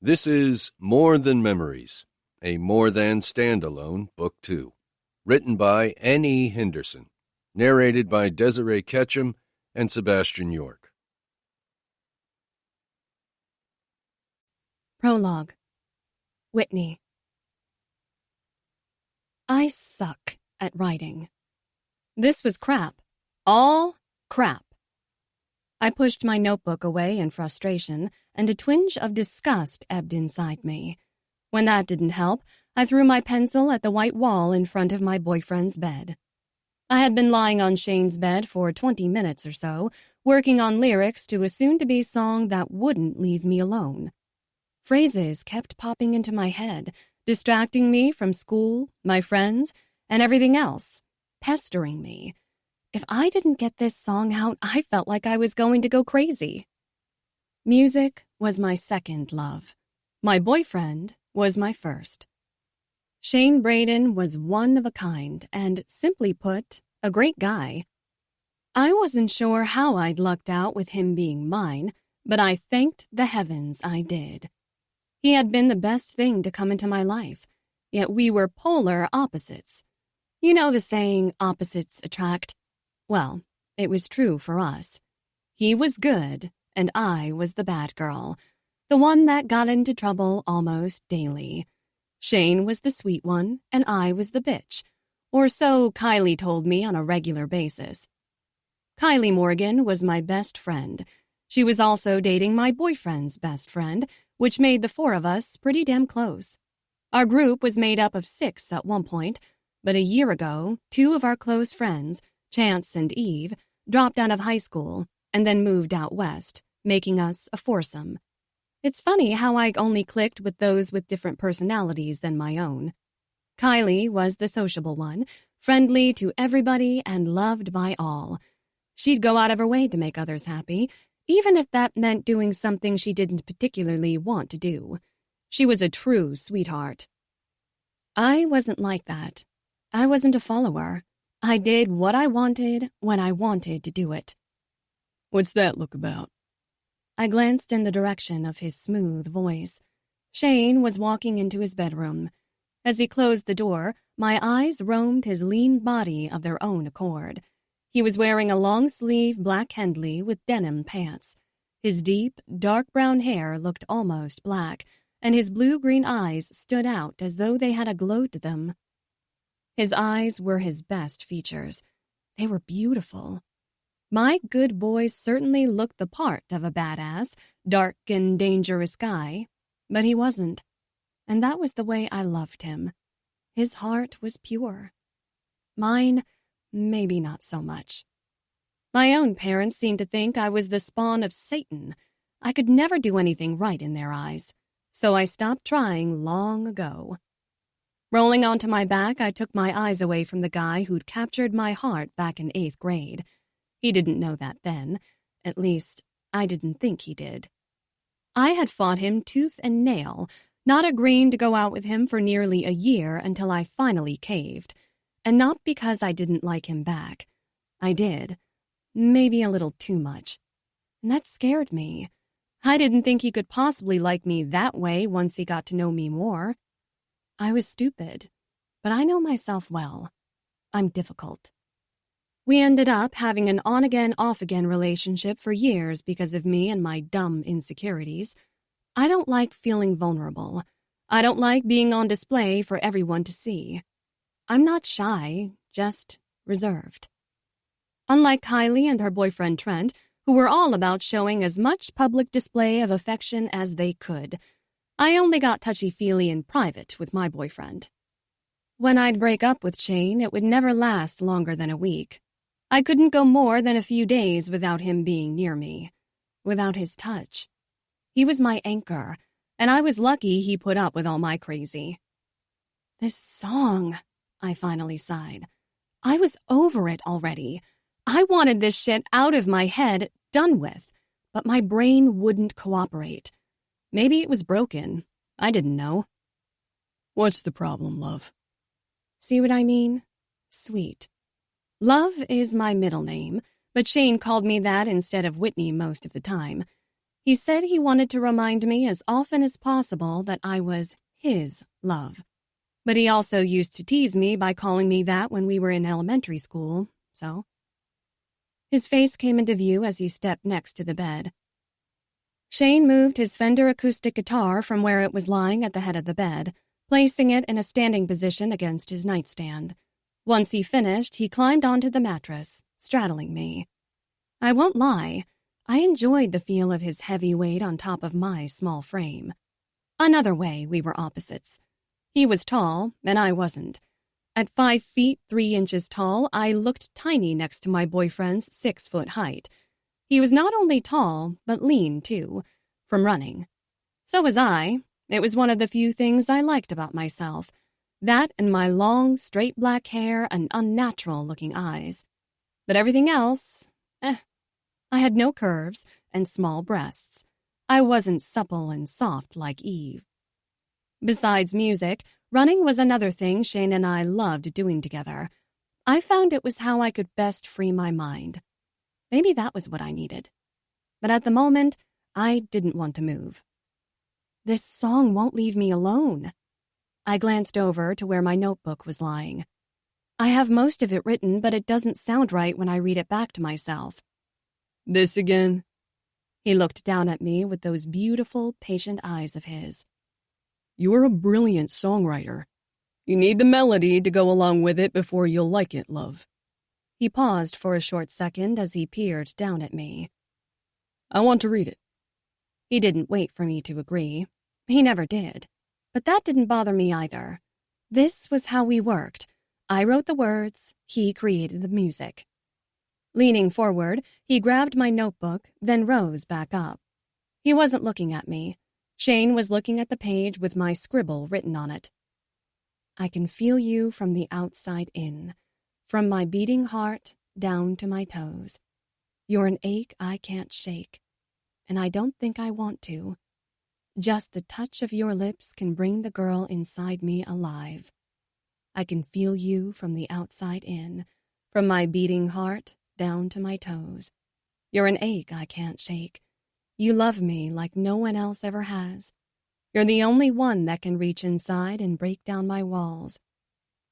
This is More Than Memories, a More Than Standalone Book 2, written by N.E. Henderson, narrated by Desiree Ketchum and Sebastian York. Prologue. Whitney. I suck at writing. This was crap. All crap. I pushed my notebook away in frustration, and a twinge of disgust ebbed inside me. When that didn't help, I threw my pencil at the white wall in front of my boyfriend's bed. I had been lying on Shane's bed for 20 minutes or so, working on lyrics to a soon-to-be song that wouldn't leave me alone. Phrases kept popping into my head, distracting me from school, my friends, and everything else, pestering me. If I didn't get this song out, I felt like I was going to go crazy. Music was my second love. My boyfriend was my first. Shane Braden was one of a kind and, simply put, a great guy. I wasn't sure how I'd lucked out with him being mine, but I thanked the heavens I did. He had been the best thing to come into my life, yet we were polar opposites. You know the saying, opposites attract? Well, it was true for us. He was good, and I was the bad girl, the one that got into trouble almost daily. Shane was the sweet one, and I was the bitch, or so Kylie told me on a regular basis. Kylie Morgan was my best friend. She was also dating my boyfriend's best friend, which made the four of us pretty damn close. Our group was made up of 6 at one point, but a year ago, 2 of our close friends, Chance and Eve, dropped out of high school and then moved out west, making us a foursome. It's funny how I only clicked with those with different personalities than my own. Kylie was the sociable one, friendly to everybody and loved by all. She'd go out of her way to make others happy, even if that meant doing something she didn't particularly want to do. She was a true sweetheart. I wasn't like that. I wasn't a follower. I did what I wanted when I wanted to do it. What's that look about? I glanced in the direction of his smooth voice. Shane was walking into his bedroom. As he closed the door, my eyes roamed his lean body of their own accord. He was wearing a long-sleeve black Hendley with denim pants. His deep, dark brown hair looked almost black, and his blue-green eyes stood out as though they had a glow to them. His eyes were his best features. They were beautiful. My good boy certainly looked the part of a badass, dark and dangerous guy, but he wasn't. And that was the way I loved him. His heart was pure. Mine, maybe not so much. My own parents seemed to think I was the spawn of Satan. I could never do anything right in their eyes, so I stopped trying long ago. Rolling onto my back, I took my eyes away from the guy who'd captured my heart back in 8th grade. He didn't know that then. At least, I didn't think he did. I had fought him tooth and nail, not agreeing to go out with him for nearly a year until I finally caved. And not because I didn't like him back. I did. Maybe a little too much. And that scared me. I didn't think he could possibly like me that way once he got to know me more. I was stupid, but I know myself well. I'm difficult. We ended up having an on-again, off-again relationship for years because of me and my dumb insecurities. I don't like feeling vulnerable. I don't like being on display for everyone to see. I'm not shy, just reserved. Unlike Kylie and her boyfriend Trent, who were all about showing as much public display of affection as they could, I only got touchy-feely in private with my boyfriend. When I'd break up with Shane, it would never last longer than a week. I couldn't go more than a few days without him being near me, without his touch. He was my anchor, and I was lucky he put up with all my crazy. This song, I finally sighed. I was over it already. I wanted this shit out of my head, done with, but my brain wouldn't cooperate. Maybe it was broken. I didn't know. What's the problem, love? See what I mean? Sweet. Love is my middle name, but Shane called me that instead of Whitney most of the time. He said he wanted to remind me as often as possible that I was his love. But he also used to tease me by calling me that when we were in elementary school, so. His face came into view as he stepped next to the bed. Shane moved his Fender acoustic guitar from where it was lying at the head of the bed, placing it in a standing position against his nightstand. Once he finished, he climbed onto the mattress, straddling me. I won't lie, I enjoyed the feel of his heavy weight on top of my small frame. Another way we were opposites. He was tall, and I wasn't. At 5 feet 3 inches tall, I looked tiny next to my boyfriend's 6-foot height. He was not only tall, but lean, too, from running. So was I. It was one of the few things I liked about myself. That and my long, straight black hair and unnatural-looking eyes. But everything else, I had no curves and small breasts. I wasn't supple and soft like Eve. Besides music, running was another thing Shane and I loved doing together. I found it was how I could best free my mind. Maybe that was what I needed. But at the moment, I didn't want to move. This song won't leave me alone. I glanced over to where my notebook was lying. I have most of it written, but it doesn't sound right when I read it back to myself. This again? He looked down at me with those beautiful, patient eyes of his. You're a brilliant songwriter. You need the melody to go along with it before you'll like it, love. He paused for a short second as he peered down at me. I want to read it. He didn't wait for me to agree. He never did. But that didn't bother me either. This was how we worked. I wrote the words, he created the music. Leaning forward, he grabbed my notebook, then rose back up. He wasn't looking at me. Shane was looking at the page with my scribble written on it. I can feel you from the outside in, from my beating heart down to my toes. You're an ache I can't shake, and I don't think I want to. Just the touch of your lips can bring the girl inside me alive. I can feel you from the outside in, from my beating heart down to my toes. You're an ache I can't shake. You love me like no one else ever has. You're the only one that can reach inside and break down my walls.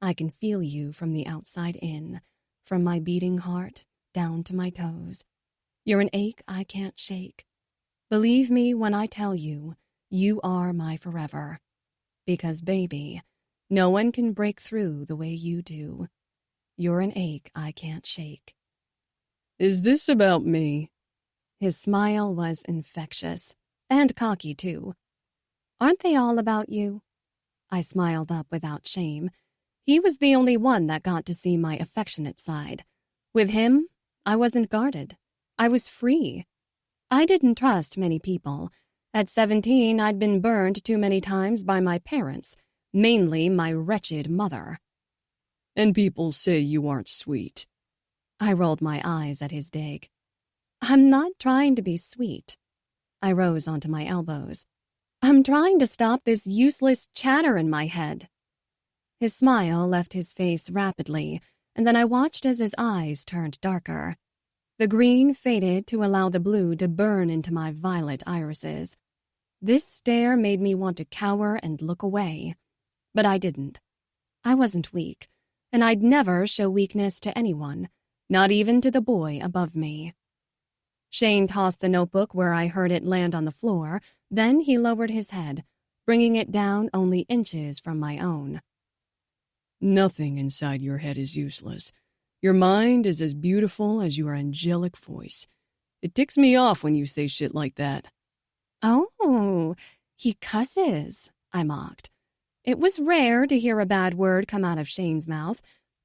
I can feel you from the outside in, from my beating heart down to my toes. You're an ache I can't shake. Believe me when I tell you, you are my forever. Because, baby, no one can break through the way you do. You're an ache I can't shake. Is this about me? His smile was infectious, and cocky, too. Aren't they all about you? I smiled up without shame. He was the only one that got to see my affectionate side. With him, I wasn't guarded. I was free. I didn't trust many people. At 17, I'd been burned too many times by my parents, mainly my wretched mother. And people say you aren't sweet. I rolled my eyes at his dig. I'm not trying to be sweet. I rose onto my elbows. I'm trying to stop this useless chatter in my head. His smile left his face rapidly, and then I watched as his eyes turned darker. The green faded to allow the blue to burn into my violet irises. This stare made me want to cower and look away. But I didn't. I wasn't weak, and I'd never show weakness to anyone, not even to the boy above me. Shane tossed the notebook where I heard it land on the floor, then he lowered his head, bringing it down only inches from my own. Nothing inside your head is useless. Your mind is as beautiful as your angelic voice. It ticks me off when you say shit like that. Oh, he cusses, I mocked. It was rare to hear a bad word come out of Shane's mouth.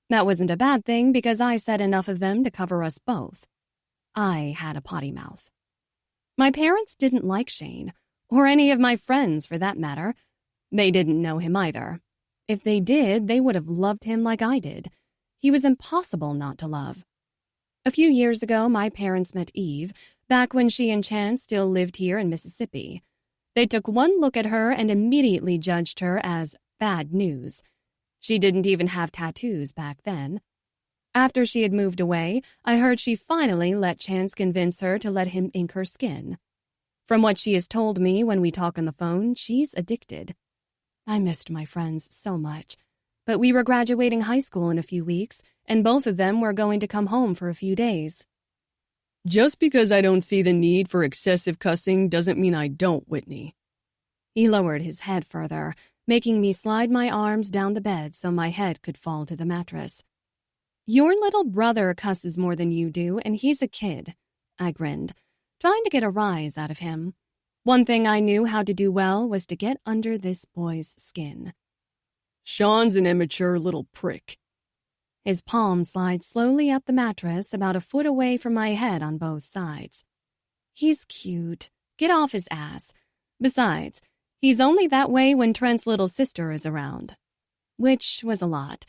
That wasn't a bad thing because I said enough of them to cover us both. I had a potty mouth. My parents didn't like Shane, or any of my friends for that matter. They didn't know him either. If they did, they would have loved him like I did. He was impossible not to love. A few years ago, my parents met Eve, back when she and Chance still lived here in Mississippi. They took one look at her and immediately judged her as bad news. She didn't even have tattoos back then. After she had moved away, I heard she finally let Chance convince her to let him ink her skin. From what she has told me when we talk on the phone, she's addicted. I missed my friends so much, but we were graduating high school in a few weeks, and both of them were going to come home for a few days. Just because I don't see the need for excessive cussing doesn't mean I don't, Whitney. He lowered his head further, making me slide my arms down the bed so my head could fall to the mattress. Your little brother cusses more than you do, and he's a kid, I grinned, trying to get a rise out of him. One thing I knew how to do well was to get under this boy's skin. Sean's an immature little prick. His palm slides slowly up the mattress about a foot away from my head on both sides. He's cute. Get off his ass. Besides, he's only that way when Trent's little sister is around. Which was a lot.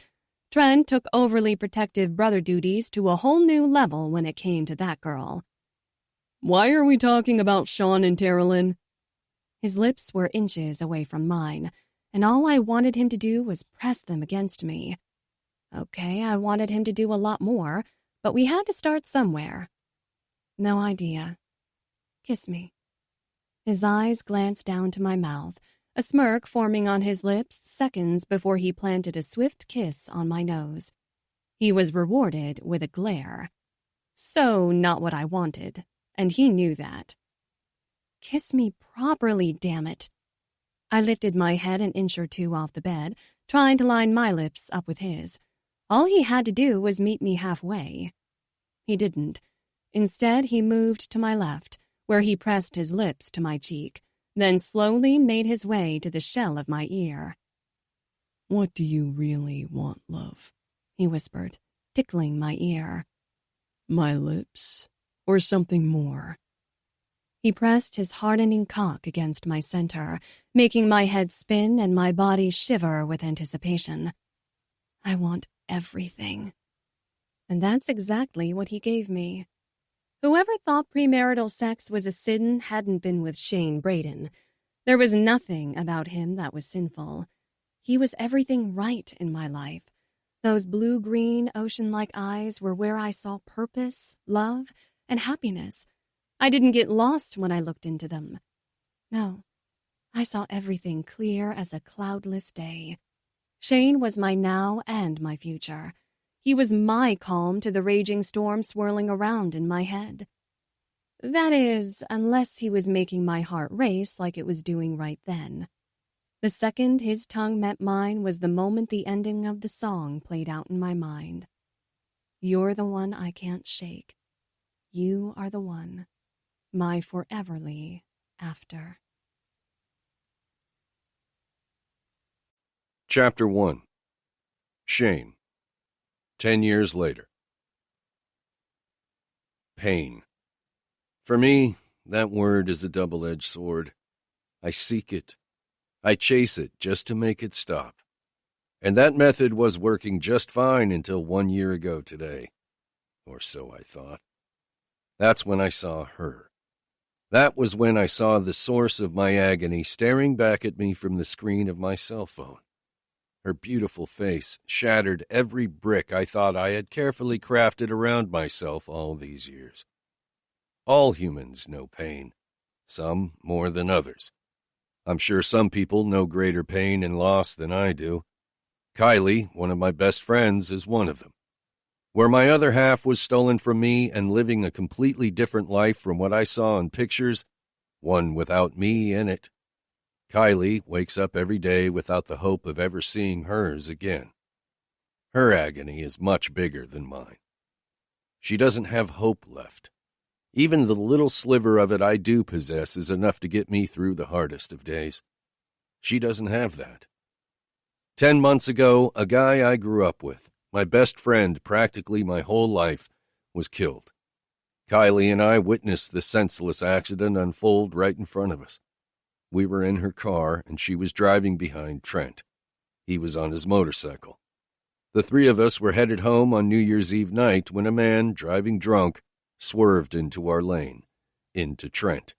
Trent took overly protective brother duties to a whole new level when it came to that girl. Why are we talking about Sean and Terilyn? His lips were inches away from mine, and all I wanted him to do was press them against me. Okay, I wanted him to do a lot more, but we had to start somewhere. No idea. Kiss me. His eyes glanced down to my mouth, a smirk forming on his lips seconds before he planted a swift kiss on my nose. He was rewarded with a glare. So not what I wanted, and he knew that. Kiss me properly, damn it. I lifted my head an inch or two off the bed, trying to line my lips up with his. All he had to do was meet me halfway. He didn't. Instead, he moved to my left, where he pressed his lips to my cheek, then slowly made his way to the shell of my ear. What do you really want, love? He whispered, tickling my ear. My lips, or something more? He pressed his hardening cock against my center, making my head spin and my body shiver with anticipation. I want everything. And that's exactly what he gave me. Whoever thought premarital sex was a sin hadn't been with Shane Braden. There was nothing about him that was sinful. He was everything right in my life. Those blue-green, ocean-like eyes were where I saw purpose, love, and happiness. I didn't get lost when I looked into them. No, I saw everything clear as a cloudless day. Shane was my now and my future. He was my calm to the raging storm swirling around in my head. That is, unless he was making my heart race like it was doing right then. The second his tongue met mine was the moment the ending of the song played out in my mind. You're the one I can't shake. You are the one, my foreverly after. Chapter 1. Shane. 10 years later. Pain. For me, that word is a double-edged sword. I seek it. I chase it just to make it stop. And that method was working just fine until 1 year ago today. Or so I thought. That's when I saw her. That was when I saw the source of my agony staring back at me from the screen of my cell phone. Her beautiful face shattered every brick I thought I had carefully crafted around myself all these years. All humans know pain, some more than others. I'm sure some people know greater pain and loss than I do. Kylie, one of my best friends, is one of them. Where my other half was stolen from me and living a completely different life from what I saw in pictures, one without me in it. Kylie wakes up every day without the hope of ever seeing hers again. Her agony is much bigger than mine. She doesn't have hope left. Even the little sliver of it I do possess is enough to get me through the hardest of days. She doesn't have that. 10 months ago, a guy I grew up with, my best friend practically my whole life, was killed. Kylie and I witnessed the senseless accident unfold right in front of us. We were in her car, and she was driving behind Trent. He was on his motorcycle. The three of us were headed home on New Year's Eve night when a man, driving drunk, swerved into our lane, into Trent.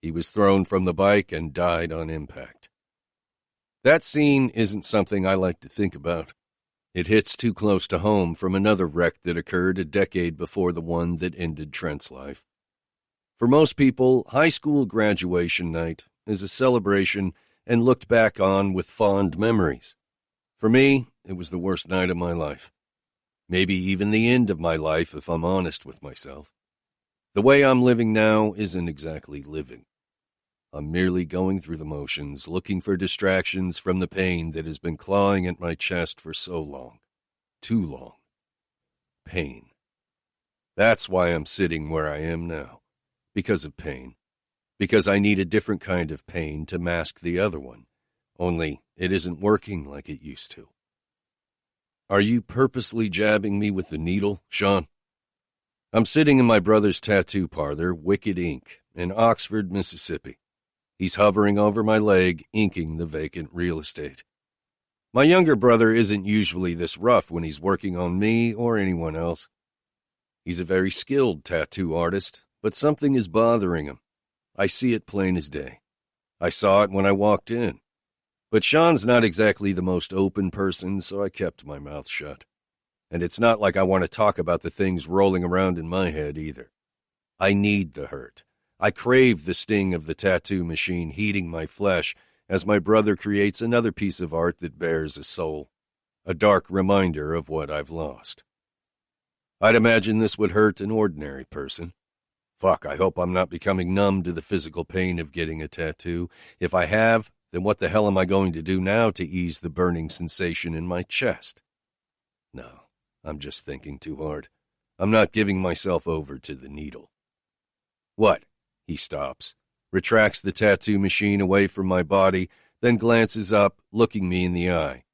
He was thrown from the bike and died on impact. That scene isn't something I like to think about. It hits too close to home from another wreck that occurred a decade before the one that ended Trent's life. For most people, high school graduation night is a celebration and looked back on with fond memories. For me, it was the worst night of my life. Maybe even the end of my life, if I'm honest with myself. The way I'm living now isn't exactly living. I'm merely going through the motions, looking for distractions from the pain that has been clawing at my chest for so long. Too long. Pain. That's why I'm sitting where I am now. Because of pain. Because I need a different kind of pain to mask the other one. Only it isn't working like it used to. Are you purposely jabbing me with the needle, Sean? I'm sitting in my brother's tattoo parlor, Wicked Ink, in Oxford, Mississippi. He's hovering over my leg, inking the vacant real estate. My younger brother isn't usually this rough when he's working on me or anyone else. He's a very skilled tattoo artist, but something is bothering him. I see it plain as day. I saw it when I walked in. But Sean's not exactly the most open person, so I kept my mouth shut. And it's not like I want to talk about the things rolling around in my head either. I need the hurt. I crave the sting of the tattoo machine heating my flesh as my brother creates another piece of art that bears a soul, a dark reminder of what I've lost. I'd imagine this would hurt an ordinary person. Fuck, I hope I'm not becoming numb to the physical pain of getting a tattoo. If I have, then what the hell am I going to do now to ease the burning sensation in my chest? No, I'm just thinking too hard. I'm not giving myself over to the needle. What? He stops, retracts the tattoo machine away from my body, then glances up, looking me in the eye.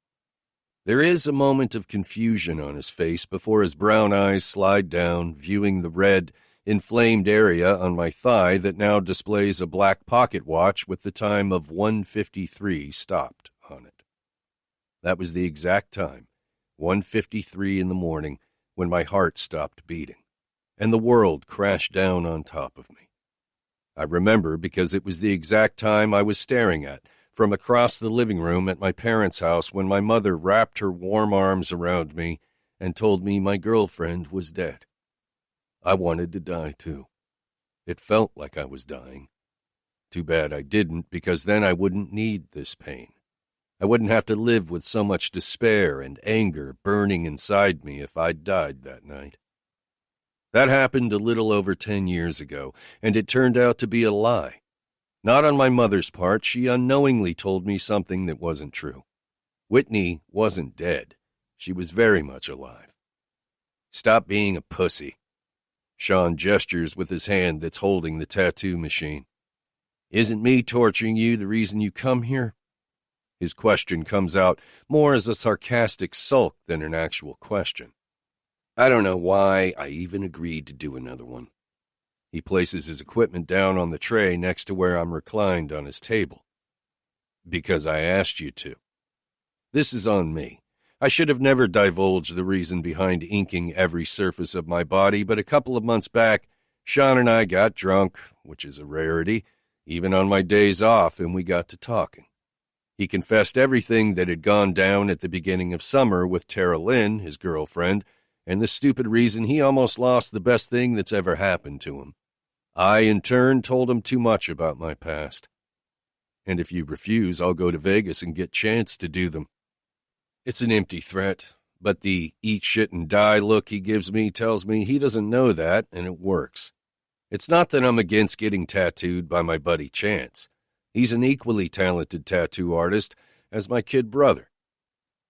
There is a moment of confusion on his face before his brown eyes slide down, viewing the red, inflamed area on my thigh that now displays a black pocket watch with the time of 1:53 stopped on it. That was the exact time, 1:53 in the morning, when my heart stopped beating, and the world crashed down on top of me. I remember because it was the exact time I was staring at, from across the living room at my parents' house when my mother wrapped her warm arms around me and told me my girlfriend was dead. I wanted to die, too. It felt like I was dying. Too bad I didn't, because then I wouldn't need this pain. I wouldn't have to live with so much despair and anger burning inside me if I'd died that night. That happened a little over 10 years ago, and it turned out to be a lie. Not on my mother's part. She unknowingly told me something that wasn't true. Whitney wasn't dead. She was very much alive. Stop being a pussy. Sean gestures with his hand that's holding the tattoo machine. Isn't me torturing you the reason you come here? His question comes out more as a sarcastic sulk than an actual question. I don't know why I even agreed to do another one. He places his equipment down on the tray next to where I'm reclined on his table. Because I asked you to. This is on me. I should have never divulged the reason behind inking every surface of my body, but a couple of months back, Sean and I got drunk, which is a rarity, even on my days off, and we got to talking. He confessed everything that had gone down at the beginning of summer with Tara Lynn, his girlfriend, and the stupid reason he almost lost the best thing that's ever happened to him. I, in turn, told him too much about my past. And if you refuse, I'll go to Vegas and get Chance to do them. It's an empty threat, but the eat shit and die look he gives me tells me he doesn't know that, and it works. It's not that I'm against getting tattooed by my buddy Chance. He's an equally talented tattoo artist as my kid brother.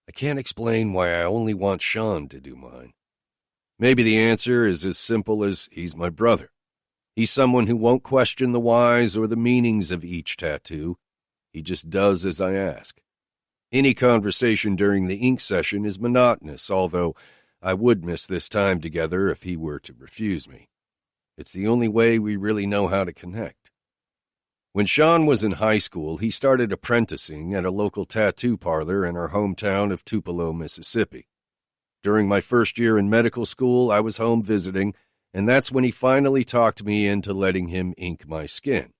I can't explain why I only want Sean to do mine. Maybe the answer is as simple as he's my brother. He's someone who won't question the whys or the meanings of each tattoo. He just does as I ask. Any conversation during the ink session is monotonous, although I would miss this time together if he were to refuse me. It's the only way we really know how to connect. When Sean was in high school, he started apprenticing at a local tattoo parlor in our hometown of Tupelo, Mississippi. During my first year in medical school, I was home visiting, and that's when he finally talked me into letting him ink my skin.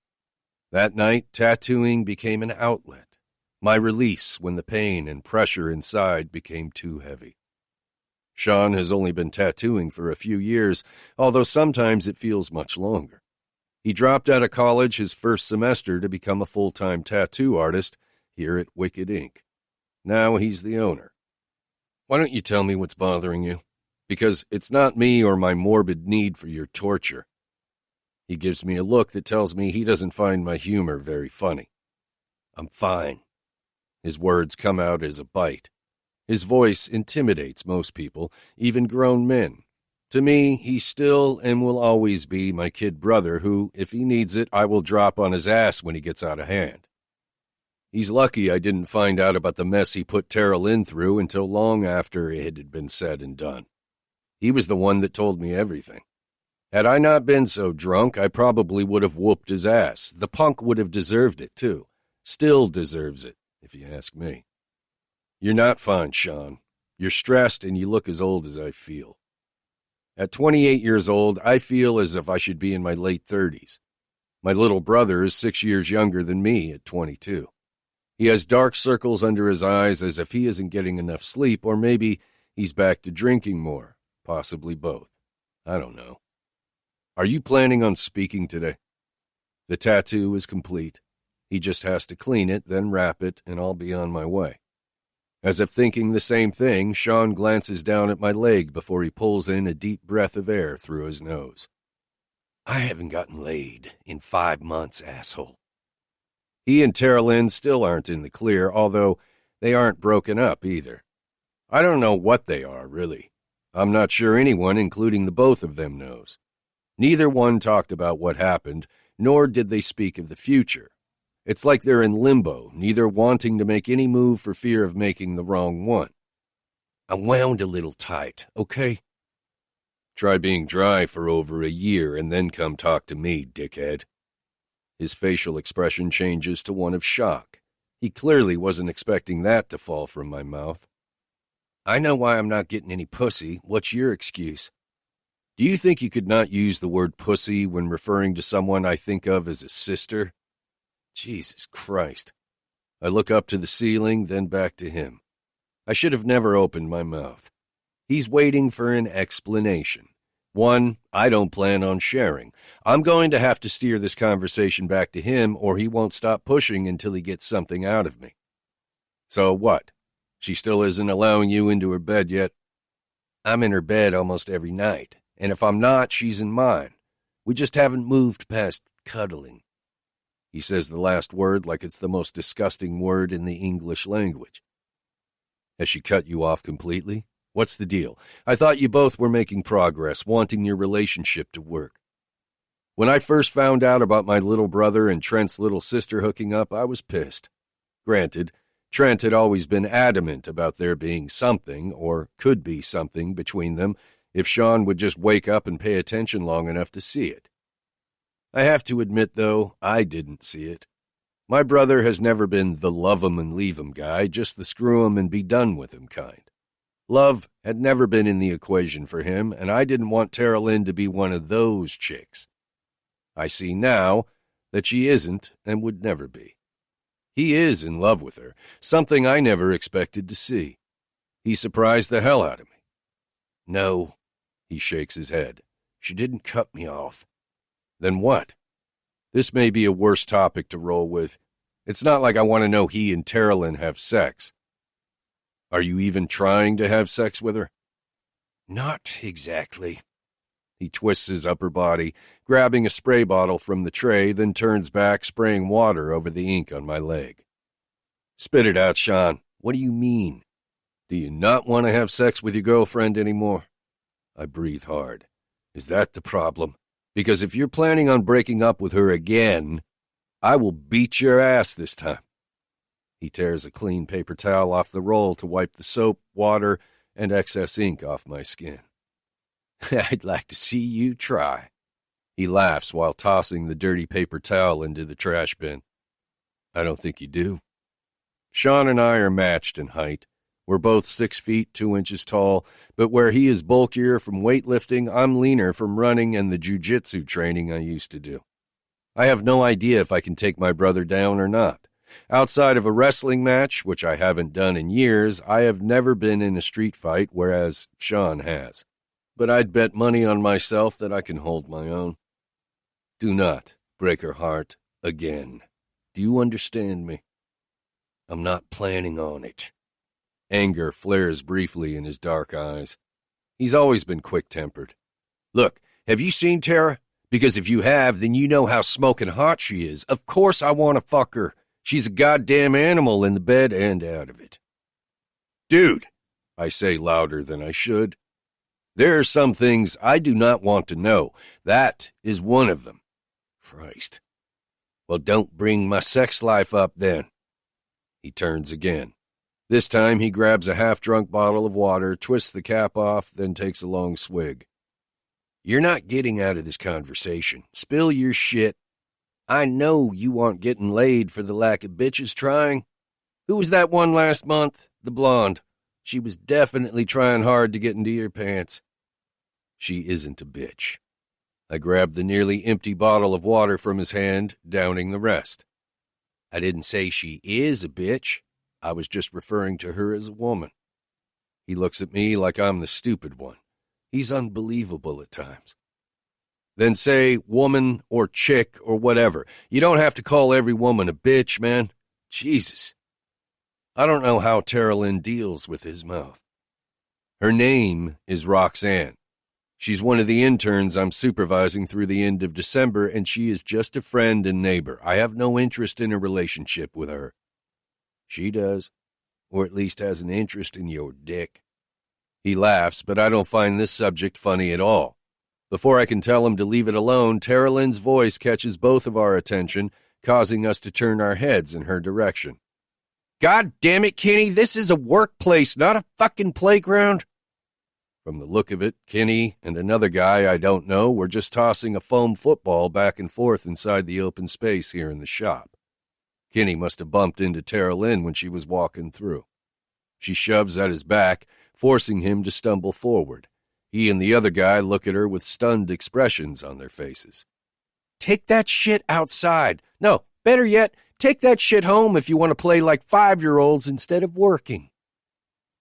That night, tattooing became an outlet, my release when the pain and pressure inside became too heavy. Sean has only been tattooing for a few years, although sometimes it feels much longer. He dropped out of college his first semester to become a full-time tattoo artist here at Wicked Ink. Now he's the owner. Why don't you tell me what's bothering you? Because it's not me or my morbid need for your torture. He gives me a look that tells me he doesn't find my humor very funny. I'm fine. His words come out as a bite. His voice intimidates most people, even grown men. To me, he's still and will always be my kid brother who, if he needs it, I will drop on his ass when he gets out of hand. He's lucky I didn't find out about the mess he put Terrell in through until long after it had been said and done. He was the one that told me everything. Had I not been so drunk, I probably would have whooped his ass. The punk would have deserved it, too. Still deserves it, if you ask me. You're not fine, Sean. You're stressed and you look as old as I feel. At 28 years old, I feel as if I should be in my late 30s. My little brother is 6 years younger than me at 22. He has dark circles under his eyes as if he isn't getting enough sleep, or maybe he's back to drinking more, possibly both. I don't know. Are you planning on speaking today? The tattoo is complete. He just has to clean it, then wrap it, and I'll be on my way. As if thinking the same thing, Sean glances down at my leg before he pulls in a deep breath of air through his nose. I haven't gotten laid in 5 months, asshole. He and Terrell still aren't in the clear, although they aren't broken up either. I don't know what they are, really. I'm not sure anyone, including the both of them, knows. Neither one talked about what happened, nor did they speak of the future. It's like they're in limbo, neither wanting to make any move for fear of making the wrong one. I'm wound a little tight, okay? Try being dry for over a year and then come talk to me, dickhead. His facial expression changes to one of shock. He clearly wasn't expecting that to fall from my mouth. I know why I'm not getting any pussy. What's your excuse? Do you think you could not use the word pussy when referring to someone I think of as a sister? Jesus Christ. I look up to the ceiling, then back to him. I should have never opened my mouth. He's waiting for an explanation. One I don't plan on sharing. I'm going to have to steer this conversation back to him, or he won't stop pushing until he gets something out of me. So what? She still isn't allowing you into her bed yet? I'm in her bed almost every night, and if I'm not, she's in mine. We just haven't moved past cuddling. He says the last word like it's the most disgusting word in the English language. Has she cut you off completely? What's the deal? I thought you both were making progress, wanting your relationship to work. When I first found out about my little brother and Trent's little sister hooking up, I was pissed. Granted, Trent had always been adamant about there being something, or could be something, between them if Sean would just wake up and pay attention long enough to see it. I have to admit, though, I didn't see it. My brother has never been the love-'em-and-leave-'em guy, just the screw-'em-and-be-done-with-'em kind. Love had never been in the equation for him, and I didn't want Terrell to be one of those chicks. I see now that she isn't and would never be. He is in love with her, something I never expected to see. He surprised the hell out of me. No, he shakes his head. She didn't cut me off. Then what? This may be a worse topic to roll with. It's not like I want to know he and Terrell have sex. Are you even trying to have sex with her? Not exactly. He twists his upper body, grabbing a spray bottle from the tray, then turns back, spraying water over the ink on my leg. Spit it out, Sean. What do you mean? Do you not want to have sex with your girlfriend anymore? I breathe hard. Is that the problem? Because if you're planning on breaking up with her again, I will beat your ass this time. He tears a clean paper towel off the roll to wipe the soap, water, and excess ink off my skin. I'd like to see you try. He laughs while tossing the dirty paper towel into the trash bin. I don't think you do. Sean and I are matched in height. We're both 6 feet, 2 inches tall, but where he is bulkier from weightlifting, I'm leaner from running and the jiu-jitsu training I used to do. I have no idea if I can take my brother down or not. Outside of a wrestling match, which I haven't done in years, I have never been in a street fight, whereas Sean has. But I'd bet money on myself that I can hold my own. Do not break her heart again. Do you understand me? I'm not planning on it. Anger flares briefly in his dark eyes. He's always been quick-tempered. Look, have you seen Tara? Because if you have, then you know how smoking hot she is. Of course I want to fuck her. She's a goddamn animal in the bed and out of it. Dude, I say louder than I should. There are some things I do not want to know. That is one of them. Christ. Well, don't bring my sex life up then. He turns again. This time he grabs a half-drunk bottle of water, twists the cap off, then takes a long swig. You're not getting out of this conversation. Spill your shit. I know you aren't getting laid for the lack of bitches trying. Who was that one last month? The blonde. She was definitely trying hard to get into your pants. She isn't a bitch. I grabbed the nearly empty bottle of water from his hand, downing the rest. I didn't say she is a bitch. I was just referring to her as a woman. He looks at me like I'm the stupid one. He's unbelievable at times. Then say woman or chick or whatever. You don't have to call every woman a bitch, man. Jesus. I don't know how Tara Lynn deals with his mouth. Her name is Roxanne. She's one of the interns I'm supervising through the end of December, and she is just a friend and neighbor. I have no interest in a relationship with her. She does, or at least has an interest in your dick. He laughs, but I don't find this subject funny at all. Before I can tell him to leave it alone, Tara Lynn's voice catches both of our attention, causing us to turn our heads in her direction. God damn it, Kenny, this is a workplace, not a fucking playground. From the look of it, Kenny and another guy I don't know were just tossing a foam football back and forth inside the open space here in the shop. Kenny must have bumped into Tara Lynn when she was walking through. She shoves at his back, forcing him to stumble forward. He and the other guy look at her with stunned expressions on their faces. Take that shit outside. No, better yet, take that shit home if you want to play like 5-year-olds instead of working.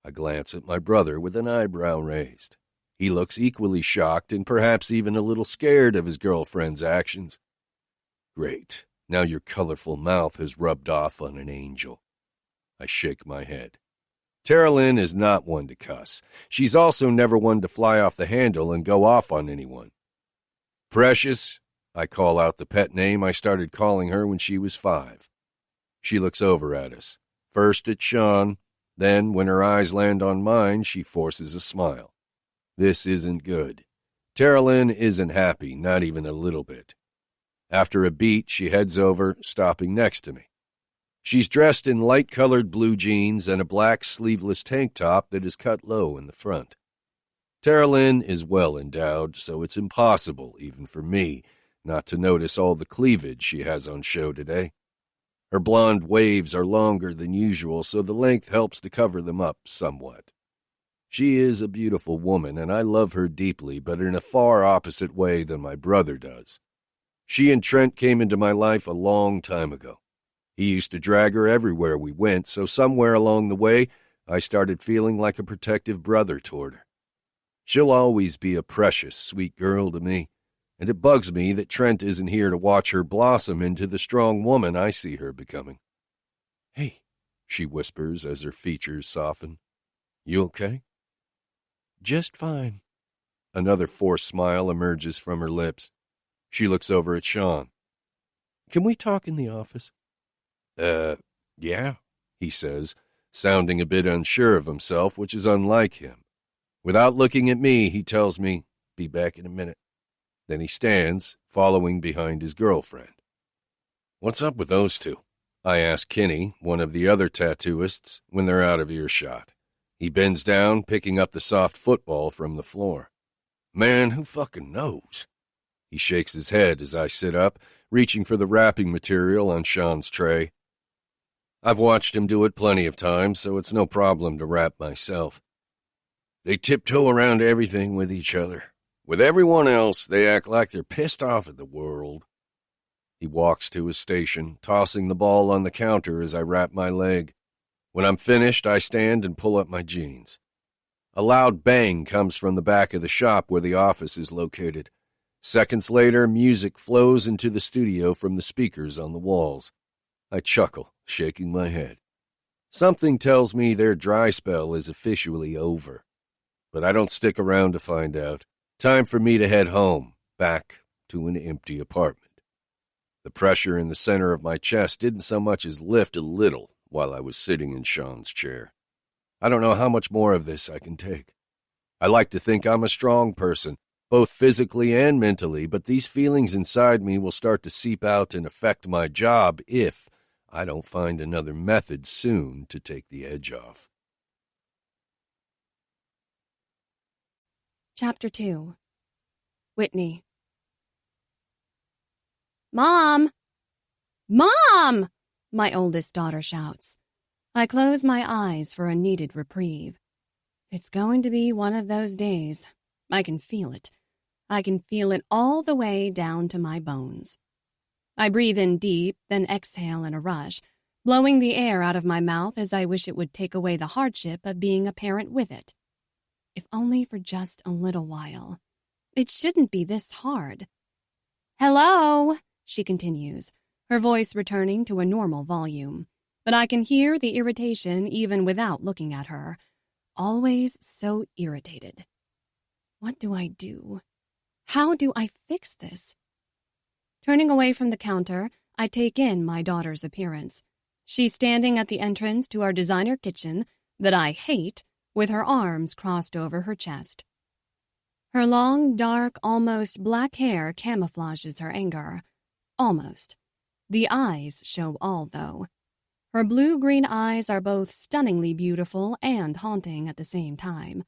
I glance at my brother with an eyebrow raised. He looks equally shocked and perhaps even a little scared of his girlfriend's actions. Great. Now your colorful mouth has rubbed off on an angel. I shake my head. Tara Lynn is not one to cuss. She's also never one to fly off the handle and go off on anyone. Precious, I call out the pet name I started calling her when she was 5. She looks over at us, first at Sean, then when her eyes land on mine, she forces a smile. This isn't good. Tara Lynn isn't happy, not even a little bit. After a beat, she heads over, stopping next to me. She's dressed in light-colored blue jeans and a black sleeveless tank top that is cut low in the front. Tara Lynn is well endowed, so it's impossible, even for me, not to notice all the cleavage she has on show today. Her blonde waves are longer than usual, so the length helps to cover them up somewhat. She is a beautiful woman, and I love her deeply, but in a far opposite way than my brother does. She and Trent came into my life a long time ago. He used to drag her everywhere we went, so somewhere along the way, I started feeling like a protective brother toward her. She'll always be a precious, sweet girl to me, and it bugs me that Trent isn't here to watch her blossom into the strong woman I see her becoming. Hey, she whispers as her features soften. You okay? Just fine. Another forced smile emerges from her lips. She looks over at Sean. Can we talk in the office? Yeah, he says, sounding a bit unsure of himself, which is unlike him. Without looking at me, he tells me, be back in a minute. Then he stands, following behind his girlfriend. What's up with those two? I ask Kenny, one of the other tattooists, when they're out of earshot. He bends down, picking up the soft football from the floor. Man, who fucking knows? He shakes his head as I sit up, reaching for the wrapping material on Sean's tray. I've watched him do it plenty of times, so it's no problem to wrap myself. They tiptoe around everything with each other. With everyone else, they act like they're pissed off at the world. He walks to his station, tossing the ball on the counter as I wrap my leg. When I'm finished, I stand and pull up my jeans. A loud bang comes from the back of the shop where the office is located. Seconds later, music flows into the studio from the speakers on the walls. I chuckle, shaking my head. Something tells me their dry spell is officially over. But I don't stick around to find out. Time for me to head home, back to an empty apartment. The pressure in the center of my chest didn't so much as lift a little while I was sitting in Sean's chair. I don't know how much more of this I can take. I like to think I'm a strong person, both physically and mentally, but these feelings inside me will start to seep out and affect my job if I don't find another method soon to take the edge off. Chapter 2. Whitney. Mom! Mom! My oldest daughter shouts. I close my eyes for a needed reprieve. It's going to be one of those days. I can feel it. I can feel it all the way down to my bones. I breathe in deep, then exhale in a rush, blowing the air out of my mouth as I wish it would take away the hardship of being a parent with it. If only for just a little while. It shouldn't be this hard. Hello, she continues, her voice returning to a normal volume. But I can hear the irritation even without looking at her. Always so irritated. What do I do? How do I fix this? Turning away from the counter, I take in my daughter's appearance. She's standing at the entrance to our designer kitchen that I hate, with her arms crossed over her chest. Her long, dark, almost black hair camouflages her anger. Almost. The eyes show all, though. Her blue-green eyes are both stunningly beautiful and haunting at the same time.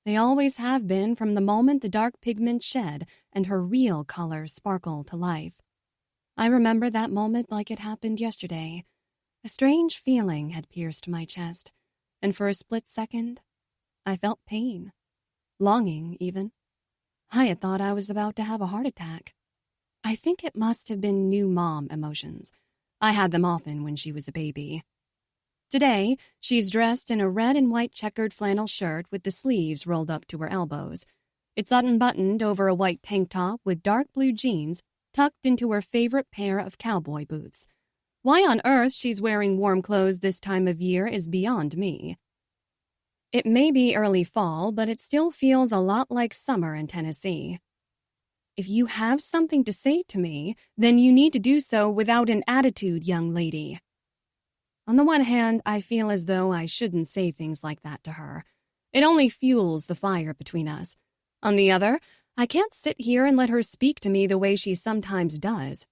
They always have been from the moment the dark pigment shed and her real color sparkled to life. I remember that moment like it happened yesterday. A strange feeling had pierced my chest, and for a split second, I felt pain. Longing, even. I had thought I was about to have a heart attack. I think it must have been new mom emotions. I had them often when she was a baby. Today, she's dressed in a red and white checkered flannel shirt with the sleeves rolled up to her elbows. It's unbuttoned over a white tank top with dark blue jeans tucked into her favorite pair of cowboy boots. Why on earth she's wearing warm clothes this time of year is beyond me. It may be early fall, but it still feels a lot like summer in Tennessee. If you have something to say to me, then you need to do so without an attitude, young lady. On the one hand, I feel as though I shouldn't say things like that to her. It only fuels the fire between us. On the other, I can't sit here and let her speak to me the way she sometimes does.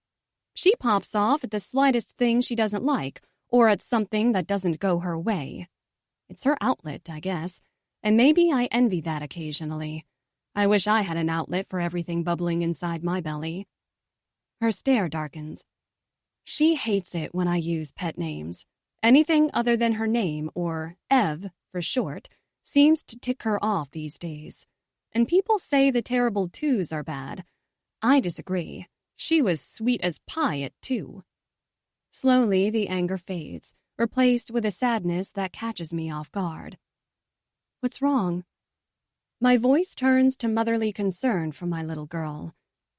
She pops off at the slightest thing she doesn't like, or at something that doesn't go her way. It's her outlet, I guess, and maybe I envy that occasionally. I wish I had an outlet for everything bubbling inside my belly. Her stare darkens. She hates it when I use pet names. Anything other than her name, or Ev for short, seems to tick her off these days. And people say the terrible twos are bad. I disagree. She was sweet as pie at 2. Slowly, the anger fades, replaced with a sadness that catches me off guard. What's wrong? My voice turns to motherly concern for my little girl.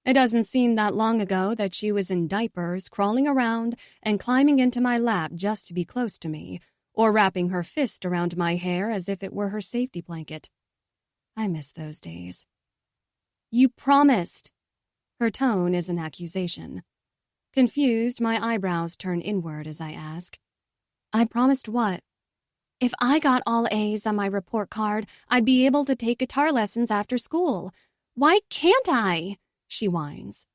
It doesn't seem that long ago that she was in diapers, crawling around and climbing into my lap just to be close to me, or wrapping her fist around my hair as if it were her safety blanket. I miss those days. You promised. Her tone is an accusation. Confused, my eyebrows turn inward as I ask. I promised what? If I got all A's on my report card, I'd be able to take guitar lessons after school. Why can't I? She whines.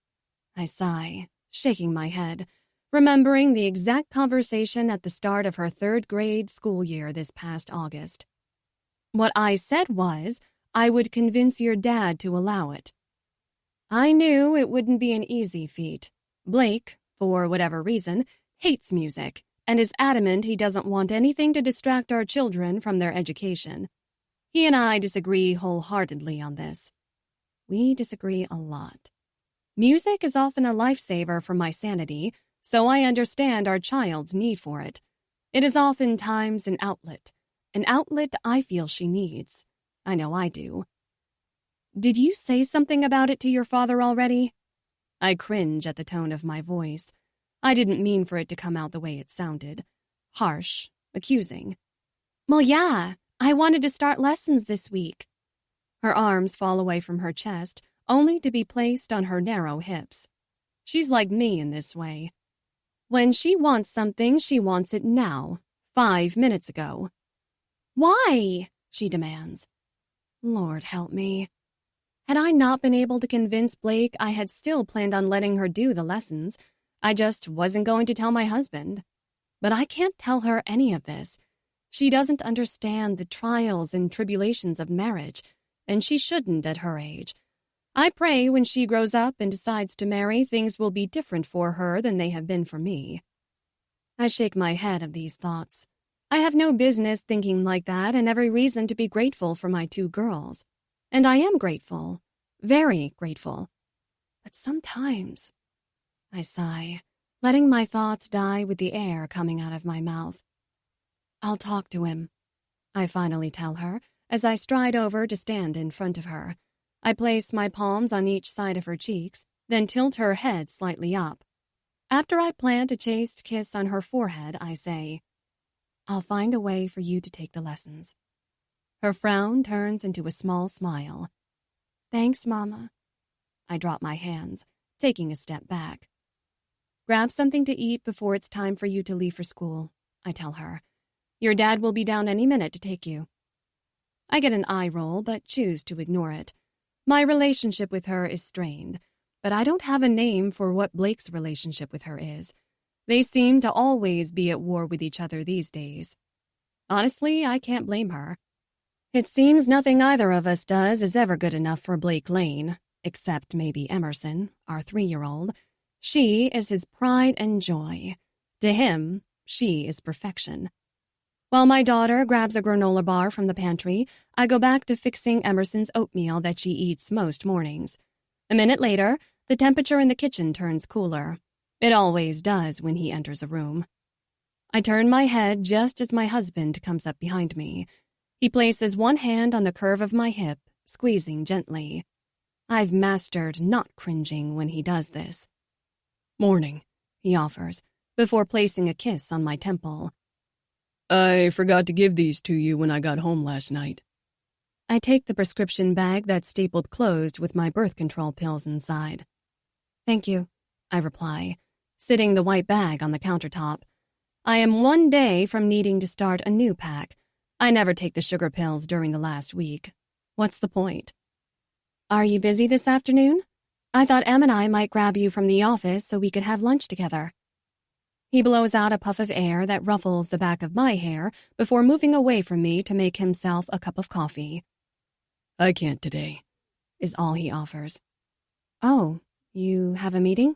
I sigh, shaking my head, remembering the exact conversation at the start of her 3rd grade school year this past August. What I said was, I would convince your dad to allow it. I knew it wouldn't be an easy feat. Blake, for whatever reason, hates music and is adamant he doesn't want anything to distract our children from their education. He and I disagree wholeheartedly on this. We disagree a lot. Music is often a lifesaver for my sanity, so I understand our child's need for it. It is oftentimes an outlet I feel she needs. I know I do. Did you say something about it to your father already? I cringe at the tone of my voice. I didn't mean for it to come out the way it sounded. Harsh, accusing. Well, yeah, I wanted to start lessons this week. Her arms fall away from her chest, only to be placed on her narrow hips. She's like me in this way. When she wants something, she wants it now, 5 minutes ago. Why? She demands. Lord help me. Had I not been able to convince Blake, I had still planned on letting her do the lessons. I just wasn't going to tell my husband. But I can't tell her any of this. She doesn't understand the trials and tribulations of marriage, and she shouldn't at her age. I pray when she grows up and decides to marry, things will be different for her than they have been for me. I shake my head at these thoughts. I have no business thinking like that and every reason to be grateful for my 2 girls. And I am grateful, very grateful. But sometimes, I sigh, letting my thoughts die with the air coming out of my mouth. I'll talk to him, I finally tell her as I stride over to stand in front of her. I place my palms on each side of her cheeks, then tilt her head slightly up. After I plant a chaste kiss on her forehead, I say, I'll find a way for you to take the lessons. Her frown turns into a small smile. Thanks, Mama. I drop my hands, taking a step back. Grab something to eat before it's time for you to leave for school, I tell her. Your dad will be down any minute to take you. I get an eye roll, but choose to ignore it. My relationship with her is strained, but I don't have a name for what Blake's relationship with her is. They seem to always be at war with each other these days. Honestly, I can't blame her. It seems nothing either of us does is ever good enough for Blake Lane, except maybe Emerson, our 3-year-old. She is his pride and joy. To him, she is perfection. While my daughter grabs a granola bar from the pantry, I go back to fixing Emerson's oatmeal that she eats most mornings. A minute later, the temperature in the kitchen turns cooler. It always does when he enters a room. I turn my head just as my husband comes up behind me. He places one hand on the curve of my hip, squeezing gently. I've mastered not cringing when he does this. Morning, he offers, before placing a kiss on my temple. I forgot to give these to you when I got home last night. I take the prescription bag that's stapled closed with my birth control pills inside. Thank you, I reply, sitting the white bag on the countertop. I am 1 day from needing to start a new pack. I never take the sugar pills during the last week. What's the point? Are you busy this afternoon? I thought Em and I might grab you from the office so we could have lunch together. He blows out a puff of air that ruffles the back of my hair before moving away from me to make himself a cup of coffee. I can't today, is all he offers. Oh, you have a meeting?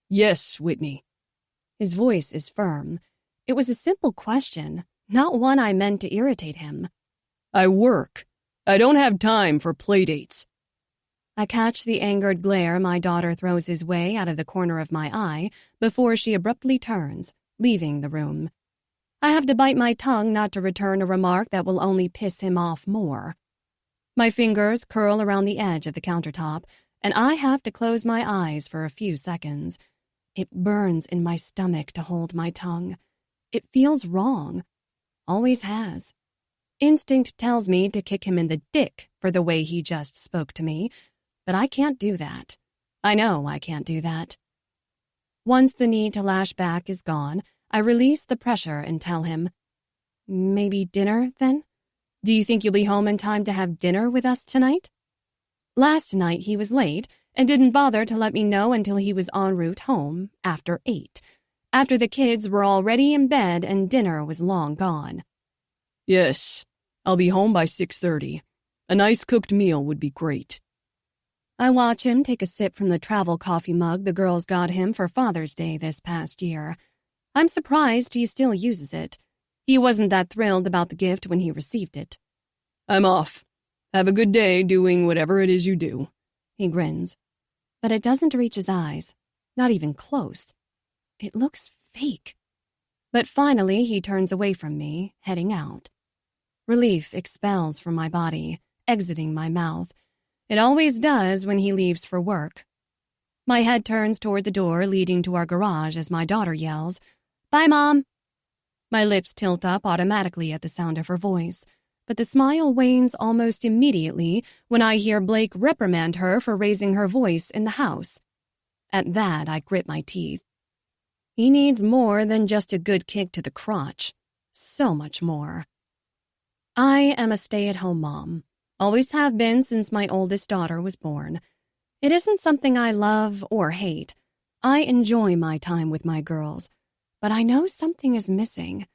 Yes, Whitney. His voice is firm. It was a simple question, not one I meant to irritate him. I work. I don't have time for playdates. I catch the angered glare my daughter throws his way out of the corner of my eye before she abruptly turns, leaving the room. I have to bite my tongue not to return a remark that will only piss him off more. My fingers curl around the edge of the countertop, and I have to close my eyes for a few seconds. It burns in my stomach to hold my tongue. It feels wrong. Always has. Instinct tells me to kick him in the dick for the way he just spoke to me, but I can't do that. I know I can't do that. Once the need to lash back is gone, I release the pressure and tell him, maybe dinner, then? Do you think you'll be home in time to have dinner with us tonight? Last night he was late and didn't bother to let me know until he was en route home after 8, after the kids were already in bed and dinner was long gone. Yes, I'll be home by 6:30. A nice cooked meal would be great. I watch him take a sip from the travel coffee mug the girls got him for Father's Day this past year. I'm surprised he still uses it. He wasn't that thrilled about the gift when he received it. I'm off. Have a good day doing whatever it is you do. He grins. But it doesn't reach his eyes. Not even close. It looks fake. But finally he turns away from me, heading out. Relief expels from my body, exiting my mouth. It always does when he leaves for work. My head turns toward the door leading to our garage as my daughter yells, "Bye, Mom." My lips tilt up automatically at the sound of her voice, but the smile wanes almost immediately when I hear Blake reprimand her for raising her voice in the house. At that, I grit my teeth. He needs more than just a good kick to the crotch. So much more. I am a stay-at-home mom. Always have been since my oldest daughter was born. It isn't something I love or hate. I enjoy my time with my girls, but I know something is missing.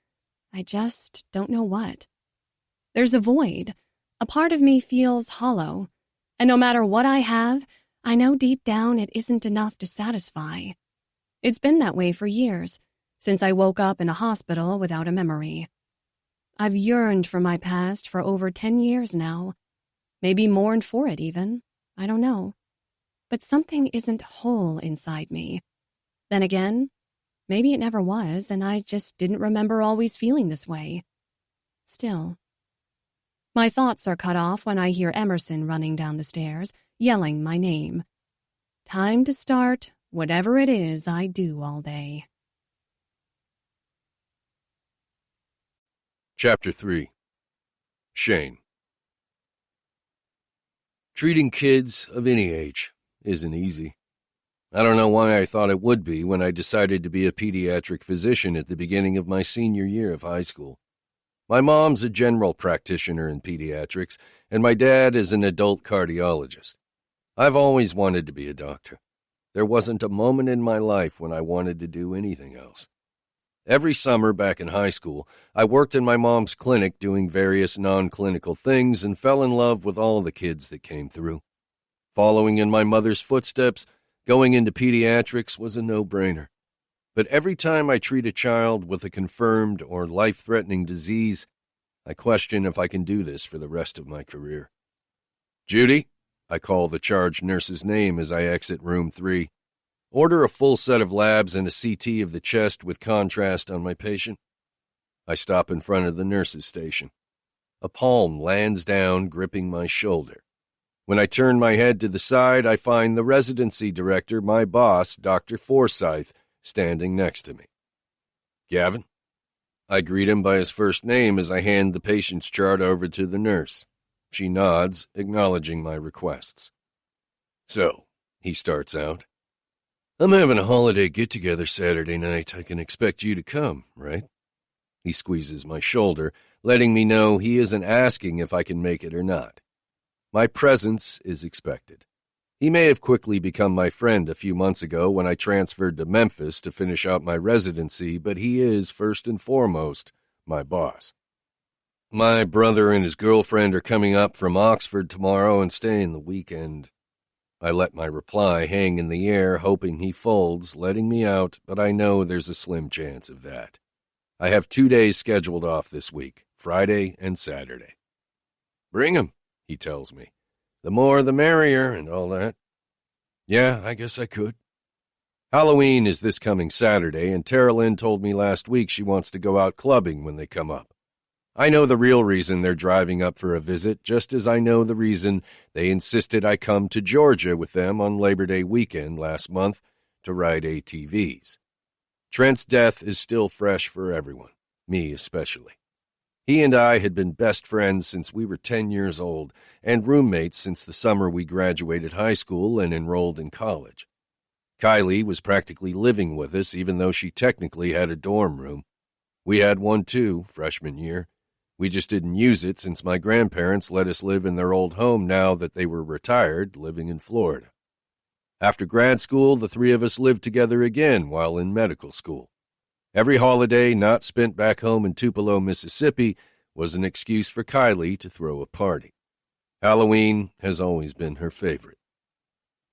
I just don't know what. There's a void. A part of me feels hollow, and no matter what I have, I know deep down it isn't enough to satisfy. It's been that way for years, since I woke up in a hospital without a memory. I've yearned for my past for over 10 years now. Maybe mourned for it even. I don't know. But something isn't whole inside me. Then again, maybe it never was, and I just didn't remember always feeling this way. Still. My thoughts are cut off when I hear Emerson running down the stairs, yelling my name. Time to start whatever it is I do all day. Chapter 3. Shane. Treating kids of any age isn't easy. I don't know why I thought it would be when I decided to be a pediatric physician at the beginning of my senior year of high school. My mom's a general practitioner in pediatrics, and my dad is an adult cardiologist. I've always wanted to be a doctor. There wasn't a moment in my life when I wanted to do anything else. Every summer back in high school, I worked in my mom's clinic doing various non-clinical things and fell in love with all the kids that came through. Following in my mother's footsteps, going into pediatrics was a no-brainer. But every time I treat a child with a confirmed or life-threatening disease, I question if I can do this for the rest of my career. "Judy," I call the charge nurse's name as I exit room 3. "Order a full set of labs and a CT of the chest with contrast on my patient." I stop in front of the nurse's station. A palm lands down, gripping my shoulder. When I turn my head to the side, I find the residency director, my boss, Dr. Forsythe, standing next to me. "Gavin?" I greet him by his first name as I hand the patient's chart over to the nurse. She nods, acknowledging my requests. "So," he starts out, "I'm having a holiday get-together Saturday night. I can expect you to come, right?" He squeezes my shoulder, letting me know he isn't asking if I can make it or not. My presence is expected. He may have quickly become my friend a few months ago when I transferred to Memphis to finish out my residency, but he is, first and foremost, my boss. My brother and his girlfriend are coming up from Oxford tomorrow and staying the weekend. I let my reply hang in the air, hoping he folds, letting me out, but I know there's a slim chance of that. I have 2 days scheduled off this week, Friday and Saturday. "Bring 'em," he tells me. "The more the merrier and all that." Yeah, I guess I could. Halloween is this coming Saturday, and Tara Lynn told me last week she wants to go out clubbing when they come up. I know the real reason they're driving up for a visit, just as I know the reason they insisted I come to Georgia with them on Labor Day weekend last month to ride ATVs. Trent's death is still fresh for everyone, me especially. He and I had been best friends since we were 10 years old and roommates since the summer we graduated high school and enrolled in college. Kylie was practically living with us even though she technically had a dorm room. We had one too, freshman year. We just didn't use it since my grandparents let us live in their old home now that they were retired, living in Florida. After grad school, the three of us lived together again while in medical school. Every holiday not spent back home in Tupelo, Mississippi, was an excuse for Kylie to throw a party. Halloween has always been her favorite.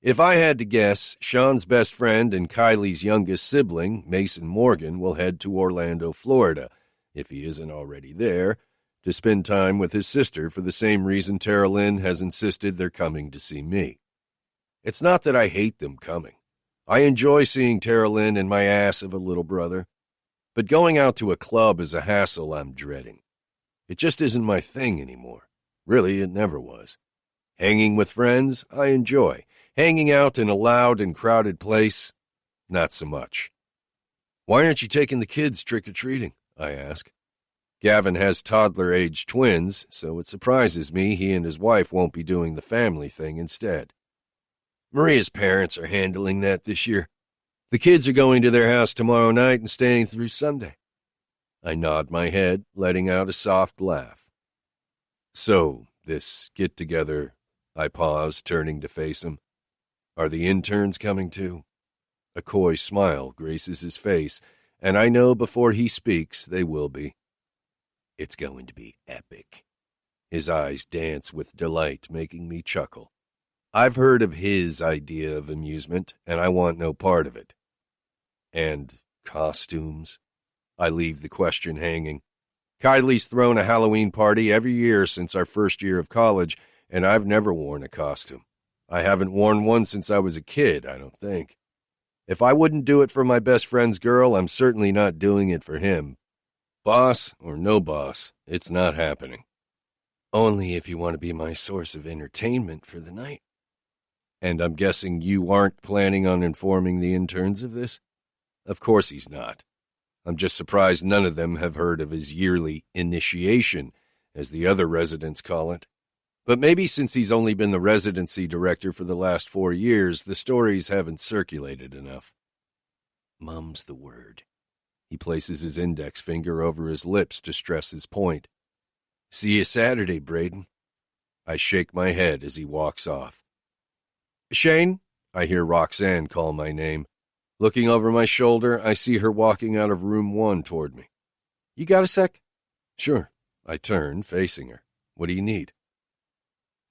If I had to guess, Sean's best friend and Kylie's youngest sibling, Mason Morgan, will head to Orlando, Florida, if he isn't already there, to spend time with his sister for the same reason Tara Lynn has insisted they're coming to see me. It's not that I hate them coming. I enjoy seeing Tara Lynn and my ass of a little brother. But going out to a club is a hassle I'm dreading. It just isn't my thing anymore. Really, it never was. Hanging with friends, I enjoy. Hanging out in a loud and crowded place, not so much. Why aren't you taking the kids trick-or-treating? I ask. Gavin has toddler-age twins, so it surprises me he and his wife won't be doing the family thing instead. Maria's parents are handling that this year. The kids are going to their house tomorrow night and staying through Sunday. I nod my head, letting out a soft laugh. So, this get-together, I pause, turning to face him. Are the interns coming too? A coy smile graces his face, and I know before he speaks they will be. It's going to be epic. His eyes dance with delight, making me chuckle. I've heard of his idea of amusement, and I want no part of it. And costumes? I leave the question hanging. Kylie's thrown a Halloween party every year since our first year of college, and I've never worn a costume. I haven't worn one since I was a kid, I don't think. If I wouldn't do it for my best friend's girl, I'm certainly not doing it for him. Boss or no boss, it's not happening. Only if you want to be my source of entertainment for the night. And I'm guessing you aren't planning on informing the interns of this? Of course he's not. I'm just surprised none of them have heard of his yearly initiation, as the other residents call it. But maybe since he's only been the residency director for the last 4 years, the stories haven't circulated enough. Mum's the word. He places his index finger over his lips to stress his point. See you Saturday, Braden. I shake my head as he walks off. Shane, I hear Roxanne call my name. Looking over my shoulder, I see her walking out of room 1 toward me. You got a sec? Sure. I turn, facing her. What do you need?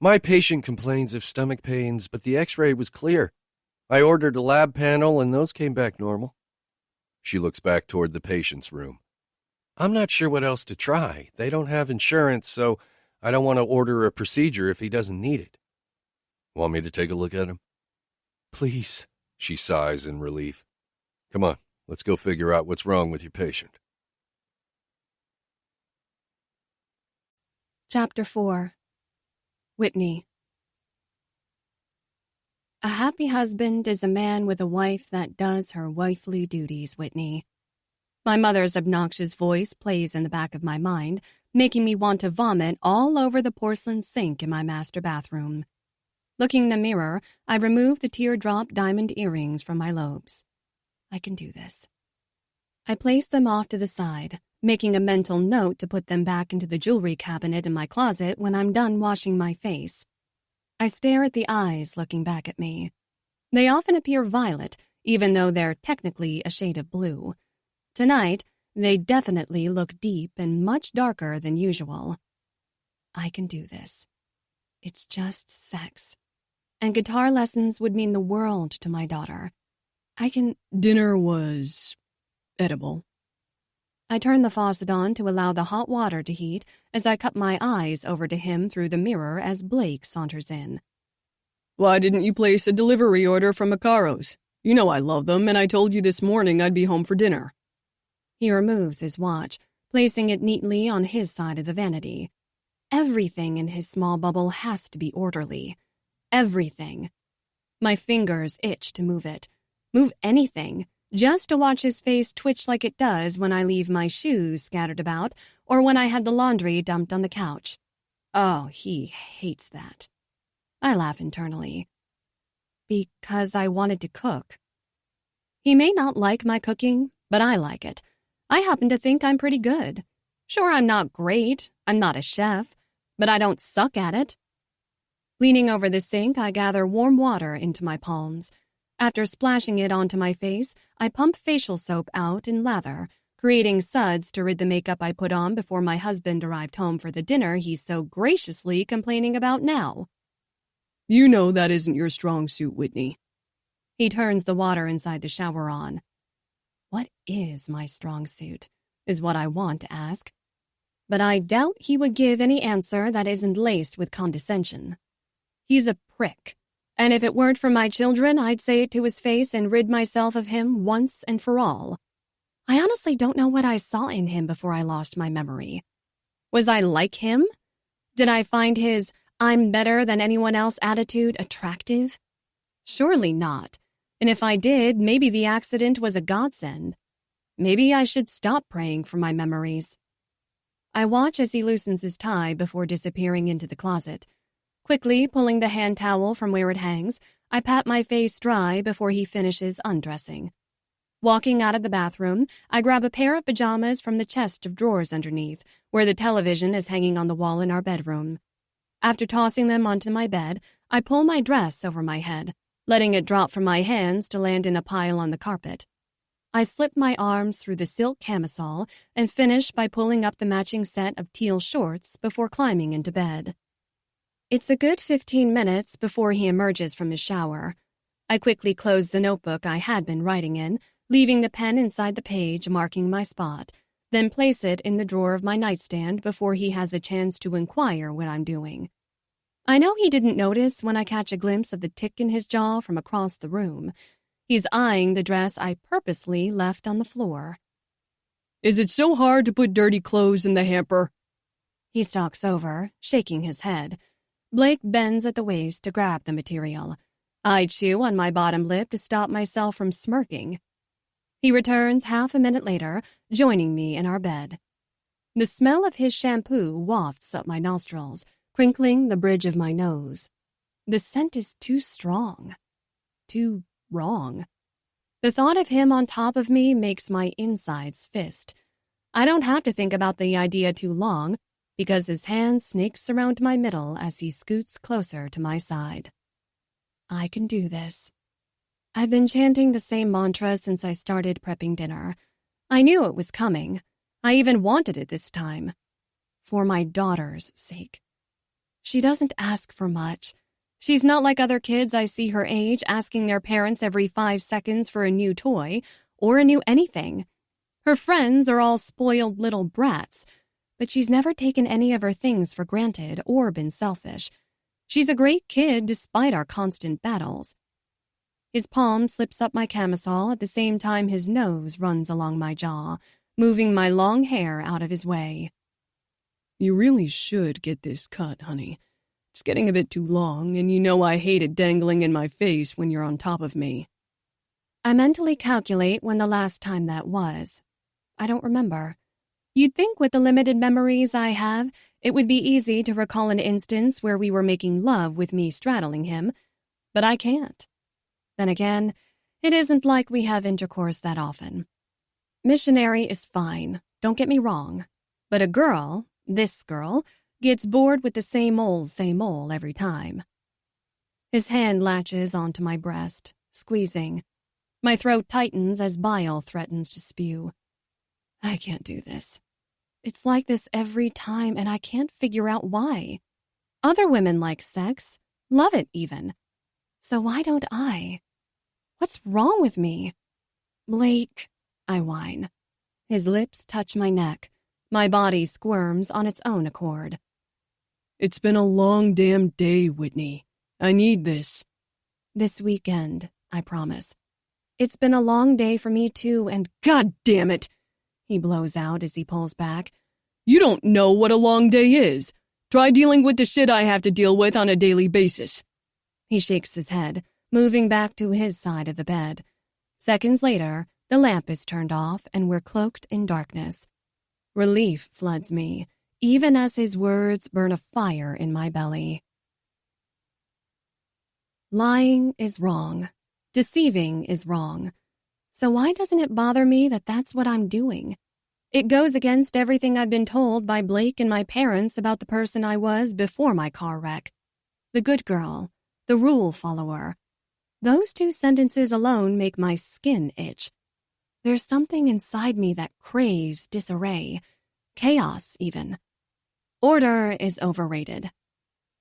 My patient complains of stomach pains, but the x-ray was clear. I ordered a lab panel, and those came back normal. She looks back toward the patient's room. I'm not sure what else to try. They don't have insurance, so I don't want to order a procedure if he doesn't need it. Want me to take a look at him? Please, she sighs in relief. Come on, let's go figure out what's wrong with your patient. Chapter 4. Whitney. A happy husband is a man with a wife that does her wifely duties, Whitney. My mother's obnoxious voice plays in the back of my mind, making me want to vomit all over the porcelain sink in my master bathroom. Looking in the mirror, I remove the teardrop diamond earrings from my lobes. I can do this. I place them off to the side, making a mental note to put them back into the jewelry cabinet in my closet when I'm done washing my face. I stare at the eyes looking back at me. They often appear violet, even though they're technically a shade of blue. Tonight, they definitely look deep and much darker than usual. I can do this. It's just sex. And guitar lessons would mean the world to my daughter. Dinner was edible. I turn the faucet on to allow the hot water to heat as I cup my eyes over to him through the mirror as Blake saunters in. Why didn't you place a delivery order from Macaro's? You know I love them, and I told you this morning I'd be home for dinner. He removes his watch, placing it neatly on his side of the vanity. Everything in his small bubble has to be orderly. Everything. My fingers itch to move it. Move anything, just to watch his face twitch like it does when I leave my shoes scattered about or when I have the laundry dumped on the couch. Oh, he hates that. I laugh internally. Because I wanted to cook. He may not like my cooking, but I like it. I happen to think I'm pretty good. Sure, I'm not great. I'm not a chef, but I don't suck at it. Leaning over the sink, I gather warm water into my palms. After splashing it onto my face, I pump facial soap out and lather, creating suds to rid the makeup I put on before my husband arrived home for the dinner he's so graciously complaining about now. You know that isn't your strong suit, Whitney. He turns the water inside the shower on. What is my strong suit, is what I want to ask. But I doubt he would give any answer that isn't laced with condescension. He's a prick. And if it weren't for my children, I'd say it to his face and rid myself of him once and for all. I honestly don't know what I saw in him before I lost my memory. Was I like him? Did I find his I'm better than anyone else attitude attractive? Surely not. And if I did, maybe the accident was a godsend. Maybe I should stop praying for my memories. I watch as he loosens his tie before disappearing into the closet. Quickly pulling the hand towel from where it hangs, I pat my face dry before he finishes undressing. Walking out of the bathroom, I grab a pair of pajamas from the chest of drawers underneath, where the television is hanging on the wall in our bedroom. After tossing them onto my bed, I pull my dress over my head, letting it drop from my hands to land in a pile on the carpet. I slip my arms through the silk camisole and finish by pulling up the matching set of teal shorts before climbing into bed. It's a good 15 minutes before he emerges from his shower. I quickly close the notebook I had been writing in, leaving the pen inside the page marking my spot, then place it in the drawer of my nightstand before he has a chance to inquire what I'm doing. I know he didn't notice when I catch a glimpse of the tick in his jaw from across the room. He's eyeing the dress I purposely left on the floor. Is it so hard to put dirty clothes in the hamper? He stalks over, shaking his head. Blake bends at the waist to grab the material. I chew on my bottom lip to stop myself from smirking. He returns half a minute later, joining me in our bed. The smell of his shampoo wafts up my nostrils, crinkling the bridge of my nose. The scent is too strong. Too wrong. The thought of him on top of me makes my insides fist. I don't have to think about the idea too long, because his hand snakes around my middle as he scoots closer to my side. I can do this. I've been chanting the same mantra since I started prepping dinner. I knew it was coming. I even wanted it this time. For my daughter's sake. She doesn't ask for much. She's not like other kids I see her age asking their parents every 5 seconds for a new toy or a new anything. Her friends are all spoiled little brats, but she's never taken any of her things for granted or been selfish. She's a great kid despite our constant battles. His palm slips up my camisole at the same time his nose runs along my jaw, moving my long hair out of his way. You really should get this cut, honey. It's getting a bit too long, and you know I hate it dangling in my face when you're on top of me. I mentally calculate when the last time that was. I don't remember. You'd think with the limited memories I have, it would be easy to recall an instance where we were making love with me straddling him, but I can't. Then again, it isn't like we have intercourse that often. Missionary is fine, don't get me wrong, but a girl, this girl, gets bored with the same old every time. His hand latches onto my breast, squeezing. My throat tightens as bile threatens to spew. I can't do this. It's like this every time, and I can't figure out why. Other women like sex, love it even. So why don't I? What's wrong with me? Blake, I whine. His lips touch my neck. My body squirms on its own accord. It's been a long damn day, Whitney. I need this. This weekend, I promise. It's been a long day for me too, and God damn it, he blows out as he pulls back. You don't know what a long day is. Try dealing with the shit I have to deal with on a daily basis. He shakes his head, moving back to his side of the bed. Seconds later, the lamp is turned off and we're cloaked in darkness. Relief floods me, even as his words burn a fire in my belly. Lying is wrong. Deceiving is wrong. So why doesn't it bother me that that's what I'm doing? It goes against everything I've been told by Blake and my parents about the person I was before my car wreck. The good girl, the rule follower. Those 2 sentences alone make my skin itch. There's something inside me that craves disarray, chaos even. Order is overrated.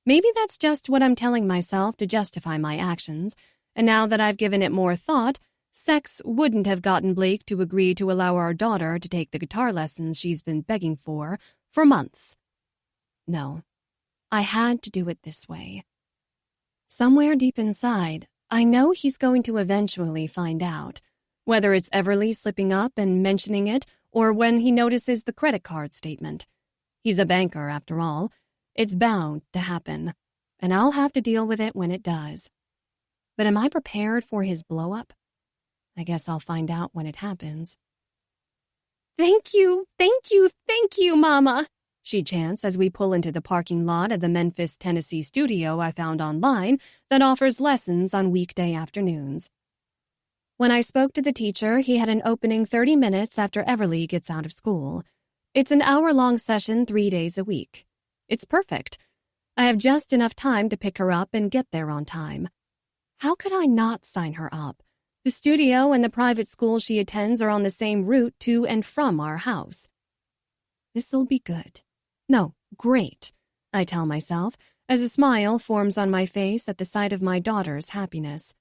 Maybe that's just what I'm telling myself to justify my actions, and now that I've given it more thought, sex wouldn't have gotten Blake to agree to allow our daughter to take the guitar lessons she's been begging for months. No, I had to do it this way. Somewhere deep inside, I know he's going to eventually find out, whether it's Everly slipping up and mentioning it or when he notices the credit card statement. He's a banker, after all. It's bound to happen. and I'll have to deal with it when it does. But am I prepared for his blow-up? I guess I'll find out when it happens. Thank you, Mama, she chants as we pull into the parking lot of the Memphis, Tennessee studio I found online that offers lessons on weekday afternoons. When I spoke to the teacher, he had an opening 30 minutes after Everly gets out of school. It's an hour-long session 3 days a week. It's perfect. I have just enough time to pick her up and get there on time. How could I not sign her up? The studio and the private school she attends are on the same route to and from our house. This'll be good. No, great, I tell myself, as a smile forms on my face at the sight of my daughter's happiness.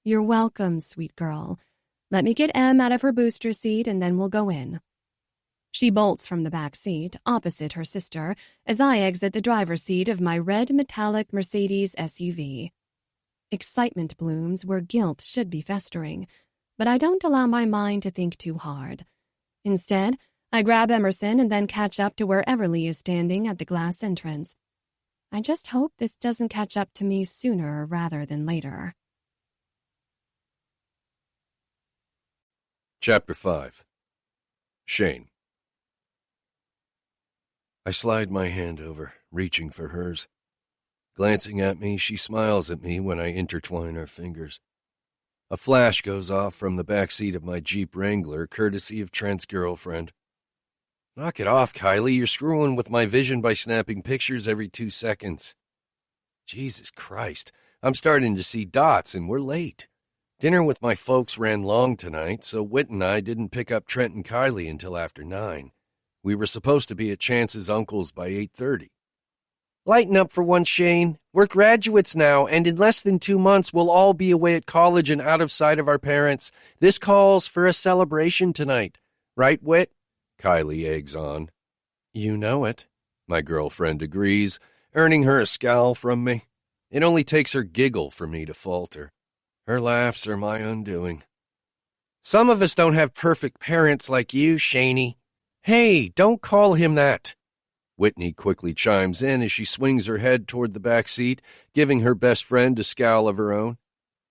You're welcome, sweet girl. Let me get Em out of her booster seat and then we'll go in. She bolts from the back seat, opposite her sister, as I exit the driver's seat of my red metallic Mercedes SUV. Excitement blooms where guilt should be festering, but I don't allow my mind to think too hard. Instead, I grab Emerson and then catch up to where Everly is standing at the glass entrance. I just hope this doesn't catch up to me sooner rather than later. Chapter 5. Shane. I slide my hand over, reaching for hers. Glancing at me, she smiles at me when I intertwine our fingers. A flash goes off from the back seat of my Jeep Wrangler, courtesy of Trent's girlfriend. Knock it off, Kylie. You're screwing with my vision by snapping pictures every 2 seconds. Jesus Christ. I'm starting to see dots, and we're late. Dinner with my folks ran long tonight, so Whit and I didn't pick up Trent and Kylie until after 9. We were supposed to be at Chance's uncle's by 8:30. Lighten up for once, Shane. We're graduates now, and in less than 2 months, we'll all be away at college and out of sight of our parents. This calls for a celebration tonight. Right, Whit? Kylie eggs on. You know it, my girlfriend agrees, earning her a scowl from me. It only takes her giggle for me to falter. Her laughs are my undoing. Some of us don't have perfect parents like you, Shaney. Hey, don't call him that. Whitney quickly chimes in as she swings her head toward the back seat, giving her best friend a scowl of her own.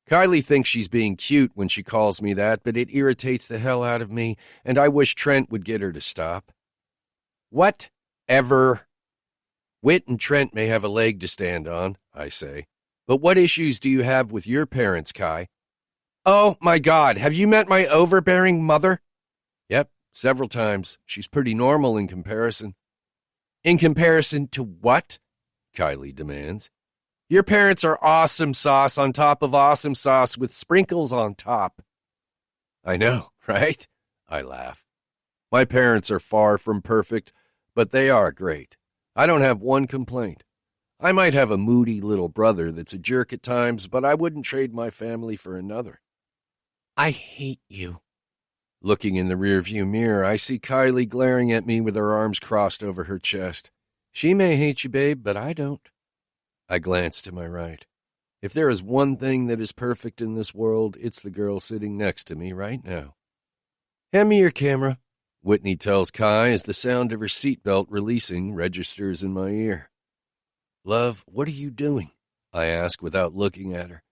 Kylie thinks she's being cute when she calls me that, but it irritates the hell out of me, and I wish Trent would get her to stop. Whatever. Whit and Trent may have a leg to stand on, I say. But what issues do you have with your parents, Kai? Oh, my God, have you met my overbearing mother? Yep, several times. She's pretty normal in comparison. In comparison to what? Kylie demands. Your parents are awesome sauce on top of awesome sauce with sprinkles on top. I know, right? I laugh. My parents are far from perfect, but they are great. I don't have one complaint. I might have a moody little brother that's a jerk at times, but I wouldn't trade my family for another. I hate you. Looking in the rearview mirror, I see Kylie glaring at me with her arms crossed over her chest. She may hate you, babe, but I don't. I glance to my right. If there is one thing that is perfect in this world, it's the girl sitting next to me right now. Hand me your camera, Whitney tells Kai as the sound of her seatbelt releasing registers in my ear. Love, what are you doing? I ask without looking at her.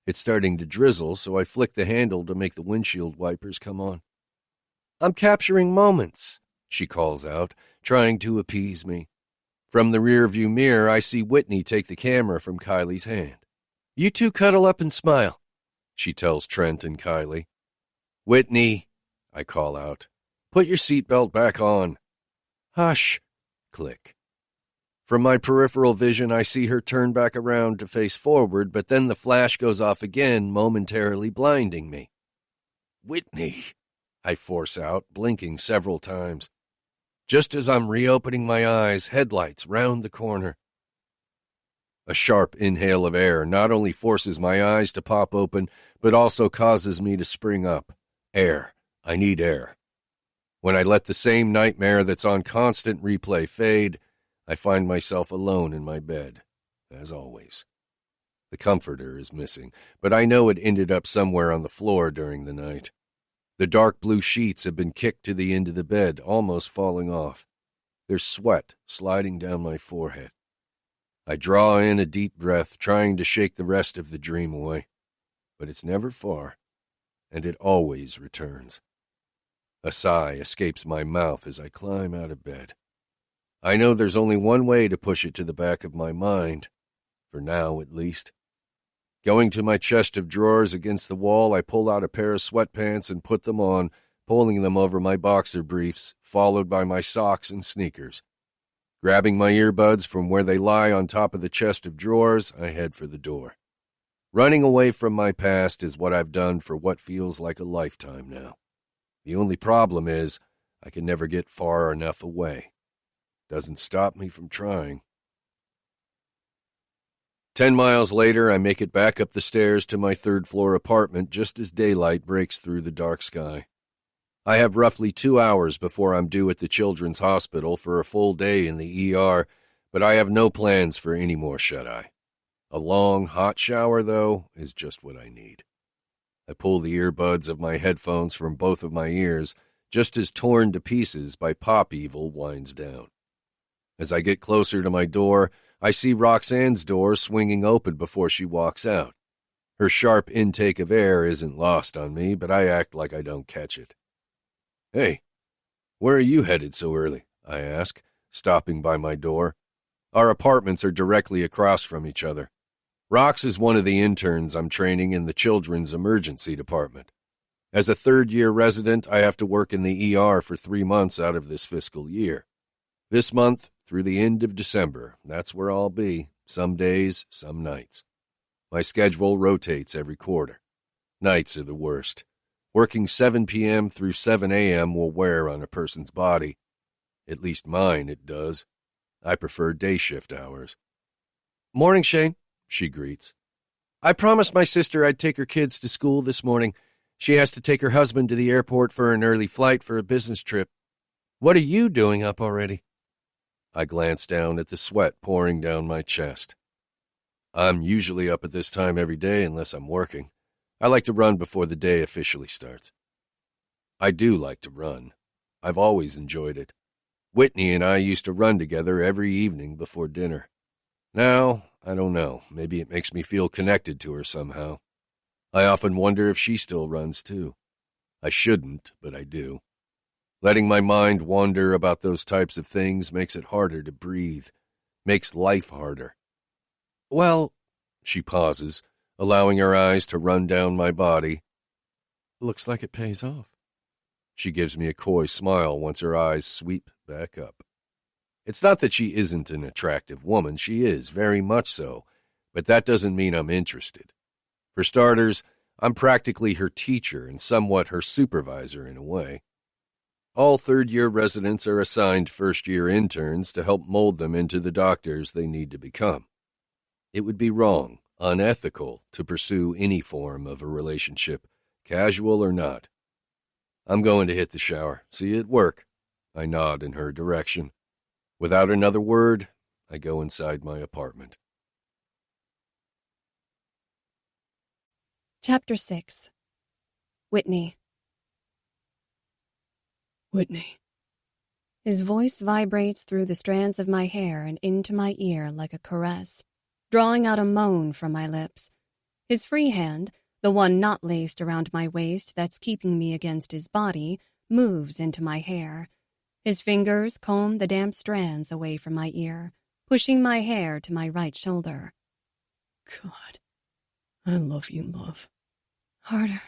It's starting to drizzle, so I flick the handle to make the windshield wipers come on. I'm capturing moments, she calls out, trying to appease me. From the rearview mirror, I see Whitney take the camera from Kylie's hand. You two cuddle up and smile, she tells Trent and Kylie. Whitney, I call out, put your seatbelt back on. Hush, click. From my peripheral vision, I see her turn back around to face forward, but then the flash goes off again, momentarily blinding me. Whitney, I force out, blinking several times. Just as I'm reopening my eyes, headlights round the corner. A sharp inhale of air not only forces my eyes to pop open, but also causes me to spring up. Air. I need air. When I let the same nightmare that's on constant replay fade, I find myself alone in my bed, as always. The comforter is missing, but I know it ended up somewhere on the floor during the night. The dark blue sheets have been kicked to the end of the bed, almost falling off. There's sweat sliding down my forehead. I draw in a deep breath, trying to shake the rest of the dream away. But it's never far, and it always returns. A sigh escapes my mouth as I climb out of bed. I know there's only one way to push it to the back of my mind, for now at least. Going to my chest of drawers against the wall, I pull out a pair of sweatpants and put them on, pulling them over my boxer briefs, followed by my socks and sneakers. Grabbing my earbuds from where they lie on top of the chest of drawers, I head for the door. Running away from my past is what I've done for what feels like a lifetime now. The only problem is I can never get far enough away. Doesn't stop me from trying. 10 miles later, I make it back up the stairs to my third-floor apartment just as daylight breaks through the dark sky. I have roughly 2 hours before I'm due at the Children's Hospital for a full day in the ER, but I have no plans for any more shut-eye. A long, hot shower, though, is just what I need. I pull the earbuds of my headphones from both of my ears, just as Torn to Pieces by Pop Evil winds down. As I get closer to my door, I see Roxanne's door swinging open before she walks out. Her sharp intake of air isn't lost on me, but I act like I don't catch it. "Hey, where are you headed so early?" I ask, stopping by my door. Our apartments are directly across from each other. Rox is one of the interns I'm training in the Children's Emergency Department. As a third-year resident, I have to work in the ER for 3 months out of this fiscal year. This month, through the end of December, that's where I'll be, some days, some nights. My schedule rotates every quarter. Nights are the worst. Working 7 p.m. through 7 a.m. will wear on a person's body. At least mine, it does. I prefer day shift hours. "Morning, Shane," she greets. "I promised my sister I'd take her kids to school this morning. She has to take her husband to the airport for an early flight for a business trip. What are you doing up already?" I glance down at the sweat pouring down my chest. I'm usually up at this time every day unless I'm working. I like to run before the day officially starts. I do like to run. I've always enjoyed it. Whitney and I used to run together every evening before dinner. Now, I don't know, maybe it makes me feel connected to her somehow. I often wonder if she still runs too. I shouldn't, but I do. Letting my mind wander about those types of things makes it harder to breathe, makes life harder. "Well," she pauses, allowing her eyes to run down my body. "Looks like it pays off." She gives me a coy smile once her eyes sweep back up. It's not that she isn't an attractive woman, she is, very much so, but that doesn't mean I'm interested. For starters, I'm practically her teacher and somewhat her supervisor in a way. All third-year residents are assigned first-year interns to help mold them into the doctors they need to become. It would be wrong, unethical, to pursue any form of a relationship, casual or not. I'm going to hit the shower. See you at work. I nod in her direction. Without another word, I go inside my apartment. Chapter 6. Whitney. "Whitney." His voice vibrates through the strands of my hair and into my ear like a caress, drawing out a moan from my lips. His free hand, the one not laced around my waist that's keeping me against his body, moves into my hair. His fingers comb the damp strands away from my ear, pushing my hair to my right shoulder. "God, I love you, love." "Harder."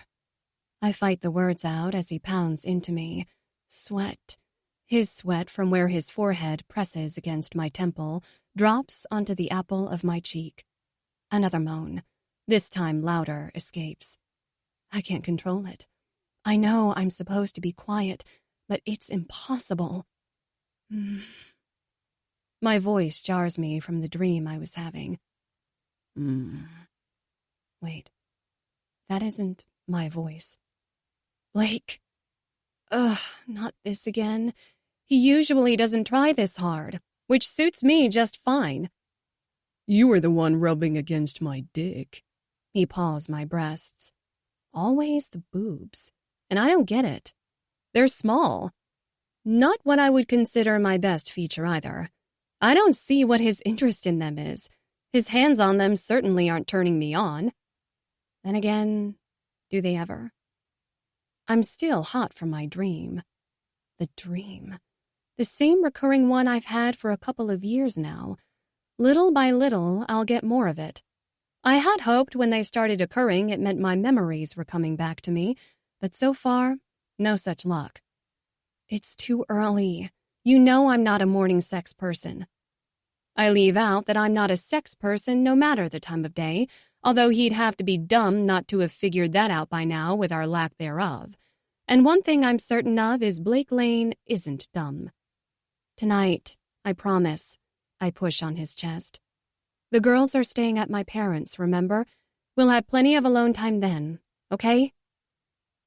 I fight the words out as he pounds into me. Sweat. His sweat from where his forehead presses against my temple drops onto the apple of my cheek. Another moan, this time louder, escapes. I can't control it. I know I'm supposed to be quiet, but it's impossible. My voice jars me from the dream I was having. Wait, that isn't my voice. Blake. Ugh, not this again. He usually doesn't try this hard, which suits me just fine. "You were the one rubbing against my dick." He paws my breasts. Always the boobs. And I don't get it. They're small. Not what I would consider my best feature either. I don't see what his interest in them is. His hands on them certainly aren't turning me on. Then again, do they ever? I'm still hot from my dream. The dream. The same recurring one I've had for a couple of years now. Little by little, I'll get more of it. I had hoped when they started occurring it meant my memories were coming back to me, but so far, no such luck. It's too early. You know I'm not a morning sex person. I leave out that I'm not a sex person no matter the time of day, although he'd have to be dumb not to have figured that out by now with our lack thereof. And one thing I'm certain of is Blake Lane isn't dumb. Tonight, I promise, I push on his chest. The girls are staying at my parents', remember? We'll have plenty of alone time then, okay?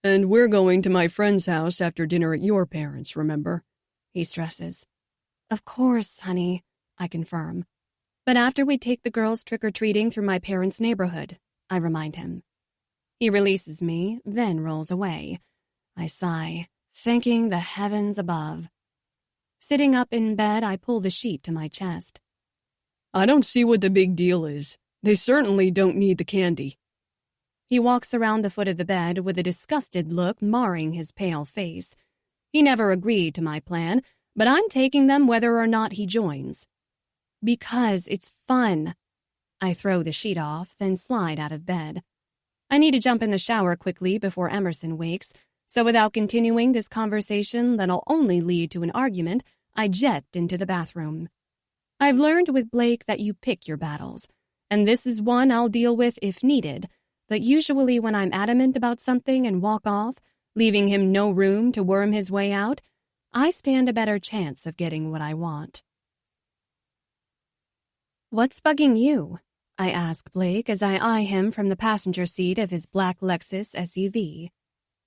And we're going to my friend's house after dinner at your parents', remember? He stresses. Of course, honey, I confirm. But after we take the girls trick-or-treating through my parents' neighborhood, I remind him. He releases me, then rolls away. I sigh, thanking the heavens above. Sitting up in bed, I pull the sheet to my chest. I don't see what the big deal is. They certainly don't need the candy. He walks around the foot of the bed with a disgusted look marring his pale face. He never agreed to my plan, but I'm taking them whether or not he joins. Because it's fun. I throw the sheet off, then slide out of bed. I need to jump in the shower quickly before Emerson wakes, so without continuing this conversation that'll only lead to an argument, I jet into the bathroom. I've learned with Blake that you pick your battles, and this is one I'll deal with if needed, but usually when I'm adamant about something and walk off, leaving him no room to worm his way out, I stand a better chance of getting what I want. What's bugging you? I ask Blake as I eye him from the passenger seat of his black Lexus SUV.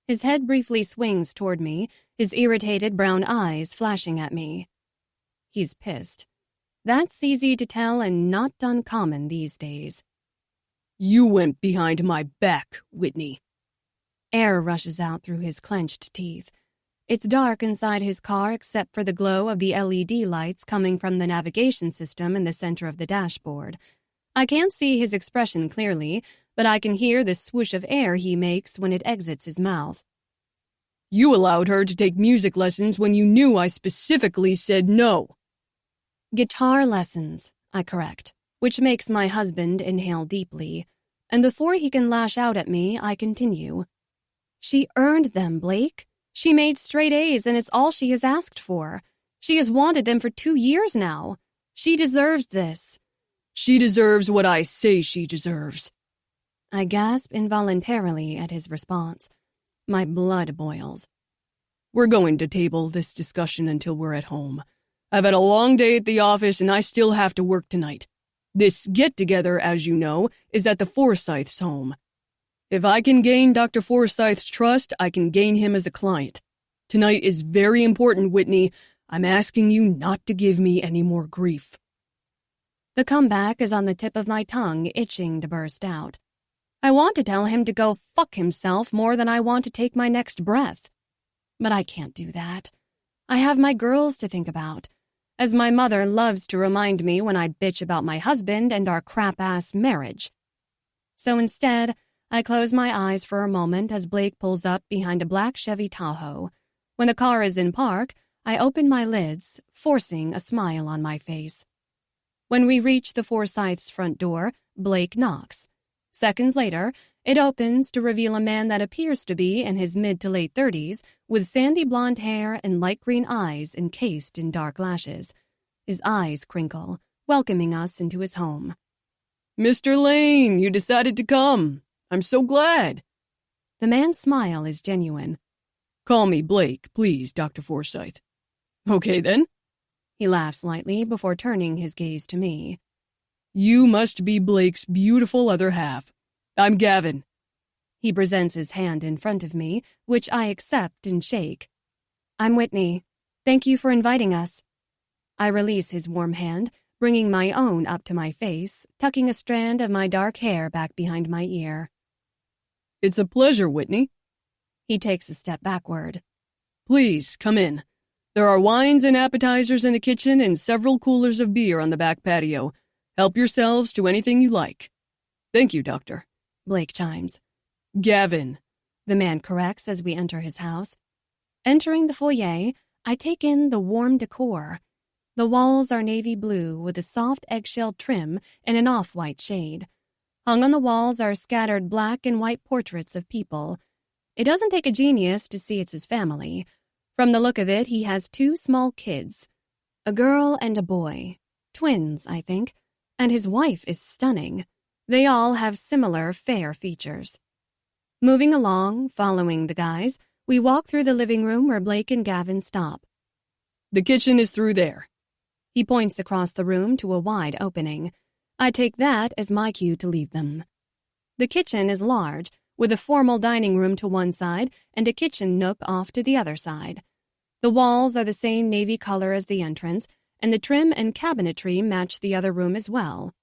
His head briefly swings toward me, his irritated brown eyes flashing at me. He's pissed. That's easy to tell and not uncommon these days. You went behind my back, Whitney. Air rushes out through his clenched teeth. It's dark inside his car except for the glow of the LED lights coming from the navigation system in the center of the dashboard. I can't see his expression clearly, but I can hear the swoosh of air he makes when it exits his mouth. You allowed her to take music lessons when you knew I specifically said no. Guitar lessons, I correct, which makes my husband inhale deeply. And before he can lash out at me, I continue. She earned them, Blake. She made straight A's and it's all she has asked for. She has wanted them for 2 years now. She deserves this. She deserves what I say she deserves. I gasp involuntarily at his response. My blood boils. We're going to table this discussion until we're at home. I've had a long day at the office and I still have to work tonight. This get-together, as you know, is at the Forsyths' home. If I can gain Dr. Forsyth's trust, I can gain him as a client. Tonight is very important, Whitney. I'm asking you not to give me any more grief. The comeback is on the tip of my tongue, itching to burst out. I want to tell him to go fuck himself more than I want to take my next breath. But I can't do that. I have my girls to think about, as my mother loves to remind me when I bitch about my husband and our crap-ass marriage. So instead, I close my eyes for a moment as Blake pulls up behind a black Chevy Tahoe. When the car is in park, I open my lids, forcing a smile on my face. When we reach the Forsyths' front door, Blake knocks. Seconds later, it opens to reveal a man that appears to be in his mid to late 30s, with sandy blonde hair and light green eyes encased in dark lashes. His eyes crinkle, welcoming us into his home. Mr. Lane, you decided to come. I'm so glad. The man's smile is genuine. Call me Blake, please, Dr. Forsyth. Okay, then. He laughs lightly before turning his gaze to me. You must be Blake's beautiful other half. I'm Gavin. He presents his hand in front of me, which I accept and shake. I'm Whitney. Thank you for inviting us. I release his warm hand, bringing my own up to my face, tucking a strand of my dark hair back behind my ear. It's a pleasure, Whitney. He takes a step backward. Please, come in. There are wines and appetizers in the kitchen and several coolers of beer on the back patio. Help yourselves to anything you like. Thank you, Doctor. Blake chimes. Gavin, The man corrects as we enter his house. Entering the foyer, I take in the warm decor. The walls are navy blue with a soft eggshell trim and an off-white shade. Hung on the walls are scattered black and white portraits of people. It doesn't take a genius to see it's his family. From the look of it, he has 2 small kids, a girl and a boy. Twins, I think. And his wife is stunning. They all have similar fair features. Moving along, following the guys, we walk through the living room where Blake and Gavin stop. the kitchen is through there. He points across the room to a wide opening. I take that as my cue to leave them. The kitchen is large, with a formal dining room to one side and a kitchen nook off to the other side. The walls are the same navy color as the entrance, and the trim and cabinetry match the other room as well.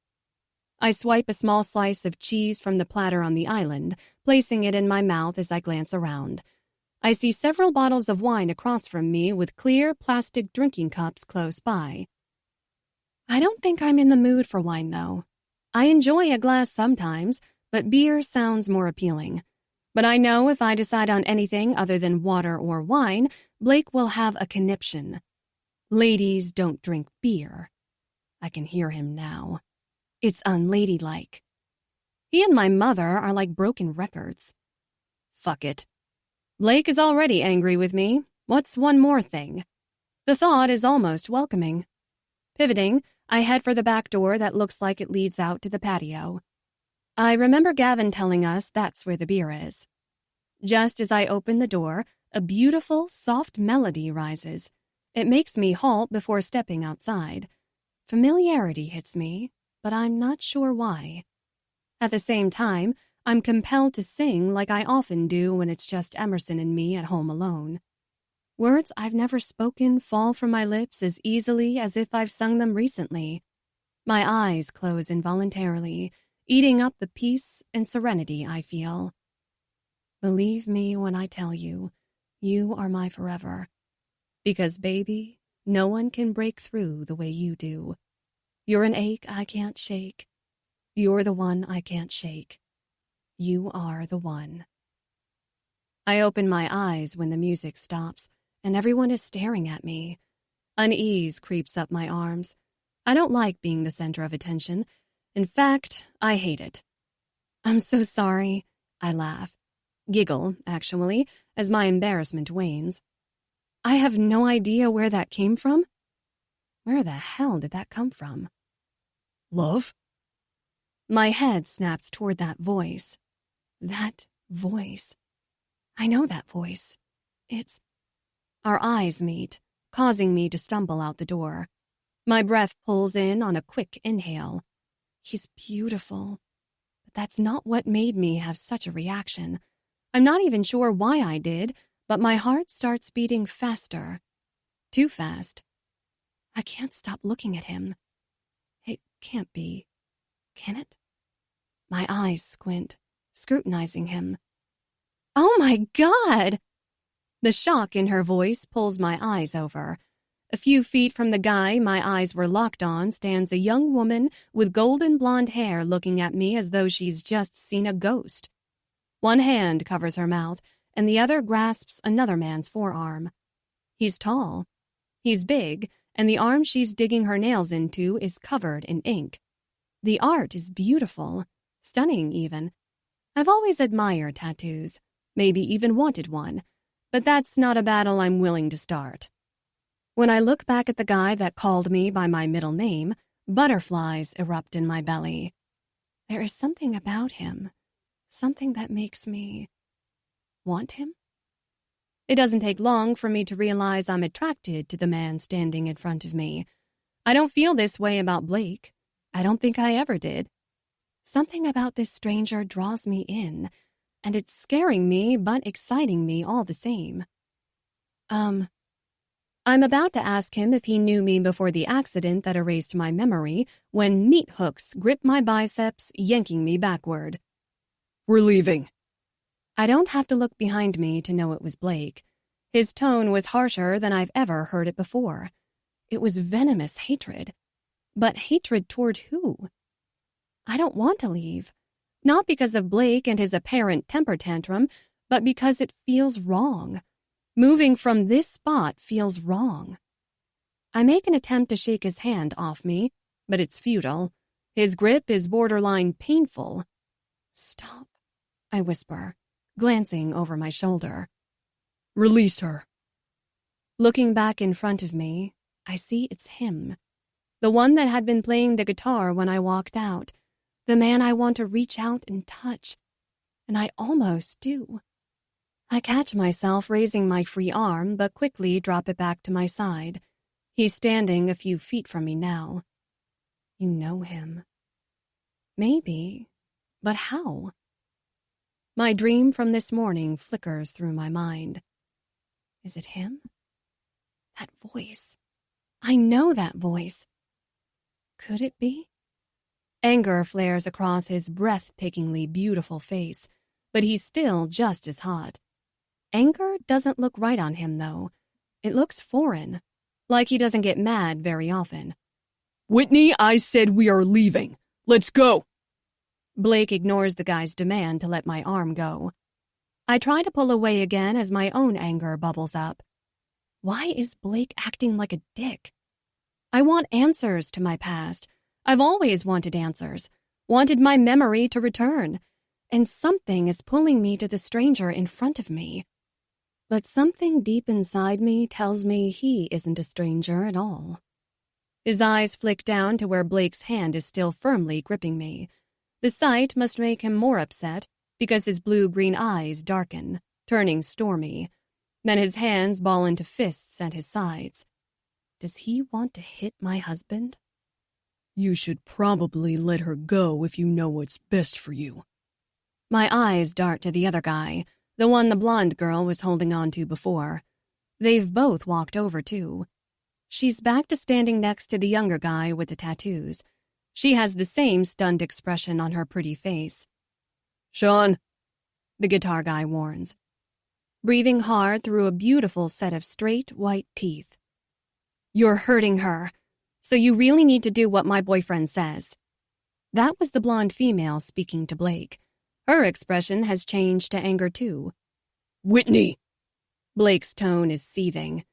I swipe a small slice of cheese from the platter on the island, placing it in my mouth as I glance around. I see several bottles of wine across from me with clear plastic drinking cups close by. I don't think I'm in the mood for wine, though. I enjoy a glass sometimes, but beer sounds more appealing. But I know if I decide on anything other than water or wine, Blake will have a conniption. Ladies don't drink beer. I can hear him now. It's unladylike. He and my mother are like broken records. Fuck it. Blake is already angry with me. What's one more thing? The thought is almost welcoming. Pivoting, I head for the back door that looks like it leads out to the patio. I remember Gavin telling us that's where the beer is. Just as I open the door, a beautiful, soft melody rises. It makes me halt before stepping outside. Familiarity hits me, but I'm not sure why. At the same time, I'm compelled to sing like I often do when it's just Emerson and me at home alone. Words I've never spoken fall from my lips as easily as if I've sung them recently. My eyes close involuntarily, eating up the peace and serenity I feel. Believe me when I tell you, you are my forever. Because, baby, no one can break through the way you do. You're an ache I can't shake. You're the one I can't shake. You are the one. I open my eyes when the music stops, and everyone is staring at me. Unease creeps up my arms. I don't like being the center of attention. In fact, I hate it. I'm so sorry, I laugh. Giggle, actually, as my embarrassment wanes. I have no idea where that came from. Where the hell did that come from? Love? My head snaps toward that voice. That voice. I know that voice. It's... Our eyes meet, causing me to stumble out the door. My breath pulls in on a quick inhale. He's beautiful. But that's not what made me have such a reaction. I'm not even sure why I did, but my heart starts beating faster. Too fast. I can't stop looking at him. It can't be. Can it? My eyes squint, scrutinizing him. Oh my God! The shock in her voice pulls my eyes over. A few feet from the guy my eyes were locked on stands a young woman with golden blonde hair looking at me as though she's just seen a ghost. One hand covers her mouth, and the other grasps another man's forearm. He's tall. He's big, and the arm she's digging her nails into is covered in ink. The art is beautiful, stunning even. I've always admired tattoos, maybe even wanted one, but that's not a battle I'm willing to start. When I look back at the guy that called me by my middle name, butterflies erupt in my belly. There is something about him, something that makes me want him. It doesn't take long for me to realize I'm attracted to the man standing in front of me. I don't feel this way about Blake. I don't think I ever did. Something about this stranger draws me in, and it's scaring me but exciting me all the same. I'm about to ask him if he knew me before the accident that erased my memory when meat hooks grip my biceps, yanking me backward. We're leaving. I don't have to look behind me to know it was Blake. His tone was harsher than I've ever heard it before. It was venomous hatred. But hatred toward who? I don't want to leave. Not because of Blake and his apparent temper tantrum, but because it feels wrong. Moving from this spot feels wrong. I make an attempt to shake his hand off me, but it's futile. His grip is borderline painful. Stop, I whisper, glancing over my shoulder. Release her. Looking back in front of me, I see it's him. The one that had been playing the guitar when I walked out. The man I want to reach out and touch. And I almost do. I catch myself raising my free arm, but quickly drop it back to my side. He's standing a few feet from me now. You know him. Maybe, but how? My dream from this morning flickers through my mind. Is it him? That voice. I know that voice. Could it be? Anger flares across his breathtakingly beautiful face, but he's still just as hot. Anger doesn't look right on him, though. It looks foreign, like he doesn't get mad very often. Whitney, I said we are leaving. Let's go. Blake ignores the guy's demand to let my arm go. I try to pull away again as my own anger bubbles up. Why is Blake acting like a dick? I want answers to my past. I've always wanted answers, wanted my memory to return, and something is pulling me to the stranger in front of me. But something deep inside me tells me he isn't a stranger at all. His eyes flick down to where Blake's hand is still firmly gripping me. The sight must make him more upset because his blue-green eyes darken, turning stormy. Then his hands ball into fists at his sides. Does he want to hit my husband? You should probably let her go if you know what's best for you. My eyes dart to the other guy, the one the blonde girl was holding on to before. They've both walked over, too. She's back to standing next to the younger guy with the tattoos. She has the same stunned expression on her pretty face. Sean, the guitar guy warns, breathing hard through a beautiful set of straight, white teeth. You're hurting her, so you really need to do what my boyfriend says. That was the blonde female speaking to Blake. Her expression has changed to anger, too. Whitney! Blake's tone is seething.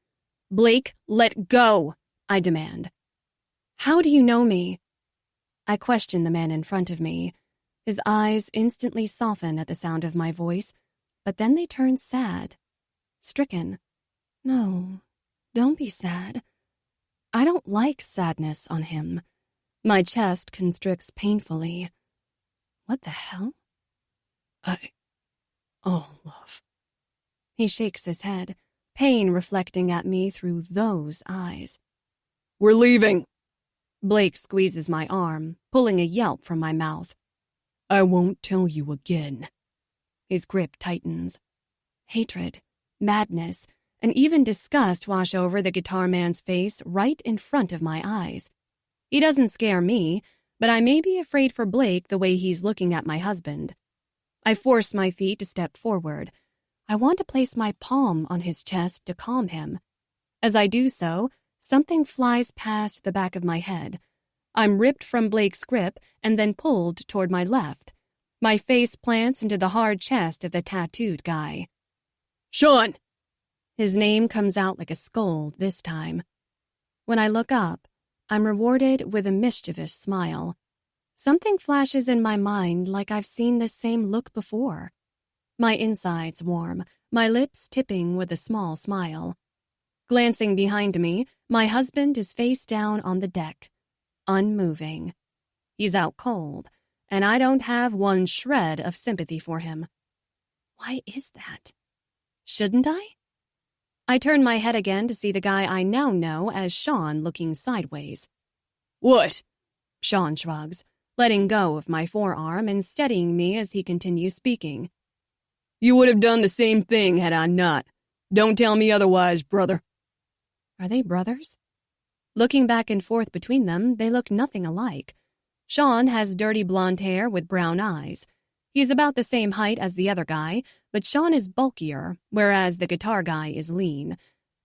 Blake, let go, I demand. How do you know me? I question the man in front of me. His eyes instantly soften at the sound of my voice, but then they turn sad, stricken. No, don't be sad. I don't like sadness on him. My chest constricts painfully. What the hell? Oh, love. He shakes his head, pain reflecting at me through those eyes. We're leaving. Blake squeezes my arm, pulling a yelp from my mouth. I won't tell you again. His grip tightens. Hatred, madness, and even disgust wash over the guitar man's face right in front of my eyes. He doesn't scare me, but I may be afraid for Blake the way he's looking at my husband. I force my feet to step forward. I want to place my palm on his chest to calm him. As I do so, something flies past the back of my head. I'm ripped from Blake's grip and then pulled toward my left. My face plants into the hard chest of the tattooed guy. Sean! His name comes out like a scold this time. When I look up, I'm rewarded with a mischievous smile. Something flashes in my mind like I've seen this same look before. My insides warm, my lips tipping with a small smile. Glancing behind me, my husband is face down on the deck, unmoving. He's out cold, and I don't have one shred of sympathy for him. Why is that? Shouldn't I? I turn my head again to see the guy I now know as Sean looking sideways. What? Sean shrugs, letting go of my forearm and steadying me as he continues speaking. You would have done the same thing had I not. Don't tell me otherwise, brother. Are they brothers? Looking back and forth between them, they look nothing alike. Sean has dirty blonde hair with brown eyes. He's about the same height as the other guy, but Sean is bulkier, whereas the guitar guy is lean.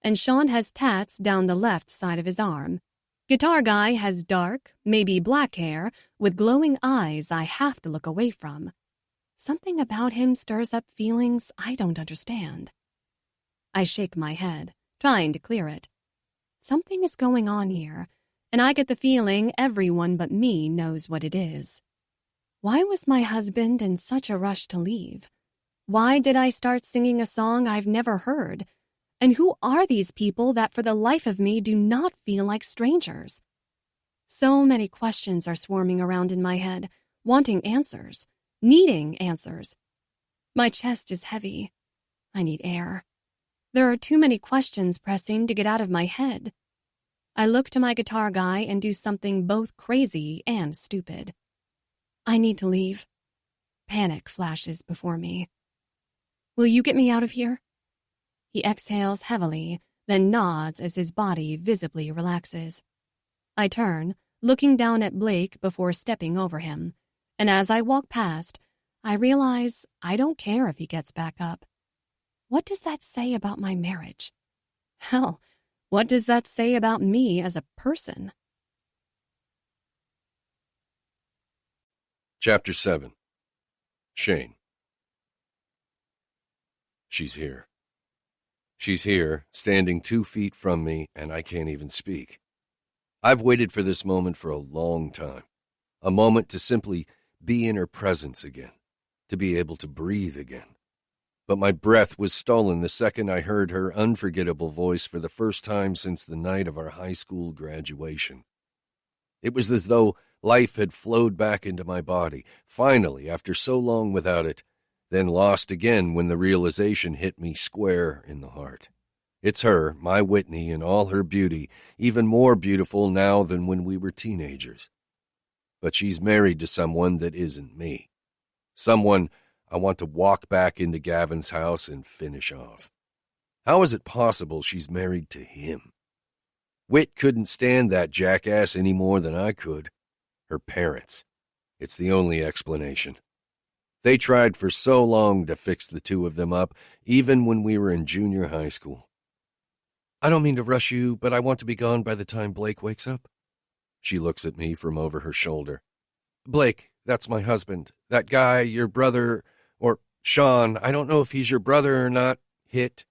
And Sean has tats down the left side of his arm. Guitar guy has dark, maybe black hair, with glowing eyes I have to look away from. Something about him stirs up feelings I don't understand. I shake my head, trying to clear it. Something is going on here, and I get the feeling everyone but me knows what it is. Why was my husband in such a rush to leave? Why did I start singing a song I've never heard? And who are these people that for the life of me do not feel like strangers? So many questions are swarming around in my head, wanting answers, needing answers. My chest is heavy. I need air. There are too many questions pressing to get out of my head. I look to my guitar guy and do something both crazy and stupid. I need to leave. Panic flashes before me. Will you get me out of here? He exhales heavily, then nods as his body visibly relaxes. I turn, looking down at Blake before stepping over him, and as I walk past, I realize I don't care if he gets back up. What does that say about my marriage? Hell, what does that say about me as a person? Chapter 7. Shane. She's here. She's here, standing 2 feet from me, and I can't even speak. I've waited for this moment for a long time. A moment to simply be in her presence again, to be able to breathe again. But my breath was stolen the second I heard her unforgettable voice for the first time since the night of our high school graduation. It was as though life had flowed back into my body, finally, after so long without it, then lost again when the realization hit me square in the heart. It's her, my Whitney, in all her beauty, even more beautiful now than when we were teenagers. But she's married to someone that isn't me. Someone I want to walk back into Gavin's house and finish off. How is it possible she's married to him? Whit couldn't stand that jackass any more than I could. Her parents. It's the only explanation. They tried for so long to fix the two of them up, even when we were in junior high school. I don't mean to rush you, but I want to be gone by the time Blake wakes up. She looks at me from over her shoulder. Blake, that's my husband. That guy, your brother, or Sean, I don't know if he's your brother or not. Hit.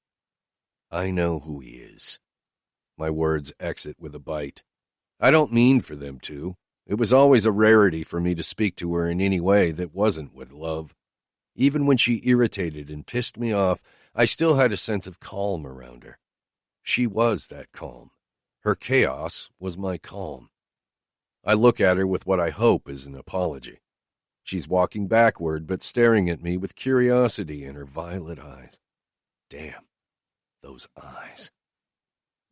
I know who he is. My words exit with a bite. I don't mean for them to. It was always a rarity for me to speak to her in any way that wasn't with love. Even when she irritated and pissed me off, I still had a sense of calm around her. She was that calm. Her chaos was my calm. I look at her with what I hope is an apology. She's walking backward but staring at me with curiosity in her violet eyes. Damn, those eyes.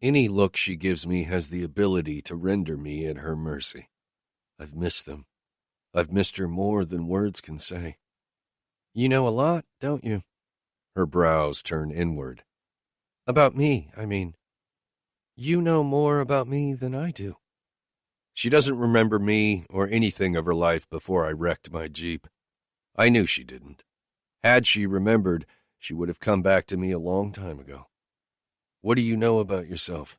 Any look she gives me has the ability to render me at her mercy. I've missed them. I've missed her more than words can say. You know a lot, don't you? Her brows turn inward. About me, I mean. You know more about me than I do. She doesn't remember me or anything of her life before I wrecked my Jeep. I knew she didn't. Had she remembered, she would have come back to me a long time ago. What do you know about yourself?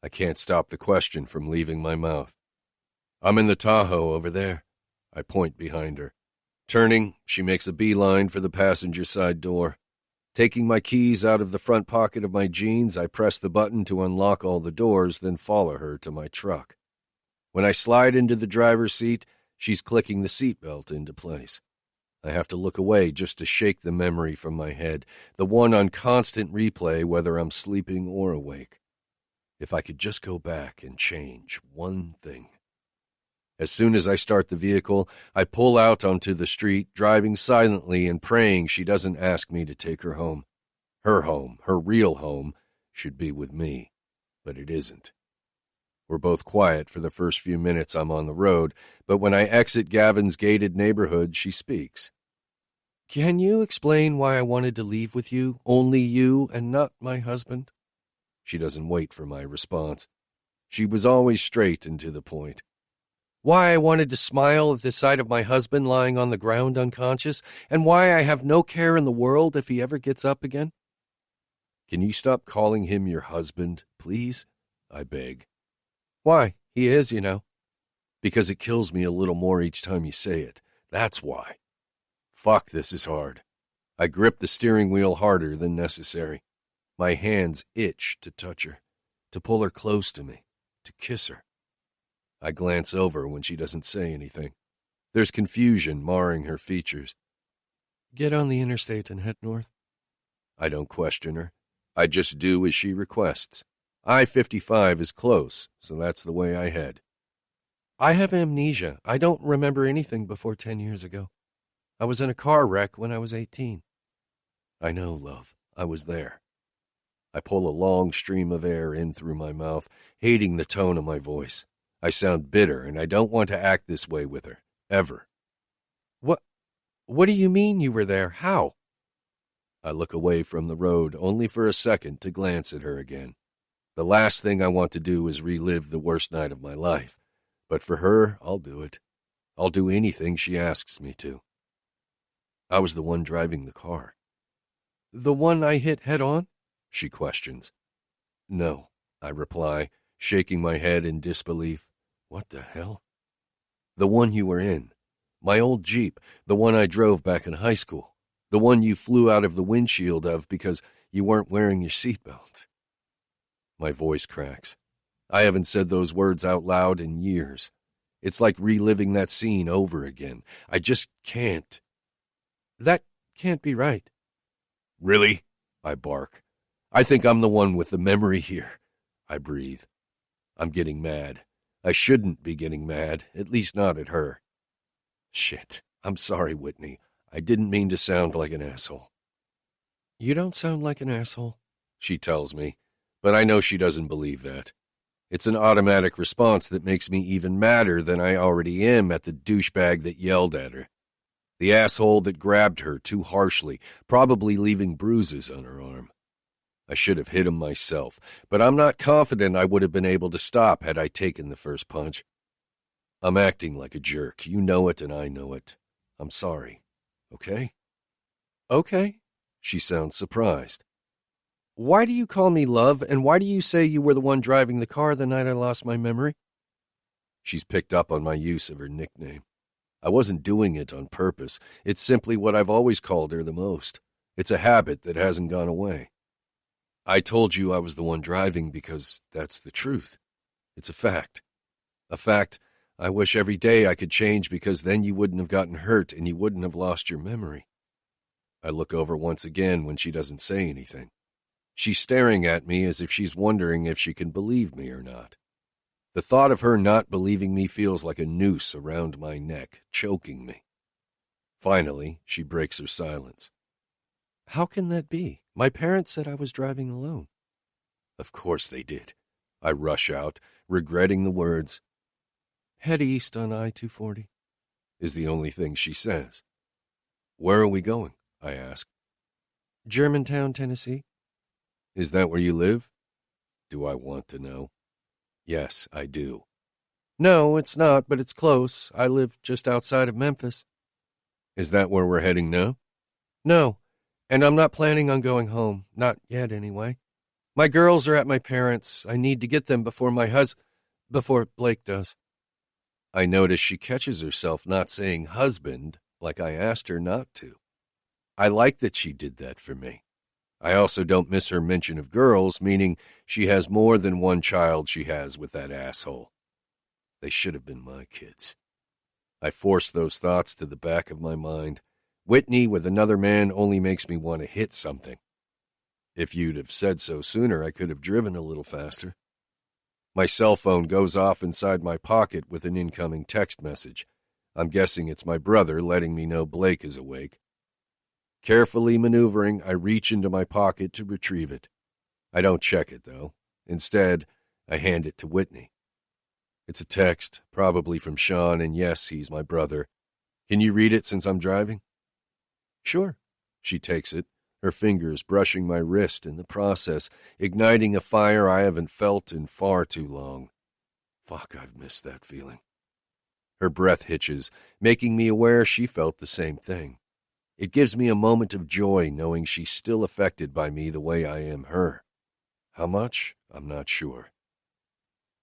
I can't stop the question from leaving my mouth. I'm in the Tahoe over there. I point behind her. Turning, she makes a beeline for the passenger side door. Taking my keys out of the front pocket of my jeans, I press the button to unlock all the doors, then follow her to my truck. When I slide into the driver's seat, she's clicking the seatbelt into place. I have to look away just to shake the memory from my head, the one on constant replay whether I'm sleeping or awake. If I could just go back and change one thing. As soon as I start the vehicle, I pull out onto the street, driving silently and praying she doesn't ask me to take her home. Her home, her real home, should be with me, but it isn't. We're both quiet for the first few minutes I'm on the road, but when I exit Gavin's gated neighborhood, she speaks. Can you explain why I wanted to leave with you, only you and not my husband? She doesn't wait for my response. She was always straight and to the point. Why I wanted to smile at the sight of my husband lying on the ground unconscious, and why I have no care in the world if he ever gets up again? Can you stop calling him your husband, please? I beg. Why? He is, you know. Because it kills me a little more each time you say it. That's why. Fuck, this is hard. I grip the steering wheel harder than necessary. My hands itch to touch her, to pull her close to me, to kiss her. I glance over when she doesn't say anything. There's confusion marring her features. Get on the interstate and head north. I don't question her. I just do as she requests. I-55 is close, so that's the way I head. I have amnesia. I don't remember anything before 10 years ago. I was in a car wreck when I was 18. I know, love. I was there. I pull a long stream of air in through my mouth, hating the tone of my voice. I sound bitter, and I don't want to act this way with her, ever. What do you mean you were there? How? I look away from the road, only for a second to glance at her again. The last thing I want to do is relive the worst night of my life. But for her, I'll do it. I'll do anything she asks me to. I was the one driving the car. The one I hit head on? She questions. No, I reply, shaking my head in disbelief. What the hell? The one you were in. My old Jeep, the one I drove back in high school. The one you flew out of the windshield of because you weren't wearing your seatbelt. My voice cracks. I haven't said those words out loud in years. It's like reliving that scene over again. I just can't. That can't be right. Really? I bark. I think I'm the one with the memory here. I breathe. I'm getting mad. I shouldn't be getting mad, at least not at her. Shit. I'm sorry, Whitney. I didn't mean to sound like an asshole. You don't sound like an asshole, she tells me, but I know she doesn't believe that. It's an automatic response that makes me even madder than I already am at the douchebag that yelled at her. The asshole that grabbed her too harshly, probably leaving bruises on her arm. I should have hit him myself, but I'm not confident I would have been able to stop had I taken the first punch. I'm acting like a jerk. You know it and I know it. I'm sorry. Okay? Okay. She sounds surprised. Why do you call me love, and why do you say you were the one driving the car the night I lost my memory? She's picked up on my use of her nickname. I wasn't doing it on purpose. It's simply what I've always called her the most. It's a habit that hasn't gone away. I told you I was the one driving because that's the truth. It's a fact. A fact I wish every day I could change because then you wouldn't have gotten hurt and you wouldn't have lost your memory. I look over once again when she doesn't say anything. She's staring at me as if she's wondering if she can believe me or not. The thought of her not believing me feels like a noose around my neck, choking me. Finally, she breaks her silence. How can that be? My parents said I was driving alone. Of course they did. I rush out, regretting the words. Head east on I-240, is the only thing she says. Where are we going? I ask. Germantown, Tennessee. Is that where you live? Do I want to know? Yes, I do. No, it's not, but it's close. I live just outside of Memphis. Is that where we're heading now? No, and I'm not planning on going home. Not yet, anyway. My girls are at my parents'. I need to get them before before Blake does. I notice she catches herself not saying husband like I asked her not to. I like that she did that for me. I also don't miss her mention of girls, meaning she has more than one child she has with that asshole. They should have been my kids. I force those thoughts to the back of my mind. Whitney with another man only makes me want to hit something. If you'd have said so sooner, I could have driven a little faster. My cell phone goes off inside my pocket with an incoming text message. I'm guessing it's my brother letting me know Blake is awake. Carefully maneuvering, I reach into my pocket to retrieve it. I don't check it, though. Instead, I hand it to Whitney. It's a text, probably from Sean, and yes, he's my brother. Can you read it since I'm driving? Sure. She takes it, her fingers brushing my wrist in the process, igniting a fire I haven't felt in far too long. Fuck, I've missed that feeling. Her breath hitches, making me aware she felt the same thing. It gives me a moment of joy knowing she's still affected by me the way I am her. How much? I'm not sure.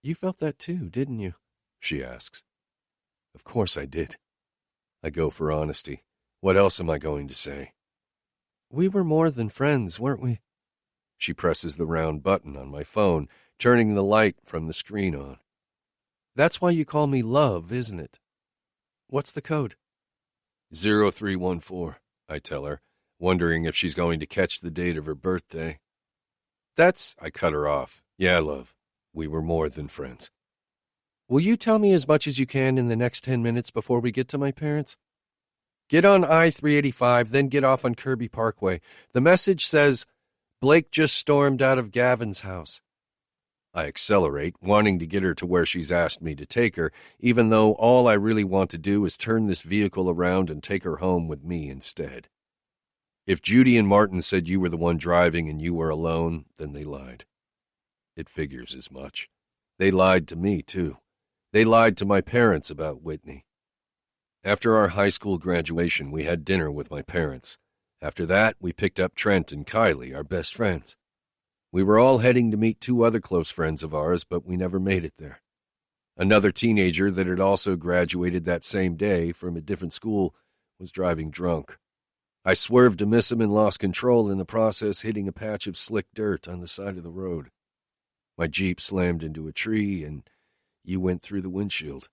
You felt that too, didn't you? She asks. Of course I did. I go for honesty. What else am I going to say? We were more than friends, weren't we? She presses the round button on my phone, turning the light from the screen on. That's why you call me Love, isn't it? What's the code? 0314, I tell her, wondering if she's going to catch the date of her birthday. I cut her off. Yeah, love, we were more than friends. Will you tell me as much as you can in the next 10 minutes before we get to my parents? Get on I-385, then get off on Kirby Parkway. The message says, Blake just stormed out of Gavin's house. I accelerate, wanting to get her to where she's asked me to take her, even though all I really want to do is turn this vehicle around and take her home with me instead. If Judy and Martin said you were the one driving and you were alone, then they lied. It figures as much. They lied to me, too. They lied to my parents about Whitney. After our high school graduation, we had dinner with my parents. After that, we picked up Trent and Kylie, our best friends. We were all heading to meet two other close friends of ours, but we never made it there. Another teenager that had also graduated that same day from a different school was driving drunk. I swerved to miss him and lost control in the process, hitting a patch of slick dirt on the side of the road. My Jeep slammed into a tree, and you went through the windshield.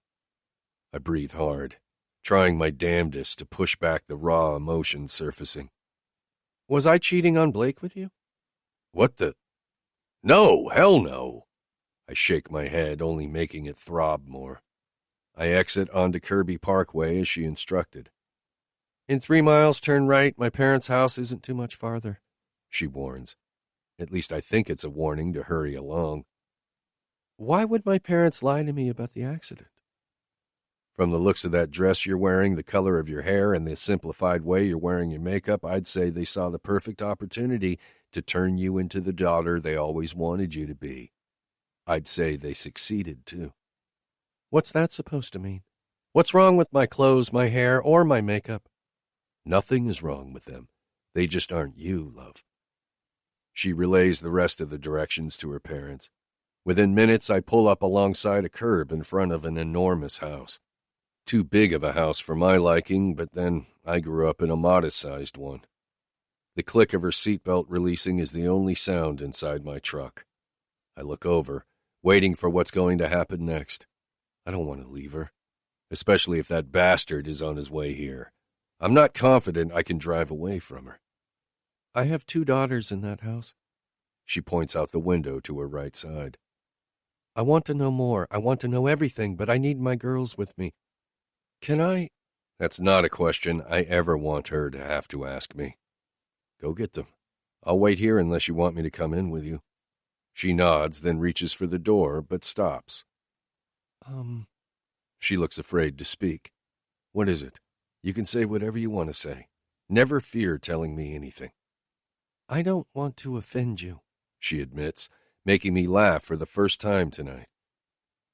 I breathe hard, trying my damnedest to push back the raw emotion surfacing. Was I cheating on Blake with you? What the? No, hell no. I shake my head, only making it throb more. I exit onto Kirby Parkway as she instructed. In 3 miles, turn right. My parents' house isn't too much farther, she warns. At least I think it's a warning to hurry along. Why would my parents lie to me about the accident? From the looks of that dress you're wearing, the color of your hair, and the simplified way you're wearing your makeup, I'd say they saw the perfect opportunity to turn you into the daughter they always wanted you to be. I'd say they succeeded, too. What's that supposed to mean? What's wrong with my clothes, my hair, or my makeup? Nothing is wrong with them. They just aren't you, love. She relays the rest of the directions to her parents. Within minutes, I pull up alongside a curb in front of an enormous house. Too big of a house for my liking, but then I grew up in a modest-sized one. The click of her seatbelt releasing is the only sound inside my truck. I look over, waiting for what's going to happen next. I don't want to leave her, especially if that bastard is on his way here. I'm not confident I can drive away from her. I have 2 daughters in that house. She points out the window to her right side. I want to know more. I want to know everything, but I need my girls with me. Can I? That's not a question I ever want her to have to ask me. Go get them. I'll wait here unless you want me to come in with you. She nods, then reaches for the door, but stops. She looks afraid to speak. What is it? You can say whatever you want to say. Never fear telling me anything. I don't want to offend you, she admits, making me laugh for the first time tonight.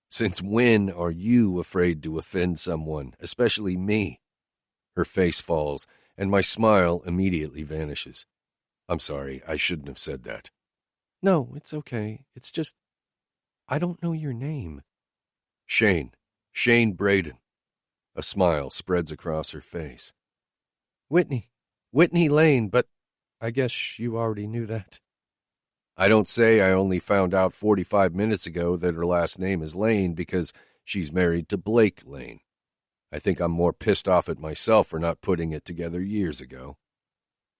Since when are you afraid to offend someone, especially me? Her face falls, and my smile immediately vanishes. I'm sorry, I shouldn't have said that. No, it's okay. It's just, I don't know your name. Shane Braden. A smile spreads across her face. Whitney Lane, but I guess you already knew that. I don't say I only found out 45 minutes ago that her last name is Lane because she's married to Blake Lane. I think I'm more pissed off at myself for not putting it together years ago.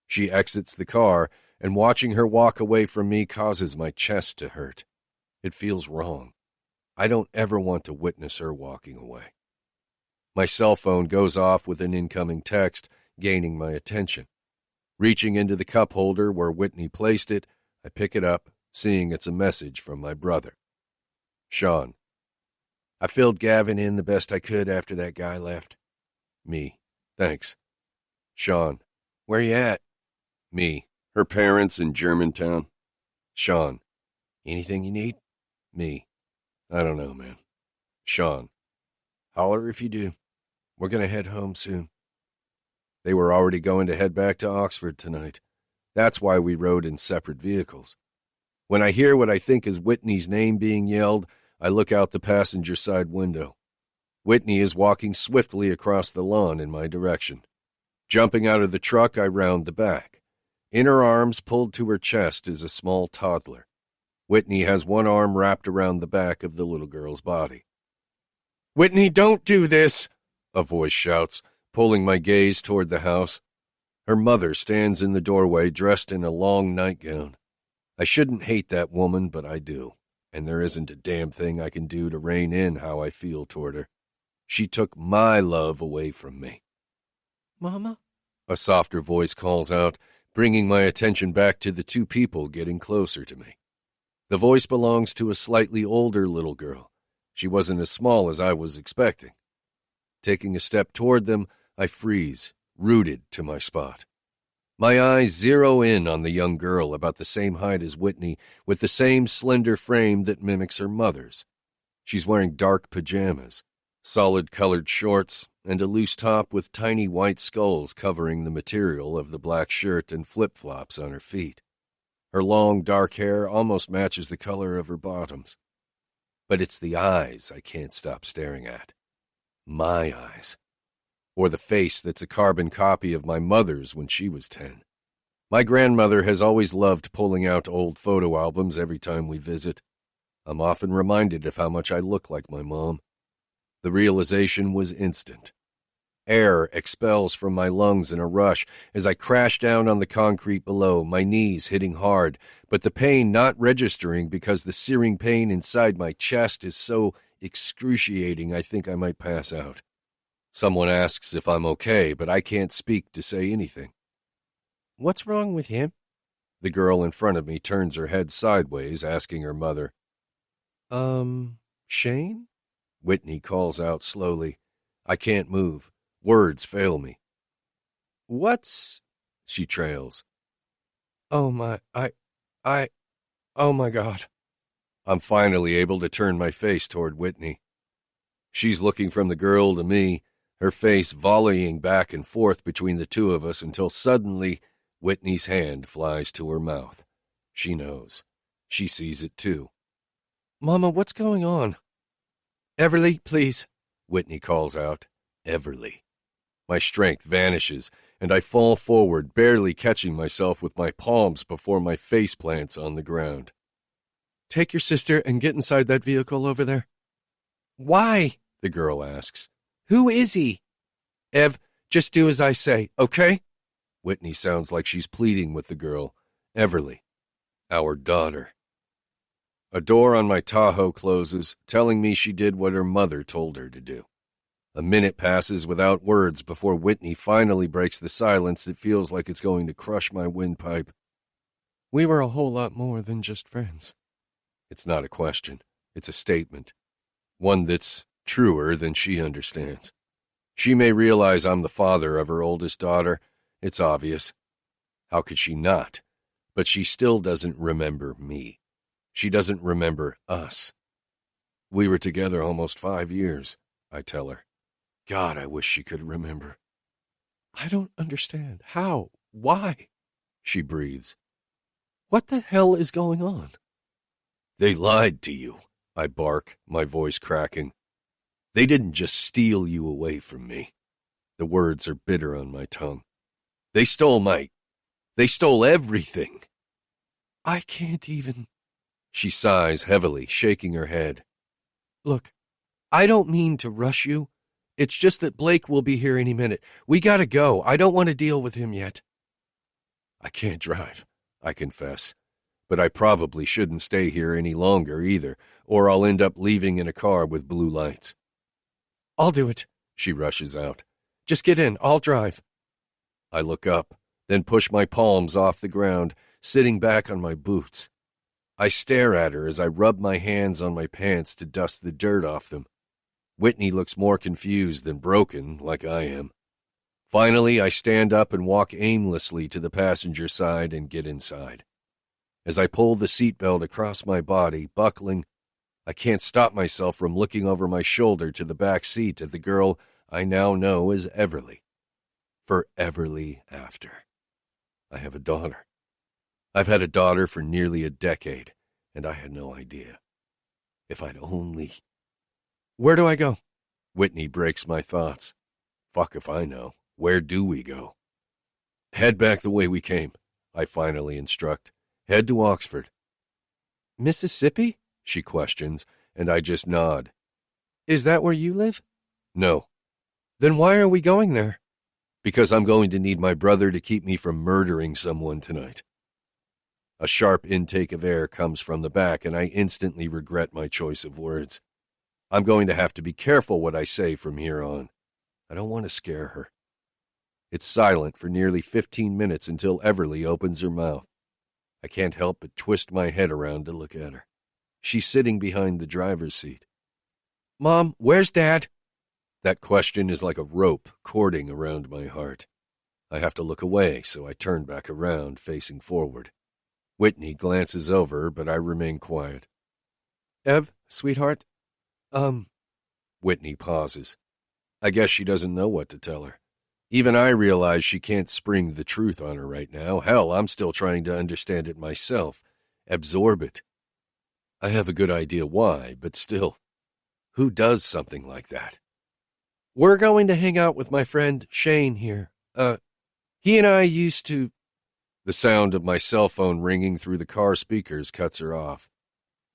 She exits the car, and watching her walk away from me causes my chest to hurt. It feels wrong. I don't ever want to witness her walking away. My cell phone goes off with an incoming text, gaining my attention. Reaching into the cup holder where Whitney placed it, I pick it up, seeing it's a message from my brother. Sean. I filled Gavin in the best I could after that guy left. Me. Thanks. Sean. Where you at? Me. Her parents in Germantown. Sean. Anything you need? Me. I don't know, man. Sean. Holler if you do. We're going to head home soon. They were already going to head back to Oxford tonight. That's why we rode in separate vehicles. When I hear what I think is Whitney's name being yelled, I look out the passenger side window. Whitney is walking swiftly across the lawn in my direction. Jumping out of the truck, I round the back. In her arms, pulled to her chest, is a small toddler. Whitney has one arm wrapped around the back of the little girl's body. "Whitney, don't do this!" a voice shouts, pulling my gaze toward the house. Her mother stands in the doorway, dressed in a long nightgown. I shouldn't hate that woman, but I do, and there isn't a damn thing I can do to rein in how I feel toward her. She took my love away from me. "Mama?" a softer voice calls out, bringing my attention back to the two people getting closer to me. The voice belongs to a slightly older little girl. She wasn't as small as I was expecting. Taking a step toward them, I freeze, rooted to my spot. My eyes zero in on the young girl about the same height as Whitney, with the same slender frame that mimics her mother's. She's wearing dark pajamas, solid-colored shorts, and a loose top with tiny white skulls covering the material of the black shirt and flip-flops on her feet. Her long, dark hair almost matches the color of her bottoms. But it's the eyes I can't stop staring at. My eyes. Or the face that's a carbon copy of my mother's when she was 10. My grandmother has always loved pulling out old photo albums every time we visit. I'm often reminded of how much I look like my mom. The realization was instant. Air expels from my lungs in a rush as I crash down on the concrete below, my knees hitting hard, but the pain not registering because the searing pain inside my chest is so excruciating I think I might pass out. Someone asks if I'm okay, but I can't speak to say anything. "What's wrong with him?" The girl in front of me turns her head sideways, asking her mother. Shane?" Whitney calls out slowly. I can't move. Words fail me. "What's—" she trails. Oh my God." I'm finally able to turn my face toward Whitney. She's looking from the girl to me, her face volleying back and forth between the two of us until suddenly Whitney's hand flies to her mouth. She knows. She sees it too. "Mama, what's going on?" "Everly, please," Whitney calls out. Everly. My strength vanishes, and I fall forward, barely catching myself with my palms before my face plants on the ground. "Take your sister and get inside that vehicle over there." "Why?" the girl asks. "Who is he?" "Ev, just do as I say, okay?" Whitney sounds like she's pleading with the girl. Everly. Our daughter. A door on my Tahoe closes, telling me she did what her mother told her to do. A minute passes without words before Whitney finally breaks the silence that feels like it's going to crush my windpipe. "We were a whole lot more than just friends." It's not a question. It's a statement. One that's truer than she understands. She may realize I'm the father of her oldest daughter. It's obvious. How could she not? But she still doesn't remember me. She doesn't remember us. "We were together almost 5 years, I tell her. God, I wish she could remember. "I don't understand. How? Why?" she breathes. "What the hell is going on?" "They lied to you," I bark, my voice cracking. "They didn't just steal you away from me." The words are bitter on my tongue. They stole everything." "I can't even..." She sighs heavily, shaking her head. "Look, I don't mean to rush you. It's just that Blake will be here any minute. We gotta go. I don't want to deal with him yet." I can't drive, I confess. But I probably shouldn't stay here any longer either, or I'll end up leaving in a car with blue lights. "I'll do it," she rushes out. "Just get in. I'll drive." I look up, then push my palms off the ground, sitting back on my boots. I stare at her as I rub my hands on my pants to dust the dirt off them. Whitney looks more confused than broken, like I am. Finally, I stand up and walk aimlessly to the passenger side and get inside. As I pull the seatbelt across my body, buckling, I can't stop myself from looking over my shoulder to the back seat of the girl I now know as Everly. Foreverly after. I have a daughter. I've had a daughter for nearly a decade, and I had no idea. If I'd only... Where do I go? Whitney breaks my thoughts. Fuck if I know. Where do we go? Head back the way we came, I finally instruct. Head to Oxford. Mississippi? She questions, and I just nod. Is that where you live? No. Then why are we going there? Because I'm going to need my brother to keep me from murdering someone tonight. A sharp intake of air comes from the back, and I instantly regret my choice of words. I'm going to have to be careful what I say from here on. I don't want to scare her. It's silent for nearly 15 minutes until Everly opens her mouth. I can't help but twist my head around to look at her. She's sitting behind the driver's seat. Mom, where's Dad? That question is like a rope cording around my heart. I have to look away, so I turn back around, facing forward. Whitney glances over, but I remain quiet. Ev, sweetheart? Whitney pauses. I guess she doesn't know what to tell her. Even I realize she can't spring the truth on her right now. Hell, I'm still trying to understand it myself, absorb it. I have a good idea why, but still, who does something like that? We're going to hang out with my friend Shane here. He and I used to... The sound of my cell phone ringing through the car speakers cuts her off.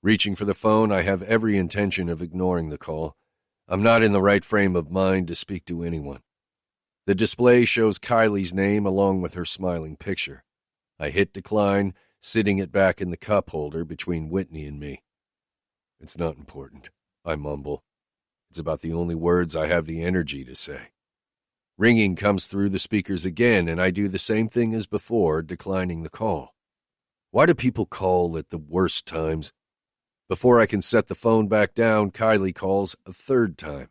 Reaching for the phone, I have every intention of ignoring the call. I'm not in the right frame of mind to speak to anyone. The display shows Kylie's name along with her smiling picture. I hit decline, sitting it back in the cup holder between Whitney and me. It's not important, I mumble. It's about the only words I have the energy to say. Ringing comes through the speakers again, and I do the same thing as before, declining the call. Why do people call at the worst times? Before I can set the phone back down, Kylie calls a third time.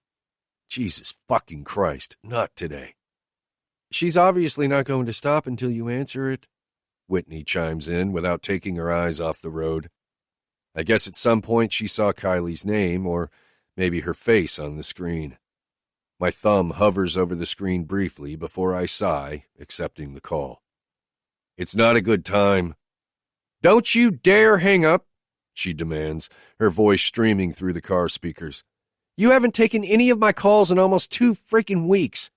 Jesus fucking Christ, not today. She's obviously not going to stop until you answer it, Whitney chimes in without taking her eyes off the road. I guess at some point she saw Kylie's name, or maybe her face on the screen. My thumb hovers over the screen briefly before I sigh, accepting the call. It's not a good time. Don't you dare hang up, she demands, her voice streaming through the car speakers. You haven't taken any of my calls in almost 2 freaking weeks.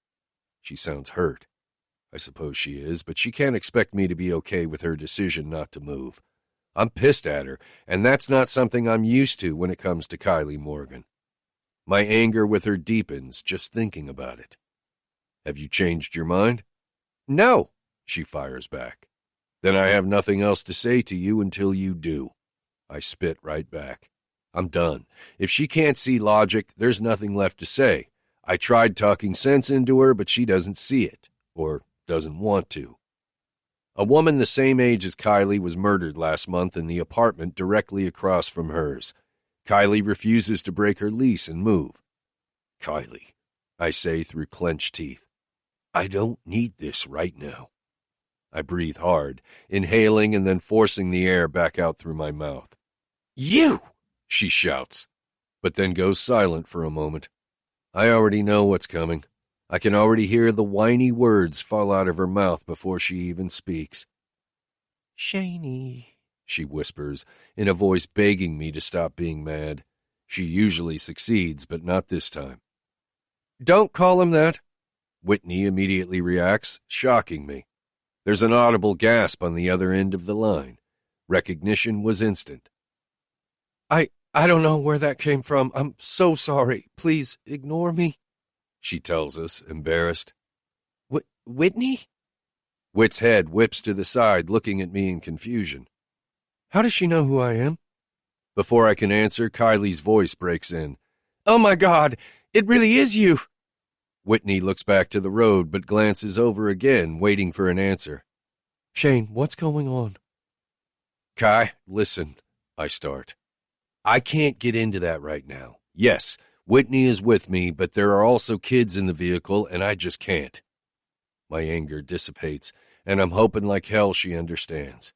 She sounds hurt. I suppose she is, but she can't expect me to be okay with her decision not to move. I'm pissed at her, and that's not something I'm used to when it comes to Kylie Morgan. My anger with her deepens just thinking about it. Have you changed your mind? No, she fires back. Then I have nothing else to say to you until you do. I spit right back. I'm done. If she can't see logic, there's nothing left to say. I tried talking sense into her, but she doesn't see it, or doesn't want to. A woman the same age as Kylie was murdered last month in the apartment directly across from hers. Kylie refuses to break her lease and move. Kylie, I say through clenched teeth, I don't need this right now. I breathe hard, inhaling and then forcing the air back out through my mouth. You! She shouts, but then goes silent for a moment. I already know what's coming. I can already hear the whiny words fall out of her mouth before she even speaks. Shaney, she whispers, in a voice begging me to stop being mad. She usually succeeds, but not this time. Don't call him that. Whitney immediately reacts, shocking me. There's an audible gasp on the other end of the line. Recognition was instant. I don't know where that came from. I'm so sorry. Please ignore me, she tells us, embarrassed. Whitney? Whit's head whips to the side, looking at me in confusion. How does she know who I am? Before I can answer, Kylie's voice breaks in. Oh my God, it really is you. Whitney looks back to the road, but glances over again, waiting for an answer. Shane, what's going on? Kai, listen, I start. I can't get into that right now. Yes, Whitney is with me, but there are also kids in the vehicle, and I just can't. My anger dissipates, and I'm hoping like hell she understands.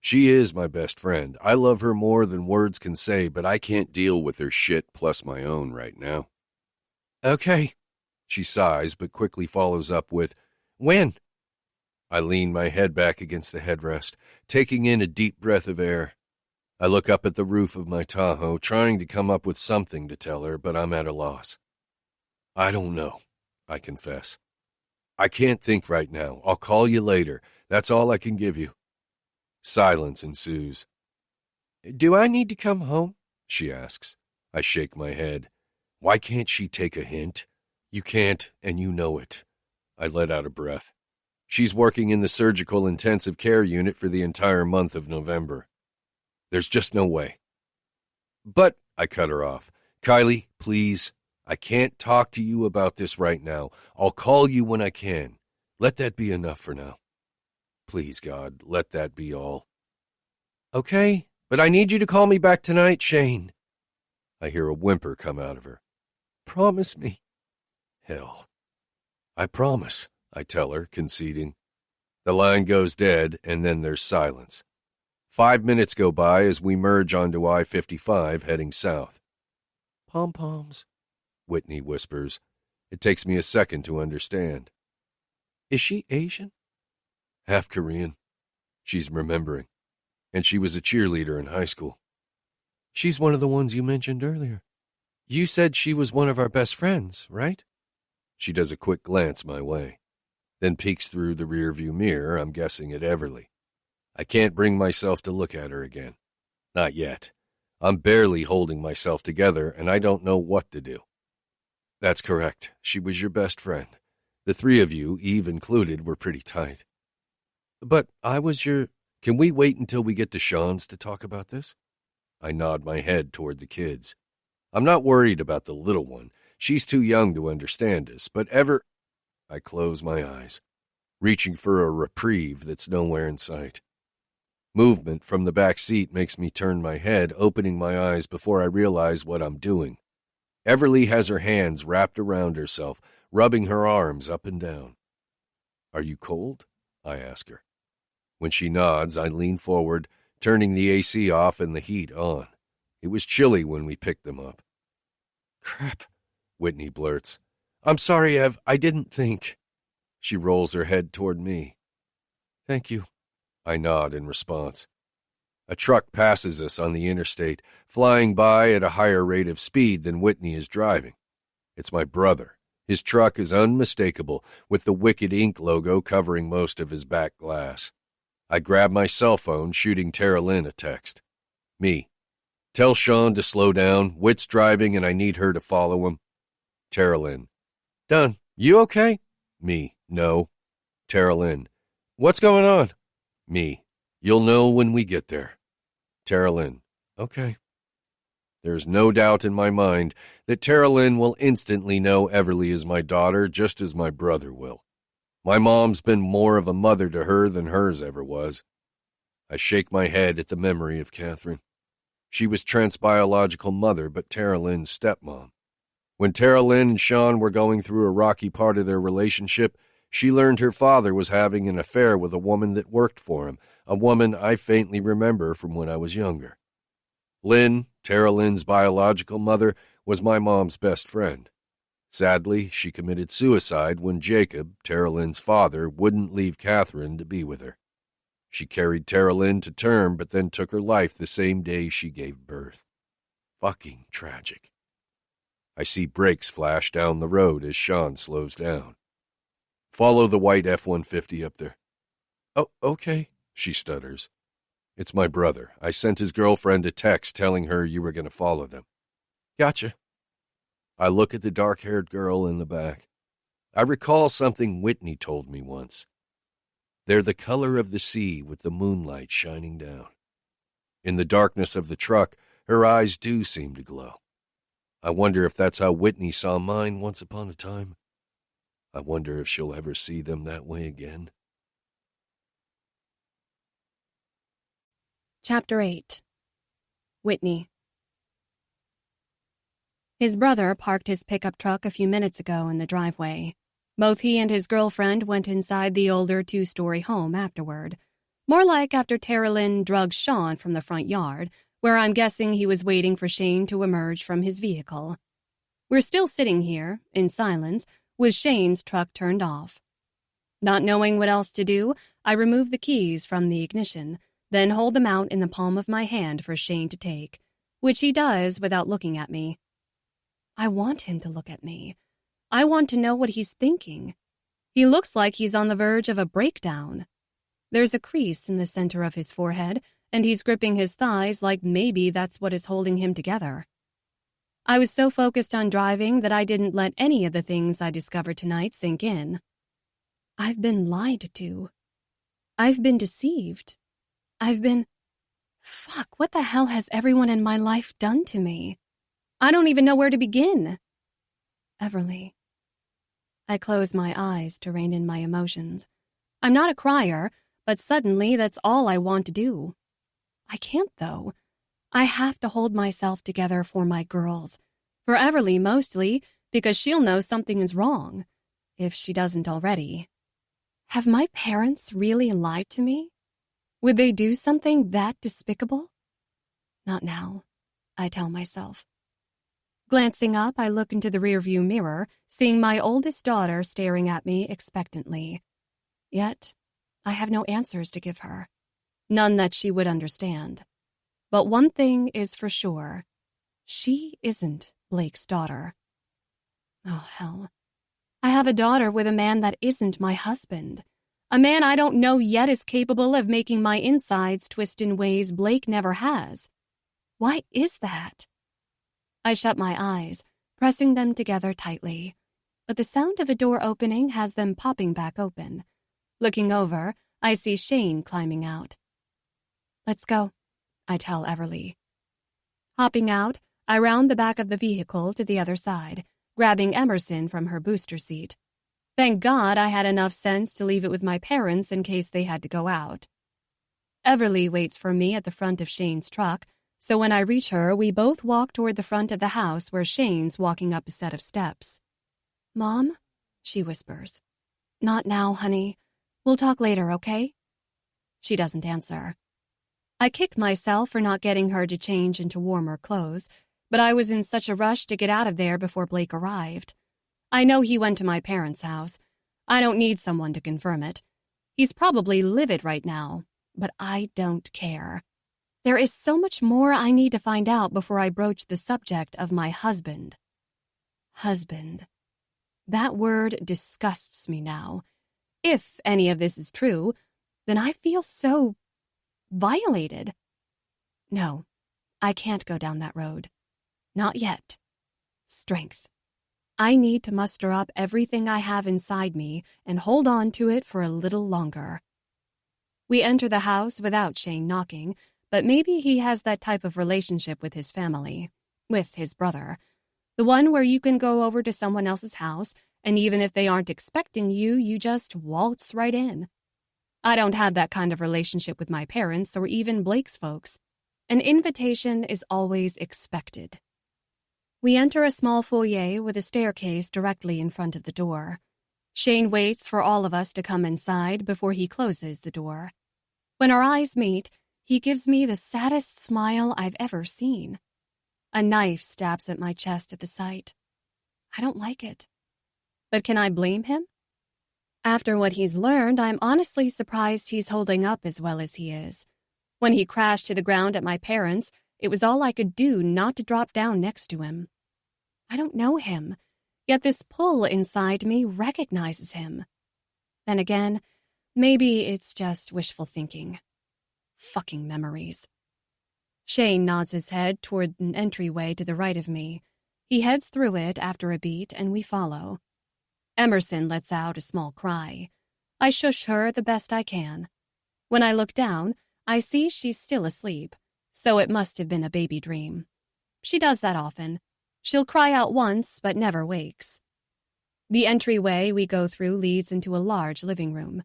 She is my best friend. I love her more than words can say, but I can't deal with her shit plus my own right now. Okay. She sighs, but quickly follows up with, when? I lean my head back against the headrest, taking in a deep breath of air. I look up at the roof of my Tahoe, trying to come up with something to tell her, but I'm at a loss. I don't know, I confess. I can't think right now. I'll call you later. That's all I can give you. Silence ensues. Do I need to come home? She asks. I shake my head. Why can't she take a hint? You can't, and you know it. I let out a breath. She's working in the surgical intensive care unit for the entire month of November. There's just no way. But, I cut her off. Kylie, please. I can't talk to you about this right now. I'll call you when I can. Let that be enough for now. Please, God, let that be all. Okay, but I need you to call me back tonight, Shane. I hear a whimper come out of her. Promise me. Hell. I promise, I tell her, conceding. The line goes dead, and then there's silence. 5 minutes go by as we merge onto I-55 heading south. Pom-poms, Whitney whispers. It takes me a second to understand. Is she Asian? Half Korean. She's remembering. And she was a cheerleader in high school. She's one of the ones you mentioned earlier. You said she was one of our best friends, right? She does a quick glance my way, then peeks through the rearview mirror, I'm guessing at Everly. I can't bring myself to look at her again. Not yet. I'm barely holding myself together, and I don't know what to do. That's correct. She was your best friend. The three of you, Eve included, were pretty tight. But I was your... Can we wait until we get to Sean's to talk about this? I nod my head toward the kids. I'm not worried about the little one. She's too young to understand us, but I close my eyes, reaching for a reprieve that's nowhere in sight. Movement from the back seat makes me turn my head, opening my eyes before I realize what I'm doing. Everly has her hands wrapped around herself, rubbing her arms up and down. Are you cold? I ask her. When she nods, I lean forward, turning the AC off and the heat on. It was chilly when we picked them up. Crap, Whitney blurts. I'm sorry, Ev, I didn't think. She rolls her head toward me. Thank you. I nod in response. A truck passes us on the interstate, flying by at a higher rate of speed than Whitney is driving. It's my brother. His truck is unmistakable, with the Wicked Ink logo covering most of his back glass. I grab my cell phone, shooting Tara Lynn a text. Me. Tell Sean to slow down. Whit's driving and I need her to follow him. Tara Lynn. Done. You okay? Me. No. Tara Lynn. What's going on? Me. You'll know when we get there. Tara Lynn. Okay. There's no doubt in my mind that Tara Lynn will instantly know Everly is my daughter just as my brother will. My mom's been more of a mother to her than hers ever was. I shake my head at the memory of Catherine. She was Trent's biological mother, but Tara Lynn's stepmom. When Tara Lynn and Sean were going through a rocky part of their relationship, she learned her father was having an affair with a woman that worked for him, a woman I faintly remember from when I was younger. Lynn, Tara Lynn's biological mother, was my mom's best friend. Sadly, she committed suicide when Jacob, Tara Lynn's father, wouldn't leave Catherine to be with her. She carried Tara Lynn to term, but then took her life the same day she gave birth. Fucking tragic. I see brakes flash down the road as Sean slows down. Follow the white F-150 up there. Oh, okay, she stutters. It's my brother. I sent his girlfriend a text telling her you were going to follow them. Gotcha. I look at the dark-haired girl in the back. I recall something Whitney told me once. They're the color of the sea with the moonlight shining down. In the darkness of the truck, her eyes do seem to glow. I wonder if that's how Whitney saw mine once upon a time. I wonder if she'll ever see them that way again. Chapter 8. Whitney. His brother parked his pickup truck a few minutes ago in the driveway. Both he and his girlfriend went inside the older two-story home afterward. More like after Terrelin drugged Sean from the front yard, where I'm guessing he was waiting for Shane to emerge from his vehicle. We're still sitting here, in silence, with Shane's truck turned off. Not knowing what else to do, I remove the keys from the ignition, then hold them out in the palm of my hand for Shane to take, which he does without looking at me. I want him to look at me. I want to know what he's thinking. He looks like he's on the verge of a breakdown. There's a crease in the center of his forehead, and he's gripping his thighs like maybe that's what is holding him together. I was so focused on driving that I didn't let any of the things I discovered tonight sink in. I've been lied to. I've been deceived. Fuck, what the hell has everyone in my life done to me? I don't even know where to begin. Everly. I close my eyes to rein in my emotions. I'm not a crier, but suddenly that's all I want to do. I can't, though. I have to hold myself together for my girls. For Everly, mostly, because she'll know something is wrong, if she doesn't already. Have my parents really lied to me? Would they do something that despicable? Not now, I tell myself. Glancing up, I look into the rearview mirror, seeing my oldest daughter staring at me expectantly. Yet, I have no answers to give her. None that she would understand. But one thing is for sure. She isn't Blake's daughter. Oh, hell. I have a daughter with a man that isn't my husband. A man I don't know yet is capable of making my insides twist in ways Blake never has. Why is that? I shut my eyes, pressing them together tightly. But the sound of a door opening has them popping back open. Looking over, I see Shane climbing out. Let's go, I tell Everly. Hopping out, I round the back of the vehicle to the other side, grabbing Emerson from her booster seat. Thank God I had enough sense to leave it with my parents in case they had to go out. Everly waits for me at the front of Shane's truck, so when I reach her, we both walk toward the front of the house where Shane's walking up a set of steps. Mom? She whispers. Not now, honey. We'll talk later, okay? She doesn't answer. I kick myself for not getting her to change into warmer clothes, but I was in such a rush to get out of there before Blake arrived. I know he went to my parents' house. I don't need someone to confirm it. He's probably livid right now, but I don't care. There is so much more I need to find out before I broach the subject of my husband. Husband. That word disgusts me now. If any of this is true, then I feel so violated. No, I can't go down that road. Not yet. Strength. I need to muster up everything I have inside me and hold on to it for a little longer. We enter the house without Shane knocking, but maybe he has that type of relationship with his family, with his brother. The one where you can go over to someone else's house, and even if they aren't expecting you, you just waltz right in. I don't have that kind of relationship with my parents or even Blake's folks. An invitation is always expected. We enter a small foyer with a staircase directly in front of the door. Shane waits for all of us to come inside before he closes the door. When our eyes meet, he gives me the saddest smile I've ever seen. A knife stabs at my chest at the sight. I don't like it. But can I blame him? After what he's learned, I'm honestly surprised he's holding up as well as he is. When he crashed to the ground at my parents', it was all I could do not to drop down next to him. I don't know him, yet this pull inside me recognizes him. Then again, maybe it's just wishful thinking. Fucking memories. Shane nods his head toward an entryway to the right of me. He heads through it after a beat, and we follow. Emerson lets out a small cry. I shush her the best I can. When I look down, I see she's still asleep, so it must have been a baby dream. She does that often. She'll cry out once, but never wakes. The entryway we go through leads into a large living room.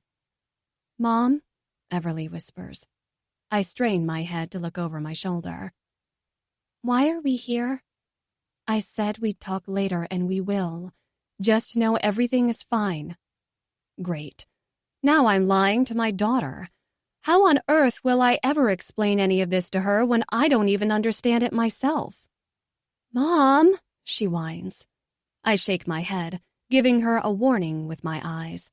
Mom, Everly whispers. I strain my head to look over my shoulder. Why are we here? I said we'd talk later, and we will. Just know everything is fine. Great. Now I'm lying to my daughter. How on earth will I ever explain any of this to her when I don't even understand it myself? Mom, she whines. I shake my head, giving her a warning with my eyes.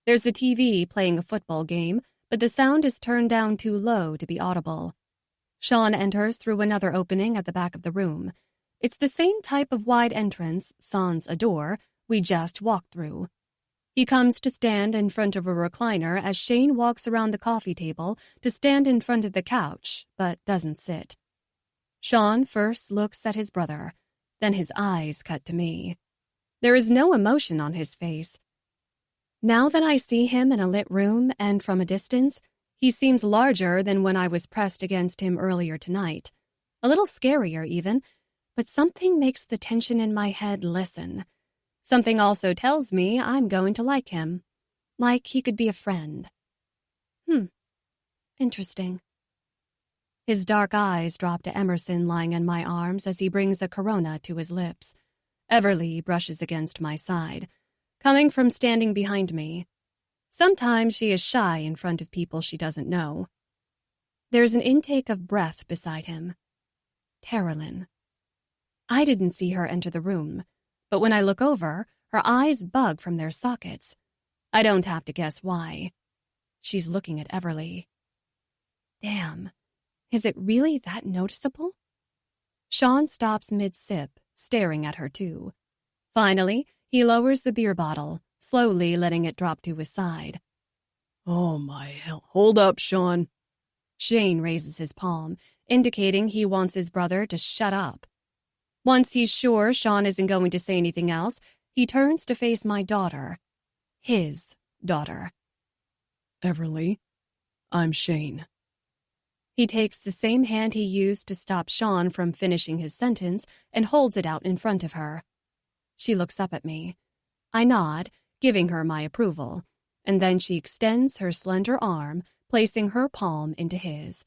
There's a TV playing a football game, but the sound is turned down too low to be audible. Sean enters through another opening at the back of the room. It's the same type of wide entrance, sans a door, we just walked through. He comes to stand in front of a recliner as Shane walks around the coffee table to stand in front of the couch, but doesn't sit. Sean first looks at his brother, then his eyes cut to me. There is no emotion on his face. Now that I see him in a lit room and from a distance, he seems larger than when I was pressed against him earlier tonight. A little scarier even, but something makes the tension in my head listen. Something also tells me I'm going to like him. Like he could be a friend. Interesting. His dark eyes drop to Emerson lying in my arms as he brings a Corona to his lips. Everly brushes against my side, coming from standing behind me. Sometimes she is shy in front of people she doesn't know. There's an intake of breath beside him. Terralyn. I didn't see her enter the room, but when I look over, her eyes bug from their sockets. I don't have to guess why. She's looking at Everly. Damn, is it really that noticeable? Sean stops mid-sip, staring at her too. Finally, he lowers the beer bottle, slowly letting it drop to his side. Oh my hell. Hold up, Sean. Shane raises his palm, indicating he wants his brother to shut up. Once he's sure Sean isn't going to say anything else, he turns to face my daughter. His daughter. Everly, I'm Shane. He takes the same hand he used to stop Sean from finishing his sentence and holds it out in front of her. She looks up at me. I nod, giving her my approval, and then she extends her slender arm, placing her palm into his.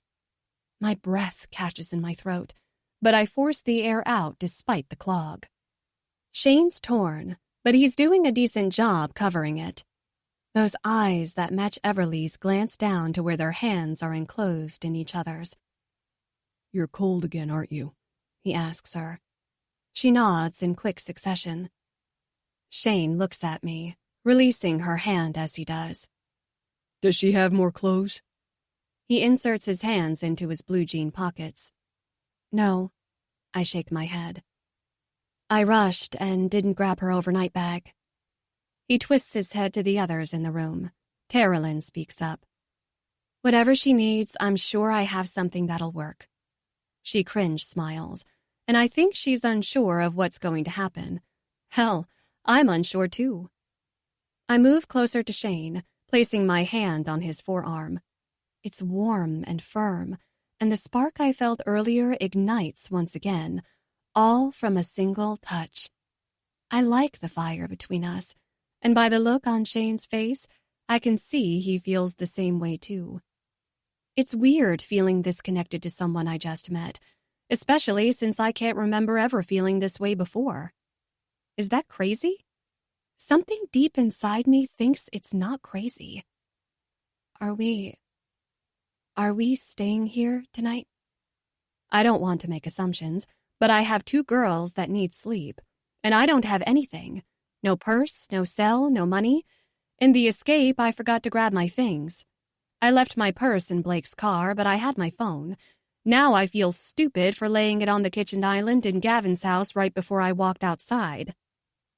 My breath catches in my throat, but I force the air out despite the clog. Shane's torn, but he's doing a decent job covering it. Those eyes that match Everly's glance down to where their hands are enclosed in each other's. You're cold again, aren't you? He asks her. She nods in quick succession. Shane looks at me, releasing her hand as he does. Does she have more clothes? He inserts his hands into his blue jean pockets. No, I shake my head. I rushed and didn't grab her overnight bag. He twists his head to the others in the room. Terralyn speaks up. Whatever she needs, I'm sure I have something that'll work. She cringe smiles, and I think she's unsure of what's going to happen. Hell, I'm unsure too. I move closer to Shane, placing my hand on his forearm. It's warm and firm, and the spark I felt earlier ignites once again, all from a single touch. I like the fire between us, and by the look on Shane's face, I can see he feels the same way too. It's weird feeling this connected to someone I just met, especially since I can't remember ever feeling this way before. Is that crazy? Something deep inside me thinks it's not crazy. Are we staying here tonight? I don't want to make assumptions, but I have 2 girls that need sleep, and I don't have anything. No purse, no cell, no money. In the escape, I forgot to grab my things. I left my purse in Blake's car, but I had my phone. Now I feel stupid for laying it on the kitchen island in Gavin's house right before I walked outside.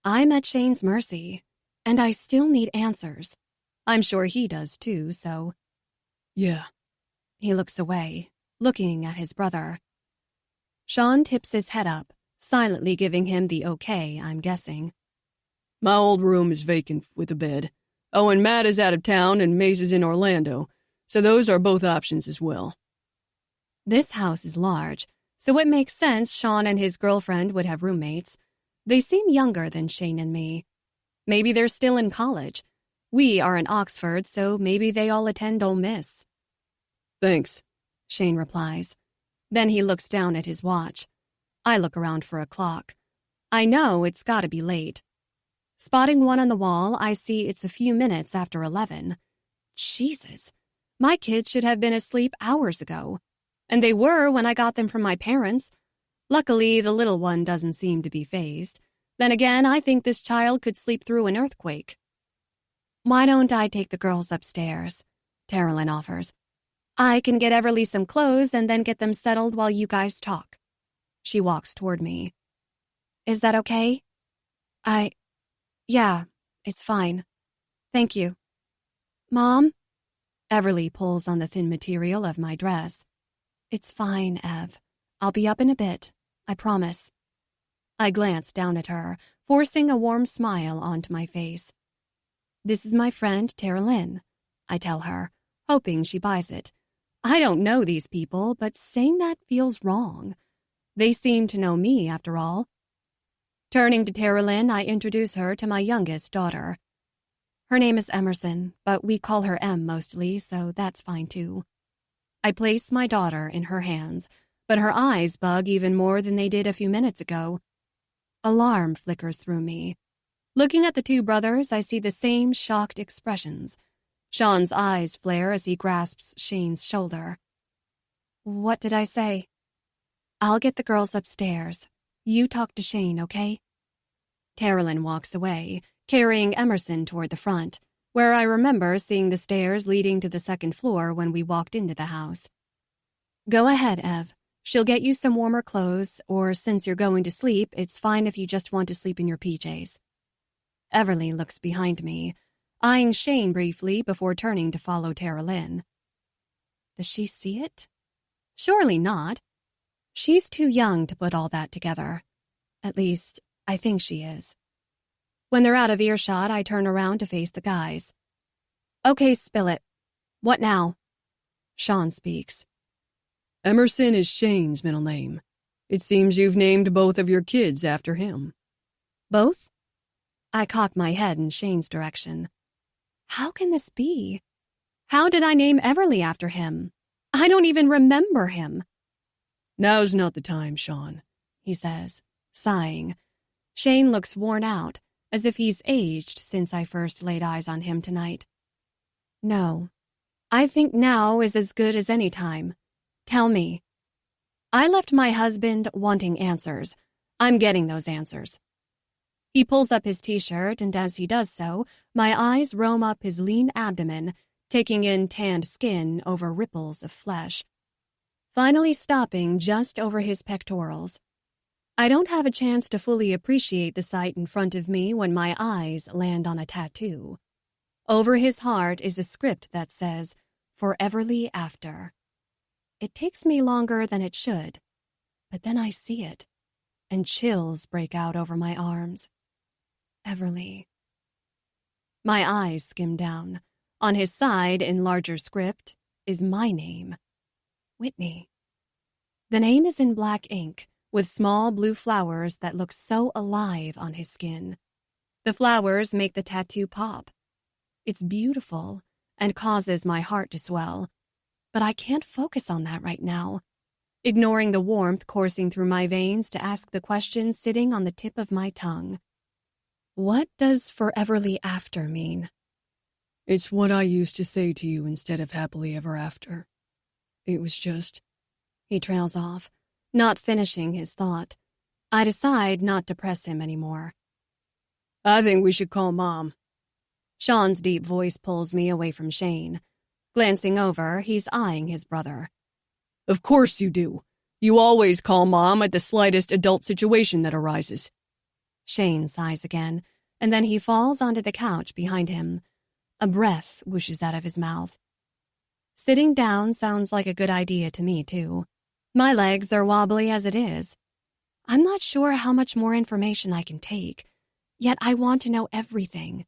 I'm at Shane's mercy, and I still need answers. I'm sure he does too, so... Yeah. He looks away, looking at his brother. Sean tips his head up, silently giving him the okay, I'm guessing. My old room is vacant with a bed. Oh, and Matt is out of town and Mace is in Orlando, so those are both options as well. This house is large, so it makes sense Sean and his girlfriend would have roommates. They seem younger than Shane and me. Maybe they're still in college. We are in Oxford, so maybe they all attend Ole Miss. Thanks, Shane replies. Then he looks down at his watch. I look around for a clock. I know it's gotta be late. Spotting one on the wall, I see it's a few minutes after 11. Jesus, My kids should have been asleep hours ago. And they were when I got them from my parents. Luckily, the little one doesn't seem to be fazed. Then again, I think this child could sleep through an earthquake. Why don't I take the girls upstairs? Terilyn offers. I can get Everly some clothes and then get them settled while you guys talk. She walks toward me. Is that okay? Yeah, it's fine. Thank you. Mom? Everly pulls on the thin material of my dress. It's fine, Ev. I'll be up in a bit. I promise. I glance down at her, forcing a warm smile onto my face. This is my friend, Terilyn, I tell her, hoping she buys it. I don't know these people, but saying that feels wrong. They seem to know me, after all. Turning to Terilyn, I introduce her to my youngest daughter. Her name is Emerson, but we call her Em mostly, so that's fine too. I place my daughter in her hands, but her eyes bug even more than they did a few minutes ago. Alarm flickers through me. Looking at the two brothers, I see the same shocked expressions. Sean's eyes flare as he grasps Shane's shoulder. What did I say? I'll get the girls upstairs. You talk to Shane, okay? Terilyn walks away, carrying Emerson toward the front, where I remember seeing the stairs leading to the second floor when we walked into the house. Go ahead, Ev. She'll get you some warmer clothes, or since you're going to sleep, it's fine if you just want to sleep in your PJs. Everly looks behind me, eyeing Shane briefly before turning to follow Terilyn. Does she see it? Surely not. She's too young to put all that together. At least, I think she is. When they're out of earshot, I turn around to face the guys. Okay, spill it. What now? Sean speaks. Emerson is Shane's middle name. It seems you've named both of your kids after him. Both? I cock my head in Shane's direction. How can this be? How did I name Everly after him? I don't even remember him. Now's not the time, Sean, he says, sighing. Shane looks worn out, as if he's aged since I first laid eyes on him tonight. No, I think now is as good as any time. Tell me. I left my husband wanting answers. I'm getting those answers. He pulls up his t-shirt, and as he does so, my eyes roam up his lean abdomen, taking in tanned skin over ripples of flesh, finally stopping just over his pectorals. I don't have a chance to fully appreciate the sight in front of me when my eyes land on a tattoo. Over his heart is a script that says, "Foreverly After." It takes me longer than it should, but then I see it, and chills break out over my arms. Everly. My eyes skim down. On his side, in larger script, is my name. Whitney. The name is in black ink, with small blue flowers that look so alive on his skin. The flowers make the tattoo pop. It's beautiful and causes my heart to swell, but I can't focus on that right now, ignoring the warmth coursing through my veins to ask the question sitting on the tip of my tongue. What does foreverly after mean? It's what I used to say to you instead of happily ever after. It was just... He trails off, not finishing his thought. I decide not to press him anymore. I think we should call Mom. Sean's deep voice pulls me away from Shane. Glancing over, he's eyeing his brother. Of course you do. You always call Mom at the slightest adult situation that arises. Shane sighs again, and then he falls onto the couch behind him. A breath whooshes out of his mouth. Sitting down sounds like a good idea to me, too. My legs are wobbly as it is. I'm not sure how much more information I can take, yet I want to know everything.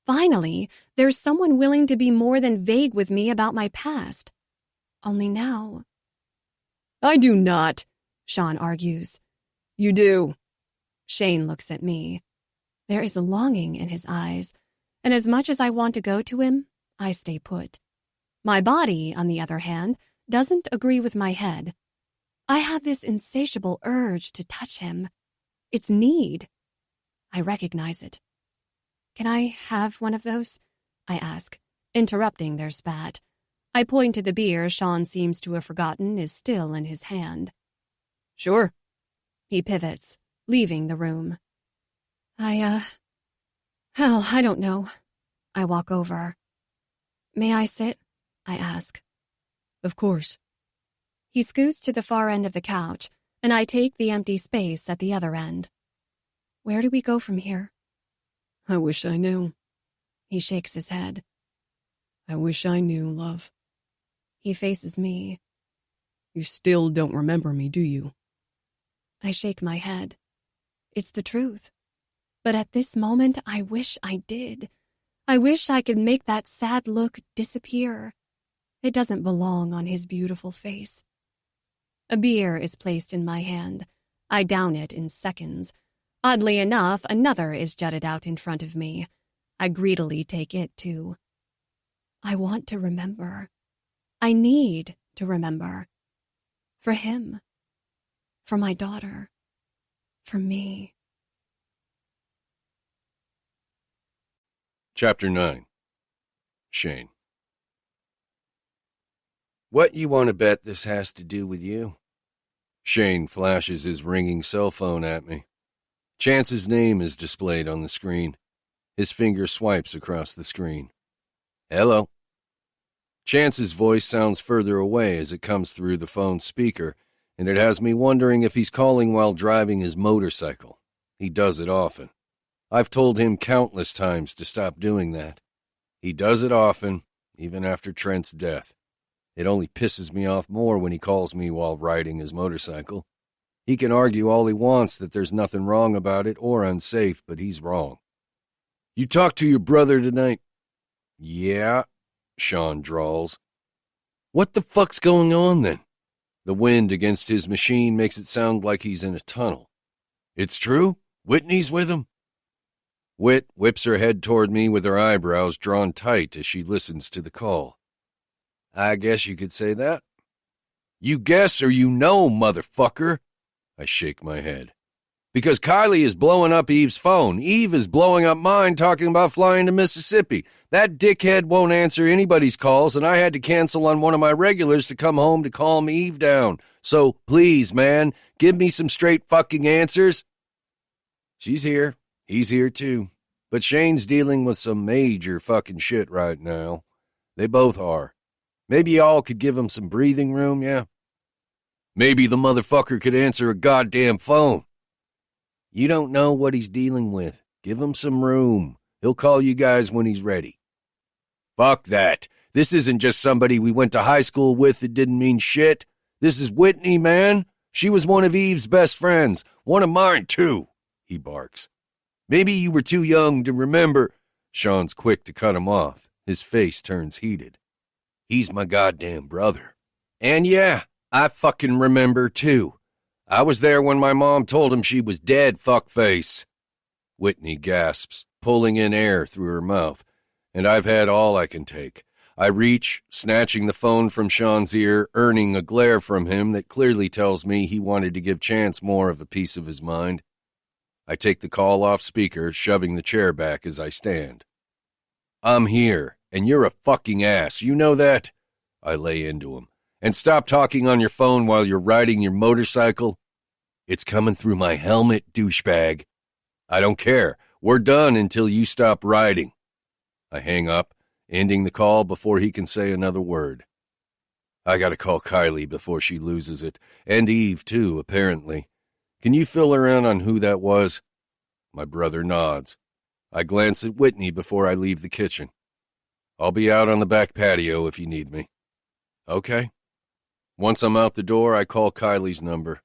Finally, there's someone willing to be more than vague with me about my past. Only now... I do not, Sean argues. You do. Shane looks at me. There is a longing in his eyes, and as much as I want to go to him, I stay put. My body, on the other hand, doesn't agree with my head. I have this insatiable urge to touch him. It's need. I recognize it. Can I have one of those? I ask, interrupting their spat. I point to the beer Sean seems to have forgotten is still in his hand. Sure. He pivots, leaving the room. Hell, I don't know. I walk over. May I sit? I ask. Of course. He scoots to the far end of the couch, and I take the empty space at the other end. Where do we go from here? I wish I knew. He shakes his head. I wish I knew, love. He faces me. You still don't remember me, do you? I shake my head. It's the truth. But at this moment, I wish I did. I wish I could make that sad look disappear. It doesn't belong on his beautiful face. A beer is placed in my hand. I down it in seconds. Oddly enough, another is jutted out in front of me. I greedily take it, too. I want to remember. I need to remember. For him. For my daughter. For me. Chapter 9. Shane. What you want to bet this has to do with you? Shane flashes his ringing cell phone at me. Chance's name is displayed on the screen. His finger swipes across the screen. Hello. Chance's voice sounds further away as it comes through the phone's speaker, and it has me wondering if he's calling while driving his motorcycle. He does it often. I've told him countless times to stop doing that. He does it often, even after Trent's death. It only pisses me off more when he calls me while riding his motorcycle. He can argue all he wants that there's nothing wrong about it or unsafe, but he's wrong. You talked to your brother tonight? Yeah, Sean drawls. What the fuck's going on then? The wind against his machine makes it sound like he's in a tunnel. It's true? Whitney's with him? Whit whips her head toward me with her eyebrows drawn tight as she listens to the call. I guess you could say that. You guess or you know, motherfucker. I shake my head. Because Kylie is blowing up Eve's phone. Eve is blowing up mine talking about flying to Mississippi. That dickhead won't answer anybody's calls, and I had to cancel on one of my regulars to come home to calm Eve down. So, please, man, give me some straight fucking answers. She's here. He's here, too. But Shane's dealing with some major fucking shit right now. They both are. Maybe y'all could give him some breathing room, yeah? Maybe the motherfucker could answer a goddamn phone. You don't know what he's dealing with. Give him some room. He'll call you guys when he's ready. Fuck that. This isn't just somebody we went to high school with that didn't mean shit. This is Whitney, man. She was one of Eve's best friends. One of mine, too, he barks. Maybe you were too young to remember. Sean's quick to cut him off. His face turns heated. He's my goddamn brother. And yeah, I fucking remember, too. I was there when my mom told him she was dead, fuckface. Whitney gasps, pulling in air through her mouth, and I've had all I can take. I reach, snatching the phone from Sean's ear, earning a glare from him that clearly tells me he wanted to give Chance more of a piece of his mind. I take the call off speaker, shoving the chair back as I stand. I'm here, and you're a fucking ass. You know that? I lay into him. And stop talking on your phone while you're riding your motorcycle. It's coming through my helmet, douchebag. I don't care. We're done until you stop riding. I hang up, ending the call before he can say another word. I gotta call Kylie before she loses it. And Eve, too, apparently. Can you fill her in on who that was? My brother nods. I glance at Whitney before I leave the kitchen. I'll be out on the back patio if you need me. Okay. Once I'm out the door, I call Kylie's number.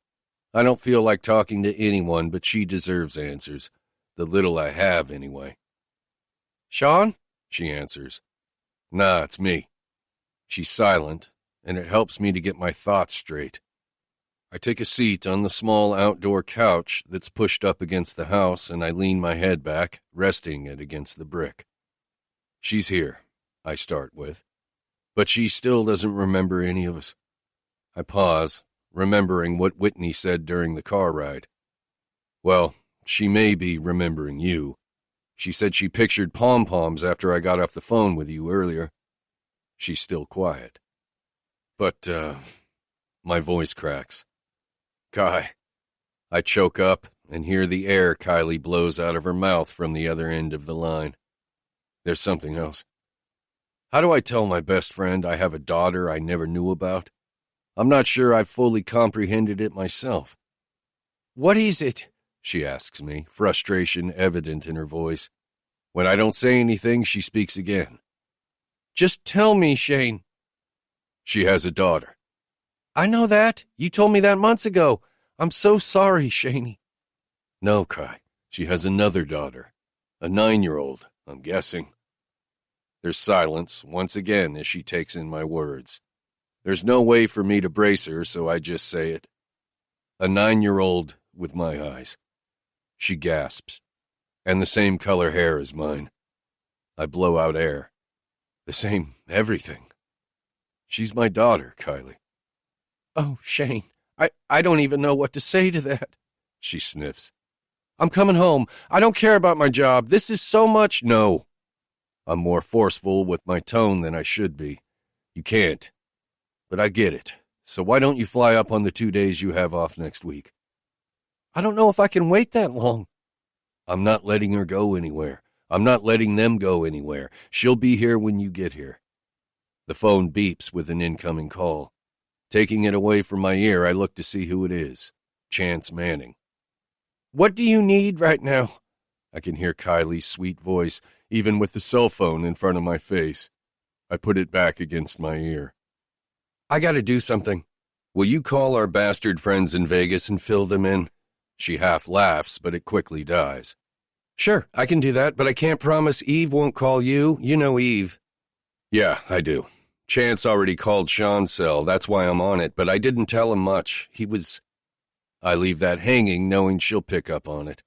I don't feel like talking to anyone, but she deserves answers. The little I have, anyway. Sean? She answers. Nah, it's me. She's silent, and it helps me to get my thoughts straight. I take a seat on the small outdoor couch that's pushed up against the house, and I lean my head back, resting it against the brick. She's here, I start with, but she still doesn't remember any of us. I pause, remembering what Whitney said during the car ride. Well, she may be remembering you. She said she pictured pom-poms after I got off the phone with you earlier. She's still quiet. But, my voice cracks. Kai. I choke up and hear the air Kylie blows out of her mouth from the other end of the line. There's something else. How do I tell my best friend I have a daughter I never knew about? I'm not sure I've fully comprehended it myself. What is it? She asks me, frustration evident in her voice. When I don't say anything, she speaks again. Just tell me, Shane. She has a daughter. I know that. You told me that months ago. I'm so sorry, Shaney. No, Kai. She has another daughter. A 9-year-old, I'm guessing. There's silence once again as she takes in my words. There's no way for me to brace her, so I just say it. A 9-year-old with my eyes. She gasps. And the same color hair as mine. I blow out air. The same everything. She's my daughter, Kylie. Oh, Shane, I don't even know what to say to that, she sniffs. I'm coming home. I don't care about my job. This is so much. No. I'm more forceful with my tone than I should be. You can't. But I get it. So why don't you fly up on the 2 days you have off next week? I don't know if I can wait that long. I'm not letting her go anywhere. I'm not letting them go anywhere. She'll be here when you get here. The phone beeps with an incoming call. Taking it away from my ear, I look to see who it is. Chance Manning. What do you need right now? I can hear Kylie's sweet voice, even with the cell phone in front of my face. I put it back against my ear. I gotta do something. Will you call our bastard friends in Vegas and fill them in? She half laughs, but it quickly dies. Sure, I can do that, but I can't promise Eve won't call you. You know Eve. Yeah, I do. Chance already called Sean's cell, that's why I'm on it, but I didn't tell him much. I leave that hanging, knowing she'll pick up on it.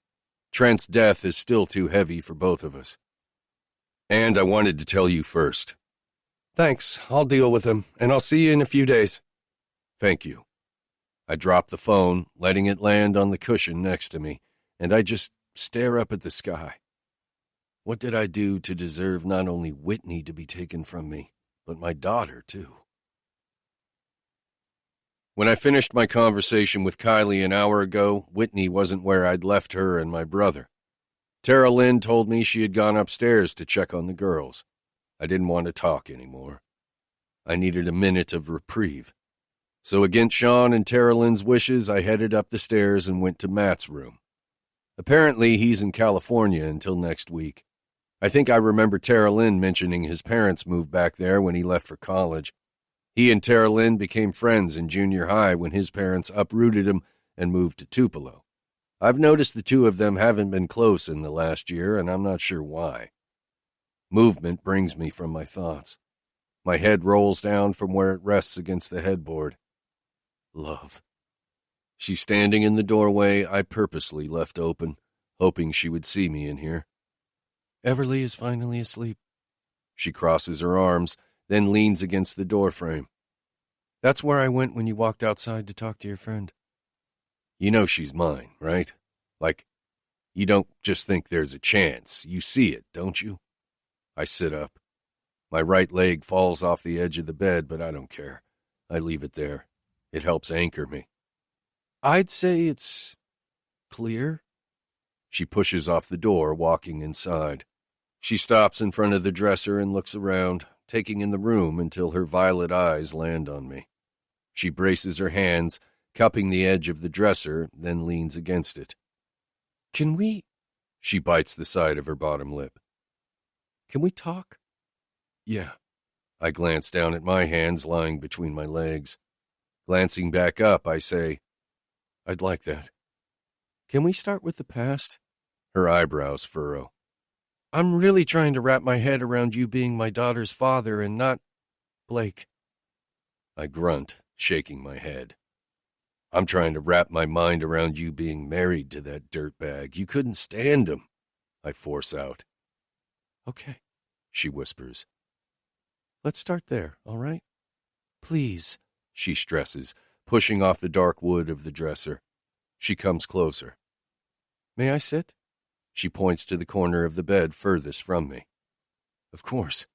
Trent's death is still too heavy for both of us. And I wanted to tell you first. Thanks, I'll deal with him, and I'll see you in a few days. Thank you. I drop the phone, letting it land on the cushion next to me, and I just stare up at the sky. What did I do to deserve not only Whitney to be taken from me, but my daughter, too? When I finished my conversation with Kylie an hour ago, Whitney wasn't where I'd left her and my brother. Tara Lynn told me she had gone upstairs to check on the girls. I didn't want to talk anymore. I needed a minute of reprieve. So against Sean and Tara Lynn's wishes, I headed up the stairs and went to Matt's room. Apparently, he's in California until next week. I think I remember Tara Lynn mentioning his parents moved back there when he left for college. He and Tara Lynn became friends in junior high when his parents uprooted him and moved to Tupelo. I've noticed the two of them haven't been close in the last year, and I'm not sure why. Movement brings me from my thoughts. My head rolls down from where it rests against the headboard. Love. She's standing in the doorway I purposely left open, hoping she would see me in here. Everly is finally asleep. She crosses her arms, then leans against the doorframe. That's where I went when you walked outside to talk to your friend. You know she's mine, right? Like, you don't just think there's a chance. You see it, don't you? I sit up. My right leg falls off the edge of the bed, but I don't care. I leave it there. It helps anchor me. I'd say it's clear. She pushes off the door, walking inside. She stops in front of the dresser and looks around, taking in the room until her violet eyes land on me. She braces her hands, cupping the edge of the dresser, then leans against it. Can we? She bites the side of her bottom lip. Can we talk? Yeah. I glance down at my hands lying between my legs. Glancing back up, I say, I'd like that. Can we start with the past? Her eyebrows furrow. I'm really trying to wrap my head around you being my daughter's father and not Blake. I grunt, shaking my head. I'm trying to wrap my mind around you being married to that dirtbag. You couldn't stand him, I force out. Okay, she whispers. Let's start there, all right? Please, she stresses, pushing off the dark wood of the dresser. She comes closer. May I sit? She points to the corner of the bed furthest from me. Of course.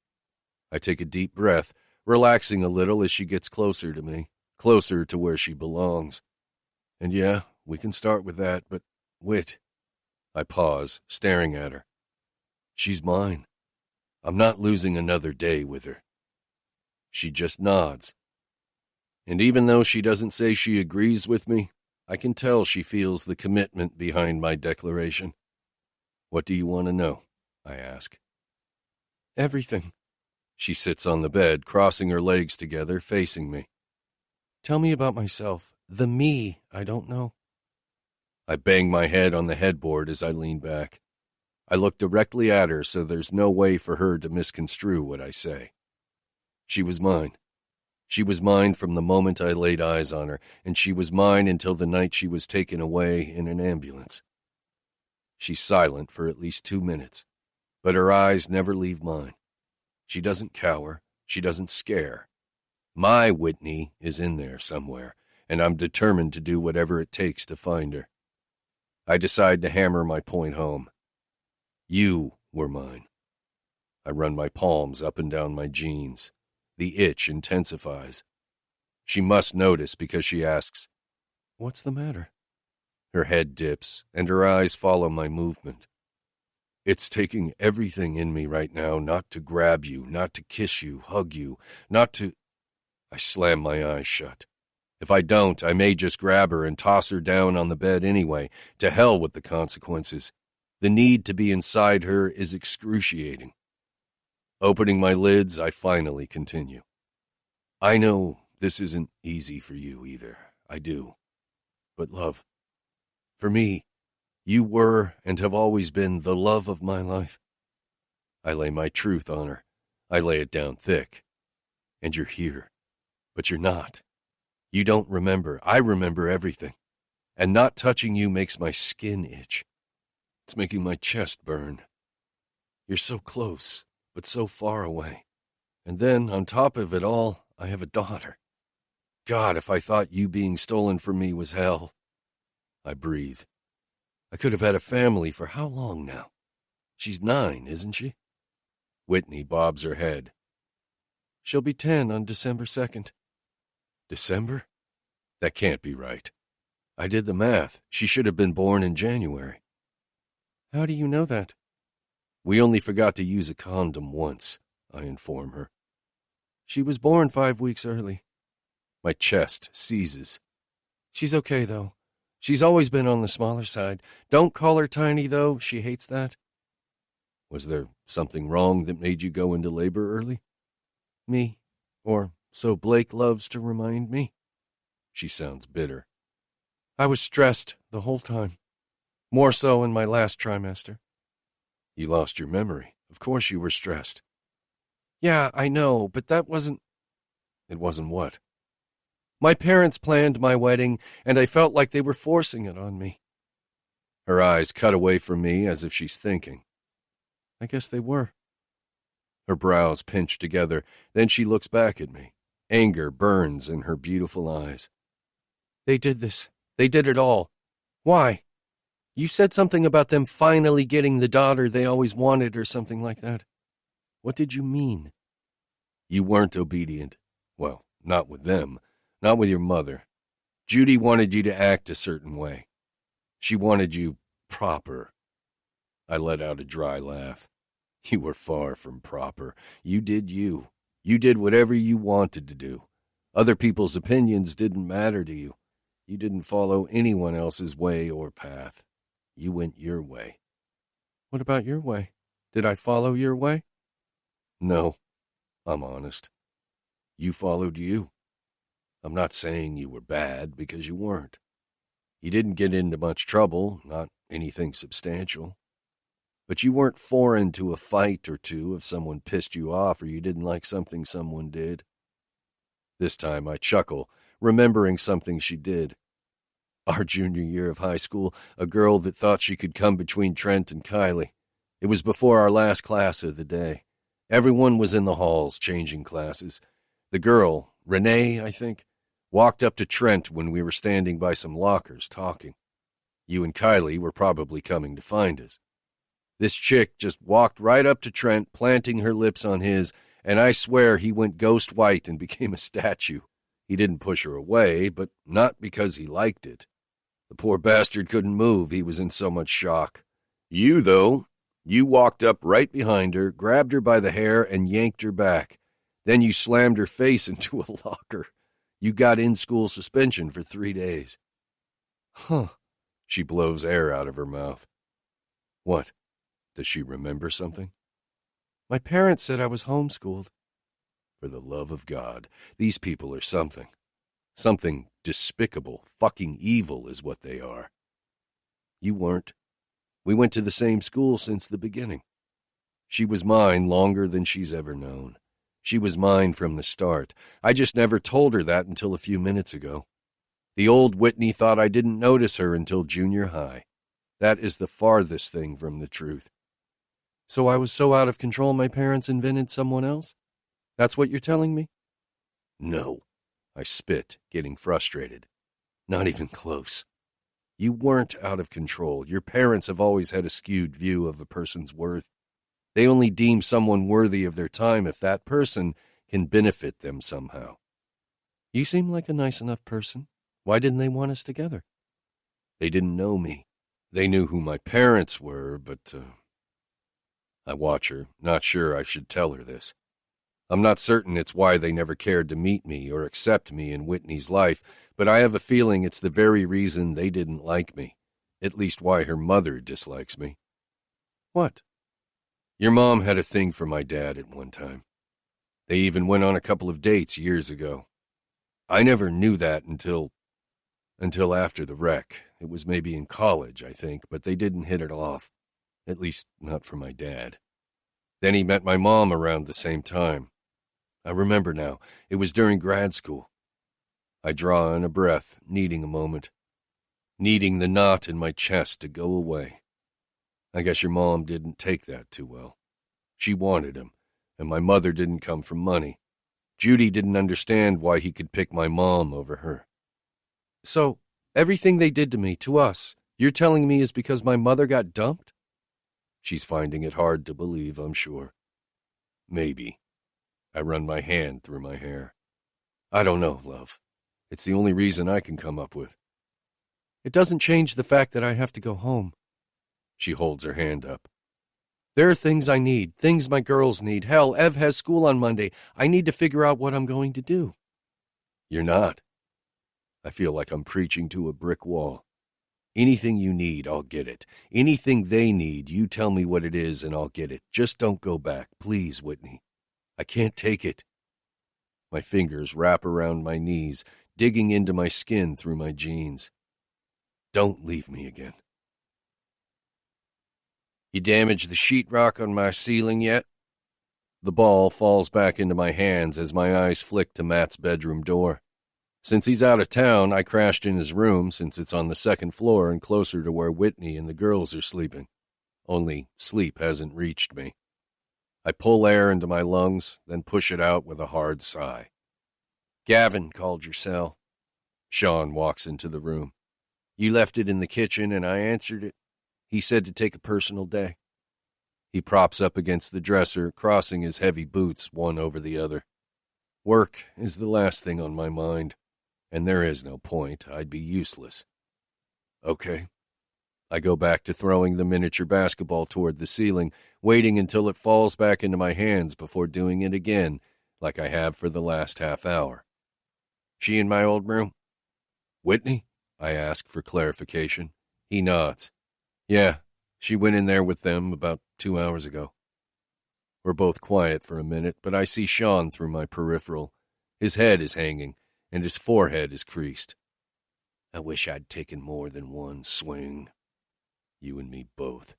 I take a deep breath, relaxing a little as she gets closer to me, closer to where she belongs. And yeah, we can start with that, but Whit. I pause, staring at her. She's mine. I'm not losing another day with her. She just nods. And even though she doesn't say she agrees with me, I can tell she feels the commitment behind my declaration. What do you want to know? I ask. Everything. She sits on the bed, crossing her legs together, facing me. Tell me about myself, the me I don't know. I bang my head on the headboard as I lean back. I look directly at her so there's no way for her to misconstrue what I say. She was mine. She was mine from the moment I laid eyes on her, and she was mine until the night she was taken away in an ambulance. She's silent for at least 2 minutes, but her eyes never leave mine. She doesn't cower. She doesn't scare. My Whitney is in there somewhere, and I'm determined to do whatever it takes to find her. I decide to hammer my point home. You were mine. I run my palms up and down my jeans. The itch intensifies. She must notice because she asks, "What's the matter?" Her head dips, and her eyes follow my movement. It's taking everything in me right now not to grab you, not to kiss you, hug you, not to... I slam my eyes shut. If I don't, I may just grab her and toss her down on the bed anyway. To hell with the consequences. The need to be inside her is excruciating. Opening my lids, I finally continue. I know this isn't easy for you either. I do. But love, for me, you were and have always been the love of my life. I lay my truth on her. I lay it down thick. And you're here. But you're not. You don't remember. I remember everything. And not touching you makes my skin itch. It's making my chest burn. You're so close, but so far away. And then, on top of it all, I have a daughter. God, if I thought you being stolen from me was hell. I breathe. I could have had a family for how long now? She's 9, isn't she? Whitney bobs her head. She'll be 10 on December 2nd. December? That can't be right. I did the math. She should have been born in January. How do you know that? We only forgot to use a condom once, I inform her. She was born 5 weeks early. My chest seizes. She's okay, though. She's always been on the smaller side. Don't call her tiny, though. She hates that. Was there something wrong that made you go into labor early? Me. Or so Blake loves to remind me. She sounds bitter. I was stressed the whole time. More so in my last trimester. You lost your memory. Of course you were stressed. Yeah, I know, but that wasn't... It wasn't what? My parents planned my wedding, and I felt like they were forcing it on me. Her eyes cut away from me as if she's thinking. I guess they were. Her brows pinch together, then she looks back at me. Anger burns in her beautiful eyes. They did this. They did it all. Why? You said something about them finally getting the daughter they always wanted or something like that. What did you mean? You weren't obedient. Well, not with them. Not with your mother. Judy wanted you to act a certain way. She wanted you proper. I let out a dry laugh. You were far from proper. You did you. You did whatever you wanted to do. Other people's opinions didn't matter to you. You didn't follow anyone else's way or path. You went your way. What about your way? Did I follow your way? No, I'm honest. You followed you. I'm not saying you were bad, because you weren't. You didn't get into much trouble, not anything substantial. But you weren't foreign to a fight or two if someone pissed you off or you didn't like something someone did. This time I chuckle, remembering something she did. Our junior year of high school, a girl that thought she could come between Trent and Kylie. It was before our last class of the day. Everyone was in the halls changing classes. The girl, Renee, I think, walked up to Trent when we were standing by some lockers talking. You and Kylie were probably coming to find us. This chick just walked right up to Trent, planting her lips on his, and I swear he went ghost white and became a statue. He didn't push her away, but not because he liked it. The poor bastard couldn't move. He was in so much shock. You, though, you walked up right behind her, grabbed her by the hair, and yanked her back. Then you slammed her face into a locker. You got in-school suspension for 3 days. Huh. She blows air out of her mouth. What? Does she remember something? My parents said I was homeschooled. For the love of God, these people are something. Something despicable, fucking evil is what they are. You weren't. We went to the same school since the beginning. She was mine longer than she's ever known. She was mine from the start. I just never told her that until a few minutes ago. The old Whitney thought I didn't notice her until junior high. That is the farthest thing from the truth. So I was so out of control my parents invented someone else? That's what you're telling me? No. I spit, getting frustrated. Not even close. You weren't out of control. Your parents have always had a skewed view of a person's worth. They only deem someone worthy of their time if that person can benefit them somehow. You seem like a nice enough person. Why didn't they want us together? They didn't know me. They knew who my parents were, but I watch her, not sure I should tell her this. I'm not certain it's why they never cared to meet me or accept me in Whitney's life, but I have a feeling it's the very reason they didn't like me, at least why her mother dislikes me. What? Your mom had a thing for my dad at one time. They even went on a couple of dates years ago. I never knew that until after the wreck. It was maybe in college, I think, but they didn't hit it off. At least, not for my dad. Then he met my mom around the same time. I remember now. It was during grad school. I draw in a breath, needing a moment. Needing the knot in my chest to go away. I guess your mom didn't take that too well. She wanted him, and my mother didn't come from money. Judy didn't understand why he could pick my mom over her. So, everything they did to me, to us, you're telling me is because my mother got dumped? She's finding it hard to believe, I'm sure. Maybe. I run my hand through my hair. I don't know, love. It's the only reason I can come up with. It doesn't change the fact that I have to go home. She holds her hand up. There are things I need, things my girls need. Hell, Ev has school on Monday. I need to figure out what I'm going to do. You're not. I feel like I'm preaching to a brick wall. Anything you need, I'll get it. Anything they need, you tell me what it is and I'll get it. Just don't go back, please, Whitney. I can't take it. My fingers wrap around my knees, digging into my skin through my jeans. Don't leave me again. You damaged the sheetrock on my ceiling yet? The ball falls back into my hands as my eyes flick to Matt's bedroom door. Since he's out of town, I crashed in his room since it's on the second floor and closer to where Whitney and the girls are sleeping. Only sleep hasn't reached me. I pull air into my lungs, then push it out with a hard sigh. Gavin called your cell. Sean walks into the room. You left it in the kitchen and I answered it. He said to take a personal day. He props up against the dresser, crossing his heavy boots one over the other. Work is the last thing on my mind, and there is no point. I'd be useless. Okay. I go back to throwing the miniature basketball toward the ceiling, waiting until it falls back into my hands before doing it again, like I have for the last half hour. She in my old room? Whitney? I ask for clarification. He nods. Yeah, she went in there with them about 2 hours ago. We're both quiet for a minute, but I see Sean through my peripheral. His head is hanging, and his forehead is creased. I wish I'd taken more than one swing. You and me both.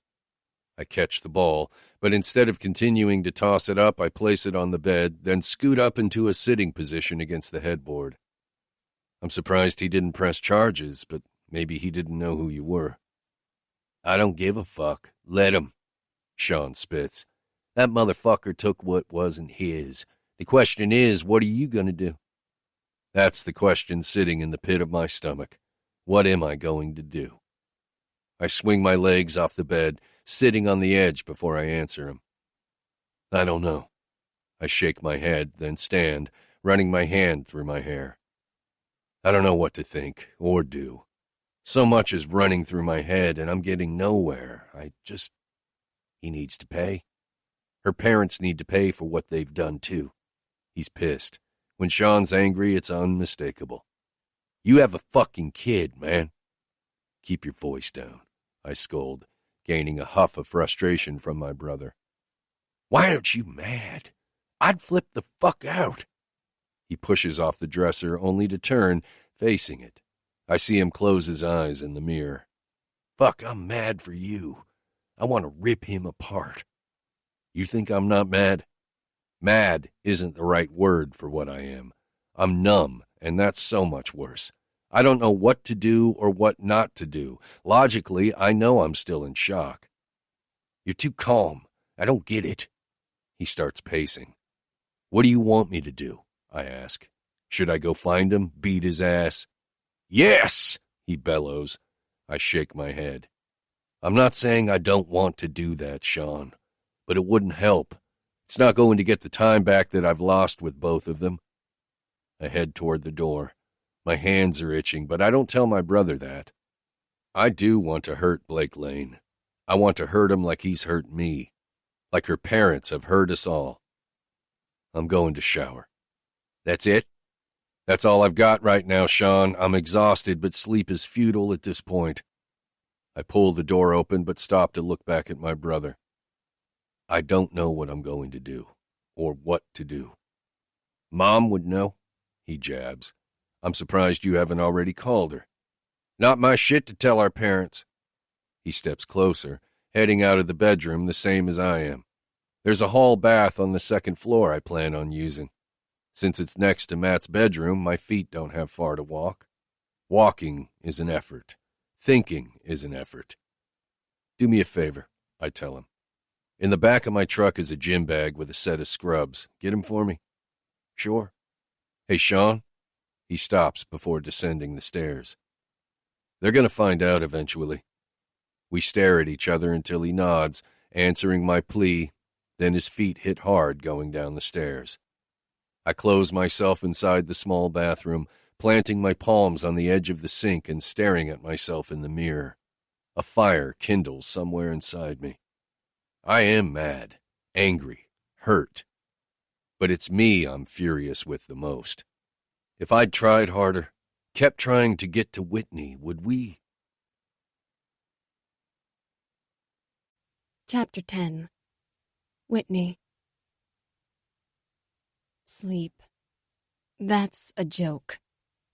I catch the ball, but instead of continuing to toss it up, I place it on the bed, then scoot up into a sitting position against the headboard. I'm surprised he didn't press charges, but maybe he didn't know who you were. I don't give a fuck. Let him. Sean spits. That motherfucker took what wasn't his. The question is, what are you going to do? That's the question sitting in the pit of my stomach. What am I going to do? I swing my legs off the bed, sitting on the edge before I answer him. I don't know. I shake my head, then stand, running my hand through my hair. I don't know what to think or do. So much is running through my head, and I'm getting nowhere. He needs to pay. Her parents need to pay for what they've done, too. He's pissed. When Sean's angry, it's unmistakable. You have a fucking kid, man. Keep your voice down, I scold, gaining a huff of frustration from my brother. Why aren't you mad? I'd flip the fuck out. He pushes off the dresser, only to turn, facing it. I see him close his eyes in the mirror. Fuck, I'm mad for you. I want to rip him apart. You think I'm not mad? Mad isn't the right word for what I am. I'm numb, and that's so much worse. I don't know what to do or what not to do. Logically, I know I'm still in shock. You're too calm. I don't get it. He starts pacing. What do you want me to do? I ask. Should I go find him, beat his ass? Yes, he bellows. I shake my head. I'm not saying I don't want to do that, Sean, but it wouldn't help. It's not going to get the time back that I've lost with both of them. I head toward the door. My hands are itching, but I don't tell my brother that. I do want to hurt Blake Lane. I want to hurt him like he's hurt me, like her parents have hurt us all. I'm going to shower. That's it? That's all I've got right now, Sean. I'm exhausted, but sleep is futile at this point. I pull the door open, but stop to look back at my brother. I don't know what I'm going to do, or what to do. Mom would know, he jabs. I'm surprised you haven't already called her. Not my shit to tell our parents. He steps closer, heading out of the bedroom the same as I am. There's a hall bath on the second floor I plan on using. Since it's next to Matt's bedroom, my feet don't have far to walk. Walking is an effort. Thinking is an effort. Do me a favor, I tell him. In the back of my truck is a gym bag with a set of scrubs. Get 'em for me? Sure. Hey, Sean? He stops before descending the stairs. They're going to find out eventually. We stare at each other until he nods, answering my plea, then his feet hit hard going down the stairs. I close myself inside the small bathroom, planting my palms on the edge of the sink and staring at myself in the mirror. A fire kindles somewhere inside me. I am mad, angry, hurt. But it's me I'm furious with the most. If I'd tried harder, kept trying to get to Whitney, would we? Chapter 10. Whitney. Sleep. That's a joke.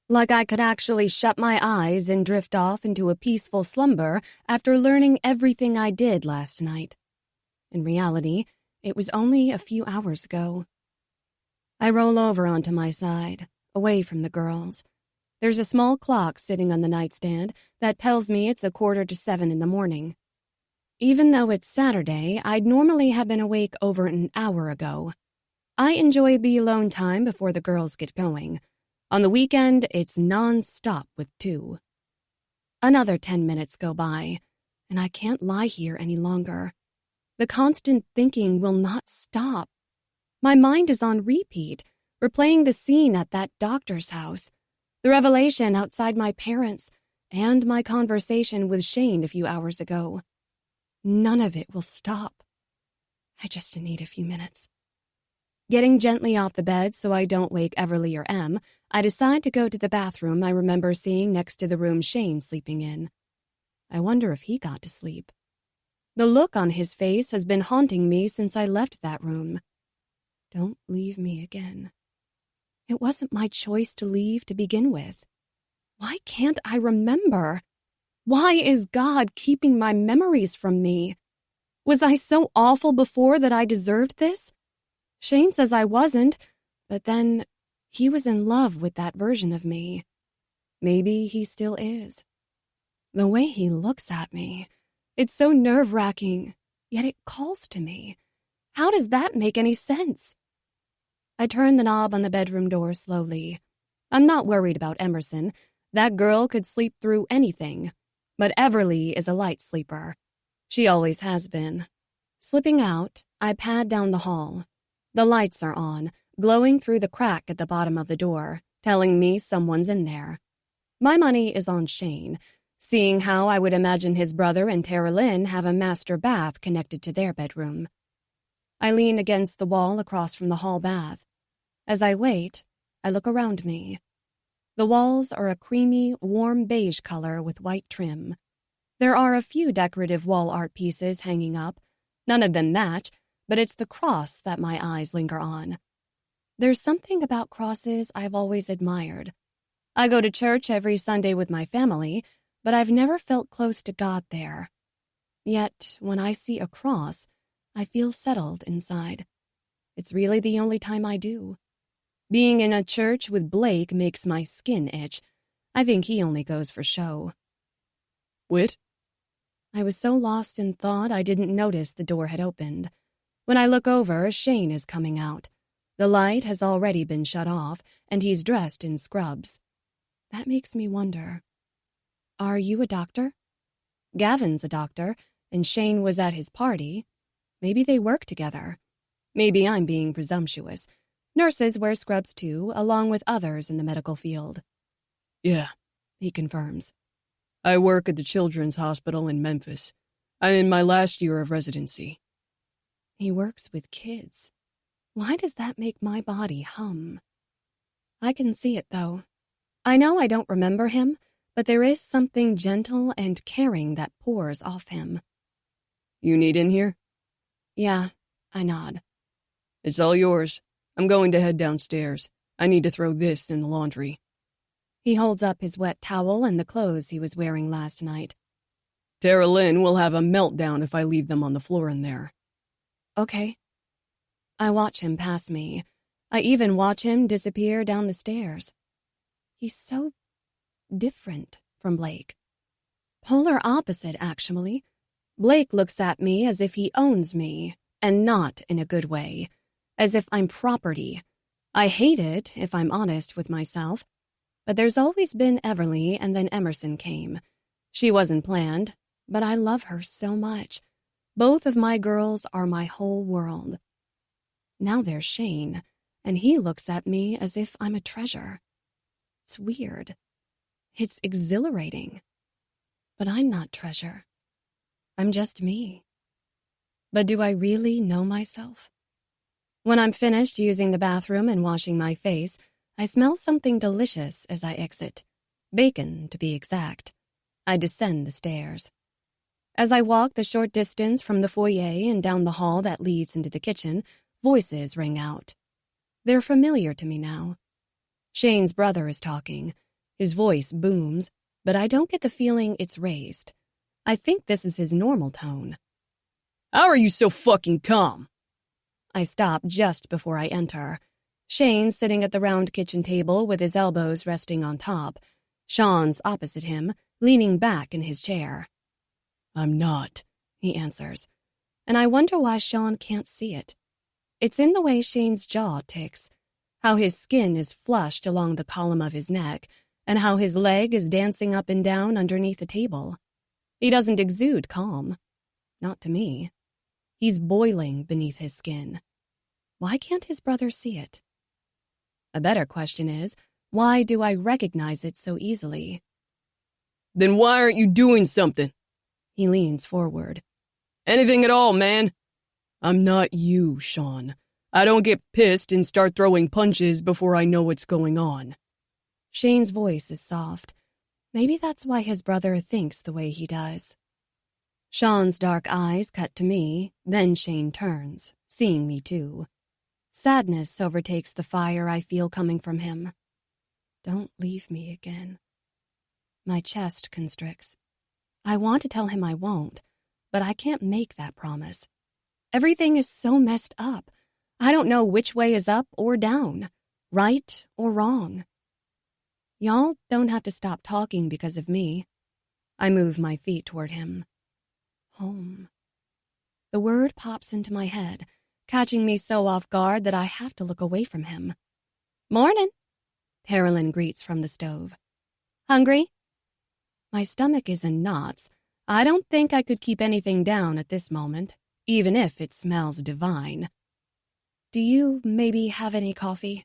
Like I could actually shut my eyes and drift off into a peaceful slumber after learning everything I did last night. In reality, it was only a few hours ago. I roll over onto my side, away from the girls. There's a small clock sitting on the nightstand that tells me it's 6:45 in the morning. Even though it's Saturday, I'd normally have been awake over an hour ago. I enjoy the alone time before the girls get going. On the weekend, it's non-stop with 2. Another 10 minutes go by, and I can't lie here any longer. The constant thinking will not stop. My mind is on repeat, replaying the scene at that doctor's house, the revelation outside my parents, and my conversation with Shane a few hours ago. None of it will stop. I just need a few minutes. Getting gently off the bed so I don't wake Everly or Em, I decide to go to the bathroom I remember seeing next to the room Shane's sleeping in. I wonder if he got to sleep. The look on his face has been haunting me since I left that room. Don't leave me again. It wasn't my choice to leave to begin with. Why can't I remember? Why is God keeping my memories from me? Was I so awful before that I deserved this? Shane says I wasn't, but then he was in love with that version of me. Maybe he still is. The way he looks at me, it's so nerve-wracking, yet it calls to me. How does that make any sense? I turn the knob on the bedroom door slowly. I'm not worried about Emerson. That girl could sleep through anything. But Everly is a light sleeper. She always has been. Slipping out, I pad down the hall. The lights are on, glowing through the crack at the bottom of the door, telling me someone's in there. My money is on Shane, seeing how I would imagine his brother and Tara Lynn have a master bath connected to their bedroom. I lean against the wall across from the hall bath. As I wait, I look around me. The walls are a creamy, warm beige color with white trim. There are a few decorative wall art pieces hanging up. None of them match, but it's the cross that my eyes linger on. There's something about crosses I've always admired. I go to church every Sunday with my family, but I've never felt close to God there. Yet, when I see a cross, I feel settled inside. It's really the only time I do. Being in a church with Blake makes my skin itch. I think he only goes for show. Whit? I was so lost in thought I didn't notice the door had opened. When I look over, Shane is coming out. The light has already been shut off, and he's dressed in scrubs. That makes me wonder. Are you a doctor? Gavin's a doctor, and Shane was at his party. Maybe they work together. Maybe I'm being presumptuous. Nurses wear scrubs too, along with others in the medical field. Yeah, He confirms. I work at the Children's Hospital in Memphis. I'm in my last year of residency. He works with kids. Why does that make my body hum? I can see it, though. I know I don't remember him, but there is something gentle and caring that pours off him. You need in here? Yeah, I nod. It's all yours. I'm going to head downstairs. I need to throw this in the laundry. He holds up his wet towel and the clothes he was wearing last night. Tara Lynn will have a meltdown if I leave them on the floor in there. Okay. I watch him pass me. I even watch him disappear down the stairs. He's so different from Blake. Polar opposite, actually. Blake looks at me as if he owns me, and not in a good way, as if I'm property. I hate it, if I'm honest with myself. But there's always been Everly, and then Emerson came. She wasn't planned, but I love her so much. Both of my girls are my whole world. Now there's Shane, and he looks at me as if I'm a treasure. It's weird. It's exhilarating. But I'm not treasure. I'm just me. But do I really know myself? When I'm finished using the bathroom and washing my face, I smell something delicious as I exit. Bacon, to be exact. I descend the stairs. As I walk the short distance from the foyer and down the hall that leads into the kitchen, voices ring out. They're familiar to me now. Shane's brother is talking. His voice booms, but I don't get the feeling it's raised. I think this is his normal tone. How are you so fucking calm? I stop just before I enter. Shane's sitting at the round kitchen table with his elbows resting on top. Sean's opposite him, leaning back in his chair. I'm not, he answers, and I wonder why Sean can't see it. It's in the way Shane's jaw ticks, how his skin is flushed along the column of his neck, and how his leg is dancing up and down underneath the table. He doesn't exude calm. Not to me. He's boiling beneath his skin. Why can't his brother see it? A better question is, why do I recognize it so easily? Then why aren't you doing something? He leans forward. Anything at all, man. I'm not you, Sean. I don't get pissed and start throwing punches before I know what's going on. Shane's voice is soft. Maybe that's why his brother thinks the way he does. Sean's dark eyes cut to me, then Shane turns, seeing me too. Sadness overtakes the fire I feel coming from him. Don't leave me again. My chest constricts. I want to tell him I won't, but I can't make that promise. Everything is so messed up. I don't know which way is up or down, right or wrong. Y'all don't have to stop talking because of me. I move my feet toward him. Home. The word pops into my head, catching me so off guard that I have to look away from him. Morning, Carolyn greets from the stove. Hungry? My stomach is in knots. I don't think I could keep anything down at this moment, even if it smells divine. Do you maybe have any coffee?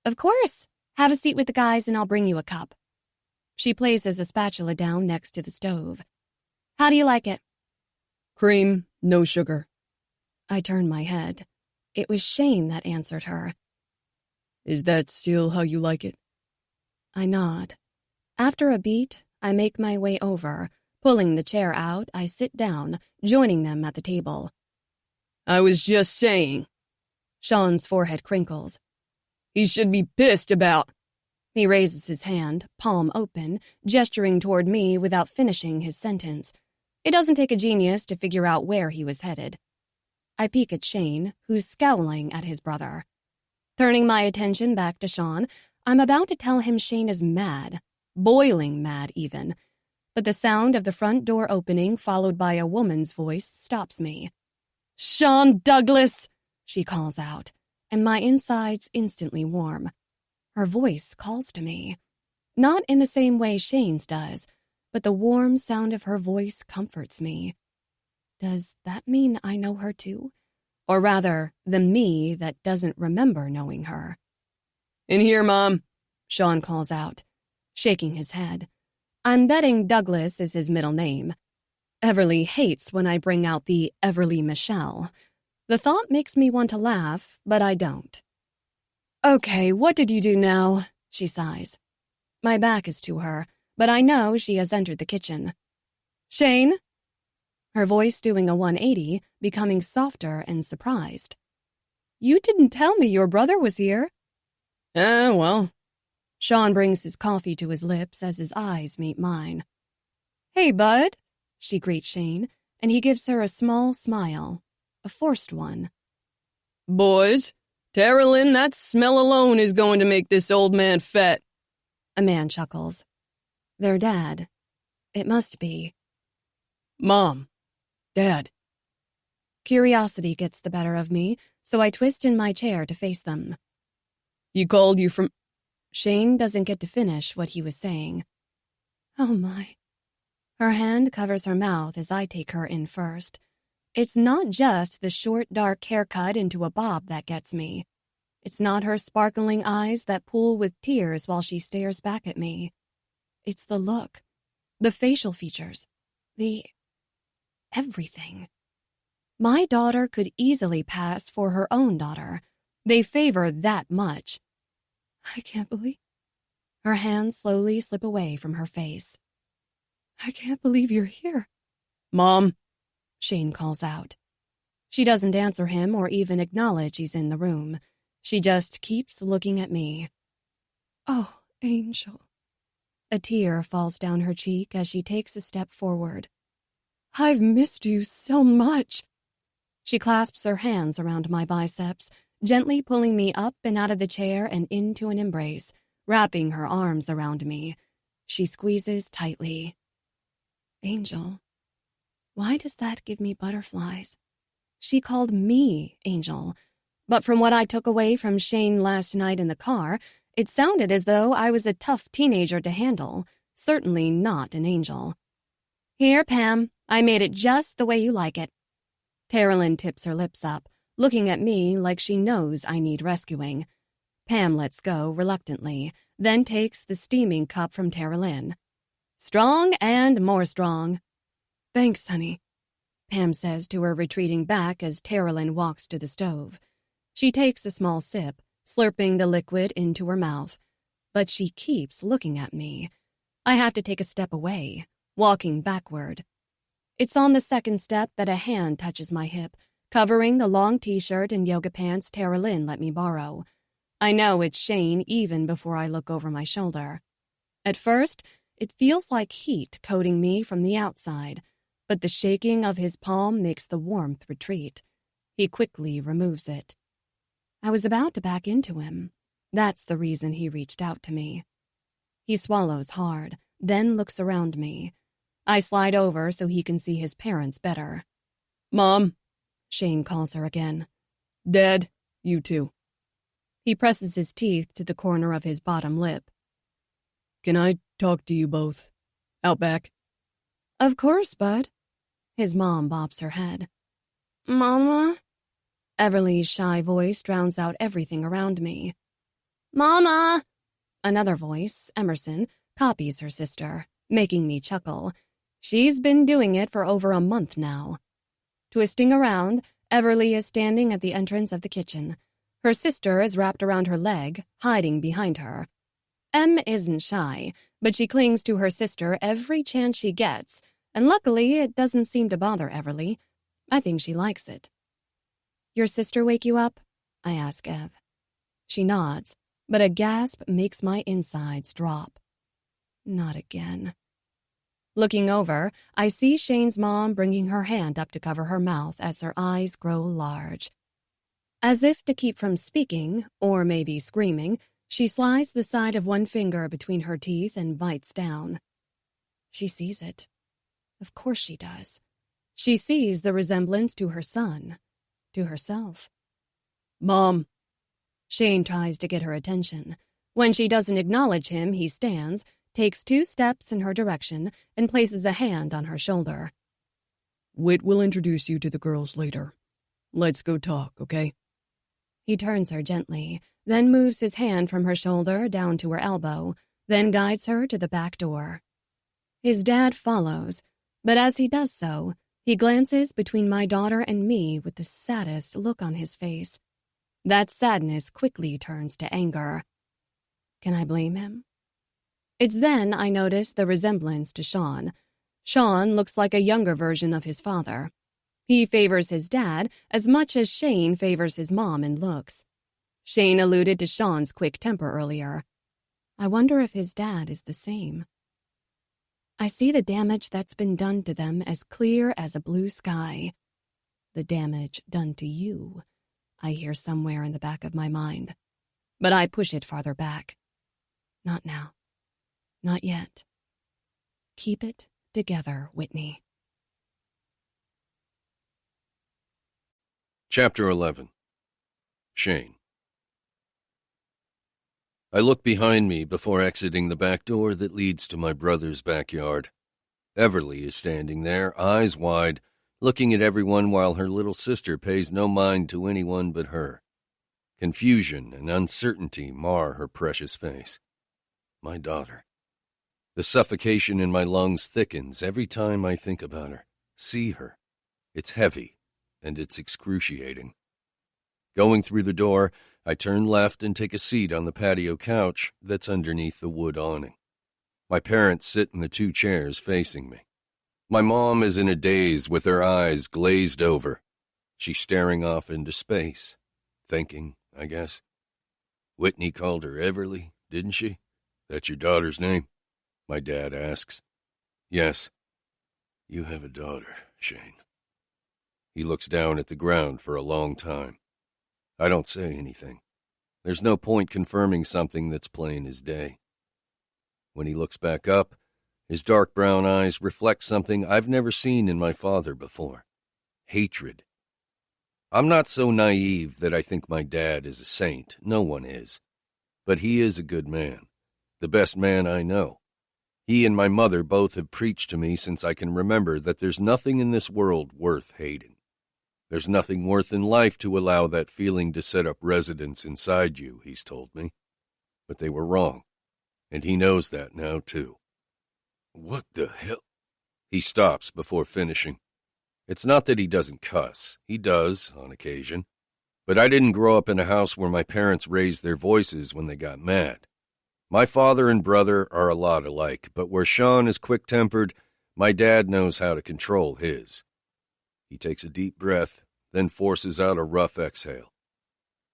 Of course. Have a seat with the guys and I'll bring you a cup. She places a spatula down next to the stove. How do you like it? Cream, no sugar. I turned my head. It was Shane that answered her. Is that still how you like it? I nod. After a beat, I make my way over. Pulling the chair out, I sit down, joining them at the table. I was just saying. Sean's forehead crinkles. He should be pissed about. He raises his hand, palm open, gesturing toward me without finishing his sentence. It doesn't take a genius to figure out where he was headed. I peek at Shane, who's scowling at his brother. Turning my attention back to Sean, I'm about to tell him Shane is mad, boiling mad even. But the sound of the front door opening, followed by a woman's voice, stops me. "Sean Douglas!" she calls out, and my insides instantly warm. Her voice calls to me. Not in the same way Shane's does, but the warm sound of her voice comforts me. Does that mean I know her too? Or rather, the me that doesn't remember knowing her. "In here, Mom," Sean calls out, shaking his head. I'm betting Douglas is his middle name. Everly hates when I bring out the Everly Michelle. The thought makes me want to laugh, but I don't. "Okay, what did you do now?" she sighs. My back is to her, but I know she has entered the kitchen. "Shane?" Her voice doing a 180, becoming softer and surprised. "You didn't tell me your brother was here." Well. Sean brings his coffee to his lips as his eyes meet mine. "Hey, bud," she greets Shane, and he gives her a small smile, a forced one. "Boys, Tara Lynn, that smell alone is going to make this old man fat." A man chuckles. Their dad. It must be. "Mom. Dad." Curiosity gets the better of me, so I twist in my chair to face them. "He called you from—" Shane doesn't get to finish what he was saying. Oh my. Her hand covers her mouth as I take her in first. It's not just the short, dark haircut into a bob that gets me. It's not her sparkling eyes that pool with tears while she stares back at me. It's the look, the facial features, the everything. My daughter could easily pass for her own daughter. They favor that much. I can't believe... Her hands slowly slip away from her face. "I can't believe you're here." "Mom," Shane calls out. She doesn't answer him or even acknowledge he's in the room. She just keeps looking at me. "Oh, Angel." A tear falls down her cheek as she takes a step forward. "I've missed you so much." She clasps her hands around my biceps, gently pulling me up and out of the chair and into an embrace, wrapping her arms around me. She squeezes tightly. Angel. Why does that give me butterflies? She called me Angel, but from what I took away from Shane last night in the car, it sounded as though I was a tough teenager to handle, certainly not an angel. "Here, Pam, I made it just the way you like it." Tara Lynn tips her lips up, looking at me like she knows I need rescuing. Pam lets go reluctantly, then takes the steaming cup from Tara Lynn. "Strong and more strong." "Thanks, honey," Pam says to her retreating back as Tara Lynn walks to the stove. She takes a small sip, slurping the liquid into her mouth. But she keeps looking at me. I have to take a step away, walking backward. It's on the second step that a hand touches my hip, covering the long t-shirt and yoga pants Tara Lynn let me borrow. I know it's Shane even before I look over my shoulder. At first, it feels like heat coating me from the outside, but the shaking of his palm makes the warmth retreat. He quickly removes it. I was about to back into him. That's the reason he reached out to me. He swallows hard, then looks around me. I slide over so he can see his parents better. "Mom," Shane calls her again. "Dad, you too." He presses his teeth to the corner of his bottom lip. "Can I talk to you both? Out back?" "Of course, bud." His mom bops her head. "Mama?" Everly's shy voice drowns out everything around me. Mama! Another voice, Emerson, copies her sister, making me chuckle. She's been doing it for over a month now. Twisting around, Everly is standing at the entrance of the kitchen. Her sister is wrapped around her leg, hiding behind her. Em isn't shy, but she clings to her sister every chance she gets, and luckily it doesn't seem to bother Everly. I think she likes it. Your sister wake you up? I ask Ev. She nods, but a gasp makes my insides drop. Not again. Looking over, I see Shane's mom bringing her hand up to cover her mouth as her eyes grow large. As if to keep from speaking, or maybe screaming, she slides the side of one finger between her teeth and bites down. She sees it. Of course she does. She sees the resemblance to her son, to herself. Mom. Shane tries to get her attention. When she doesn't acknowledge him, he stands, takes 2 steps in her direction, and places a hand on her shoulder. Whit will introduce you to the girls later. Let's go talk, okay? He turns her gently, then moves his hand from her shoulder down to her elbow, then guides her to the back door. His dad follows, but as he does so, he glances between my daughter and me with the saddest look on his face. That sadness quickly turns to anger. Can I blame him? It's then I notice the resemblance to Sean. Sean looks like a younger version of his father. He favors his dad as much as Shane favors his mom in looks. Shane alluded to Sean's quick temper earlier. I wonder if his dad is the same. I see the damage that's been done to them as clear as a blue sky. The damage done to you, I hear somewhere in the back of my mind. But I push it farther back. Not now. Not yet. Keep it together, Whitney. Chapter 11. Shane. I look behind me before exiting the back door that leads to my brother's backyard. Everly is standing there, eyes wide, looking at everyone while her little sister pays no mind to anyone but her. Confusion and uncertainty mar her precious face. My daughter. The suffocation in my lungs thickens every time I think about her, see her. It's heavy, and it's excruciating. Going through the door, I turn left and take a seat on the patio couch that's underneath the wood awning. My parents sit in the 2 chairs facing me. My mom is in a daze with her eyes glazed over. She's staring off into space, thinking, I guess. Whitney called her Everly, didn't she? That's your daughter's name? My dad asks. Yes. You have a daughter, Shane. He looks down at the ground for a long time. I don't say anything. There's no point confirming something that's plain as day. When he looks back up, his dark brown eyes reflect something I've never seen in my father before. Hatred. I'm not so naive that I think my dad is a saint. No one is. But he is a good man. The best man I know. He and my mother both have preached to me since I can remember that there's nothing in this world worth hating. There's nothing worth in life to allow that feeling to set up residence inside you, he's told me. But they were wrong, and he knows that now, too. What the hell? He stops before finishing. It's not that he doesn't cuss. He does, on occasion. But I didn't grow up in a house where my parents raised their voices when they got mad. My father and brother are a lot alike, but where Sean is quick-tempered, my dad knows how to control his. He takes a deep breath, then forces out a rough exhale.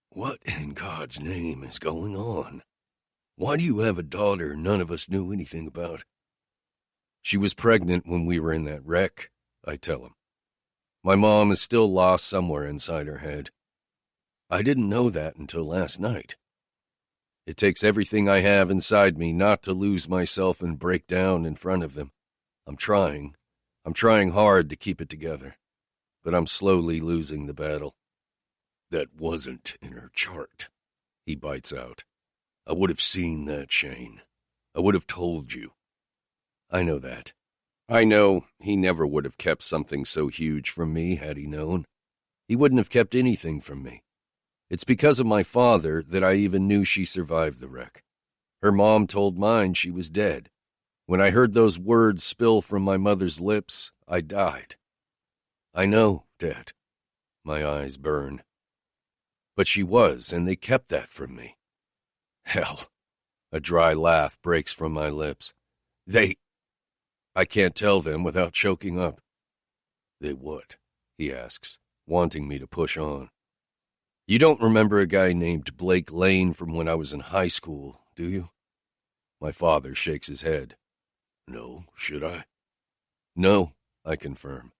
What in God's name is going on? Why do you have a daughter none of us knew anything about? She was pregnant when we were in that wreck, I tell him. My mom is still lost somewhere inside her head. I didn't know that until last night. It takes everything I have inside me not to lose myself and break down in front of them. I'm trying hard to keep it together. But I'm slowly losing the battle. That wasn't in her chart, he bites out. I would have seen that, Shane. I would have told you. I know that. I know he never would have kept something so huge from me had he known. He wouldn't have kept anything from me. It's because of my father that I even knew she survived the wreck. Her mom told mine she was dead. When I heard those words spill from my mother's lips, I died. I know, Dad. My eyes burn. But she was, and they kept that from me. Hell. A dry laugh breaks from my lips. I can't tell them without choking up. They what? He asks, wanting me to push on. You don't remember a guy named Blake Lane from when I was in high school, do you? My father shakes his head. No, should I? No, I confirm.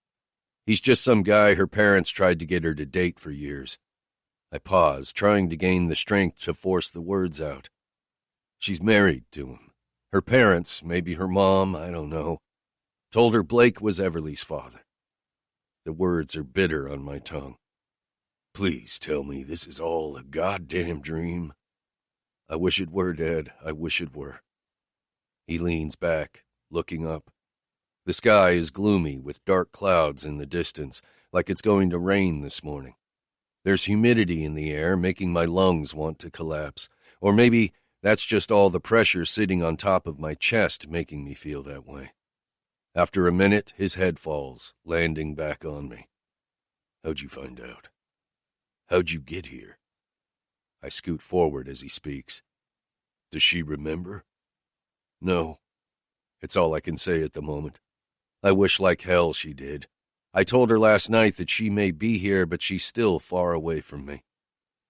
He's just some guy her parents tried to get her to date for years. I pause, trying to gain the strength to force the words out. She's married to him. Her parents, maybe her mom, I don't know, told her Blake was Everly's father. The words are bitter on my tongue. Please tell me this is all a goddamn dream. I wish it were, Dad. I wish it were. He leans back, looking up. The sky is gloomy with dark clouds in the distance, like it's going to rain this morning. There's humidity in the air, making my lungs want to collapse. Or maybe that's just all the pressure sitting on top of my chest making me feel that way. After a minute, his head falls, landing back on me. How'd you find out? How'd you get here? I scoot forward as he speaks. Does she remember? No. It's all I can say at the moment. I wish like hell she did. I told her last night that she may be here, but she's still far away from me.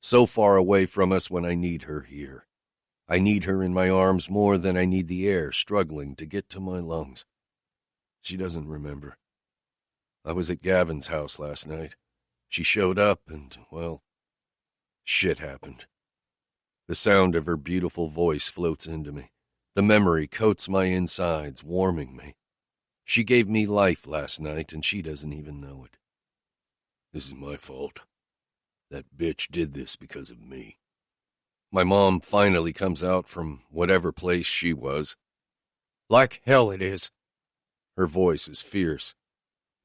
So far away from us when I need her here. I need her in my arms more than I need the air struggling to get to my lungs. She doesn't remember. I was at Gavin's house last night. She showed up and, well, shit happened. The sound of her beautiful voice floats into me. The memory coats my insides, warming me. She gave me life last night, and she doesn't even know it. This is my fault. That bitch did this because of me. My mom finally comes out from whatever place she was. Like hell it is. Her voice is fierce.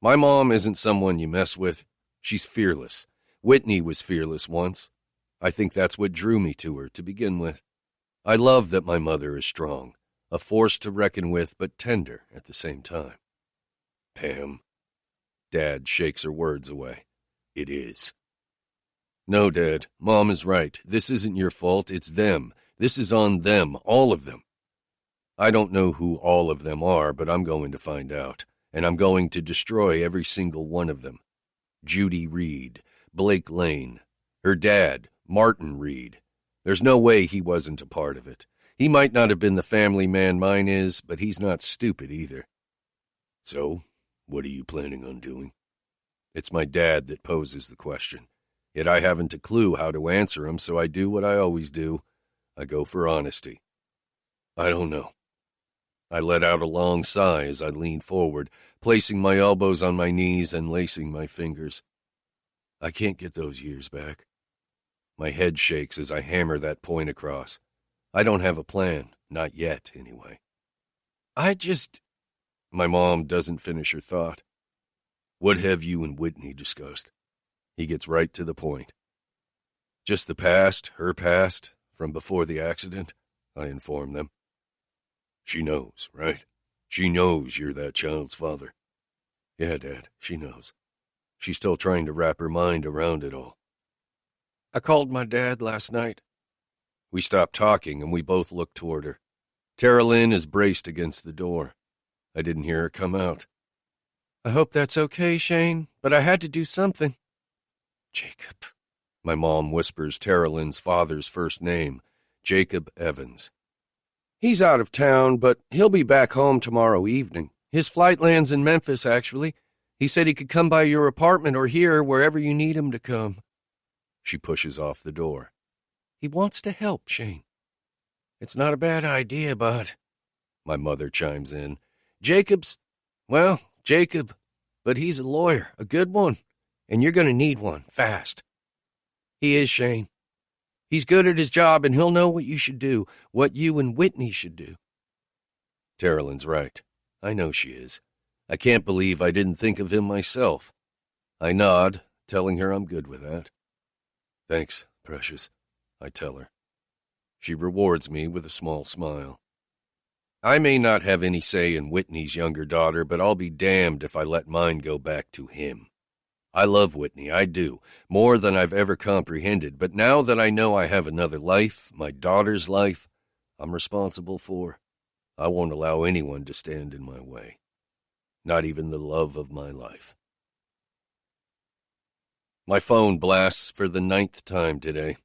My mom isn't someone you mess with. She's fearless. Whitney was fearless once. I think that's what drew me to her to begin with. I love that my mother is strong, a force to reckon with, but tender at the same time. Pam. Dad shakes her words away. It is. No, Dad, Mom is right. This isn't your fault, it's them. This is on them, all of them. I don't know who all of them are, but I'm going to find out, and I'm going to destroy every single one of them. Judy Reed, Blake Lane, her dad, Martin Reed. There's no way he wasn't a part of it. He might not have been the family man mine is, but he's not stupid either. So, what are you planning on doing? It's my dad that poses the question. Yet I haven't a clue how to answer him, so I do what I always do. I go for honesty. I don't know. I let out a long sigh as I lean forward, placing my elbows on my knees and lacing my fingers. I can't get those years back. My head shakes as I hammer that point across. I don't have a plan, not yet, anyway. My mom doesn't finish her thought. What have you and Whitney discussed? He gets right to the point. Just the past, her past, from before the accident, I inform them. She knows, right? She knows you're that child's father. Yeah, Dad, she knows. She's still trying to wrap her mind around it all. I called my dad last night. We stopped talking and we both looked toward her. Tara Lynn is braced against the door. I didn't hear her come out. I hope that's okay, Shane, but I had to do something. Jacob. My mom whispers Tara Lynn's father's first name, Jacob Evans. He's out of town, but he'll be back home tomorrow evening. His flight lands in Memphis, actually. He said he could come by your apartment or here, wherever you need him to come. She pushes off the door. He wants to help, Shane. It's not a bad idea, but... My mother chimes in. Jacob, but he's a lawyer, a good one, and you're going to need one, fast. He is, Shane. He's good at his job, and he'll know what you should do, what you and Whitney should do. Tara Lynn's right. I know she is. I can't believe I didn't think of him myself. I nod, telling her I'm good with that. Thanks, precious, I tell her. She rewards me with a small smile. I may not have any say in Whitney's younger daughter, but I'll be damned if I let mine go back to him. I love Whitney, I do, more than I've ever comprehended, but now that I know I have another life, my daughter's life, I'm responsible for, I won't allow anyone to stand in my way. Not even the love of my life. My phone blasts for the 9th time today.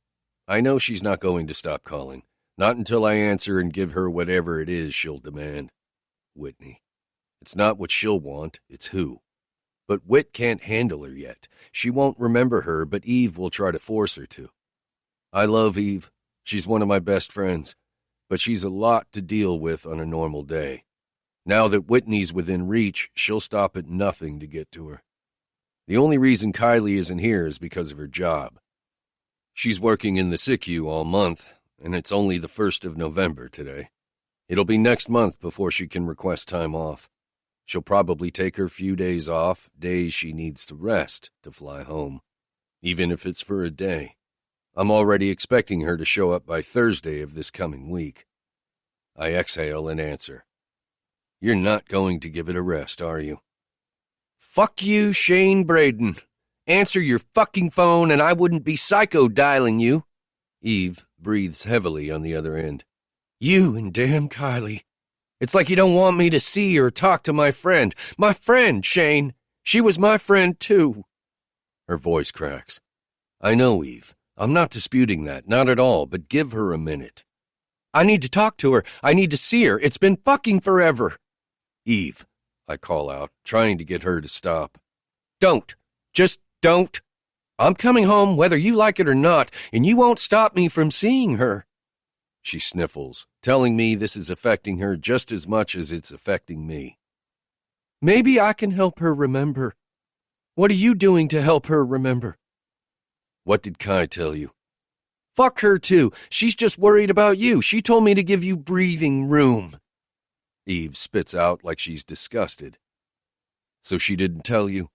I know she's not going to stop calling. Not until I answer and give her whatever it is she'll demand. Whitney. It's not what she'll want, it's who. But Whit can't handle her yet. She won't remember her, but Eve will try to force her to. I love Eve. She's one of my best friends. But she's a lot to deal with on a normal day. Now that Whitney's within reach, she'll stop at nothing to get to her. The only reason Kylie isn't here is because of her job. She's working in the SICU all month, and it's only the 1st of November today. It'll be next month before she can request time off. She'll probably take her few days off, days she needs to rest, to fly home, even if it's for a day. I'm already expecting her to show up by Thursday of this coming week. I exhale and answer. You're not going to give it a rest, are you? Fuck you, Shane Braden. Answer your fucking phone and I wouldn't be psycho-dialing you. Eve breathes heavily on the other end. You and damn Kylie. It's like you don't want me to see or talk to my friend. My friend, Shane. She was my friend, too. Her voice cracks. I know, Eve. I'm not disputing that, not at all, but give her a minute. I need to talk to her. I need to see her. It's been fucking forever. Eve, I call out, trying to get her to stop. Don't. Just don't. I'm coming home whether you like it or not, and you won't stop me from seeing her. She sniffles, telling me this is affecting her just as much as it's affecting me. Maybe I can help her remember. What are you doing to help her remember? What did Kai tell you? Fuck her too. She's just worried about you. She told me to give you breathing room. Eve spits out like she's disgusted. So she didn't tell you?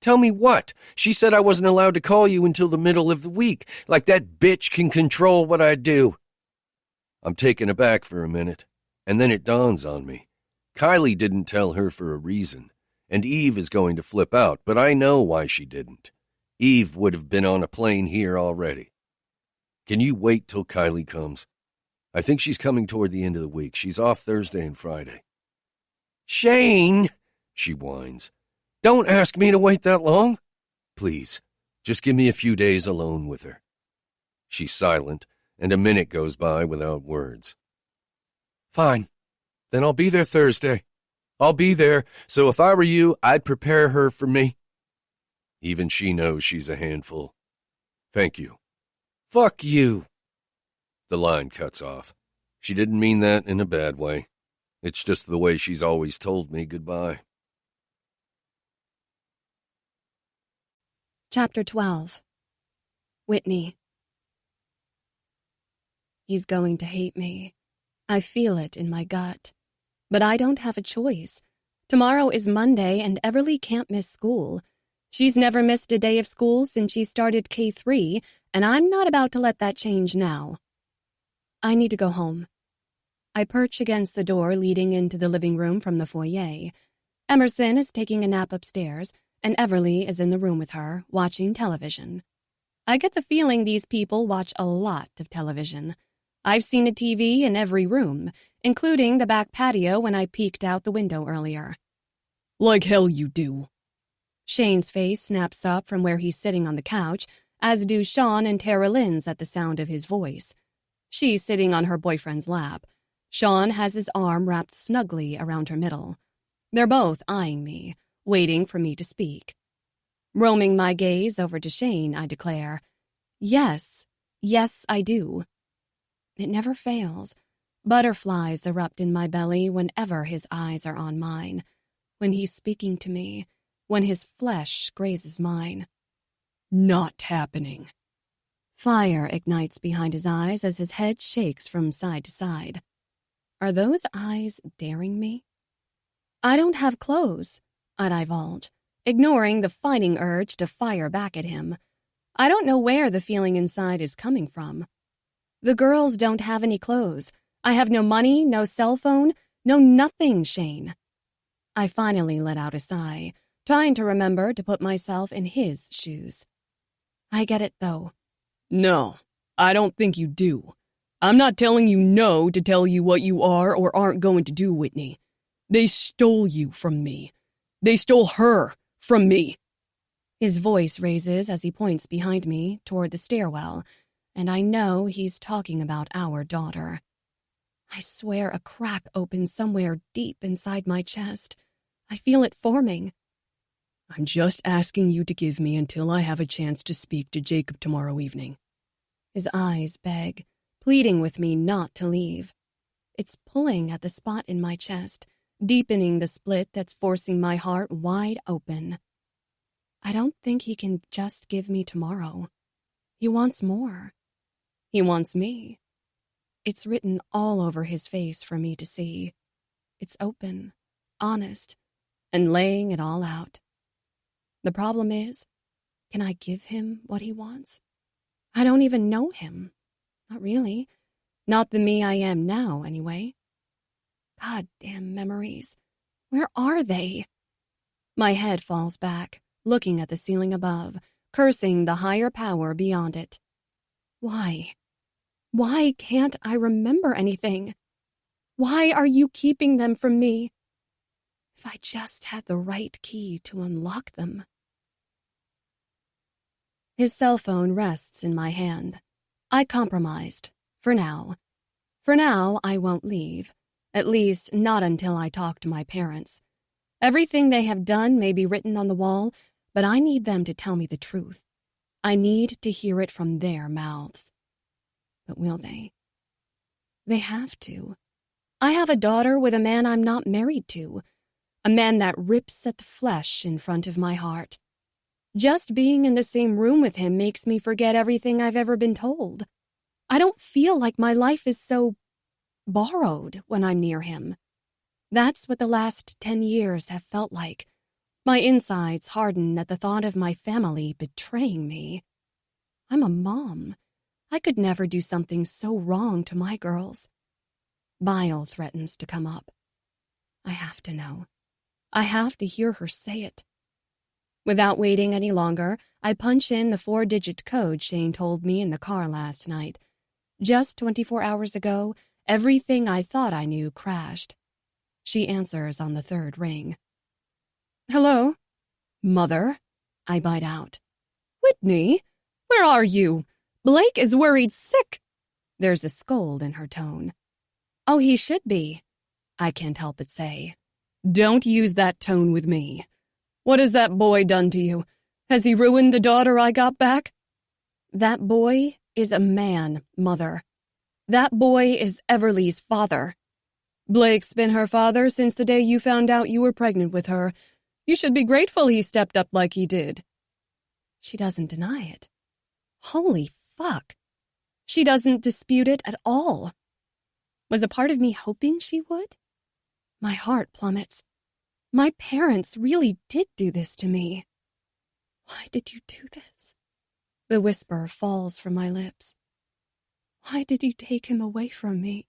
Tell me what? She said I wasn't allowed to call you until the middle of the week, like that bitch can control what I do. I'm taken aback for a minute, and then it dawns on me. Kylie didn't tell her for a reason, and Eve is going to flip out, but I know why she didn't. Eve would have been on a plane here already. Can you wait till Kylie comes? I think she's coming toward the end of the week. She's off Thursday and Friday. Shane, she whines. Don't ask me to wait that long. Please, just give me a few days alone with her. She's silent, and a minute goes by without words. Fine. Then I'll be there Thursday. I'll be there, so if I were you, I'd prepare her for me. Even she knows she's a handful. Thank you. Fuck you. The line cuts off. She didn't mean that in a bad way. It's just the way she's always told me goodbye. Chapter 12. Whitney. He's going to hate me. I feel it in my gut. But I don't have a choice. Tomorrow is Monday and Everly can't miss school. She's never missed a day of school since she started K3, and I'm not about to let that change now. I need to go home. I perch against the door leading into the living room from the foyer. Emerson is taking a nap upstairs, and Everly is in the room with her, watching television. I get the feeling these people watch a lot of television. I've seen a TV in every room, including the back patio when I peeked out the window earlier. Like hell you do. Shane's face snaps up from where he's sitting on the couch, as do Sean and Tara Lynn's at the sound of his voice. She's sitting on her boyfriend's lap. Sean has his arm wrapped snugly around her middle. They're both eyeing me, waiting for me to speak. Roaming my gaze over to Shane, I declare, yes, I do. It never fails. Butterflies erupt in my belly whenever his eyes are on mine, when he's speaking to me, when his flesh grazes mine. Not happening. Fire ignites behind his eyes as his head shakes from side to side. Are those eyes daring me? I don't have clothes, I divulge, ignoring the fighting urge to fire back at him. I don't know where the feeling inside is coming from. The girls don't have any clothes. I have no money, no cell phone, no nothing, Shane. I finally let out a sigh, trying to remember to put myself in his shoes. I get it, though. No, I don't think you do. I'm not telling you no to tell you what you are or aren't going to do, Whitney. They stole you from me. They stole her from me. His voice raises as he points behind me toward the stairwell, and I know he's talking about our daughter. I swear a crack opens somewhere deep inside my chest. I feel it forming. I'm just asking you to give me until I have a chance to speak to Jacob tomorrow evening. His eyes beg, pleading with me not to leave. It's pulling at the spot in my chest, deepening the split that's forcing my heart wide open. I don't think he can just give me tomorrow. He wants more. He wants me. It's written all over his face for me to see. It's open, honest, and laying it all out. The problem is, can I give him what he wants? I don't even know him. Not really. Not the me I am now, anyway. Goddamn memories. Where are they? My head falls back, looking at the ceiling above, cursing the higher power beyond it. Why? Why can't I remember anything? Why are you keeping them from me? If I just had the right key to unlock them. His cell phone rests in my hand. I compromised, for now. For now, I won't leave. At least, not until I talk to my parents. Everything they have done may be written on the wall, but I need them to tell me the truth. I need to hear it from their mouths. But will they? They have to. I have a daughter with a man I'm not married to. A man that rips at the flesh in front of my heart. Just being in the same room with him makes me forget everything I've ever been told. I don't feel like my life is so borrowed when I'm near him. That's what the last 10 years have felt like. My insides harden at the thought of my family betraying me. I'm a mom. I could never do something so wrong to my girls. Bile threatens to come up. I have to know. I have to hear her say it. Without waiting any longer, I punch in the 4-digit code Shane told me in the car last night. Just 24 hours ago, everything I thought I knew crashed. She answers on the 3rd ring. Hello? Mother? I bite out. Whitney, where are you? Blake is worried sick. There's a scold in her tone. Oh, he should be. I can't help but say. Don't use that tone with me. What has that boy done to you? Has he ruined the daughter I got back? That boy is a man, Mother. That boy is Everly's father. Blake's been her father since the day you found out you were pregnant with her. You should be grateful he stepped up like he did. She doesn't deny it. Holy fuck. She doesn't dispute it at all. Was a part of me hoping she would? My heart plummets. My parents really did do this to me. Why did you do this? The whisper falls from my lips. Why did you take him away from me?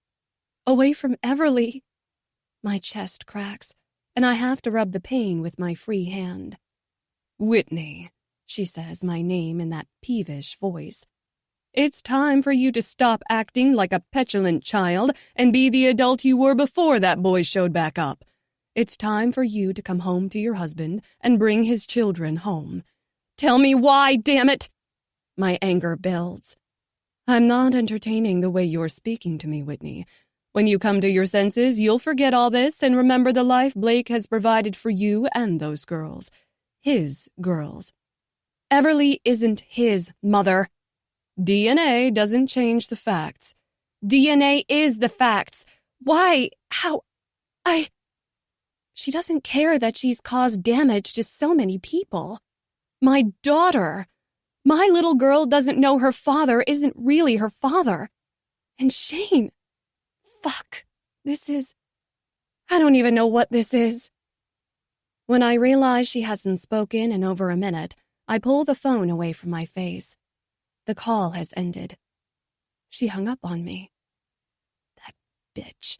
Away from Everly? My chest cracks, and I have to rub the pain with my free hand. Whitney, she says my name in that peevish voice. It's time for you to stop acting like a petulant child and be the adult you were before that boy showed back up. It's time for you to come home to your husband and bring his children home. Tell me why, damn it! My anger builds. I'm not entertaining the way you're speaking to me, Whitney. When you come to your senses, you'll forget all this and remember the life Blake has provided for you and those girls. His girls. Everly isn't his mother. DNA doesn't change the facts. DNA is the facts. Why? How? She doesn't care that she's caused damage to so many people. My daughter. My little girl doesn't know her father isn't really her father. And Shane. Fuck. I don't even know what this is. When I realize she hasn't spoken in over a minute, I pull the phone away from my face. The call has ended. She hung up on me. That bitch.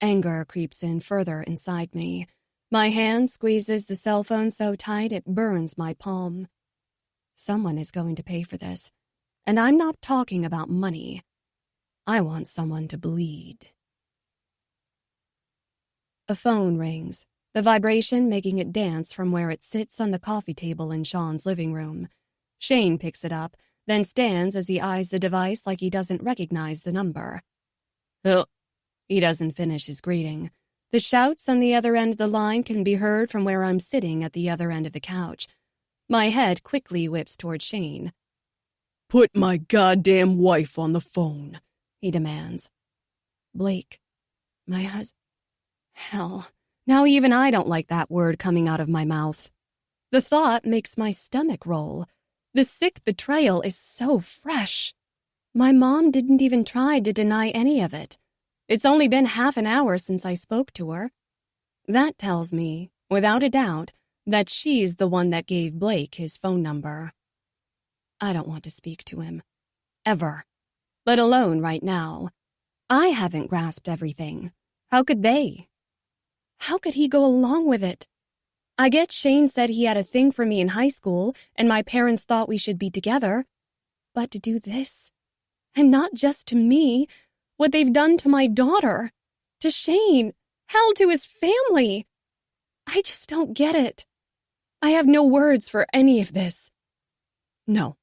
Anger creeps in further inside me. My hand squeezes the cell phone so tight it burns my palm. Someone is going to pay for this, and I'm not talking about money. I want someone to bleed. A phone rings, the vibration making it dance from where it sits on the coffee table in Sean's living room. Shane picks it up, then stands as he eyes the device like he doesn't recognize the number. Oh, he doesn't finish his greeting. The shouts on the other end of the line can be heard from where I'm sitting at the other end of the couch. My head quickly whips toward Shane. Put my goddamn wife on the phone, he demands. Blake. My husband. Hell, now even I don't like that word coming out of my mouth. The thought makes my stomach roll. The sick betrayal is so fresh. My mom didn't even try to deny any of it. It's only been half an hour since I spoke to her. That tells me, without a doubt, that she's the one that gave Blake his phone number. I don't want to speak to him. Ever. Let alone right now. I haven't grasped everything. How could they? How could he go along with it? I get Shane said he had a thing for me in high school, and my parents thought we should be together. But to do this? And not just to me, what they've done to my daughter, to Shane, hell, to his family. I just don't get it. I have no words for any of this. No.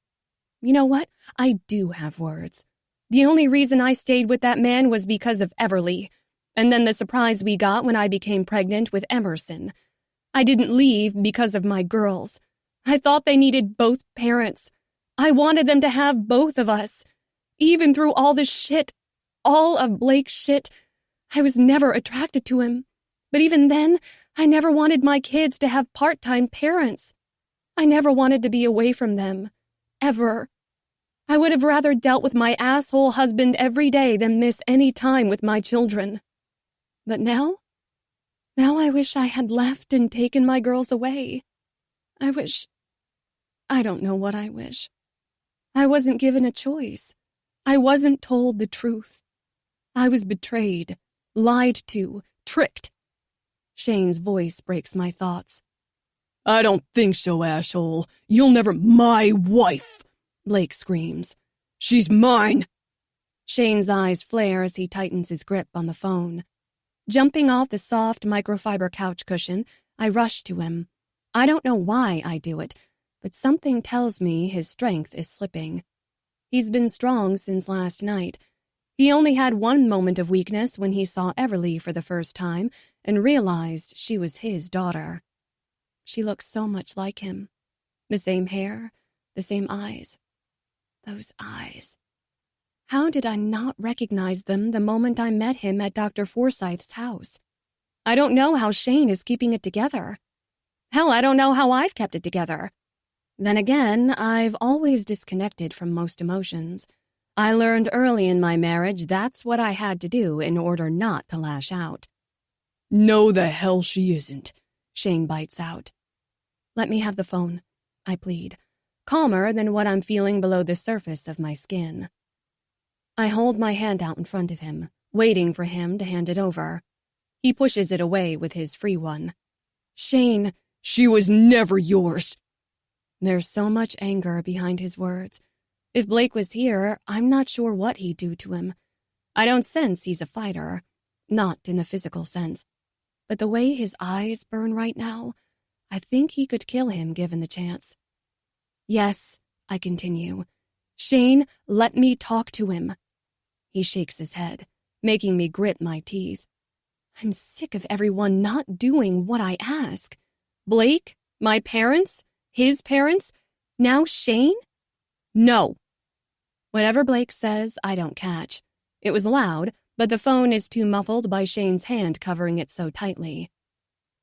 You know what? I do have words. The only reason I stayed with that man was because of Everly, and then the surprise we got when I became pregnant with Emerson. I didn't leave because of my girls. I thought they needed both parents. I wanted them to have both of us. Even through all this shit, all of Blake's shit, I was never attracted to him. But even then, I never wanted my kids to have part-time parents. I never wanted to be away from them. Ever. I would have rather dealt with my asshole husband every day than miss any time with my children. But now I wish I had left and taken my girls away. I don't know what I wish. I wasn't given a choice. I wasn't told the truth. I was betrayed, lied to, tricked. Shane's voice breaks my thoughts. I don't think so, asshole. You'll never— My wife! Blake screams. She's mine! Shane's eyes flare as he tightens his grip on the phone. Jumping off the soft microfiber couch cushion, I rush to him. I don't know why I do it, but something tells me his strength is slipping. He's been strong since last night. He only had one moment of weakness when he saw Everly for the first time and realized she was his daughter. She looks so much like him. The same hair, the same eyes. Those eyes. How did I not recognize them the moment I met him at Dr. Forsythe's house? I don't know how Shane is keeping it together. Hell, I don't know how I've kept it together. Then again, I've always disconnected from most emotions. I learned early in my marriage that's what I had to do in order not to lash out. No, the hell she isn't, Shane bites out. Let me have the phone, I plead, calmer than what I'm feeling below the surface of my skin. I hold my hand out in front of him, waiting for him to hand it over. He pushes it away with his free one. Shane, she was never yours. There's so much anger behind his words. If Blake was here, I'm not sure what he'd do to him. I don't sense he's a fighter, not in the physical sense. But the way his eyes burn right now, I think he could kill him given the chance. Yes, I continue. Shane, let me talk to him. He shakes his head, making me grit my teeth. I'm sick of everyone not doing what I ask. Blake, my parents, his parents, now Shane? No. Whatever Blake says, I don't catch. It was loud, but the phone is too muffled by Shane's hand covering it so tightly.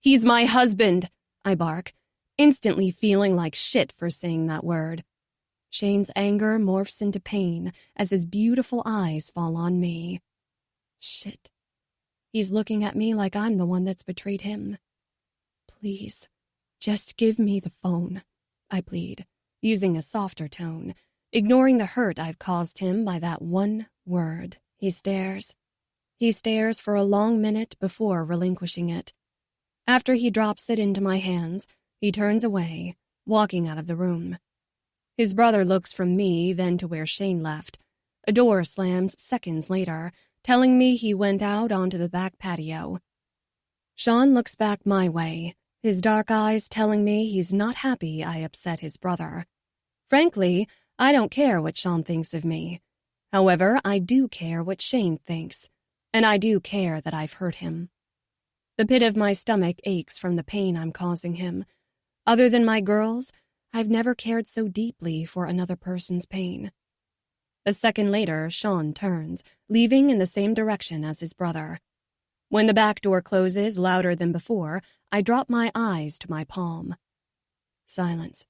He's my husband, I bark, instantly feeling like shit for saying that word. Shane's anger morphs into pain as his beautiful eyes fall on me. Shit. He's looking at me like I'm the one that's betrayed him. Please, just give me the phone, I plead, using a softer tone, ignoring the hurt I've caused him by that one word. He stares. He stares for a long minute before relinquishing it. After he drops it into my hands, he turns away, walking out of the room. His brother looks from me, then to where Shane left. A door slams seconds later, telling me he went out onto the back patio. Sean looks back my way, his dark eyes telling me he's not happy I upset his brother. Frankly, I don't care what Sean thinks of me. However, I do care what Shane thinks, and I do care that I've hurt him. The pit of my stomach aches from the pain I'm causing him. Other than my girls, I've never cared so deeply for another person's pain. A second later, Sean turns, leaving in the same direction as his brother. When the back door closes louder than before, I drop my eyes to my palm. Silence.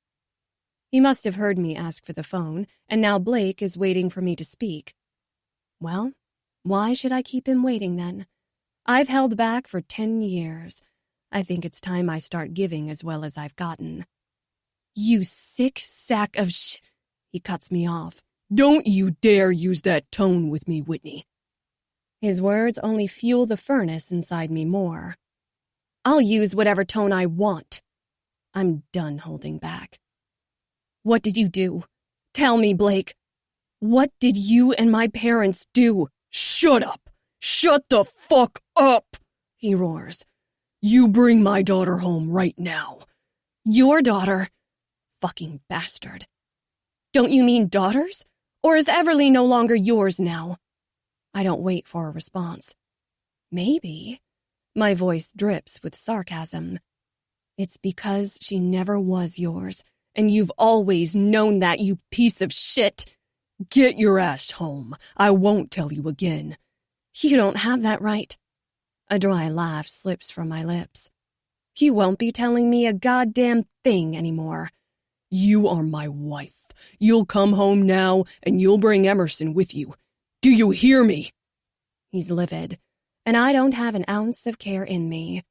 He must have heard me ask for the phone, and now Blake is waiting for me to speak. Well, why should I keep him waiting then? I've held back for 10 years. I think it's time I start giving as well as I've gotten. You sick sack of sh... He cuts me off. Don't you dare use that tone with me, Whitney. His words only fuel the furnace inside me more. I'll use whatever tone I want. I'm done holding back. What did you do? Tell me, Blake. What did you and my parents do? Shut up! Shut the fuck up! He roars. You bring my daughter home right now. Your daughter? Fucking bastard. Don't you mean daughters? Or is Everly no longer yours now? I don't wait for a response. Maybe. My voice drips with sarcasm. It's because she never was yours, and you've always known that, you piece of shit. Get your ass home. I won't tell you again. You don't have that right. A dry laugh slips from my lips. You won't be telling me a goddamn thing anymore. You are my wife. You'll come home now, and you'll bring Emerson with you. Do you hear me? He's livid, and I don't have an ounce of care in me.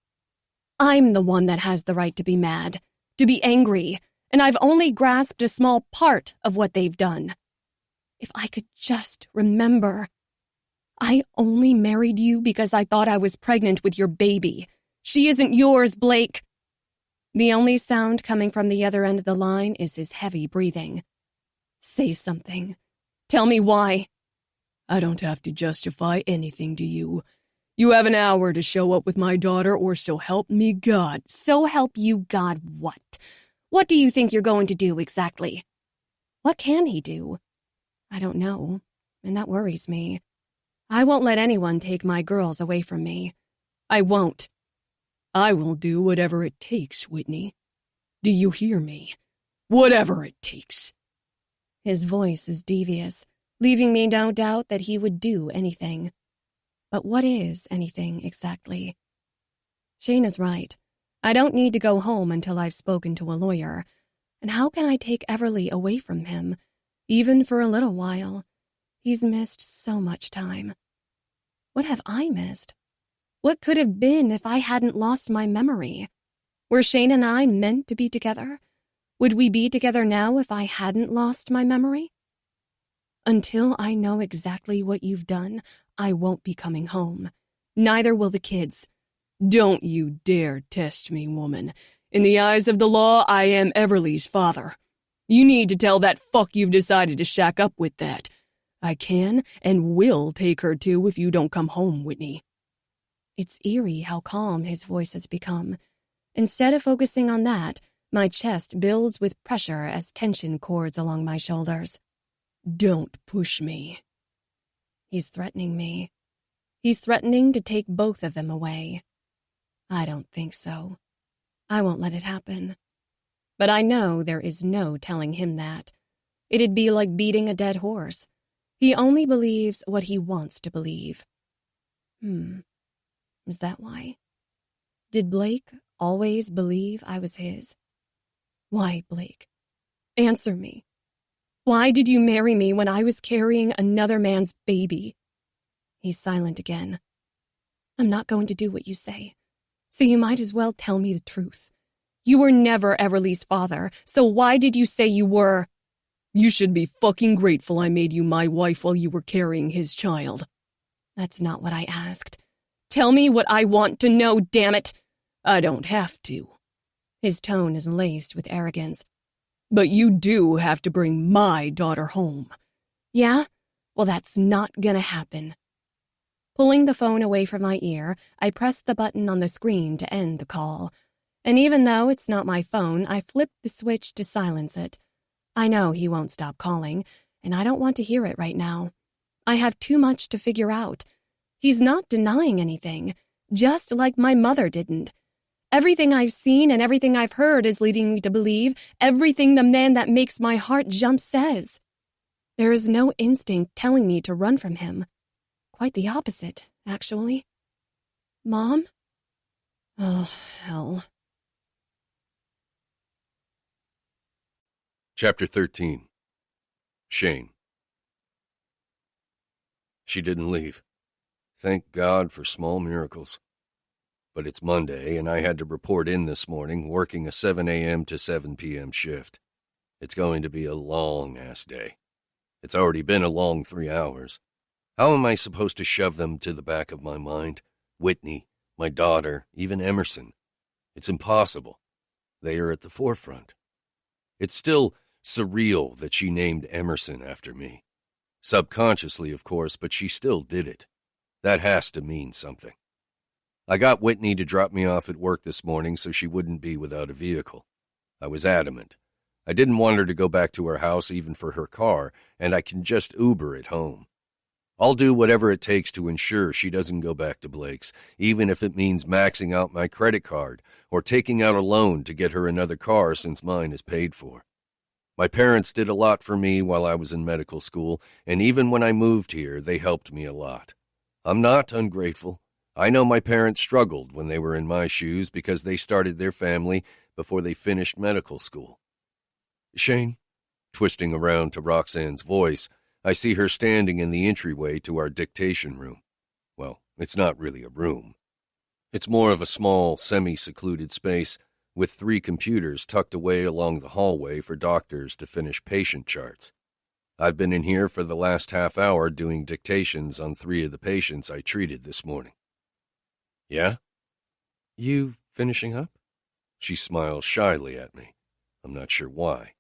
I'm the one that has the right to be mad, to be angry, and I've only grasped a small part of what they've done. If I could just remember. I only married you because I thought I was pregnant with your baby. She isn't yours, Blake. The only sound coming from the other end of the line is his heavy breathing. Say something. Tell me why. I don't have to justify anything to you. You have an hour to show up with my daughter, or so help me God. So help you God what? What do you think you're going to do exactly? What can he do? I don't know, and that worries me. I won't let anyone take my girls away from me. I won't. I will do whatever it takes, Whitney. Do you hear me? Whatever it takes. His voice is devious, leaving me no doubt that he would do anything. But what is anything exactly? Shane is right. I don't need to go home until I've spoken to a lawyer. And how can I take Everly away from him, even for a little while? He's missed so much time. What have I missed? What could have been if I hadn't lost my memory? Were Shane and I meant to be together? Would we be together now if I hadn't lost my memory? Until I know exactly what you've done, I won't be coming home. Neither will the kids. Don't you dare test me, woman. In the eyes of the law, I am Everly's father. You need to tell that fuck you've decided to shack up with that. I can and will take her too if you don't come home, Whitney. It's eerie how calm his voice has become. Instead of focusing on that, my chest builds with pressure as tension cords along my shoulders. Don't push me. He's threatening me. He's threatening to take both of them away. I don't think so. I won't let it happen. But I know there is no telling him that. It'd be like beating a dead horse. He only believes what he wants to believe. Is that why? Did Blake always believe I was his? Why, Blake? Answer me. Why did you marry me when I was carrying another man's baby? He's silent again. I'm not going to do what you say. So you might as well tell me the truth. You were never Everly's father, so why did you say you were? You should be fucking grateful I made you my wife while you were carrying his child. That's not what I asked. Tell me what I want to know, damn it. I don't have to. His tone is laced with arrogance. But you do have to bring my daughter home. Yeah? Well, that's not gonna happen. Pulling the phone away from my ear, I press the button on the screen to end the call. And even though it's not my phone, I flip the switch to silence it. I know he won't stop calling, and I don't want to hear it right now. I have too much to figure out. He's not denying anything, just like my mother didn't. Everything I've seen and everything I've heard is leading me to believe everything the man that makes my heart jump says. There is no instinct telling me to run from him. Quite the opposite, actually. Mom? Oh, hell. Chapter 13. Shane. She didn't leave. Thank God for small miracles. But it's Monday, and I had to report in this morning, working a 7 a.m. to 7 p.m. shift. It's going to be a long-ass day. It's already been a long 3 hours. How am I supposed to shove them to the back of my mind? Whitney, my daughter, even Emerson. It's impossible. They are at the forefront. It's still surreal that she named Emerson after me. Subconsciously, of course, but she still did it. That has to mean something. I got Whitney to drop me off at work this morning so she wouldn't be without a vehicle. I was adamant. I didn't want her to go back to her house even for her car, and I can just Uber it home. I'll do whatever it takes to ensure she doesn't go back to Blake's, even if it means maxing out my credit card or taking out a loan to get her another car since mine is paid for. My parents did a lot for me while I was in medical school, and even when I moved here, they helped me a lot. I'm not ungrateful. I know my parents struggled when they were in my shoes because they started their family before they finished medical school. Shane, twisting around to Roxanne's voice, I see her standing in the entryway to our dictation room. Well, it's not really a room. It's more of a small, semi-secluded space with 3 computers tucked away along the hallway for doctors to finish patient charts. I've been in here for the last half hour doing dictations on 3 of the patients I treated this morning. Yeah? You finishing up? She smiles shyly at me. I'm not sure why.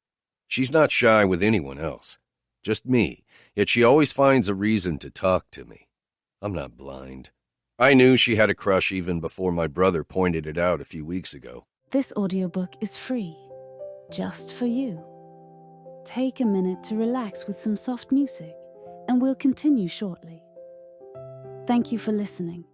She's not shy with anyone else. Just me, yet she always finds a reason to talk to me. I'm not blind. I knew she had a crush even before my brother pointed it out a few weeks ago. This audiobook is free, just for you. Take a minute to relax with some soft music, and we'll continue shortly. Thank you for listening.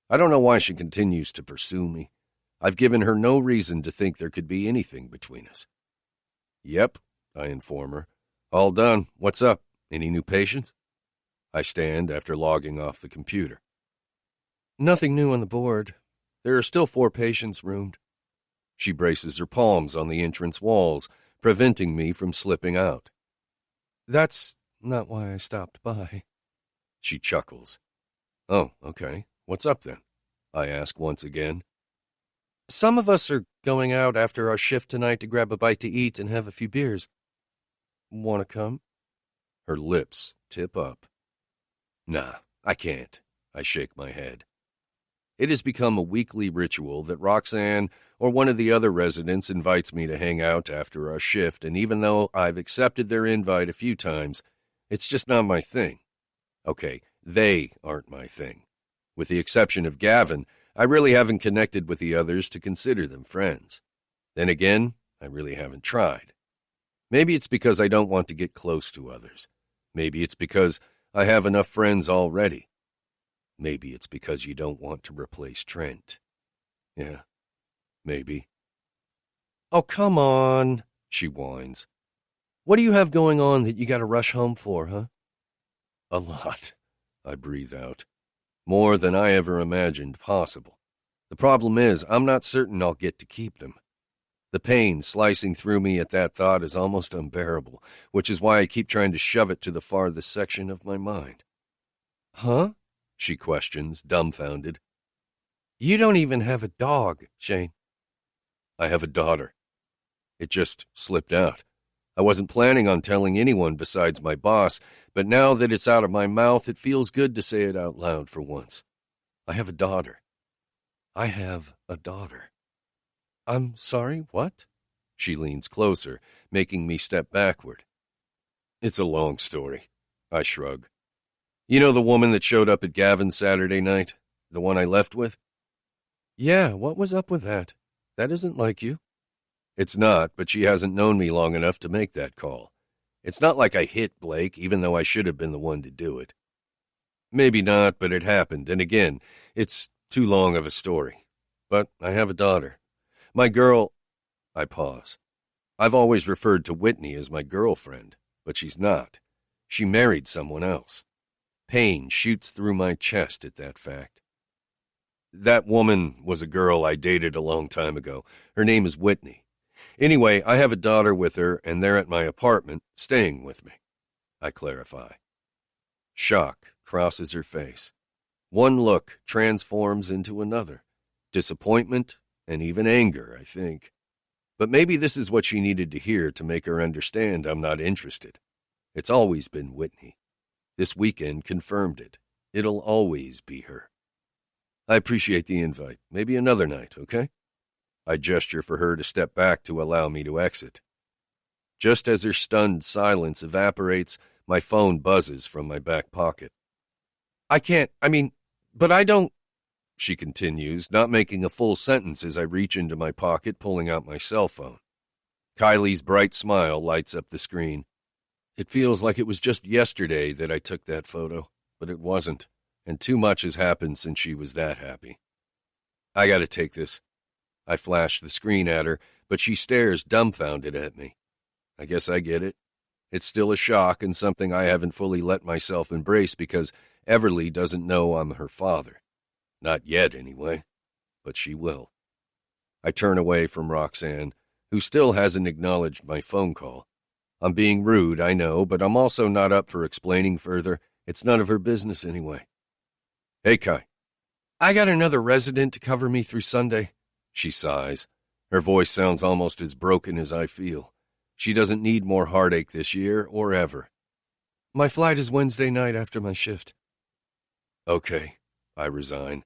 I don't know why she continues to pursue me. I've given her no reason to think there could be anything between us. Yep, I inform her. All done. What's up? Any new patients? I stand after logging off the computer. Nothing new on the board. There are still 4 patients roomed. She braces her palms on the entrance walls, preventing me from slipping out. That's not why I stopped by. She chuckles. Oh, okay. What's up then? I ask once again. Some of us are going out after our shift tonight to grab a bite to eat and have a few beers. Want to come? Her lips tip up. Nah, I can't. I shake my head. It has become a weekly ritual that Roxanne or one of the other residents invites me to hang out after our shift, and even though I've accepted their invite a few times, it's just not my thing. Okay, they aren't my thing. With the exception of Gavin, I really haven't connected with the others to consider them friends. Then again, I really haven't tried. Maybe it's because I don't want to get close to others. Maybe it's because I have enough friends already. Maybe it's because you don't want to replace Trent. Yeah, maybe. Oh, come on, she whines. What do you have going on that you gotta rush home for, huh? A lot, I breathe out. More than I ever imagined possible. The problem is, I'm not certain I'll get to keep them. The pain slicing through me at that thought is almost unbearable, which is why I keep trying to shove it to the farthest section of my mind. Huh? She questions, dumbfounded. You don't even have a dog, Shane. I have a daughter. It just slipped out. I wasn't planning on telling anyone besides my boss, but now that it's out of my mouth, it feels good to say it out loud for once. I have a daughter. I have a daughter. I'm sorry, what? She leans closer, making me step backward. It's a long story. I shrug. You know the woman that showed up at Gavin's Saturday night? The one I left with? Yeah, what was up with that? That isn't like you. It's not, but she hasn't known me long enough to make that call. It's not like I hit Blake, even though I should have been the one to do it. Maybe not, but it happened, and again, it's too long of a story. But I have a daughter. My girl... I pause. I've always referred to Whitney as my girlfriend, but she's not. She married someone else. Pain shoots through my chest at that fact. That woman was a girl I dated a long time ago. Her name is Whitney. Anyway, I have a daughter with her, and they're at my apartment, staying with me. I clarify. Shock crosses her face. One look transforms into another. Disappointment and even anger, I think. But maybe this is what she needed to hear to make her understand I'm not interested. It's always been Whitney. This weekend confirmed it. It'll always be her. I appreciate the invite. Maybe another night, okay? I gesture for her to step back to allow me to exit. Just as her stunned silence evaporates, my phone buzzes from my back pocket. But I don't... She continues, not making a full sentence as I reach into my pocket, pulling out my cell phone. Kylie's bright smile lights up the screen. It feels like it was just yesterday that I took that photo, but it wasn't, and too much has happened since she was that happy. I gotta take this. I flash the screen at her, but she stares dumbfounded at me. I guess I get it. It's still a shock and something I haven't fully let myself embrace because Everly doesn't know I'm her father. Not yet, anyway. But she will. I turn away from Roxanne, who still hasn't acknowledged my phone call. I'm being rude, I know, but I'm also not up for explaining further. It's none of her business anyway. Hey, Kai. I got another resident to cover me through Sunday. She sighs. Her voice sounds almost as broken as I feel. She doesn't need more heartache this year or ever. My flight is Wednesday night after my shift. Okay, I resign.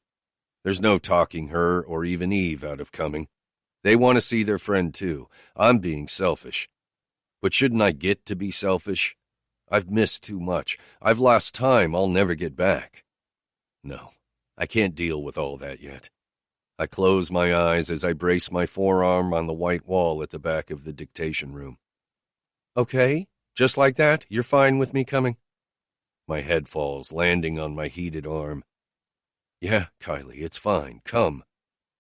There's no talking her or even Eve out of coming. They want to see their friend too. I'm being selfish. But shouldn't I get to be selfish? I've missed too much. I've lost time I'll never get back. No, I can't deal with all that yet. I close my eyes as I brace my forearm on the white wall at the back of the dictation room. Okay, just like that, you're fine with me coming? My head falls, landing on my heated arm. Yeah, Kylie, it's fine. Come.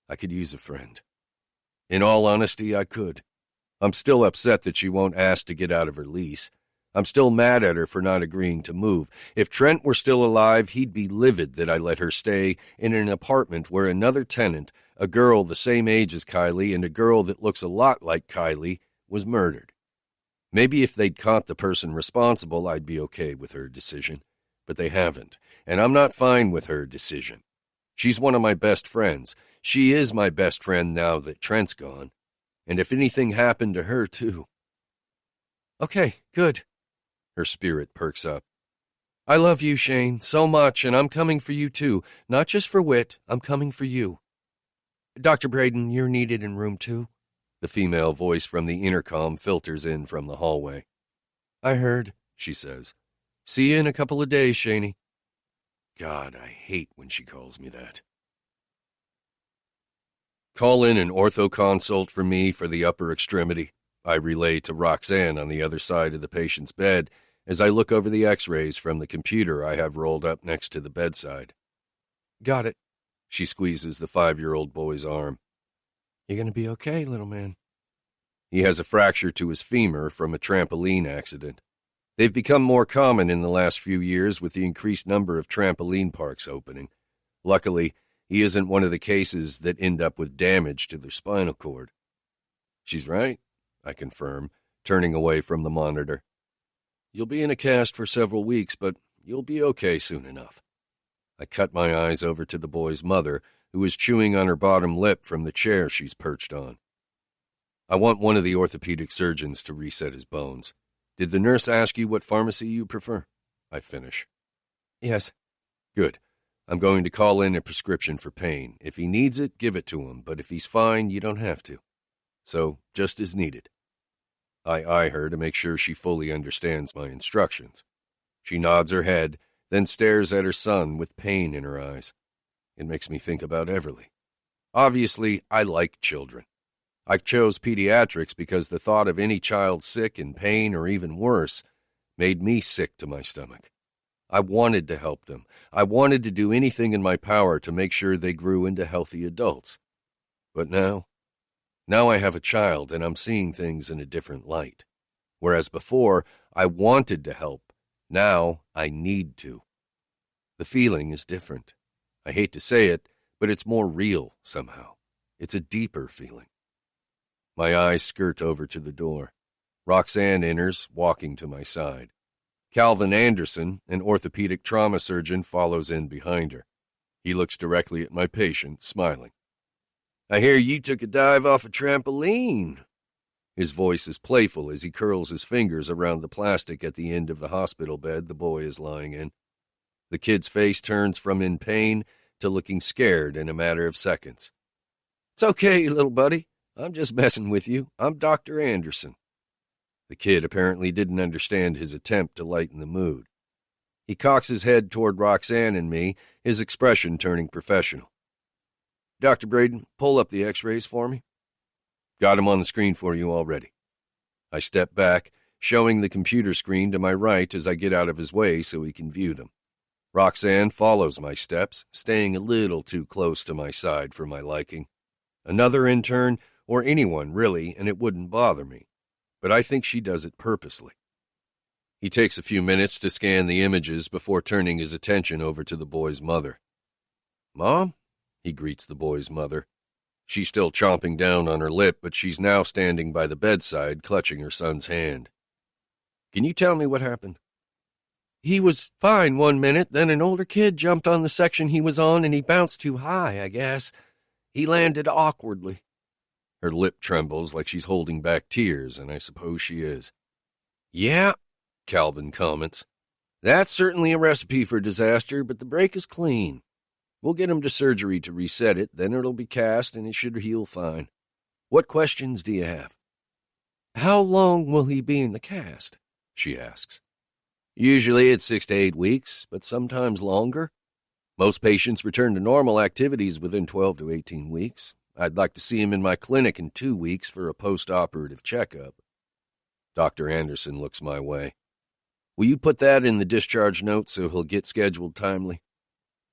I could use a friend. In all honesty, I could. I'm still upset that she won't ask to get out of her lease. I'm still mad at her for not agreeing to move. If Trent were still alive, he'd be livid that I let her stay in an apartment where another tenant, a girl the same age as Kylie and a girl that looks a lot like Kylie, was murdered. Maybe if they'd caught the person responsible, I'd be okay with her decision. But they haven't, and I'm not fine with her decision. She's one of my best friends. She is my best friend now that Trent's gone. And if anything happened to her, too. Okay, good. Her spirit perks up. I love you, Shane, so much, and I'm coming for you, too. Not just for Whit, I'm coming for you. Dr. Braden, you're needed in room 2. The female voice from the intercom filters in from the hallway. I heard, she says. See you in a couple of days, Shaney. God, I hate when she calls me that. Call in an ortho consult for me for the upper extremity. I relay to Roxanne on the other side of the patient's bed as I look over the x-rays from the computer I have rolled up next to the bedside. Got it. She squeezes the 5-year-old boy's arm. You gonna be okay, little man? He has a fracture to his femur from a trampoline accident. They've become more common in the last few years with the increased number of trampoline parks opening. Luckily, he isn't one of the cases that end up with damage to their spinal cord. She's right, I confirm, turning away from the monitor. You'll be in a cast for several weeks, but you'll be okay soon enough. I cut my eyes over to the boy's mother, who is chewing on her bottom lip from the chair she's perched on. I want one of the orthopedic surgeons to reset his bones. Did the nurse ask you what pharmacy you prefer? I finish. Yes. Good. I'm going to call in a prescription for pain. If he needs it, give it to him, but if he's fine, you don't have to. So, just as needed. I eye her to make sure she fully understands my instructions. She nods her head, then stares at her son with pain in her eyes. It makes me think about Everly. Obviously, I like children. I chose pediatrics because the thought of any child sick, in pain, or even worse, made me sick to my stomach. I wanted to help them. I wanted to do anything in my power to make sure they grew into healthy adults. But now I have a child and I'm seeing things in a different light. Whereas before, I wanted to help. Now I need to. The feeling is different. I hate to say it, but it's more real somehow. It's a deeper feeling. My eyes skirt over to the door. Roxanne enters, walking to my side. Calvin Anderson, an orthopedic trauma surgeon, follows in behind her. He looks directly at my patient, smiling. I hear you took a dive off a trampoline. His voice is playful as he curls his fingers around the plastic at the end of the hospital bed the boy is lying in. The kid's face turns from in pain to looking scared in a matter of seconds. It's okay, little buddy. I'm just messing with you. I'm Dr. Anderson. The kid apparently didn't understand his attempt to lighten the mood. He cocks his head toward Roxanne and me, his expression turning professional. Dr. Braden, pull up the x-rays for me. Got him on the screen for you already. I step back, showing the computer screen to my right as I get out of his way so he can view them. Roxanne follows my steps, staying a little too close to my side for my liking. Another intern, or anyone really, and it wouldn't bother me. But I think she does it purposely. He takes a few minutes to scan the images before turning his attention over to the boy's mother. Mom? He greets the boy's mother. She's still chomping down on her lip, but she's now standing by the bedside, clutching her son's hand. Can you tell me what happened? He was fine 1 minute, then an older kid jumped on the section he was on and he bounced too high, I guess. He landed awkwardly. Her lip trembles like she's holding back tears, and I suppose she is. Yeah, Calvin comments. That's certainly a recipe for disaster, but the break is clean. We'll get him to surgery to reset it, then it'll be cast and it should heal fine. What questions do you have? How long will he be in the cast? She asks. Usually it's 6 to 8 weeks, but sometimes longer. Most patients return to normal activities within 12 to 18 weeks. I'd like to see him in my clinic in 2 weeks for a post-operative checkup. Dr. Anderson looks my way. Will you put that in the discharge note so he'll get scheduled timely?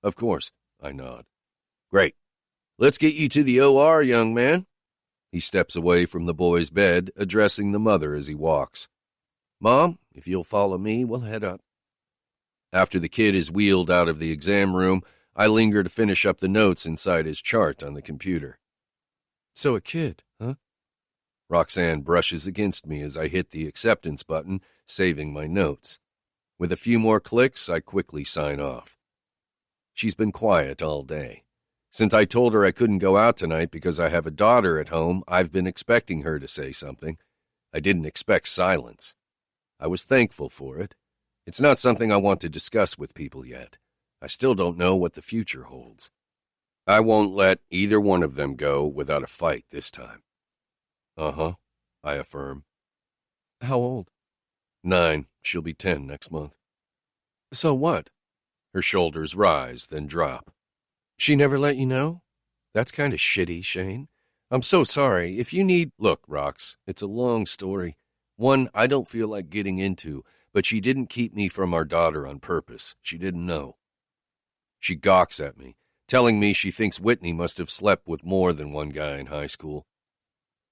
Of course, I nod. Great. Let's get you to the OR, young man. He steps away from the boy's bed, addressing the mother as he walks. Mom, if you'll follow me, we'll head up. After the kid is wheeled out of the exam room, I linger to finish up the notes inside his chart on the computer. So a kid, huh? Roxanne brushes against me as I hit the acceptance button, saving my notes. With a few more clicks, I quickly sign off. She's been quiet all day. Since I told her I couldn't go out tonight because I have a daughter at home, I've been expecting her to say something. I didn't expect silence. I was thankful for it. It's not something I want to discuss with people yet. I still don't know what the future holds. I won't let either one of them go without a fight this time. Uh-huh, I affirm. How old? 9. She'll be 10 next month. So what? Her shoulders rise, then drop. She never let you know? That's kind of shitty, Shane. I'm so sorry. If you need... Look, Rox, it's a long story. One I don't feel like getting into, but she didn't keep me from our daughter on purpose. She didn't know. She gawks at me, telling me she thinks Whitney must have slept with more than one guy in high school.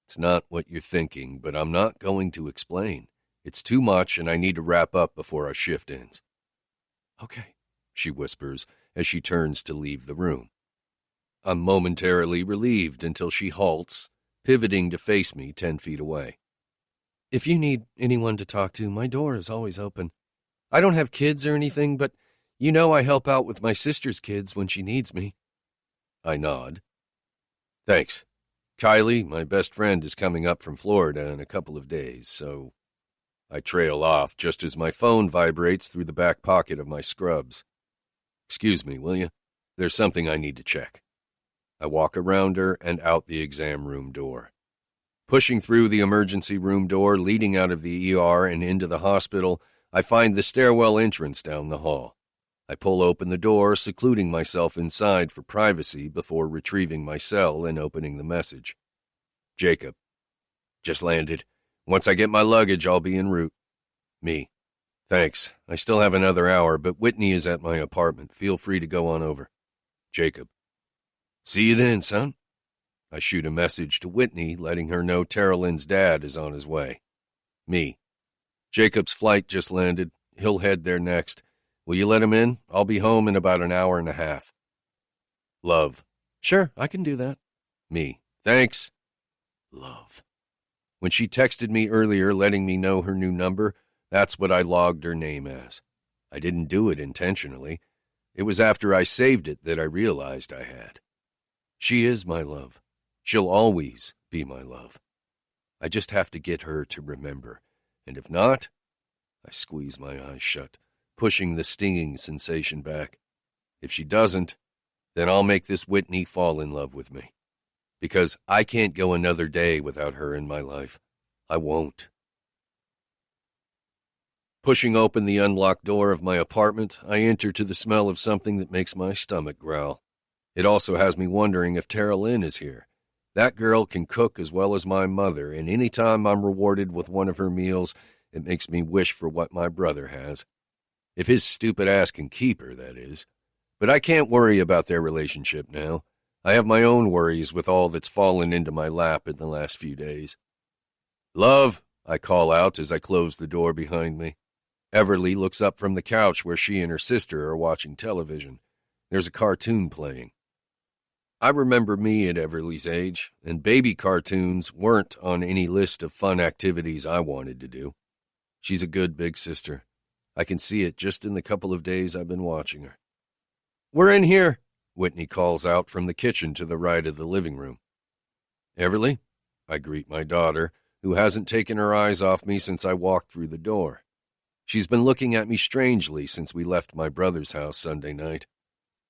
It's not what you're thinking, but I'm not going to explain. It's too much, and I need to wrap up before our shift ends. Okay, she whispers as she turns to leave the room. I'm momentarily relieved until she halts, pivoting to face me 10 feet away. If you need anyone to talk to, my door is always open. I don't have kids or anything, but you know I help out with my sister's kids when she needs me. I nod. Thanks. Kylie, my best friend, is coming up from Florida in a couple of days, so... I trail off just as my phone vibrates through the back pocket of my scrubs. Excuse me, will you? There's something I need to check. I walk around her and out the exam room door. Pushing through the emergency room door leading out of the ER and into the hospital, I find the stairwell entrance down the hall. I pull open the door, secluding myself inside for privacy before retrieving my cell and opening the message. Jacob. Just landed. Once I get my luggage, I'll be en route. Me. Thanks. I still have another hour, but Whitney is at my apartment. Feel free to go on over. Jacob. See you then, son. I shoot a message to Whitney, letting her know Tara Lynn's dad is on his way. Me. Jacob's flight just landed. He'll head there next. Will you let him in? I'll be home in about an hour and a half. Love. Sure, I can do that. Me. Thanks. Love. When she texted me earlier letting me know her new number, that's what I logged her name as. I didn't do it intentionally. It was after I saved it that I realized I had. She is my love. She'll always be my love. I just have to get her to remember, and if not, I squeeze my eyes shut, pushing the stinging sensation back. If she doesn't, then I'll make this Whitney fall in love with me. Because I can't go another day without her in my life. I won't. Pushing open the unlocked door of my apartment, I enter to the smell of something that makes my stomach growl. It also has me wondering if Tara Lynn is here. That girl can cook as well as my mother, and any time I'm rewarded with one of her meals, it makes me wish for what my brother has. If his stupid ass can keep her, that is. But I can't worry about their relationship now. I have my own worries with all that's fallen into my lap in the last few days. Love, I call out as I close the door behind me. Everly looks up from the couch where she and her sister are watching television. There's a cartoon playing. I remember me at Everly's age, and baby cartoons weren't on any list of fun activities I wanted to do. She's a good big sister. I can see it just in the couple of days I've been watching her. We're in here, Whitney calls out from the kitchen to the right of the living room. Everly, I greet my daughter, who hasn't taken her eyes off me since I walked through the door. She's been looking at me strangely since we left my brother's house Sunday night.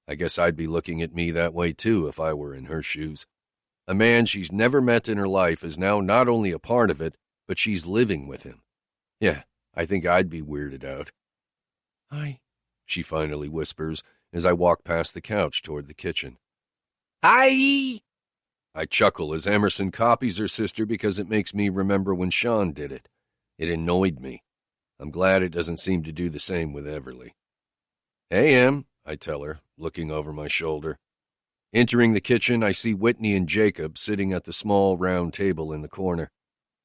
I guess I'd be looking at me that way too if I were in her shoes. A man she's never met in her life is now not only a part of it, but she's living with him. Yeah, I think I'd be weirded out. Hi, she finally whispers as I walk past the couch toward the kitchen. Hi! I chuckle as Emerson copies her sister because it makes me remember when Sean did it. It annoyed me. I'm glad it doesn't seem to do the same with Everly. Hey, Em, I tell her, looking over my shoulder. Entering the kitchen, I see Whitney and Jacob sitting at the small round table in the corner.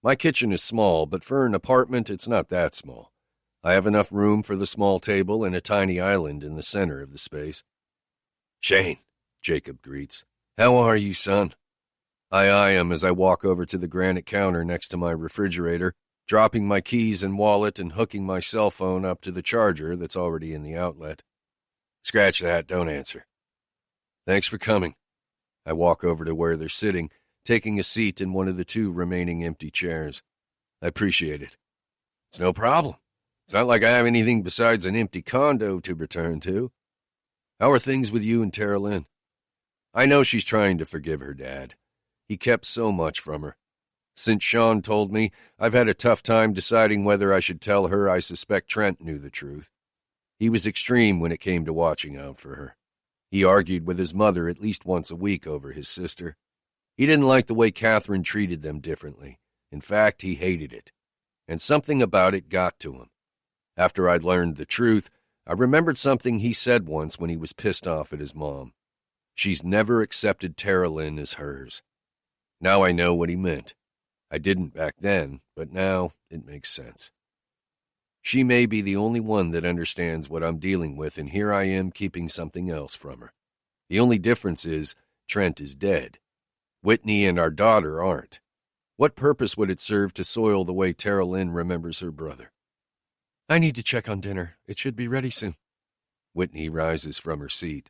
My kitchen is small, but for an apartment, it's not that small. I have enough room for the small table and a tiny island in the center of the space. Shane, Jacob greets. How are you, son? I eye him as I walk over to the granite counter next to my refrigerator, dropping my keys and wallet and hooking my cell phone up to the charger that's already in the outlet. Scratch that, don't answer. Thanks for coming. I walk over to where they're sitting, taking a seat in one of the two remaining empty chairs. I appreciate it. It's no problem. It's not like I have anything besides an empty condo to return to. How are things with you and Tara Lynn? I know she's trying to forgive her dad. He kept so much from her. Since Sean told me, I've had a tough time deciding whether I should tell her I suspect Trent knew the truth. He was extreme when it came to watching out for her. He argued with his mother at least once a week over his sister. He didn't like the way Catherine treated them differently. In fact, he hated it. And something about it got to him. After I'd learned the truth, I remembered something he said once when he was pissed off at his mom. She's never accepted Tara Lynn as hers. Now I know what he meant. I didn't back then, but now it makes sense. She may be the only one that understands what I'm dealing with, and here I am keeping something else from her. The only difference is Trent is dead. Whitney and our daughter aren't. What purpose would it serve to soil the way Tara Lynn remembers her brother? I need to check on dinner. It should be ready soon. Whitney rises from her seat.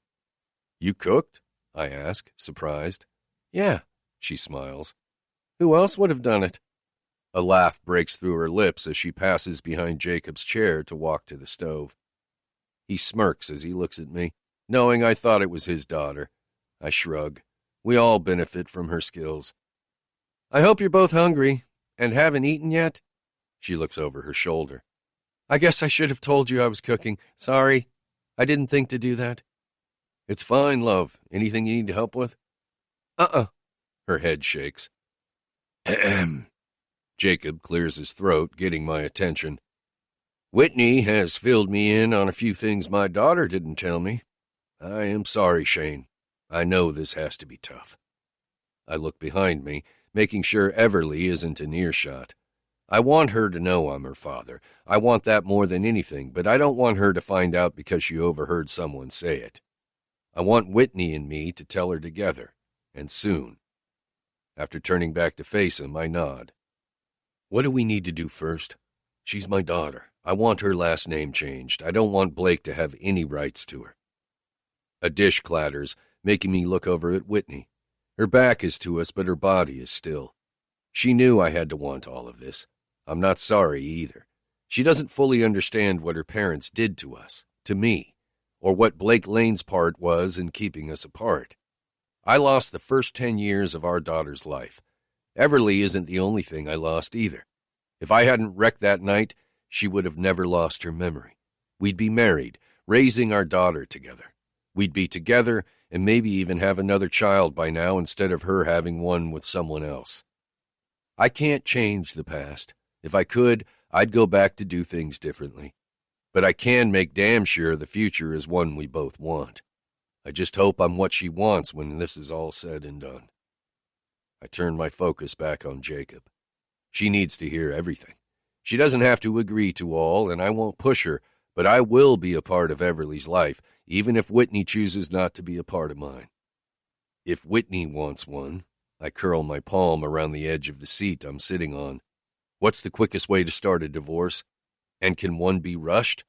You cooked? I ask, surprised. Yeah, she smiles. Who else would have done it? A laugh breaks through her lips as she passes behind Jacob's chair to walk to the stove. He smirks as he looks at me, knowing I thought it was his daughter. I shrug. We all benefit from her skills. I hope you're both hungry and haven't eaten yet. She looks over her shoulder. I guess I should have told you I was cooking. Sorry. I didn't think to do that. It's fine, love. Anything you need help with? Her head shakes. Ahem. Jacob clears his throat, getting my attention. Whitney has filled me in on a few things my daughter didn't tell me. I am sorry, Shane. I know this has to be tough. I look behind me, making sure Everly isn't in earshot. I want her to know I'm her father. I want that more than anything, but I don't want her to find out because she overheard someone say it. I want Whitney and me to tell her together, and soon. After turning back to face him, I nod. What do we need to do first? She's my daughter. I want her last name changed. I don't want Blake to have any rights to her. A dish clatters, making me look over at Whitney. Her back is to us, but her body is still. She knew I had to want all of this. I'm not sorry either. She doesn't fully understand what her parents did to us, to me, or what Blake Lane's part was in keeping us apart. I lost the first 10 years of our daughter's life. Everly isn't the only thing I lost either. If I hadn't wrecked that night, she would have never lost her memory. We'd be married, raising our daughter together. We'd be together and maybe even have another child by now instead of her having one with someone else. I can't change the past. If I could, I'd go back to do things differently. But I can make damn sure the future is one we both want. I just hope I'm what she wants when this is all said and done. I turn my focus back on Jacob. She needs to hear everything. She doesn't have to agree to all, and I won't push her, but I will be a part of Everly's life, even if Whitney chooses not to be a part of mine. If Whitney wants one, I curl my palm around the edge of the seat I'm sitting on. What's the quickest way to start a divorce? And can one be rushed?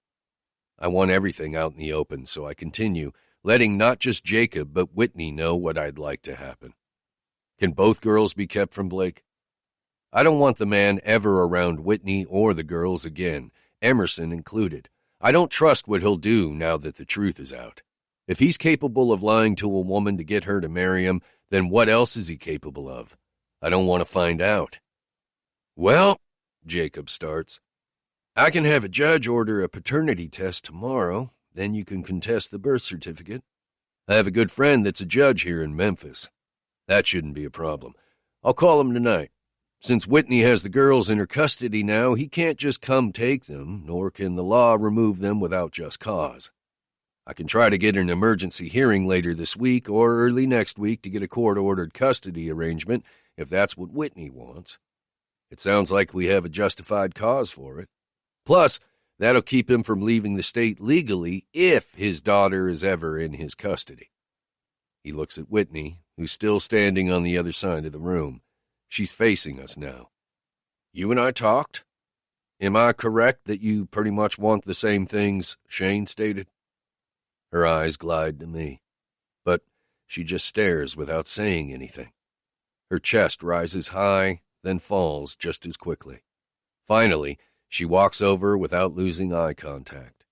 I want everything out in the open, so I continue, letting not just Jacob but Whitney know what I'd like to happen. Can both girls be kept from Blake? I don't want the man ever around Whitney or the girls again, Emerson included. I don't trust what he'll do now that the truth is out. If he's capable of lying to a woman to get her to marry him, then what else is he capable of? I don't want to find out. Well, Jacob starts, I can have a judge order a paternity test tomorrow, then you can contest the birth certificate. I have a good friend that's a judge here in Memphis. That shouldn't be a problem. I'll call him tonight. Since Whitney has the girls in her custody now, he can't just come take them, nor can the law remove them without just cause. I can try to get an emergency hearing later this week or early next week to get a court-ordered custody arrangement if that's what Whitney wants. It sounds like we have a justified cause for it. Plus, that'll keep him from leaving the state legally if his daughter is ever in his custody. He looks at Whitney, who's still standing on the other side of the room. She's facing us now. You and I talked? Am I correct that you pretty much want the same things Shane stated? Her eyes glide to me, but she just stares without saying anything. Her chest rises high, then falls just as quickly. Finally, she walks over without losing eye contact.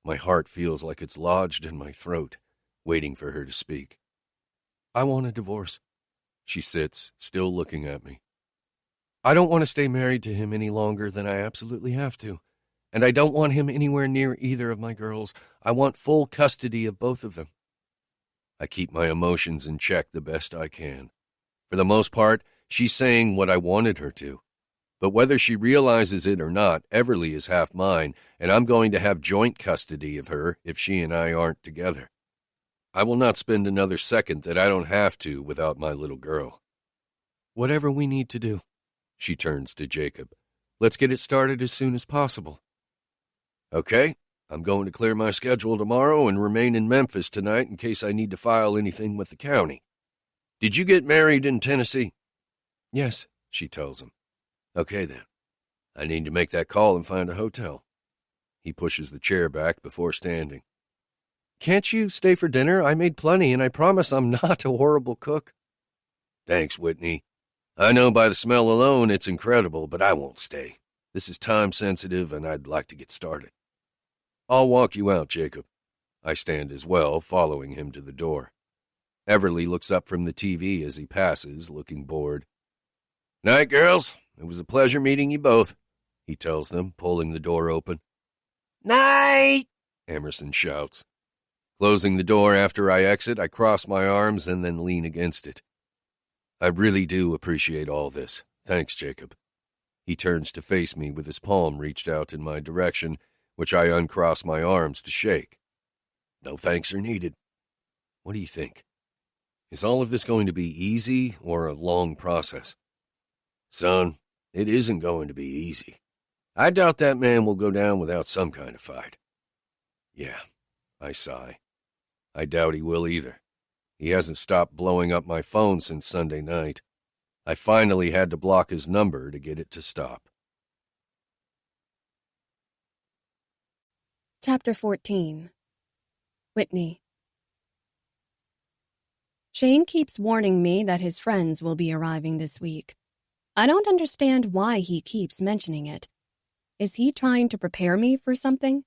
My heart feels like it's lodged in my throat, waiting for her to speak. I want a divorce. She sits, still looking at me. I don't want to stay married to him any longer than I absolutely have to. And I don't want him anywhere near either of my girls. I want full custody of both of them. I keep my emotions in check the best I can. For the most part, she's saying what I wanted her to. But whether she realizes it or not, Everly is half mine, and I'm going to have joint custody of her if she and I aren't together. I will not spend another second that I don't have to without my little girl. Whatever we need to do. She turns to Jacob. Let's get it started as soon as possible. Okay, I'm going to clear my schedule tomorrow and remain in Memphis tonight in case I need to file anything with the county. Did you get married in Tennessee? Yes, she tells him. Okay then. I need to make that call and find a hotel. He pushes the chair back before standing. Can't you stay for dinner? I made plenty and I promise I'm not a horrible cook. Thanks, Whitney. I know by the smell alone it's incredible, but I won't stay. This is time sensitive and I'd like to get started. I'll walk you out, Jacob. I stand as well, following him to the door. Everly looks up from the TV as he passes, looking bored. Night, girls. It was a pleasure meeting you both, he tells them, pulling the door open. Night, Emerson shouts. Closing the door after I exit, I cross my arms and then lean against it. I really do appreciate all this. Thanks, Jacob. He turns to face me with his palm reached out in my direction, which I uncross my arms to shake. No thanks are needed. What do you think? Is all of this going to be easy or a long process? Son, it isn't going to be easy. I doubt that man will go down without some kind of fight. Yeah, I sigh. I doubt he will either. He hasn't stopped blowing up my phone since Sunday night. I finally had to block his number to get it to stop. Chapter 14. Whitney. Shane keeps warning me that his friends will be arriving this week. I don't understand why he keeps mentioning it. Is he trying to prepare me for something?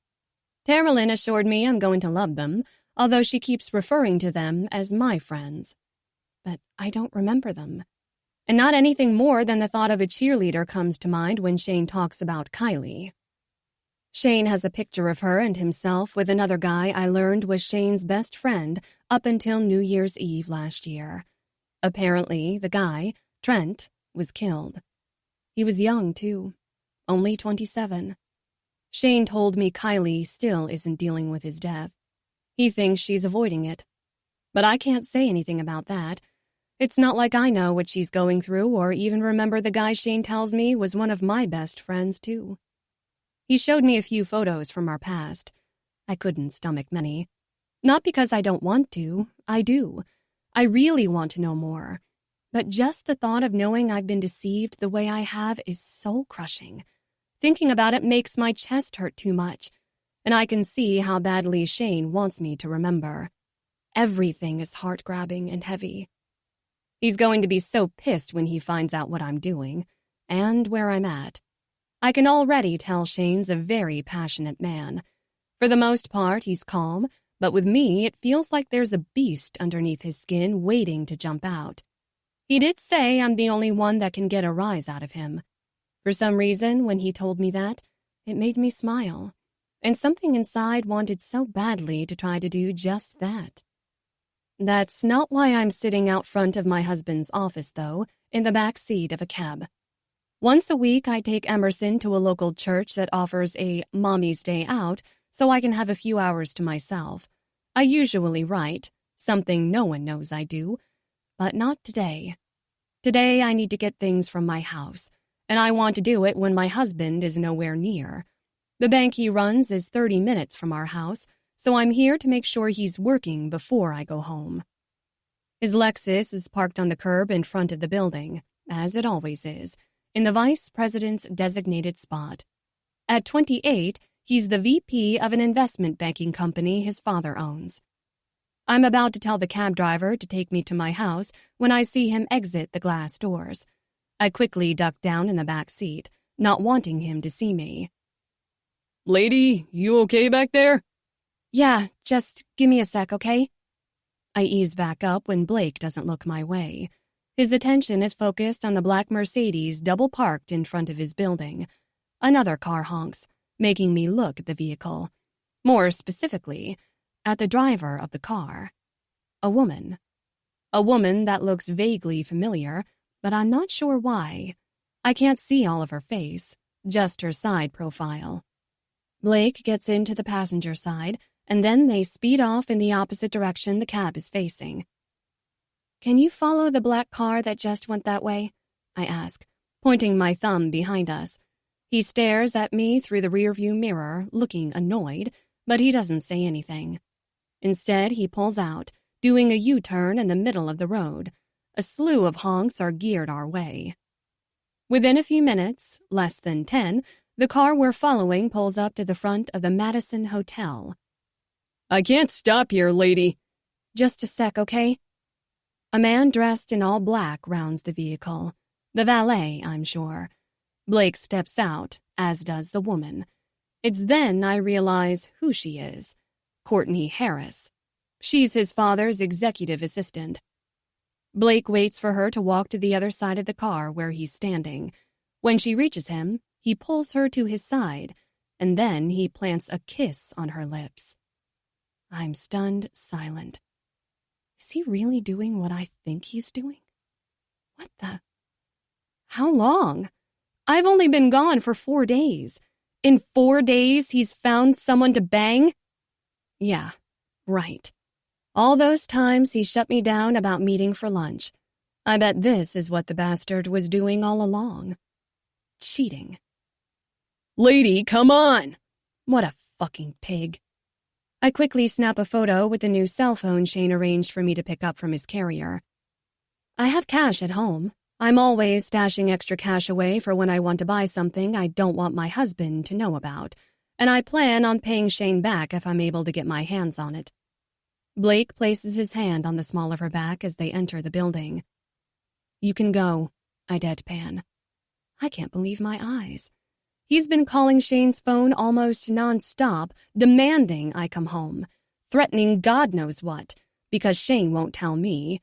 Terilyn assured me I'm going to love them, although she keeps referring to them as my friends. But I don't remember them. And not anything more than the thought of a cheerleader comes to mind when Shane talks about Kylie. Shane has a picture of her and himself with another guy I learned was Shane's best friend up until New Year's Eve last year. Apparently, the guy, Trent, was killed. He was young, too. Only 27. Shane told me Kylie still isn't dealing with his death. He thinks she's avoiding it. But I can't say anything about that. It's not like I know what she's going through or even remember the guy Shane tells me was one of my best friends, too. He showed me a few photos from our past. I couldn't stomach many. Not because I don't want to. I do. I really want to know more. But just the thought of knowing I've been deceived the way I have is soul-crushing. Thinking about it makes my chest hurt too much, and I can see how badly Shane wants me to remember. Everything is heart-grabbing and heavy. He's going to be so pissed when he finds out what I'm doing, and where I'm at. I can already tell Shane's a very passionate man. For the most part, he's calm, but with me, it feels like there's a beast underneath his skin waiting to jump out. He did say I'm the only one that can get a rise out of him. For some reason, when he told me that, it made me smile, and something inside wanted so badly to try to do just that. That's not why I'm sitting out front of my husband's office, though, in the back seat of a cab. Once a week, I take Emerson to a local church that offers a mommy's day out so I can have a few hours to myself. I usually write, something no one knows I do, but not today. Today, I need to get things from my house, and I want to do it when my husband is nowhere near. The bank he runs is 30 minutes from our house, so I'm here to make sure he's working before I go home. His Lexus is parked on the curb in front of the building, as it always is, in the vice president's designated spot. At 28, he's the VP of an investment banking company his father owns. I'm about to tell the cab driver to take me to my house when I see him exit the glass doors. I quickly duck down in the back seat, not wanting him to see me. Lady, you okay back there? Yeah, just give me a sec, okay? I ease back up when Blake doesn't look my way. His attention is focused on the black Mercedes double parked in front of his building. Another car honks. making me look at the vehicle. More specifically, at the driver of the car. A woman. A woman that looks vaguely familiar, but I'm not sure why. I can't see all of her face, just her side profile. Blake gets into the passenger side, and then they speed off in the opposite direction the cab is facing. "Can you follow the black car that just went that way?" I ask, pointing my thumb behind us. He stares at me through the rearview mirror, looking annoyed, but he doesn't say anything. Instead, he pulls out, doing a U-turn in the middle of the road. A slew of honks are geared our way. Within a few minutes, less than 10, the car we're following pulls up to the front of the Madison Hotel. "I can't stop here, lady." "Just a sec, okay?" A man dressed in all black rounds the vehicle. The valet, I'm sure. Blake steps out, as does the woman. It's then I realize who she is. Courtney Harris. She's his father's executive assistant. Blake waits for her to walk to the other side of the car where he's standing. When she reaches him, he pulls her to his side, and then he plants a kiss on her lips. I'm stunned silent. Is he really doing what I think he's doing? What the? How long? I've only been gone for 4 days. In 4 days, he's found someone to bang? Yeah, right. All those times he shut me down about meeting for lunch. I bet this is what the bastard was doing all along. Cheating. "Lady, come on!" What a fucking pig. I quickly snap a photo with the new cell phone Shane arranged for me to pick up from his carrier. I have cash at home. I'm always stashing extra cash away for when I want to buy something I don't want my husband to know about, and I plan on paying Shane back if I'm able to get my hands on it. Blake places his hand on the small of her back as they enter the building. "You can go," I deadpan. I can't believe my eyes. He's been calling Shane's phone almost nonstop, demanding I come home, threatening God knows what, because Shane won't tell me.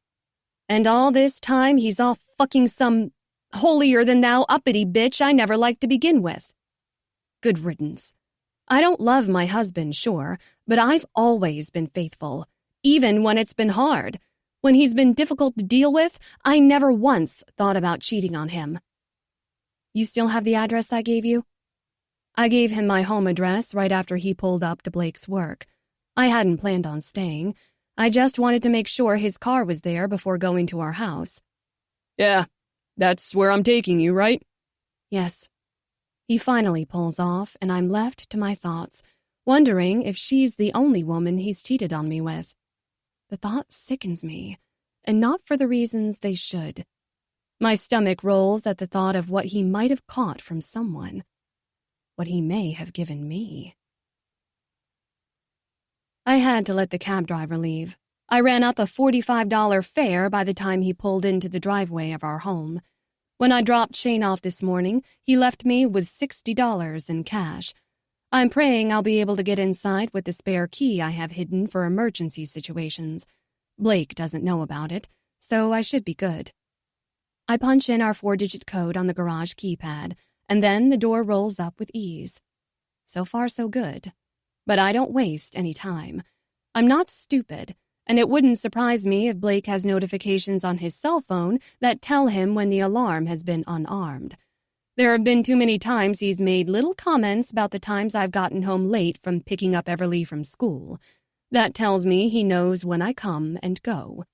And all this time he's all fucking some holier-than-thou uppity bitch I never liked to begin with. Good riddance. I don't love my husband, sure, but I've always been faithful, even when it's been hard. When he's been difficult to deal with, I never once thought about cheating on him. You still have the address I gave you? I gave him my home address right after he pulled up to Blake's work. I hadn't planned on staying. I just wanted to make sure his car was there before going to our house. "Yeah, that's where I'm taking you, right?" Yes. He finally pulls off, and I'm left to my thoughts, wondering if she's the only woman he's cheated on me with. The thought sickens me, and not for the reasons they should. My stomach rolls at the thought of what he might have caught from someone. What he may have given me. I had to let the cab driver leave. I ran up a $45 fare by the time he pulled into the driveway of our home. When I dropped Shane off this morning, he left me with $60 in cash. I'm praying I'll be able to get inside with the spare key I have hidden for emergency situations. Blake doesn't know about it, so I should be good. I punch in our 4-digit code on the garage keypad, and then the door rolls up with ease. So far, so good. But I don't waste any time. I'm not stupid, and it wouldn't surprise me if Blake has notifications on his cell phone that tell him when the alarm has been unarmed. There have been too many times he's made little comments about the times I've gotten home late from picking up Everly from school. That tells me he knows when I come and go.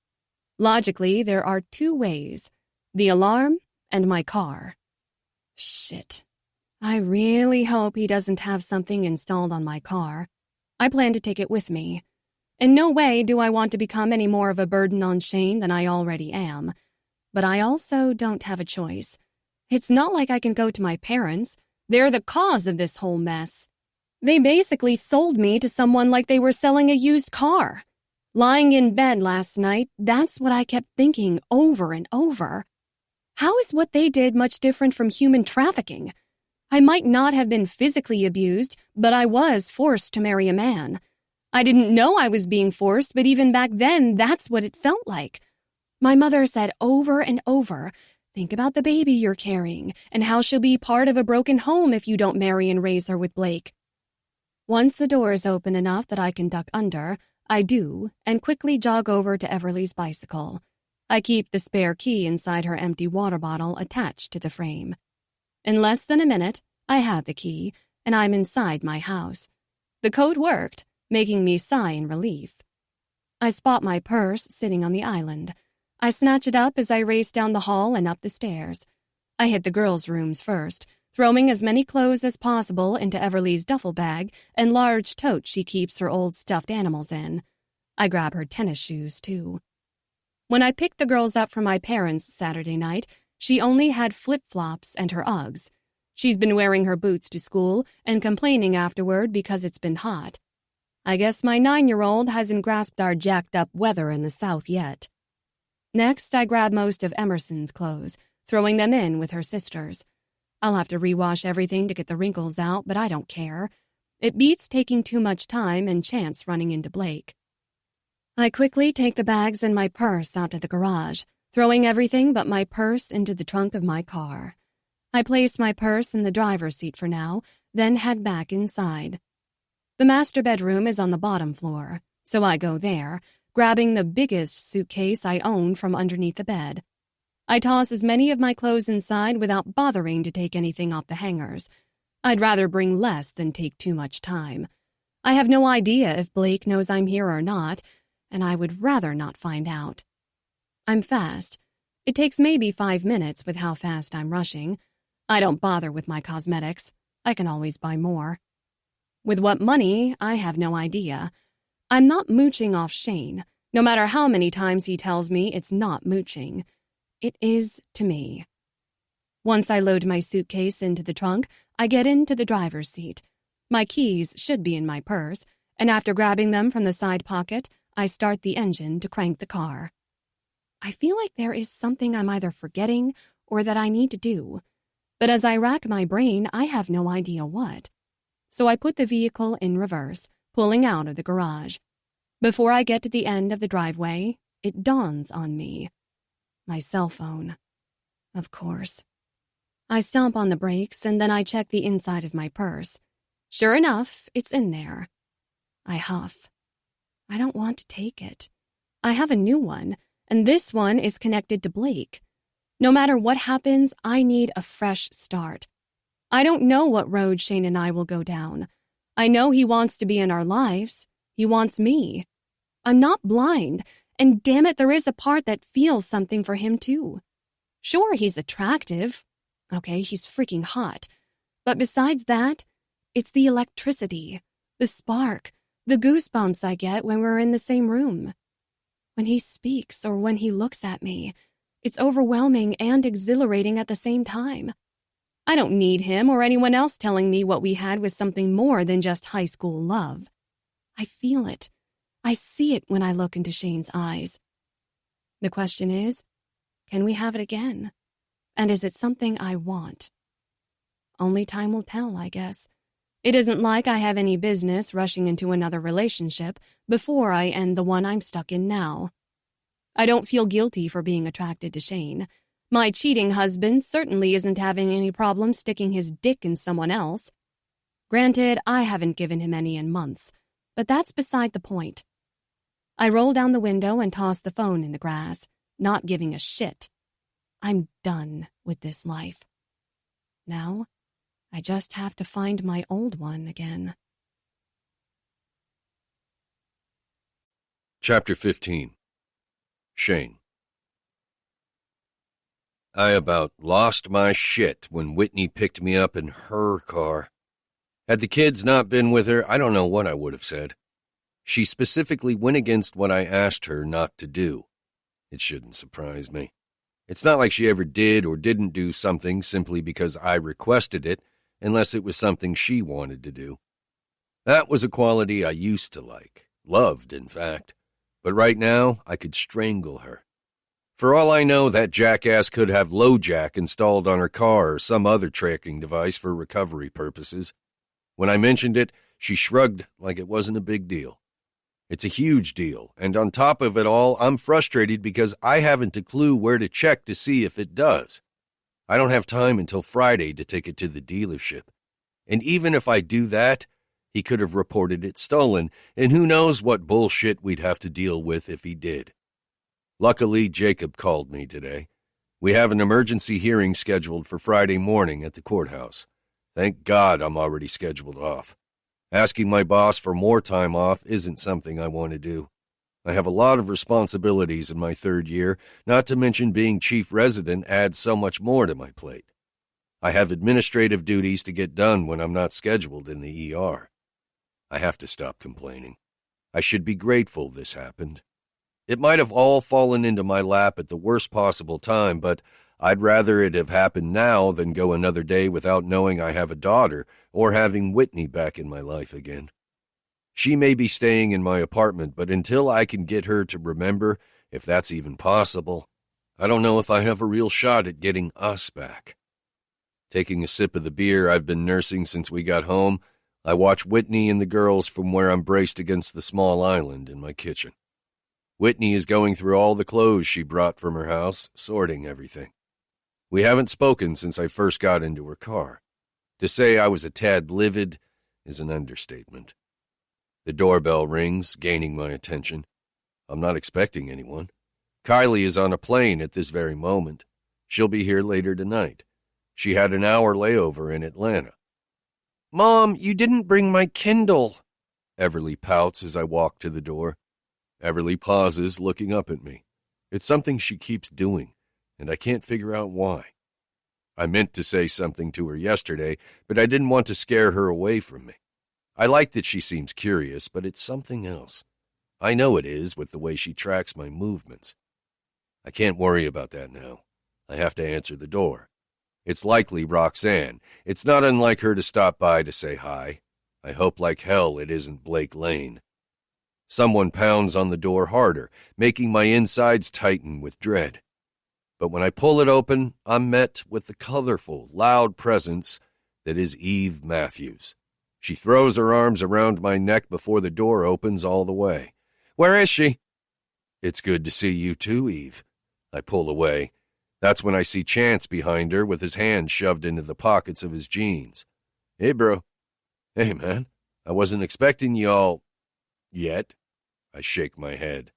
Logically, there are 2 ways: the alarm and my car. Shit. I really hope he doesn't have something installed on my car. I plan to take it with me. In no way do I want to become any more of a burden on Shane than I already am. But I also don't have a choice. It's not like I can go to my parents. They're the cause of this whole mess. They basically sold me to someone like they were selling a used car. Lying in bed last night, that's what I kept thinking over and over. How is what they did much different from human trafficking? I might not have been physically abused, but I was forced to marry a man. I didn't know I was being forced, but even back then, that's what it felt like. My mother said over and over, Think about the baby you're carrying and how she'll be part of a broken home if you don't marry and raise her with Blake. Once the door is open enough that I can duck under, I do, and quickly jog over to Everly's bicycle. I keep the spare key inside her empty water bottle attached to the frame. In less than a minute, I have the key, and I'm inside my house. The code worked, making me sigh in relief. I spot my purse sitting on the island. I snatch it up as I race down the hall and up the stairs. I hit the girls' rooms first, throwing as many clothes as possible into Everly's duffel bag and large tote she keeps her old stuffed animals in. I grab her tennis shoes, too. When I picked the girls up from my parents' Saturday night, she only had flip-flops and her Uggs. She's been wearing her boots to school and complaining afterward because it's been hot. I guess my 9-year-old hasn't grasped our jacked-up weather in the South yet. Next, I grab most of Emerson's clothes, throwing them in with her sister's. I'll have to rewash everything to get the wrinkles out, but I don't care. It beats taking too much time and chance running into Blake. I quickly take the bags and my purse out to the garage, throwing everything but my purse into the trunk of my car. I place my purse in the driver's seat for now, then head back inside. The master bedroom is on the bottom floor, so I go there, grabbing the biggest suitcase I own from underneath the bed. I toss as many of my clothes inside without bothering to take anything off the hangers. I'd rather bring less than take too much time. I have no idea if Blake knows I'm here or not, and I would rather not find out. I'm fast. It takes maybe 5 minutes with how fast I'm rushing. I don't bother with my cosmetics. I can always buy more. With what money, I have no idea. I'm not mooching off Shane, no matter how many times he tells me it's not mooching. It is to me. Once I load my suitcase into the trunk, I get into the driver's seat. My keys should be in my purse, and after grabbing them from the side pocket, I start the engine to crank the car. I feel like there is something I'm either forgetting or that I need to do, but as I rack my brain, I have no idea what. So I put the vehicle in reverse, pulling out of the garage. Before I get to the end of the driveway, it dawns on me. My cell phone. Of course. I stomp on the brakes and then I check the inside of my purse. Sure enough, it's in there. I huff. I don't want to take it. I have a new one, and this one is connected to Blake. No matter what happens, I need a fresh start. I don't know what road Shane and I will go down. I know he wants to be in our lives. He wants me. I'm not blind, and damn it, there is a part that feels something for him too. Sure, he's attractive. Okay, he's freaking hot. But besides that, it's the electricity, the spark, the goosebumps I get when we're in the same room. When he speaks or when he looks at me, it's overwhelming and exhilarating at the same time. I don't need him or anyone else telling me what we had was something more than just high school love. I feel it. I see it when I look into Shane's eyes. The question is, can we have it again? And is it something I want? Only time will tell, I guess. It isn't like I have any business rushing into another relationship before I end the one I'm stuck in now. I don't feel guilty for being attracted to Shane. My cheating husband certainly isn't having any problem sticking his dick in someone else. Granted, I haven't given him any in months, but that's beside the point. I roll down the window and toss the phone in the grass, not giving a shit. I'm done with this life. Now, I just have to find my old one again. Chapter 15. Shane. I about lost my shit when Whitney picked me up in her car. Had the kids not been with her, I don't know what I would have said. She specifically went against what I asked her not to do. It shouldn't surprise me. It's not like she ever did or didn't do something simply because I requested it, unless it was something she wanted to do. That was a quality I used to like, loved, in fact. But right now, I could strangle her. For all I know, that jackass could have LoJack installed on her car or some other tracking device for recovery purposes. When I mentioned it, she shrugged like it wasn't a big deal. It's a huge deal, and on top of it all, I'm frustrated because I haven't a clue where to check to see if it does. I don't have time until Friday to take it to the dealership. And even if I do that, he could have reported it stolen, and who knows what bullshit we'd have to deal with if he did. Luckily, Jacob called me today. We have an emergency hearing scheduled for Friday morning at the courthouse. Thank God I'm already scheduled off. Asking my boss for more time off isn't something I want to do. I have a lot of responsibilities in my third year, not to mention being chief resident adds so much more to my plate. I have administrative duties to get done when I'm not scheduled in the ER. I have to stop complaining. I should be grateful this happened. It might have all fallen into my lap at the worst possible time, but I'd rather it have happened now than go another day without knowing I have a daughter or having Whitney back in my life again. She may be staying in my apartment, but until I can get her to remember, if that's even possible, I don't know if I have a real shot at getting us back. Taking a sip of the beer I've been nursing since we got home, I watch Whitney and the girls from where I'm braced against the small island in my kitchen. Whitney is going through all the clothes she brought from her house, sorting everything. We haven't spoken since I first got into her car. To say I was a tad livid is an understatement. The doorbell rings, gaining my attention. I'm not expecting anyone. Kylie is on a plane at this very moment. She'll be here later tonight. She had an hour layover in Atlanta. "Mom, you didn't bring my Kindle," Everly pouts as I walk to the door. Everly pauses, looking up at me. It's something she keeps doing, and I can't figure out why. I meant to say something to her yesterday, but I didn't want to scare her away from me. I like that she seems curious, but it's something else. I know it is with the way she tracks my movements. I can't worry about that now. I have to answer the door. It's likely Roxanne. It's not unlike her to stop by to say hi. I hope like hell it isn't Blake Lane. Someone pounds on the door harder, making my insides tighten with dread. But when I pull it open, I'm met with the colorful, loud presence that is Eve Matthews. She throws her arms around my neck before the door opens all the way. "Where is she?" "It's good to see you too, Eve." I pull away. That's when I see Chance behind her with his hands shoved into the pockets of his jeans. "Hey, bro." "Hey, man. I wasn't expecting y'all yet." I shake my head.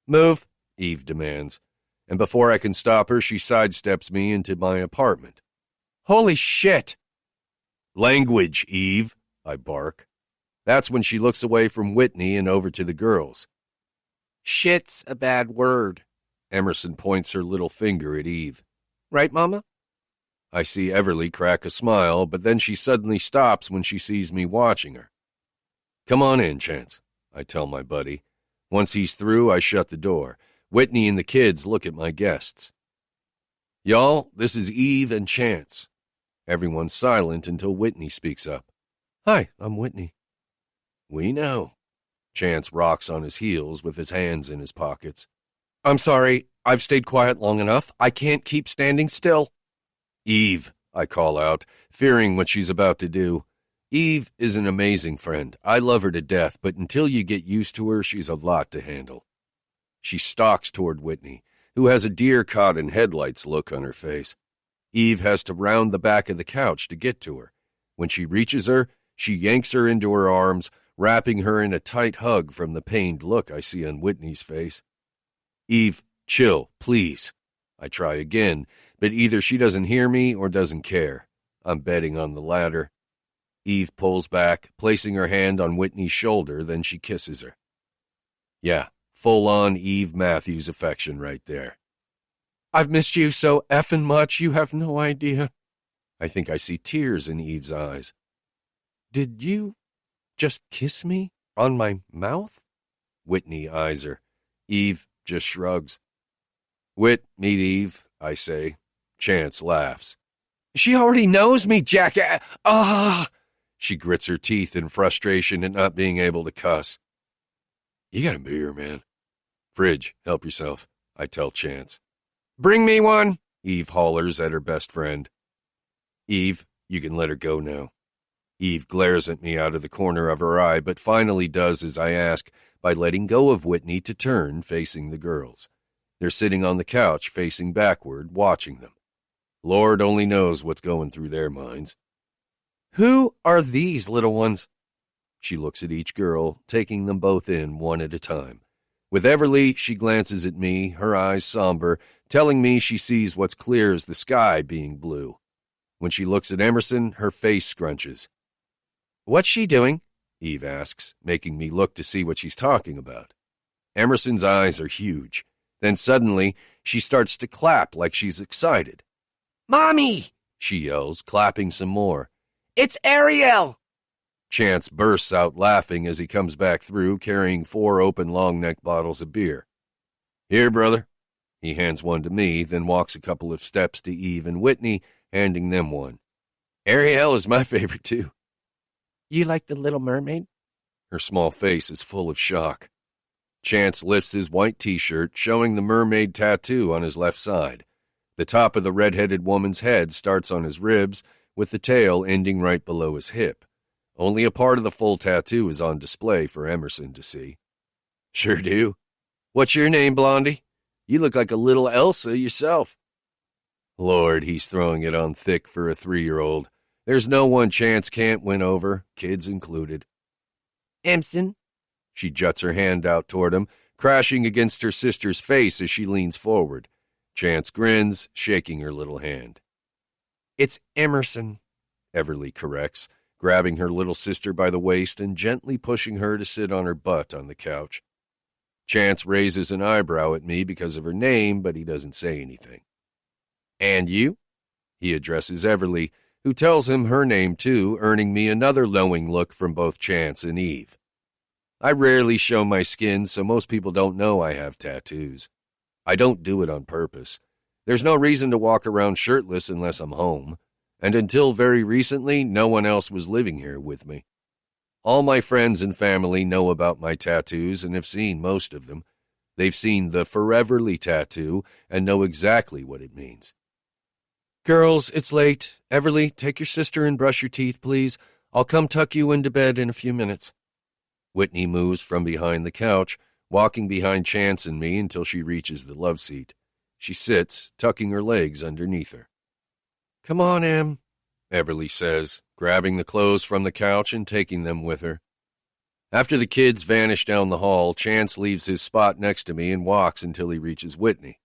"Move," Eve demands. And before I can stop her, she sidesteps me into my apartment. "Holy shit!" "Language, Eve," I bark. That's when she looks away from Whitney and over to the girls. "Shit's a bad word." Emerson points her little finger at Eve. "Right, Mama?" I see Everly crack a smile, but then she suddenly stops when she sees me watching her. "Come on in, Chance," I tell my buddy. Once he's through, I shut the door. Whitney and the kids look at my guests. "Y'all, this is Eve and Chance." Everyone's silent until Whitney speaks up. "Hi, I'm Whitney." "We know." Chance rocks on his heels with his hands in his pockets. "I'm sorry, I've stayed quiet long enough. I can't keep standing still." "Eve," I call out, fearing what she's about to do. Eve is an amazing friend. I love her to death, but until you get used to her, she's a lot to handle. She stalks toward Whitney, who has a deer-caught-in-headlights look on her face. Eve has to round the back of the couch to get to her. When she reaches her, she yanks her into her arms, wrapping her in a tight hug from the pained look I see on Whitney's face. "Eve, chill, please." I try again, but either she doesn't hear me or doesn't care. I'm betting on the latter. Eve pulls back, placing her hand on Whitney's shoulder, then she kisses her. Yeah, full-on Eve Matthews affection right there. "I've missed you so effing much, you have no idea." I think I see tears in Eve's eyes. "Did you just kiss me on my mouth?" Whitney eyes her. Eve just shrugs. "Whit, meet Eve," I say. Chance laughs. "She already knows me, jackass. Ah!" She grits her teeth in frustration at not being able to cuss. "You got a beer, man." "Fridge, help yourself," I tell Chance. "Bring me one," Eve hollers at her best friend. "Eve, you can let her go now." Eve glares at me out of the corner of her eye, but finally does as I ask, by letting go of Whitney to turn facing the girls. They're sitting on the couch facing backward, watching them. Lord only knows what's going through their minds. "Who are these little ones?" She looks at each girl, taking them both in one at a time. With Everly, she glances at me, her eyes somber, telling me she sees what's clear as the sky being blue. When she looks at Emerson, her face scrunches. "What's she doing?" Eve asks, making me look to see what she's talking about. Emerson's eyes are huge. Then suddenly, she starts to clap like she's excited. "Mommy!" she yells, clapping some more. "It's Ariel!" Chance bursts out laughing as he comes back through, carrying 4 open long-neck bottles of beer. "Here, brother." He hands one to me, then walks a couple of steps to Eve and Whitney, handing them one. "Ariel is my favorite, too." "You like the Little Mermaid?" Her small face is full of shock. Chance lifts his white t-shirt, showing the mermaid tattoo on his left side. The top of the red-headed woman's head starts on his ribs, with the tail ending right below his hip. Only a part of the full tattoo is on display for Emerson to see. "Sure do. What's your name, Blondie? You look like a little Elsa yourself." Lord, he's throwing it on thick for a 3-year-old. There's no one Chance can't win over, kids included. "Emerson." She juts her hand out toward him, crashing against her sister's face as she leans forward. Chance grins, shaking her little hand. "It's Emerson," Everly corrects, grabbing her little sister by the waist and gently pushing her to sit on her butt on the couch. Chance raises an eyebrow at me because of her name, but he doesn't say anything. "And you?" He addresses Everly, who tells him her name too, earning me another knowing look from both Chance and Eve. I rarely show my skin, so most people don't know I have tattoos. I don't do it on purpose. There's no reason to walk around shirtless unless I'm home, and until very recently, no one else was living here with me. All my friends and family know about my tattoos and have seen most of them. They've seen the Foreverly tattoo and know exactly what it means. "Girls, it's late. Everly, take your sister and brush your teeth, please. I'll come tuck you into bed in a few minutes." Whitney moves from behind the couch, walking behind Chance and me until she reaches the love seat. She sits, tucking her legs underneath her. "Come on, Em," Everly says, grabbing the clothes from the couch and taking them with her. After the kids vanish down the hall, Chance leaves his spot next to me and walks until he reaches Whitney.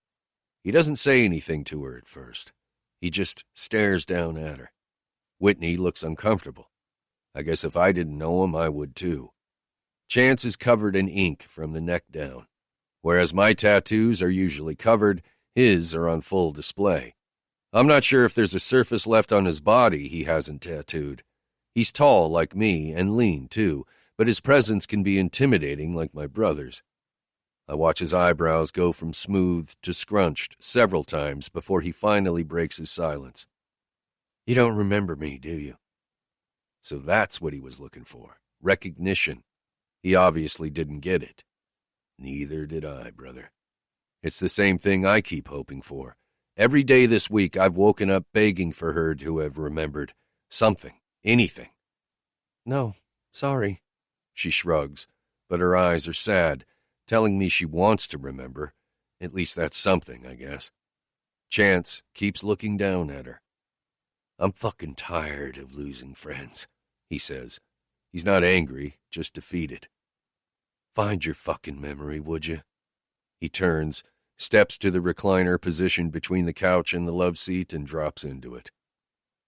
He doesn't say anything to her at first. He just stares down at her. Whitney looks uncomfortable. I guess if I didn't know him, I would too. Chance is covered in ink from the neck down. Whereas my tattoos are usually covered, his are on full display. I'm not sure if there's a surface left on his body he hasn't tattooed. He's tall like me and lean too, but his presence can be intimidating like my brother's. I watch his eyebrows go from smooth to scrunched several times before he finally breaks his silence. "You don't remember me, do you?" So that's what he was looking for. Recognition. He obviously didn't get it. Neither did I, brother. It's the same thing I keep hoping for. Every day this week I've woken up begging for her to have remembered something, anything. "No, sorry," she shrugs, but her eyes are sad, telling me she wants to remember. At least that's something, I guess. Chance keeps looking down at her. "I'm fucking tired of losing friends," he says. He's not angry, just defeated. "Find your fucking memory, would you?" He turns, steps to the recliner positioned between the couch and the love seat, and drops into it.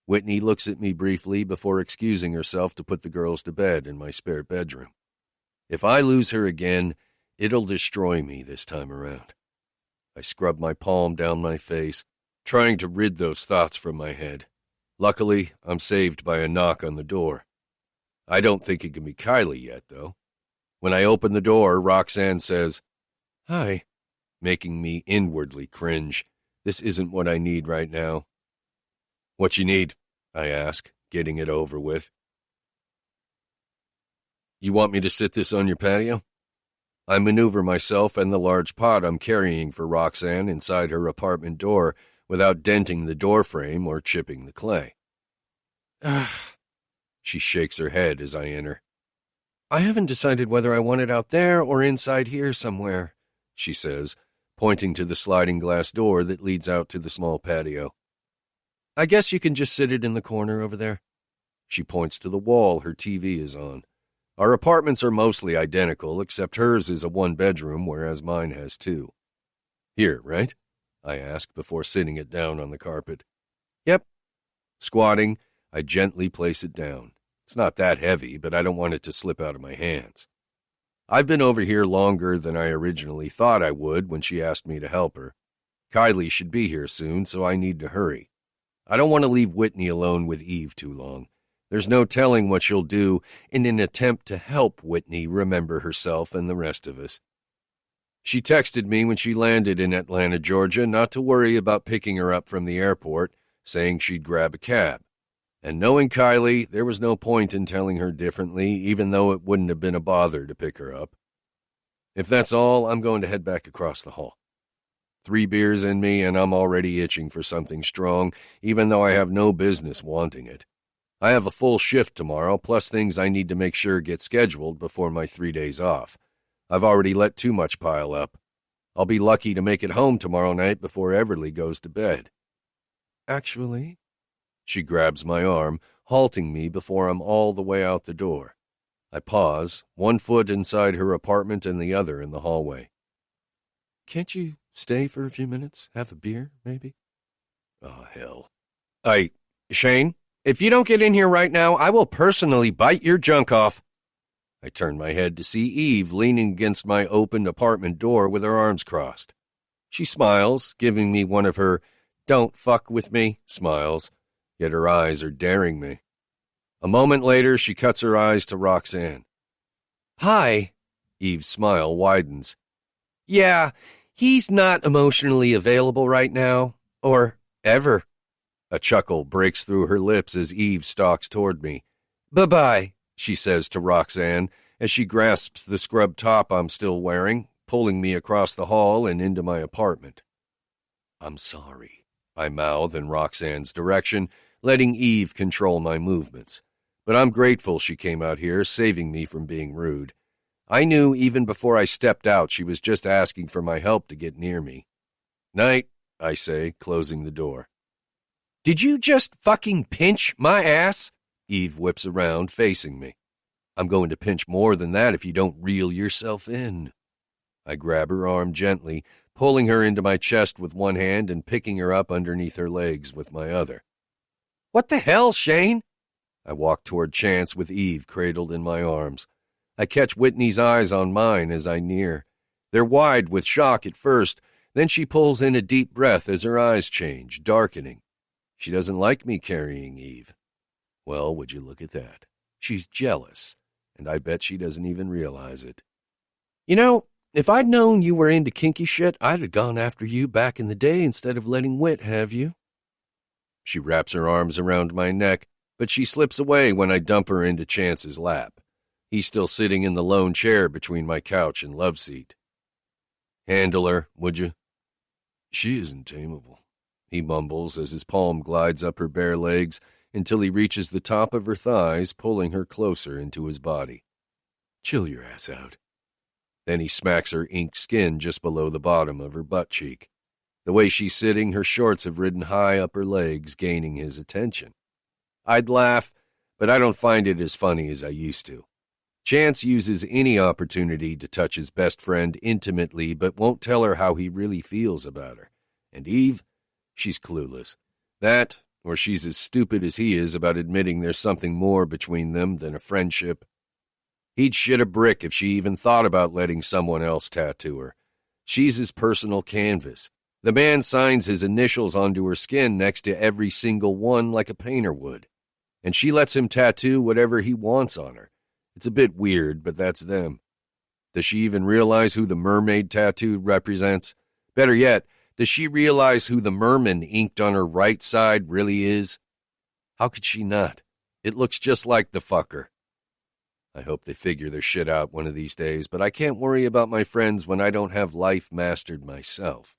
Whitney looks at me briefly before excusing herself to put the girls to bed in my spare bedroom. If I lose her again, it'll destroy me this time around. I scrub my palm down my face, trying to rid those thoughts from my head. Luckily, I'm saved by a knock on the door. I don't think it can be Kylie yet, though. When I open the door, Roxanne says, "Hi," making me inwardly cringe. This isn't what I need right now. "What you need?" I ask, getting it over with. "You want me to sit this on your patio?" I maneuver myself and the large pot I'm carrying for Roxanne inside her apartment door without denting the door frame or chipping the clay. Ugh. She shakes her head as I enter. I haven't decided whether I want it out there or inside here somewhere, she says, pointing to the sliding glass door that leads out to the small patio. I guess you can just sit it in the corner over there. She points to the wall her TV is on. Our apartments are mostly identical, except hers is a one-bedroom, whereas mine has two. Here, right? I ask before sitting it down on the carpet. Yep. Squatting, I gently place it down. It's not that heavy, but I don't want it to slip out of my hands. I've been over here longer than I originally thought I would when she asked me to help her. Kylie should be here soon, so I need to hurry. I don't want to leave Whitney alone with Eve too long. There's no telling what she'll do in an attempt to help Whitney remember herself and the rest of us. She texted me when she landed in Atlanta, Georgia, not to worry about picking her up from the airport, saying she'd grab a cab. And knowing Kylie, there was no point in telling her differently, even though it wouldn't have been a bother to pick her up. If that's all, I'm going to head back across the hall. 3 beers in me, and I'm already itching for something strong, even though I have no business wanting it. I have a full shift tomorrow, plus things I need to make sure get scheduled before my 3 days off. I've already let too much pile up. I'll be lucky to make it home tomorrow night before Everly goes to bed. Actually, she grabs my arm, halting me before I'm all the way out the door. I pause, 1 foot inside her apartment and the other in the hallway. Can't you stay for a few minutes? Have a beer, maybe? Oh, hell. Shane, if you don't get in here right now, I will personally bite your junk off. I turn my head to see Eve leaning against my opened apartment door with her arms crossed. She smiles, giving me one of her "don't fuck with me" smiles, yet her eyes are daring me. A moment later, she cuts her eyes to Roxanne. Hi. Eve's smile widens. Yeah, he's not emotionally available right now, or ever. A chuckle breaks through her lips as Eve stalks toward me. Bye-bye, she says to Roxanne as she grasps the scrub top I'm still wearing, pulling me across the hall and into my apartment. I'm sorry, I mouth in Roxanne's direction, letting Eve control my movements. But I'm grateful she came out here, saving me from being rude. I knew even before I stepped out she was just asking for my help to get near me. Night, I say, closing the door. Did you just fucking pinch my ass? Eve whips around, facing me. I'm going to pinch more than that if you don't reel yourself in. I grab her arm gently, pulling her into my chest with one hand and picking her up underneath her legs with my other. What the hell, Shane? I walk toward Chance with Eve cradled in my arms. I catch Whitney's eyes on mine as I near. They're wide with shock at first, then she pulls in a deep breath as her eyes change, darkening. She doesn't like me carrying Eve. Well, would you look at that? She's jealous, and I bet she doesn't even realize it. You know, if I'd known you were into kinky shit, I'd have gone after you back in the day instead of letting Whit have you. She wraps her arms around my neck, but she slips away when I dump her into Chance's lap. He's still sitting in the lone chair between my couch and love seat. Handle her, would you? She isn't tameable, he mumbles as his palm glides up her bare legs until he reaches the top of her thighs, pulling her closer into his body. Chill your ass out. Then he smacks her ink skin just below the bottom of her butt cheek. The way she's sitting, her shorts have ridden high up her legs, gaining his attention. I'd laugh, but I don't find it as funny as I used to. Chance uses any opportunity to touch his best friend intimately, but won't tell her how he really feels about her. And Eve, she's clueless. That, or she's as stupid as he is about admitting there's something more between them than a friendship. He'd shit a brick if she even thought about letting someone else tattoo her. She's his personal canvas. The man signs his initials onto her skin next to every single one like a painter would. And she lets him tattoo whatever he wants on her. It's a bit weird, but that's them. Does she even realize who the mermaid tattoo represents? Better yet, does she realize who the merman inked on her right side really is? How could she not? It looks just like the fucker. I hope they figure their shit out one of these days, but I can't worry about my friends when I don't have life mastered myself.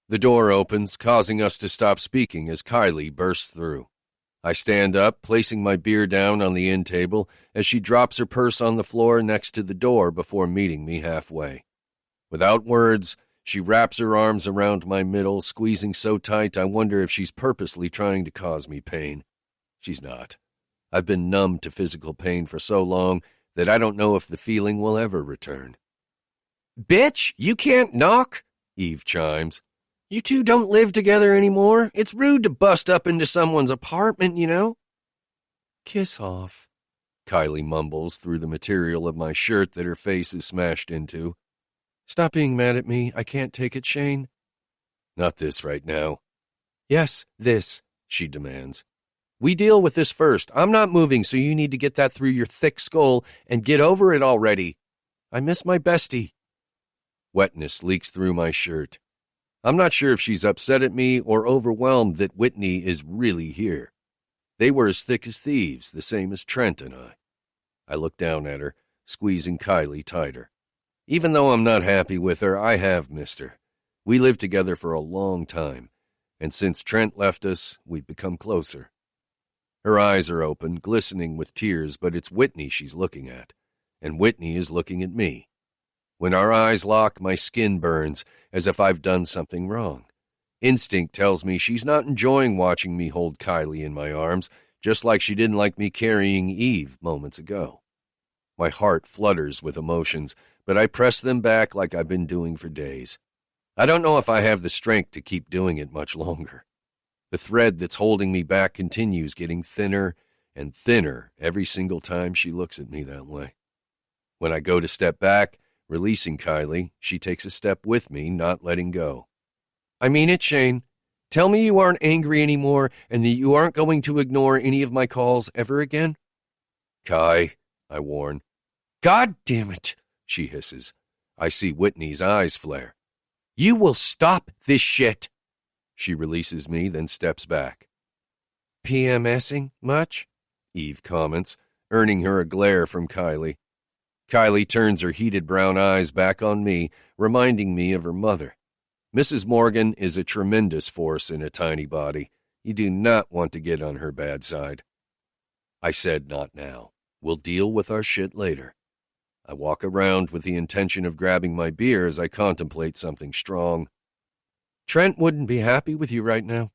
The door opens, causing us to stop speaking as Kylie bursts through. I stand up, placing my beer down on the end table as she drops her purse on the floor next to the door before meeting me halfway. Without words, she wraps her arms around my middle, squeezing so tight I wonder if she's purposely trying to cause me pain. She's not. I've been numb to physical pain for so long that I don't know if the feeling will ever return. "Bitch, you can't knock," Eve chimes. "You two don't live together anymore. It's rude to bust up into someone's apartment, you know." "Kiss off," Kylie mumbles through the material of my shirt that her face is smashed into. "Stop being mad at me. I can't take it, Shane." "Not this right now." "Yes, this," she demands. "We deal with this first. I'm not moving, so you need to get that through your thick skull and get over it already. I miss my bestie." Wetness leaks through my shirt. I'm not sure if she's upset at me or overwhelmed that Whitney is really here. They were as thick as thieves, the same as Trent and I. I look down at her, squeezing Kylie tighter. Even though I'm not happy with her, I have missed her. We lived together for a long time, and since Trent left us, we've become closer. Her eyes are open, glistening with tears, but it's Whitney she's looking at, and Whitney is looking at me. When our eyes lock, my skin burns, as if I've done something wrong. Instinct tells me she's not enjoying watching me hold Kylie in my arms, just like she didn't like me carrying Eve moments ago. My heart flutters with emotions, but I press them back like I've been doing for days. I don't know if I have the strength to keep doing it much longer. The thread that's holding me back continues getting thinner and thinner every single time she looks at me that way. When I go to step back, releasing Kylie, she takes a step with me, not letting go. "I mean it, Shane. Tell me you aren't angry anymore and that you aren't going to ignore any of my calls ever again." "Kai," I warn. "God damn it," she hisses. I see Whitney's eyes flare. "You will stop this shit." She releases me, then steps back. "PMSing much?" Eve comments, earning her a glare from Kylie. Kylie turns her heated brown eyes back on me, reminding me of her mother. Mrs. Morgan is a tremendous force in a tiny body. You do not want to get on her bad side. I said not now. We'll deal with our shit later. I walk around with the intention of grabbing my beer as I contemplate something strong. "Trent wouldn't be happy with you right now."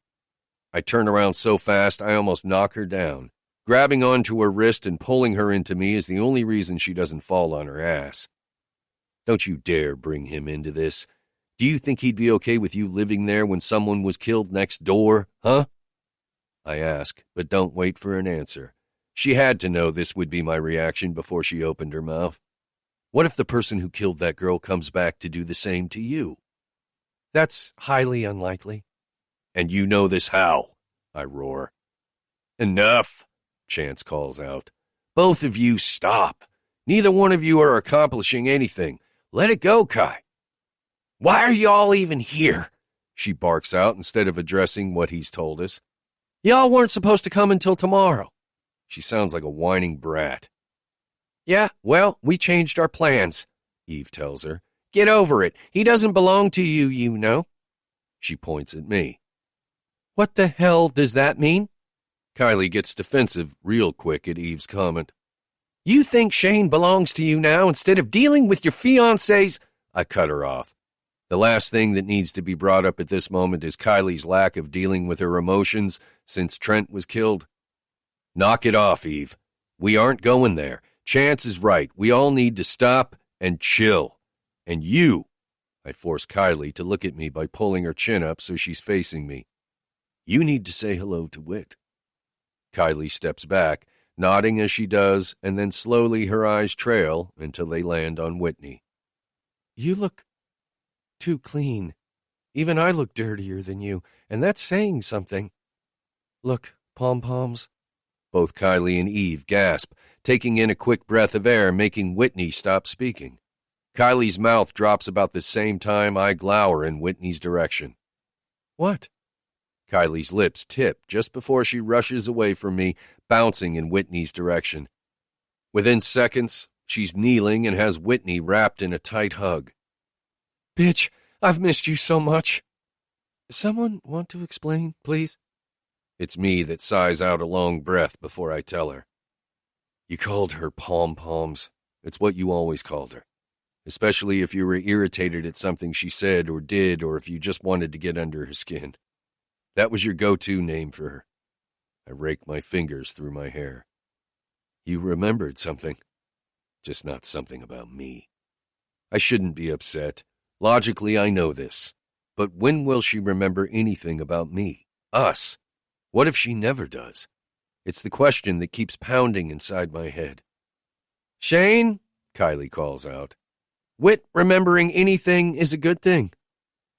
I turn around so fast I almost knock her down. Grabbing onto her wrist and pulling her into me is the only reason she doesn't fall on her ass. "Don't you dare bring him into this. Do you think he'd be okay with you living there when someone was killed next door, huh?" I ask, but don't wait for an answer. She had to know this would be my reaction before she opened her mouth. What if the person who killed that girl comes back to do the same to you? "That's highly unlikely." "And you know this how?" I roar. "Enough," Chance calls out. "Both of you stop. Neither one of you are accomplishing anything. Let it go, Kai." "Why are y'all even here?" she barks out instead of addressing what he's told us. "Y'all weren't supposed to come until tomorrow." She sounds like a whining brat. "Yeah, well, we changed our plans," Eve tells her. "Get over it. He doesn't belong to you, you know." She points at me. "What the hell does that mean?" Kylie gets defensive real quick at Eve's comment. "You think Shane belongs to you now instead of dealing with your fiancé's—" I cut her off. The last thing that needs to be brought up at this moment is Kylie's lack of dealing with her emotions since Trent was killed. "Knock it off, Eve. We aren't going there. Chance is right. We all need to stop and chill. And you," I force Kylie to look at me by pulling her chin up so she's facing me, "you need to say hello to Whit." Kylie steps back, nodding as she does, and then slowly her eyes trail until they land on Whitney. "You look too clean. Even I look dirtier than you, and that's saying something." "Look, pom-poms." Both Kylie and Eve gasp, taking in a quick breath of air, making Whitney stop speaking. Kylie's mouth drops about the same time I glower in Whitney's direction. "What?" Kylie's lips tip just before she rushes away from me, bouncing in Whitney's direction. Within seconds, she's kneeling and has Whitney wrapped in a tight hug. "Bitch, I've missed you so much." "Someone want to explain, please?" It's me that sighs out a long breath before I tell her. You called her pom-poms. It's what you always called her. Especially if you were irritated at something she said or did, or if you just wanted to get under her skin. That was your go-to name for her. I raked my fingers through my hair. You remembered something. Just not something about me. I shouldn't be upset. Logically, I know this. But when will she remember anything about me? Us? What if she never does? It's the question that keeps pounding inside my head. Shane, Kylie calls out. Whit remembering anything is a good thing.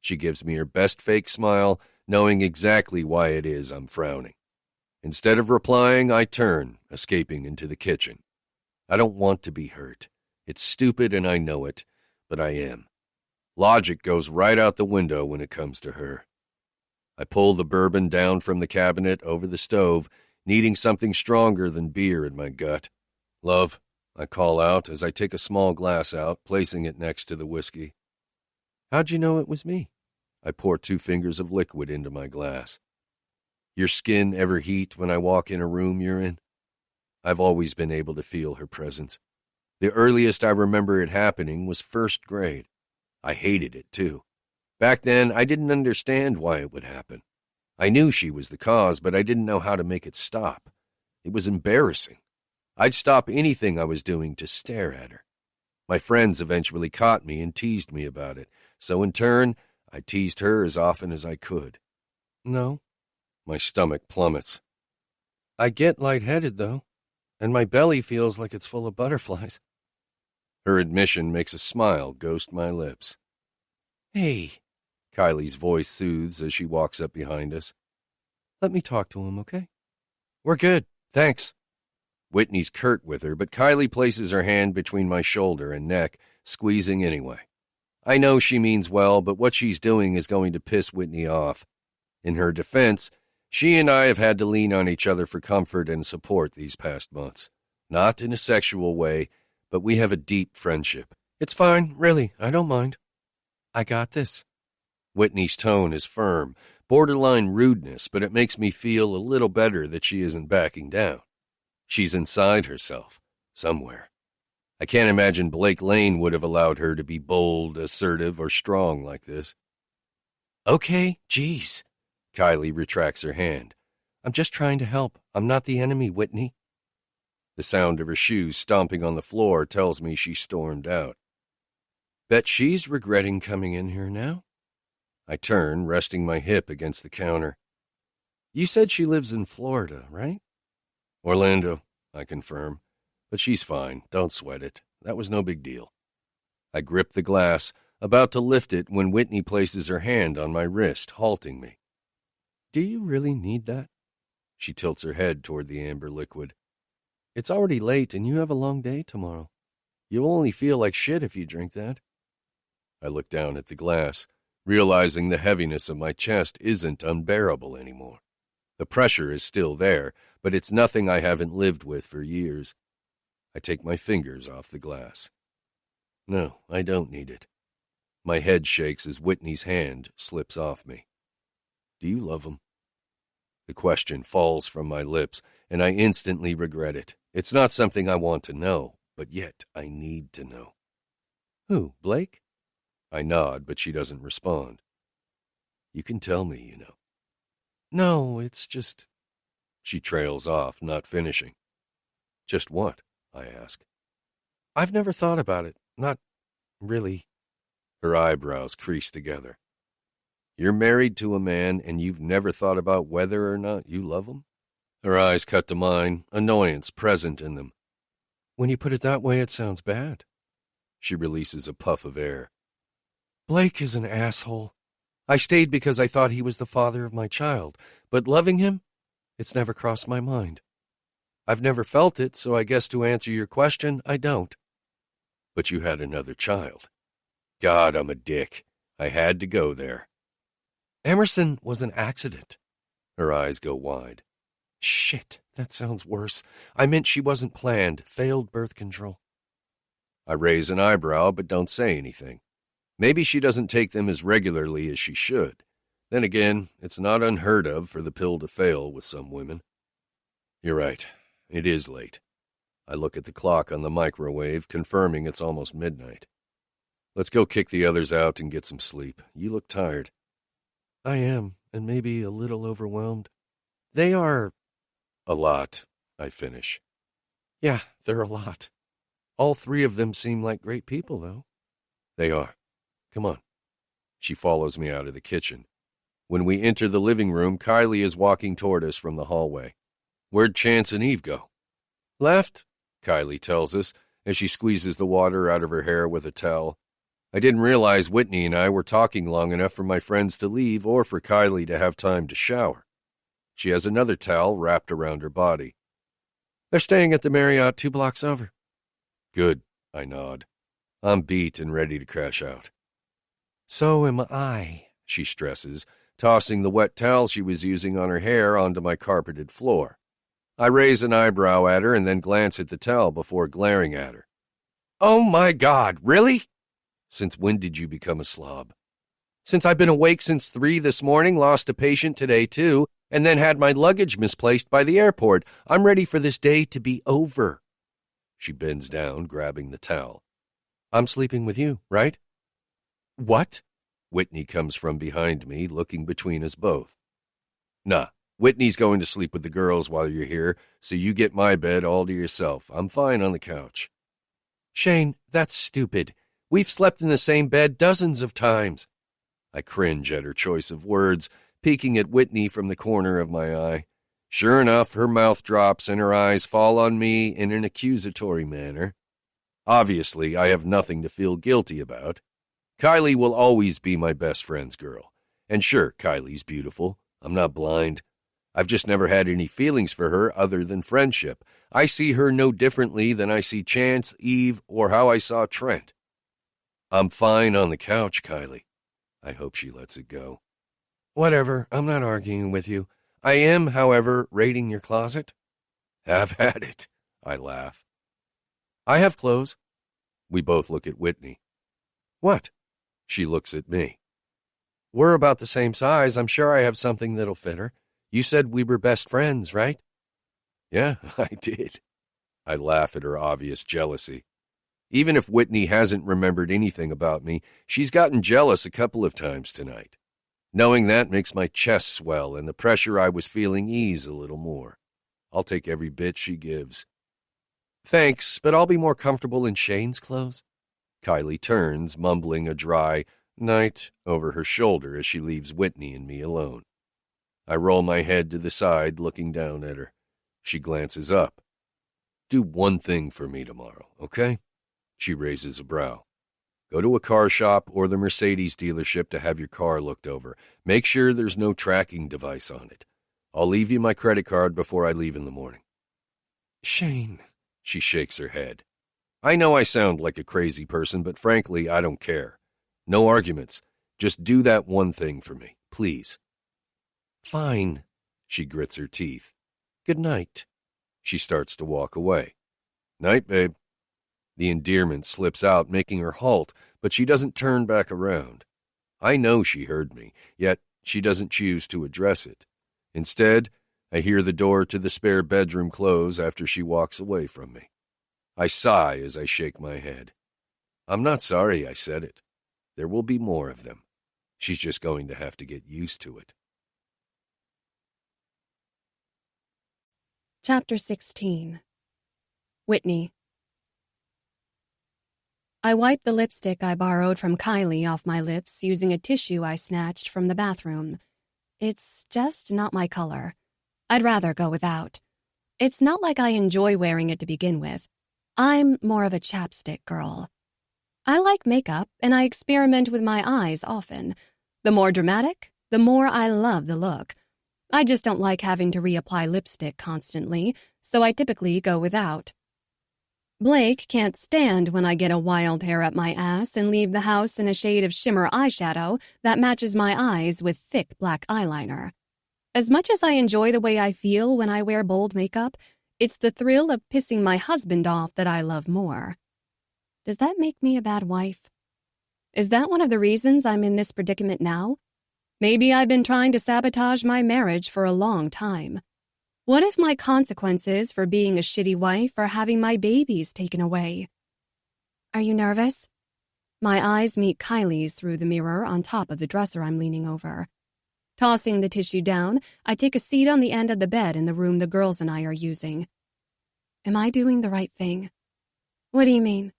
She gives me her best fake smile, knowing exactly why it is I'm frowning. Instead of replying, I turn, escaping into the kitchen. I don't want to be hurt. It's stupid and I know it, but I am. Logic goes right out the window when it comes to her. I pull the bourbon down from the cabinet over the stove, needing something stronger than beer in my gut. Love, I call out as I take a small glass out, placing it next to the whiskey. How'd you know it was me? I pour 2 fingers of liquid into my glass. Your skin ever heat when I walk in a room you're in? I've always been able to feel her presence. The earliest I remember it happening was 1st grade. I hated it, too. Back then, I didn't understand why it would happen. I knew she was the cause, but I didn't know how to make it stop. It was embarrassing. I'd stop anything I was doing to stare at her. My friends eventually caught me and teased me about it, so in turn, I teased her as often as I could. No. My stomach plummets. I get lightheaded, though, and my belly feels like it's full of butterflies. Her admission makes a smile ghost my lips. Hey, Kylie's voice soothes as she walks up behind us. Let me talk to him, okay? We're good, thanks. Whitney's curt with her, but Kylie places her hand between my shoulder and neck, squeezing anyway. I know she means well, but what she's doing is going to piss Whitney off. In her defense, she and I have had to lean on each other for comfort and support these past months. Not in a sexual way, but we have a deep friendship. It's fine, really, I don't mind. I got this. Whitney's tone is firm, borderline rudeness, but it makes me feel a little better that she isn't backing down. She's inside herself, somewhere. I can't imagine Blake Lane would have allowed her to be bold, assertive, or strong like this. Okay, geez. Kylie retracts her hand. I'm just trying to help. I'm not the enemy, Whitney. The sound of her shoes stomping on the floor tells me she stormed out. Bet she's regretting coming in here now. I turn, resting my hip against the counter. You said she lives in Florida, right? Orlando, I confirm. But she's fine. Don't sweat it. That was no big deal. I grip the glass, about to lift it when Whitney places her hand on my wrist, halting me. Do you really need that? She tilts her head toward the amber liquid. It's already late and you have a long day tomorrow. You'll only feel like shit if you drink that. I look down at the glass, realizing the heaviness of my chest isn't unbearable anymore. The pressure is still there, but it's nothing I haven't lived with for years. I take my fingers off the glass. No, I don't need it. My head shakes as Whitney's hand slips off me. Do you love him? The question falls from my lips, and I instantly regret it. It's not something I want to know, but yet I need to know. Who, Blake? I nod, but she doesn't respond. You can tell me, you know. No, it's just... She trails off, not finishing. Just what? I ask. I've never thought about it. Not really. Her eyebrows crease together. You're married to a man and you've never thought about whether or not you love him? Her eyes cut to mine, annoyance present in them. When you put it that way, it sounds bad. She releases a puff of air. Blake is an asshole. I stayed because I thought he was the father of my child, but loving him, it's never crossed my mind. I've never felt it, so I guess to answer your question, I don't. But you had another child. God, I'm a dick. I had to go there. Emerson was an accident. Her eyes go wide. Shit, that sounds worse. I meant she wasn't planned, failed birth control. I raise an eyebrow, but don't say anything. Maybe she doesn't take them as regularly as she should. Then again, it's not unheard of for the pill to fail with some women. You're right. It is late. I look at the clock on the microwave, confirming it's almost midnight. Let's go kick the others out and get some sleep. You look tired. I am, and maybe a little overwhelmed. They are... a lot, I finish. Yeah, they're a lot. All three of them seem like great people, though. They are. Come on. She follows me out of the kitchen. When we enter the living room, Kylie is walking toward us from the hallway. Where'd Chance and Eve go? Left, Kylie tells us as she squeezes the water out of her hair with a towel. I didn't realize Whitney and I were talking long enough for my friends to leave or for Kylie to have time to shower. She has another towel wrapped around her body. They're staying at the Marriott 2 blocks over. Good, I nod. I'm beat and ready to crash out. So am I, she stresses, tossing the wet towel she was using on her hair onto my carpeted floor. I raise an eyebrow at her and then glance at the towel before glaring at her. Oh my God, really? Since when did you become a slob? Since I've been awake since 3 this morning, lost a patient today too, and then had my luggage misplaced by the airport. I'm ready for this day to be over. She bends down, grabbing the towel. I'm sleeping with you, right? What? Whitney comes from behind me, looking between us both. Nah, Whitney's going to sleep with the girls while you're here, so you get my bed all to yourself. I'm fine on the couch. Shane, that's stupid. We've slept in the same bed dozens of times. I cringe at her choice of words, peeking at Whitney from the corner of my eye. Sure enough, her mouth drops and her eyes fall on me in an accusatory manner. Obviously, I have nothing to feel guilty about. Kylie will always be my best friend's girl. And sure, Kylie's beautiful. I'm not blind. I've just never had any feelings for her other than friendship. I see her no differently than I see Chance, Eve, or how I saw Trent. I'm fine on the couch, Kylie. I hope she lets it go. Whatever, I'm not arguing with you. I am, however, raiding your closet. Have had it, I laugh. I have clothes. We both look at Whitney. What? She looks at me. We're about the same size. I'm sure I have something that'll fit her. You said we were best friends, right? Yeah, I did. I laugh at her obvious jealousy. Even if Whitney hasn't remembered anything about me, she's gotten jealous a couple of times tonight. Knowing that makes my chest swell and the pressure I was feeling ease a little more. I'll take every bit she gives. Thanks, but I'll be more comfortable in Shane's clothes. Kylie turns, mumbling a dry night over her shoulder as she leaves Whitney and me alone. I roll my head to the side, looking down at her. She glances up. Do one thing for me tomorrow, okay? She raises a brow. Go to a car shop or the Mercedes dealership to have your car looked over. Make sure there's no tracking device on it. I'll leave you my credit card before I leave in the morning. Shane, she shakes her head. I know I sound like a crazy person, but frankly, I don't care. No arguments. Just do that one thing for me, please. Fine, she grits her teeth. Good night. She starts to walk away. Night, babe. The endearment slips out, making her halt, but she doesn't turn back around. I know she heard me, yet she doesn't choose to address it. Instead, I hear the door to the spare bedroom close after she walks away from me. I sigh as I shake my head. I'm not sorry I said it. There will be more of them. She's just going to have to get used to it. Chapter 16. Whitney. I wiped the lipstick I borrowed from Kylie off my lips using a tissue I snatched from the bathroom. It's just not my color. I'd rather go without. It's not like I enjoy wearing it to begin with. I'm more of a chapstick girl. I like makeup, and I experiment with my eyes often. The more dramatic, the more I love the look. I just don't like having to reapply lipstick constantly, so I typically go without. Blake can't stand when I get a wild hair up my ass and leave the house in a shade of shimmer eyeshadow that matches my eyes with thick black eyeliner. As much as I enjoy the way I feel when I wear bold makeup, it's the thrill of pissing my husband off that I love more. Does that make me a bad wife? Is that one of the reasons I'm in this predicament now? Maybe I've been trying to sabotage my marriage for a long time. What if my consequences for being a shitty wife are having my babies taken away? Are you nervous? My eyes meet Kylie's through the mirror on top of the dresser I'm leaning over. Tossing the tissue down, I take a seat on the end of the bed in the room the girls and I are using. Am I doing the right thing? What do you mean?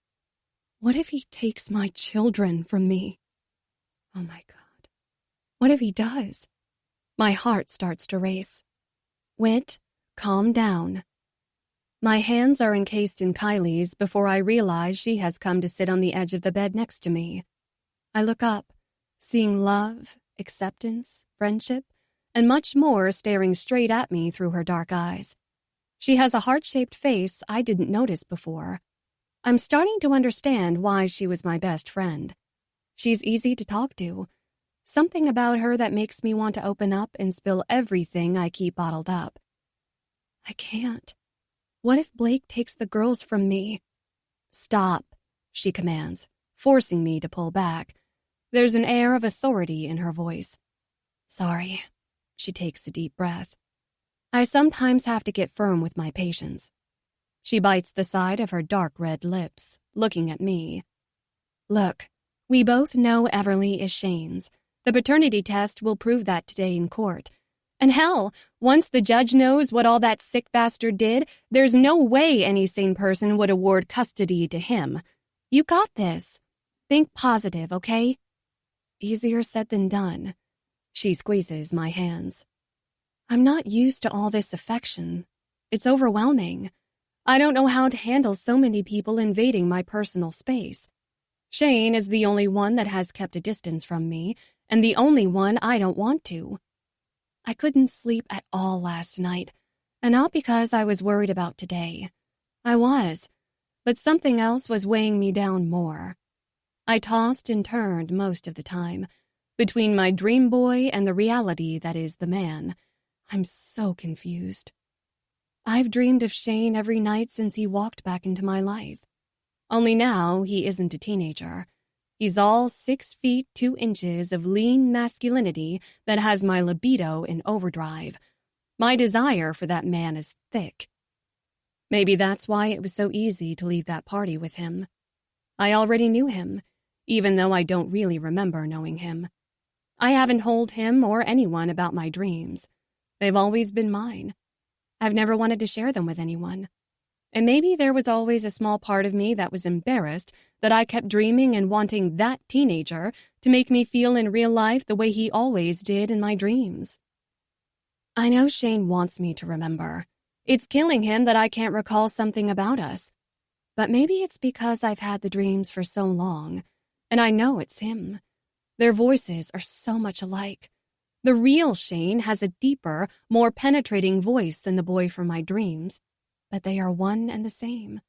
What if he takes my children from me? Oh my God. What if he does? My heart starts to race. Whit, calm down. My hands are encased in Kylie's before I realize she has come to sit on the edge of the bed next to me. I look up, seeing love, acceptance, friendship, and much more staring straight at me through her dark eyes. She has a heart-shaped face I didn't notice before. I'm starting to understand why she was my best friend. She's easy to talk to. Something about her that makes me want to open up and spill everything I keep bottled up. I can't. What if Blake takes the girls from me? Stop, she commands, forcing me to pull back. There's an air of authority in her voice. Sorry. She takes a deep breath. I sometimes have to get firm with my patience. She bites the side of her dark red lips, looking at me. Look, we both know Everly is Shane's. The paternity test will prove that today in court. And hell, once the judge knows what all that sick bastard did, there's no way any sane person would award custody to him. You got this. Think positive, okay? Easier said than done. She squeezes my hands. I'm not used to all this affection. It's overwhelming. I don't know how to handle so many people invading my personal space. Shane is the only one that has kept a distance from me, and the only one I don't want to. I couldn't sleep at all last night, and not because I was worried about today. I was, but something else was weighing me down more. I tossed and turned most of the time, between my dream boy and the reality that is the man. I'm so confused. I've dreamed of Shane every night since he walked back into my life. Only now he isn't a teenager. He's all 6 feet 2 inches of lean masculinity that has my libido in overdrive. My desire for that man is thick. Maybe that's why it was so easy to leave that party with him. I already knew him, even though I don't really remember knowing him. I haven't told him or anyone about my dreams. They've always been mine. I've never wanted to share them with anyone. And maybe there was always a small part of me that was embarrassed that I kept dreaming and wanting that teenager to make me feel in real life the way he always did in my dreams. I know Shane wants me to remember. It's killing him that I can't recall something about us. But maybe it's because I've had the dreams for so long, and I know it's him. Their voices are so much alike. The real Shane has a deeper, more penetrating voice than the boy from my dreams. But they are one and the same.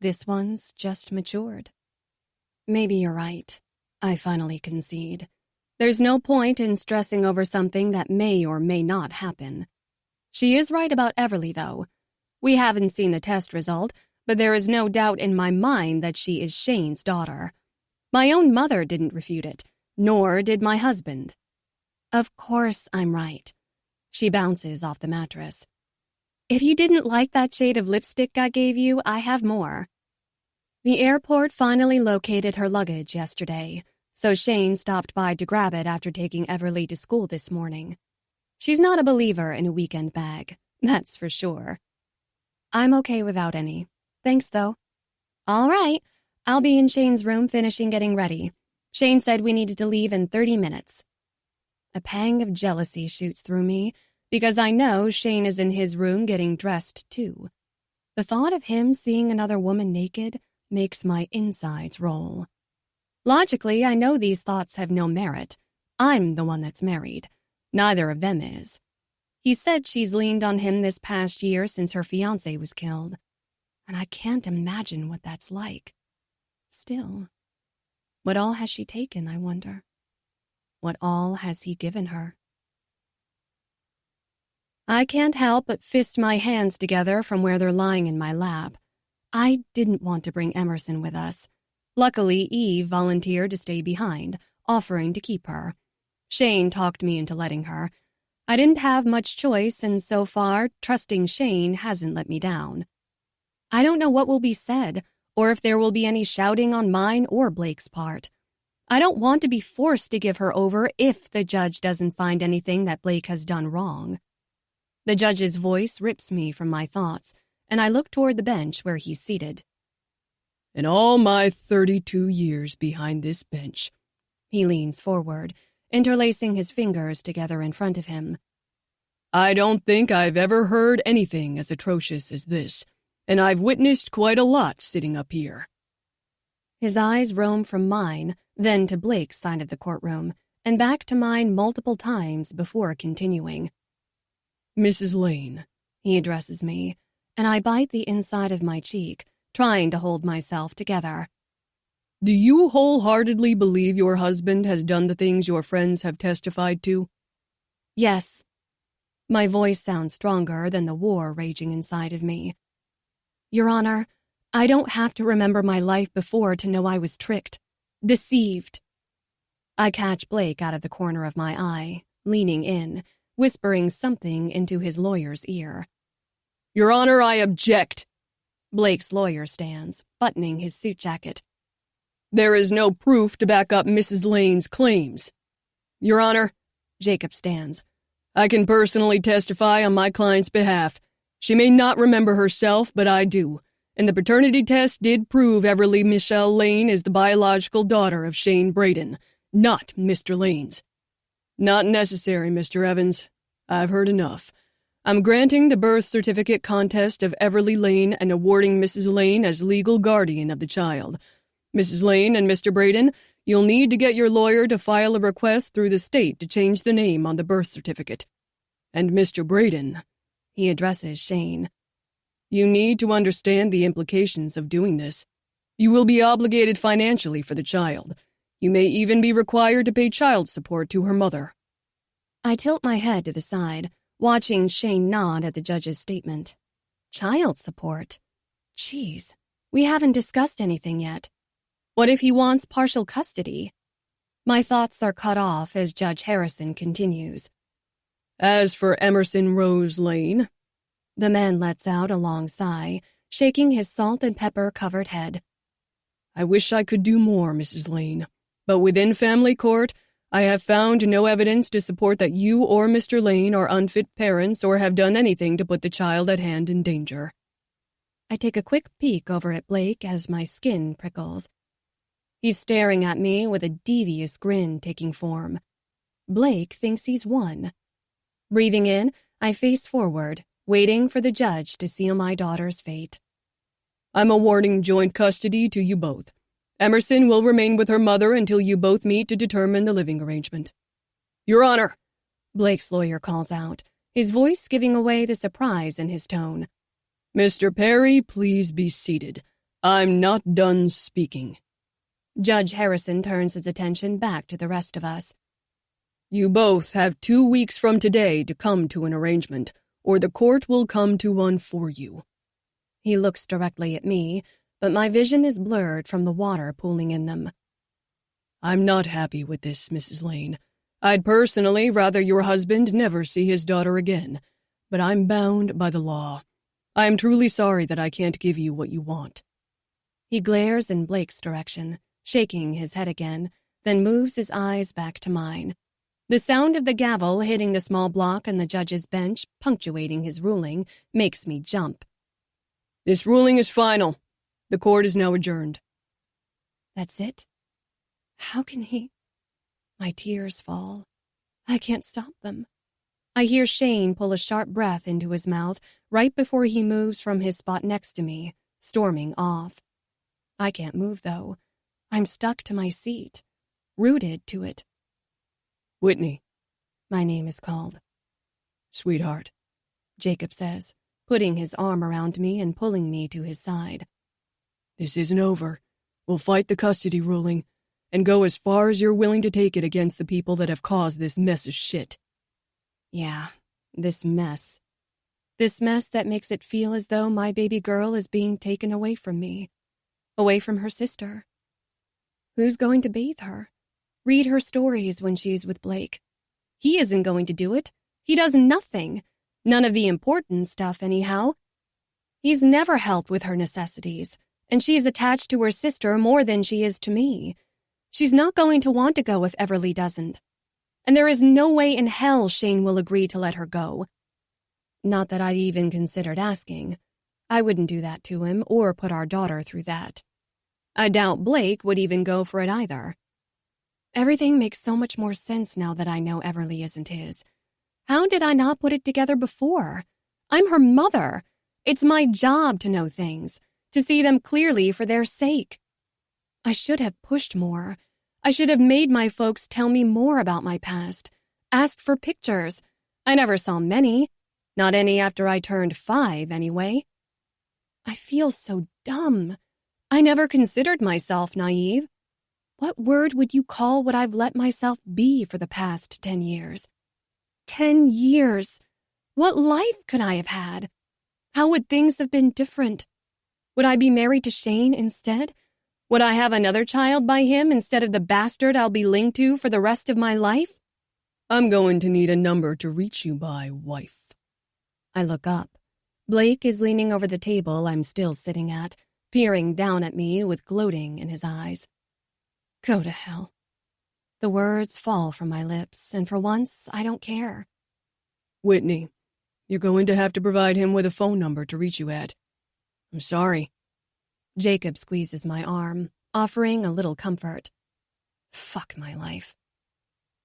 This one's just matured. Maybe you're right. I finally concede. There's no point in stressing over something that may or may not happen. She is right about Everly, though. We haven't seen the test result, but there is no doubt in my mind that she is Shane's daughter. My own mother didn't refute it, nor did my husband. Of course I'm right. She bounces off the mattress. If you didn't like that shade of lipstick I gave you, I have more. The airport finally located her luggage yesterday, so Shane stopped by to grab it after taking Everly to school this morning. She's not a believer in a weekend bag, that's for sure. I'm okay without any. Thanks, though. All right, I'll be in Shane's room finishing getting ready. Shane said we needed to leave in 30 minutes. A pang of jealousy shoots through me, because I know Shane is in his room getting dressed, too. The thought of him seeing another woman naked makes my insides roll. Logically, I know these thoughts have no merit. I'm the one that's married. Neither of them is. He said she's leaned on him this past year since her fiancé was killed. And I can't imagine what that's like. Still, what all has she taken, I wonder? What all has he given her? I can't help but fist my hands together from where they're lying in my lap. I didn't want to bring Emerson with us. Luckily, Eve volunteered to stay behind, offering to keep her. Shane talked me into letting her. I didn't have much choice, and so far, trusting Shane hasn't let me down. I don't know what will be said, or if there will be any shouting on mine or Blake's part. I don't want to be forced to give her over if the judge doesn't find anything that Blake has done wrong. The judge's voice rips me from my thoughts, and I look toward the bench where he's seated. In all my 32 years behind this bench, he leans forward, interlacing his fingers together in front of him. I don't think I've ever heard anything as atrocious as this, and I've witnessed quite a lot sitting up here. His eyes roam from mine, then to Blake's side of the courtroom, and back to mine multiple times before continuing. Mrs. Lane, he addresses me, and I bite the inside of my cheek, trying to hold myself together. Do you wholeheartedly believe your husband has done the things your friends have testified to? Yes. My voice sounds stronger than the war raging inside of me. Your Honor, I don't have to remember my life before to know I was tricked, deceived. I catch Blake out of the corner of my eye, leaning in, whispering something into his lawyer's ear. Your Honor, I object. Blake's lawyer stands, buttoning his suit jacket. There is no proof to back up Mrs. Lane's claims. Your Honor, Jacob stands. I can personally testify on my client's behalf. She may not remember herself, but I do. And the paternity test did prove Everly Michelle Lane is the biological daughter of Shane Braden, not Mr. Lane's. Not necessary, Mr. Evans. I've heard enough. I'm granting the birth certificate contest of Everly Lane and awarding Mrs. Lane as legal guardian of the child. Mrs. Lane and Mr. Braden, you'll need to get your lawyer to file a request through the state to change the name on the birth certificate. And Mr. Braden, he addresses Shane. You need to understand the implications of doing this. You will be obligated financially for the child. You may even be required to pay child support to her mother. I tilt my head to the side, watching Shane nod at the judge's statement. Child support? Jeez, we haven't discussed anything yet. What if he wants partial custody? My thoughts are cut off as Judge Harrison continues. As for Emerson Rose Lane, the man lets out a long sigh, shaking his salt and pepper covered head. I wish I could do more, Mrs. Lane, but within family court, I have found no evidence to support that you or Mr. Lane are unfit parents or have done anything to put the child at hand in danger. I take a quick peek over at Blake as my skin prickles. He's staring at me with a devious grin taking form. Blake thinks he's won. Breathing in, I face forward, waiting for the judge to seal my daughter's fate. I'm awarding joint custody to you both. Emerson will remain with her mother until you both meet to determine the living arrangement. Your Honor, Blake's lawyer calls out, his voice giving away the surprise in his tone. Mr. Perry, please be seated. I'm not done speaking. Judge Harrison turns his attention back to the rest of us. You both have 2 weeks from today to come to an arrangement, or the court will come to one for you. He looks directly at me, but my vision is blurred from the water pooling in them. I'm not happy with this, Mrs. Lane. I'd personally rather your husband never see his daughter again, but I'm bound by the law. I am truly sorry that I can't give you what you want. He glares in Blake's direction, shaking his head again, then moves his eyes back to mine. The sound of the gavel hitting the small block on the judge's bench, punctuating his ruling, makes me jump. This ruling is final. The court is now adjourned. That's it? How can he? My tears fall. I can't stop them. I hear Shane pull a sharp breath into his mouth right before he moves from his spot next to me, storming off. I can't move, though. I'm stuck to my seat, rooted to it. Whitney. My name is called. Sweetheart, Jacob says, putting his arm around me and pulling me to his side. This isn't over. We'll fight the custody ruling and go as far as you're willing to take it against the people that have caused this mess of shit. Yeah, this mess. This mess that makes it feel as though my baby girl is being taken away from me, away from her sister. Who's going to bathe her? read her stories when she's with Blake. He isn't going to do it. He does nothing. None of the important stuff, anyhow. He's never helped with her necessities, and she's attached to her sister more than she is to me. She's not going to want to go if Everly doesn't. And there is no way in hell Shane will agree to let her go. Not that I'd even considered asking. I wouldn't do that to him or put our daughter through that. I doubt Blake would even go for it either. Everything makes so much more sense now that I know Everly isn't his. How did I not put it together before? I'm her mother. It's my job to know things, to see them clearly for their sake. I should have pushed more. I should have made my folks tell me more about my past, asked for pictures. I never saw many, not any after I turned 5 anyway. I feel so dumb. I never considered myself naive. What word would you call what I've let myself be for the past 10 years? 10 years! What life could I have had? How would things have been different? Would I be married to Shane instead? Would I have another child by him instead of the bastard I'll be linked to for the rest of my life? I'm going to need a number to reach you by, wife. I look up. Blake is leaning over the table I'm still sitting at, peering down at me with gloating in his eyes. Go to hell. The words fall from my lips, and for once, I don't care. Whitney, you're going to have to provide him with a phone number to reach you at. I'm sorry. Jacob squeezes my arm, offering a little comfort. Fuck my life.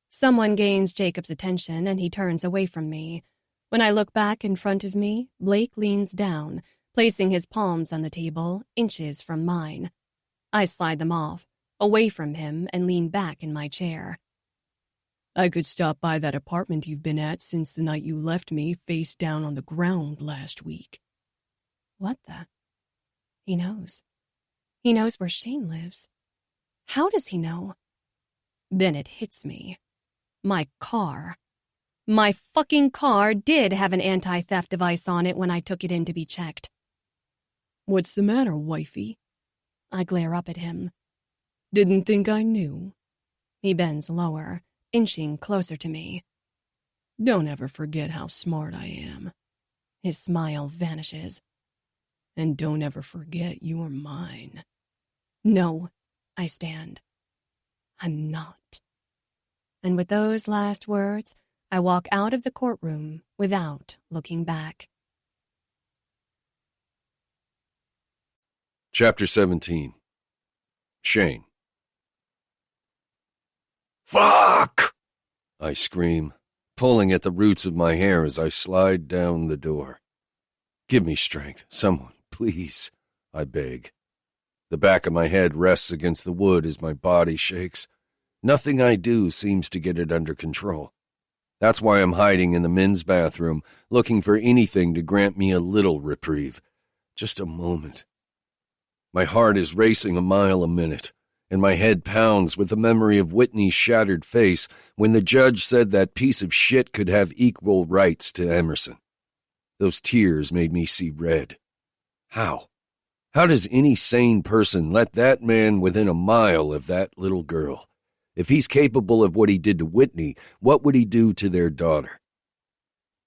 Someone gains Jacob's attention, and he turns away from me. When I look back in front of me, Blake leans down, placing his palms on the table, inches from mine. I slide them off, away from him, and lean back in my chair. I could stop by that apartment you've been at since the night you left me face down on the ground last week. What the? He knows. He knows where Shane lives. How does he know? Then it hits me. My car. My fucking car did have an anti-theft device on it when I took it in to be checked. What's the matter, wifey? I glare up at him. Didn't think I knew. He bends lower, inching closer to me. Don't ever forget how smart I am. His smile vanishes. And don't ever forget you're mine. No, I stand. I'm not. And with those last words, I walk out of the courtroom without looking back. Chapter 17. Shane. Fuck! I scream, pulling at the roots of my hair as I slide down the door. Give me strength, someone, please, I beg. The back of my head rests against the wood as my body shakes. Nothing I do seems to get it under control. That's why I'm hiding in the men's bathroom, looking for anything to grant me a little reprieve. Just a moment. My heart is racing a mile a minute, and my head pounds with the memory of Whitney's shattered face when the judge said that piece of shit could have equal rights to Emerson. Those tears made me see red. How? How does any sane person let that man within a mile of that little girl? If he's capable of what he did to Whitney, what would he do to their daughter?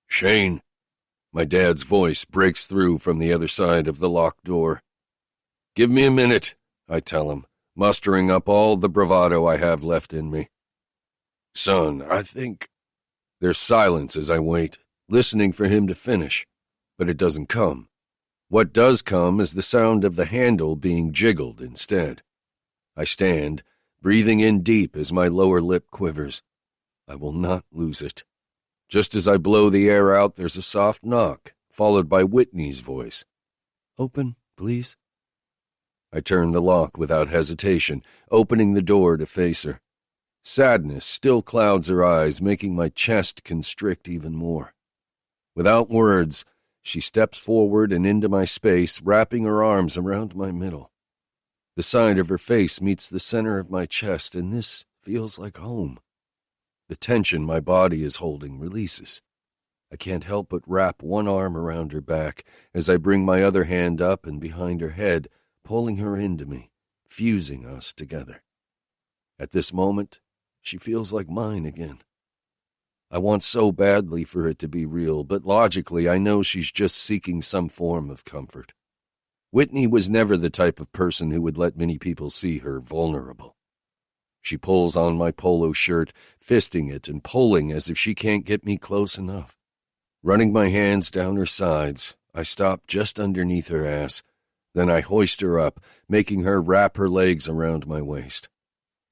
Shane. My dad's voice breaks through from the other side of the locked door. Give me a minute, I tell him, mustering up all the bravado I have left in me. Son, I think... There's silence as I wait, listening for him to finish, but it doesn't come. What does come is the sound of the handle being jiggled instead. I stand, breathing in deep as my lower lip quivers. I will not lose it. Just as I blow the air out, there's a soft knock, followed by Whitney's voice. Open, please. I turn the lock without hesitation, opening the door to face her. Sadness still clouds her eyes, making my chest constrict even more. Without words, she steps forward and into my space, wrapping her arms around my middle. The side of her face meets the center of my chest, and this feels like home. The tension my body is holding releases. I can't help but wrap one arm around her back as I bring my other hand up and behind her head, pulling her into me, fusing us together. At this moment, she feels like mine again. I want so badly for it to be real, but logically I know she's just seeking some form of comfort. Whitney was never the type of person who would let many people see her vulnerable. She pulls on my polo shirt, fisting it and pulling as if she can't get me close enough. Running my hands down her sides, I stop just underneath her ass. Then I hoist her up, making her wrap her legs around my waist.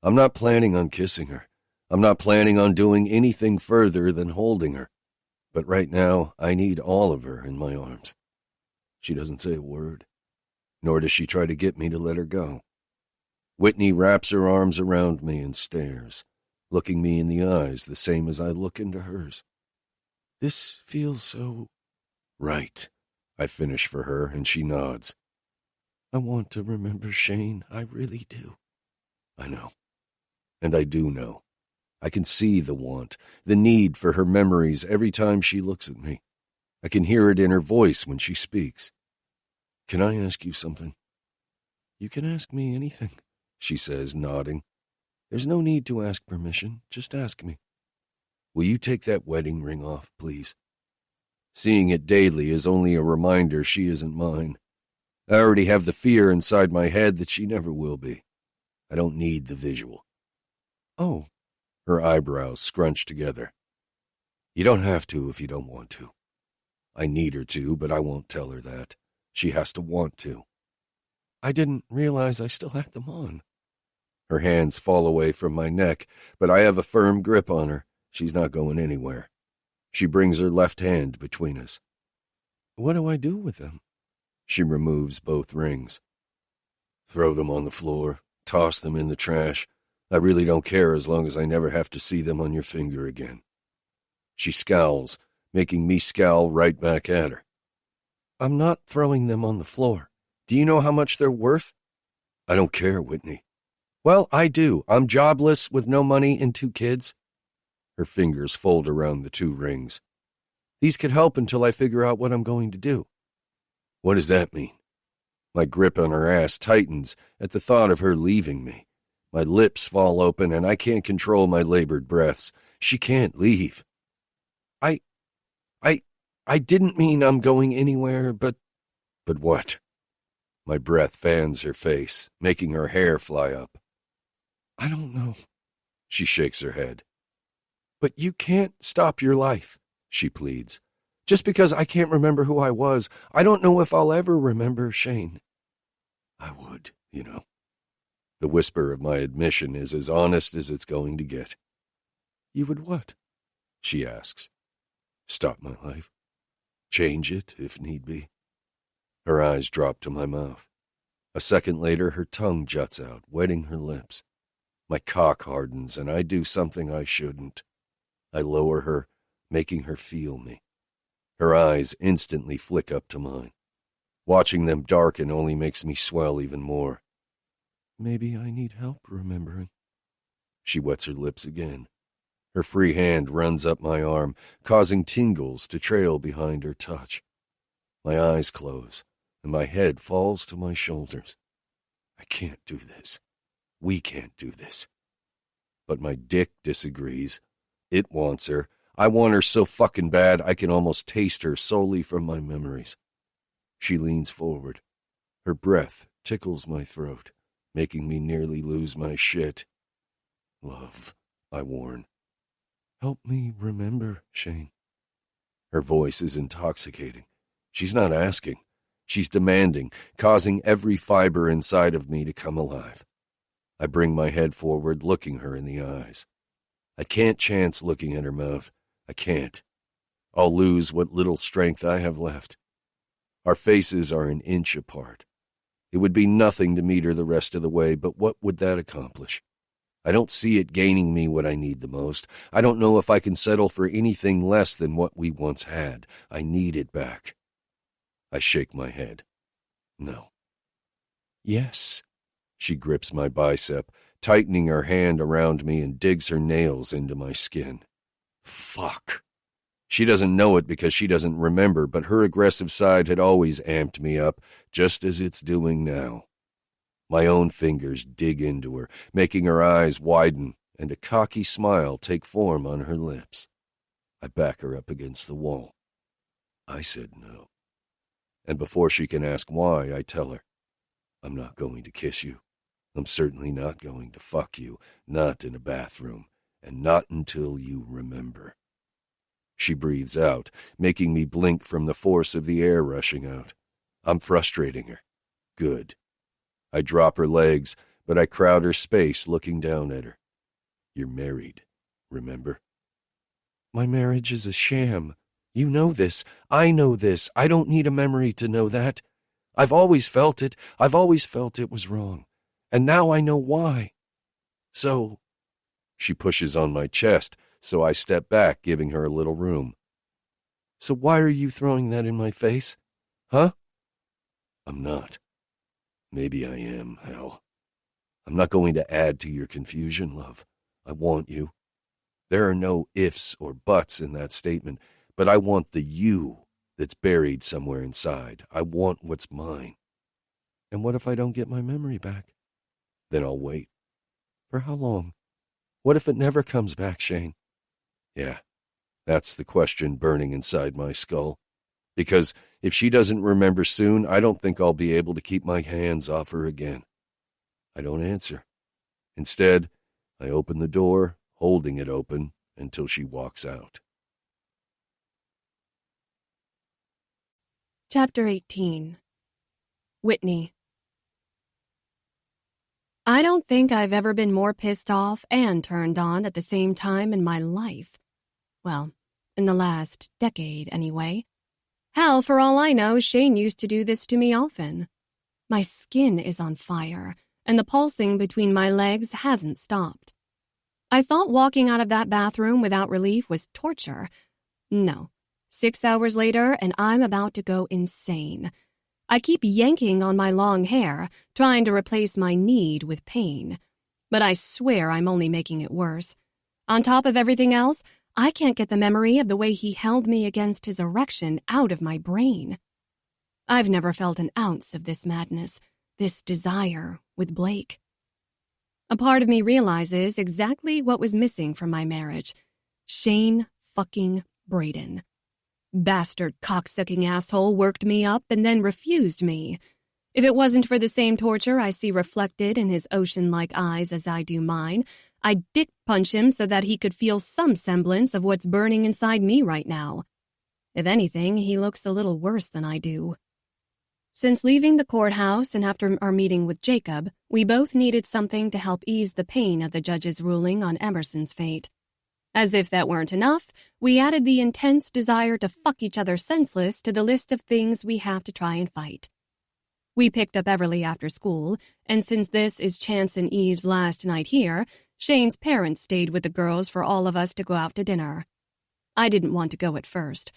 I'm not planning on kissing her. I'm not planning on doing anything further than holding her. But right now, I need all of her in my arms. She doesn't say a word, nor does she try to get me to let her go. Whitney wraps her arms around me and stares, looking me in the eyes the same as I look into hers. This feels so right, I finish for her, and she nods. I want to remember Shane, I really do. I know. And I do know. I can see the want, the need for her memories every time she looks at me. I can hear it in her voice when she speaks. Can I ask you something? You can ask me anything, she says, nodding. There's no need to ask permission, just ask me. Will you take that wedding ring off, please? Seeing it daily is only a reminder she isn't mine. I already have the fear inside my head that she never will be. I don't need the visual. Oh, her eyebrows scrunched together. You don't have to if you don't want to. I need her to, but I won't tell her that. She has to want to. I didn't realize I still had them on. Her hands fall away from my neck, but I have a firm grip on her. She's not going anywhere. She brings her left hand between us. What do I do with them? She removes both rings. Throw them on the floor, toss them in the trash. I really don't care as long as I never have to see them on your finger again. She scowls, making me scowl right back at her. I'm not throwing them on the floor. Do you know how much they're worth? I don't care, Whitney. Well, I do. I'm jobless with no money and 2 kids. Her fingers fold around the 2 rings. These could help until I figure out what I'm going to do. What does that mean? My grip on her ass tightens at the thought of her leaving me. My lips fall open and I can't control my labored breaths. She can't leave. I didn't mean I'm going anywhere, but what? My breath fans her face, making her hair fly up. I don't know. She shakes her head. But you can't stop your life, she pleads. Just because I can't remember who I was, I don't know if I'll ever remember Shane. I would, you know. The whisper of my admission is as honest as it's going to get. You would what? She asks. Stop my life. Change it, if need be. Her eyes drop to my mouth. A second later, her tongue juts out, wetting her lips. My cock hardens, and I do something I shouldn't. I lower her, making her feel me. Her eyes instantly flick up to mine. Watching them darken only makes me swell even more. Maybe I need help remembering. She wets her lips again. Her free hand runs up my arm, causing tingles to trail behind her touch. My eyes close, and my head falls to my shoulders. I can't do this. We can't do this. But my dick disagrees. It wants her. I want her so fucking bad I can almost taste her solely from my memories. She leans forward. Her breath tickles my throat, making me nearly lose my shit. Love, I warn. Help me remember, Shane. Her voice is intoxicating. She's not asking. She's demanding, causing every fiber inside of me to come alive. I bring my head forward, looking her in the eyes. I can't chance looking at her mouth. I can't. I'll lose what little strength I have left. Our faces are an inch apart. It would be nothing to meet her the rest of the way, but what would that accomplish? I don't see it gaining me what I need the most. I don't know if I can settle for anything less than what we once had. I need it back. I shake my head. No. Yes. She grips my bicep, tightening her hand around me and digs her nails into my skin. Fuck. She doesn't know it because she doesn't remember, but her aggressive side had always amped me up, just as it's doing now. My own fingers dig into her, making her eyes widen, and a cocky smile take form on her lips. I back her up against the wall. I said no. And before she can ask why, I tell her, I'm not going to kiss you. I'm certainly not going to fuck you, not in a bathroom, and not until you remember. She breathes out, making me blink from the force of the air rushing out. I'm frustrating her. Good. I drop her legs, but I crowd her space looking down at her. You're married, remember? My marriage is a sham. You know this. I know this. I don't need a memory to know that. I've always felt it. I've always felt it was wrong. And now I know why. So, she pushes on my chest, so I step back, giving her a little room. So why are you throwing that in my face? Huh? I'm not. Maybe I am, Hal. I'm not going to add to your confusion, love. I want you. There are no ifs or buts in that statement, but I want the you that's buried somewhere inside. I want what's mine. And what if I don't get my memory back? Then I'll wait. For how long? What if it never comes back, Shane? Yeah, that's the question burning inside my skull. Because if she doesn't remember soon, I don't think I'll be able to keep my hands off her again. I don't answer. Instead, I open the door, holding it open until she walks out. Chapter 18. Whitney. I don't think I've ever been more pissed off and turned on at the same time in my life. Well, in the last decade, anyway. Hell, for all I know, Shane used to do this to me often. My skin is on fire, and the pulsing between my legs hasn't stopped. I thought walking out of that bathroom without relief was torture. No. 6 hours later, and I'm about to go insane. I keep yanking on my long hair, trying to replace my need with pain. But I swear I'm only making it worse. On top of everything else, I can't get the memory of the way he held me against his erection out of my brain. I've never felt an ounce of this madness, this desire with Blake. A part of me realizes exactly what was missing from my marriage. Shane fucking Braden. Bastard cocksucking asshole worked me up and then refused me. If it wasn't for the same torture I see reflected in his ocean-like eyes as I do mine, I'd dick punch him so that he could feel some semblance of what's burning inside me right now. If anything, he looks a little worse than I do. Since leaving the courthouse and after our meeting with Jacob, we both needed something to help ease the pain of the judge's ruling on Emerson's fate. As if that weren't enough, we added the intense desire to fuck each other senseless to the list of things we have to try and fight. We picked up Everly after school, and since this is Chance and Eve's last night here, Shane's parents stayed with the girls for all of us to go out to dinner. I didn't want to go at first.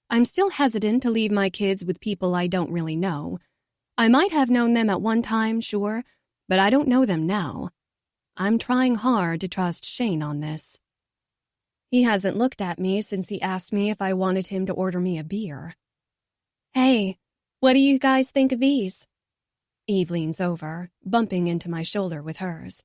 I'm still hesitant to leave my kids with people I don't really know. I might have known them at one time, sure, but I don't know them now. I'm trying hard to trust Shane on this. He hasn't looked at me since he asked me if I wanted him to order me a beer. Hey, what do you guys think of these? Eve leans over, bumping into my shoulder with hers.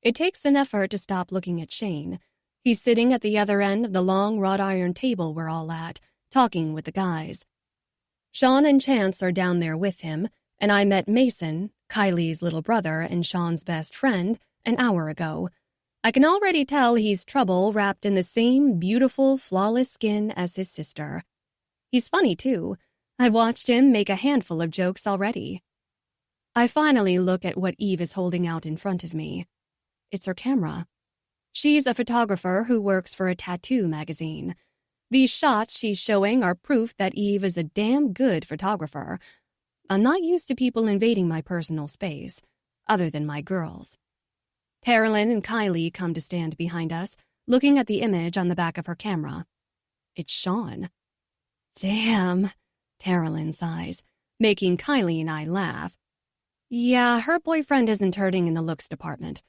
It takes an effort to stop looking at Shane. He's sitting at the other end of the long wrought iron table we're all at, talking with the guys. Sean and Chance are down there with him, and I met Mason, Kylie's little brother and Sean's best friend, an hour ago. I can already tell he's trouble wrapped in the same beautiful, flawless skin as his sister. He's funny, too. I've watched him make a handful of jokes already. I finally look at what Eve is holding out in front of me. It's her camera. She's a photographer who works for a tattoo magazine. These shots she's showing are proof that Eve is a damn good photographer. I'm not used to people invading my personal space, other than my girls. Carolyn and Kylie come to stand behind us, looking at the image on the back of her camera. It's Sean. Damn, Carolyn sighs, making Kylie and I laugh. Yeah, her boyfriend isn't hurting in the looks department.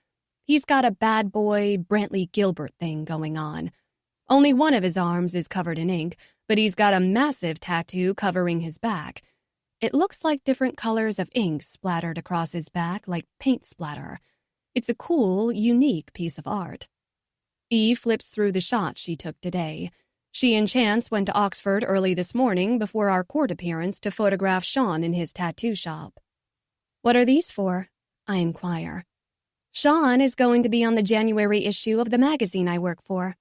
He's got a bad boy, Brantley Gilbert thing going on. Only one of his arms is covered in ink, but he's got a massive tattoo covering his back. It looks like different colors of ink splattered across his back like paint splatter. It's a cool, unique piece of art. Eve flips through the shots she took today. She and Chance went to Oxford early this morning before our court appearance to photograph Sean in his tattoo shop. What are these for? I inquire. Sean is going to be on the January issue of the magazine I work for.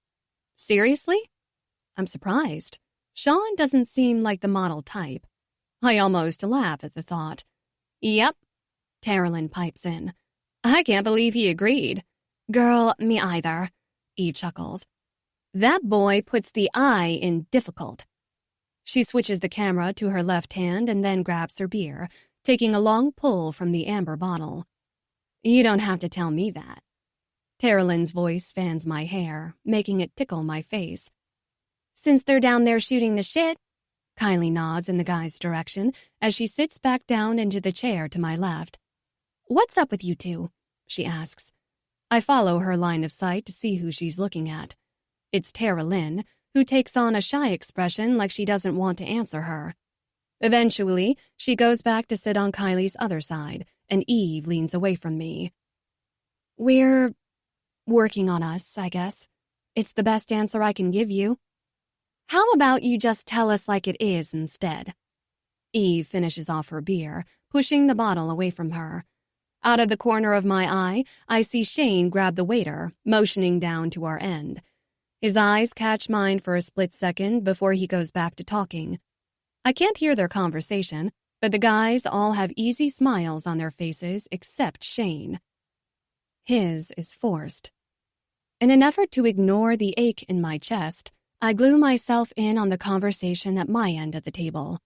Seriously? I'm surprised. Sean doesn't seem like the model type. I almost laugh at the thought. Yep, Terrelyn pipes in. I can't believe he agreed. Girl, me either. Eve chuckles. That boy puts the I in difficult. She switches the camera to her left hand and then grabs her beer, taking a long pull from the amber bottle. You don't have to tell me that. Terrelyn's voice fans my hair, making it tickle my face. Since they're down there shooting the shit, Kylie nods in the guy's direction as she sits back down into the chair to my left. What's up with you two? She asks. I follow her line of sight to see who she's looking at. It's Terrelyn, who takes on a shy expression like she doesn't want to answer her. Eventually, she goes back to sit on Kylie's other side, and Eve leans away from me. We're working on us, I guess. It's the best answer I can give you. How about you just tell us like it is instead? Eve finishes off her beer, pushing the bottle away from her. Out of the corner of my eye, I see Shane grab the waiter, motioning down to our end. His eyes catch mine for a split second before he goes back to talking. I can't hear their conversation, but the guys all have easy smiles on their faces except Shane. His is forced. In an effort to ignore the ache in my chest, I glue myself in on the conversation at my end of the table.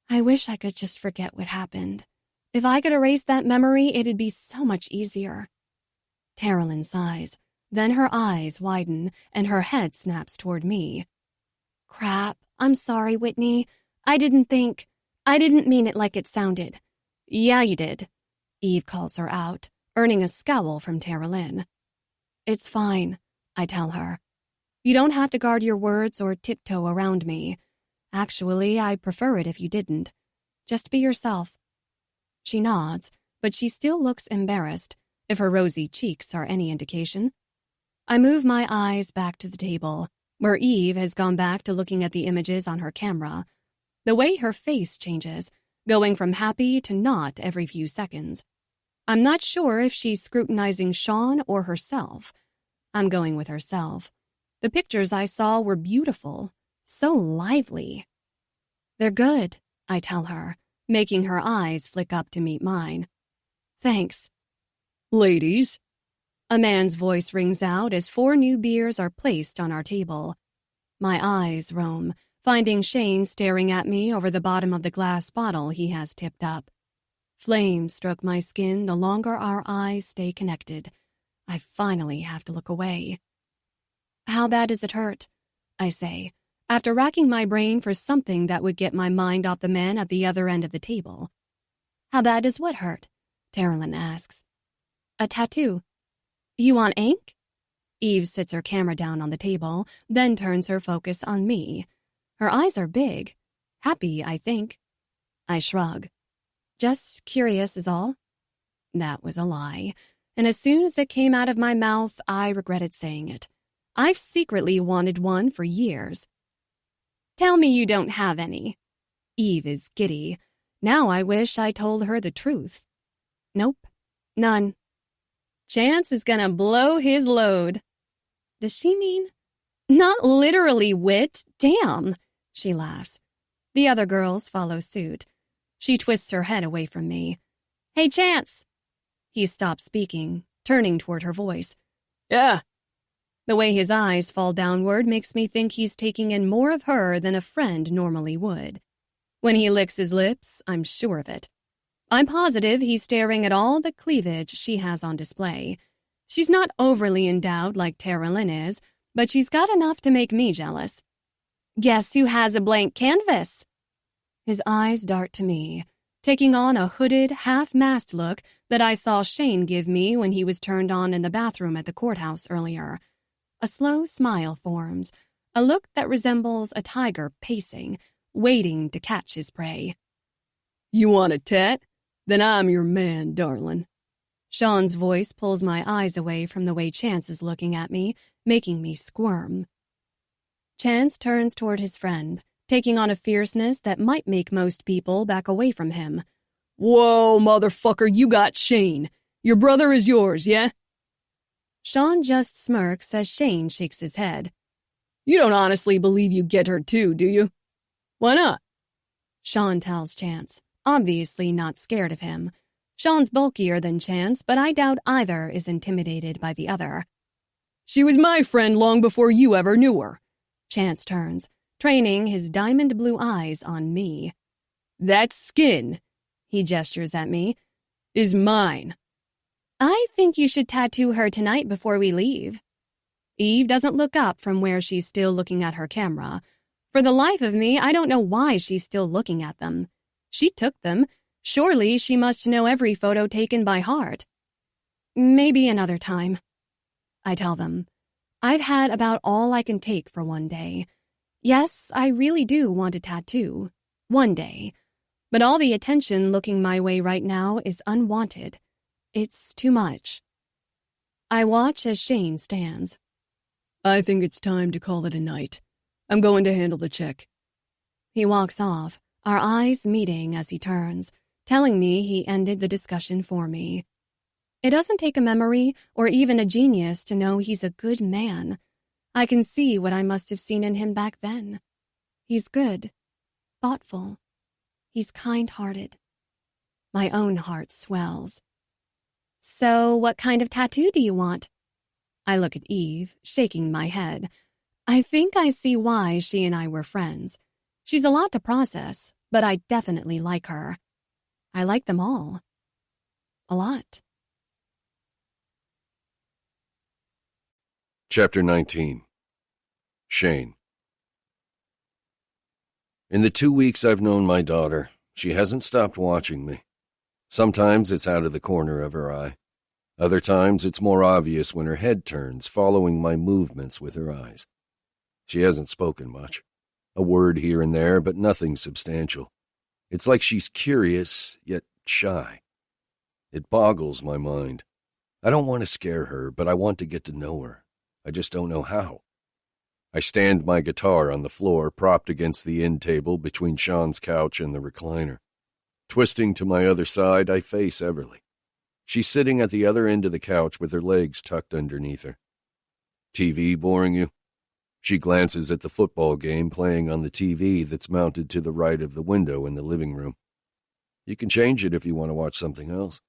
I wish I could just forget what happened. If I could erase that memory, it'd be so much easier. Terrelyn sighs. Then her eyes widen, and her head snaps toward me. Crap, I'm sorry, Whitney. I didn't mean it like it sounded. Yeah, you did. Eve calls her out, earning a scowl from Terrelyn. It's fine, I tell her. You don't have to guard your words or tiptoe around me. Actually, I'd prefer it if you didn't. Just be yourself. She nods, but she still looks embarrassed, if her rosy cheeks are any indication. I move my eyes back to the table, where Eve has gone back to looking at the images on her camera. The way her face changes, going from happy to not every few seconds. I'm not sure if she's scrutinizing Sean or herself. I'm going with herself. The pictures I saw were beautiful, so lively. They're good, I tell her, making her eyes flick up to meet mine. Thanks. Ladies. A man's voice rings out as 4 new beers are placed on our table. My eyes roam, finding Shane staring at me over the bottom of the glass bottle he has tipped up. Flames stroke my skin the longer our eyes stay connected. I finally have to look away. How bad does it hurt? I say, after racking my brain for something that would get my mind off the man at the other end of the table. How bad does what hurt? Terrelyn asks. A tattoo. You want ink? Eve sits her camera down on the table, then turns her focus on me. Her eyes are big. Happy, I think. I shrug. Just curious is all. That was a lie, and as soon as it came out of my mouth, I regretted saying it. I've secretly wanted one for years. Tell me you don't have any. Eve is giddy. Now I wish I told her the truth. Nope, none. Chance is gonna blow his load. Does she mean? Not literally, Wit. Damn, she laughs. The other girls follow suit. She twists her head away from me. Hey, Chance. He stops speaking, turning toward her voice. Yeah. The way his eyes fall downward makes me think he's taking in more of her than a friend normally would. When he licks his lips, I'm sure of it. I'm positive he's staring at all the cleavage she has on display. She's not overly endowed like Terrelyn is, but she's got enough to make me jealous. Guess who has a blank canvas? His eyes dart to me, taking on a hooded, half-masked look that I saw Shane give me when he was turned on in the bathroom at the courthouse earlier. A slow smile forms, a look that resembles a tiger pacing, waiting to catch his prey. You want a tat? Then I'm your man, darling. Sean's voice pulls my eyes away from the way Chance is looking at me, making me squirm. Chance turns toward his friend, taking on a fierceness that might make most people back away from him. Whoa, motherfucker, you got Shane. Your brother is yours, yeah? Sean just smirks as Shane shakes his head. You don't honestly believe you get her too, do you? Why not? Sean tells Chance, obviously not scared of him. Sean's bulkier than Chance, but I doubt either is intimidated by the other. She was my friend long before you ever knew her. Chance turns, training his diamond blue eyes on me. That skin, he gestures at me, is mine. I think you should tattoo her tonight before we leave. Eve doesn't look up from where she's still looking at her camera. For the life of me, I don't know why she's still looking at them. She took them. Surely she must know every photo taken by heart. Maybe another time. I tell them, I've had about all I can take for one day. Yes, I really do want a tattoo. One day. But all the attention looking my way right now is unwanted. It's too much. I watch as Shane stands. I think it's time to call it a night. I'm going to handle the check. He walks off, our eyes meeting as he turns, telling me he ended the discussion for me. It doesn't take a memory or even a genius to know he's a good man. I can see what I must have seen in him back then. He's good, thoughtful. He's kind-hearted. My own heart swells. So what kind of tattoo do you want? I look at Eve, shaking my head. I think I see why she and I were friends. She's a lot to process, but I definitely like her. I like them all. A lot. Chapter 19. Shane. In the 2 weeks I've known my daughter, she hasn't stopped watching me. Sometimes it's out of the corner of her eye. Other times it's more obvious when her head turns, following my movements with her eyes. She hasn't spoken much. A word here and there, but nothing substantial. It's like she's curious, yet shy. It boggles my mind. I don't want to scare her, but I want to get to know her. I just don't know how. I stand my guitar on the floor, propped against the end table between Sean's couch and the recliner. Twisting to my other side, I face Everly. She's sitting at the other end of the couch with her legs tucked underneath her. TV boring you? She glances at the football game playing on the TV that's mounted to the right of the window in the living room. You can change it if you want to watch something else.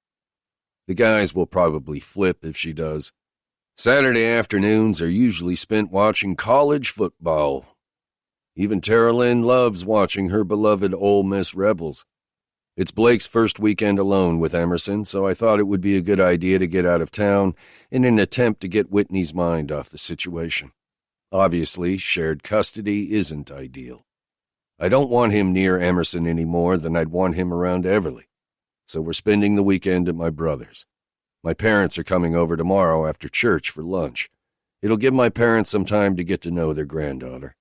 The guys will probably flip if she does. Saturday afternoons are usually spent watching college football. Even Tara Lynn loves watching her beloved Ole Miss Rebels. It's Blake's first weekend alone with Emerson, so I thought it would be a good idea to get out of town in an attempt to get Whitney's mind off the situation. Obviously, shared custody isn't ideal. I don't want him near Emerson any more than I'd want him around Everly, so we're spending the weekend at my brother's. My parents are coming over tomorrow after church for lunch. It'll give my parents some time to get to know their granddaughter.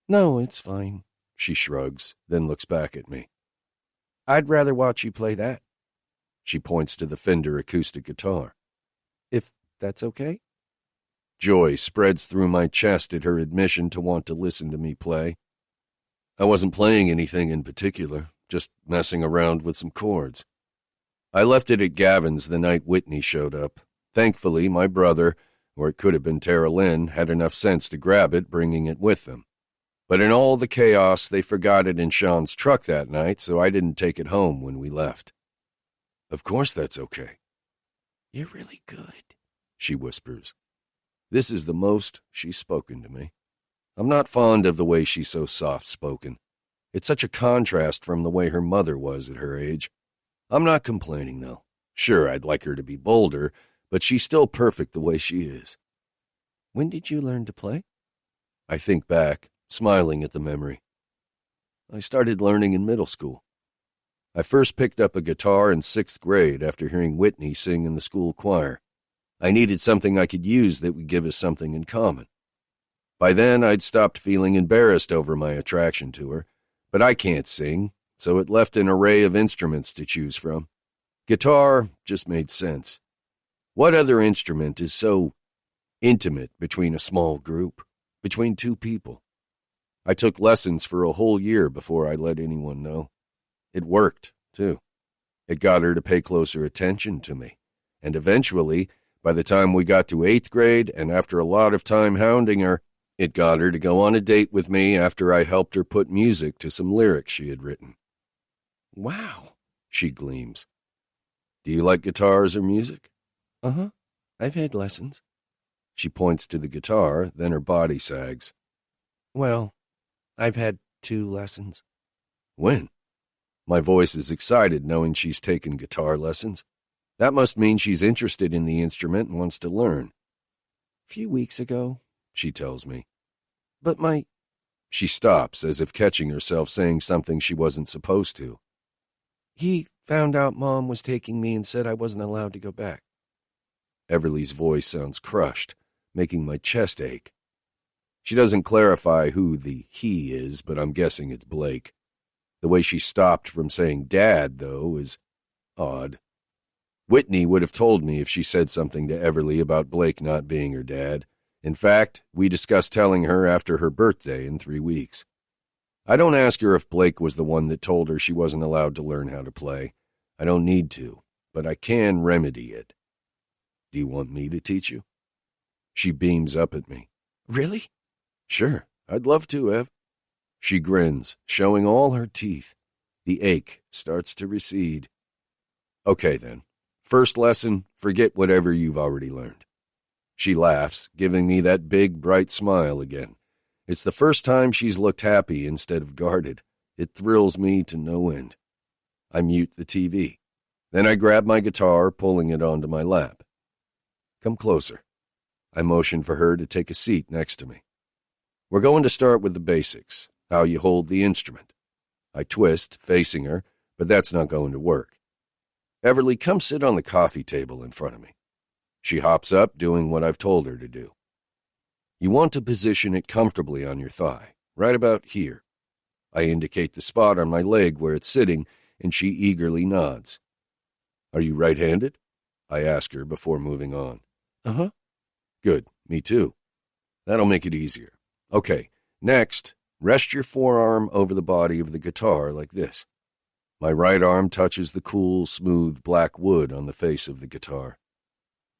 No, it's fine, she shrugs, then looks back at me. I'd rather watch you play that. She points to the Fender acoustic guitar. If that's okay? Joy spreads through my chest at her admission to want to listen to me play. I wasn't playing anything in particular, just messing around with some chords. I left it at Gavin's the night Whitney showed up. Thankfully, my brother, or it could have been Tara Lynn, had enough sense to grab it, bringing it with them. But in all the chaos, they forgot it in Sean's truck that night, so I didn't take it home when we left. Of course that's okay. You're really good, she whispers. This is the most she's spoken to me. I'm not fond of the way she's so soft-spoken. It's such a contrast from the way her mother was at her age. I'm not complaining, though. Sure, I'd like her to be bolder, but she's still perfect the way she is. When did you learn to play? I think back, smiling at the memory. I started learning in middle school. I first picked up a guitar in 6th grade after hearing Whitney sing in the school choir. I needed something I could use that would give us something in common. By then, I'd stopped feeling embarrassed over my attraction to her, but I can't sing, so it left an array of instruments to choose from. Guitar just made sense. What other instrument is so intimate between a small group, between two people? I took lessons for a whole year before I let anyone know. It worked, too. It got her to pay closer attention to me. And eventually, by the time we got to 8th grade, and after a lot of time hounding her, it got her to go on a date with me after I helped her put music to some lyrics she had written. Wow, she gleams. Do you like guitars or music? Uh-huh. I've had lessons. She points to the guitar, then her body sags. Well, I've had 2 lessons. When? My voice is excited knowing she's taken guitar lessons. That must mean she's interested in the instrument and wants to learn. A few weeks ago, she tells me. But She stops as if catching herself saying something she wasn't supposed to. He found out Mom was taking me and said I wasn't allowed to go back. Everly's voice sounds crushed, making my chest ache. She doesn't clarify who the he is, but I'm guessing it's Blake. The way she stopped from saying Dad, though, is odd. Whitney would have told me if she said something to Everly about Blake not being her dad. In fact, we discussed telling her after her birthday in 3 weeks. I don't ask her if Blake was the one that told her she wasn't allowed to learn how to play. I don't need to, but I can remedy it. Do you want me to teach you? She beams up at me. Really? Sure, I'd love to, Ev. She grins, showing all her teeth. The ache starts to recede. Okay, then. First lesson, forget whatever you've already learned. She laughs, giving me that big, bright smile again. It's the first time she's looked happy instead of guarded. It thrills me to no end. I mute the TV. Then I grab my guitar, pulling it onto my lap. Come closer. I motion for her to take a seat next to me. We're going to start with the basics, how you hold the instrument. I twist, facing her, but that's not going to work. Everly, come sit on the coffee table in front of me. She hops up, doing what I've told her to do. You want to position it comfortably on your thigh, right about here. I indicate the spot on my leg where it's sitting, and she eagerly nods. Are you right-handed? I ask her before moving on. Uh-huh. Good, me too. That'll make it easier. Okay, next, rest your forearm over the body of the guitar like this. My right arm touches the cool, smooth black wood on the face of the guitar.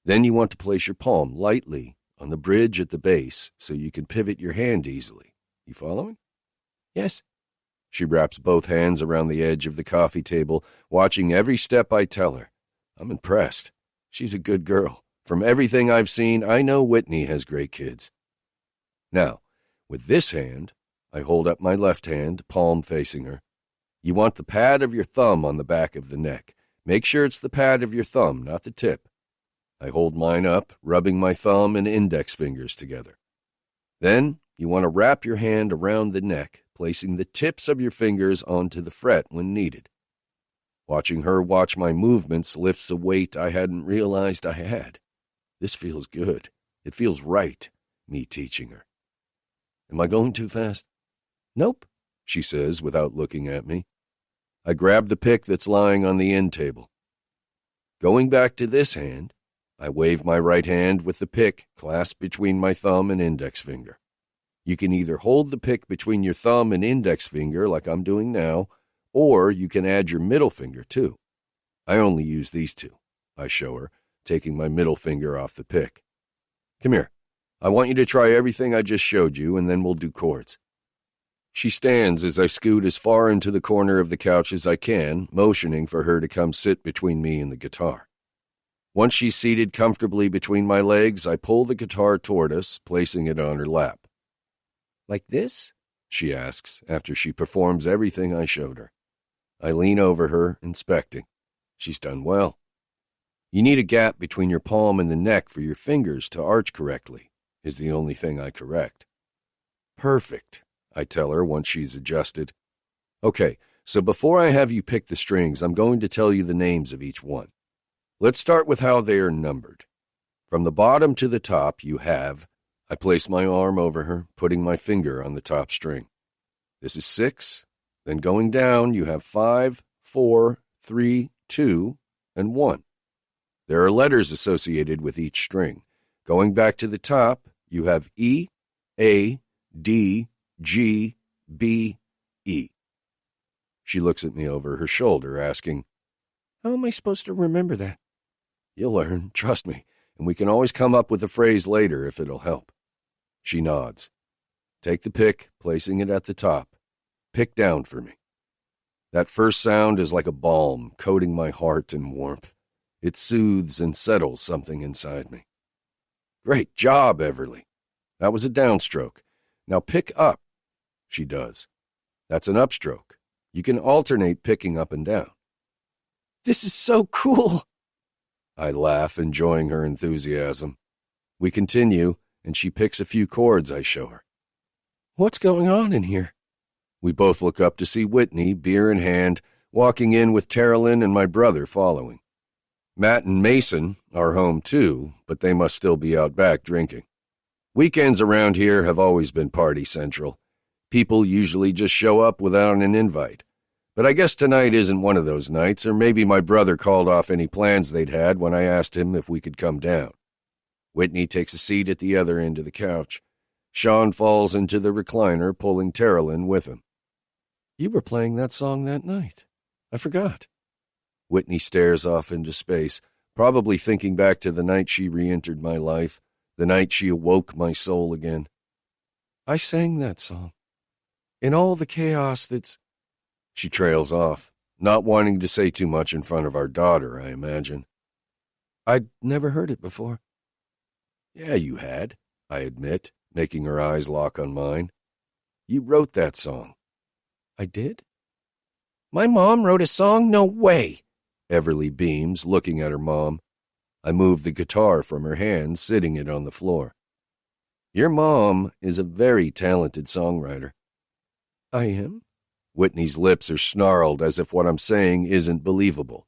Then you want to place your palm lightly on the bridge at the base so you can pivot your hand easily. You following? Yes. She wraps both hands around the edge of the coffee table, watching every step I tell her. I'm impressed. She's a good girl. From everything I've seen, I know Whitney has great kids. Now, with this hand, I hold up my left hand, palm facing her. You want the pad of your thumb on the back of the neck. Make sure it's the pad of your thumb, not the tip. I hold mine up, rubbing my thumb and index fingers together. Then, you want to wrap your hand around the neck, placing the tips of your fingers onto the fret when needed. Watching her watch my movements lifts a weight I hadn't realized I had. This feels good. It feels right, me teaching her. Am I going too fast? Nope, she says without looking at me. I grab the pick that's lying on the end table. Going back to this hand, I wave my right hand with the pick clasped between my thumb and index finger. You can either hold the pick between your thumb and index finger like I'm doing now, or you can add your middle finger too. I only use these two, I show her, taking my middle finger off the pick. Come here. I want you to try everything I just showed you, and then we'll do chords. She stands as I scoot as far into the corner of the couch as I can, motioning for her to come sit between me and the guitar. Once she's seated comfortably between my legs, I pull the guitar toward us, placing it on her lap. Like this? She asks, after she performs everything I showed her. I lean over her, inspecting. She's done well. You need a gap between your palm and the neck for your fingers to arch correctly, is the only thing I correct. Perfect, I tell her once she's adjusted. Okay, so before I have you pick the strings, I'm going to tell you the names of each one. Let's start with how they are numbered. From the bottom to the top, you have... I place my arm over her, putting my finger on the top string. This is 6. Then going down, you have 5, 4, 3, 2, and 1. There are letters associated with each string. Going back to the top, you have E, A, D, G, B, E. She looks at me over her shoulder, asking, "How am I supposed to remember that?" "You'll learn, trust me, and we can always come up with a phrase later if it'll help." She nods. Take the pick, placing it at the top. Pick down for me. That first sound is like a balm, coating my heart in warmth. It soothes and settles something inside me. "Great job, Everly. That was a downstroke. Now pick up." She does. "That's an upstroke. You can alternate picking up and down." "This is so cool." I laugh, enjoying her enthusiasm. We continue, and she picks a few chords I show her. "What's going on in here?" We both look up to see Whitney, beer in hand, walking in with Terilyn and my brother following. Matt and Mason are home too, but they must still be out back drinking. Weekends around here have always been party central. People usually just show up without an invite. But I guess tonight isn't one of those nights, or maybe my brother called off any plans they'd had when I asked him if we could come down. Whitney takes a seat at the other end of the couch. Sean falls into the recliner, pulling Terilyn with him. "You were playing that song that night. I forgot." Whitney stares off into space, probably thinking back to the night she re-entered my life, the night she awoke my soul again. "I sang that song. In all the chaos that's—" She trails off, not wanting to say too much in front of our daughter, I imagine. "I'd never heard it before." "Yeah, you had," I admit, making her eyes lock on mine. "You wrote that song." "I did?" "My mom wrote a song? No way!" Everly beams, looking at her mom. I move the guitar from her hand, sitting it on the floor. "Your mom is a very talented songwriter." "I am?" Whitney's lips are snarled as if what I'm saying isn't believable.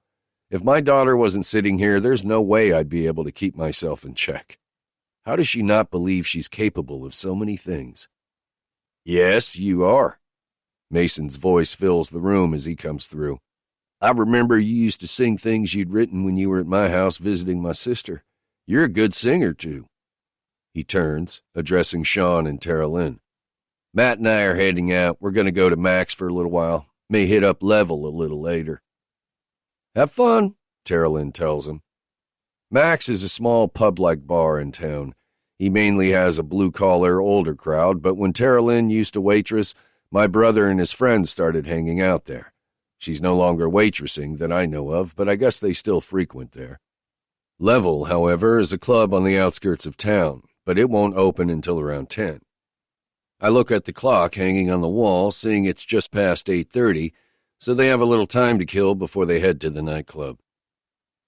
If my daughter wasn't sitting here, there's no way I'd be able to keep myself in check. How does she not believe she's capable of so many things? "Yes, you are." Mason's voice fills the room as he comes through. "I remember you used to sing things you'd written when you were at my house visiting my sister. You're a good singer, too." He turns, addressing Sean and Terilyn. "Matt and I are heading out. We're going to go to Max for a little while. May hit up Level a little later." "Have fun," Terilyn tells him. Max is a small pub-like bar in town. He mainly has a blue-collar, older crowd, but when Terilyn used to waitress, my brother and his friends started hanging out there. She's no longer waitressing that I know of, but I guess they still frequent there. Level, however, is a club on the outskirts of town, but it won't open until around 10. I look at the clock hanging on the wall, seeing it's just past 8:30, so they have a little time to kill before they head to the nightclub.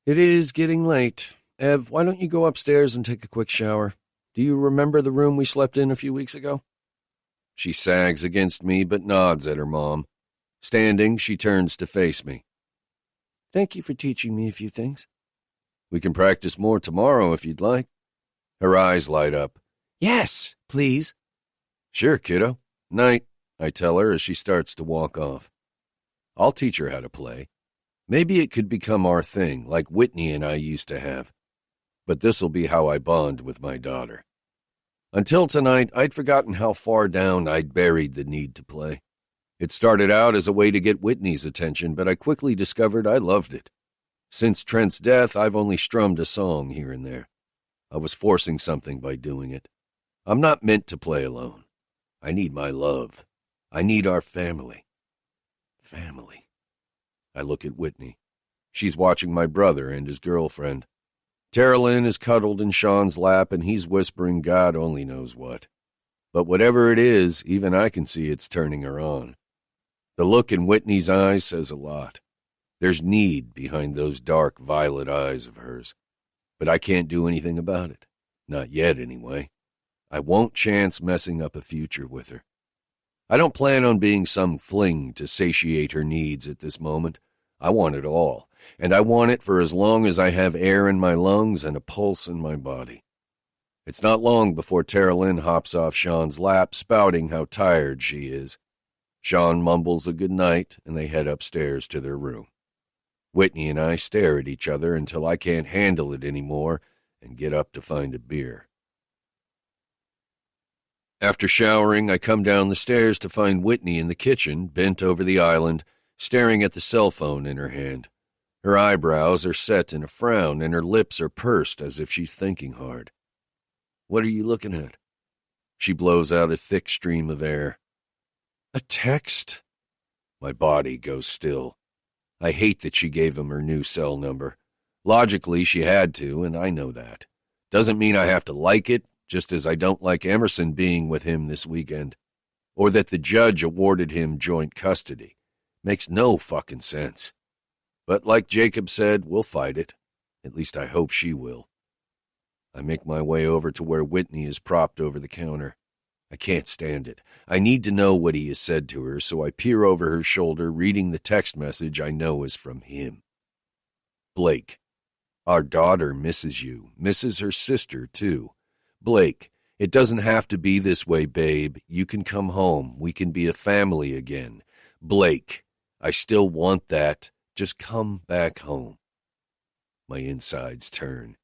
It is getting late. Ev, why don't you go upstairs and take a quick shower? Do you remember the room we slept in a few weeks ago? She sags against me but nods at her mom. Standing, she turns to face me. "Thank you for teaching me a few things. We can practice more tomorrow if you'd like." Her eyes light up. "Yes, please." "Sure, kiddo. Night," I tell her as she starts to walk off. I'll teach her how to play. Maybe it could become our thing, like Whitney and I used to have. But this'll be how I bond with my daughter. Until tonight, I'd forgotten how far down I'd buried the need to play. It started out as a way to get Whitney's attention, but I quickly discovered I loved it. Since Trent's death, I've only strummed a song here and there. I was forcing something by doing it. I'm not meant to play alone. I need my love. I need our family. Family. I look at Whitney. She's watching my brother and his girlfriend. Terilyn is cuddled in Sean's lap, and he's whispering God only knows what. But whatever it is, even I can see it's turning her on. The look in Whitney's eyes says a lot. There's need behind those dark violet eyes of hers. But I can't do anything about it. Not yet, anyway. I won't chance messing up a future with her. I don't plan on being some fling to satiate her needs at this moment. I want it all, and I want it for as long as I have air in my lungs and a pulse in my body. It's not long before Terilyn hops off Sean's lap, spouting how tired she is. Sean mumbles a good night, and they head upstairs to their room. Whitney and I stare at each other until I can't handle it anymore and get up to find a beer. After showering, I come down the stairs to find Whitney in the kitchen, bent over the island, staring at the cell phone in her hand. Her eyebrows are set in a frown, and her lips are pursed as if she's thinking hard. "What are you looking at?" She blows out a thick stream of air. "A text?" My body goes still. I hate that she gave him her new cell number. Logically, she had to, and I know that. Doesn't mean I have to like it, just as I don't like Emerson being with him this weekend. Or that the judge awarded him joint custody. Makes no fucking sense. But like Jacob said, we'll fight it. At least I hope she will. I make my way over to where Whitney is propped over the counter. I can't stand it. I need to know what he has said to her, so I peer over her shoulder, reading the text message I know is from him. Blake, our daughter misses you, misses her sister too. Blake, it doesn't have to be this way, babe. You can come home. We can be a family again. Blake, I still want that. Just come back home. My insides turn.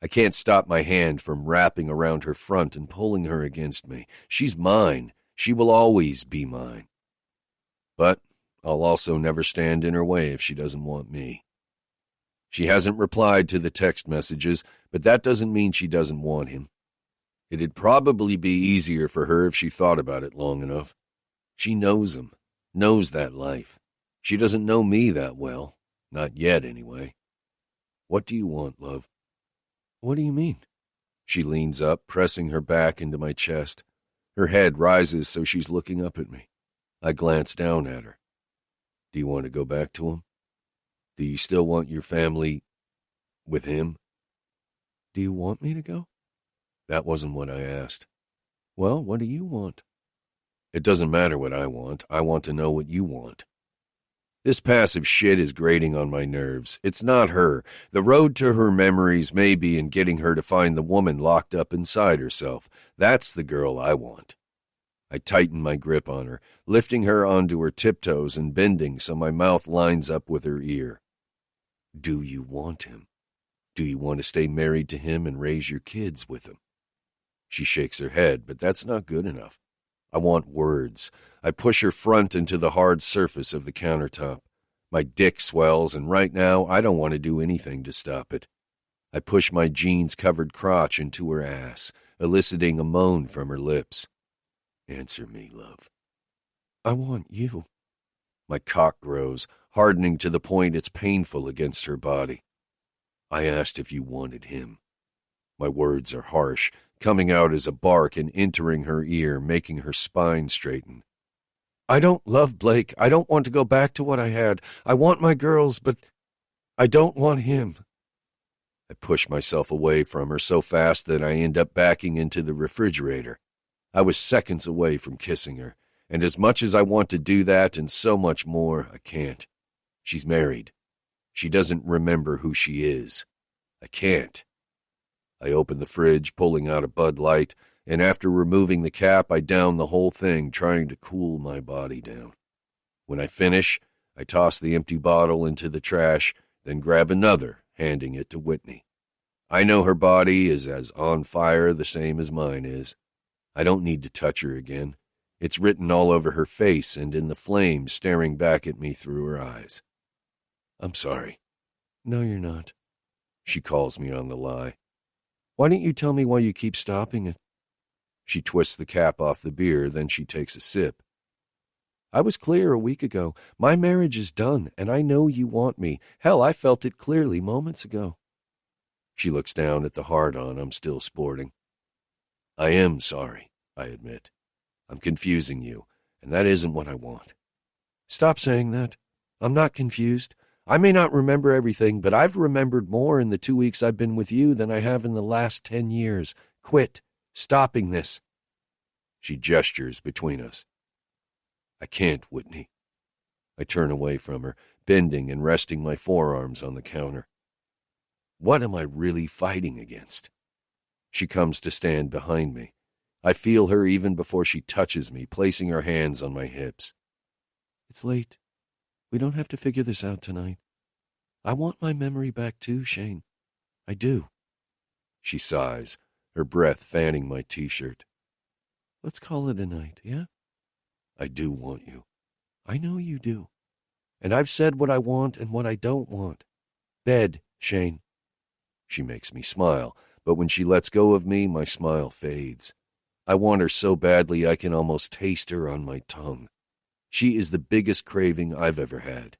I can't stop my hand from wrapping around her front and pulling her against me. She's mine. She will always be mine. But I'll also never stand in her way if she doesn't want me. She hasn't replied to the text messages, but that doesn't mean she doesn't want him. It'd probably be easier for her if she thought about it long enough. She knows him, knows that life. She doesn't know me that well. Not yet, anyway. What do you want, love? What do you mean? She leans up, pressing her back into my chest. Her head rises so she's looking up at me. I glance down at her. Do you want to go back to him? Do you still want your family with him? Do you want me to go? That wasn't what I asked. Well, what do you want? It doesn't matter what I want. I want to know what you want. This passive shit is grating on my nerves. It's not her. The road to her memories may be in getting her to find the woman locked up inside herself. That's the girl I want. I tighten my grip on her, lifting her onto her tiptoes and bending so my mouth lines up with her ear. Do you want him? Do you want to stay married to him and raise your kids with him? She shakes her head, but that's not good enough. I want words. I push her front into the hard surface of the countertop. My dick swells, and right now I don't want to do anything to stop it. I push my jeans-covered crotch into her ass, eliciting a moan from her lips. Answer me, love. I want you. My cock grows, hardening to the point it's painful against her body. I asked if you wanted him. My words are harsh, coming out as a bark and entering her ear, making her spine straighten. I don't love Blake. I don't want to go back to what I had. I want my girls, but I don't want him. I push myself away from her so fast that I end up backing into the refrigerator. I was seconds away from kissing her, and as much as I want to do that and so much more, I can't. She's married. She doesn't remember who she is. I can't. I open the fridge, pulling out a Bud Light, and after removing the cap, I down the whole thing, trying to cool my body down. When I finish, I toss the empty bottle into the trash, then grab another, handing it to Whitney. I know her body is as on fire the same as mine is. I don't need to touch her again. It's written all over her face and in the flames staring back at me through her eyes. I'm sorry. No, you're not. She calls me on the lie. Why don't you tell me why you keep stopping it? She twists the cap off the beer, then she takes a sip. I was clear a week ago. My marriage is done, and I know you want me. Hell, I felt it clearly moments ago. She looks down at the hard-on I'm still sporting. I am sorry, I admit. I'm confusing you, and that isn't what I want. Stop saying that. I'm not confused. I may not remember everything, but I've remembered more in the 2 weeks I've been with you than I have in the last 10 years. Quit. Stopping this. She gestures between us. I can't, Whitney. I turn away from her, bending and resting my forearms on the counter. What am I really fighting against? She comes to stand behind me. I feel her even before she touches me, placing her hands on my hips. It's late. We don't have to figure this out tonight. I want my memory back too, Shane. I do. She sighs, her breath fanning my t-shirt. Let's call it a night, yeah? I do want you. I know you do. And I've said what I want and what I don't want. Bed, Shane. She makes me smile, but when she lets go of me, my smile fades. I want her so badly I can almost taste her on my tongue. She is the biggest craving I've ever had.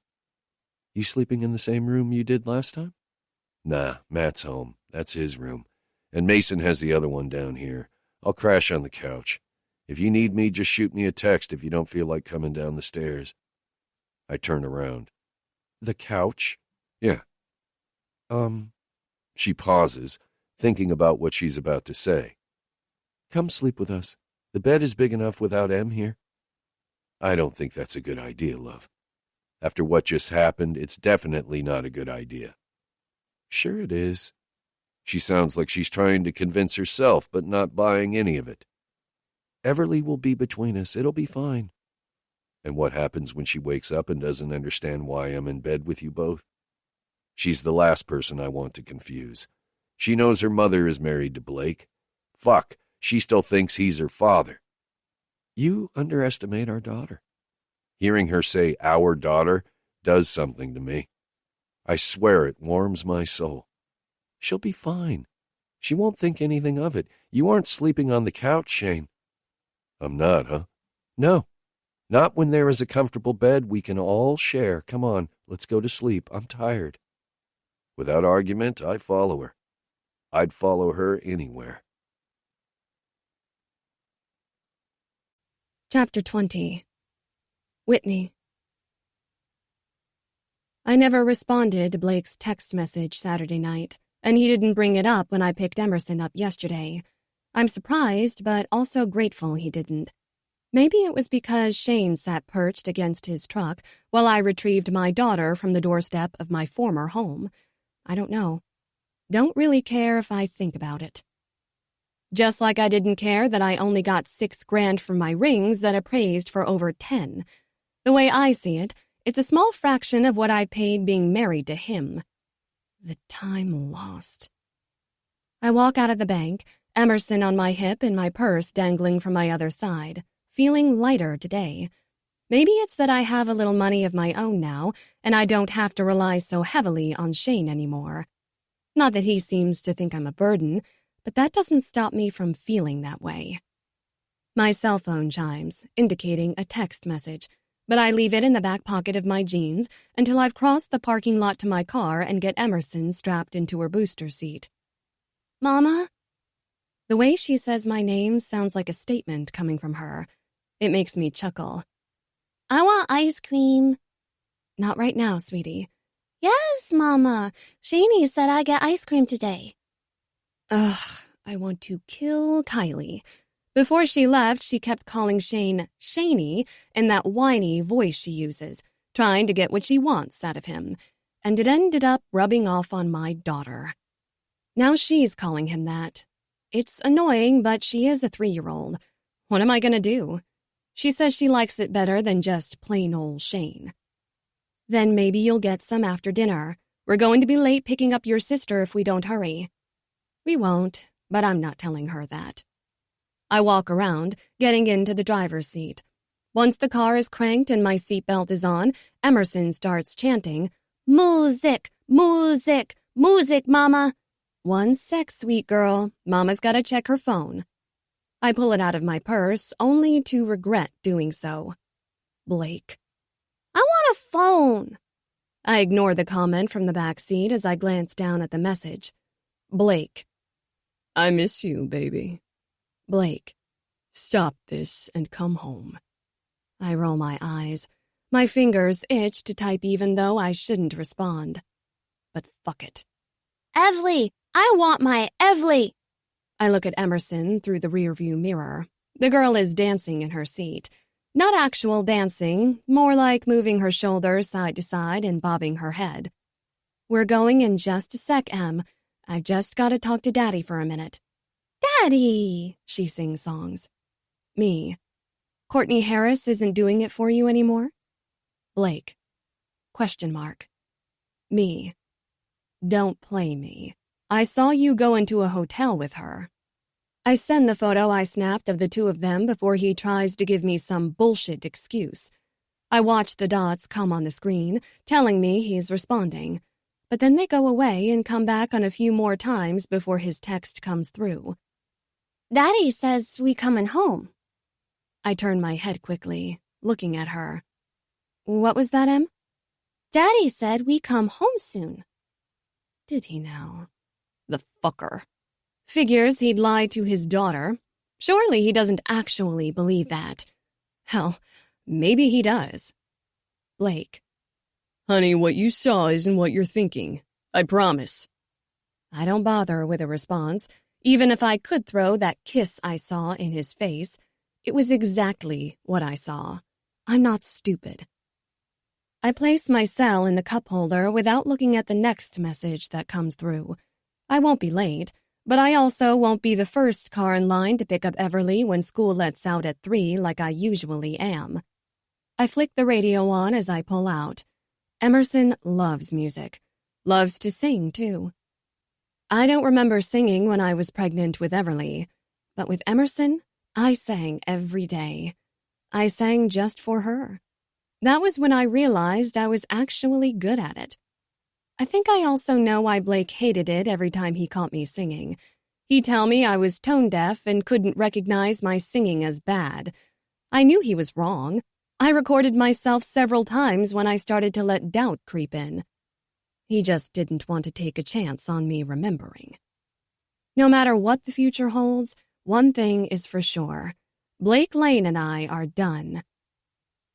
You sleeping in the same room you did last time? Nah, Matt's home. That's his room. And Mason has the other one down here. I'll crash on the couch. If you need me, just shoot me a text if you don't feel like coming down the stairs. I turn around. The couch? Yeah. She pauses, thinking about what she's about to say. Come sleep with us. The bed is big enough without Em here. I don't think that's a good idea, love. After what just happened, it's definitely not a good idea. Sure it is. She sounds like she's trying to convince herself, but not buying any of it. Everly will be between us. It'll be fine. And what happens when she wakes up and doesn't understand why I'm in bed with you both? She's the last person I want to confuse. She knows her mother is married to Blake. Fuck, she still thinks he's her father. You underestimate our daughter. Hearing her say our daughter does something to me. I swear it warms my soul. She'll be fine. She won't think anything of it. You aren't sleeping on the couch, Shane. I'm not, huh? No. Not when there is a comfortable bed we can all share. Come on, let's go to sleep. I'm tired. Without argument, I follow her. I'd follow her anywhere. Chapter 20. Whitney. I never responded to Blake's text message Saturday night, and he didn't bring it up when I picked Emerson up yesterday. I'm surprised, but also grateful he didn't. Maybe it was because Shane sat perched against his truck while I retrieved my daughter from the doorstep of my former home. I don't know. Don't really care if I think about it. Just like I didn't care that I only got $6,000 from my rings that appraised for over 10. The way I see it, it's a small fraction of what I paid being married to him. The time lost. I walk out of the bank, Emerson on my hip and my purse dangling from my other side, feeling lighter today. Maybe it's that I have a little money of my own now, and I don't have to rely so heavily on Shane anymore. Not that he seems to think I'm a burden, but that doesn't stop me from feeling that way. My cell phone chimes, indicating a text message, but I leave it in the back pocket of my jeans until I've crossed the parking lot to my car and get Emerson strapped into her booster seat. Mama? The way she says my name sounds like a statement coming from her. It makes me chuckle. I want ice cream. Not right now, sweetie. Yes, Mama. Shani said I get ice cream today. Ugh, I want to kill Kylie. Before she left, she kept calling Shane Shani in that whiny voice she uses, trying to get what she wants out of him, and it ended up rubbing off on my daughter. Now she's calling him that. It's annoying, but she is a 3-year-old. What am I going to do? She says she likes it better than just plain old Shane. Then maybe you'll get some after dinner. We're going to be late picking up your sister if we don't hurry. We won't, but I'm not telling her that. I walk around, getting into the driver's seat. Once the car is cranked and my seatbelt is on, Emerson starts chanting, Music, music, music, Mama. 1 sec, sweet girl. Mama's got to check her phone. I pull it out of my purse, only to regret doing so. Blake. I want a phone. I ignore the comment from the back seat as I glance down at the message. Blake. I miss you, baby. Blake. Stop this and come home. I roll my eyes. My fingers itch to type even though I shouldn't respond. But fuck it. Evely! I want my Evely! I look at Emerson through the rearview mirror. The girl is dancing in her seat. Not actual dancing, more like moving her shoulders side to side and bobbing her head. We're going in just a sec, Em. I've just got to talk to Daddy for a minute. Daddy! She sings songs. Me. Courtney Harris isn't doing it for you anymore? Blake. Question mark. Me. Don't play me. I saw you go into a hotel with her. I send the photo I snapped of the two of them before he tries to give me some bullshit excuse. I watch the dots come on the screen, telling me he's responding. But then they go away and come back on a few more times before his text comes through. Daddy says we coming home. I turn my head quickly, looking at her. What was that, Em? Daddy said we come home soon. Did he now? The fucker. Figures he'd lied to his daughter. Surely he doesn't actually believe that. Hell, maybe he does. Blake. Honey, what you saw isn't what you're thinking. I promise. I don't bother with a response. Even if I could throw that kiss I saw in his face, it was exactly what I saw. I'm not stupid. I place my cell in the cup holder without looking at the next message that comes through. I won't be late, but I also won't be the first car in line to pick up Everly when school lets out at 3 like I usually am. I flick the radio on as I pull out. Emerson loves music. Loves to sing, too. I don't remember singing when I was pregnant with Everly, but with Emerson, I sang every day. I sang just for her. That was when I realized I was actually good at it. I think I also know why Blake hated it every time he caught me singing. He'd tell me I was tone deaf and couldn't recognize my singing as bad. I knew he was wrong. I recorded myself several times when I started to let doubt creep in. He just didn't want to take a chance on me remembering. No matter what the future holds, one thing is for sure. Blake Lane and I are done.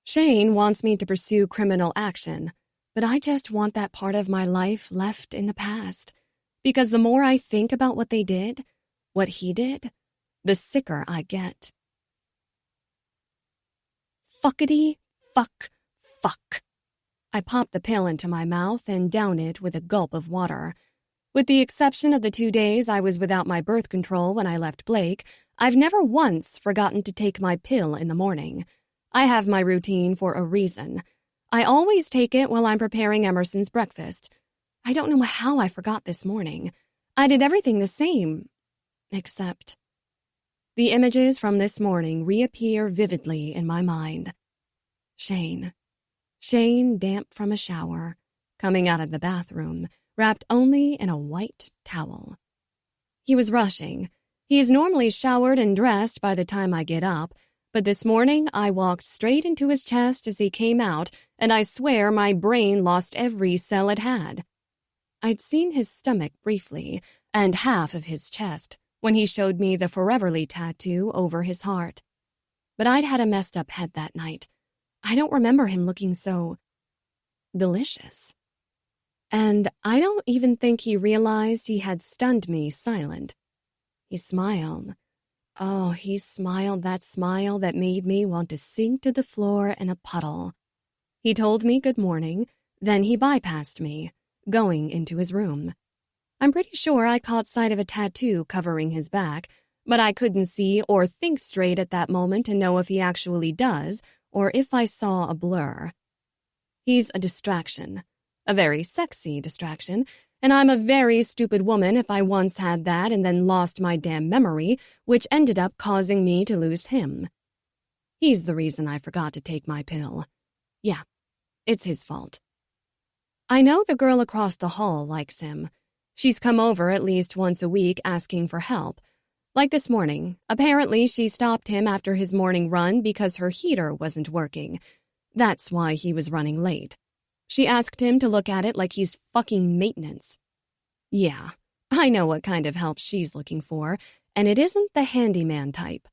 Shane wants me to pursue criminal action, but I just want that part of my life left in the past. Because the more I think about what they did, what he did, the sicker I get. Fuckity, fuck, fuck. I pop the pill into my mouth and down it with a gulp of water. With the exception of the 2 days I was without my birth control when I left Blake, I've never once forgotten to take my pill in the morning. I have my routine for a reason. I always take it while I'm preparing Emerson's breakfast. I don't know how I forgot this morning. I did everything the same, except... The images from this morning reappear vividly in my mind. Shane. Shane damp from a shower, coming out of the bathroom, wrapped only in a white towel. He was rushing. He is normally showered and dressed by the time I get up, but this morning I walked straight into his chest as he came out, and I swear my brain lost every cell it had. I'd seen his stomach briefly, and half of his chest, when he showed me the Foreverly tattoo over his heart. But I'd had a messed up head that night. I don't remember him looking so... delicious. And I don't even think he realized he had stunned me silent. He smiled. Oh, he smiled that smile that made me want to sink to the floor in a puddle. He told me good morning, then he bypassed me, going into his room. I'm pretty sure I caught sight of a tattoo covering his back, but I couldn't see or think straight at that moment to know if he actually does or if I saw a blur. He's a distraction, a very sexy distraction, and I'm a very stupid woman if I once had that and then lost my damn memory, which ended up causing me to lose him. He's the reason I forgot to take my pill. Yeah, it's his fault. I know the girl across the hall likes him. She's come over at least once a week asking for help. Like this morning, apparently she stopped him after his morning run because her heater wasn't working. That's why he was running late. She asked him to look at it like he's fucking maintenance. Yeah, I know what kind of help she's looking for, and it isn't the handyman type.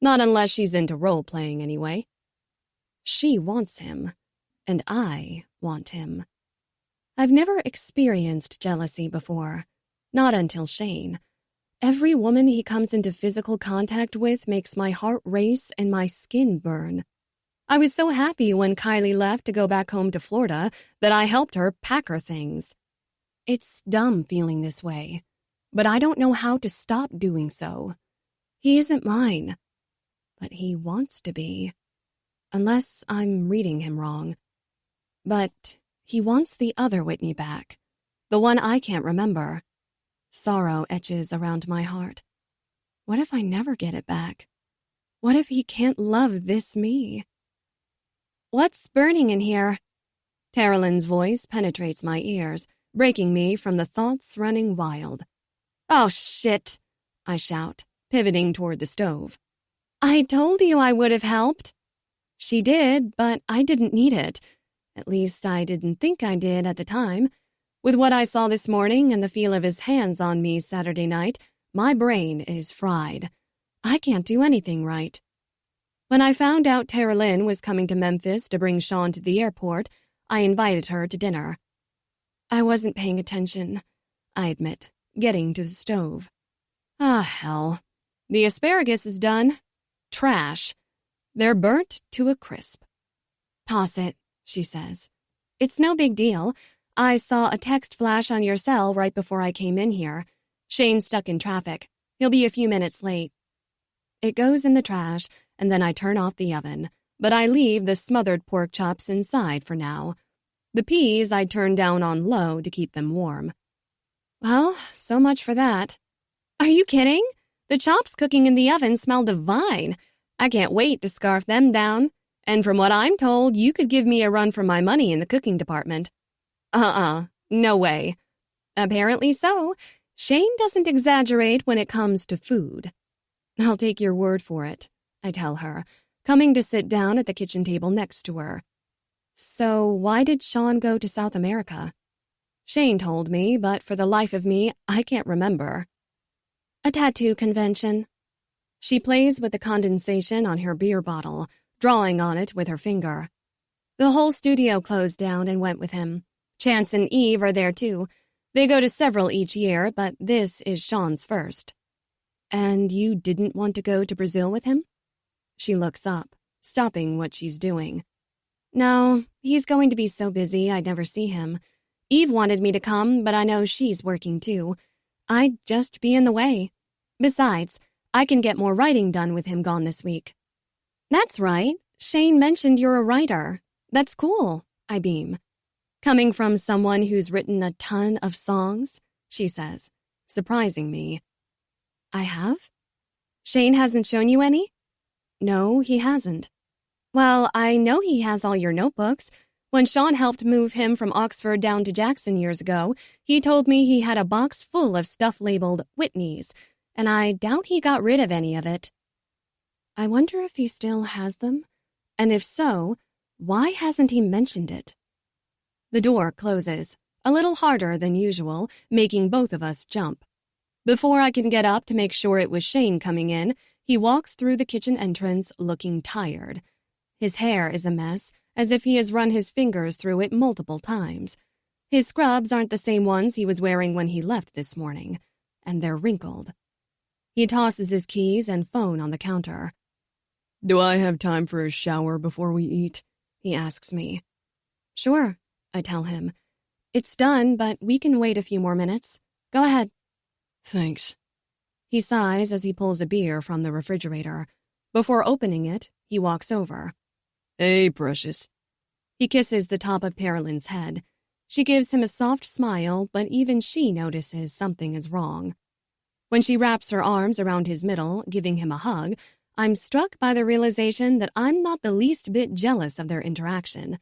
Not unless she's into role-playing anyway. She wants him, and I want him. I've never experienced jealousy before, not until Shane. Every woman he comes into physical contact with makes my heart race and my skin burn. I was so happy when Kylie left to go back home to Florida that I helped her pack her things. It's dumb feeling this way, but I don't know how to stop doing so. He isn't mine, but he wants to be. Unless I'm reading him wrong. But He wants the other Whitney back, the one I can't remember. Sorrow etches around my heart. What if I never get it back? What if he can't love this me? What's burning in here? Terelin's voice penetrates my ears, breaking me from the thoughts running wild. Oh, shit, I shout, pivoting toward the stove. I told you I would have helped. She did, but I didn't need it. At least I didn't think I did at the time. With what I saw this morning and the feel of his hands on me Saturday night, my brain is fried. I can't do anything right. When I found out Terelin was coming to Memphis to bring Sean to the airport, I invited her to dinner. I wasn't paying attention, I admit, getting to the stove. Ah, hell. The asparagus is done. Trash. They're burnt to a crisp. Toss it, she says. It's no big deal. I saw a text flash on your cell right before I came in here. Shane's stuck in traffic. He'll be a few minutes late. It goes in the trash, and then I turn off the oven, but I leave the smothered pork chops inside for now. The peas I turn down on low to keep them warm. Well, so much for that. Are you kidding? The chops cooking in the oven smell divine. I can't wait to scarf them down. And from what I'm told, you could give me a run for my money in the cooking department. No way. Apparently so. Shane doesn't exaggerate when it comes to food. I'll take your word for it, I tell her, coming to sit down at the kitchen table next to her. So why did Sean go to South America? Shane told me, but for the life of me, I can't remember. A tattoo convention. She plays with the condensation on her beer bottle, drawing on it with her finger. The whole studio closed down and went with him. Chance and Eve are there too. They go to several each year, but this is Sean's first. And you didn't want to go to Brazil with him? She looks up, stopping what she's doing. No, he's going to be so busy I'd never see him. Eve wanted me to come, but I know she's working too. I'd just be in the way. Besides, I can get more writing done with him gone this week. That's right. Shane mentioned you're a writer. That's cool, I beam. Coming from someone who's written a ton of songs, she says, surprising me. I have? Shane hasn't shown you any? No, he hasn't. Well, I know he has all your notebooks. When Sean helped move him from Oxford down to Jackson years ago, he told me he had a box full of stuff labeled Whitney's, and I doubt he got rid of any of it. I wonder if he still has them, and if so, why hasn't he mentioned it? The door closes, a little harder than usual, making both of us jump. Before I can get up to make sure it was Shane coming in, he walks through the kitchen entrance looking tired. His hair is a mess, as if he has run his fingers through it multiple times. His scrubs aren't the same ones he was wearing when he left this morning, and they're wrinkled. He tosses his keys and phone on the counter. Do I have time for a shower before we eat? He asks me. Sure, I tell him. It's done, but we can wait a few more minutes. Go ahead. Thanks. He sighs as he pulls a beer from the refrigerator. Before opening it, he walks over. Hey, precious. He kisses the top of Terelin's head. She gives him a soft smile, but even she notices something is wrong. When she wraps her arms around his middle, giving him a hug, I'm struck by the realization that I'm not the least bit jealous of their interaction.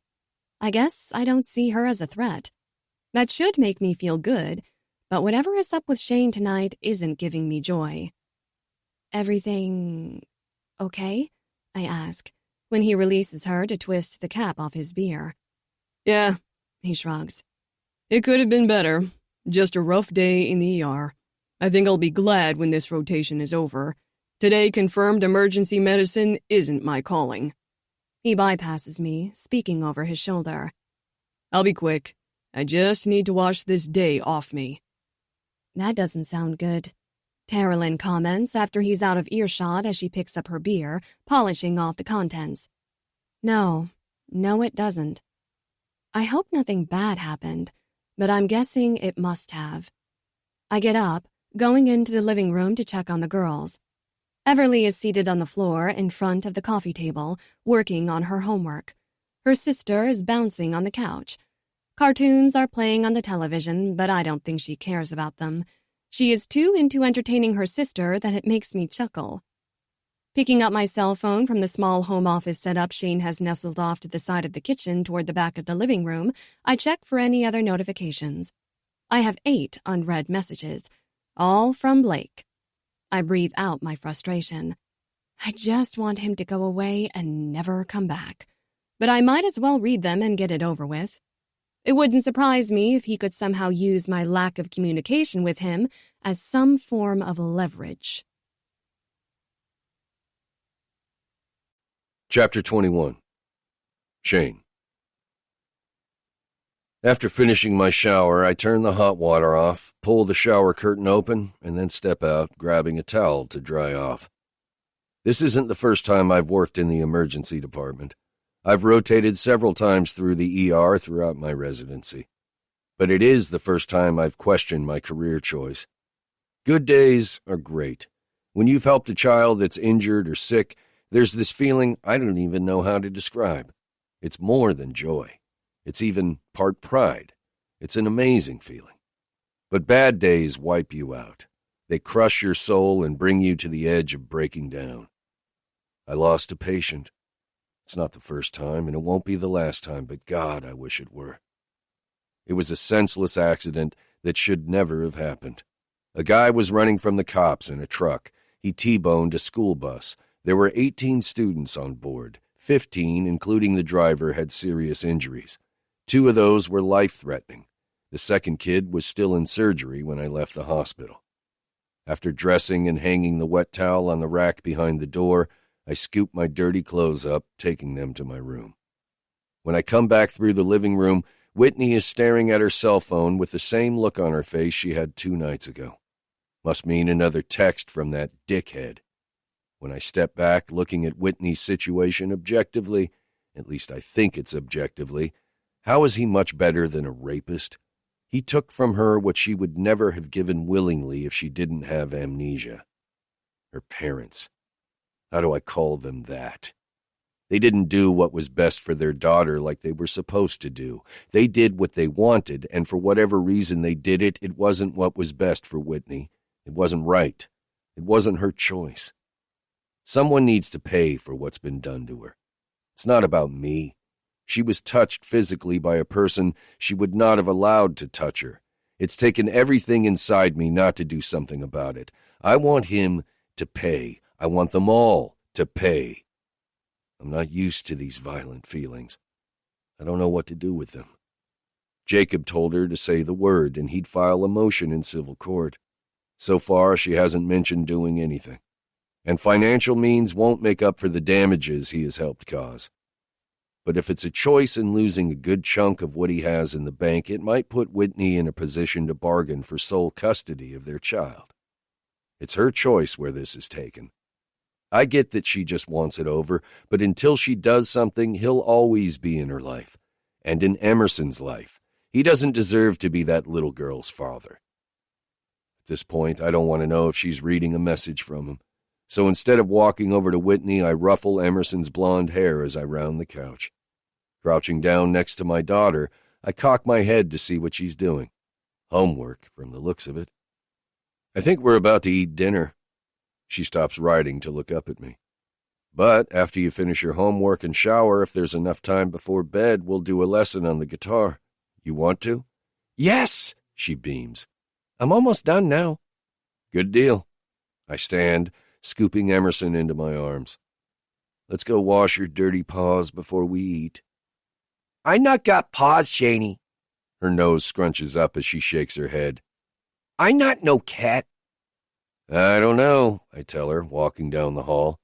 I guess I don't see her as a threat. That should make me feel good, but whatever is up with Shane tonight isn't giving me joy. Everything okay? I ask, when he releases her to twist the cap off his beer. Yeah, he shrugs. It could have been better. Just a rough day in the ER. I think I'll be glad when this rotation is over. Today confirmed emergency medicine isn't my calling. He bypasses me, speaking over his shoulder. I'll be quick. I just need to wash this day off me. That doesn't sound good, Terelin comments after he's out of earshot as she picks up her beer, polishing off the contents. No, it doesn't. I hope nothing bad happened, but I'm guessing it must have. I get up, going into the living room to check on the girls. Everly is seated on the floor in front of the coffee table, working on her homework. Her sister is bouncing on the couch. Cartoons are playing on the television, but I don't think she cares about them. She is too into entertaining her sister that it makes me chuckle. Picking up my cell phone from the small home office setup Shane has nestled off to the side of the kitchen toward the back of the living room, I check for any other notifications. I have 8 unread messages, all from Blake. I breathe out my frustration. I just want him to go away and never come back. But I might as well read them and get it over with. It wouldn't surprise me if he could somehow use my lack of communication with him as some form of leverage. Chapter 21. Shane. After finishing my shower, I turn the hot water off, pull the shower curtain open, and then step out, grabbing a towel to dry off. This isn't the first time I've worked in the emergency department. I've rotated several times through the ER throughout my residency. But it is the first time I've questioned my career choice. Good days are great. When you've helped a child that's injured or sick, there's this feeling I don't even know how to describe. It's more than joy. It's even part pride. It's an amazing feeling. But bad days wipe you out. They crush your soul and bring you to the edge of breaking down. I lost a patient. It's not the first time, and it won't be the last time, but God, I wish it were. It was a senseless accident that should never have happened. A guy was running from the cops in a truck. He T-boned a school bus. There were 18 students on board. 15, including the driver, had serious injuries. 2 of those were life-threatening. The second kid was still in surgery when I left the hospital. After dressing and hanging the wet towel on the rack behind the door, I scooped my dirty clothes up, taking them to my room. When I come back through the living room, Whitney is staring at her cell phone with the same look on her face she had 2 nights ago. Must mean another text from that dickhead. When I step back, looking at Whitney's situation objectively, at least I think it's objectively, how is he much better than a rapist? He took from her what she would never have given willingly if she didn't have amnesia. Her parents. How do I call them that? They didn't do what was best for their daughter like they were supposed to do. They did what they wanted, and for whatever reason they did it, it wasn't what was best for Whitney. It wasn't right. It wasn't her choice. Someone needs to pay for what's been done to her. It's not about me. She was touched physically by a person she would not have allowed to touch her. It's taken everything inside me not to do something about it. I want him to pay. I want them all to pay. I'm not used to these violent feelings. I don't know what to do with them. Jacob told her to say the word, and he'd file a motion in civil court. So far, she hasn't mentioned doing anything. And financial means won't make up for the damages he has helped cause. But if it's a choice in losing a good chunk of what he has in the bank, it might put Whitney in a position to bargain for sole custody of their child. It's her choice where this is taken. I get that she just wants it over, but until she does something, he'll always be in her life. And in Emerson's life. He doesn't deserve to be that little girl's father. At this point, I don't want to know if she's reading a message from him. So instead of walking over to Whitney, I ruffle Emerson's blonde hair as I round the couch. Crouching down next to my daughter, I cock my head to see what she's doing. Homework, from the looks of it. I think we're about to eat dinner. She stops writing to look up at me. But after you finish your homework and shower, if there's enough time before bed, we'll do a lesson on the guitar. You want to? Yes, she beams. I'm almost done now. Good deal. I stand, scooping Emerson into my arms. Let's go wash your dirty paws before we eat. I not got paws, Shaney. Her nose scrunches up as she shakes her head. I not no cat. I don't know, I tell her, walking down the hall.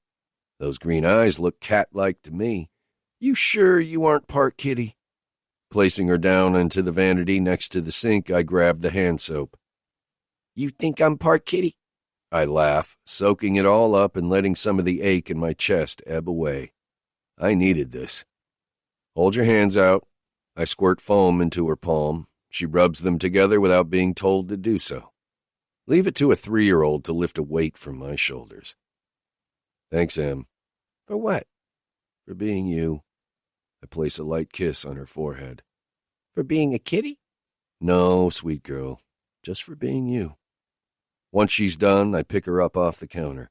Those green eyes look cat-like to me. You sure you aren't part kitty? Placing her down into the vanity next to the sink, I grab the hand soap. You think I'm part kitty? I laugh, soaking it all up and letting some of the ache in my chest ebb away. I needed this. Hold your hands out. I squirt foam into her palm. She rubs them together without being told to do so. Leave it to a 3-year-old to lift a weight from my shoulders. Thanks, Em. For what? For being you. I place a light kiss on her forehead. For being a kitty? No, sweet girl, just for being you. Once she's done, I pick her up off the counter.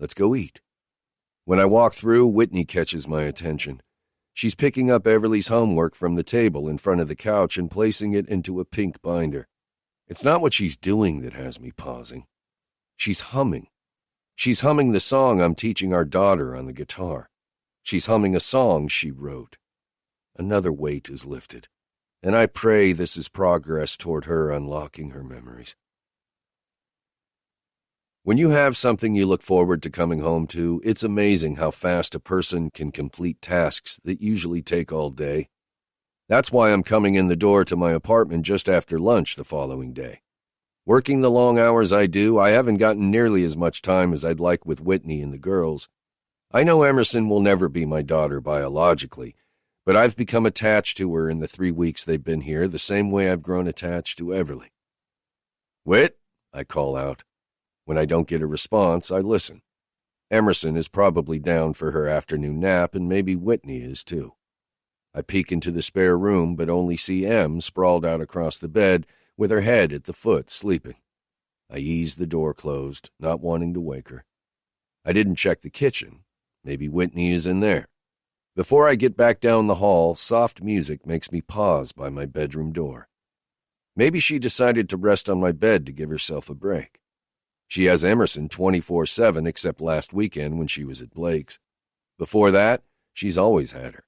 Let's go eat. When I walk through, Whitney catches my attention. She's picking up Everly's homework from the table in front of the couch and placing it into a pink binder. It's not what she's doing that has me pausing. She's humming. She's humming the song I'm teaching our daughter on the guitar. She's humming a song she wrote. Another weight is lifted, and I pray this is progress toward her unlocking her memories. When you have something you look forward to coming home to, it's amazing how fast a person can complete tasks that usually take all day. That's why I'm coming in the door to my apartment just after lunch the following day. Working the long hours I do, I haven't gotten nearly as much time as I'd like with Whitney and the girls. I know Emerson will never be my daughter biologically, but I've become attached to her in the 3 weeks they've been here the same way I've grown attached to Everly. Whit, I call out. When I don't get a response, I listen. Emerson is probably down for her afternoon nap, and maybe Whitney is too. I peek into the spare room, but only see Em sprawled out across the bed with her head at the foot, sleeping. I ease the door closed, not wanting to wake her. I didn't check the kitchen. Maybe Whitney is in there. Before I get back down the hall, soft music makes me pause by my bedroom door. Maybe she decided to rest on my bed to give herself a break. She has Emerson 24/7 except last weekend when she was at Blake's. Before that, she's always had her.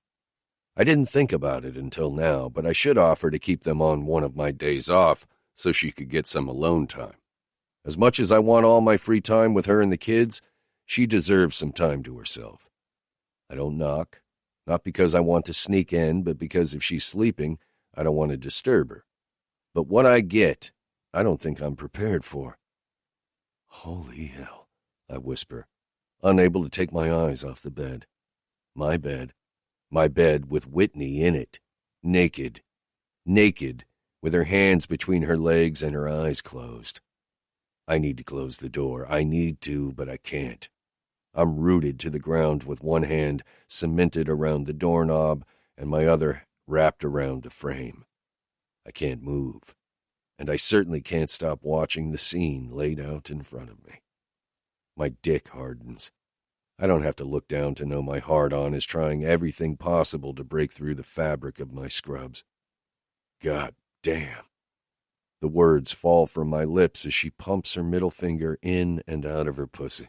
I didn't think about it until now, but I should offer to keep them on one of my days off so she could get some alone time. As much as I want all my free time with her and the kids, she deserves some time to herself. I don't knock, not because I want to sneak in, but because if she's sleeping, I don't want to disturb her. But what I get, I don't think I'm prepared for. Holy hell, I whisper, unable to take my eyes off the bed. My bed with Whitney in it, naked, with her hands between her legs and her eyes closed. I need to close the door. I need to, but I can't. I'm rooted to the ground with one hand cemented around the doorknob and my other wrapped around the frame. I can't move. And I certainly can't stop watching the scene laid out in front of me. My dick hardens. I don't have to look down to know my hard-on is trying everything possible to break through the fabric of my scrubs. God damn. The words fall from my lips as she pumps her middle finger in and out of her pussy.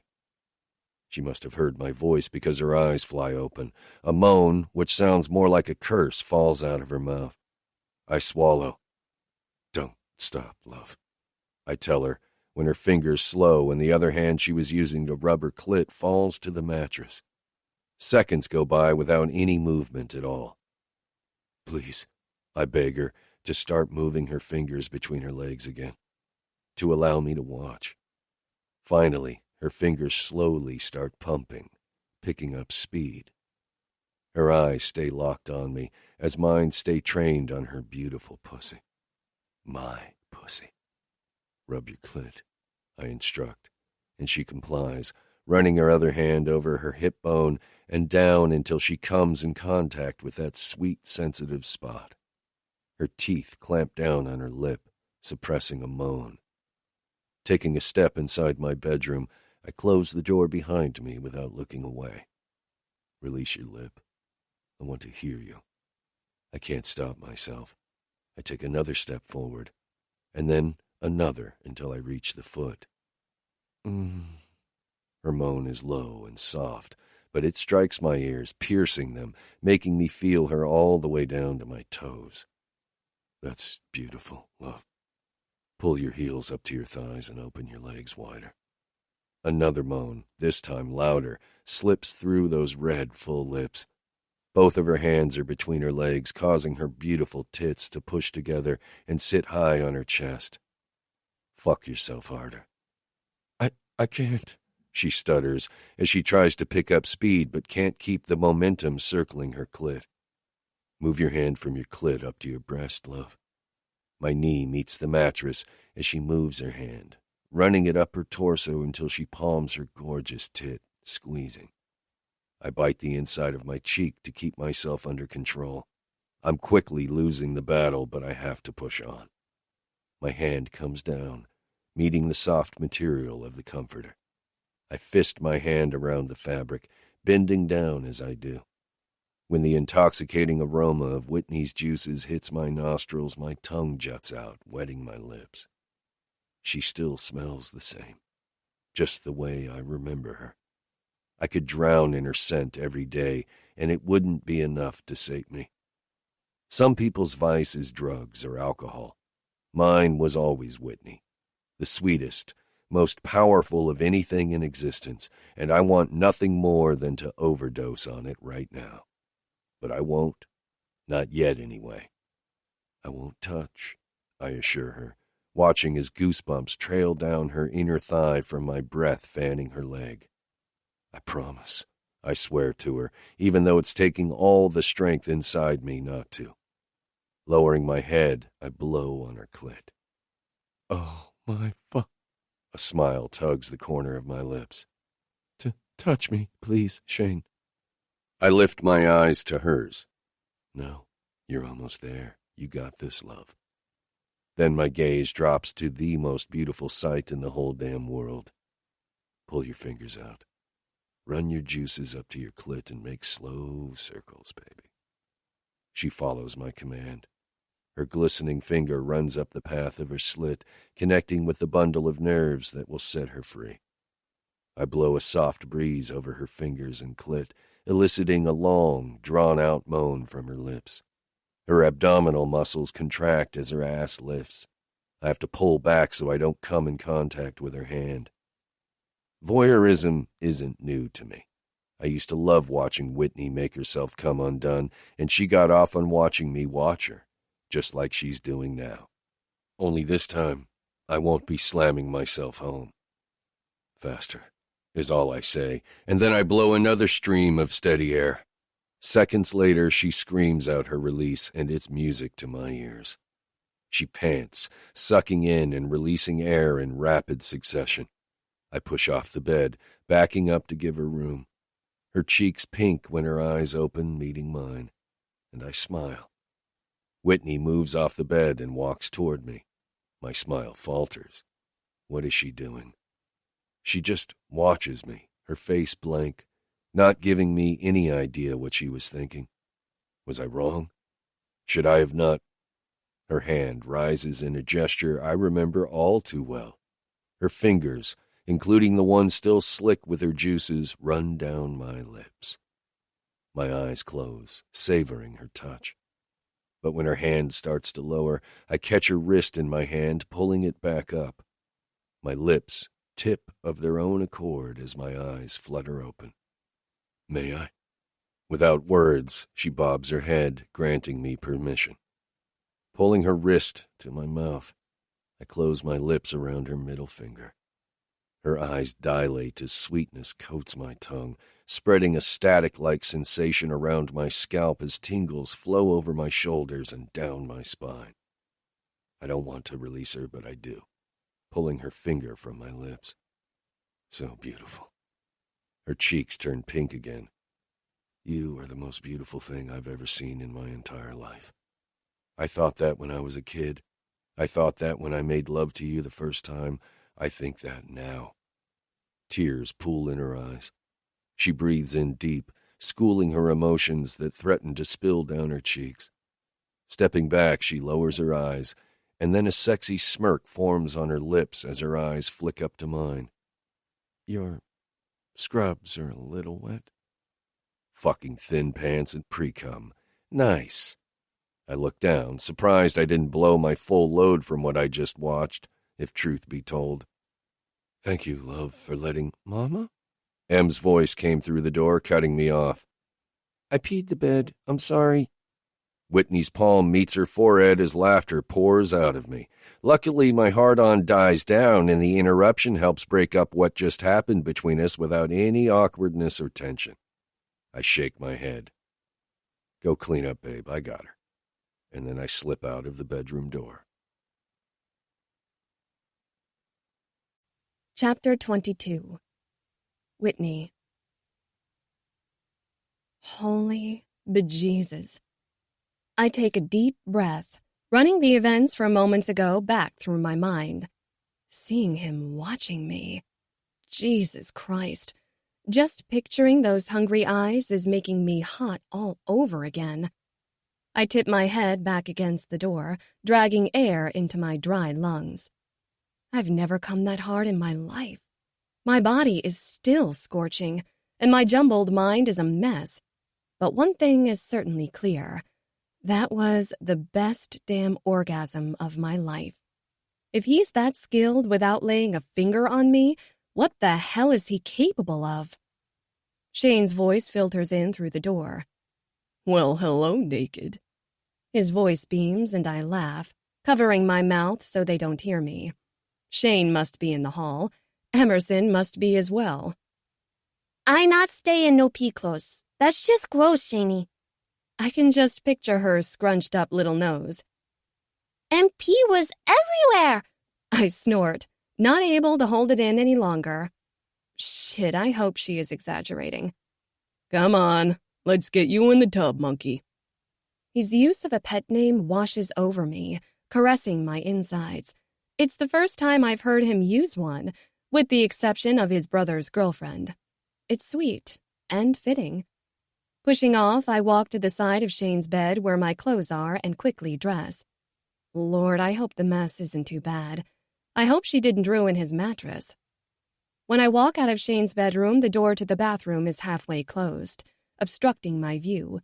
She must have heard my voice because her eyes fly open. A moan, which sounds more like a curse, falls out of her mouth. I swallow. Don't stop, love, I tell her, when her fingers slow and the other hand she was using to rub her clit falls to the mattress. Seconds go by without any movement at all. Please, I beg her to start moving her fingers between her legs again, to allow me to watch. Finally, her fingers slowly start pumping, picking up speed. Her eyes stay locked on me as mine stay trained on her beautiful pussy. My pussy. Rub your clit, I instruct, and she complies, running her other hand over her hip bone and down until she comes in contact with that sweet, sensitive spot. Her teeth clamp down on her lip, suppressing a moan. Taking a step inside my bedroom, I close the door behind me without looking away. Release your lip. I want to hear you. I can't stop myself. I take another step forward, and then another until I reach the foot. Her moan is low and soft, but it strikes my ears, piercing them, making me feel her all the way down to my toes. That's beautiful, love. Pull your heels up to your thighs and open your legs wider. Another moan, this time louder, slips through those red, full lips. Both of her hands are between her legs, causing her beautiful tits to push together and sit high on her chest. Fuck yourself harder. I can't, she stutters as she tries to pick up speed but can't keep the momentum circling her clit. Move your hand from your clit up to your breast, love. My knee meets the mattress as she moves her hand, running it up her torso until she palms her gorgeous tit, squeezing. I bite the inside of my cheek to keep myself under control. I'm quickly losing the battle, but I have to push on. My hand comes down, meeting the soft material of the comforter. I fist my hand around the fabric, bending down as I do. When the intoxicating aroma of Whitney's juices hits my nostrils, my tongue juts out, wetting my lips. She still smells the same, just the way I remember her. I could drown in her scent every day, and it wouldn't be enough to sate me. Some people's vice is drugs or alcohol. Mine was always Whitney, the sweetest, most powerful of anything in existence, and I want nothing more than to overdose on it right now. But I won't. Not yet, anyway. I won't touch, I assure her, watching as goosebumps trail down her inner thigh from my breath fanning her leg. I promise, I swear to her, even though it's taking all the strength inside me not to. Lowering my head, I blow on her clit. Oh, my fuck. A smile tugs the corner of my lips. Touch me, please, Shane. I lift my eyes to hers. No, you're almost there. You got this, love. Then my gaze drops to the most beautiful sight in the whole damn world. Pull your fingers out. Run your juices up to your clit and make slow circles, baby. She follows my command. Her glistening finger runs up the path of her slit, connecting with the bundle of nerves that will set her free. I blow a soft breeze over her fingers and clit, eliciting a long, drawn-out moan from her lips. Her abdominal muscles contract as her ass lifts. I have to pull back so I don't come in contact with her hand. Voyeurism isn't new to me. I used to love watching Whitney make herself come undone, and she got off on watching me watch her, just like she's doing now. Only this time, I won't be slamming myself home. Faster, is all I say, and then I blow another stream of steady air. Seconds later, she screams out her release, and it's music to my ears. She pants, sucking in and releasing air in rapid succession. I push off the bed, backing up to give her room. Her cheeks pink when her eyes open, meeting mine, and I smile. Whitney moves off the bed and walks toward me. My smile falters. What is she doing? She just watches me, her face blank, not giving me any idea what she was thinking. Was I wrong? Should I have not? Her hand rises in a gesture I remember all too well. Her fingers, including the one still slick with her juices, run down my lips. My eyes close, savoring her touch. But when her hand starts to lower, I catch her wrist in my hand, pulling it back up. My lips tip of their own accord as my eyes flutter open. May I? Without words, she bobs her head, granting me permission. Pulling her wrist to my mouth, I close my lips around her middle finger. Her eyes dilate as sweetness coats my tongue, spreading a static-like sensation around my scalp as tingles flow over my shoulders and down my spine. I don't want to release her, but I do, pulling her finger from my lips. So beautiful. Her cheeks turn pink again. You are the most beautiful thing I've ever seen in my entire life. I thought that when I was a kid. I thought that when I made love to you the first time. I think that now. Tears pool in her eyes. She breathes in deep, schooling her emotions that threaten to spill down her cheeks. Stepping back, she lowers her eyes, and then a sexy smirk forms on her lips as her eyes flick up to mine. Your scrubs are a little wet. Fucking thin pants and pre-cum. Nice. I look down, surprised I didn't blow my full load from what I just watched, if truth be told. Thank you, love, for letting... Mama? M's voice came through the door, cutting me off. I peed the bed. I'm sorry. Whitney's palm meets her forehead as laughter pours out of me. Luckily, my hard-on dies down, and the interruption helps break up what just happened between us without any awkwardness or tension. I shake my head. Go clean up, babe. I got her. And then I slip out of the bedroom door. Chapter 22. Whitney. Holy bejesus. I take a deep breath, running the events from moments ago back through my mind. Seeing him watching me. Jesus Christ. Just picturing those hungry eyes is making me hot all over again. I tip my head back against the door, dragging air into my dry lungs. I've never come that hard in my life. My body is still scorching, and my jumbled mind is a mess. But one thing is certainly clear. That was the best damn orgasm of my life. If he's that skilled without laying a finger on me, what the hell is he capable of? Shane's voice filters in through the door. Well, hello, naked. His voice beams and I laugh, covering my mouth so they don't hear me. Shane must be in the hall. Emerson must be as well. I not stay in no pee clothes. That's just gross, Shaney. I can just picture her scrunched up little nose. And pee was everywhere. I snort, not able to hold it in any longer. Shit, I hope she is exaggerating. Come on, let's get you in the tub, monkey. His use of a pet name washes over me, caressing my insides. It's the first time I've heard him use one, with the exception of his brother's girlfriend. It's sweet and fitting. Pushing off, I walk to the side of Shane's bed where my clothes are and quickly dress. Lord, I hope the mess isn't too bad. I hope she didn't ruin his mattress. When I walk out of Shane's bedroom, the door to the bathroom is halfway closed, obstructing my view.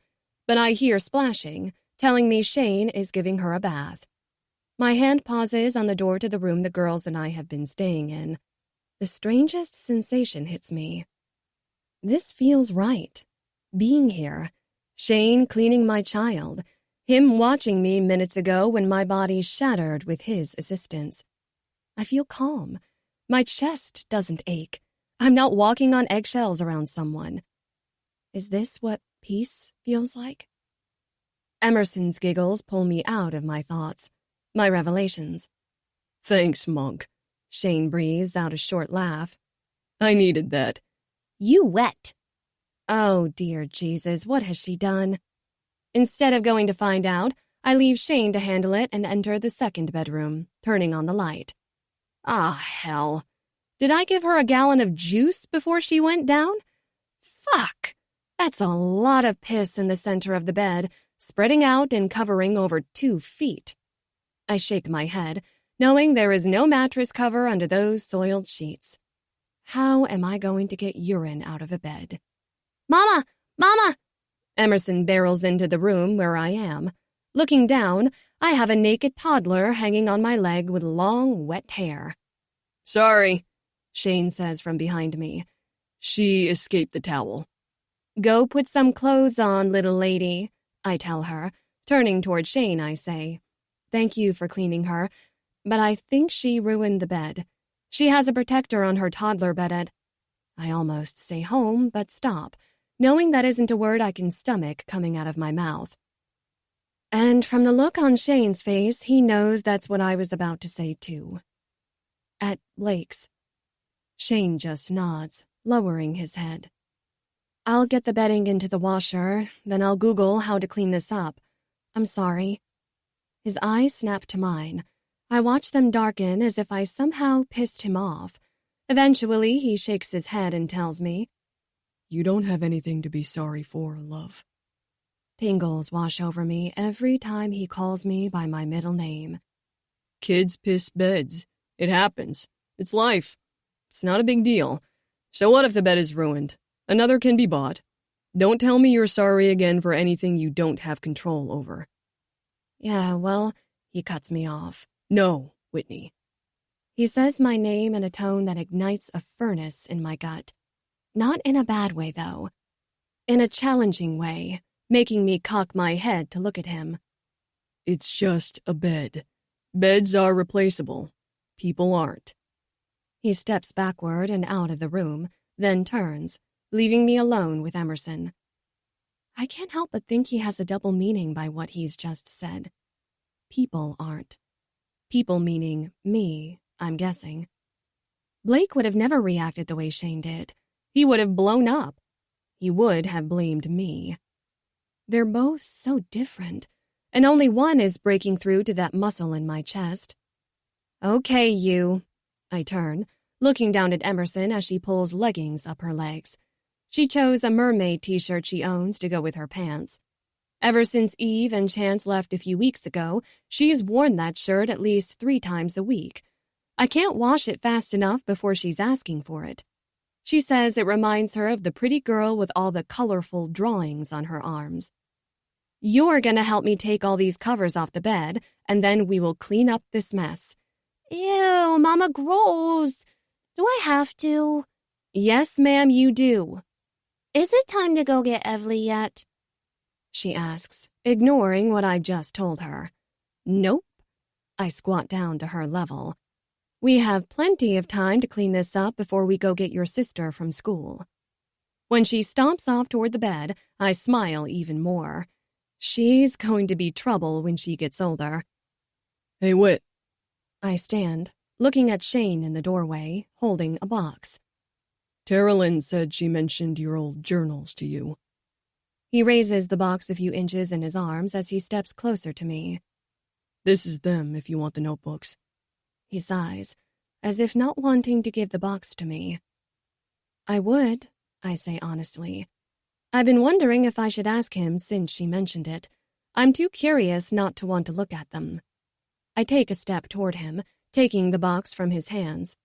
But I hear splashing, telling me Shane is giving her a bath. My hand pauses on the door to the room the girls and I have been staying in. The strangest sensation hits me. This feels right. Being here, Shane cleaning my child, him watching me minutes ago when my body shattered with his assistance. I feel calm. My chest doesn't ache. I'm not walking on eggshells around someone. Is this what peace feels like? Emerson's giggles pull me out of my thoughts, my revelations. Thanks, Monk. Shane breathes out a short laugh. I needed that. You wet. Oh, dear Jesus, what has she done? Instead of going to find out, I leave Shane to handle it and enter the second bedroom, turning on the light. Ah, hell. Did I give her a gallon of juice before she went down? Fuck! That's a lot of piss in the center of the bed, spreading out and covering over 2 feet. I shake my head, knowing there is no mattress cover under those soiled sheets. How am I going to get urine out of a bed? Mama! Mama! Emerson barrels into the room where I am. Looking down, I have a naked toddler hanging on my leg with long, wet hair. Sorry, Shane says from behind me. She escaped the towel. Go put some clothes on, little lady, I tell her. Turning toward Shane, I say, thank you for cleaning her, but I think she ruined the bed. She has a protector on her toddler bedded. I almost say home, but stop, knowing that isn't a word I can stomach coming out of my mouth. And from the look on Shane's face, he knows that's what I was about to say too. At Blake's. Shane just nods, lowering his head. I'll get the bedding into the washer, then I'll Google how to clean this up. I'm sorry. His eyes snap to mine. I watch them darken as if I somehow pissed him off. Eventually, he shakes his head and tells me, You don't have anything to be sorry for, love. Tingles wash over me every time he calls me by my middle name. Kids piss beds. It happens. It's life. It's not a big deal. So what if the bed is ruined? Another can be bought. Don't tell me you're sorry again for anything you don't have control over. Yeah, well, he cuts me off. No, Whitney. He says my name in a tone that ignites a furnace in my gut. Not in a bad way, though. In a challenging way, making me cock my head to look at him. It's just a bed. Beds are replaceable. People aren't. He steps backward and out of the room, then turns, leaving me alone with Emerson. I can't help but think he has a double meaning by what he's just said. People aren't. People meaning me, I'm guessing. Blake would have never reacted the way Shane did. He would have blown up. He would have blamed me. They're both so different, and only one is breaking through to that muscle in my chest. Okay, you. I turn, looking down at Emerson as she pulls leggings up her legs. She chose a mermaid t-shirt she owns to go with her pants. Ever since Eve and Chance left a few weeks ago, she's worn that shirt at least 3 times a week. I can't wash it fast enough before she's asking for it. She says it reminds her of the pretty girl with all the colorful drawings on her arms. You're gonna help me take all these covers off the bed, and then we will clean up this mess. Ew, Mama, gross. Do I have to? Yes, ma'am, you do. Is it time to go get Evely yet? She asks, ignoring what I just told her. Nope. I squat down to her level. We have plenty of time to clean this up before we go get your sister from school. When she stomps off toward the bed, I smile even more. She's going to be trouble when she gets older. Hey, Whit. I stand, looking at Shane in the doorway, holding a box. Terilyn said she mentioned your old journals to you. He raises the box a few inches in his arms as he steps closer to me. This is them if you want the notebooks. He sighs, as if not wanting to give the box to me. I would, I say honestly. I've been wondering if I should ask him since she mentioned it. I'm too curious not to want to look at them. I take a step toward him, taking the box from his hands.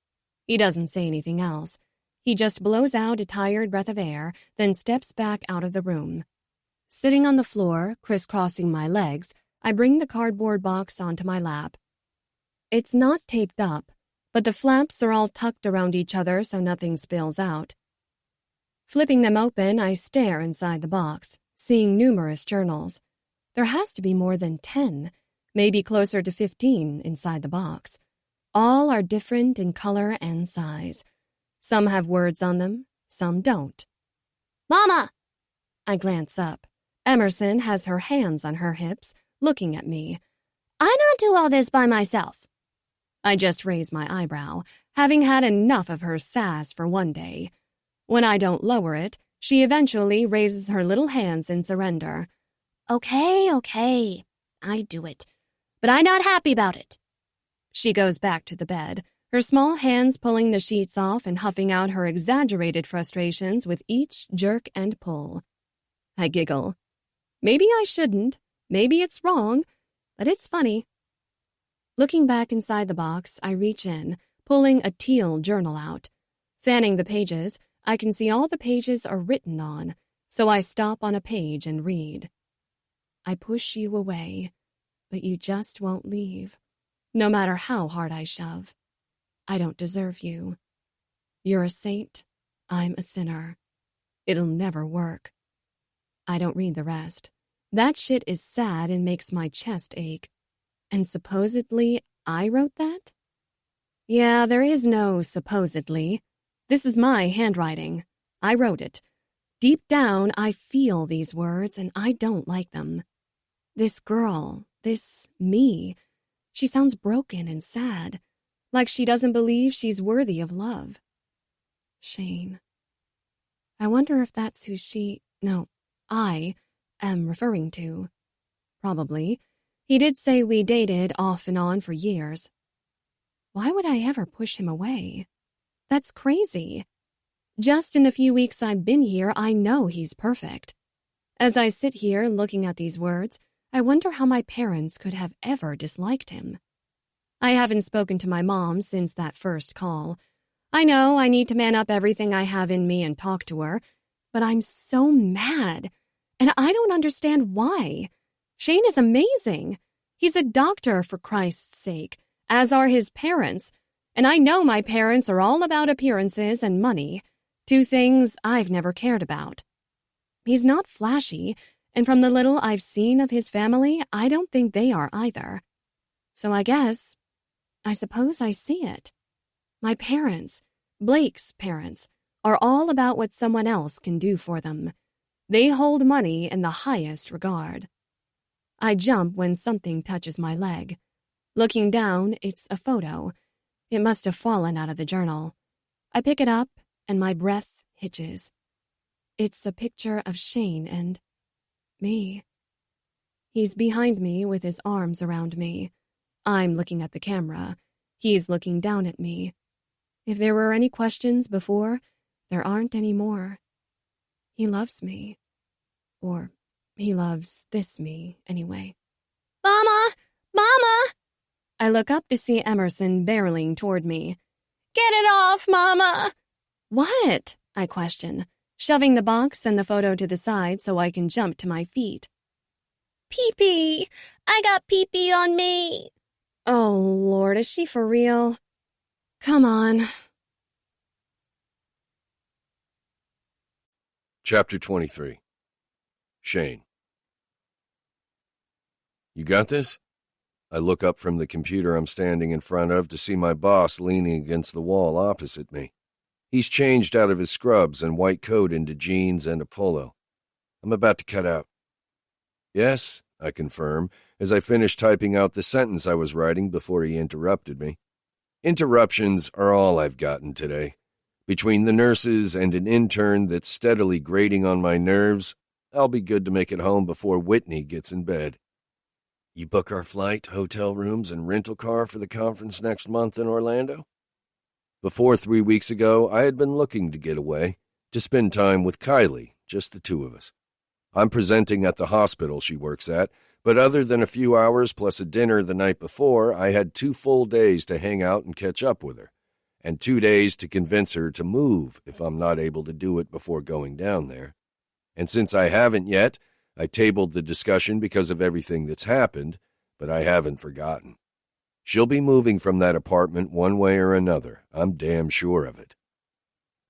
He doesn't say anything else. He just blows out a tired breath of air, then steps back out of the room. Sitting on the floor, crisscrossing my legs, I bring the cardboard box onto my lap. It's not taped up, but the flaps are all tucked around each other so nothing spills out. Flipping them open, I stare inside the box, seeing numerous journals. There has to be more than 10, maybe closer to 15 inside the box. All are different in color and size. Some have words on them, some don't. Mama! I glance up. Emerson has her hands on her hips, looking at me. I not do all this by myself. I just raise my eyebrow, having had enough of her sass for one day. When I don't lower it, she eventually raises her little hands in surrender. Okay, I do it. But I'm not happy about it. She goes back to the bed, her small hands pulling the sheets off and huffing out her exaggerated frustrations with each jerk and pull. I giggle. Maybe I shouldn't, maybe it's wrong, but it's funny. Looking back inside the box, I reach in, pulling a teal journal out. Fanning the pages, I can see all the pages are written on, so I stop on a page and read. I push you away, but you just won't leave, no matter how hard I shove. I don't deserve you. You're a saint, I'm a sinner. It'll never work. I don't read the rest. That shit is sad and makes my chest ache. And supposedly I wrote that? Yeah, there is no supposedly. This is my handwriting. I wrote it. Deep down, I feel these words and I don't like them. This girl, this me, she sounds broken and sad, like she doesn't believe she's worthy of love. Shane. I wonder if that's who I am referring to. Probably. He did say we dated off and on for years. Why would I ever push him away? That's crazy. Just in the few weeks I've been here, I know he's perfect. As I sit here looking at these words, I wonder how my parents could have ever disliked him. I haven't spoken to my mom since that first call. I know I need to man up everything I have in me and talk to her, but I'm so mad, and I don't understand why. Shane is amazing. He's a doctor, for Christ's sake, as are his parents, and I know my parents are all about appearances and money, 2 things I've never cared about. He's not flashy, and from the little I've seen of his family, I don't think they are either. So I suppose I see it. My parents, Blake's parents, are all about what someone else can do for them. They hold money in the highest regard. I jump when something touches my leg. Looking down, it's a photo. It must have fallen out of the journal. I pick it up, and my breath hitches. It's a picture of Shane and me. He's behind me with his arms around me. I'm looking at the camera. He's looking down at me. If there were any questions before, there aren't any more. He loves me. Or he loves this me, anyway. Mama! Mama! I look up to see Emerson barreling toward me. Get it off, Mama! What? I question, shoving the box and the photo to the side so I can jump to my feet. Pee-pee! I got pee-pee on me! Oh, Lord, is she for real? Come on. Chapter 23. Shane. You got this? I look up from the computer I'm standing in front of to see my boss leaning against the wall opposite me. He's changed out of his scrubs and white coat into jeans and a polo. I'm about to cut out. Yes, I confirm, as I finish typing out the sentence I was writing before he interrupted me. Interruptions are all I've gotten today. Between the nurses and an intern that's steadily grating on my nerves, I'll be good to make it home before Whitney gets in bed. You book our flight, hotel rooms, and rental car for the conference next month in Orlando? Before 3 weeks ago, I had been looking to get away, to spend time with Kylie, just the two of us. I'm presenting at the hospital she works at, but other than a few hours plus a dinner the night before, I had 2 full days to hang out and catch up with her, and 2 days to convince her to move if I'm not able to do it before going down there. And since I haven't yet, I tabled the discussion because of everything that's happened, but I haven't forgotten. She'll be moving from that apartment one way or another. I'm damn sure of it.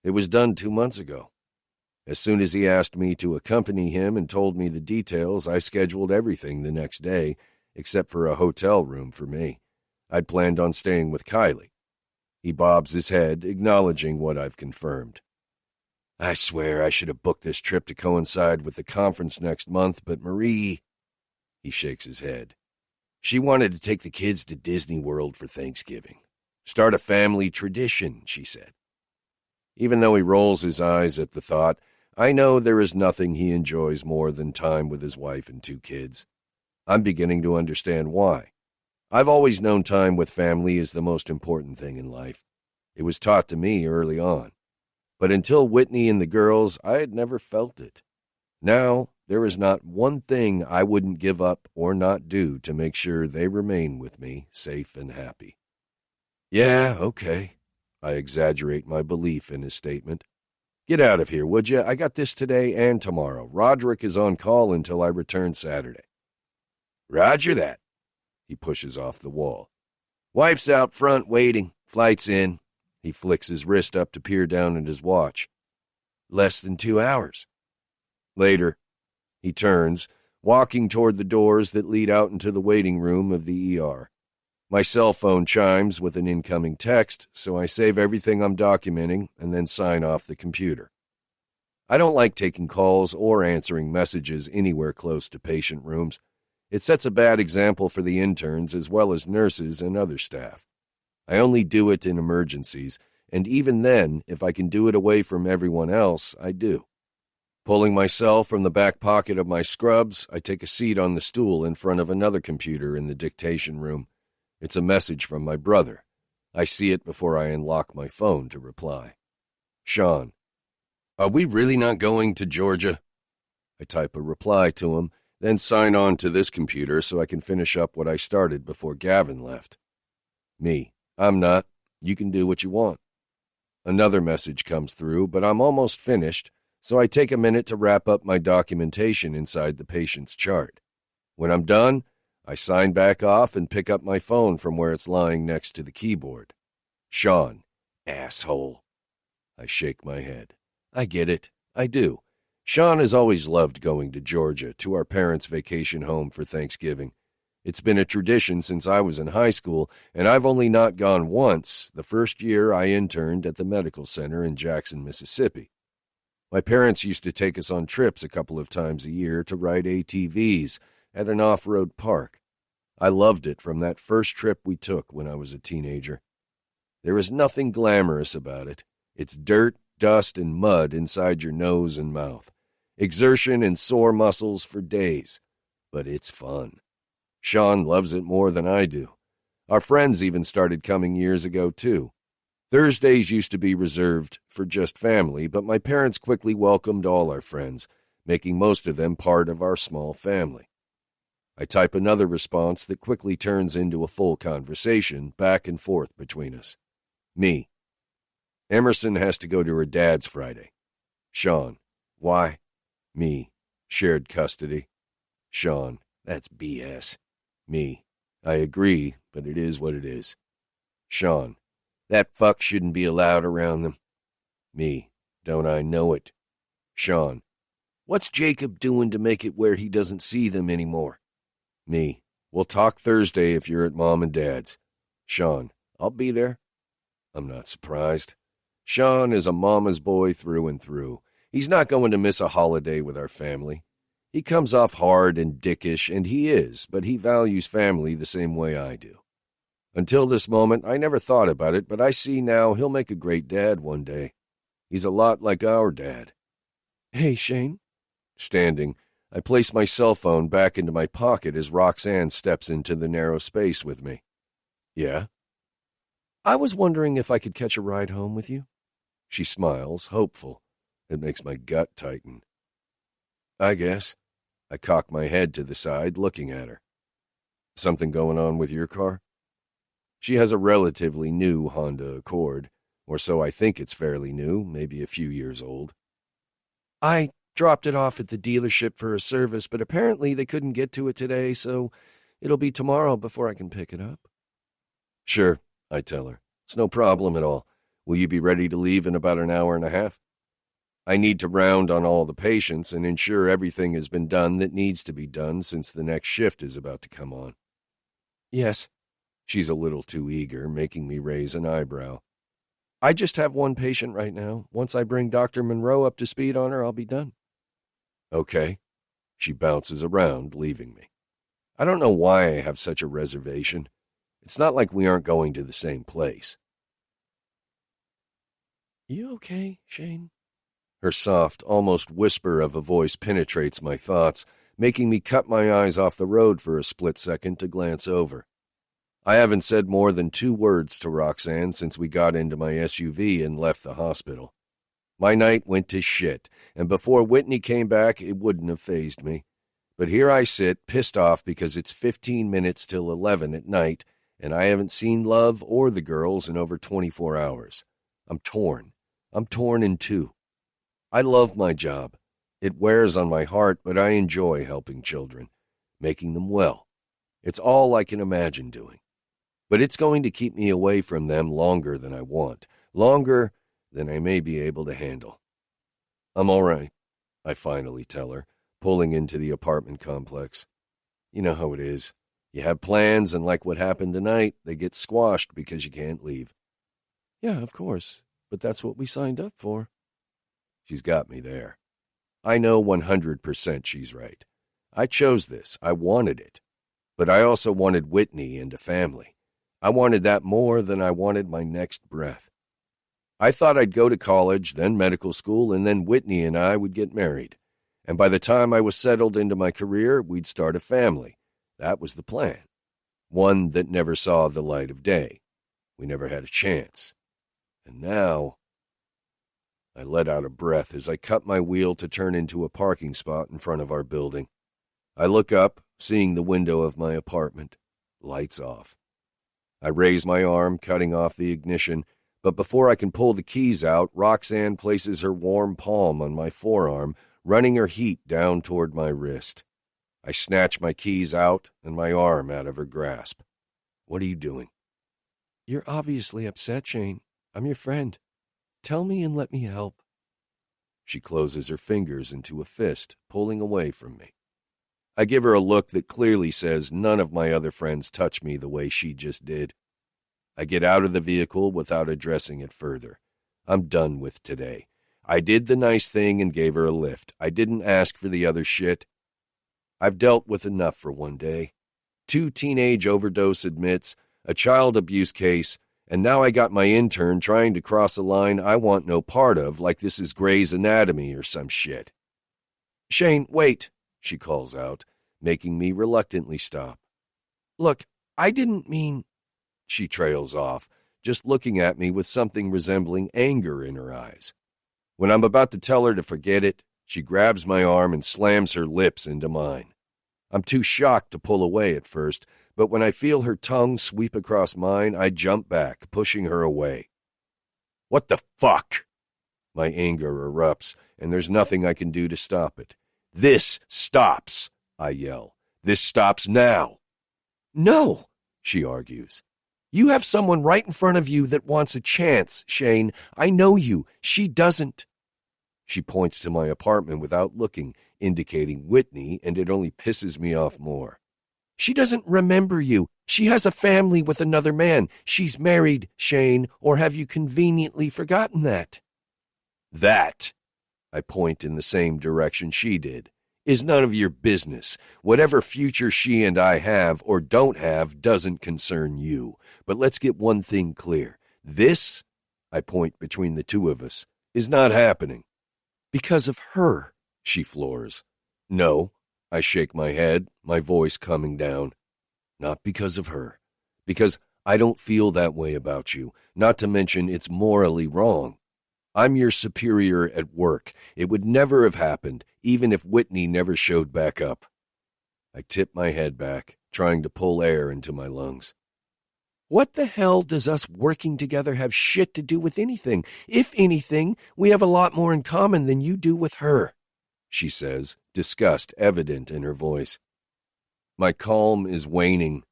It was done 2 months ago. As soon as he asked me to accompany him and told me the details, I scheduled everything the next day, except for a hotel room for me. I'd planned on staying with Kylie. He bobs his head, acknowledging what I've confirmed. I swear I should have booked this trip to coincide with the conference next month, but Marie... He shakes his head. She wanted to take the kids to Disney World for Thanksgiving. Start a family tradition, she said. Even though he rolls his eyes at the thought, I know there is nothing he enjoys more than time with his wife and 2 kids. I'm beginning to understand why. I've always known time with family is the most important thing in life. It was taught to me early on. But until Whitney and the girls, I had never felt it. Now, there is not one thing I wouldn't give up or not do to make sure they remain with me, safe and happy. Yeah, okay. I exaggerate my belief in his statement. Get out of here, would you? I got this today and tomorrow. Roderick is on call until I return Saturday. Roger that. He pushes off the wall. Wife's out front waiting. Flight's in. He flicks his wrist up to peer down at his watch. Less than 2 hours. Later. He turns, walking toward the doors that lead out into the waiting room of the ER. My cell phone chimes with an incoming text, so I save everything I'm documenting and then sign off the computer. I don't like taking calls or answering messages anywhere close to patient rooms. It sets a bad example for the interns as well as nurses and other staff. I only do it in emergencies, and even then, if I can do it away from everyone else, I do. Pulling myself from the back pocket of my scrubs, I take a seat on the stool in front of another computer in the dictation room. It's a message from my brother. I see it before I unlock my phone to reply. Sean, are we really not going to Georgia? I type a reply to him, then sign on to this computer so I can finish up what I started before Gavin left. Me, I'm not. You can do what you want. Another message comes through, but I'm almost finished, so I take a minute to wrap up my documentation inside the patient's chart. When I'm done, I sign back off and pick up my phone from where it's lying next to the keyboard. Sean, asshole. I shake my head. I get it. I do. Sean has always loved going to Georgia, to our parents' vacation home for Thanksgiving. It's been a tradition since I was in high school, and I've only not gone once, the first year I interned at the medical center in Jackson, Mississippi. My parents used to take us on trips a couple of times a year to ride ATVs at an off-road park. I loved it from that first trip we took when I was a teenager. There is nothing glamorous about it. It's dirt, dust, and mud inside your nose and mouth. Exertion and sore muscles for days. but it's fun. Sean loves it more than I do. Our friends even started coming years ago, too. Thursdays used to be reserved for just family, but my parents quickly welcomed all our friends, making most of them part of our small family. I type another response that quickly turns into a full conversation back and forth between us. Me. Emerson has to go to her dad's Friday. Sean. Why? Me. Shared custody. Sean. That's BS. Me. I agree, but it is what it is. Sean. That fuck shouldn't be allowed around them. Me. Don't I know it? Sean. What's Jacob doing to make it where he doesn't see them anymore? Me. We'll talk Thursday if you're at Mom and Dad's. Sean. I'll be there. I'm not surprised. Sean is a mama's boy through and through. He's not going to miss a holiday with our family. He comes off hard and dickish, and he is, but he values family the same way I do. Until this moment, I never thought about it, but I see now he'll make a great dad one day. He's a lot like our dad. Hey, Shane. Standing, I place my cell phone back into my pocket as Roxanne steps into the narrow space with me. Yeah? I was wondering if I could catch a ride home with you. She smiles, hopeful. It makes my gut tighten. I guess. I cock my head to the side, looking at her. Something going on with your car? She has a relatively new Honda Accord, or so I think it's fairly new, maybe a few years old. I dropped it off at the dealership for a service, but apparently they couldn't get to it today, so it'll be tomorrow before I can pick it up. Sure, I tell her. It's no problem at all. Will you be ready to leave in about an hour and a half? I need to round on all the patients and ensure everything has been done that needs to be done since the next shift is about to come on. Yes. She's a little too eager, making me raise an eyebrow. I just have one patient right now. Once I bring Dr. Monroe up to speed on her, I'll be done. Okay. She bounces around, leaving me. I don't know why I have such a reservation. It's not like we aren't going to the same place. You okay, Shane? Her soft, almost whisper of a voice penetrates my thoughts, making me cut my eyes off the road for a split second to glance over. I haven't said more than 2 words to Roxanne since we got into my SUV and left the hospital. My night went to shit, and before Whitney came back, it wouldn't have fazed me. But here I sit, pissed off because it's 15 minutes till 11 at night, and I haven't seen Love or the girls in over 24 hours. I'm torn. I'm torn in two. I love my job. It wears on my heart, but I enjoy helping children, making them well. It's all I can imagine doing. But it's going to keep me away from them longer than I want, longer than I may be able to handle. I'm all right, I finally tell her, pulling into the apartment complex. You know how it is. You have plans, and like what happened tonight, they get squashed because you can't leave. Yeah, of course, but that's what we signed up for. She's got me there. I know 100% she's right. I chose this. I wanted it. But I also wanted Whitney and a family. I wanted that more than I wanted my next breath. I thought I'd go to college, then medical school, and then Whitney and I would get married. And by the time I was settled into my career, we'd start a family. That was the plan. One that never saw the light of day. We never had a chance. And now... I let out a breath as I cut my wheel to turn into a parking spot in front of our building. I look up, seeing the window of my apartment. Lights off. I raise my arm, cutting off the ignition, but before I can pull the keys out, Roxanne places her warm palm on my forearm, running her heat down toward my wrist. I snatch my keys out and my arm out of her grasp. What are you doing? You're obviously upset, Shane. I'm your friend. Tell me and let me help. She closes her fingers into a fist, pulling away from me. I give her a look that clearly says none of my other friends touch me the way she just did. I get out of the vehicle without addressing it further. I'm done with today. I did the nice thing and gave her a lift. I didn't ask for the other shit. I've dealt with enough for one day. 2 teenage overdose admits, a child abuse case, and now I got my intern trying to cross a line I want no part of, like this is Grey's Anatomy or some shit. Shane, wait, she calls out, making me reluctantly stop. Look, I didn't mean... She trails off, just looking at me with something resembling anger in her eyes. When I'm about to tell her to forget it, she grabs my arm and slams her lips into mine. I'm too shocked to pull away at first, but when I feel her tongue sweep across mine, I jump back, pushing her away. What the fuck? My anger erupts, and there's nothing I can do to stop it. This stops, I yell. This stops now. No, she argues. You have someone right in front of you that wants a chance, Shane. I know you. She doesn't. She points to my apartment without looking, indicating Whitney, and it only pisses me off more. She doesn't remember you. She has a family with another man. She's married, Shane, or have you conveniently forgotten that? That, I point in the same direction she did, is none of your business. Whatever future she and I have or don't have doesn't concern you. But let's get one thing clear. This, I point between the two of us, is not happening. Because of her, she floors. No, I shake my head, my voice coming down. Not because of her. Because I don't feel that way about you, not to mention it's morally wrong. I'm your superior at work. It would never have happened, even if Whitney never showed back up. I tip my head back, trying to pull air into my lungs. What the hell does us working together have shit to do with anything? If anything, we have a lot more in common than you do with her, she says, disgust evident in her voice. My calm is waning.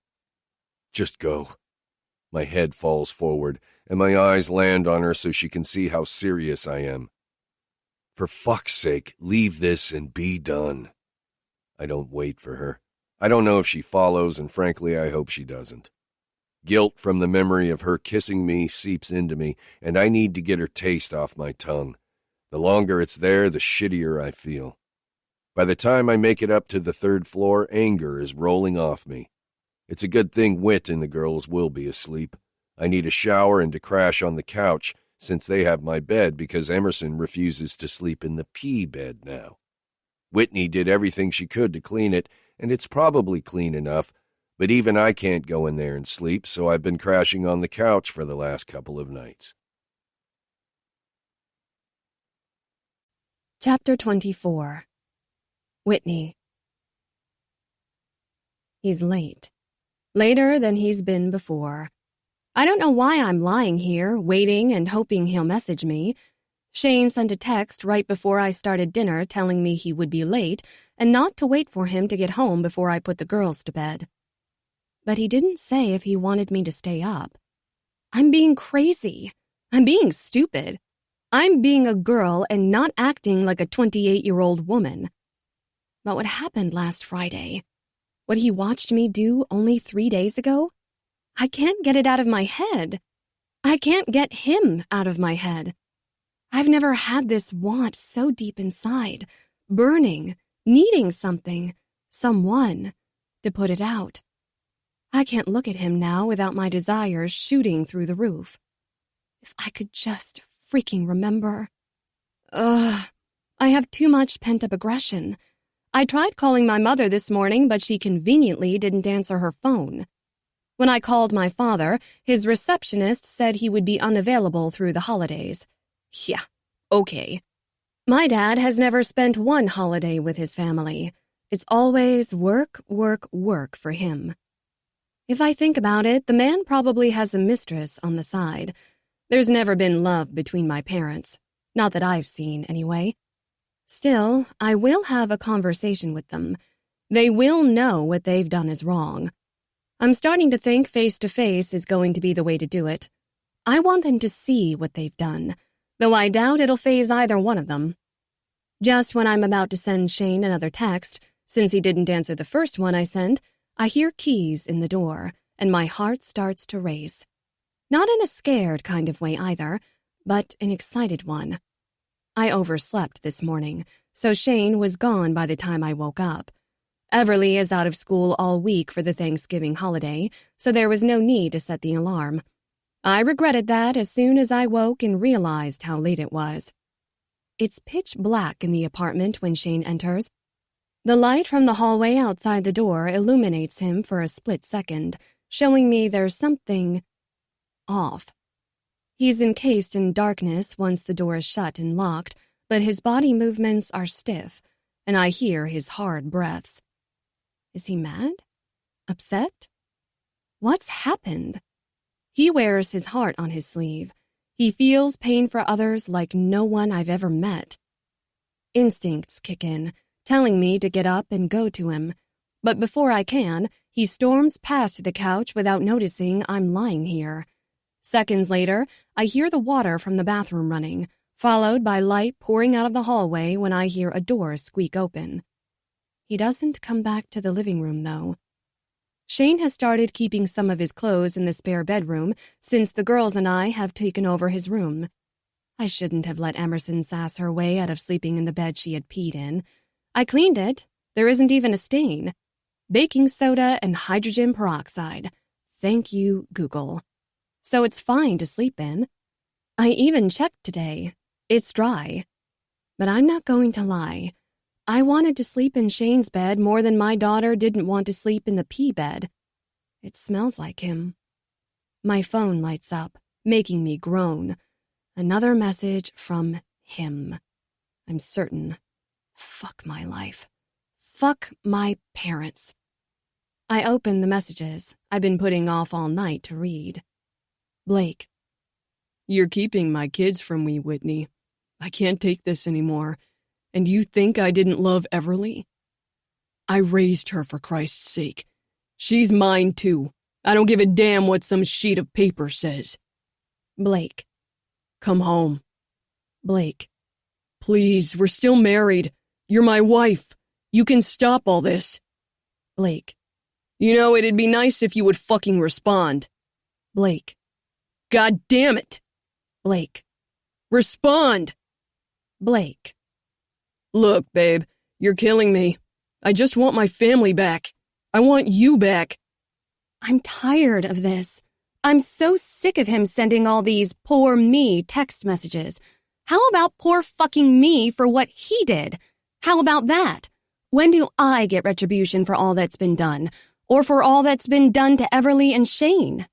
Just go. My head falls forward, and my eyes land on her so she can see how serious I am. For fuck's sake, leave this and be done. I don't wait for her. I don't know if she follows, and frankly, I hope she doesn't. Guilt from the memory of her kissing me seeps into me, and I need to get her taste off my tongue. The longer it's there, the shittier I feel. By the time I make it up to the third floor, anger is rolling off me. It's a good thing Whit and the girls will be asleep. I need a shower and to crash on the couch, since they have my bed because Emerson refuses to sleep in the pea bed now. Whitney did everything she could to clean it, and it's probably clean enough, but even I can't go in there and sleep, so I've been crashing on the couch for the last couple of nights. Chapter 24. Whitney. He's late. Later than he's been before. I don't know why I'm lying here, waiting and hoping he'll message me. Shane sent a text right before I started dinner telling me he would be late and not to wait for him to get home before I put the girls to bed. But he didn't say if he wanted me to stay up. I'm being crazy. I'm being stupid. I'm being a girl and not acting like a 28-year-old woman. But what happened last Friday? What he watched me do only 3 days ago? I can't get it out of my head. I can't get him out of my head. I've never had this want so deep inside, burning, needing something, someone, to put it out. I can't look at him now without my desires shooting through the roof. If I could just freaking remember. I have too much pent-up aggression. I tried calling my mother this morning, but she conveniently didn't answer her phone. When I called my father, his receptionist said he would be unavailable through the holidays. Yeah, okay. My dad has never spent one holiday with his family. It's always work, work, work for him. If I think about it, the man probably has a mistress on the side. There's never been love between my parents. Not that I've seen, anyway. Still, I will have a conversation with them. They will know what they've done is wrong. I'm starting to think face-to-face is going to be the way to do it. I want them to see what they've done, though I doubt it'll faze either one of them. Just when I'm about to send Shane another text, since he didn't answer the first one I sent, I hear keys in the door, and my heart starts to race. Not in a scared kind of way either, but an excited one. I overslept this morning, so Shane was gone by the time I woke up. Everly is out of school all week for the Thanksgiving holiday, so there was no need to set the alarm. I regretted that as soon as I woke and realized how late it was. It's pitch black in the apartment when Shane enters. The light from the hallway outside the door illuminates him for a split second, showing me there's something off. He's encased in darkness once the door is shut and locked, but his body movements are stiff, and I hear his hard breaths. Is he mad? Upset? What's happened? He wears his heart on his sleeve. He feels pain for others like no one I've ever met. Instincts kick in, telling me to get up and go to him. But before I can, he storms past the couch without noticing I'm lying here. Seconds later, I hear the water from the bathroom running, followed by light pouring out of the hallway when I hear a door squeak open. He doesn't come back to the living room, though. Shane has started keeping some of his clothes in the spare bedroom since the girls and I have taken over his room. I shouldn't have let Emerson sass her way out of sleeping in the bed she had peed in. I cleaned it. There isn't even a stain. Baking soda and hydrogen peroxide. Thank you, Google. So it's fine to sleep in. I even checked today. It's dry. But I'm not going to lie. I wanted to sleep in Shane's bed more than my daughter didn't want to sleep in the pee bed. It smells like him. My phone lights up, making me groan. Another message from him. I'm certain. Fuck my life. Fuck my parents. I open the messages I've been putting off all night to read. Blake. You're keeping my kids from me, Whitney. I can't take this anymore. And you think I didn't love Everly? I raised her for Christ's sake. She's mine too. I don't give a damn what some sheet of paper says. Blake. Come home. Blake. Please, we're still married. You're my wife. You can stop all this. Blake. You know, it'd be nice if you would fucking respond. Blake. God damn it. Blake. Respond. Blake. Look, babe, you're killing me. I just want my family back. I want you back. I'm tired of this. I'm so sick of him sending all these poor me text messages. How about poor fucking me for what he did? How about that? When do I get retribution for all that's been done? Or for all that's been done to Everly and Shane?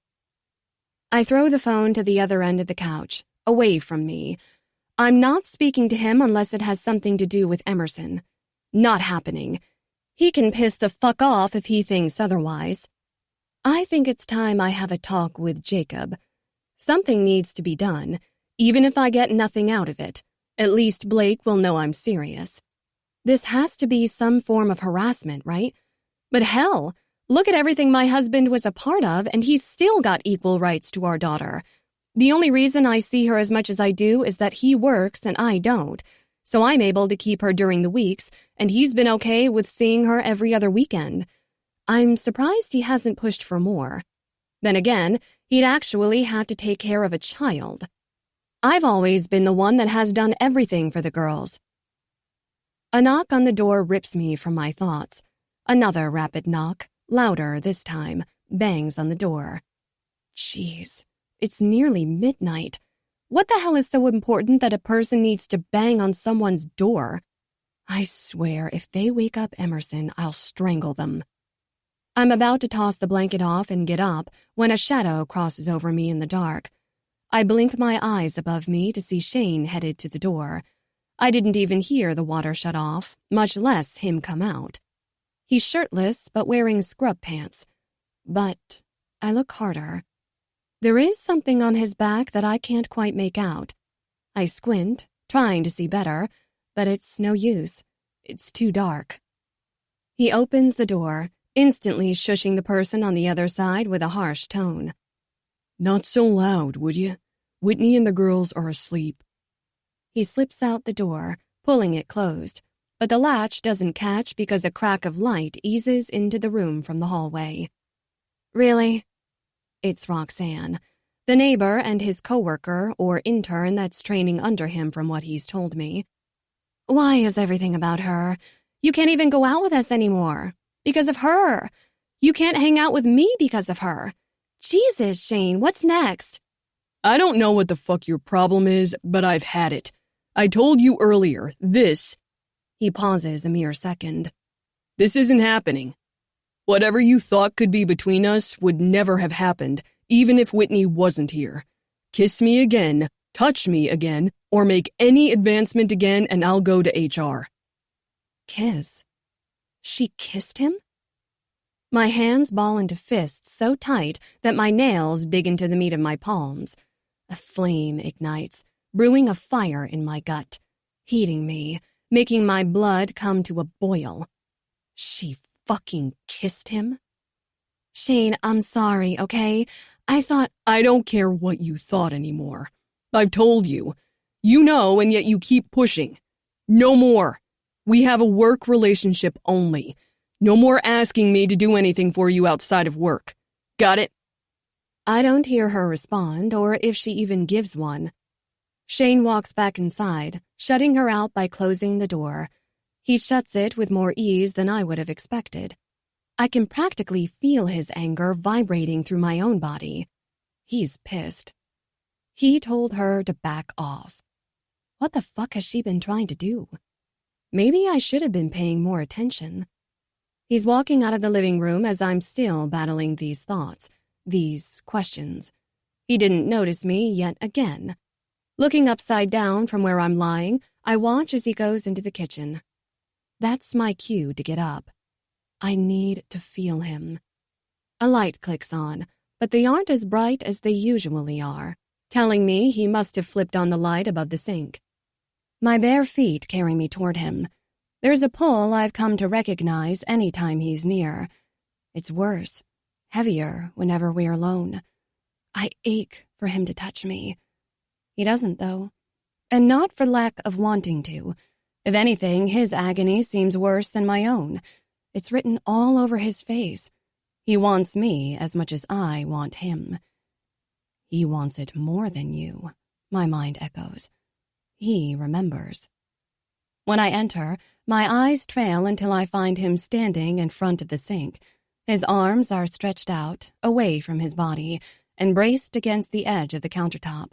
I throw the phone to the other end of the couch, away from me. I'm not speaking to him unless it has something to do with Emerson. Not happening. He can piss the fuck off if he thinks otherwise. I think it's time I have a talk with Jacob. Something needs to be done, even if I get nothing out of it. At least Blake will know I'm serious. This has to be some form of harassment, right? But hell, look at everything my husband was a part of, and he's still got equal rights to our daughter. The only reason I see her as much as I do is that he works and I don't, so I'm able to keep her during the weeks, and he's been okay with seeing her every other weekend. I'm surprised he hasn't pushed for more. Then again, he'd actually have to take care of a child. I've always been the one that has done everything for the girls. A knock on the door rips me from my thoughts. Another rapid knock, louder this time, bangs on the door. Jeez. It's nearly midnight. What the hell is so important that a person needs to bang on someone's door? I swear, if they wake up Emerson, I'll strangle them. I'm about to toss the blanket off and get up when a shadow crosses over me in the dark. I blink my eyes above me to see Shane headed to the door. I didn't even hear the water shut off, much less him come out. He's shirtless but wearing scrub pants. But I look harder. There is something on his back that I can't quite make out. I squint, trying to see better, but it's no use. It's too dark. He opens the door, instantly shushing the person on the other side with a harsh tone. Not so loud, would you? Whitney and the girls are asleep. He slips out the door, pulling it closed, but the latch doesn't catch because a crack of light eases into the room from the hallway. Really? It's Roxanne, the neighbor and his coworker or intern that's training under him from what he's told me. Why is everything about her? You can't even go out with us anymore. Because of her. You can't hang out with me because of her. Jesus, Shane, what's next? I don't know what the fuck your problem is, but I've had it. I told you earlier, this... He pauses a mere second. This isn't happening. Whatever you thought could be between us would never have happened, even if Whitney wasn't here. Kiss me again, touch me again, or make any advancement again and I'll go to HR. Kiss? She kissed him? My hands ball into fists so tight that my nails dig into the meat of my palms. A flame ignites, brewing a fire in my gut, heating me, making my blood come to a boil. She fucking kissed him? Shane, I'm sorry, okay? I don't care what you thought anymore. I've told you. You know, and yet you keep pushing. No more. We have a work relationship only. No more asking me to do anything for you outside of work. Got it? I don't hear her respond, or if she even gives one. Shane walks back inside, shutting her out by closing the door. He shuts it with more ease than I would have expected. I can practically feel his anger vibrating through my own body. He's pissed. He told her to back off. What the fuck has she been trying to do? Maybe I should have been paying more attention. He's walking out of the living room as I'm still battling these thoughts, these questions. He didn't notice me yet again. Looking upside down from where I'm lying, I watch as he goes into the kitchen. That's my cue to get up. I need to feel him. A light clicks on, but they aren't as bright as they usually are, telling me he must have flipped on the light above the sink. My bare feet carry me toward him. There's a pull I've come to recognize any time he's near. It's worse, heavier whenever we're alone. I ache for him to touch me. He doesn't, though. And not for lack of wanting to. If anything, his agony seems worse than my own. It's written all over his face. He wants me as much as I want him. He wants it more than you, my mind echoes. He remembers. When I enter, my eyes trail until I find him standing in front of the sink. His arms are stretched out, away from his body, and braced against the edge of the countertop.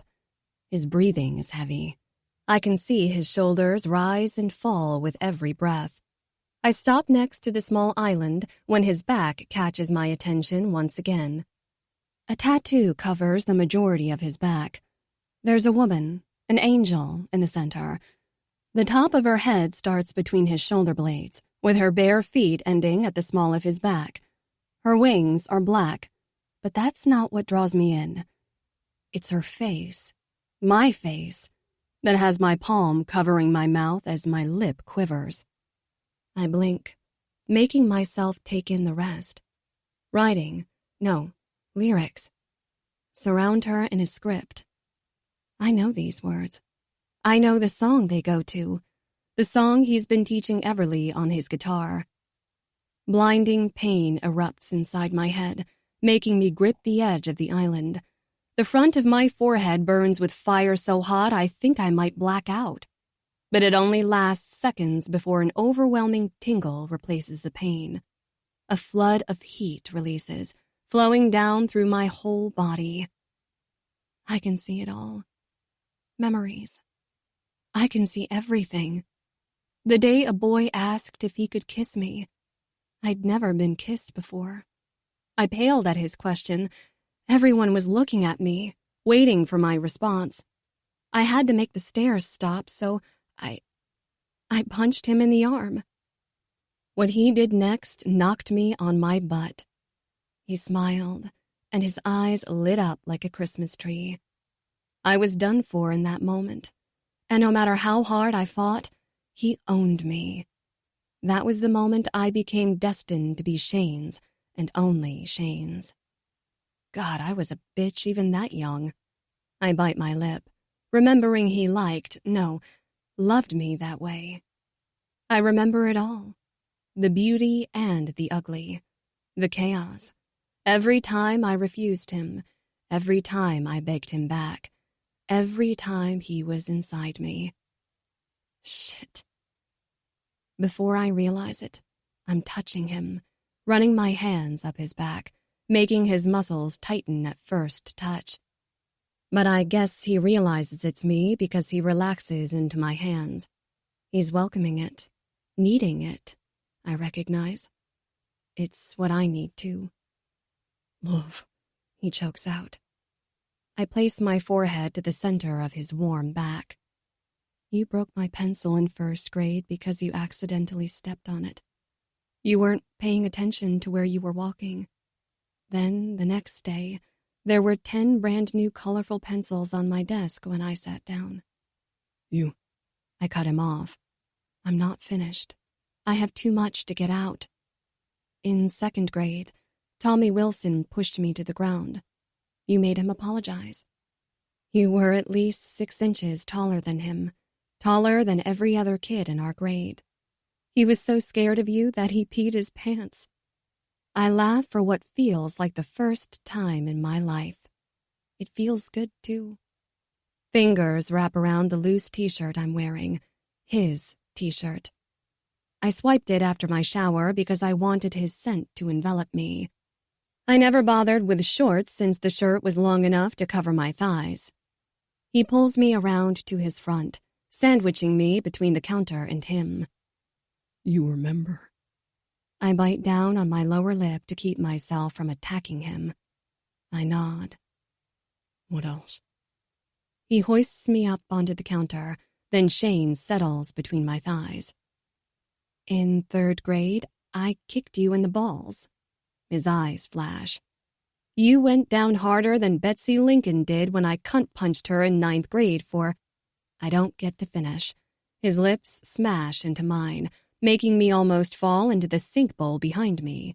His breathing is heavy. I can see his shoulders rise and fall with every breath. I stop next to the small island when his back catches my attention once again. A tattoo covers the majority of his back. There's a woman, an angel, in the center. The top of her head starts between his shoulder blades, with her bare feet ending at the small of his back. Her wings are black, but that's not what draws me in. It's her face, my face, that has my palm covering my mouth as my lip quivers. I blink, making myself take in the rest. Lyrics. Surround her in a script. I know these words. I know the song they go to, the song he's been teaching Everly on his guitar. Blinding pain erupts inside my head, making me grip the edge of the island. The front of my forehead burns with fire so hot I think I might black out. But it only lasts seconds before an overwhelming tingle replaces the pain. A flood of heat releases, flowing down through my whole body. I can see it all. Memories. I can see everything. The day a boy asked if he could kiss me. I'd never been kissed before. I paled at his question. Everyone was looking at me, waiting for my response. I had to make the stares stop, so I punched him in the arm. What he did next knocked me on my butt. He smiled, and his eyes lit up like a Christmas tree. I was done for in that moment. And no matter how hard I fought, he owned me. That was the moment I became destined to be Shane's, and only Shane's. God, I was a bitch even that young. I bite my lip, remembering he loved me that way. I remember it all. The beauty and the ugly. The chaos. Every time I refused him. Every time I begged him back. Every time he was inside me. Shit. Before I realize it, I'm touching him, running my hands up his back, making his muscles tighten at first touch. But I guess he realizes it's me because he relaxes into my hands. He's welcoming it, needing it. I recognize. It's what I need too. Love. He chokes out. I place my forehead to the center of his warm back. You broke my pencil in first grade because you accidentally stepped on it. You weren't paying attention to where you were walking. Then, the next day, there were 10 brand new colorful pencils on my desk when I sat down. I cut him off. I'm not finished. I have too much to get out. In second grade, Tommy Wilson pushed me to the ground. You made him apologize. You were at least 6 inches taller than him, taller than every other kid in our grade. He was so scared of you that he peed his pants. I laugh for what feels like the first time in my life. It feels good, too. Fingers wrap around the loose t-shirt I'm wearing. His t-shirt. I swiped it after my shower because I wanted his scent to envelop me. I never bothered with shorts since the shirt was long enough to cover my thighs. He pulls me around to his front, sandwiching me between the counter and him. You remember? I bite down on my lower lip to keep myself from attacking him. I nod. What else? He hoists me up onto the counter, then Shane settles between my thighs. In third grade, I kicked you in the balls. His eyes flash. You went down harder than Betsy Lincoln did when I cunt-punched her in 9th grade for... I don't get to finish. His lips smash into mine, making me almost fall into the sink bowl behind me.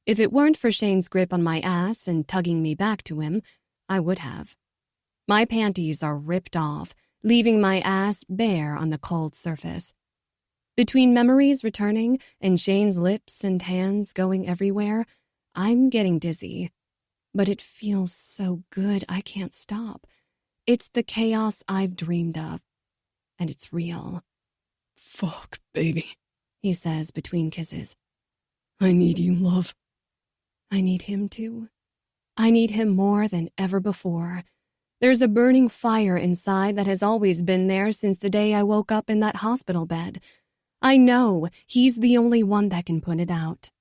If it weren't for Shane's grip on my ass and tugging me back to him, I would have. My panties are ripped off, leaving my ass bare on the cold surface. Between memories returning and Shane's lips and hands going everywhere, I'm getting dizzy. But it feels so good I can't stop. It's the chaos I've dreamed of. And it's real. Fuck, baby, he says between kisses. I need you, love. I need him too. I need him more than ever before. There's a burning fire inside that has always been there since the day I woke up in that hospital bed. I know he's the only one that can put it out.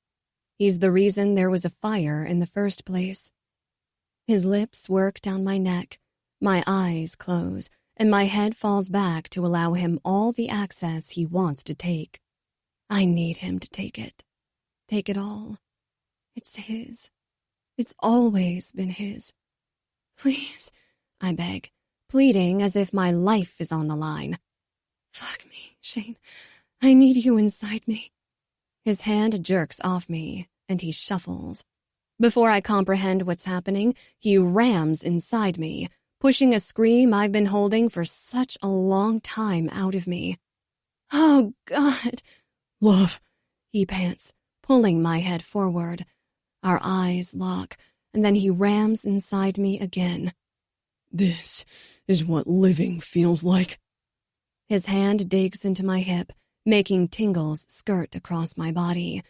He's the reason there was a fire in the first place. His lips work down my neck, my eyes close, and my head falls back to allow him all the access he wants to take. I need him to take it. Take it all. It's his. It's always been his. Please, I beg, pleading as if my life is on the line. Fuck me, Shane. I need you inside me. His hand jerks off me, and he shuffles. Before I comprehend what's happening, he rams inside me, pushing a scream I've been holding for such a long time out of me. Oh, God. Love, he pants, pulling my head forward. Our eyes lock, and then he rams inside me again. This is what living feels like. His hand digs into my hip, making tingles skirt across my body.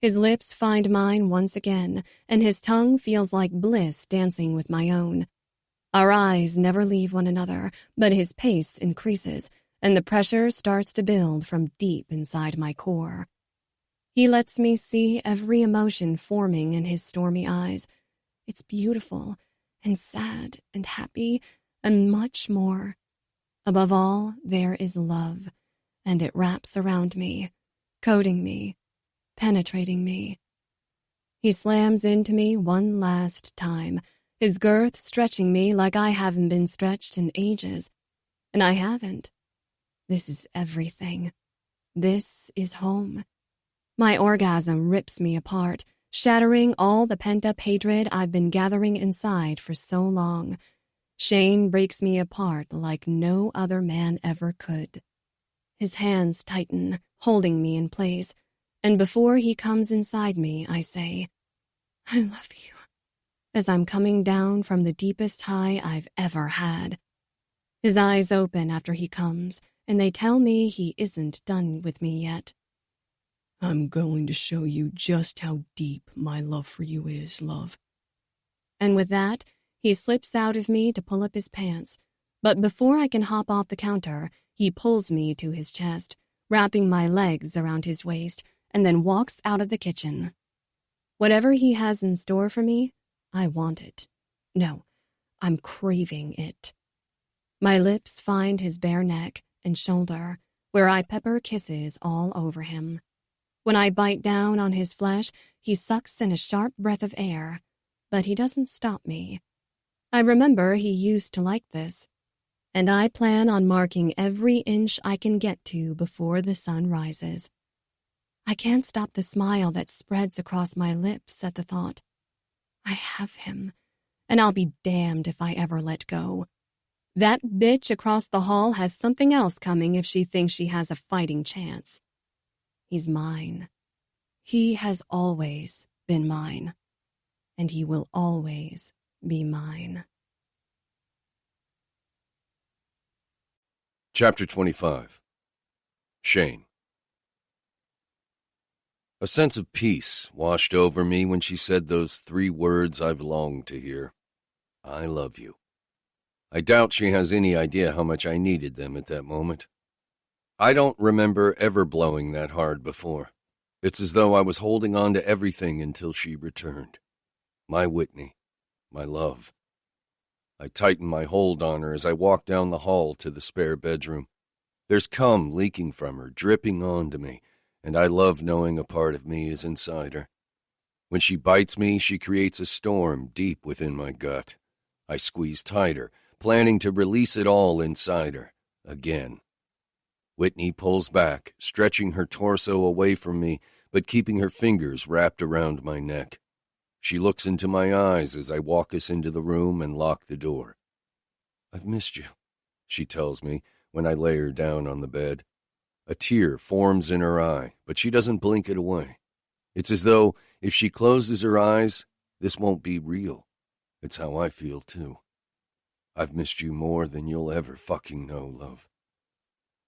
His lips find mine once again, and his tongue feels like bliss dancing with my own. Our eyes never leave one another, but his pace increases, and the pressure starts to build from deep inside my core. He lets me see every emotion forming in his stormy eyes. It's beautiful, and sad, and happy, and much more. Above all, there is love, and it wraps around me, coating me, penetrating me. He slams into me one last time, his girth stretching me like I haven't been stretched in ages. And I haven't. This is everything. This is home. My orgasm rips me apart, shattering all the pent-up hatred I've been gathering inside for so long. Shane breaks me apart like no other man ever could. His hands tighten, holding me in place, and before he comes inside me, I say, I love you, as I'm coming down from the deepest high I've ever had. His eyes open after he comes, and they tell me he isn't done with me yet. I'm going to show you just how deep my love for you is, love. And with that, he slips out of me to pull up his pants, but before I can hop off the counter, he pulls me to his chest, wrapping my legs around his waist and then walks out of the kitchen. Whatever he has in store for me, I want it. No, I'm craving it. My lips find his bare neck and shoulder, where I pepper kisses all over him. When I bite down on his flesh, he sucks in a sharp breath of air, but he doesn't stop me. I remember he used to like this, and I plan on marking every inch I can get to before the sun rises. I can't stop the smile that spreads across my lips at the thought. I have him, and I'll be damned if I ever let go. That bitch across the hall has something else coming if she thinks she has a fighting chance. He's mine. He has always been mine, and he will always be mine. Chapter 25. Shane. A sense of peace washed over me when she said those 3 words I've longed to hear. I love you. I doubt she has any idea how much I needed them at that moment. I don't remember ever blowing that hard before. It's as though I was holding on to everything until she returned. My Whitney. My love. I tightened my hold on her as I walked down the hall to the spare bedroom. There's cum leaking from her, dripping onto me, and I love knowing a part of me is inside her. When she bites me, she creates a storm deep within my gut. I squeeze tighter, planning to release it all inside her, again. Whitney pulls back, stretching her torso away from me, but keeping her fingers wrapped around my neck. She looks into my eyes as I walk us into the room and lock the door. I've missed you, she tells me when I lay her down on the bed. A tear forms in her eye, but she doesn't blink it away. It's as though if she closes her eyes, this won't be real. It's how I feel, too. I've missed you more than you'll ever fucking know, love.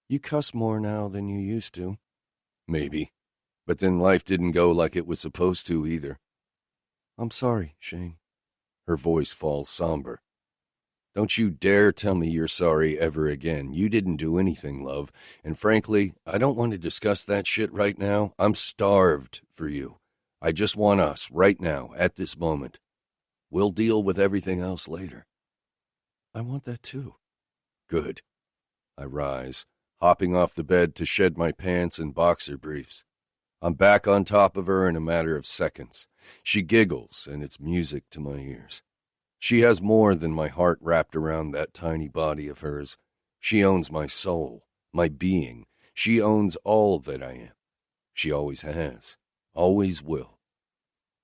You cuss more now than you used to. Maybe. But then life didn't go like it was supposed to either. I'm sorry, Shane. Her voice falls somber. Don't you dare tell me you're sorry ever again. You didn't do anything, love. And frankly, I don't want to discuss that shit right now. I'm starved for you. I just want us right now, at this moment. We'll deal with everything else later. I want that too. Good. I rise, hopping off the bed to shed my pants and boxer briefs. I'm back on top of her in a matter of seconds. She giggles, and it's music to my ears. She has more than my heart wrapped around that tiny body of hers. She owns my soul, my being. She owns all that I am. She always has, always will.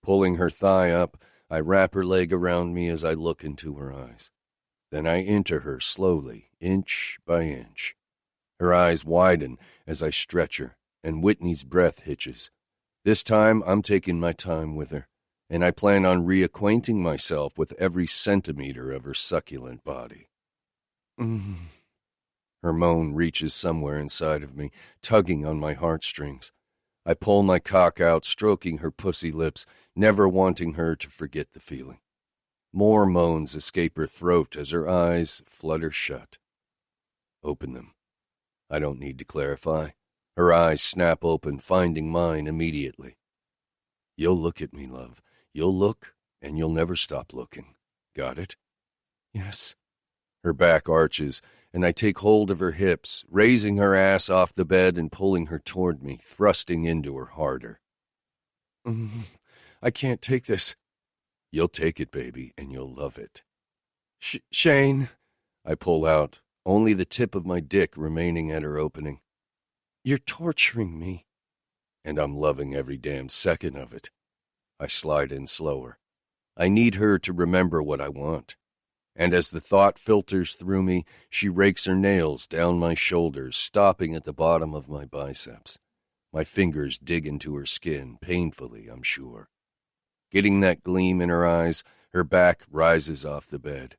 Pulling her thigh up, I wrap her leg around me as I look into her eyes. Then I enter her slowly, inch by inch. Her eyes widen as I stretch her, and Whitney's breath hitches. This time, I'm taking my time with her, and I plan on reacquainting myself with every centimeter of her succulent body. Her moan reaches somewhere inside of me, tugging on my heartstrings. I pull my cock out, stroking her pussy lips, never wanting her to forget the feeling. More moans escape her throat as her eyes flutter shut. Open them. I don't need to clarify. Her eyes snap open, finding mine immediately. You'll look at me, love. You'll look, and you'll never stop looking. Got it? Yes. Her back arches, and I take hold of her hips, raising her ass off the bed and pulling her toward me, thrusting into her harder. I can't take this. You'll take it, baby, and you'll love it. Shane, I pull out, only the tip of my dick remaining at her opening. You're torturing me. And I'm loving every damn second of it. I slide in slower. I need her to remember what I want. And as the thought filters through me, she rakes her nails down my shoulders, stopping at the bottom of my biceps. My fingers dig into her skin, painfully, I'm sure. Getting that gleam in her eyes, her back rises off the bed.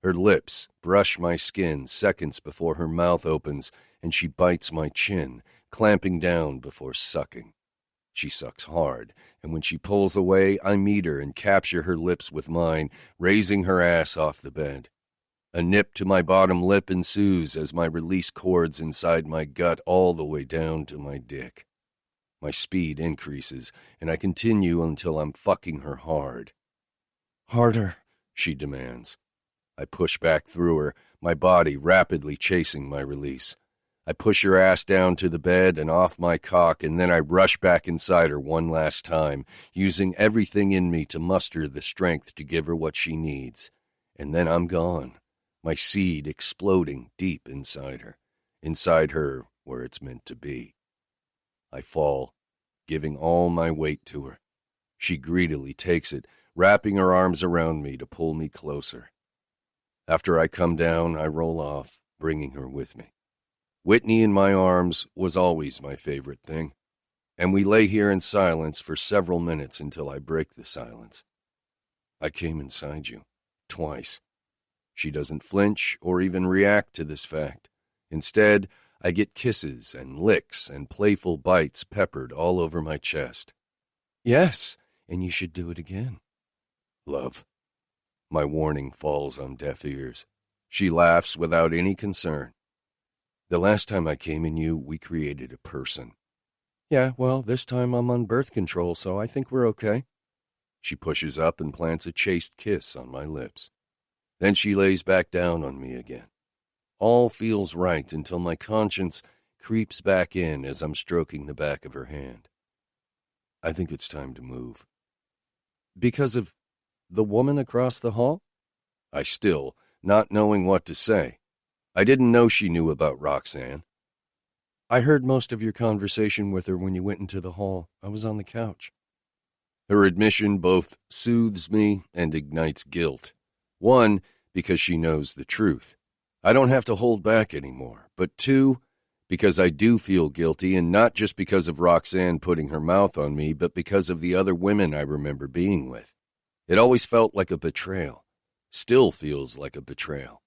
Her lips brush my skin seconds before her mouth opens, and she bites my chin, clamping down before sucking. She sucks hard, and when she pulls away, I meet her and capture her lips with mine, raising her ass off the bed. A nip to my bottom lip ensues as my release cords inside my gut all the way down to my dick. My speed increases, and I continue until I'm fucking her hard. Harder, she demands. I push back through her, my body rapidly chasing my release. I push her ass down to the bed and off my cock, and then I rush back inside her one last time, using everything in me to muster the strength to give her what she needs. And then I'm gone, my seed exploding deep inside her where it's meant to be. I fall, giving all my weight to her. She greedily takes it, wrapping her arms around me to pull me closer. After I come down, I roll off, bringing her with me. Whitney in my arms was always my favorite thing, and we lay here in silence for several minutes until I break the silence. I came inside you, twice. She doesn't flinch or even react to this fact. Instead, I get kisses and licks and playful bites peppered all over my chest. Yes, and you should do it again. Love. My warning falls on deaf ears. She laughs without any concern. The last time I came in you, we created a person. Yeah, well, this time I'm on birth control, so I think we're okay. She pushes up and plants a chaste kiss on my lips. Then she lays back down on me again. All feels right until my conscience creeps back in as I'm stroking the back of her hand. I think it's time to move. Because of the woman across the hall? I still, not knowing what to say. I didn't know she knew about Roxanne. I heard most of your conversation with her when you went into the hall. I was on the couch. Her admission both soothes me and ignites guilt. One, because she knows the truth. I don't have to hold back anymore. But two, because I do feel guilty, and not just because of Roxanne putting her mouth on me, but because of the other women I remember being with. It always felt like a betrayal. Still feels like a betrayal.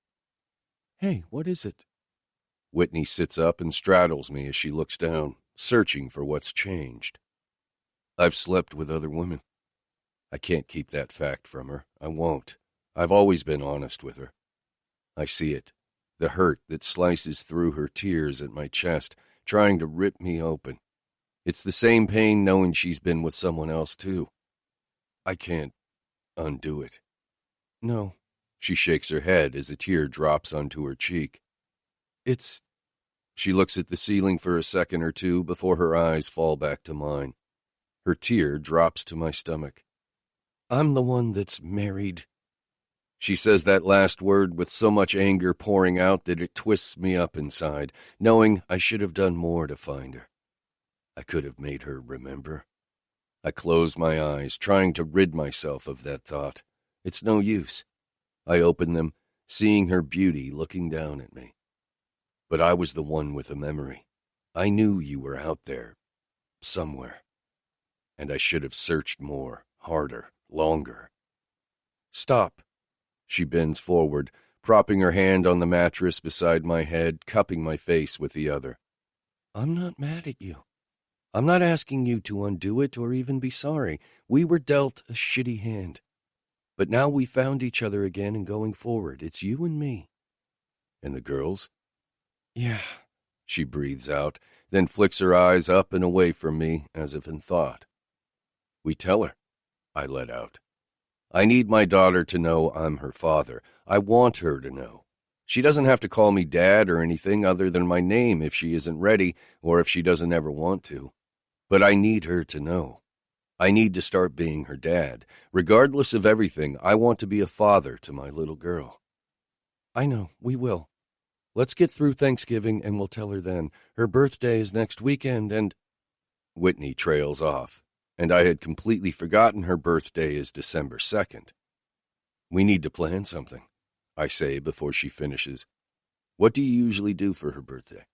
Hey, what is it? Whitney sits up and straddles me as she looks down, searching for what's changed. I've slept with other women. I can't keep that fact from her. I won't. I've always been honest with her. I see it. The hurt that slices through her tears at my chest, trying to rip me open. It's the same pain knowing she's been with someone else, too. I can't undo it. No. She shakes her head as a tear drops onto her cheek. She looks at the ceiling for a second or two before her eyes fall back to mine. Her tear drops to my stomach. I'm the one that's married. She says that last word with so much anger pouring out that it twists me up inside, knowing I should have done more to find her. I could have made her remember. I close my eyes, trying to rid myself of that thought. It's no use. I open them, seeing her beauty looking down at me. But I was the one with a memory. I knew you were out there, somewhere. And I should have searched more, harder, longer. Stop. She bends forward, propping her hand on the mattress beside my head, cupping my face with the other. I'm not mad at you. I'm not asking you to undo it or even be sorry. We were dealt a shitty hand. But now we found each other again, and going forward, it's you and me. And the girls? Yeah, she breathes out, then flicks her eyes up and away from me, as if in thought. We tell her, I let out. I need my daughter to know I'm her father. I want her to know. She doesn't have to call me Dad or anything other than my name if she isn't ready or if she doesn't ever want to. But I need her to know. I need to start being her dad. Regardless of everything, I want to be a father to my little girl. I know, we will. Let's get through Thanksgiving and we'll tell her then. Her birthday is next weekend and... Whitney trails off, and I had completely forgotten her birthday is December 2nd. We need to plan something, I say before she finishes. What do you usually do for her birthday?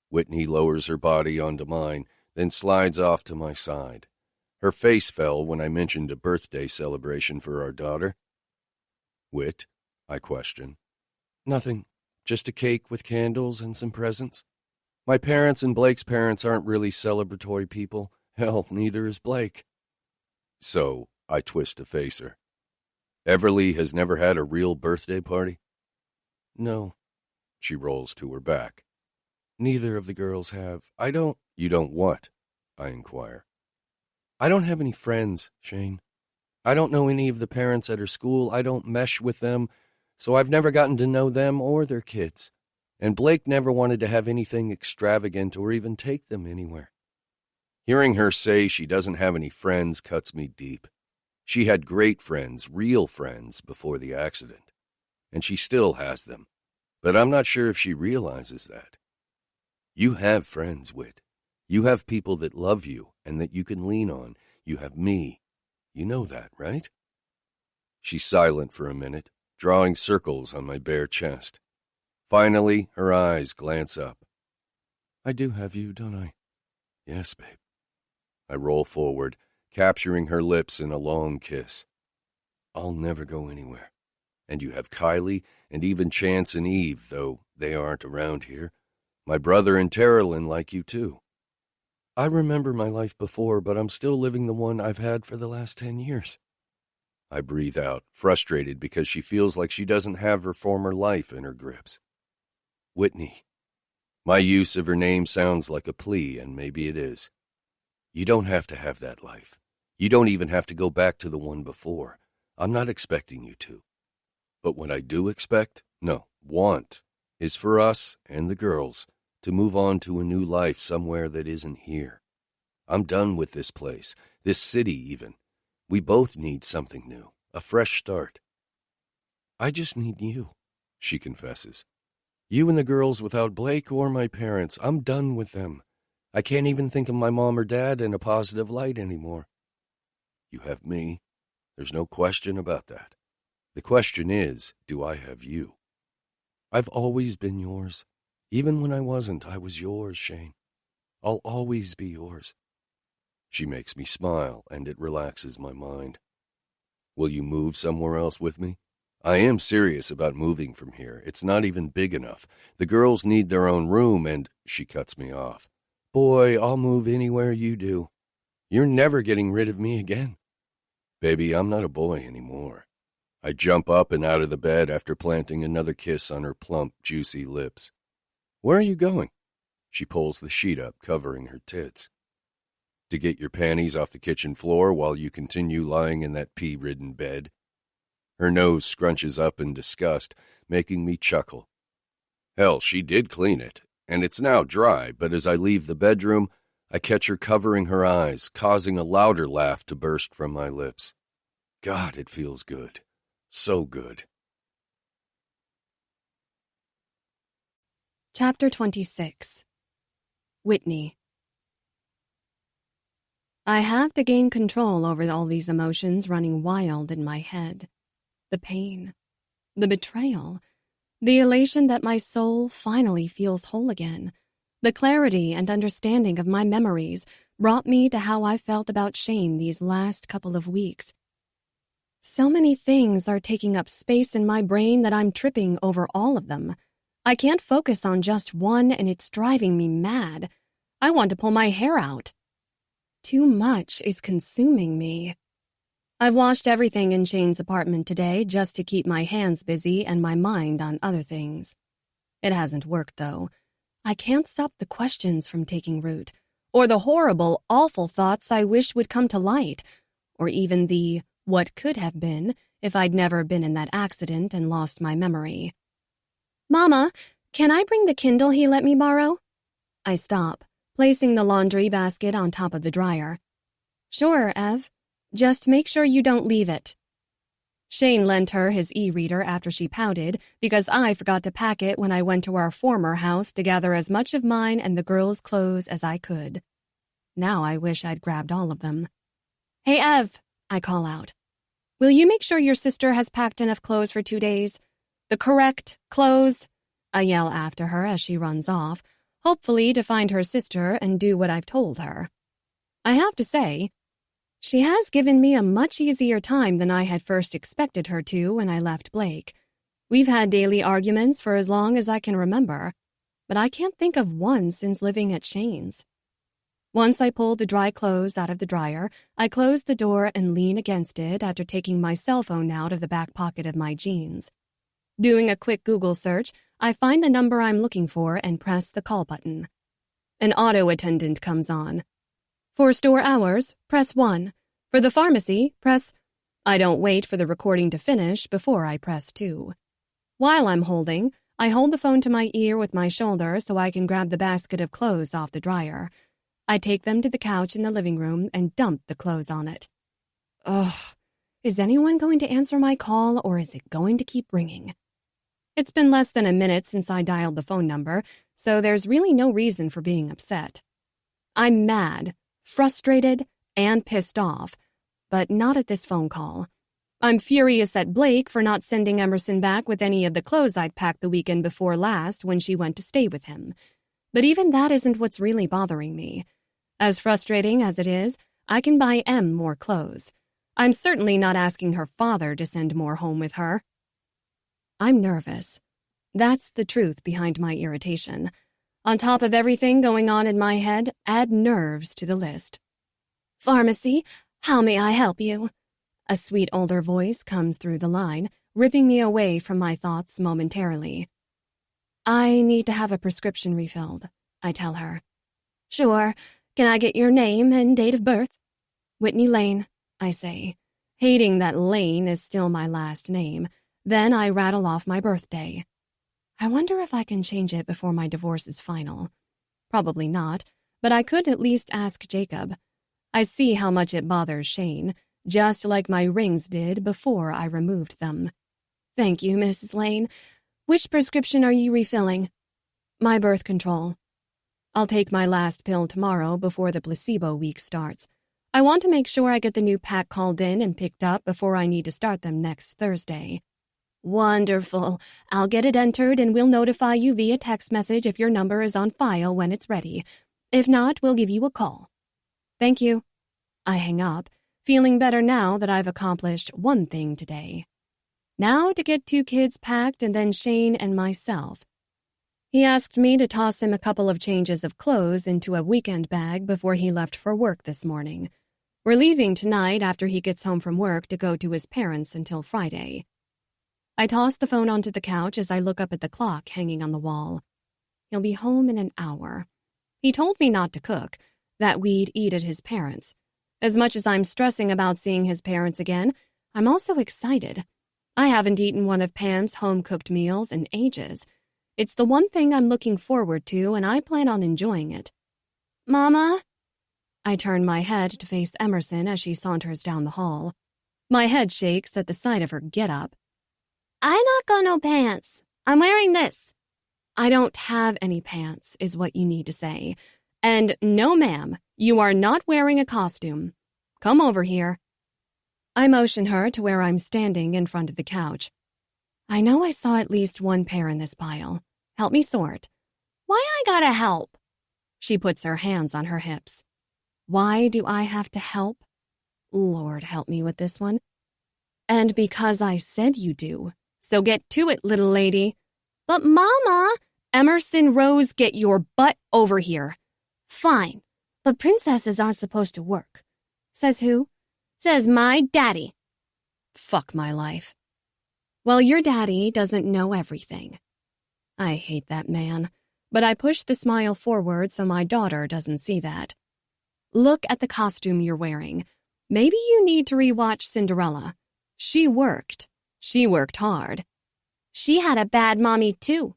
Whitney lowers her body onto mine, then slides off to my side. Her face fell when I mentioned a birthday celebration for our daughter. Whit? I question. Nothing. Just a cake with candles and some presents. My parents and Blake's parents aren't really celebratory people. Hell, neither is Blake. So, I twist to face her. Everly has never had a real birthday party? No. She rolls to her back. Neither of the girls have. You don't what? I inquire. I don't have any friends, Shane. I don't know any of the parents at her school. I don't mesh with them, so I've never gotten to know them or their kids. And Blake never wanted to have anything extravagant or even take them anywhere. Hearing her say she doesn't have any friends cuts me deep. She had great friends, real friends, before the accident. And she still has them. But I'm not sure if she realizes that. You have friends, Whit. You have people that love you and that you can lean on. You have me. You know that, right? She's silent for a minute, drawing circles on my bare chest. Finally, her eyes glance up. I do have you, don't I? Yes, babe. I roll forward, capturing her lips in a long kiss. I'll never go anywhere. And you have Kylie and even Chance and Eve, though they aren't around here. My brother and Terilyn like you, too. I remember my life before, but I'm still living the one I've had for the last 10 years. I breathe out, frustrated because she feels like she doesn't have her former life in her grips. Whitney. My use of her name sounds like a plea, and maybe it is. You don't have to have that life. You don't even have to go back to the one before. I'm not expecting you to. But what I do expect, want, is for us and the girls to move on to a new life somewhere that isn't here. I'm done with this place, this city even. We both need something new, a fresh start. I just need you, she confesses. You and the girls without Blake or my parents. I'm done with them. I can't even think of my mom or dad in a positive light anymore. You have me. There's no question about that. The question is, do I have you? I've always been yours. Even when I wasn't, I was yours, Shane. I'll always be yours. She makes me smile, and it relaxes my mind. Will you move somewhere else with me? I am serious about moving from here. It's not even big enough. The girls need their own room, and she cuts me off. Boy, I'll move anywhere you do. You're never getting rid of me again. Baby, I'm not a boy anymore. I jump up and out of the bed after planting another kiss on her plump, juicy lips. Where are you going? She pulls the sheet up, covering her tits. To get your panties off the kitchen floor while you continue lying in that pee-ridden bed. Her nose scrunches up in disgust, making me chuckle. Hell, she did clean it, and it's now dry, but as I leave the bedroom, I catch her covering her eyes, causing a louder laugh to burst from my lips. God, it feels good. So good. Chapter 26. Whitney. I have to gain control over all these emotions running wild in my head. The pain, the betrayal, the elation that my soul finally feels whole again, the clarity and understanding of my memories brought me to how I felt about Shane these last couple of weeks. So many things are taking up space in my brain that I'm tripping over all of them. I can't focus on just one, and it's driving me mad. I want to pull my hair out. Too much is consuming me. I've washed everything in Shane's apartment today just to keep my hands busy and my mind on other things. It hasn't worked, though. I can't stop the questions from taking root, or the horrible, awful thoughts I wish would come to light, or even the what could have been if I'd never been in that accident and lost my memory. Mama, can I bring the Kindle he let me borrow? I stop, placing the laundry basket on top of the dryer. Sure, Ev. Just make sure you don't leave it. Shane lent her his e-reader after she pouted because I forgot to pack it when I went to our former house to gather as much of mine and the girls' clothes as I could. Now I wish I'd grabbed all of them. Hey, Ev, I call out. Will you make sure your sister has packed enough clothes for 2 days? The correct clothes, I yell after her as she runs off, hopefully to find her sister and do what I've told her. I have to say, she has given me a much easier time than I had first expected her to when I left Blake. We've had daily arguments for as long as I can remember, but I can't think of one since living at Shane's. Once I pull the dry clothes out of the dryer, I close the door and lean against it after taking my cell phone out of the back pocket of my jeans. Doing a quick Google search, I find the number I'm looking for and press the call button. An auto attendant comes on. For store hours, press 1. For the pharmacy, press... I don't wait for the recording to finish before I press 2. While I'm holding, I hold the phone to my ear with my shoulder so I can grab the basket of clothes off the dryer. I take them to the couch in the living room and dump the clothes on it. Ugh, is anyone going to answer my call or is it going to keep ringing? It's been less than a minute since I dialed the phone number, so there's really no reason for being upset. I'm mad, frustrated, and pissed off, but not at this phone call. I'm furious at Blake for not sending Emerson back with any of the clothes I'd packed the weekend before last when she went to stay with him. But even that isn't what's really bothering me. As frustrating as it is, I can buy Em more clothes. I'm certainly not asking her father to send more home with her. I'm nervous. That's the truth behind my irritation. On top of everything going on in my head, add nerves to the list. Pharmacy, how may I help you? A sweet older voice comes through the line, ripping me away from my thoughts momentarily. I need to have a prescription refilled, I tell her. Sure. Can I get your name and date of birth? Whitney Lane, I say, hating that Lane is still my last name. Then I rattle off my birthday. I wonder if I can change it before my divorce is final. Probably not, but I could at least ask Jacob. I see how much it bothers Shane, just like my rings did before I removed them. Thank you, Mrs. Lane. Which prescription are you refilling? My birth control. I'll take my last pill tomorrow before the placebo week starts. I want to make sure I get the new pack called in and picked up before I need to start them next Thursday. Wonderful. I'll get it entered and we'll notify you via text message if your number is on file when it's ready. If not, we'll give you a call. Thank you. I hang up, feeling better now that I've accomplished one thing today. Now to get 2 kids packed and then Shane and myself. He asked me to toss him a couple of changes of clothes into a weekend bag before he left for work this morning. We're leaving tonight after he gets home from work to go to his parents until Friday. I toss the phone onto the couch as I look up at the clock hanging on the wall. He'll be home in an hour. He told me not to cook, that we'd eat at his parents'. As much as I'm stressing about seeing his parents again, I'm also excited. I haven't eaten one of Pam's home-cooked meals in ages. It's the one thing I'm looking forward to, and I plan on enjoying it. Mama? I turn my head to face Emerson as she saunters down the hall. My head shakes at the sight of her get-up. I not got no pants. I'm wearing this. I don't have any pants, is what you need to say. And no, ma'am, you are not wearing a costume. Come over here. I motion her to where I'm standing in front of the couch. I know I saw at least one pair in this pile. Help me sort. Why I gotta help? She puts her hands on her hips. Why do I have to help? Lord help me with this one. And because I said you do. So get to it, little lady. But Mama! Emerson Rose, get your butt over here. Fine, but princesses aren't supposed to work. Says who? Says my daddy. Fuck my life. Well, your daddy doesn't know everything. I hate that man, but I push the smile forward so my daughter doesn't see that. Look at the costume you're wearing. Maybe you need to rewatch Cinderella. She worked. She worked hard. She had a bad mommy, too.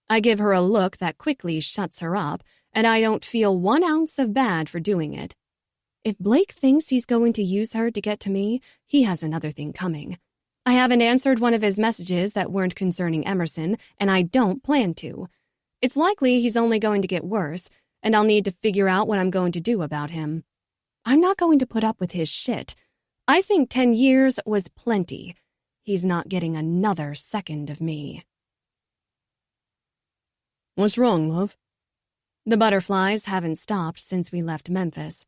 I give her a look that quickly shuts her up, and I don't feel 1 ounce of bad for doing it. If Blake thinks he's going to use her to get to me, he has another thing coming. I haven't answered one of his messages that weren't concerning Emerson, and I don't plan to. It's likely he's only going to get worse, and I'll need to figure out what I'm going to do about him. I'm not going to put up with his shit. I think 10 years was plenty. He's not getting another second of me. What's wrong, love? The butterflies haven't stopped since we left Memphis.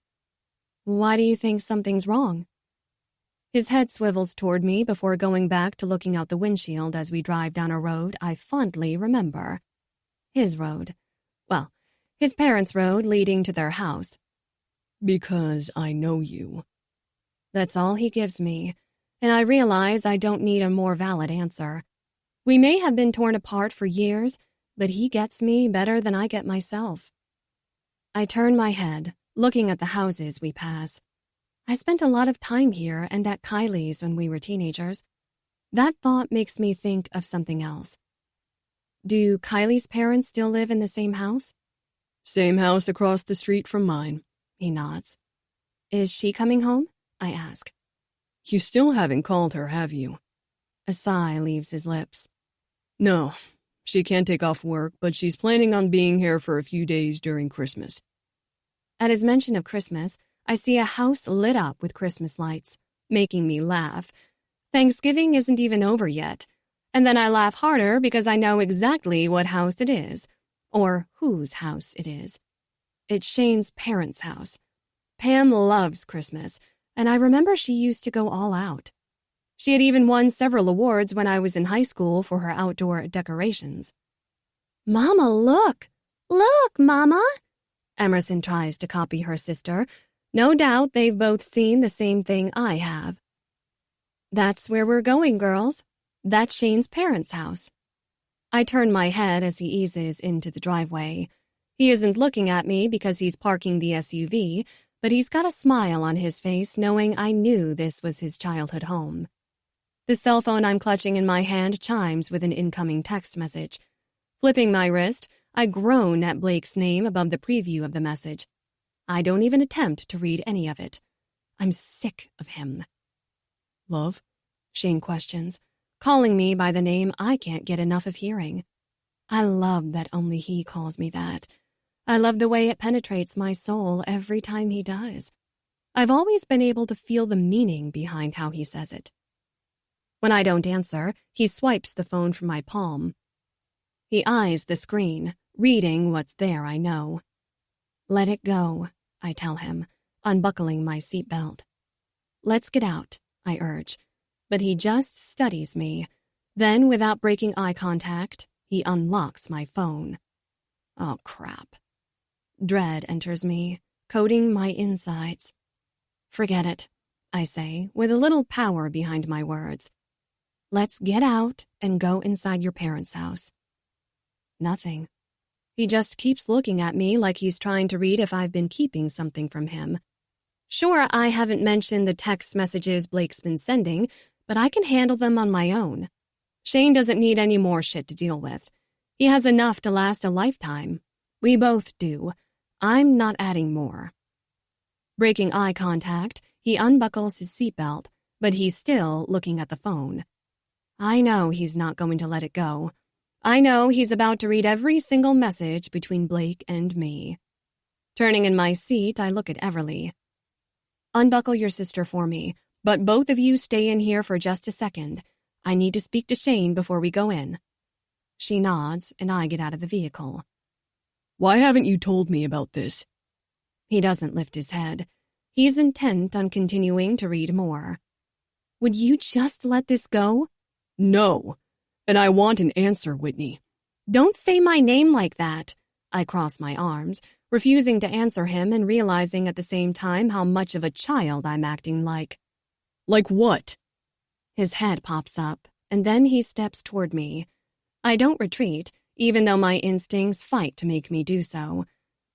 Why do you think something's wrong? His head swivels toward me before going back to looking out the windshield as we drive down a road I fondly remember. His road. Well, his parents' road leading to their house. Because I know you. That's all he gives me, and I realize I don't need a more valid answer. We may have been torn apart for years, but he gets me better than I get myself. I turn my head, looking at the houses we pass. I spent a lot of time here and at Kylie's when we were teenagers. That thought makes me think of something else. Do Kylie's parents still live in the same house? Same house across the street from mine. He nods. Is she coming home? I ask. You still haven't called her, have you? A sigh leaves his lips. No, she can't take off work, but she's planning on being here for a few days during Christmas. At his mention of Christmas, I see a house lit up with Christmas lights, making me laugh. Thanksgiving isn't even over yet. And then I laugh harder because I know exactly what house it is, or whose house it is. It's Shane's parents' house. Pam loves Christmas, and I remember she used to go all out. She had even won several awards when I was in high school for her outdoor decorations. Mama, look! Look, Mama! Emerson tries to copy her sister. No doubt they've both seen the same thing I have. That's where we're going, girls. That's Shane's parents' house. I turn my head as he eases into the driveway. He isn't looking at me because he's parking the SUV, but he's got a smile on his face knowing I knew this was his childhood home. The cell phone I'm clutching in my hand chimes with an incoming text message. Flipping my wrist, I groan at Blake's name above the preview of the message. I don't even attempt to read any of it. I'm sick of him. Love? Shane questions, calling me by the name I can't get enough of hearing. I love that only he calls me that. I love the way it penetrates my soul every time he does. I've always been able to feel the meaning behind how he says it. When I don't answer, he swipes the phone from my palm. He eyes the screen, reading what's there, I know. Let it go, I tell him, unbuckling my seatbelt. Let's get out, I urge, but he just studies me. Then, without breaking eye contact, he unlocks my phone. Oh, crap. Dread enters me, coating my insides. Forget it, I say, with a little power behind my words. Let's get out and go inside your parents' house. Nothing. He just keeps looking at me like he's trying to read if I've been keeping something from him. Sure, I haven't mentioned the text messages Blake's been sending, but I can handle them on my own. Shane doesn't need any more shit to deal with. He has enough to last a lifetime. We both do. I'm not adding more. Breaking eye contact, he unbuckles his seatbelt, but he's still looking at the phone. I know he's not going to let it go. I know he's about to read every single message between Blake and me. Turning in my seat, I look at Everly. Unbuckle your sister for me, but both of you stay in here for just a second. I need to speak to Shane before we go in. She nods, and I get out of the vehicle. Why haven't you told me about this? He doesn't lift his head. He's intent on continuing to read more. Would you just let this go? No. And I want an answer, Whitney. Don't say my name like that. I cross my arms, refusing to answer him and realizing at the same time how much of a child I'm acting like. Like what? His head pops up, and then he steps toward me. I don't retreat, even though my instincts fight to make me do so.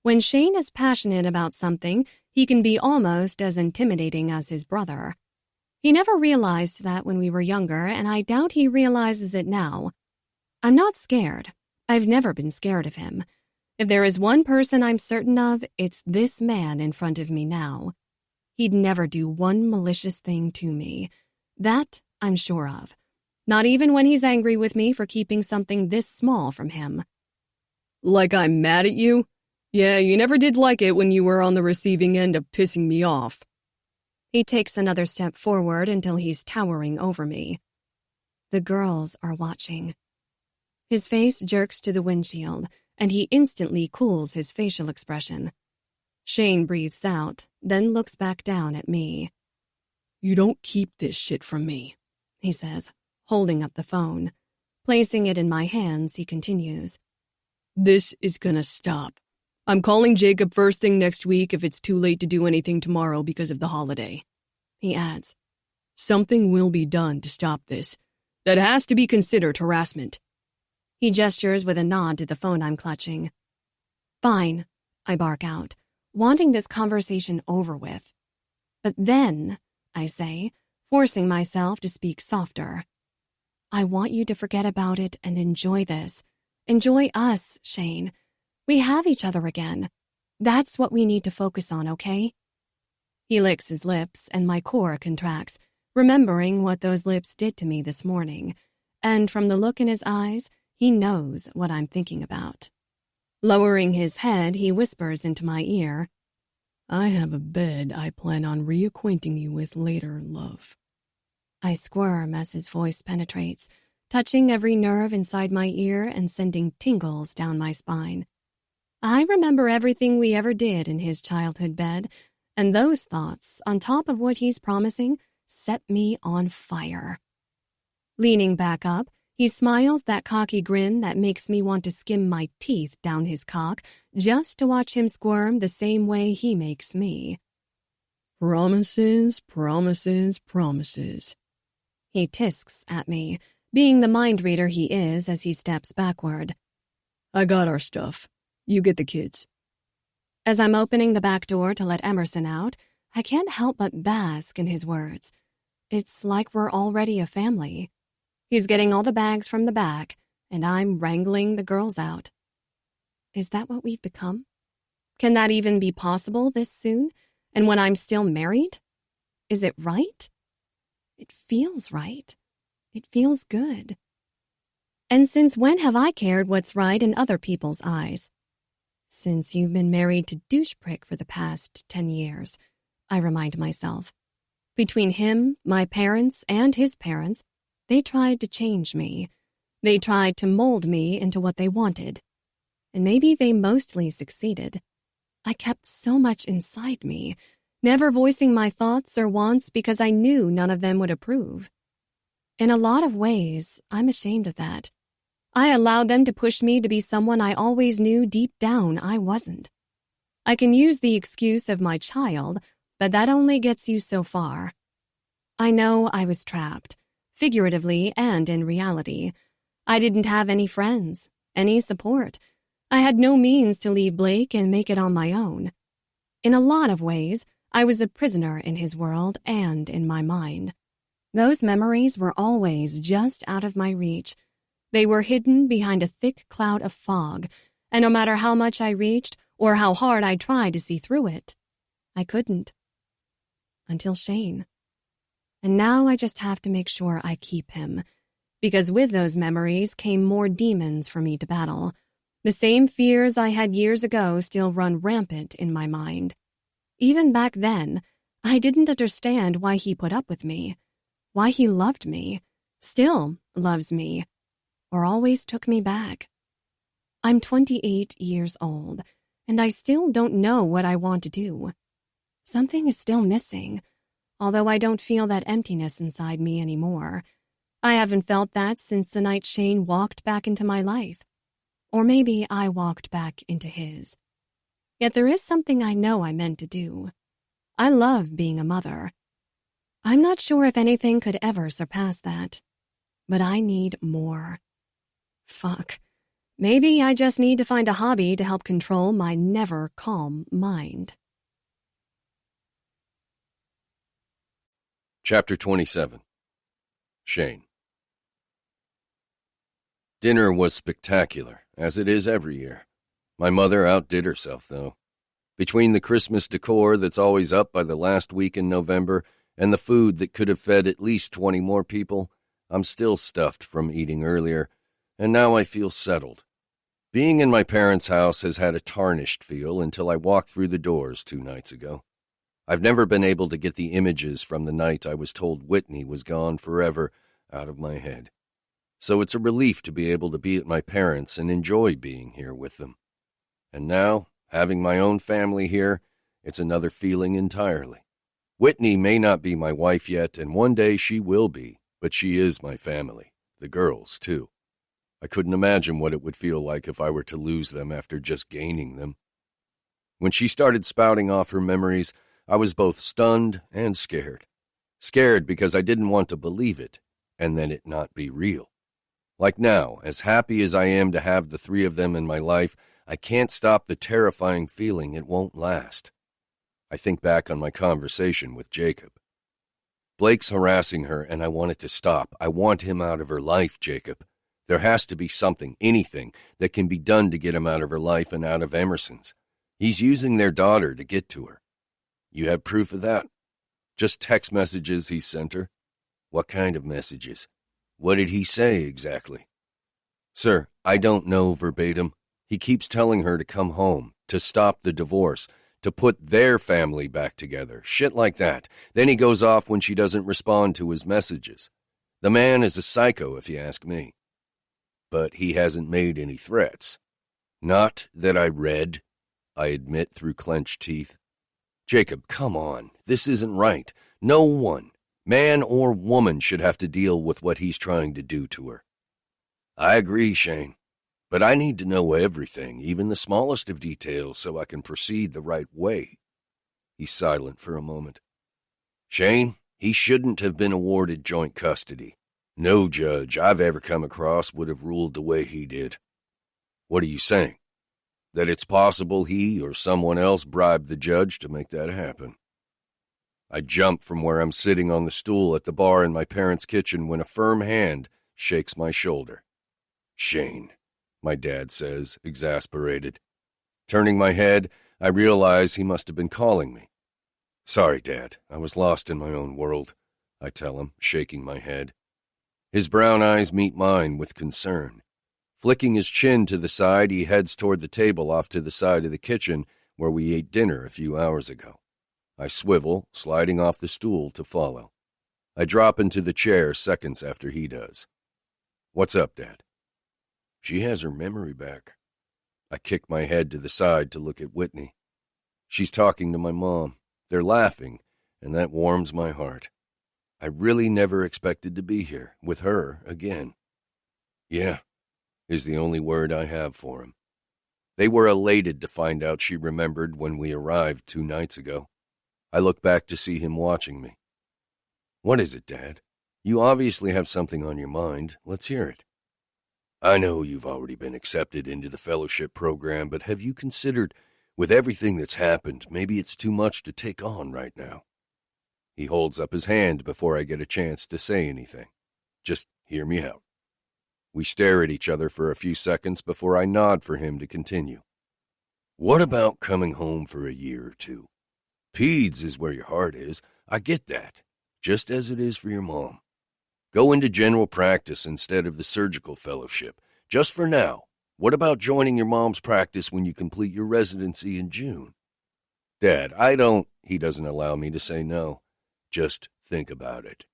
When Shane is passionate about something, he can be almost as intimidating as his brother. He never realized that when we were younger, and I doubt he realizes it now. I'm not scared. I've never been scared of him. If there is one person I'm certain of, it's this man in front of me now. He'd never do one malicious thing to me. That I'm sure of. Not even when he's angry with me for keeping something this small from him. Like I'm mad at you? Yeah, you never did like it when you were on the receiving end of pissing me off. He takes another step forward until he's towering over me. The girls are watching. His face jerks to the windshield, and he instantly cools his facial expression. Shane breathes out, then looks back down at me. You don't keep this shit from me, he says, holding up the phone. Placing it in my hands, he continues. This is gonna stop. I'm calling Jacob first thing next week if it's too late to do anything tomorrow because of the holiday. He adds, something will be done to stop this. That has to be considered harassment. He gestures with a nod to the phone I'm clutching. Fine, I bark out, wanting this conversation over with. But then, I say, forcing myself to speak softer, I want you to forget about it and enjoy this. Enjoy us, Shane. We have each other again. That's what we need to focus on, okay? He licks his lips, and my core contracts, remembering what those lips did to me this morning. And from the look in his eyes, he knows what I'm thinking about. Lowering his head, he whispers into my ear, I have a bed I plan on reacquainting you with later, love. I squirm as his voice penetrates, touching every nerve inside my ear and sending tingles down my spine. I remember everything we ever did in his childhood bed, and those thoughts, on top of what he's promising, set me on fire. Leaning back up, he smiles that cocky grin that makes me want to skim my teeth down his cock just to watch him squirm the same way he makes me. Promises, promises, promises. He tisks at me, being the mind reader he is as he steps backward. I got our stuff. You get the kids. As I'm opening the back door to let Emerson out, I can't help but bask in his words. It's like we're already a family. He's getting all the bags from the back, and I'm wrangling the girls out. Is that what we've become? Can that even be possible this soon, and when I'm still married? Is it right? It feels right. It feels good. And since when have I cared what's right in other people's eyes? Since you've been married to Doucheprick for the past 10 years, I remind myself. Between him, my parents, and his parents, they tried to change me. They tried to mold me into what they wanted. And maybe they mostly succeeded. I kept so much inside me, never voicing my thoughts or wants because I knew none of them would approve. In a lot of ways, I'm ashamed of that. I allowed them to push me to be someone I always knew deep down I wasn't. I can use the excuse of my child, but that only gets you so far. I know I was trapped, figuratively and in reality. I didn't have any friends, any support. I had no means to leave Blake and make it on my own. In a lot of ways, I was a prisoner in his world and in my mind. Those memories were always just out of my reach. They were hidden behind a thick cloud of fog, and no matter how much I reached or how hard I tried to see through it, I couldn't. Until Shane. And now I just have to make sure I keep him, because with those memories came more demons for me to battle. The same fears I had years ago still run rampant in my mind. Even back then, I didn't understand why he put up with me, why he loved me, still loves me, or always took me back. I'm 28 years old, and I still don't know what I want to do. Something is still missing, although I don't feel that emptiness inside me anymore. I haven't felt that since the night Shane walked back into my life. Or maybe I walked back into his. Yet there is something I know I meant to do. I love being a mother. I'm not sure if anything could ever surpass that. But I need more. Fuck. Maybe I just need to find a hobby to help control my never calm mind. Chapter 27. Shane. Dinner was spectacular, as it is every year. My mother outdid herself, though. Between the Christmas decor that's always up by the last week in November and the food that could have fed at least 20 more people, I'm still stuffed from eating earlier, and now I feel settled. Being in my parents' house has had a tarnished feel until I walked through the doors 2 nights ago. I've never been able to get the images from the night I was told Whitney was gone forever out of my head. So it's a relief to be able to be at my parents' and enjoy being here with them. And now, having my own family here, it's another feeling entirely. Whitney may not be my wife yet, and one day she will be, but she is my family, the girls, too. I couldn't imagine what it would feel like if I were to lose them after just gaining them. When she started spouting off her memories, I was both stunned and scared. Scared because I didn't want to believe it, and then it not be real. Like now, as happy as I am to have the 3 of them in my life, I can't stop the terrifying feeling it won't last. I think back on my conversation with Jacob. Blake's harassing her, and I want it to stop. I want him out of her life, Jacob. There has to be something, anything, that can be done to get him out of her life and out of Emerson's. He's using their daughter to get to her. You have proof of that? Just text messages he sent her? What kind of messages? What did he say exactly? Sir, I don't know verbatim. He keeps telling her to come home, to stop the divorce, to put their family back together, shit like that. Then he goes off when she doesn't respond to his messages. The man is a psycho, if you ask me. But he hasn't made any threats. Not that I read, I admit through clenched teeth. Jacob, come on. This isn't right. No one, man or woman, should have to deal with what he's trying to do to her. I agree, Shane. But I need to know everything, even the smallest of details, so I can proceed the right way. He's silent for a moment. Shane, he shouldn't have been awarded joint custody. No judge I've ever come across would have ruled the way he did. What are you saying? That it's possible he or someone else bribed the judge to make that happen? I jump from where I'm sitting on the stool at the bar in my parents' kitchen when a firm hand shakes my shoulder. Shane, my dad says, exasperated. Turning my head, I realize he must have been calling me. Sorry, Dad, I was lost in my own world, I tell him, shaking my head. His brown eyes meet mine with concern. Flicking his chin to the side, he heads toward the table off to the side of the kitchen where we ate dinner a few hours ago. I swivel, sliding off the stool to follow. I drop into the chair seconds after he does. What's up, Dad? She has her memory back. I kick my head to the side to look at Whitney. She's talking to my mom. They're laughing, and that warms my heart. I really never expected to be here, with her, again. Yeah, is the only word I have for him. They were elated to find out she remembered when we arrived 2 nights ago. I look back to see him watching me. What is it, Dad? You obviously have something on your mind. Let's hear it. I know you've already been accepted into the fellowship program, but have you considered, with everything that's happened, maybe it's too much to take on right now? He holds up his hand before I get a chance to say anything. Just hear me out. We stare at each other for a few seconds before I nod for him to continue. What about coming home for a year or 2? Peds is where your heart is. I get that, just as it is for your mom. Go into general practice instead of the surgical fellowship. Just for now, what about joining your mom's practice when you complete your residency in June? Dad, he doesn't allow me to say no. Just think about it.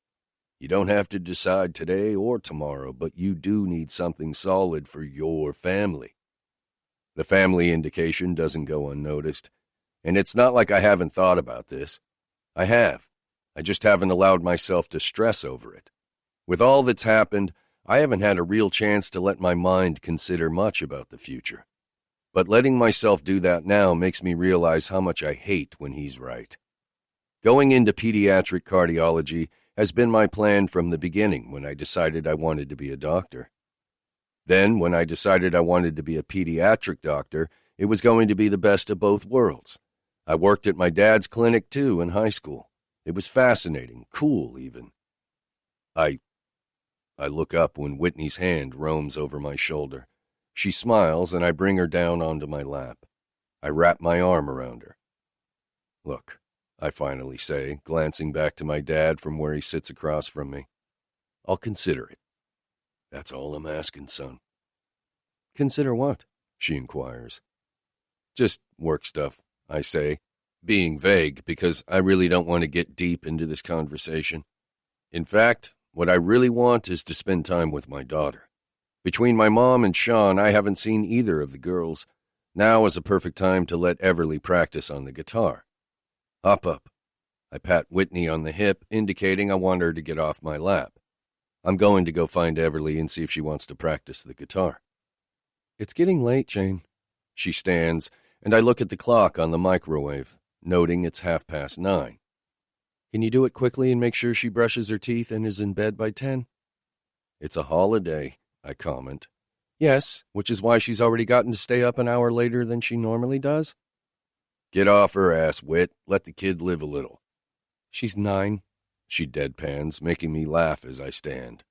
You don't have to decide today or tomorrow, but you do need something solid for your family. The family indication doesn't go unnoticed, and it's not like I haven't thought about this. I have. I just haven't allowed myself to stress over it. With all that's happened, I haven't had a real chance to let my mind consider much about the future. But letting myself do that now makes me realize how much I hate when he's right. Going into pediatric cardiology has been my plan from the beginning when I decided I wanted to be a doctor. Then, when I decided I wanted to be a pediatric doctor, it was going to be the best of both worlds. I worked at my dad's clinic, too, in high school. It was fascinating, cool even. I look up when Whitney's hand roams over my shoulder. She smiles, and I bring her down onto my lap. I wrap my arm around her. Look, I finally say, glancing back to my dad from where he sits across from me. I'll consider it. That's all I'm asking, son. Consider what? She inquires. Just work stuff, I say, being vague because I really don't want to get deep into this conversation. In fact, what I really want is to spend time with my daughter. Between my mom and Sean, I haven't seen either of the girls. Now is a perfect time to let Everly practice on the guitar. Hop up. I pat Whitney on the hip, indicating I want her to get off my lap. I'm going to go find Everly and see if she wants to practice the guitar. It's getting late, Jane. She stands, and I look at the clock on the microwave, noting it's 9:30. Can you do it quickly and make sure she brushes her teeth and is in bed by 10? It's a holiday, I comment. Yes, which is why she's already gotten to stay up an hour later than she normally does. Get off her ass, Whit. Let the kid live a little. She's 9, she deadpans, making me laugh as I stand.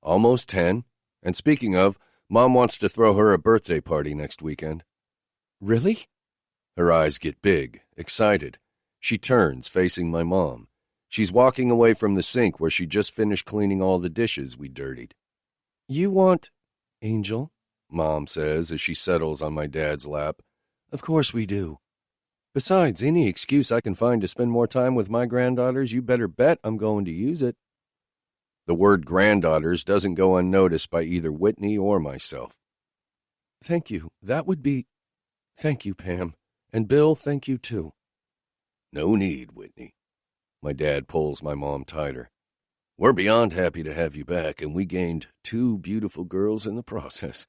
Almost 10, and speaking of, Mom wants to throw her a birthday party next weekend. Really? Her eyes get big, excited. She turns, facing my mom. She's walking away from the sink where she just finished cleaning all the dishes we dirtied. You want... Angel, Mom says as she settles on my dad's lap. Of course we do. Besides, any excuse I can find to spend more time with my granddaughters, you better bet I'm going to use it. The word granddaughters doesn't go unnoticed by either Whitney or myself. Thank you. That would be... Thank you, Pam. And Bill, thank you too. No need, Whitney. My dad pulls my mom tighter. We're beyond happy to have you back, and we gained 2 beautiful girls in the process.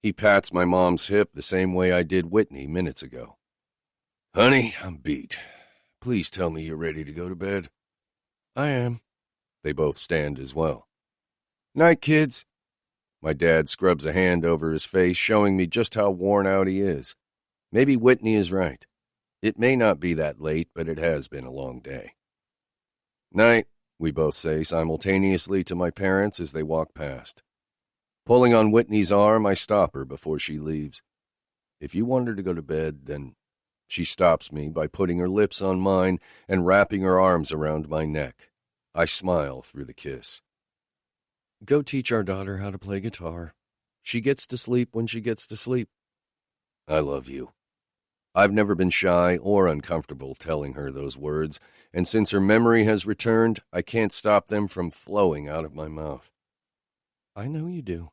He pats my mom's hip the same way I did Whitney minutes ago. Honey, I'm beat. Please tell me you're ready to go to bed. I am. They both stand as well. Night, kids. My dad scrubs a hand over his face, showing me just how worn out he is. Maybe Whitney is right. It may not be that late, but it has been a long day. Night, we both say simultaneously to my parents as they walk past. Pulling on Whitney's arm, I stop her before she leaves. If you want her to go to bed, then... She stops me by putting her lips on mine and wrapping her arms around my neck. I smile through the kiss. Go teach our daughter how to play guitar. She gets to sleep when she gets to sleep. I love you. I've never been shy or uncomfortable telling her those words, and since her memory has returned, I can't stop them from flowing out of my mouth. I know you do.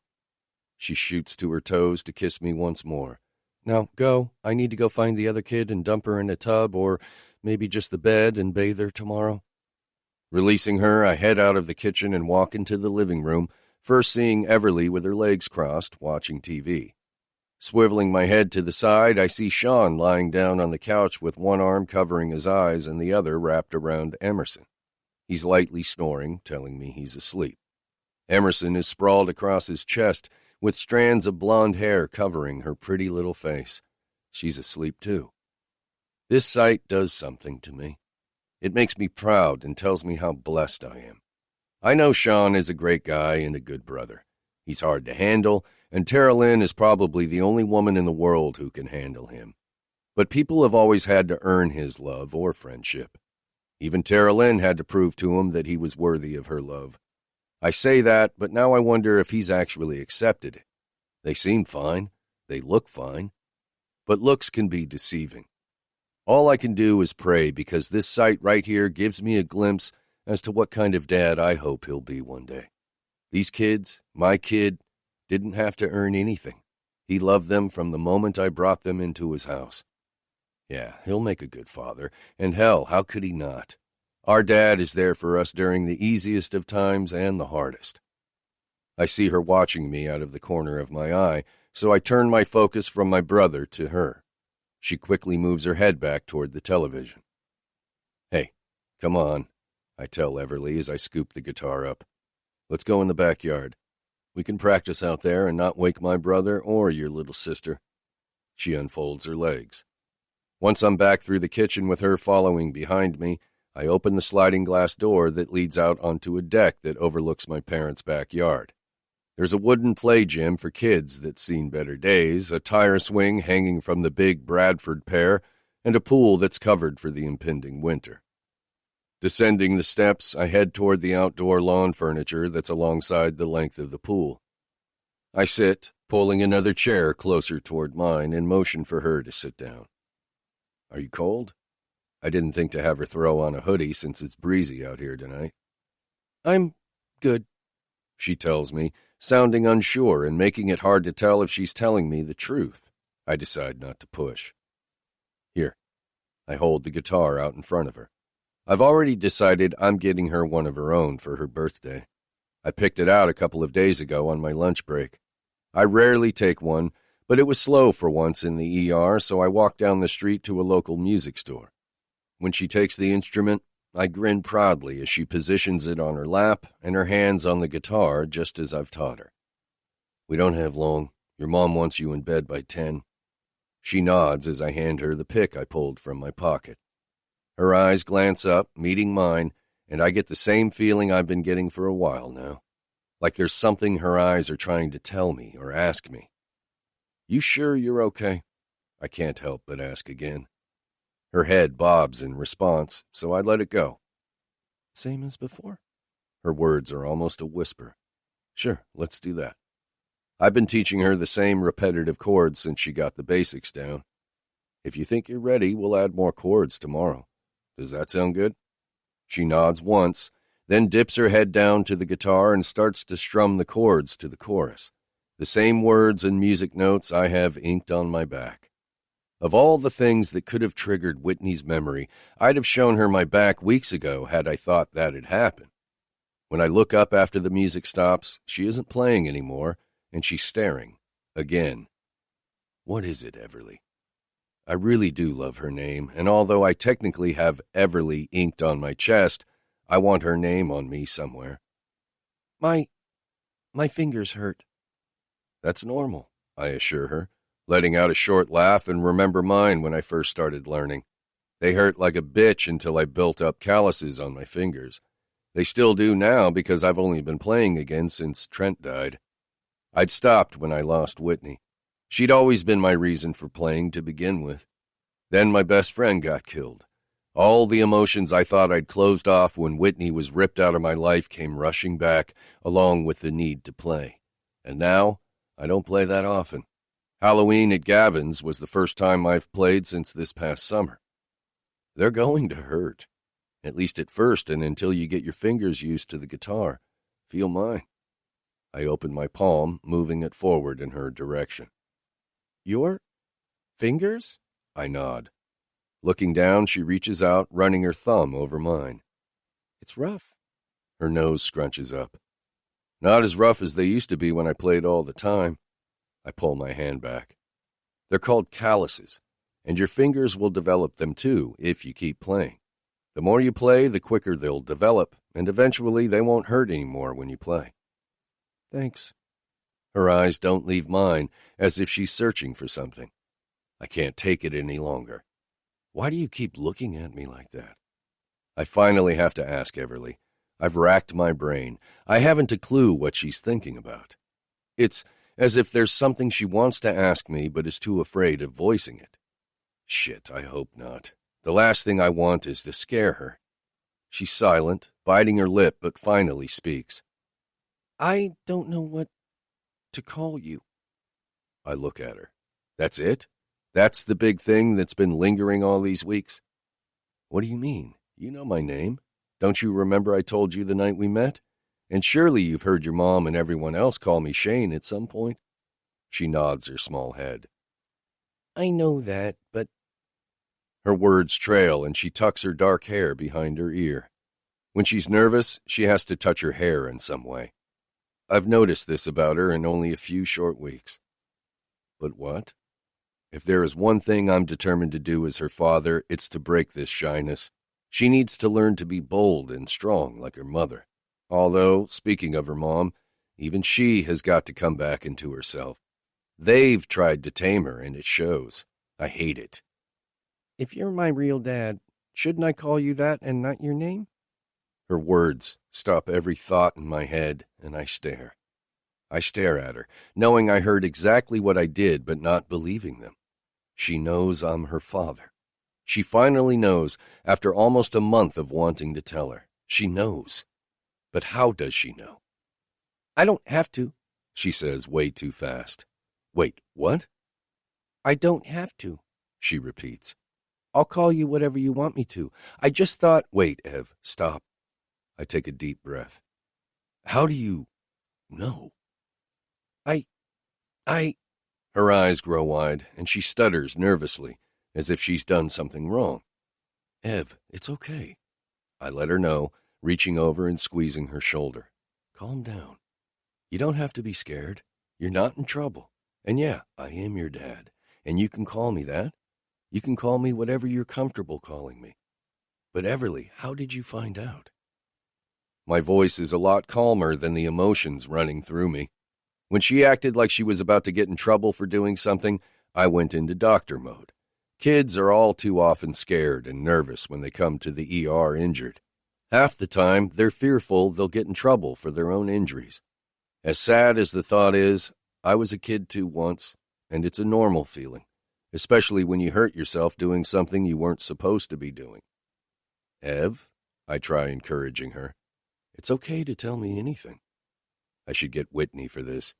She shoots to her toes to kiss me once more. Now, go. I need to go find the other kid and dump her in a tub, or maybe just the bed and bathe her tomorrow. Releasing her, I head out of the kitchen and walk into the living room, first seeing Everly with her legs crossed, watching TV. Swiveling my head to the side, I see Sean lying down on the couch with one arm covering his eyes and the other wrapped around Emerson. He's lightly snoring, telling me he's asleep. Emerson is sprawled across his chest, with strands of blonde hair covering her pretty little face. She's asleep too. This sight does something to me. It makes me proud and tells me how blessed I am. I know Sean is a great guy and a good brother. He's hard to handle, and Tara Lynn is probably the only woman in the world who can handle him. But people have always had to earn his love or friendship. Even Tara Lynn had to prove to him that he was worthy of her love. I say that, but now I wonder if he's actually accepted it. They seem fine. They look fine. But looks can be deceiving. All I can do is pray, because this sight right here gives me a glimpse as to what kind of dad I hope he'll be one day. These kids, my kid, didn't have to earn anything. He loved them from the moment I brought them into his house. Yeah, he'll make a good father, and hell, how could he not? Our dad is there for us during the easiest of times and the hardest. I see her watching me out of the corner of my eye, so I turn my focus from my brother to her. She quickly moves her head back toward the television. Hey, come on, I tell Everly as I scoop the guitar up. Let's go in the backyard. We can practice out there and not wake my brother or your little sister. She unfolds her legs. Once I'm back through the kitchen with her following behind me, I open the sliding glass door that leads out onto a deck that overlooks my parents' backyard. There's a wooden play gym for kids that's seen better days, a tire swing hanging from the big Bradford pair, and a pool that's covered for the impending winter. Descending the steps, I head toward the outdoor lawn furniture that's alongside the length of the pool. I sit, pulling another chair closer toward mine, and motion for her to sit down. Are you cold? I didn't think to have her throw on a hoodie since it's breezy out here tonight. I'm good, she tells me, sounding unsure and making it hard to tell if she's telling me the truth. I decide not to push. Here, I hold the guitar out in front of her. I've already decided I'm getting her one of her own for her birthday. I picked it out a couple of days ago on my lunch break. I rarely take one, but it was slow for once in the ER, so I walked down the street to a local music store. When she takes the instrument, I grin proudly as she positions it on her lap and her hands on the guitar just as I've taught her. We don't have long. Your mom wants you in bed by 10. She nods as I hand her the pick I pulled from my pocket. Her eyes glance up, meeting mine, and I get the same feeling I've been getting for a while now. Like there's something her eyes are trying to tell me or ask me. You sure you're okay? I can't help but ask again. Her head bobs in response, so I let it go. Same as before? Her words are almost a whisper. Sure, let's do that. I've been teaching her the same repetitive chords since she got the basics down. If you think you're ready, we'll add more chords tomorrow. Does that sound good? She nods once, then dips her head down to the guitar and starts to strum the chords to the chorus. The same words and music notes I have inked on my back. Of all the things that could have triggered Whitney's memory, I'd have shown her my back weeks ago had I thought that had happened. When I look up after the music stops, she isn't playing anymore, and she's staring. Again. What is it, Everly? I really do love her name, and although I technically have Everly inked on my chest, I want her name on me somewhere. My fingers hurt. That's normal, I assure her, letting out a short laugh and remember mine when I first started learning. They hurt like a bitch until I built up calluses on my fingers. They still do now because I've only been playing again since Trent died. I'd stopped when I lost Whitney. She'd always been my reason for playing to begin with. Then my best friend got killed. All the emotions I thought I'd closed off when Whitney was ripped out of my life came rushing back, along with the need to play. And now, I don't play that often. Halloween at Gavin's was the first time I've played since this past summer. They're going to hurt. At least at first and until you get your fingers used to the guitar. Feel mine. I open my palm, moving it forward in her direction. Your fingers? I nod. Looking down, she reaches out, running her thumb over mine. It's rough. Her nose scrunches up. Not as rough as they used to be when I played all the time. I pull my hand back. They're called calluses, and your fingers will develop them too if you keep playing. The more you play, the quicker they'll develop, and eventually they won't hurt anymore when you play. Thanks. Her eyes don't leave mine, as if she's searching for something. I can't take it any longer. Why do you keep looking at me like that? I finally have to ask Everly. I've racked my brain. I haven't a clue what she's thinking about. It's as if there's something she wants to ask me but is too afraid of voicing it. Shit, I hope not. The last thing I want is to scare her. She's silent, biting her lip, but finally speaks. I don't know what to call you. I look at her. That's it? That's the big thing that's been lingering all these weeks? What do you mean? You know my name. Don't you remember I told you the night we met? And surely you've heard your mom and everyone else call me Shane at some point. She nods her small head. I know that, but... Her words trail and she tucks her dark hair behind her ear. When she's nervous, she has to touch her hair in some way. I've noticed this about her in only a few short weeks. But what? If there is one thing I'm determined to do as her father, it's to break this shyness. She needs to learn to be bold and strong like her mother. Although, speaking of her mom, even she has got to come back into herself. They've tried to tame her, and it shows. I hate it. If you're my real dad, shouldn't I call you that and not your name? Her words stop every thought in my head, and I stare. I stare at her, knowing I heard exactly what I did, but not believing them. She knows I'm her father. She finally knows, after almost a month of wanting to tell her. She knows. But how does she know? I don't have to, she says way too fast. Wait, what? I don't have to, she repeats. I'll call you whatever you want me to. I just thought... Wait, Ev, stop. I take a deep breath. How do you know? Her eyes grow wide, and she stutters nervously, as if she's done something wrong. Ev, it's okay. I let her know, reaching over and squeezing her shoulder. Calm down. You don't have to be scared. You're not in trouble. And yeah, I am your dad, and you can call me that. You can call me whatever you're comfortable calling me. But Everly, how did you find out? My voice is a lot calmer than the emotions running through me. When she acted like she was about to get in trouble for doing something, I went into doctor mode. Kids are all too often scared and nervous when they come to the ER injured. Half the time, they're fearful they'll get in trouble for their own injuries. As sad as the thought is, I was a kid too once, and it's a normal feeling, especially when you hurt yourself doing something you weren't supposed to be doing. Ev, I try encouraging her. It's okay to tell me anything. I should get Whitney for this.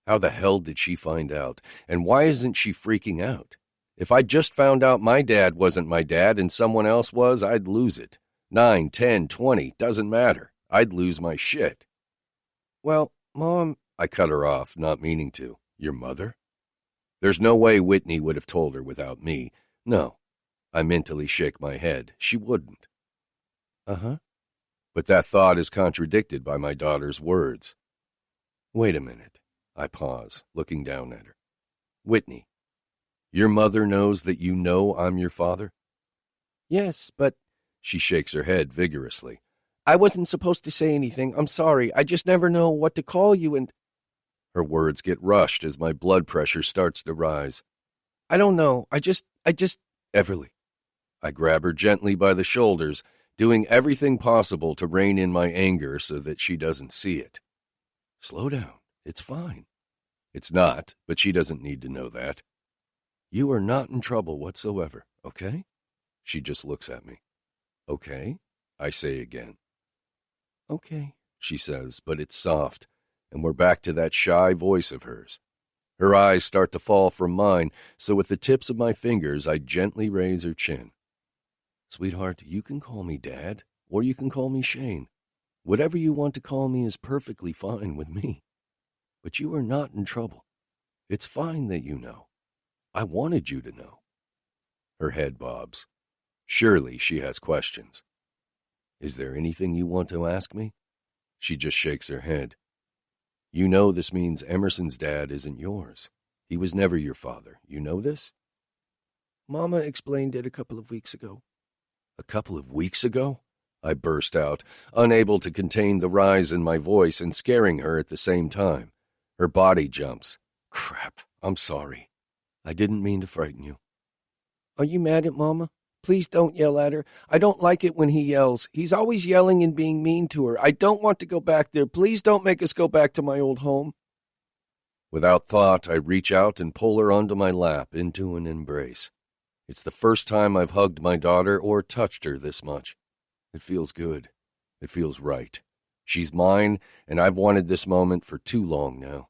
How the hell did she find out? And why isn't she freaking out? If I just found out my dad wasn't my dad and someone else was, I'd lose it. 9, 10, 20, doesn't matter. I'd lose my shit. Well, Mom, I cut her off, not meaning to. Your mother? There's no way Whitney would have told her without me. No. I mentally shake my head. She wouldn't. Uh-huh. But that thought is contradicted by my daughter's words. Wait a minute. I pause, looking down at her. Whitney, your mother knows that you know I'm your father? Yes, but... She shakes her head vigorously. I wasn't supposed to say anything. I'm sorry. I just never know what to call you and... Her words get rushed as my blood pressure starts to rise. I don't know. I just... Everly. I grab her gently by the shoulders, doing everything possible to rein in my anger so that she doesn't see it. Slow down. It's fine. It's not, but she doesn't need to know that. You are not in trouble whatsoever, okay? She just looks at me. Okay, I say again. Okay, she says, but it's soft, and we're back to that shy voice of hers. Her eyes start to fall from mine, so with the tips of my fingers, I gently raise her chin. Sweetheart, you can call me Dad, or you can call me Shane. Whatever you want to call me is perfectly fine with me. But you are not in trouble. It's fine that you know. I wanted you to know. Her head bobs. Surely she has questions. Is there anything you want to ask me? She just shakes her head. You know this means Emerson's dad isn't yours. He was never your father. You know this? Mama explained it a couple of weeks ago. A couple of weeks ago? I burst out, unable to contain the rise in my voice and scaring her at the same time. Her body jumps. Crap, I'm sorry. I didn't mean to frighten you. Are you mad at Mama? Please don't yell at her. I don't like it when he yells. He's always yelling and being mean to her. I don't want to go back there. Please don't make us go back to my old home. Without thought, I reach out and pull her onto my lap into an embrace. It's the first time I've hugged my daughter or touched her this much. It feels good. It feels right. She's mine, and I've wanted this moment for too long now.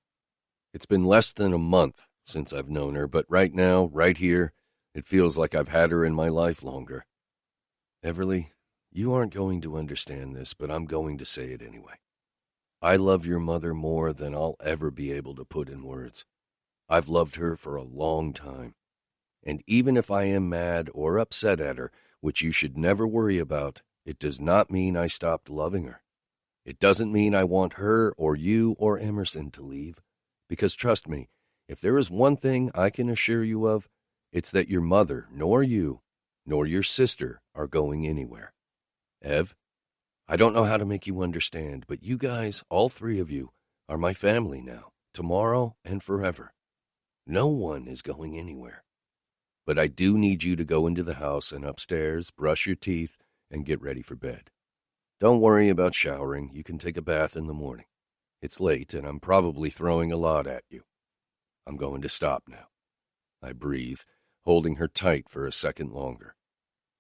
It's been less than a month since I've known her, but right now, right here, it feels like I've had her in my life longer. Everly, you aren't going to understand this, but I'm going to say it anyway. I love your mother more than I'll ever be able to put in words. I've loved her for a long time. And even if I am mad or upset at her, which you should never worry about, it does not mean I stopped loving her. It doesn't mean I want her or you or Emerson to leave. Because trust me, if there is one thing I can assure you of, it's that your mother, nor you, nor your sister are going anywhere. Ev, I don't know how to make you understand, but you guys, all three of you, are my family now, tomorrow and forever. No one is going anywhere. But I do need you to go into the house and upstairs, brush your teeth, and get ready for bed. Don't worry about showering. You can take a bath in the morning. It's late, and I'm probably throwing a lot at you. I'm going to stop now. I breathe, holding her tight for a second longer.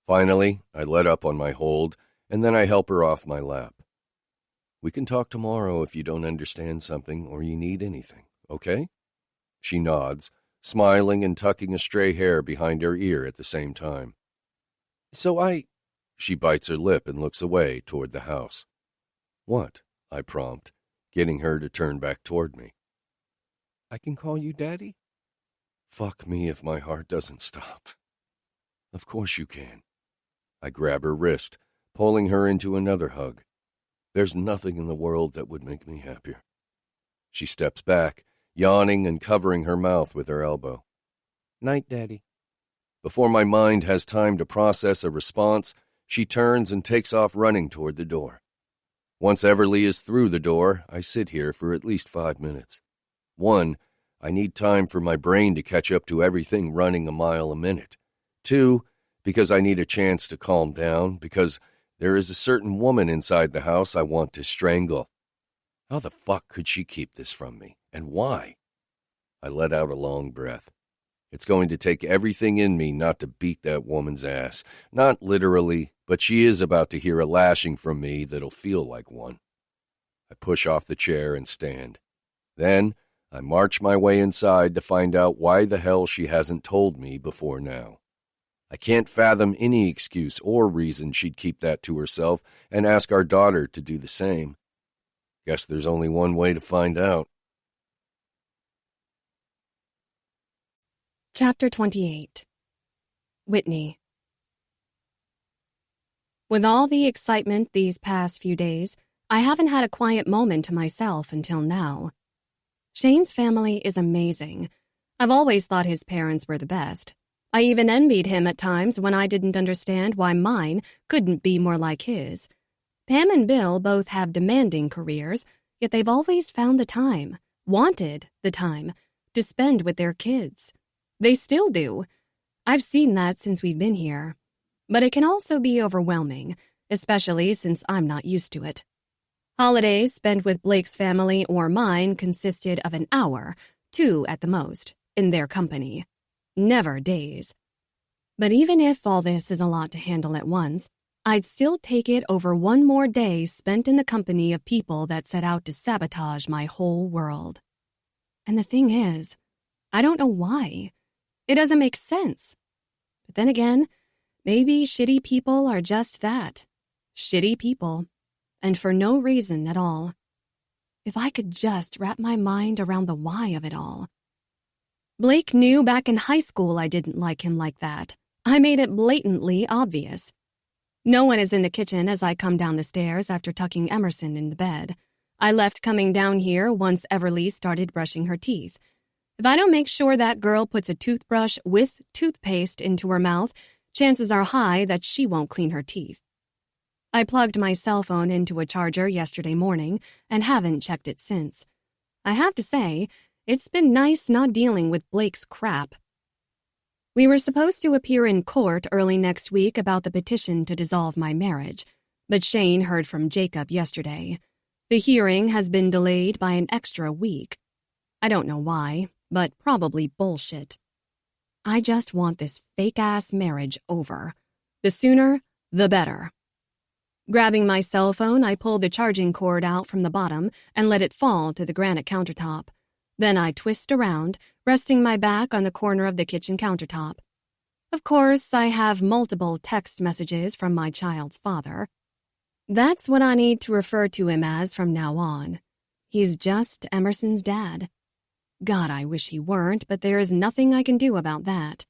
Finally, I let up on my hold, and then I help her off my lap. We can talk tomorrow if you don't understand something or you need anything, okay? She nods, smiling and tucking a stray hair behind her ear at the same time. She bites her lip and looks away toward the house. What? I prompt, getting her to turn back toward me. I can call you Daddy? Fuck me if my heart doesn't stop. Of course you can. I grab her wrist, pulling her into another hug. There's nothing in the world that would make me happier. She steps back, yawning and covering her mouth with her elbow. Night, Daddy. Before my mind has time to process a response, she turns and takes off running toward the door. Once Everly is through the door, I sit here for at least 5 minutes. 1, I need time for my brain to catch up to everything running a mile a minute. 2, because I need a chance to calm down, because there is a certain woman inside the house I want to strangle. How the fuck could she keep this from me? And why? I let out a long breath. It's going to take everything in me not to beat that woman's ass. Not literally, but she is about to hear a lashing from me that'll feel like one. I push off the chair and stand. Then I march my way inside to find out why the hell she hasn't told me before now. I can't fathom any excuse or reason she'd keep that to herself and ask our daughter to do the same. Guess there's only one way to find out. Chapter 28. Whitney. With all the excitement these past few days, I haven't had a quiet moment to myself until now. Shane's family is amazing. I've always thought his parents were the best. I even envied him at times when I didn't understand why mine couldn't be more like his. Pam and Bill both have demanding careers, yet they've always found the time, wanted the time, to spend with their kids. They still do. I've seen that since we've been here. But it can also be overwhelming, especially since I'm not used to it. Holidays spent with Blake's family or mine consisted of an hour, 2 at the most, in their company. Never days. But even if all this is a lot to handle at once, I'd still take it over one more day spent in the company of people that set out to sabotage my whole world. And the thing is, I don't know why. It doesn't make sense. But then again, maybe shitty people are just that. Shitty people. And for no reason at all. If I could just wrap my mind around the why of it all. Blake knew back in high school I didn't like him like that. I made it blatantly obvious. No one is in the kitchen as I come down the stairs after tucking Emerson into bed. I left coming down here once Everly started brushing her teeth. If I don't make sure that girl puts a toothbrush with toothpaste into her mouth, chances are high that she won't clean her teeth. I plugged my cell phone into a charger yesterday morning and haven't checked it since. I have to say, it's been nice not dealing with Blake's crap. We were supposed to appear in court early next week about the petition to dissolve my marriage, but Shane heard from Jacob yesterday. The hearing has been delayed by an extra week. I don't know why, but probably bullshit. I just want this fake-ass marriage over. The sooner, the better. Grabbing my cell phone, I pulled the charging cord out from the bottom and let it fall to the granite countertop. Then I twist around, resting my back on the corner of the kitchen countertop. Of course, I have multiple text messages from my child's father. That's what I need to refer to him as from now on. He's just Emerson's dad. God, I wish he weren't, but there is nothing I can do about that.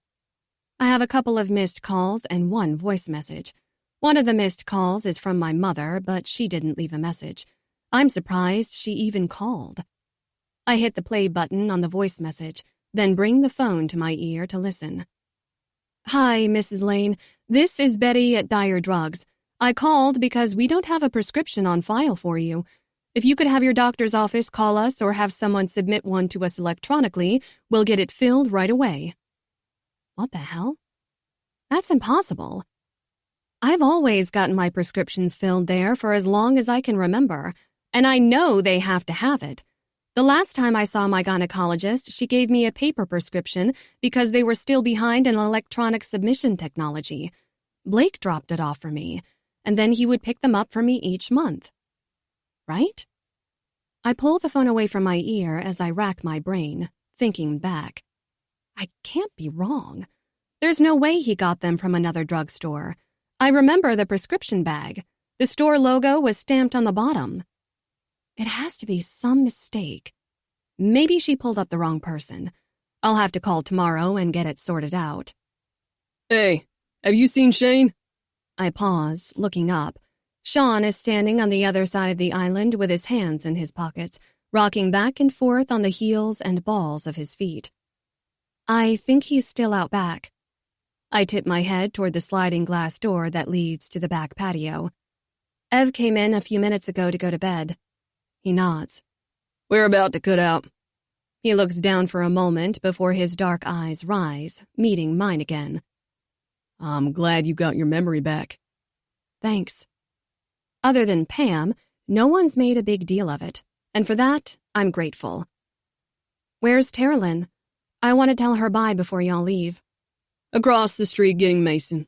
I have a couple of missed calls and one voice message. One of the missed calls is from my mother, but she didn't leave a message. I'm surprised she even called. I hit the play button on the voice message, then bring the phone to my ear to listen. Hi, Mrs. Lane. This is Betty at Dyer Drugs. I called because we don't have a prescription on file for you. If you could have your doctor's office call us or have someone submit one to us electronically, we'll get it filled right away. What the hell? That's impossible. I've always gotten my prescriptions filled there for as long as I can remember, and I know they have to have it. The last time I saw my gynecologist, she gave me a paper prescription because they were still behind in electronic submission technology. Blake dropped it off for me, and then he would pick them up for me each month. Right? I pull the phone away from my ear as I rack my brain, thinking back. I can't be wrong. There's no way he got them from another drugstore. I remember the prescription bag. The store logo was stamped on the bottom. It has to be some mistake. Maybe she pulled up the wrong person. I'll have to call tomorrow and get it sorted out. Hey, have you seen Shane? I pause, looking up. Sean is standing on the other side of the island with his hands in his pockets, rocking back and forth on the heels and balls of his feet. I think he's still out back. I tip my head toward the sliding glass door that leads to the back patio. Ev came in a few minutes ago to go to bed. He nods. We're about to cut out. He looks down for a moment before his dark eyes rise, meeting mine again. I'm glad you got your memory back. Thanks. Other than Pam, no one's made a big deal of it, and for that, I'm grateful. Where's Terilyn? I want to tell her bye before y'all leave. Across the street getting Mason.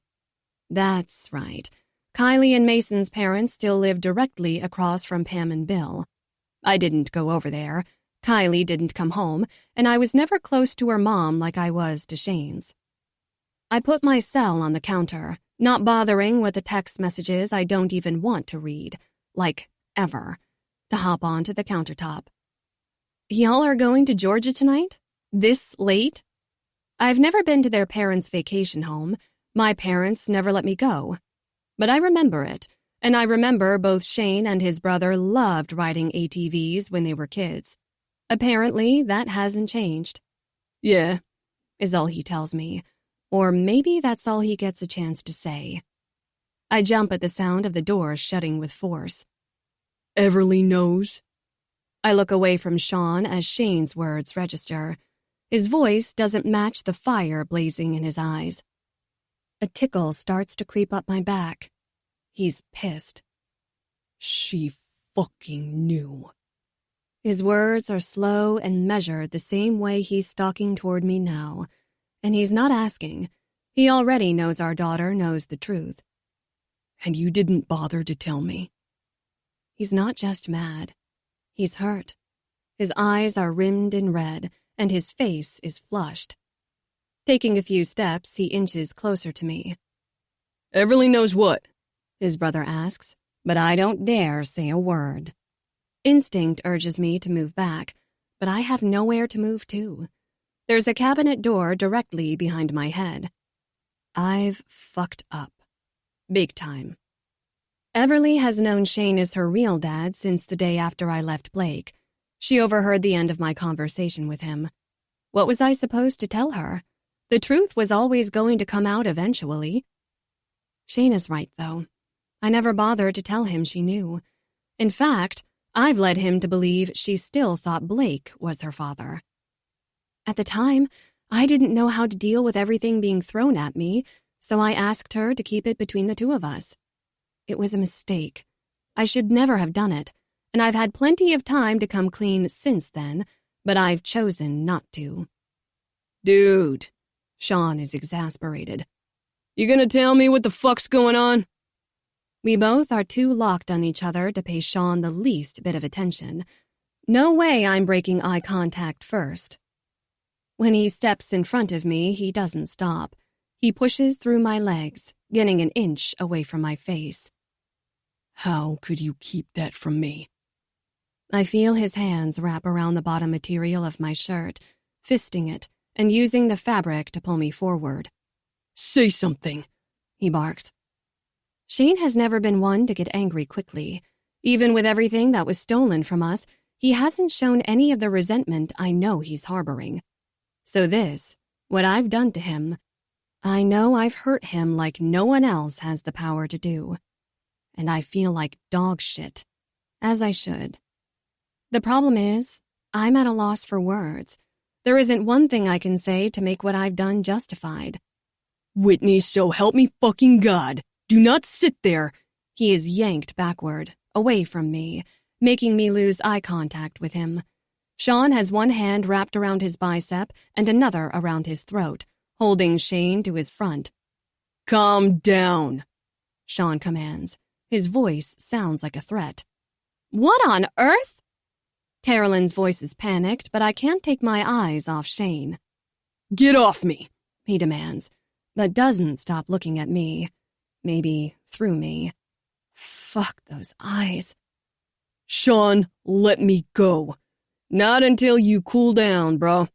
That's right. Kylie and Mason's parents still live directly across from Pam and Bill. I didn't go over there. Kylie didn't come home, and I was never close to her mom like I was to Shane's. I put my cell on the counter, not bothering with the text messages I don't even want to read, like ever, to hop onto the countertop. Y'all are going to Georgia tonight? This late? I've never been to their parents' vacation home. My parents never let me go. But I remember it, and I remember both Shane and his brother loved riding ATVs when they were kids. Apparently, that hasn't changed. Yeah, is all he tells me. Or maybe that's all he gets a chance to say. I jump at the sound of the door shutting with force. Everly knows. I look away from Sean as Shane's words register. His voice doesn't match the fire blazing in his eyes. A tickle starts to creep up my back. He's pissed. She fucking knew. His words are slow and measured the same way he's stalking toward me now. And he's not asking. He already knows our daughter knows the truth. And you didn't bother to tell me. He's not just mad. He's hurt. His eyes are rimmed in red, and his face is flushed. Taking a few steps, he inches closer to me. Everly knows what? His brother asks, but I don't dare say a word. Instinct urges me to move back, but I have nowhere to move to. There's a cabinet door directly behind my head. I've fucked up. Big time. Everly has known Shane as her real dad since the day after I left Blake. She overheard the end of my conversation with him. What was I supposed to tell her? The truth was always going to come out eventually. Shane is right, though. I never bothered to tell him she knew. In fact, I've led him to believe she still thought Blake was her father. At the time, I didn't know how to deal with everything being thrown at me, so I asked her to keep it between the two of us. It was a mistake. I should never have done it, and I've had plenty of time to come clean since then, but I've chosen not to. Dude, Sean is exasperated. You gonna tell me what the fuck's going on? We both are too locked on each other to pay Sean the least bit of attention. No way I'm breaking eye contact first. When he steps in front of me, he doesn't stop. He pushes through my legs, getting an inch away from my face. How could you keep that from me? I feel his hands wrap around the bottom material of my shirt, fisting it and using the fabric to pull me forward. Say something, he barks. Shane has never been one to get angry quickly. Even with everything that was stolen from us, he hasn't shown any of the resentment I know he's harboring. So this, what I've done to him, I know I've hurt him like no one else has the power to do. And I feel like dog shit, as I should. The problem is, I'm at a loss for words. There isn't one thing I can say to make what I've done justified. Whitney, so help me fucking God. Do not sit there. He is yanked backward, away from me, making me lose eye contact with him. Sean has one hand wrapped around his bicep and another around his throat, holding Shane to his front. Calm down, Sean commands. His voice sounds like a threat. What on earth? Terilyn's voice is panicked, but I can't take my eyes off Shane. Get off me, he demands, but doesn't stop looking at me. Maybe through me. Fuck those eyes. Sean, let me go. Not until you cool down, bro.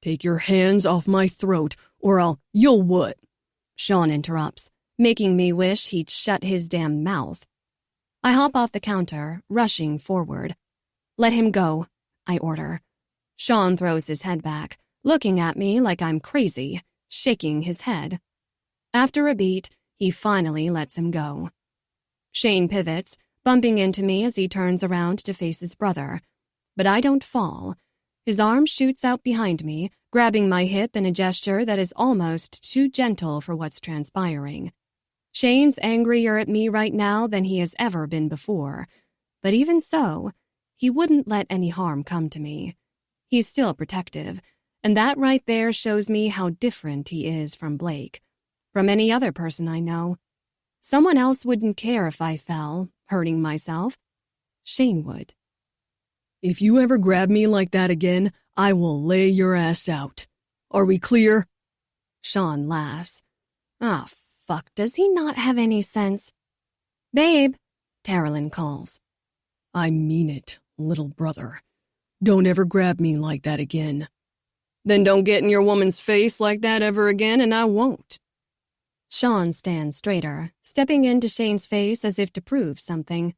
Take your hands off my throat, or you'll what? Sean interrupts, making me wish he'd shut his damn mouth. I hop off the counter, rushing forward. Let him go, I order. Sean throws his head back, looking at me like I'm crazy, shaking his head. After a beat, he finally lets him go. Shane pivots, bumping into me as he turns around to face his brother. But I don't fall. His arm shoots out behind me, grabbing my hip in a gesture that is almost too gentle for what's transpiring. Shane's angrier at me right now than he has ever been before, but even so, he wouldn't let any harm come to me. He's still protective, and that right there shows me how different he is from Blake, from any other person I know. Someone else wouldn't care if I fell, hurting myself. Shane would. If you ever grab me like that again, I will lay your ass out. Are we clear? Sean laughs. Ah, fuck, does he not have any sense? Babe, Terrelyn calls. I mean it, little brother. Don't ever grab me like that again. Then don't get in your woman's face like that ever again, and I won't. Sean stands straighter, stepping into Shane's face as if to prove something.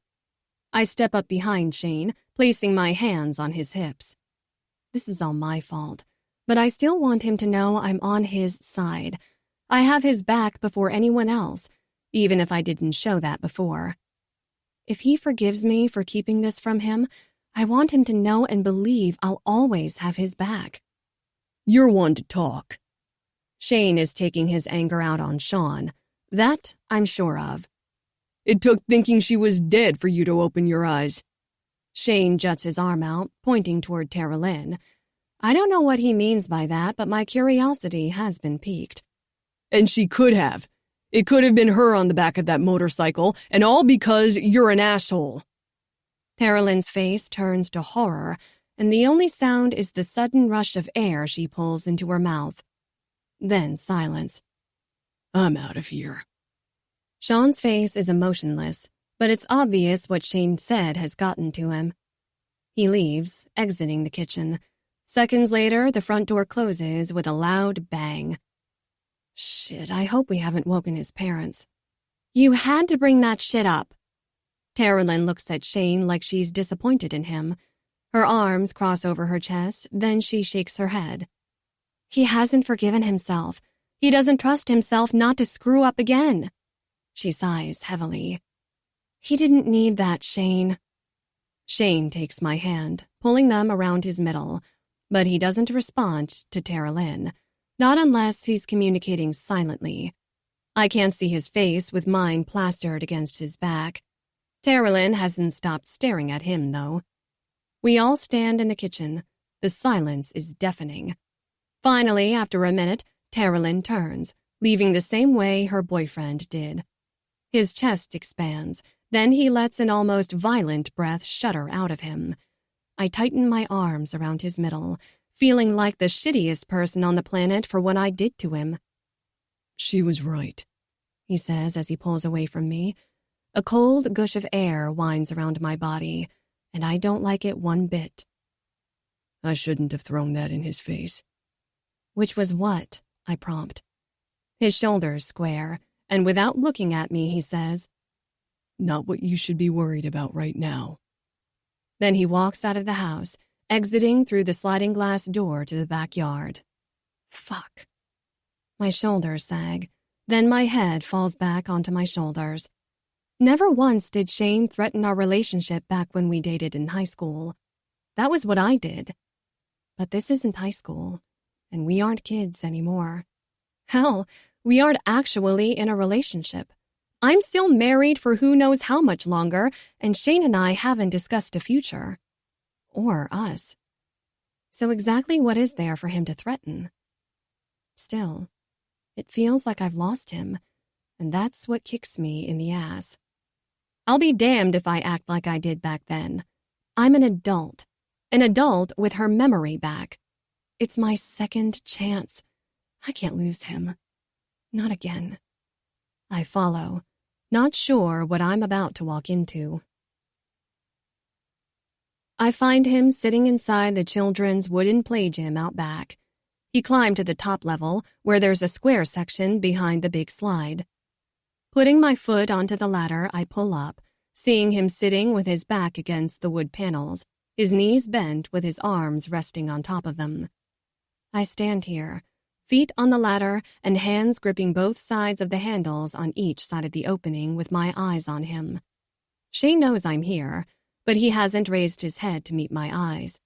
I step up behind Shane, placing my hands on his hips. This is all my fault, but I still want him to know I'm on his side. I have his back before anyone else, even if I didn't show that before. If he forgives me for keeping this from him, I want him to know and believe I'll always have his back. You're one to talk. Shane is taking his anger out on Sean. That I'm sure of. It took thinking she was dead for you to open your eyes. Shane juts his arm out, pointing toward Terrelyn. I don't know what he means by that, but my curiosity has been piqued. And she could have. It could have been her on the back of that motorcycle, and all because you're an asshole. Terrelyn's face turns to horror, and the only sound is the sudden rush of air she pulls into her mouth. Then silence. I'm out of here. Sean's face is emotionless, but it's obvious what Shane said has gotten to him. He leaves, exiting the kitchen. Seconds later, the front door closes with a loud bang. Shit, I hope we haven't woken his parents. You had to bring that shit up. Terrelyn looks at Shane like she's disappointed in him. Her arms cross over her chest, then she shakes her head. He hasn't forgiven himself. He doesn't trust himself not to screw up again. She sighs heavily. He didn't need that, Shane. Shane takes my hand, pulling them around his middle, but he doesn't respond to Terrelyn, not unless he's communicating silently. I can't see his face with mine plastered against his back. Terrelyn hasn't stopped staring at him, though. We all stand in the kitchen. The silence is deafening. Finally, after a minute, Terrelyn turns, leaving the same way her boyfriend did. His chest expands, then he lets an almost violent breath shudder out of him. I tighten my arms around his middle, feeling like the shittiest person on the planet for what I did to him. She was right, he says as he pulls away from me. A cold gush of air winds around my body, and I don't like it one bit. I shouldn't have thrown that in his face. Which was what? I prompt. His shoulders square, and without looking at me, he says, Not what you should be worried about right now. Then he walks out of the house, exiting through the sliding glass door to the backyard. Fuck. My shoulders sag, then my head falls back onto my shoulders. Never once did Shane threaten our relationship back when we dated in high school. That was what I did. But this isn't high school, and we aren't kids anymore. Hell, we aren't actually in a relationship. I'm still married for who knows how much longer, and Shane and I haven't discussed a future. Or us. So exactly what is there for him to threaten? Still, it feels like I've lost him, and that's what kicks me in the ass. I'll be damned if I act like I did back then. I'm an adult with her memory back. It's my second chance. I can't lose him. Not again. I follow, not sure what I'm about to walk into. I find him sitting inside the children's wooden play gym out back. He climbed to the top level, where there's a square section behind the big slide. Putting my foot onto the ladder, I pull up, seeing him sitting with his back against the wood panels, his knees bent with his arms resting on top of them. I stand here, feet on the ladder and hands gripping both sides of the handles on each side of the opening with my eyes on him. Shane knows I'm here, but he hasn't raised his head to meet my eyes.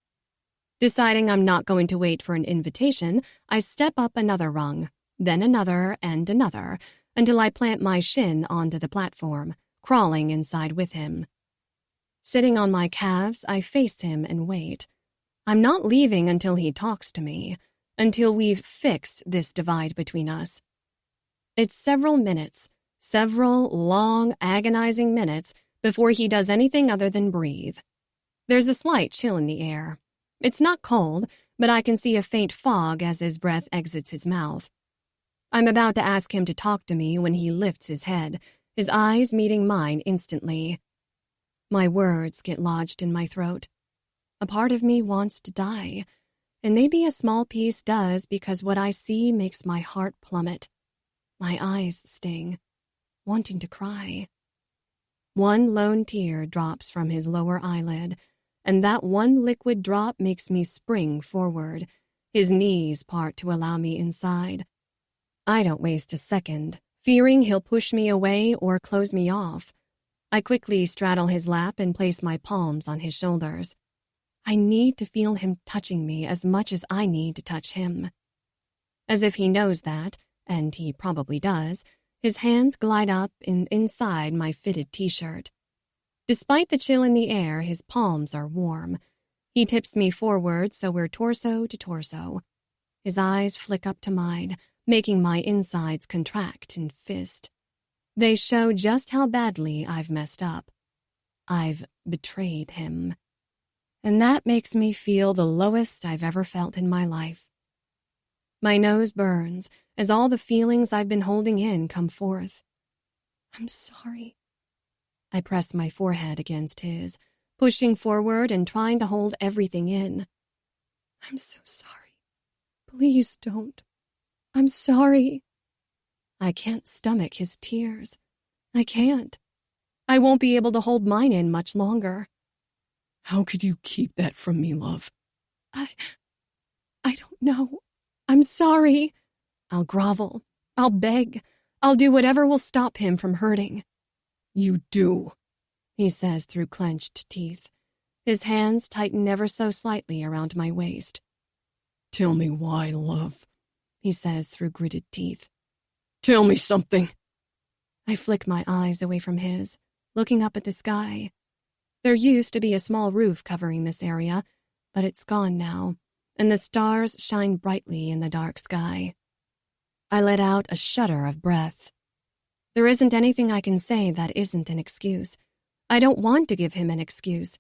Deciding I'm not going to wait for an invitation, I step up another rung, then another and another, until I plant my shin onto the platform, crawling inside with him. Sitting on my calves, I face him and wait. I'm not leaving until he talks to me, until we've fixed this divide between us. It's several minutes, several long, agonizing minutes before he does anything other than breathe. There's a slight chill in the air. It's not cold, but I can see a faint fog as his breath exits his mouth. I'm about to ask him to talk to me when he lifts his head, his eyes meeting mine instantly. My words get lodged in my throat. A part of me wants to die, and maybe a small piece does because what I see makes my heart plummet. My eyes sting, wanting to cry. One lone tear drops from his lower eyelid, and that one liquid drop makes me spring forward, his knees part to allow me inside. I don't waste a second, fearing he'll push me away or close me off. I quickly straddle his lap and place my palms on his shoulders. I need to feel him touching me as much as I need to touch him. As if he knows that, and he probably does, his hands glide up and inside my fitted t-shirt. Despite the chill in the air, his palms are warm. He tips me forward so we're torso to torso. His eyes flick up to mine, making my insides contract and fist. They show just how badly I've messed up. I've betrayed him. And that makes me feel the lowest I've ever felt in my life. My nose burns as all the feelings I've been holding in come forth. I'm sorry. I press my forehead against his, pushing forward and trying to hold everything in. I'm so sorry. Please don't. I'm sorry. I can't stomach his tears. I can't. I won't be able to hold mine in much longer. How could you keep that from me, love? I don't know. I'm sorry. I'll grovel. I'll beg. I'll do whatever will stop him from hurting. You do, he says through clenched teeth. His hands tighten ever so slightly around my waist. Tell me why, love, he says through gritted teeth. Tell me something. I flick my eyes away from his, looking up at the sky. There used to be a small roof covering this area, but it's gone now, and the stars shine brightly in the dark sky. I let out a shudder of breath. There isn't anything I can say that isn't an excuse. I don't want to give him an excuse.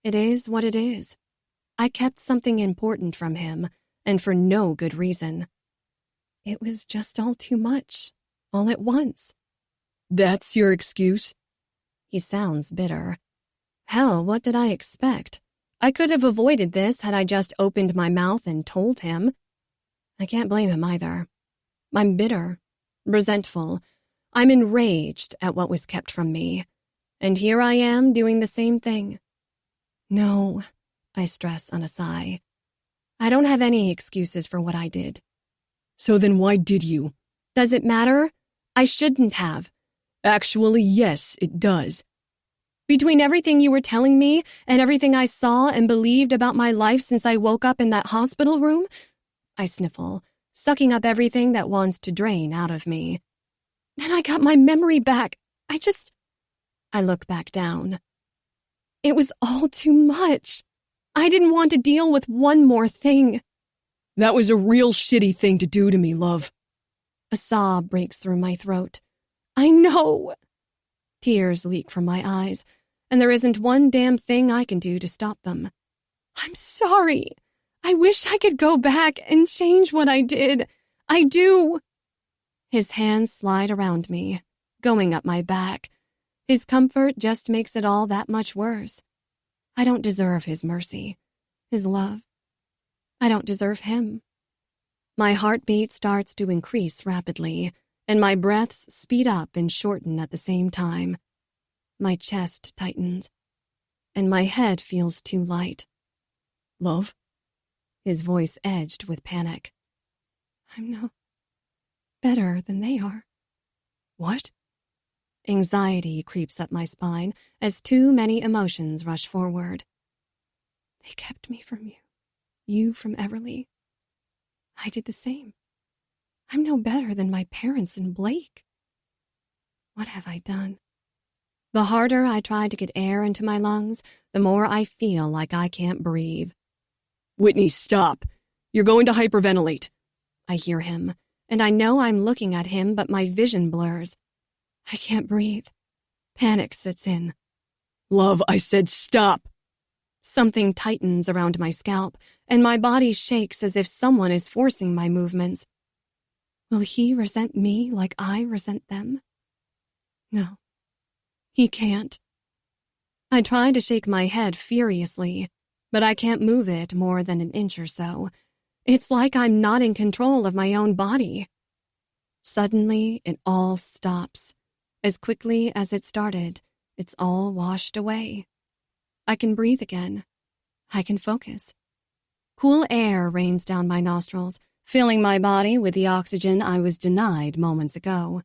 It is what it is. I kept something important from him, and for no good reason. It was just all too much, all at once. That's your excuse? He sounds bitter. Hell, what did I expect? I could have avoided this had I just opened my mouth and told him. I can't blame him either. I'm bitter, resentful. I'm enraged at what was kept from me. And here I am doing the same thing. No, I stress on a sigh. I don't have any excuses for what I did. So then why did you? Does it matter? I shouldn't have. Actually, yes, it does. Between everything you were telling me and everything I saw and believed about my life since I woke up in that hospital room, I sniffle, sucking up everything that wants to drain out of me. Then I got my memory back. I look back down. It was all too much. I didn't want to deal with one more thing. That was a real shitty thing to do to me, love. A sob breaks through my throat. I know. Tears leak from my eyes, and there isn't one damn thing I can do to stop them. I'm sorry. I wish I could go back and change what I did. I do. His hands slide around me, going up my back. His comfort just makes it all that much worse. I don't deserve his mercy, his love. I don't deserve him. My heartbeat starts to increase rapidly, and my breaths speed up and shorten at the same time. My chest tightens, and my head feels too light. Love? His voice edged with panic. I'm no better than they are. What? Anxiety creeps up my spine as too many emotions rush forward. They kept me from you. You from Everly. I did the same. I'm no better than my parents and Blake. What have I done? The harder I try to get air into my lungs, the more I feel like I can't breathe. Whitney, stop. You're going to hyperventilate. I hear him, and I know I'm looking at him, but my vision blurs. I can't breathe. Panic sets in. Love, I said stop. Something tightens around my scalp, and my body shakes as if someone is forcing my movements. Will he resent me like I resent them? No, he can't. I try to shake my head furiously, but I can't move it more than an inch or so. It's like I'm not in control of my own body. Suddenly, it all stops. As quickly as it started, it's all washed away. I can breathe again. I can focus. Cool air rains down my nostrils, filling my body with the oxygen I was denied moments ago.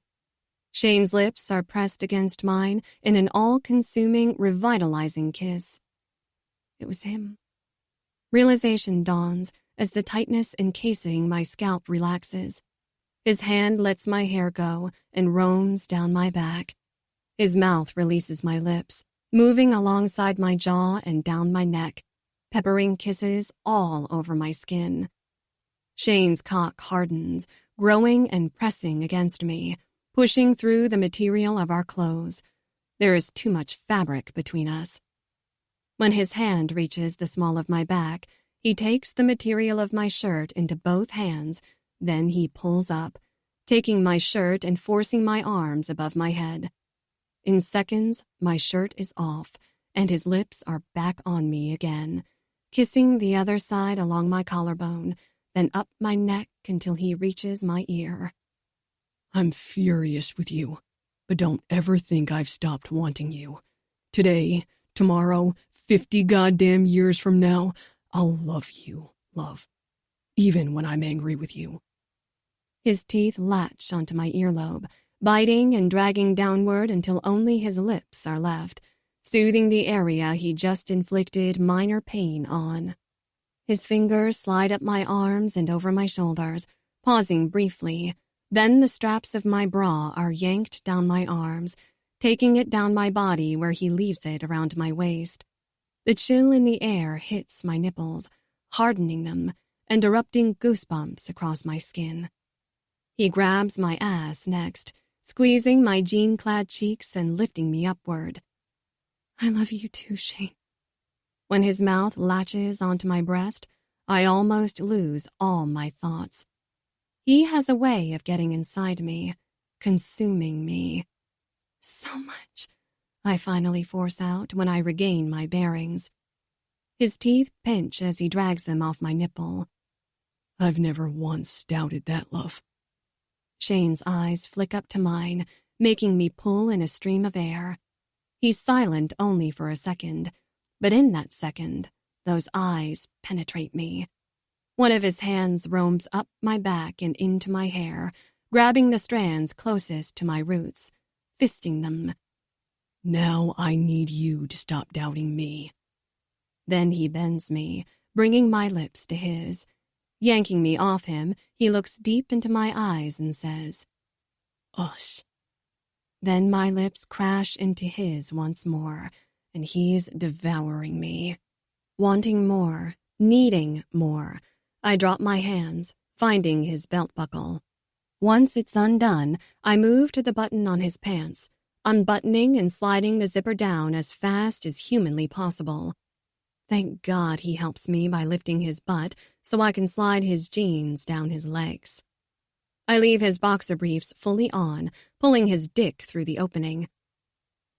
Shane's lips are pressed against mine in an all-consuming, revitalizing kiss. It was him. Realization dawns as the tightness encasing my scalp relaxes. His hand lets my hair go and roams down my back. His mouth releases my lips, moving alongside my jaw and down my neck, peppering kisses all over my skin. Shane's cock hardens, growing and pressing against me, pushing through the material of our clothes. There is too much fabric between us. When his hand reaches the small of my back, he takes the material of my shirt into both hands, then he pulls up, taking my shirt and forcing my arms above my head. In seconds, my shirt is off, and his lips are back on me again, kissing the other side along my collarbone, then up my neck until he reaches my ear. I'm furious with you, but don't ever think I've stopped wanting you. Today, tomorrow, 50 goddamn years from now, I'll love you, love, even when I'm angry with you. His teeth latch onto my earlobe, biting and dragging downward until only his lips are left, soothing the area he just inflicted minor pain on. His fingers slide up my arms and over my shoulders, pausing briefly. Then the straps of my bra are yanked down my arms, taking it down my body where he leaves it around my waist. The chill in the air hits my nipples, hardening them and erupting goosebumps across my skin. He grabs my ass next, squeezing my jean-clad cheeks and lifting me upward. I love you too, Shane. When his mouth latches onto my breast, I almost lose all my thoughts. He has a way of getting inside me, consuming me. So much, I finally force out when I regain my bearings. His teeth pinch as he drags them off my nipple. I've never once doubted that, love. Shane's eyes flick up to mine, making me pull in a stream of air. He's silent only for a second, but in that second, those eyes penetrate me. One of his hands roams up my back and into my hair, grabbing the strands closest to my roots, fisting them. Now I need you to stop doubting me. Then he bends me, bringing my lips to his. Yanking me off him, he looks deep into my eyes and says, Us. Then my lips crash into his once more, and he's devouring me. Wanting more, needing more, I drop my hands, finding his belt buckle. Once it's undone, I move to the button on his pants, unbuttoning and sliding the zipper down as fast as humanly possible. Thank God he helps me by lifting his butt so I can slide his jeans down his legs. I leave his boxer briefs fully on, pulling his dick through the opening.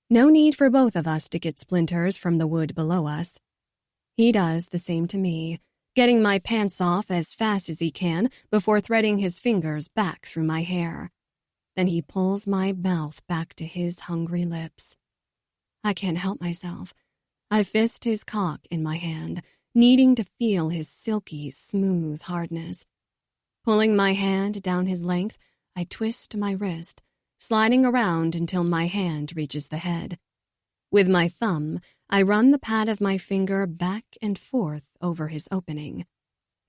No need for both of us to get splinters from the wood below us. He does the same to me, getting my pants off as fast as he can before threading his fingers back through my hair. Then he pulls my mouth back to his hungry lips. I can't help myself. I fist his cock in my hand, needing to feel his silky, smooth hardness. Pulling my hand down his length, I twist my wrist, sliding around until my hand reaches the head. With my thumb, I run the pad of my finger back and forth over his opening.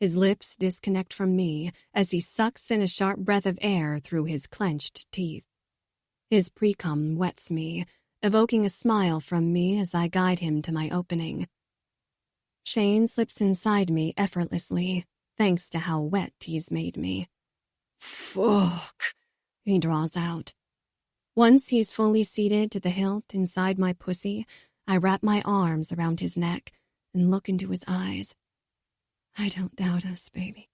His lips disconnect from me as he sucks in a sharp breath of air through his clenched teeth. His pre-cum wets me, evoking a smile from me as I guide him to my opening. Shane slips inside me effortlessly, thanks to how wet he's made me. "Fuck," he draws out. Once he's fully seated to the hilt inside my pussy, I wrap my arms around his neck and look into his eyes. I don't doubt us, baby.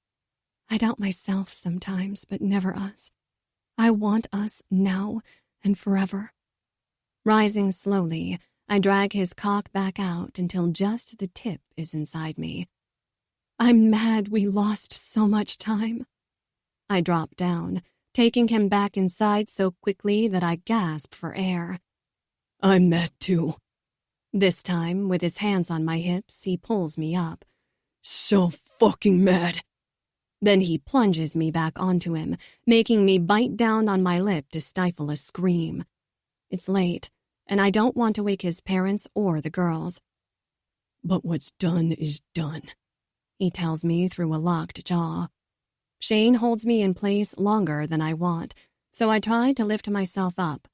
I doubt myself sometimes, but never us. I want us now and forever. Rising slowly, I drag his cock back out until just the tip is inside me. I'm mad we lost so much time. I drop down, taking him back inside so quickly that I gasp for air. I'm mad too. This time, with his hands on my hips, he pulls me up. So fucking mad. Then he plunges me back onto him, making me bite down on my lip to stifle a scream. It's late, and I don't want to wake his parents or the girls. But what's done is done, he tells me through a locked jaw. Shane holds me in place longer than I want, so I try to lift myself up.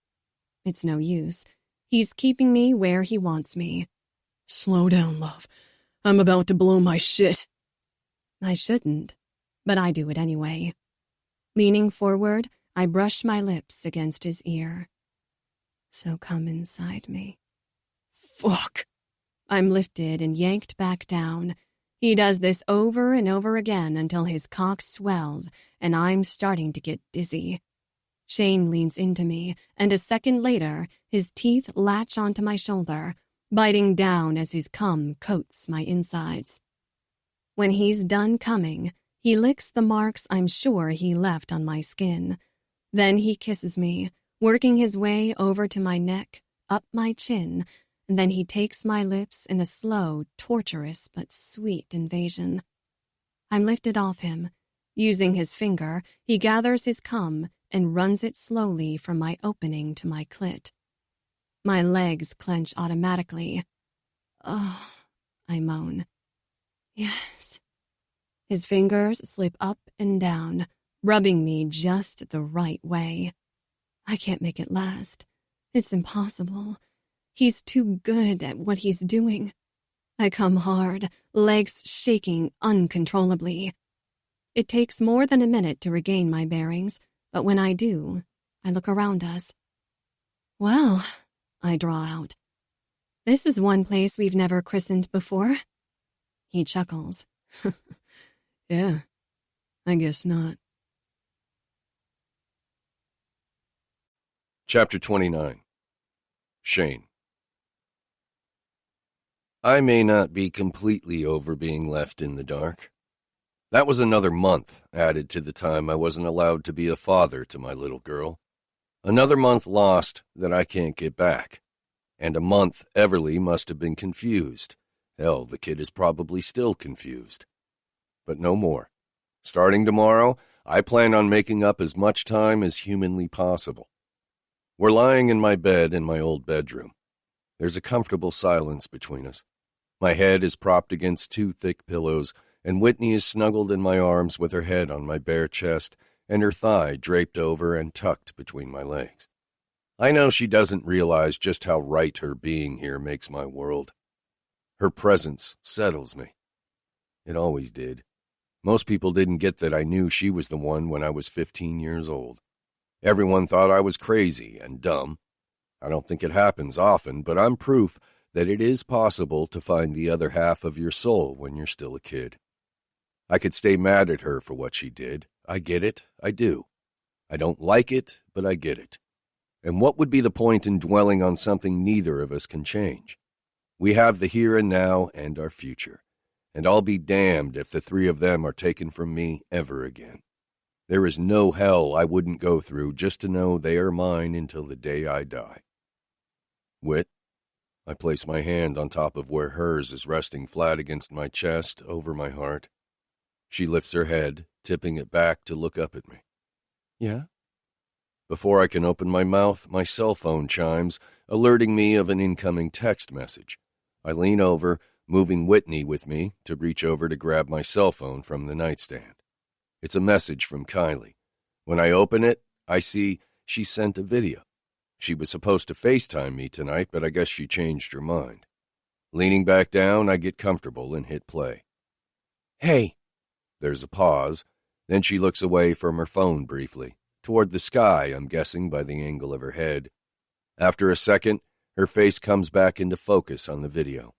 It's no use. He's keeping me where he wants me. Slow down, love. I'm about to blow my shit. I shouldn't, but I do it anyway. Leaning forward, I brush my lips against his ear. So come inside me. Fuck. I'm lifted and yanked back down. He does this over and over again until his cock swells and I'm starting to get dizzy. Shane leans into me, and a second later, his teeth latch onto my shoulder, biting down as his cum coats my insides. When he's done coming, he licks the marks I'm sure he left on my skin. Then he kisses me, working his way over to my neck, up my chin, and then he takes my lips in a slow, torturous but sweet invasion. I'm lifted off him. Using his finger, he gathers his cum and runs it slowly from my opening to my clit. My legs clench automatically. Oh, I moan. Yes. His fingers slip up and down, rubbing me just the right way. I can't make it last. It's impossible. He's too good at what he's doing. I come hard, legs shaking uncontrollably. It takes more than a minute to regain my bearings, but when I do, I look around us. Well, I draw out. This is one place we've never christened before. He chuckles. Yeah, I guess not. Chapter 29. Shane. I may not be completely over being left in the dark. That was another month added to the time I wasn't allowed to be a father to my little girl. Another month lost that I can't get back. And a month Everly must have been confused. Hell, the kid is probably still confused. But no more. Starting tomorrow, I plan on making up as much time as humanly possible. We're lying in my bed in my old bedroom. There's a comfortable silence between us. My head is propped against two thick pillows, and Whitney is snuggled in my arms with her head on my bare chest and her thigh draped over and tucked between my legs. I know she doesn't realize just how right her being here makes my world. Her presence settles me. It always did. Most people didn't get that I knew she was the one when I was 15 years old. Everyone thought I was crazy and dumb. I don't think it happens often, but I'm proof that it is possible to find the other half of your soul when you're still a kid. I could stay mad at her for what she did. I get it. I do. I don't like it, but I get it. And what would be the point in dwelling on something neither of us can change? We have the here and now and our future, and I'll be damned if the three of them are taken from me ever again. There is no hell I wouldn't go through just to know they are mine until the day I die. Whit, I place my hand on top of where hers is resting flat against my chest over my heart. She lifts her head, tipping it back to look up at me. Yeah? Before I can open my mouth, my cell phone chimes, alerting me of an incoming text message. I lean over, moving Whitney with me to reach over to grab my cell phone from the nightstand. It's a message from Kylie. When I open it, I see she sent a video. She was supposed to FaceTime me tonight, but I guess she changed her mind. Leaning back down, I get comfortable and hit play. Hey. There's a pause. Then she looks away from her phone briefly, toward the sky, I'm guessing by the angle of her head. After a second, her face comes back into focus on the video.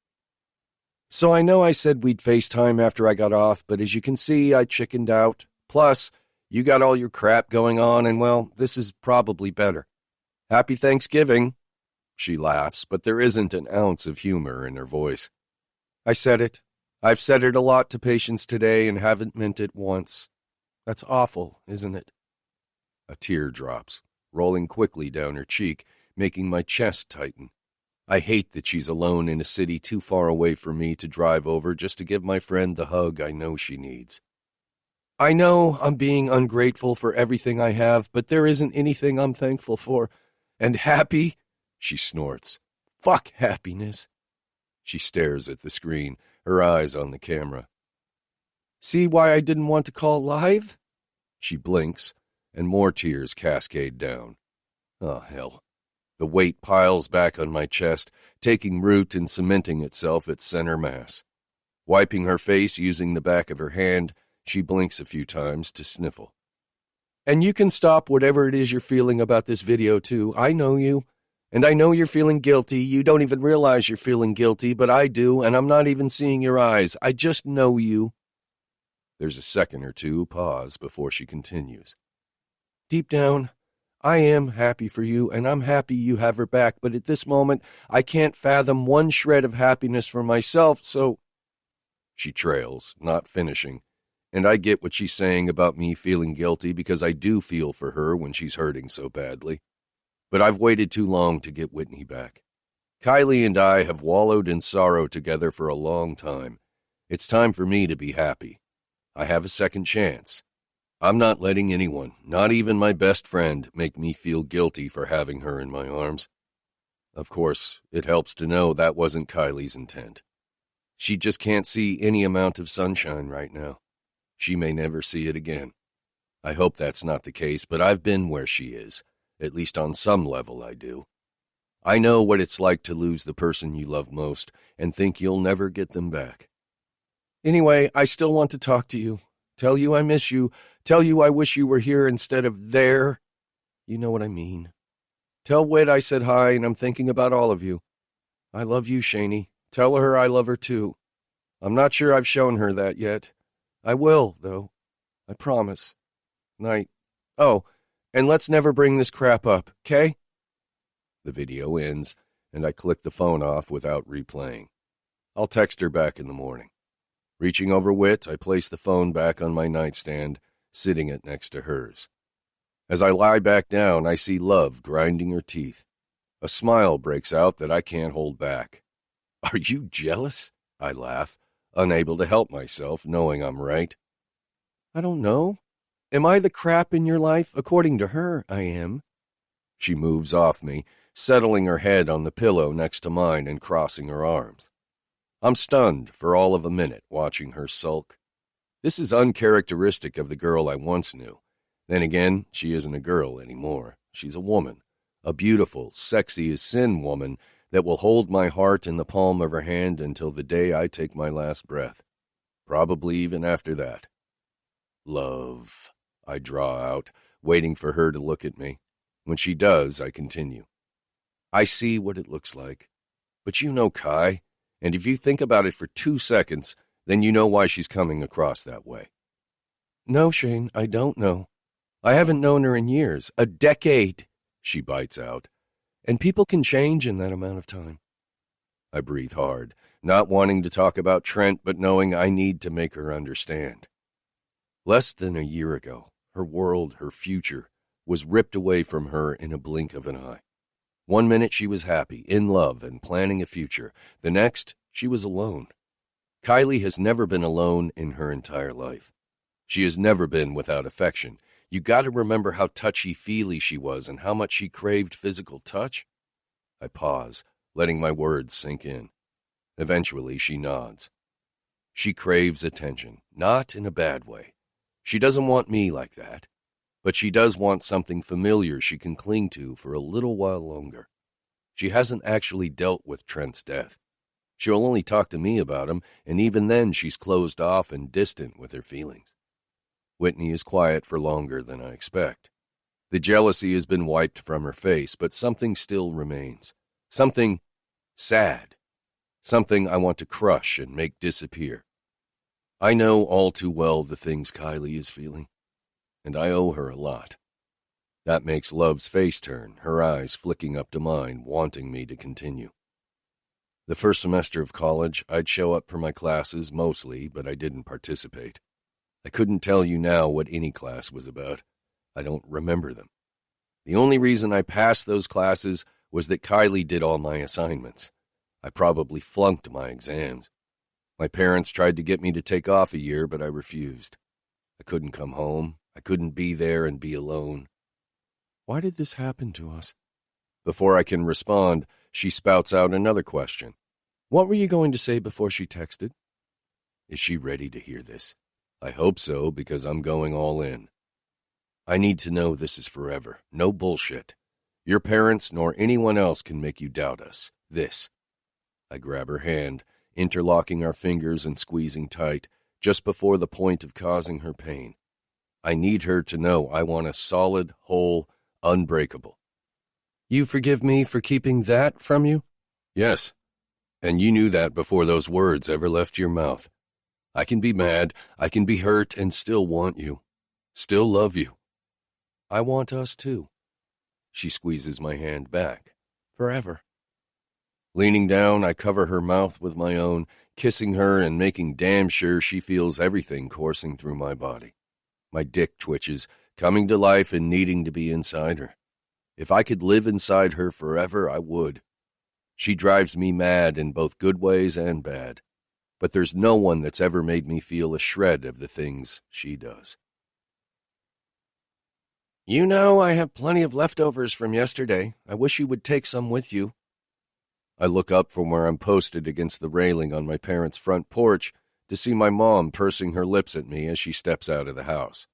So I know I said we'd FaceTime after I got off, but as you can see, I chickened out. Plus, you got all your crap going on, and well, this is probably better. Happy Thanksgiving. She laughs, but there isn't an ounce of humor in her voice. I said it. I've said it a lot to patients today and haven't meant it once. That's awful, isn't it? A tear drops, rolling quickly down her cheek, making my chest tighten. I hate that she's alone in a city too far away for me to drive over just to give my friend the hug I know she needs. I know I'm being ungrateful for everything I have, but there isn't anything I'm thankful for. And happy? She snorts. Fuck happiness. She stares at the screen, her eyes on the camera. See why I didn't want to call live? She blinks, and more tears cascade down. Oh, hell. The weight piles back on my chest, taking root and cementing itself at center mass. Wiping her face using the back of her hand, she blinks a few times to sniffle. And you can stop whatever it is you're feeling about this video, too. I know you. And I know you're feeling guilty. You don't even realize you're feeling guilty, but I do, and I'm not even seeing your eyes. I just know you. There's a second or two pause before she continues. Deep down, I am happy for you, and I'm happy you have her back, but at this moment, I can't fathom one shred of happiness for myself, so... She trails, not finishing, and I get what she's saying about me feeling guilty because I do feel for her when she's hurting so badly. But I've waited too long to get Whitney back. Kylie and I have wallowed in sorrow together for a long time. It's time for me to be happy. I have a second chance. I'm not letting anyone, not even my best friend, make me feel guilty for having her in my arms. Of course, it helps to know that wasn't Kylie's intent. She just can't see any amount of sunshine right now. She may never see it again. I hope that's not the case, but I've been where she is. At least on some level I do. I know what it's like to lose the person you love most and think you'll never get them back. Anyway, I still want to talk to you. Tell you I miss you. Tell you I wish you were here instead of there. You know what I mean. Tell Whit I said hi and I'm thinking about all of you. I love you, Shani. Tell her I love her too. I'm not sure I've shown her that yet. I will, though. I promise. Night. Oh, and let's never bring this crap up, okay? The video ends, and I click the phone off without replaying. I'll text her back in the morning. Reaching over Whit, I place the phone back on my nightstand, sitting it next to hers. As I lie back down, I see Love grinding her teeth. A smile breaks out that I can't hold back. Are you jealous? I laugh, unable to help myself, knowing I'm right. I don't know. Am I the crap in your life? According to her, I am. She moves off me, settling her head on the pillow next to mine and crossing her arms. I'm stunned for all of a minute watching her sulk. This is uncharacteristic of the girl I once knew. Then again, she isn't a girl anymore. She's a woman, a beautiful, sexy as sin woman that will hold my heart in the palm of her hand until the day I take my last breath. Probably even after that. Love, I draw out, waiting for her to look at me. When she does, I continue. I see what it looks like. But you know Kai, and if you think about it for 2 seconds, then you know why she's coming across that way. No, Shane, I don't know. I haven't known her in years, a decade, she bites out. And people can change in that amount of time. I breathe hard, not wanting to talk about Trent, but knowing I need to make her understand. Less than a year ago, her world, her future, was ripped away from her in a blink of an eye. 1 minute she was happy, in love, and planning a future. The next, she was alone. Kylie has never been alone in her entire life. She has never been without affection. You got to remember how touchy-feely she was and how much she craved physical touch. I pause, letting my words sink in. Eventually, she nods. She craves attention, not in a bad way. She doesn't want me like that, but she does want something familiar she can cling to for a little while longer. She hasn't actually dealt with Trent's death. She'll only talk to me about him, and even then she's closed off and distant with her feelings. Whitney is quiet for longer than I expect. The jealousy has been wiped from her face, but something still remains. Something sad. Something I want to crush and make disappear. I know all too well the things Kylie is feeling, and I owe her a lot. That makes Love's face turn, her eyes flicking up to mine, wanting me to continue. The first semester of college, I'd show up for my classes mostly, but I didn't participate. I couldn't tell you now what any class was about. I don't remember them. The only reason I passed those classes was that Kylie did all my assignments. I probably flunked my exams. My parents tried to get me to take off a year, but I refused. I couldn't come home. I couldn't be there and be alone. Why did this happen to us? Before I can respond, she spouts out another question. What were you going to say before she texted? Is she ready to hear this? I hope so, because I'm going all in. I need to know this is forever. No bullshit. Your parents nor anyone else can make you doubt us. This. I grab her hand, interlocking our fingers and squeezing tight, just before the point of causing her pain. I need her to know I want a solid, whole, unbreakable. You forgive me for keeping that from you? Yes. And you knew that before those words ever left your mouth. I can be mad, I can be hurt, and still want you. Still love you. I want us too. She squeezes my hand back. Forever. Leaning down, I cover her mouth with my own, kissing her and making damn sure she feels everything coursing through my body. My dick twitches, coming to life and needing to be inside her. If I could live inside her forever, I would. She drives me mad in both good ways and bad, but there's no one that's ever made me feel a shred of the things she does. You know, I have plenty of leftovers from yesterday. I wish you would take some with you. I look up from where I'm posted against the railing on my parents' front porch to see my mom pursing her lips at me as she steps out of the house.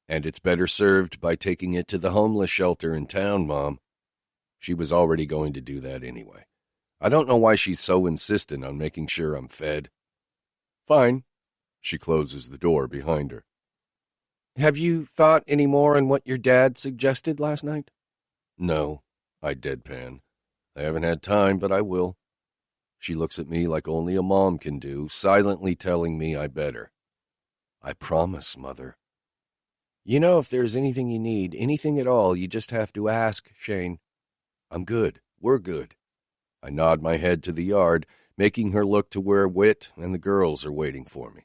And it's better served by taking it to the homeless shelter in town, Mom. She was already going to do that anyway. I don't know why she's so insistent on making sure I'm fed. Fine. She closes the door behind her. Have you thought any more on what your dad suggested last night? No, I deadpan. I haven't had time, but I will. She looks at me like only a mom can do, silently telling me I better. I promise, Mother. You know, if there's anything you need, anything at all, you just have to ask, Shane. I'm good. We're good. I nod my head to the yard, making her look to where Whit and the girls are waiting for me.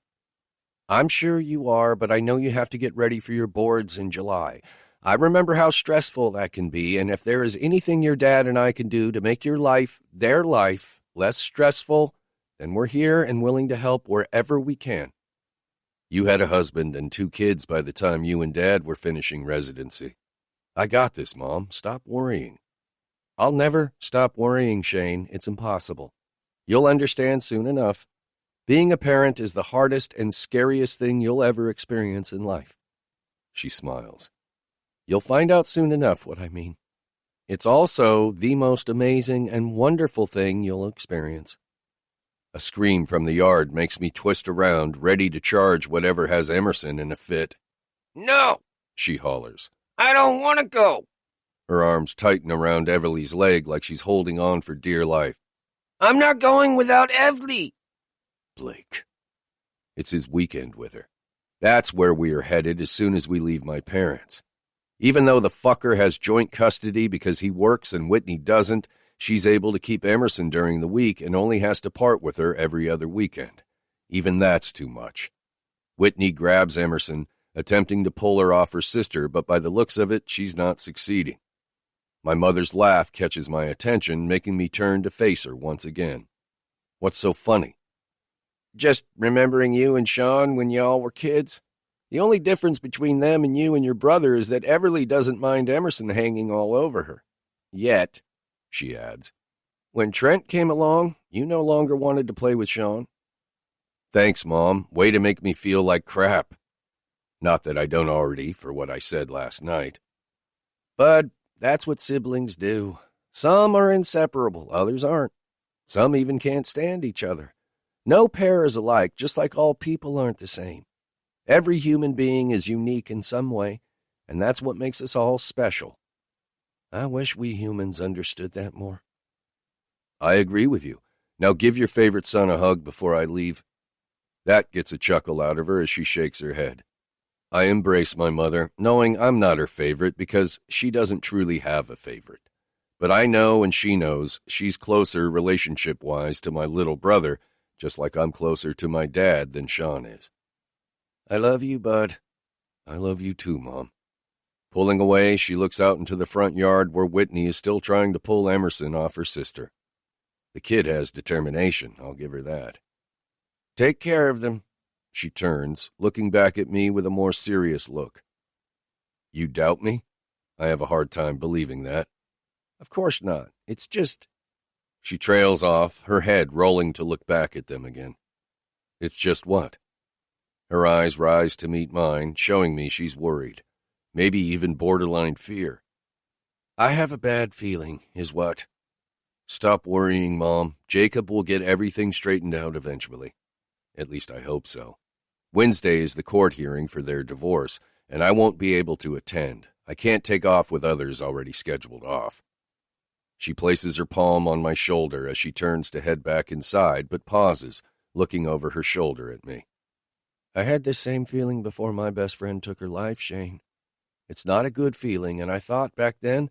I'm sure you are, but I know you have to get ready for your boards in July. I remember how stressful that can be, and if there is anything your dad and I can do to make your life, their life, less stressful, then we're here and willing to help wherever we can. You had a husband and 2 kids by the time you and Dad were finishing residency. I got this, Mom. Stop worrying. I'll never stop worrying, Shane. It's impossible. You'll understand soon enough. Being a parent is the hardest and scariest thing you'll ever experience in life. She smiles. You'll find out soon enough what I mean. It's also the most amazing and wonderful thing you'll experience. A scream from the yard makes me twist around, ready to charge whatever has Emerson in a fit. No, she hollers. I don't want to go. Her arms tighten around Everly's leg like she's holding on for dear life. I'm not going without Evely. Blake. It's his weekend with her. That's where we are headed as soon as we leave my parents. Even though the fucker has joint custody because he works and Whitney doesn't, she's able to keep Emerson during the week and only has to part with her every other weekend. Even that's too much. Whitney grabs Emerson, attempting to pull her off her sister, but by the looks of it, she's not succeeding. My mother's laugh catches my attention, making me turn to face her once again. What's so funny? Just remembering you and Sean when y'all were kids. The only difference between them and you and your brother is that Everly doesn't mind Emerson hanging all over her. Yet, she adds. When Trent came along, You no longer wanted to play with Sean? Thanks, Mom. Way to make me feel like crap. Not that I don't already for what I said last night. But that's what siblings do. Some are inseparable, others aren't. Some even can't stand each other. No pair is alike, just like all people aren't the same. Every human being is unique in some way, and that's what makes us all special. I wish we humans understood that more. I agree with you. Now give your favorite son a hug before I leave. That gets a chuckle out of her as she shakes her head. I embrace my mother, knowing I'm not her favorite because she doesn't truly have a favorite. But I know and she knows she's closer relationship-wise to my little brother, just like I'm closer to my dad than Sean is. I love you, bud. I love you too, Mom. Pulling away, she looks out into the front yard where Whitney is still trying to pull Emerson off her sister. The kid has determination, I'll give her that. Take care of them. She turns, looking back at me with a more serious look. You doubt me? I have a hard time believing that. Of course not. It's just... She trails off, her head rolling to look back at them again. It's just what? Her eyes rise to meet mine, showing me she's worried. Maybe even borderline fear. I have a bad feeling, is what? Stop worrying, Mom. Jacob will get everything straightened out eventually. At least I hope so. Wednesday is the court hearing for their divorce, and I won't be able to attend. I can't take off with others already scheduled off. She places her palm on my shoulder as she turns to head back inside, but pauses, looking over her shoulder at me. I had this same feeling before my best friend took her life, Shane. It's not a good feeling, and I thought back then,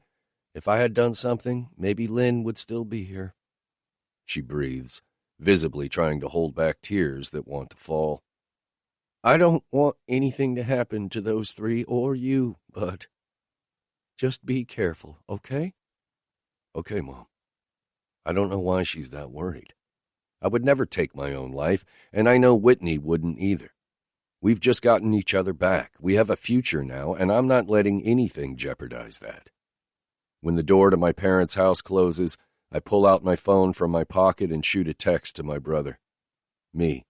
if I had done something, maybe Lynn would still be here. She breathes, visibly trying to hold back tears that want to fall. I don't want anything to happen to those three or you, but just be careful, okay? Okay, Mom. I don't know why she's that worried. I would never take my own life, and I know Whitney wouldn't either. We've just gotten each other back. We have a future now, and I'm not letting anything jeopardize that. When the door to my parents' house closes, I pull out my phone from my pocket and shoot a text to my brother. Me.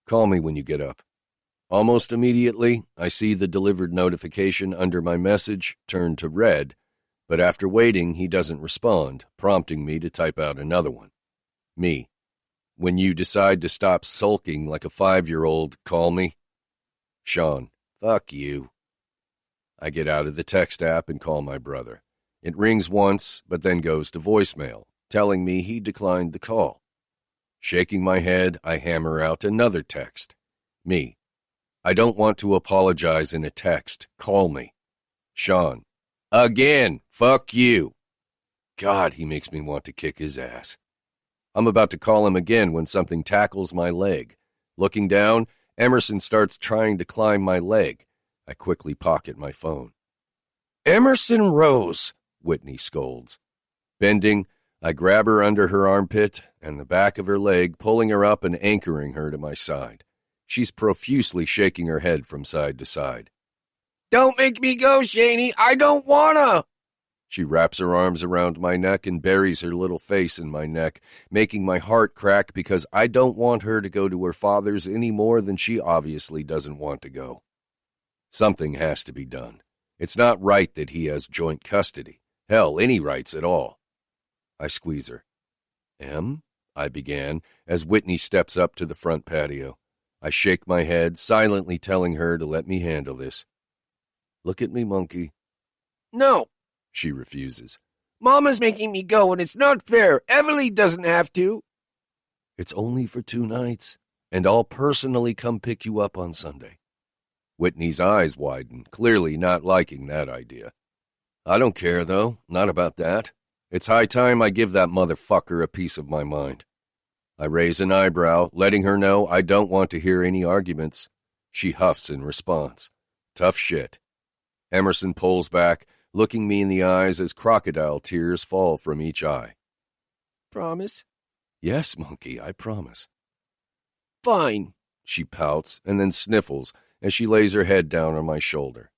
Call me when you get up. Almost immediately, I see the delivered notification under my message turn to red, but after waiting, he doesn't respond, prompting me to type out another one. Me. When you decide to stop sulking like a 5-year-old, call me. Sean. Fuck you. I get out of the text app and call my brother. It rings once, but then goes to voicemail, telling me he declined the call. Shaking my head, I hammer out another text. Me. I don't want to apologize in a text. Call me. Sean. Again. Fuck you. God, he makes me want to kick his ass. I'm about to call him again when something tackles my leg. Looking down, Emerson starts trying to climb my leg. I quickly pocket my phone. Emerson Rose, Whitney scolds. Bending, I grab her under her armpit and the back of her leg, pulling her up and anchoring her to my side. She's profusely shaking her head from side to side. Don't make me go, Shaney. I don't wanna. She wraps her arms around my neck and buries her little face in my neck, making my heart crack because I don't want her to go to her father's any more than she obviously doesn't want to go. Something has to be done. It's not right that he has joint custody. Hell, any rights at all. I squeeze her. Em? I began, as Whitney steps up to the front patio. I shake my head, silently telling her to let me handle this. Look at me, monkey. No, she refuses. Mama's making me go, and it's not fair. Everly doesn't have to. It's only for 2 nights, and I'll personally come pick you up on Sunday. Whitney's eyes widen, clearly not liking that idea. I don't care, though, not about that. It's high time I give that motherfucker a piece of my mind. I raise an eyebrow, letting her know I don't want to hear any arguments. She huffs in response. Tough shit. Emerson pulls back, looking me in the eyes as crocodile tears fall from each eye. Promise? Yes, monkey, I promise. Fine, she pouts and then sniffles as she lays her head down on my shoulder.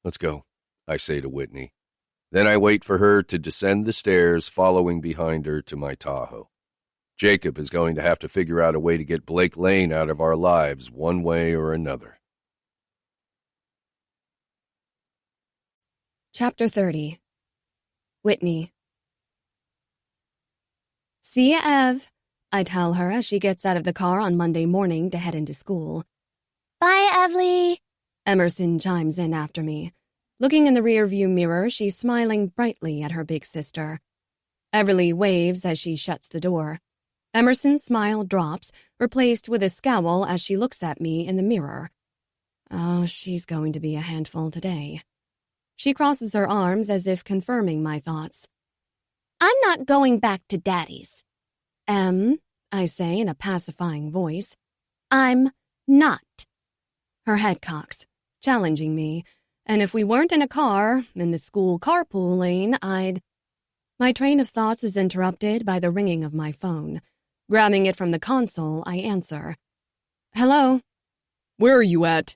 Let's go, I say to Whitney. Then I wait for her to descend the stairs, following behind her to my Tahoe. Jacob is going to have to figure out a way to get Blake Lane out of our lives one way or another. Chapter 30. Whitney. See ya, Ev, I tell her as she gets out of the car on Monday morning to head into school. Bye, Evely. Emerson chimes in after me. Looking in the rearview mirror, she's smiling brightly at her big sister. Everly waves as she shuts the door. Emerson's smile drops, replaced with a scowl as she looks at me in the mirror. Oh, she's going to be a handful today. She crosses her arms as if confirming my thoughts. I'm not going back to Daddy's. I say in a pacifying voice. I'm not. Her head cocks, challenging me, and if we weren't in a car, in the school carpool lane, I'd... My train of thoughts is interrupted by the ringing of my phone. Grabbing it from the console, I answer. Hello? Where are you at?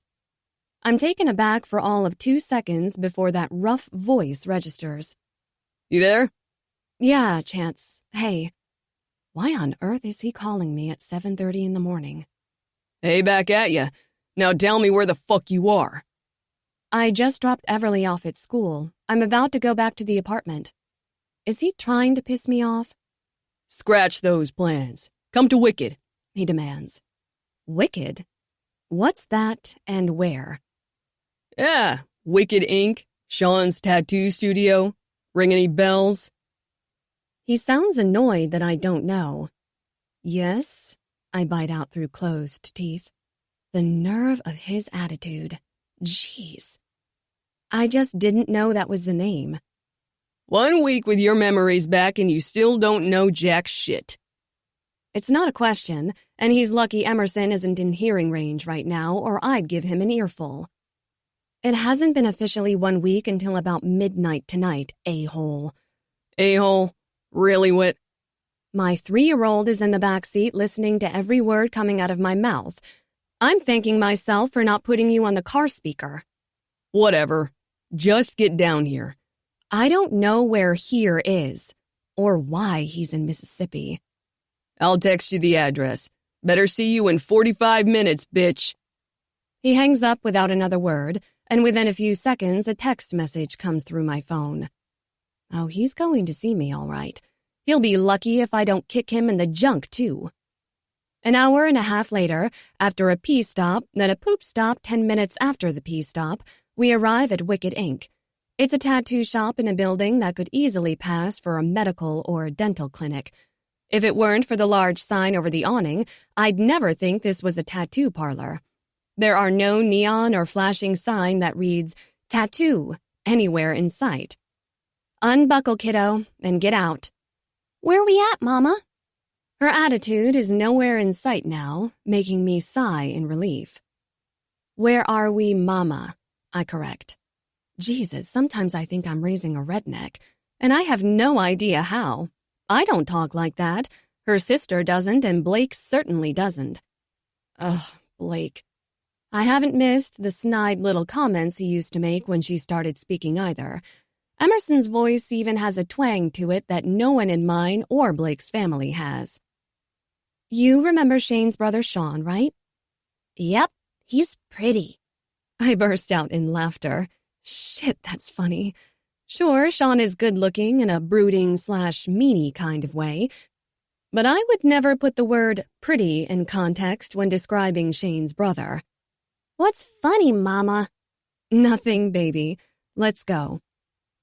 I'm taken aback for all of 2 seconds before that rough voice registers. You there? Yeah, Chance. Hey. Why on earth is he calling me at 7:30 in the morning? Hey, back at ya. Now tell me where the fuck you are. I just dropped Everly off at school. I'm about to go back to the apartment. Is he trying to piss me off? Scratch those plans. Come to Wicked, he demands. Wicked? What's that and where? Yeah, Wicked Inc., Sean's tattoo studio. Ring any bells? He sounds annoyed that I don't know. Yes, I bite out through closed teeth. The nerve of his attitude. Jeez. I just didn't know that was the name. 1 week with your memories back and you still don't know jack shit. It's not a question, and he's lucky Emerson isn't in hearing range right now, or I'd give him an earful. It hasn't been officially 1 week until about midnight tonight, a-hole. A-hole? Really, Whit? My 3-year-old is in the back seat listening to every word coming out of my mouth. I'm thanking myself for not putting you on the car speaker. Whatever. Just get down here. I don't know where here is, or why he's in Mississippi. I'll text you the address. Better see you in 45 minutes, bitch. He hangs up without another word, and within a few seconds a text message comes through my phone. Oh, he's going to see me all right. He'll be lucky if I don't kick him in the junk, too. An hour and a half later, after a pee stop, then a poop stop 10 minutes after the pee stop, we arrive at Wicked Inc. It's a tattoo shop in a building that could easily pass for a medical or dental clinic. If it weren't for the large sign over the awning, I'd never think this was a tattoo parlor. There are no neon or flashing sign that reads, "Tattoo," anywhere in sight. Unbuckle, kiddo, and get out. Where we at, Mama? Her attitude is nowhere in sight now, making me sigh in relief. Where are we, Mama? I correct. Jesus, sometimes I think I'm raising a redneck, and I have no idea how. I don't talk like that. Her sister doesn't, and Blake certainly doesn't. Ugh, Blake. I haven't missed the snide little comments he used to make when she started speaking either. Emerson's voice even has a twang to it that no one in mine or Blake's family has. You remember Shane's brother Sean, right? Yep, he's pretty. I burst out in laughter. Shit, that's funny. Sure, Sean is good-looking in a brooding/meanie kind of way, but I would never put the word pretty in context when describing Shane's brother. What's funny, Mama? Nothing, baby. Let's go.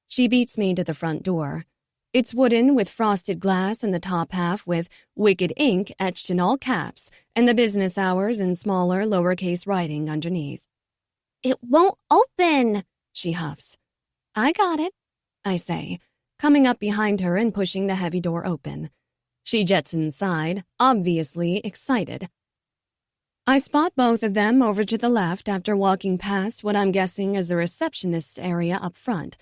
She beats me to the front door. It's wooden with frosted glass in the top half with Wicked Inc. etched in all caps and the business hours in smaller lowercase writing underneath. It won't open, she huffs. I got it, I say, coming up behind her and pushing the heavy door open. She jets inside, obviously excited. I spot both of them over to the left after walking past what I'm guessing is a receptionist's area up front.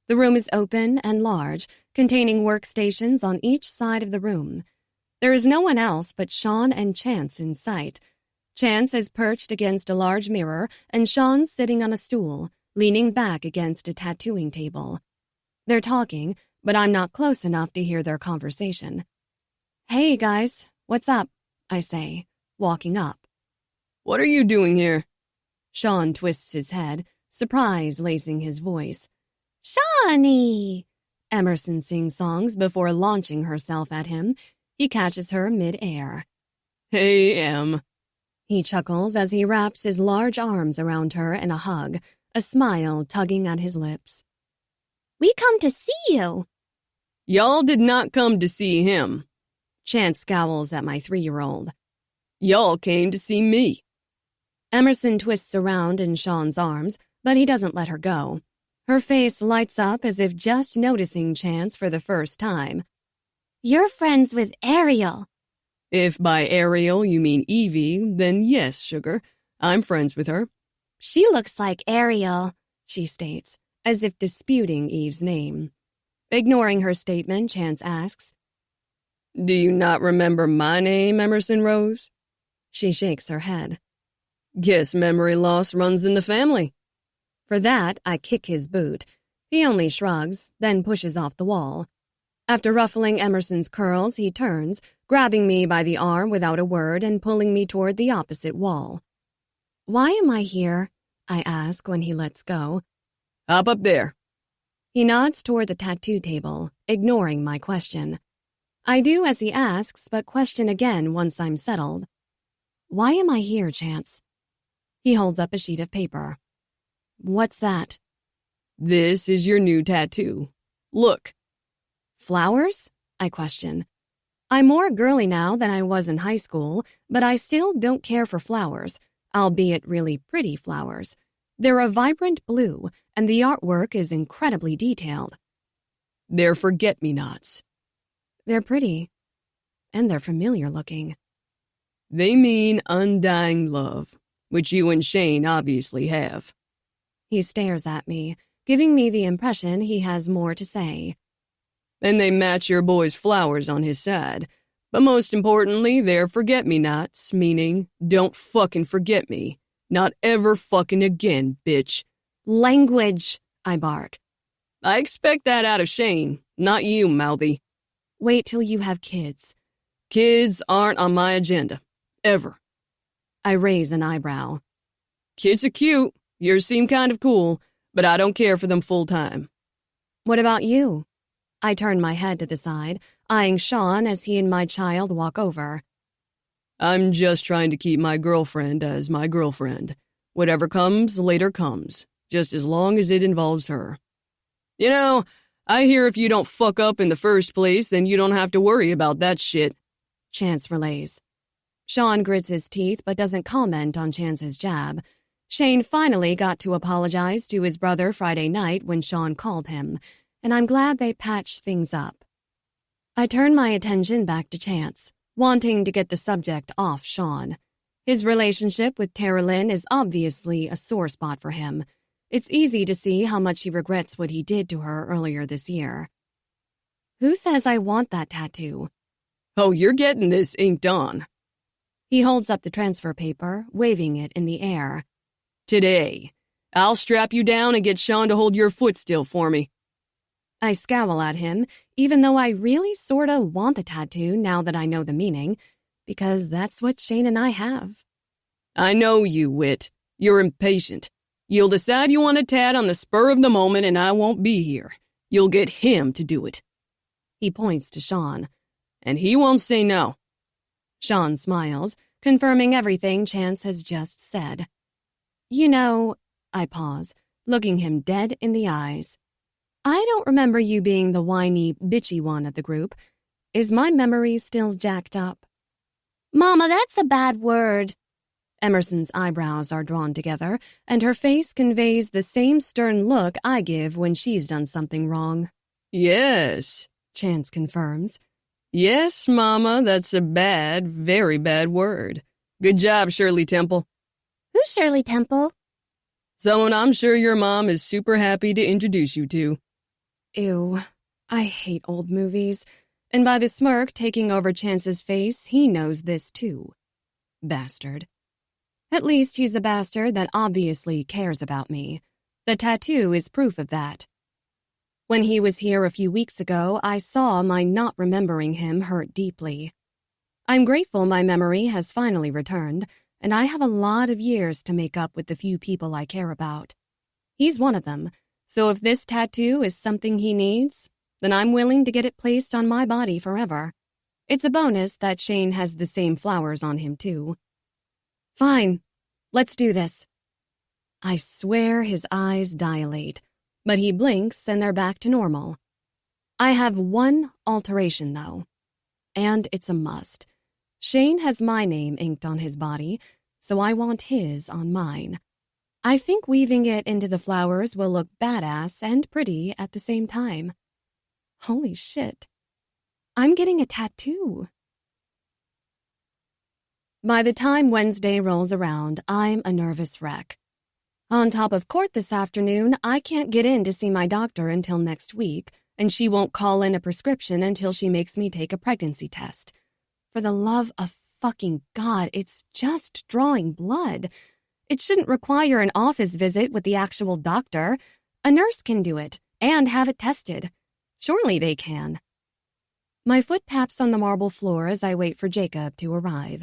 The room is open and large, containing workstations on each side of the room. There is no one else but Sean and Chance in sight. Chance is perched against a large mirror, and Sean's sitting on a stool, leaning back against a tattooing table. They're talking, but I'm not close enough to hear their conversation. Hey, guys, what's up? I say, walking up. What are you doing here? Sean twists his head, surprise lacing his voice. Shawnee! Emerson sings songs before launching herself at him. He catches her mid-air. Hey, Em. He chuckles as he wraps his large arms around her in a hug, a smile tugging at his lips. We come to see you. Y'all did not come to see him. Chance scowls at my 3-year-old. Y'all came to see me. Emerson twists around in Sean's arms, but he doesn't let her go. Her face lights up as if just noticing Chance for the first time. You're friends with Ariel. If by Ariel you mean Evie, then yes, sugar. I'm friends with her. She looks like Ariel, she states, as if disputing Eve's name. Ignoring her statement, Chance asks, Do you not remember my name, Emerson Rose? She shakes her head. Guess memory loss runs in the family. For that, I kick his boot. He only shrugs, then pushes off the wall. After ruffling Emerson's curls, he turns, grabbing me by the arm without a word and pulling me toward the opposite wall. Why am I here? I ask when he lets go. Hop up there. He nods toward the tattoo table, ignoring my question. I do as he asks, but question again once I'm settled. Why am I here, Chance? He holds up a sheet of paper. What's that? This is your new tattoo. Look. Flowers? I question. I'm more girly now than I was in high school, but I still don't care for flowers, albeit really pretty flowers. They're a vibrant blue, and the artwork is incredibly detailed. They're forget-me-nots. They're pretty, and they're familiar looking. They mean undying love, which you and Shane obviously have. He stares at me, giving me the impression he has more to say. And they match your boy's flowers on his side. But most importantly, they're forget-me-nots, meaning don't fucking forget me. Not ever fucking again, bitch. Language, I bark. I expect that out of Shane, not you, Mouthy. Wait till you have kids. Kids aren't on my agenda. Ever. I raise an eyebrow. Kids are cute. Yours seem kind of cool, but I don't care for them full-time. What about you? I turn my head to the side, eyeing Sean as he and my child walk over. I'm just trying to keep my girlfriend as my girlfriend. Whatever comes, later comes, just as long as it involves her. You know, I hear if you don't fuck up in the first place, then you don't have to worry about that shit. Chance relays. Sean grits his teeth but doesn't comment on Chance's jab. Shane finally got to apologize to his brother Friday night when Sean called him, and I'm glad they patched things up. I turn my attention back to Chance, wanting to get the subject off Sean. His relationship with Tara Lynn is obviously a sore spot for him. It's easy to see how much he regrets what he did to her earlier this year. Who says I want that tattoo? Oh, you're getting this inked on. He holds up the transfer paper, waving it in the air. Today. I'll strap you down and get Sean to hold your foot still for me. I scowl at him, even though I really sorta want the tattoo now that I know the meaning, because that's what Shane and I have. I know you, Wit. You're impatient. You'll decide you want a tat on the spur of the moment and I won't be here. You'll get him to do it. He points to Sean. And he won't say no. Sean smiles, confirming everything Chance has just said. You know, I pause, looking him dead in the eyes. I don't remember you being the whiny, bitchy one of the group. Is my memory still jacked up? Mama, that's a bad word. Emerson's eyebrows are drawn together, and her face conveys the same stern look I give when she's done something wrong. Yes, Chance confirms. Yes, Mama, that's a bad, very bad word. Good job, Shirley Temple. Who's Shirley Temple? Someone I'm sure your mom is super happy to introduce you to. Ew, I hate old movies. And by the smirk taking over Chance's face, he knows this too. Bastard. At least he's a bastard that obviously cares about me. The tattoo is proof of that. When he was here a few weeks ago, I saw my not remembering him hurt deeply. I'm grateful my memory has finally returned, and I have a lot of years to make up with the few people I care about. He's one of them, so if this tattoo is something he needs, then I'm willing to get it placed on my body forever. It's a bonus that Shane has the same flowers on him, too. Fine, let's do this. I swear his eyes dilate, but he blinks and they're back to normal. I have one alteration, though, and it's a must. Shane has my name inked on his body, so I want his on mine. I think weaving it into the flowers will look badass and pretty at the same time. Holy shit. I'm getting a tattoo. By the time Wednesday rolls around, I'm a nervous wreck. On top of court this afternoon, I can't get in to see my doctor until next week, and she won't call in a prescription until she makes me take a pregnancy test. For the love of fucking God, it's just drawing blood. It shouldn't require an office visit with the actual doctor. A nurse can do it and have it tested. Surely they can. My foot taps on the marble floor as I wait for Jacob to arrive.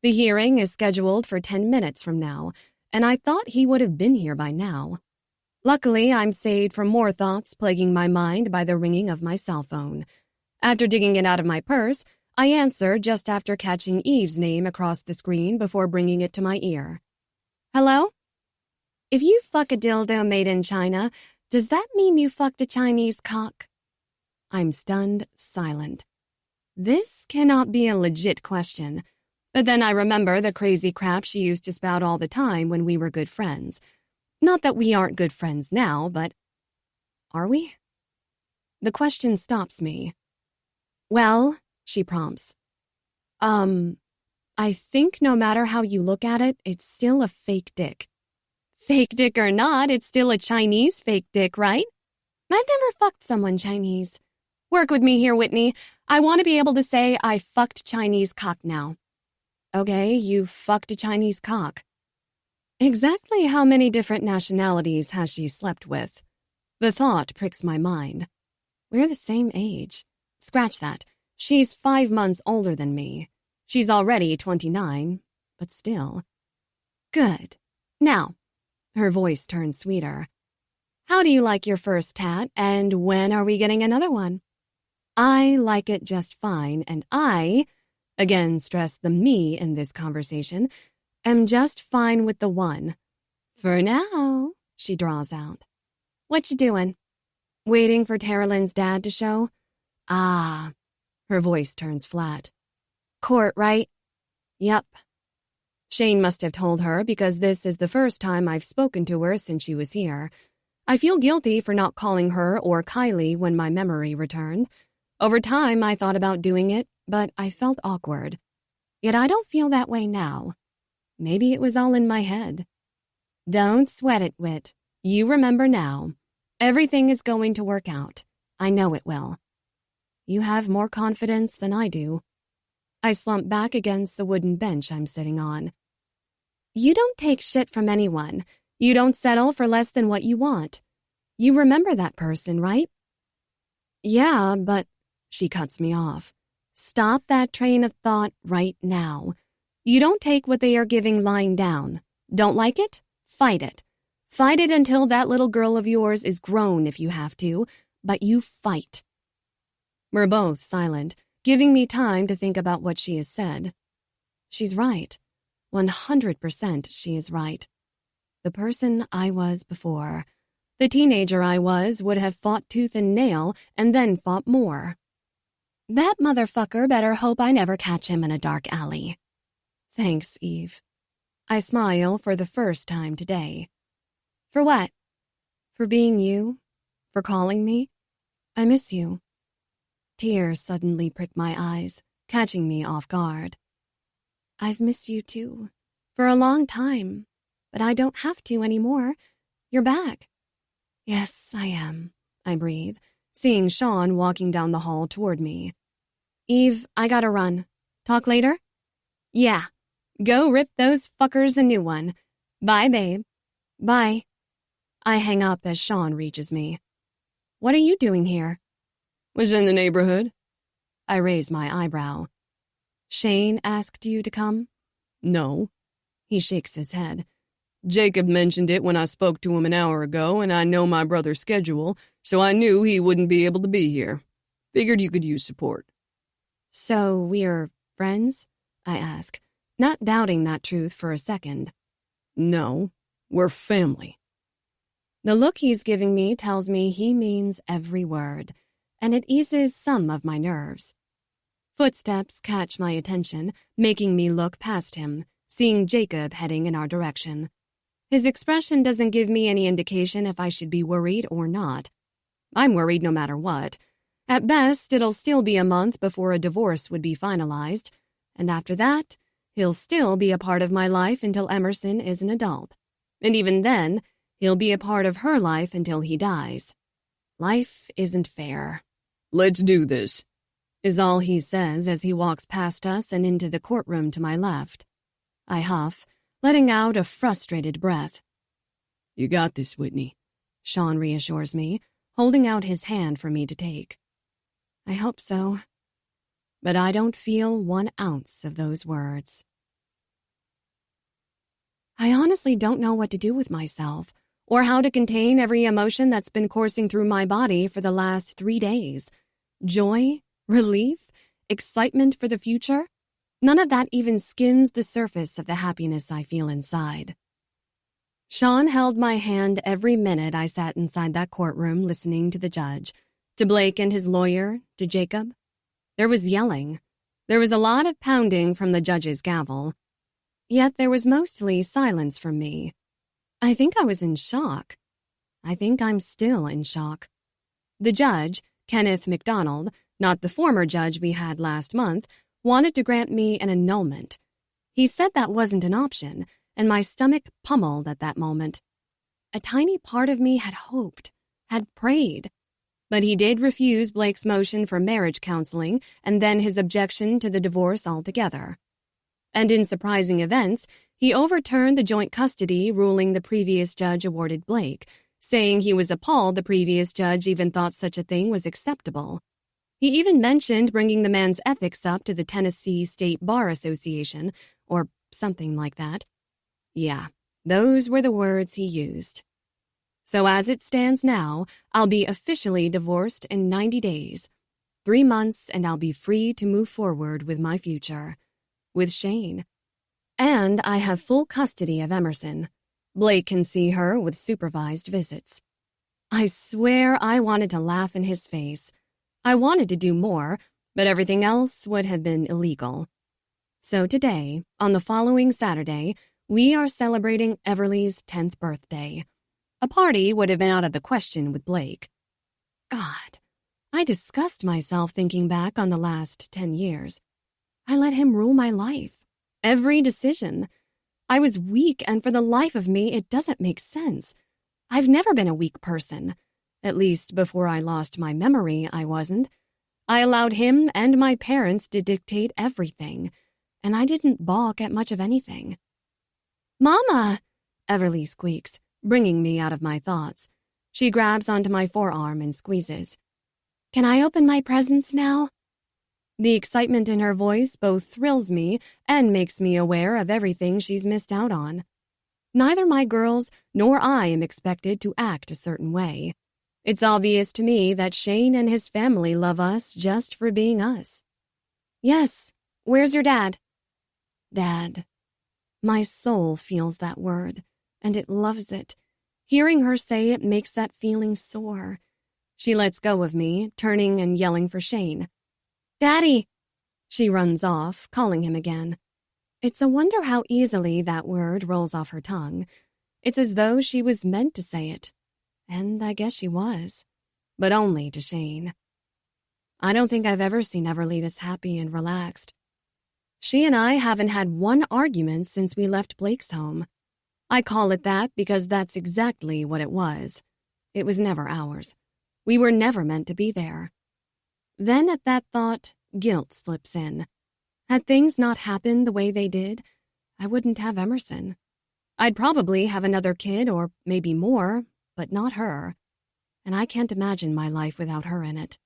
The hearing is scheduled for 10 minutes from now, and I thought he would have been here by now. Luckily, I'm saved from more thoughts plaguing my mind by the ringing of my cell phone. After digging it out of my purse, I answer just after catching Eve's name across the screen before bringing it to my ear. Hello? If you fuck a dildo made in China, does that mean you fucked a Chinese cock? I'm stunned, silent. This cannot be a legit question, but then I remember the crazy crap she used to spout all the time when we were good friends. Not that we aren't good friends now, but are we? The question stops me. Well, she prompts. I think no matter how you look at it, it's still a fake dick. Fake dick or not, it's still a Chinese fake dick, right? I've never fucked someone Chinese. Work with me here, Whitney. I want to be able to say I fucked Chinese cock now. Okay, you fucked a Chinese cock. Exactly how many different nationalities has she slept with? The thought pricks my mind. We're the same age. Scratch that. She's 5 months older than me. She's already 29, but still. Good. Now, her voice turns sweeter. How do you like your first tat, and when are we getting another one? I like it just fine, and I, again stress the me in this conversation, am just fine with the one. For now, she draws out. What you doing? Waiting for Tara Lynn's dad to show? Ah. Her voice turns flat. Court, right? Yup. Shane must have told her because this is the first time I've spoken to her since she was here. I feel guilty for not calling her or Kylie when my memory returned. Over time, I thought about doing it, but I felt awkward. Yet I don't feel that way now. Maybe it was all in my head. Don't sweat it, Whit. You remember now. Everything is going to work out. I know it will. You have more confidence than I do. I slump back against the wooden bench I'm sitting on. You don't take shit from anyone. You don't settle for less than what you want. You remember that person, right? Yeah, but... She cuts me off. Stop that train of thought right now. You don't take what they are giving lying down. Don't like it? Fight it. Fight it until that little girl of yours is grown if you have to, but you fight. We're both silent, giving me time to think about what she has said. She's right. 100% she is right. The person I was before, the teenager I was, would have fought tooth and nail and then fought more. That motherfucker better hope I never catch him in a dark alley. Thanks, Eve. I smile for the first time today. For what? For being you? For calling me? I miss you. Tears suddenly prick my eyes, catching me off guard. I've missed you too, for a long time, but I don't have to anymore. You're back. Yes, I am, I breathe, seeing Sean walking down the hall toward me. Eve, I gotta run. Talk later? Yeah. Go rip those fuckers a new one. Bye, babe. Bye. I hang up as Sean reaches me. What are you doing here? Was in the neighborhood. I raise my eyebrow. Shane asked you to come? No. He shakes his head. Jacob mentioned it when I spoke to him an hour ago, and I know my brother's schedule, so I knew he wouldn't be able to be here. Figured you could use support. So we're friends? I ask, not doubting that truth for a second. No, we're family. The look he's giving me tells me he means every word, and it eases some of my nerves. Footsteps catch my attention, making me look past him, seeing Jacob heading in our direction. His expression doesn't give me any indication if I should be worried or not. I'm worried no matter what. At best, it'll still be a month before a divorce would be finalized, and after that, he'll still be a part of my life until Emerson is an adult. And even then, he'll be a part of her life until he dies. Life isn't fair. Let's do this, is all he says as he walks past us and into the courtroom to my left. I huff, letting out a frustrated breath. You got this, Whitney. Sean reassures me, holding out his hand for me to take. I hope so. But I don't feel 1 ounce of those words. I honestly don't know what to do with myself, or how to contain every emotion that's been coursing through my body for the last 3 days. Joy, relief, excitement for the future. None of that even skims the surface of the happiness I feel inside. Sean held my hand every minute I sat inside that courtroom listening to the judge, to Blake and his lawyer, to Jacob. There was yelling. There was a lot of pounding from the judge's gavel. Yet there was mostly silence from me. I think I was in shock. I think I'm still in shock. The judge, Kenneth MacDonald, not the former judge we had last month, wanted to grant me an annulment. He said that wasn't an option, and my stomach pummeled at that moment. A tiny part of me had hoped, had prayed. But he did refuse Blake's motion for marriage counseling and then his objection to the divorce altogether. And in surprising events, he overturned the joint custody ruling the previous judge awarded Blake, saying he was appalled the previous judge even thought such a thing was acceptable. He even mentioned bringing the man's ethics up to the Tennessee State Bar Association, or something like that. Yeah, those were the words he used. So as it stands now, I'll be officially divorced in 90 days. 3 months and I'll be free to move forward with my future. With Shane. And I have full custody of Emerson. Blake can see her with supervised visits. I swear I wanted to laugh in his face. I wanted to do more, but everything else would have been illegal. So today, on the following Saturday, we are celebrating Everly's 10th birthday. A party would have been out of the question with Blake. God, I disgust myself thinking back on the last 10 years. I let him rule my life. Every decision. I was weak, and for the life of me, it doesn't make sense. I've never been a weak person. At least before I lost my memory, I wasn't. I allowed him and my parents to dictate everything, and I didn't balk at much of anything. Mama, Everly squeaks, bringing me out of my thoughts. She grabs onto my forearm and squeezes. Can I open my presents now? The excitement in her voice both thrills me and makes me aware of everything she's missed out on. Neither my girls nor I am expected to act a certain way. It's obvious to me that Shane and his family love us just for being us. Yes, where's your dad? Dad. My soul feels that word, and it loves it. Hearing her say it makes that feeling sore. She lets go of me, turning and yelling for Shane. Daddy! She runs off, calling him again. It's a wonder how easily that word rolls off her tongue. It's as though she was meant to say it. And I guess she was. But only to Shane. I don't think I've ever seen Everly this happy and relaxed. She and I haven't had one argument since we left Blake's home. I call it that because that's exactly what it was. It was never ours. We were never meant to be there. Then at that thought, guilt slips in. Had things not happened the way they did, I wouldn't have Emerson. I'd probably have another kid or maybe more, but not her. And I can't imagine my life without her in it.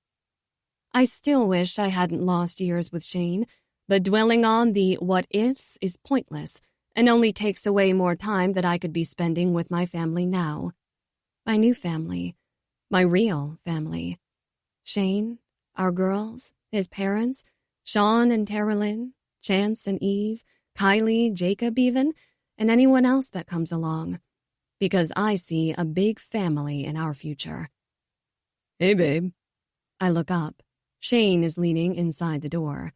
I still wish I hadn't lost years with Shane, But dwelling on the what-ifs is pointless and only takes away more time that I could be spending with my family now. My new family. My real family. Shane, our girls, his parents, Sean and Tara Lynn, Chance and Eve, Kylie, Jacob even, and anyone else that comes along. Because I see a big family in our future. Hey, babe. I look up. Shane is leaning inside the door.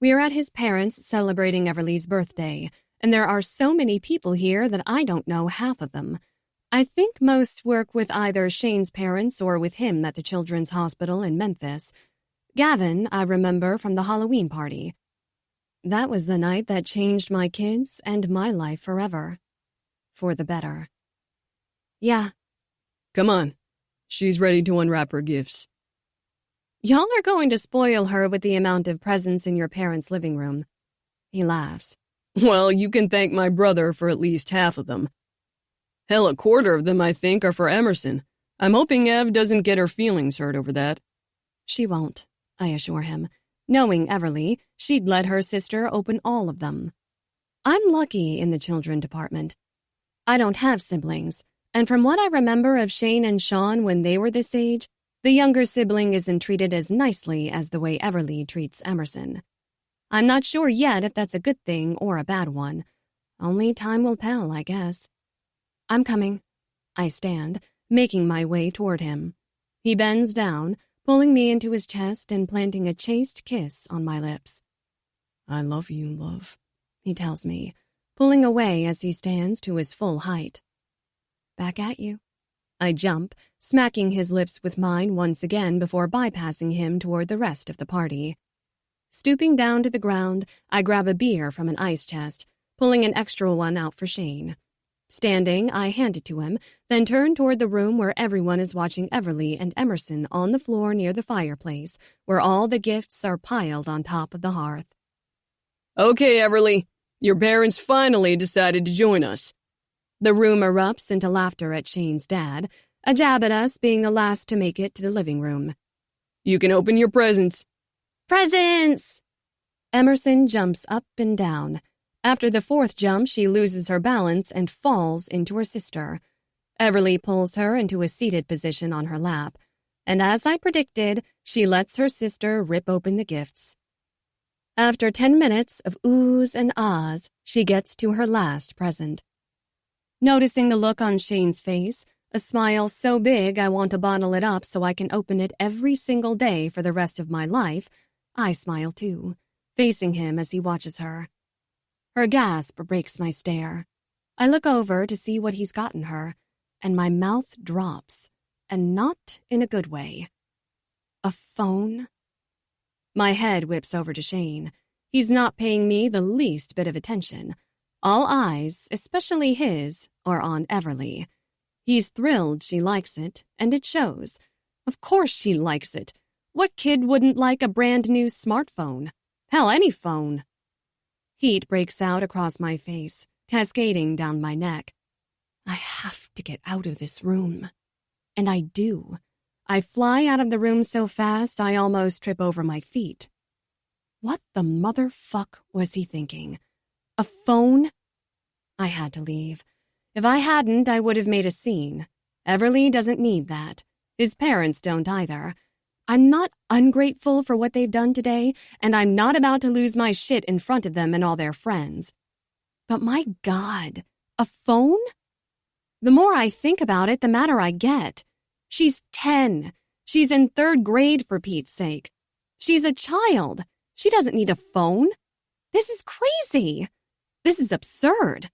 We are at his parents' celebrating Everly's birthday, and there are so many people here that I don't know half of them. I think most work with either Shane's parents or with him at the Children's Hospital in Memphis. Gavin, I remember from the Halloween party. That was the night that changed my kids and my life forever. For the better. Yeah. Come on. She's ready to unwrap her gifts. Y'all are going to spoil her with the amount of presents in your parents' living room. He laughs. Well, you can thank my brother for at least half of them. Hell, a quarter of them, I think, are for Emerson. I'm hoping Ev doesn't get her feelings hurt over that. She won't, I assure him. Knowing Everly, she'd let her sister open all of them. I'm lucky in the children department. I don't have siblings, and from what I remember of Shane and Sean when they were this age, the younger sibling isn't treated as nicely as the way Everly treats Emerson. I'm not sure yet if that's a good thing or a bad one. Only time will tell, I guess. I'm coming. I stand, making my way toward him. He bends down, pulling me into his chest and planting a chaste kiss on my lips. I love you, love, he tells me, pulling away as he stands to his full height. Back at you. I jump, smacking his lips with mine once again before bypassing him toward the rest of the party. Stooping down to the ground, I grab a beer from an ice chest, pulling an extra one out for Shane. Standing, I hand it to him, then turn toward the room where everyone is watching Everly and Emerson on the floor near the fireplace, where all the gifts are piled on top of the hearth. Okay, Everly. Your parents finally decided to join us. The room erupts into laughter at Shane's dad, a jab at us being the last to make it to the living room. You can open your presents. Presents! Emerson jumps up and down. After the fourth jump, she loses her balance and falls into her sister. Everly pulls her into a seated position on her lap, and as I predicted, she lets her sister rip open the gifts. After 10 minutes of oohs and ahs, she gets to her last present. Noticing the look on Shane's face, a smile so big I want to bottle it up so I can open it every single day for the rest of my life, I smile too, facing him as he watches her. Her gasp breaks my stare. I look over to see what he's gotten her, and my mouth drops, and not in a good way. A phone? My head whips over to Shane. He's not paying me the least bit of attention. All eyes, especially his, are on Everly. He's thrilled she likes it, and it shows. Of course she likes it. What kid wouldn't like a brand new smartphone? Hell, any phone. Heat breaks out across my face, cascading down my neck. I have to get out of this room. And I do. I fly out of the room so fast I almost trip over my feet. What the motherfuck was he thinking? A phone? I had to leave. If I hadn't, I would have made a scene. Everly doesn't need that. His parents don't either. I'm not ungrateful for what they've done today, and I'm not about to lose my shit in front of them and all their friends. But my God, a phone? The more I think about it, the madder I get. She's 10. She's in 3rd grade, for Pete's sake. She's a child. She doesn't need a phone. This is crazy. This is absurd.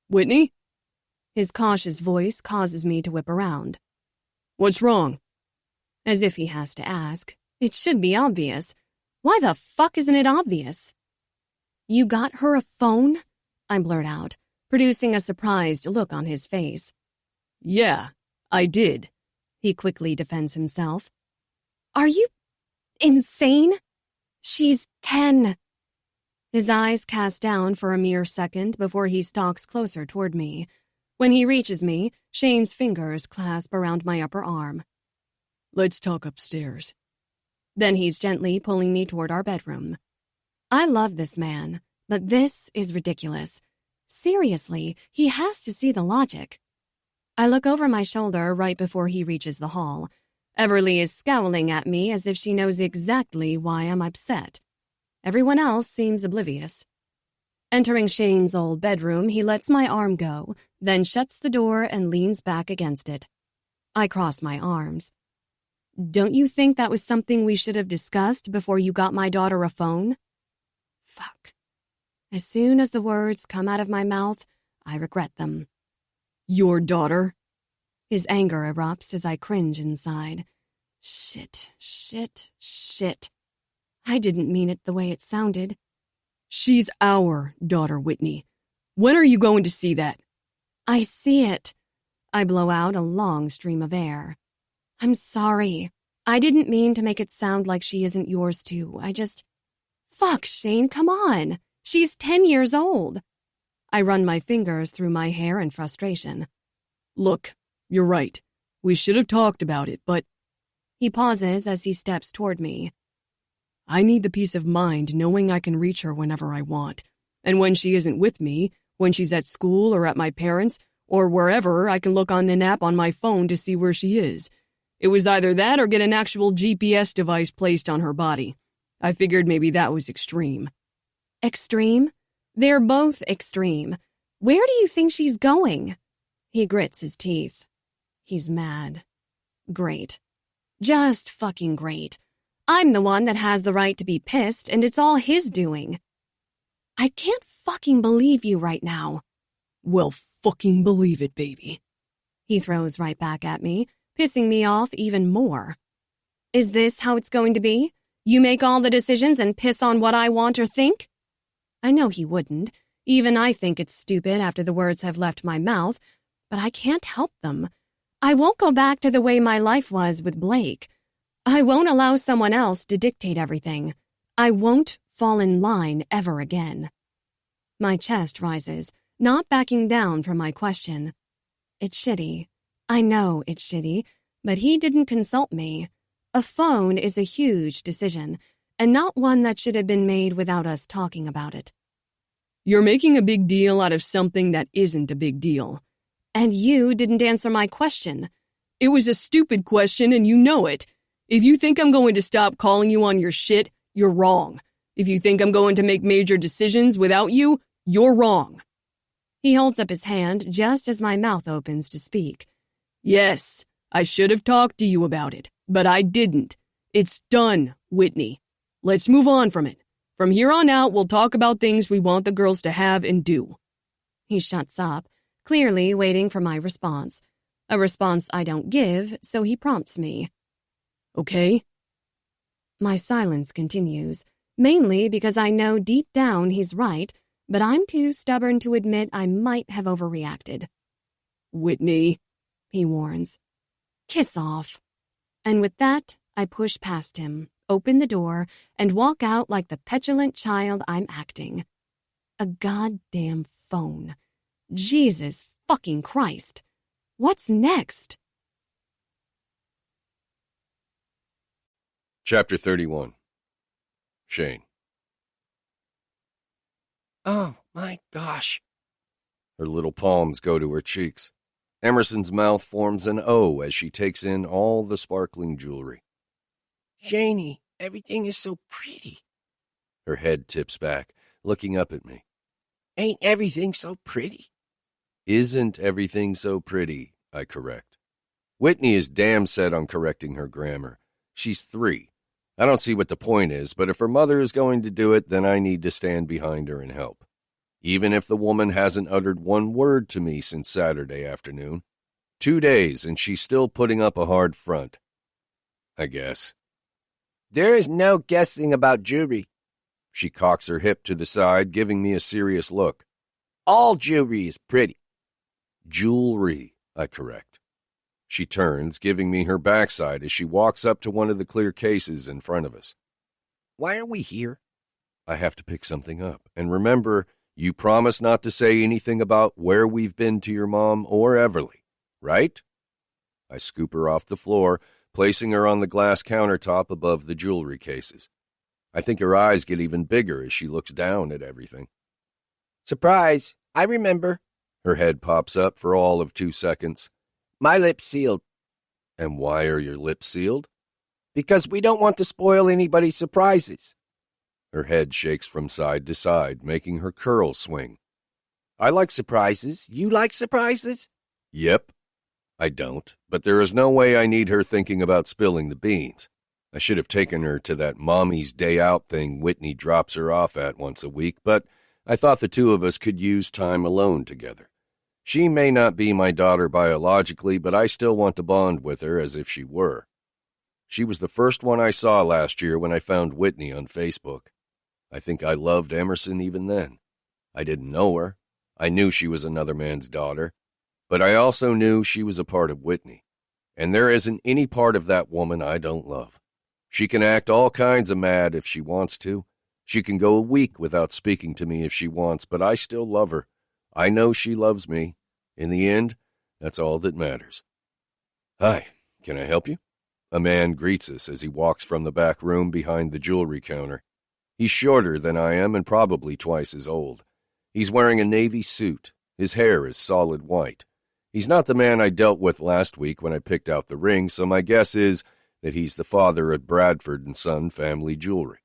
Whitney? His cautious voice causes me to whip around. What's wrong? As if he has to ask. It should be obvious. Why the fuck isn't it obvious? You got her a phone? I blurt out, producing a surprised look on his face. Yeah, I did. He quickly defends himself. Are you insane? She's 10. His eyes cast down for a mere second before he stalks closer toward me. When he reaches me, Shane's fingers clasp around my upper arm. Let's talk upstairs. Then he's gently pulling me toward our bedroom. I love this man, but this is ridiculous. Seriously, he has to see the logic. I look over my shoulder right before he reaches the hall. Everly is scowling at me as if she knows exactly why I'm upset. Everyone else seems oblivious. Entering Shane's old bedroom, he lets my arm go, then shuts the door and leans back against it. I cross my arms. Don't you think that was something we should have discussed before you got my daughter a phone? Fuck. As soon as the words come out of my mouth, I regret them. Your daughter? His anger erupts as I cringe inside. Shit. I didn't mean it the way it sounded. She's our daughter, Whitney. When are you going to see that? I see it. I blow out a long stream of air. I'm sorry. I didn't mean to make it sound like she isn't yours too. Fuck, Shane, come on. She's 10 years old. I run my fingers through my hair in frustration. Look, you're right. We should have talked about it, but... He pauses as he steps toward me. I need the peace of mind knowing I can reach her whenever I want. And when she isn't with me, when she's at school or at my parents' or wherever, I can look on an app on my phone to see where she is. It was either that or get an actual GPS device placed on her body. I figured maybe that was extreme. Extreme? They're both extreme. Where do you think she's going? He grits his teeth. He's mad. Great. Just fucking great. I'm the one that has the right to be pissed, and it's all his doing. I can't fucking believe you right now. Well, fucking believe it, baby. He throws right back at me, pissing me off even more. Is this how it's going to be? You make all the decisions and piss on what I want or think? I know he wouldn't. Even I think it's stupid after the words have left my mouth, but I can't help them. I won't go back to the way my life was with Blake. I won't allow someone else to dictate everything. I won't fall in line ever again. My chest rises, not backing down from my question. It's shitty. I know it's shitty, but he didn't consult me. A phone is a huge decision, and not one that should have been made without us talking about it. You're making a big deal out of something that isn't a big deal. And you didn't answer my question. It was a stupid question, and you know it. If you think I'm going to stop calling you on your shit, you're wrong. If you think I'm going to make major decisions without you, you're wrong. He holds up his hand just as my mouth opens to speak. Yes, I should have talked to you about it, but I didn't. It's done, Whitney. Let's move on from it. From here on out, we'll talk about things we want the girls to have and do. He shuts up, clearly waiting for my response. A response I don't give, so he prompts me. Okay? My silence continues, mainly because I know deep down he's right, but I'm too stubborn to admit I might have overreacted. Whitney, he warns. Kiss off. And with that, I push past him, open the door, and walk out like the petulant child I'm acting. A goddamn phone. Jesus fucking Christ. What's next? Chapter 31. Shane. Oh, my gosh. Her little palms go to her cheeks. Emerson's mouth forms an O as she takes in all the sparkling jewelry. Janie, everything is so pretty. Her head tips back, looking up at me. Ain't everything so pretty? Isn't everything so pretty, I correct. Whitney is damn set on correcting her grammar. She's 3. I don't see what the point is, but if her mother is going to do it, then I need to stand behind her and help. Even if the woman hasn't uttered one word to me since Saturday afternoon. 2 days, and she's still putting up a hard front. I guess. There is no guessing about jewelry. She cocks her hip to the side, giving me a serious look. All jewelry is pretty. Jewelry, I correct. She turns, giving me her backside as she walks up to one of the clear cases in front of us. Why are we here? I have to pick something up. And remember, you promise not to say anything about where we've been to your mom or Everly, right? I scoop her off the floor, placing her on the glass countertop above the jewelry cases. I think her eyes get even bigger as she looks down at everything. Surprise! I remember. Her head pops up for all of 2 seconds. My lips sealed. And why are your lips sealed? Because we don't want to spoil anybody's surprises. Her head shakes from side to side, making her curls swing. I like surprises. You like surprises? Yep. I don't, but there is no way I need her thinking about spilling the beans. I should have taken her to that mommy's day out thing Whitney drops her off at once a week, but I thought the two of us could use time alone together. She may not be my daughter biologically, but I still want to bond with her as if she were. She was the first one I saw last year when I found Whitney on Facebook. I think I loved Emerson even then. I didn't know her. I knew she was another man's daughter, but I also knew she was a part of Whitney. And there isn't any part of that woman I don't love. She can act all kinds of mad if she wants to. She can go a week without speaking to me if she wants, but I still love her. I know she loves me. In the end, that's all that matters. Hi, can I help you? A man greets us as he walks from the back room behind the jewelry counter. He's shorter than I am and probably twice as old. He's wearing a navy suit. His hair is solid white. He's not the man I dealt with last week when I picked out the ring, so my guess is that he's the father of Bradford & Son family jewelry.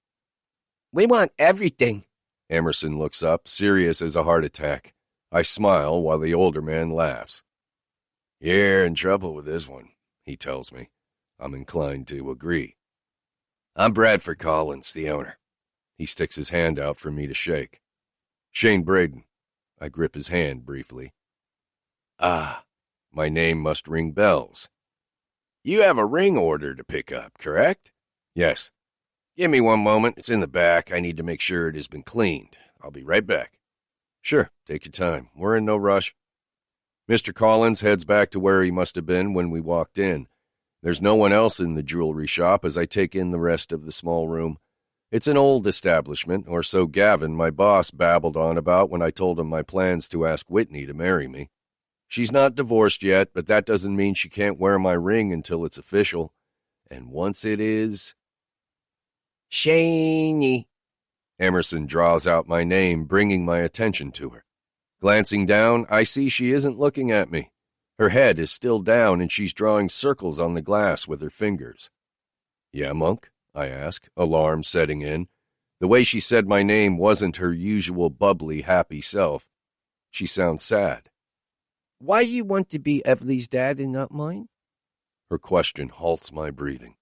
We want everything. Emerson looks up, serious as a heart attack. I smile while the older man laughs. You're in trouble with this one, he tells me. I'm inclined to agree. I'm Bradford Collins, the owner. He sticks his hand out for me to shake. Shane Braden. I grip his hand briefly. Ah, my name must ring bells. You have a ring order to pick up, correct? Yes. Give me one moment. It's in the back. I need to make sure it has been cleaned. I'll be right back. Sure, take your time. We're in no rush. Mr. Collins heads back to where he must have been when we walked in. There's no one else in the jewelry shop as I take in the rest of the small room. It's an old establishment, or so Gavin, my boss, babbled on about when I told him my plans to ask Whitney to marry me. She's not divorced yet, but that doesn't mean she can't wear my ring until it's official. And once it is... Shaney. Emerson draws out my name, bringing my attention to her. Glancing down, I see she isn't looking at me. Her head is still down, and she's drawing circles on the glass with her fingers. Yeah, Monk? I ask, alarm setting in. The way she said my name wasn't her usual bubbly, happy self. She sounds sad. Why you want to be Evely's dad and not mine? Her question halts my breathing.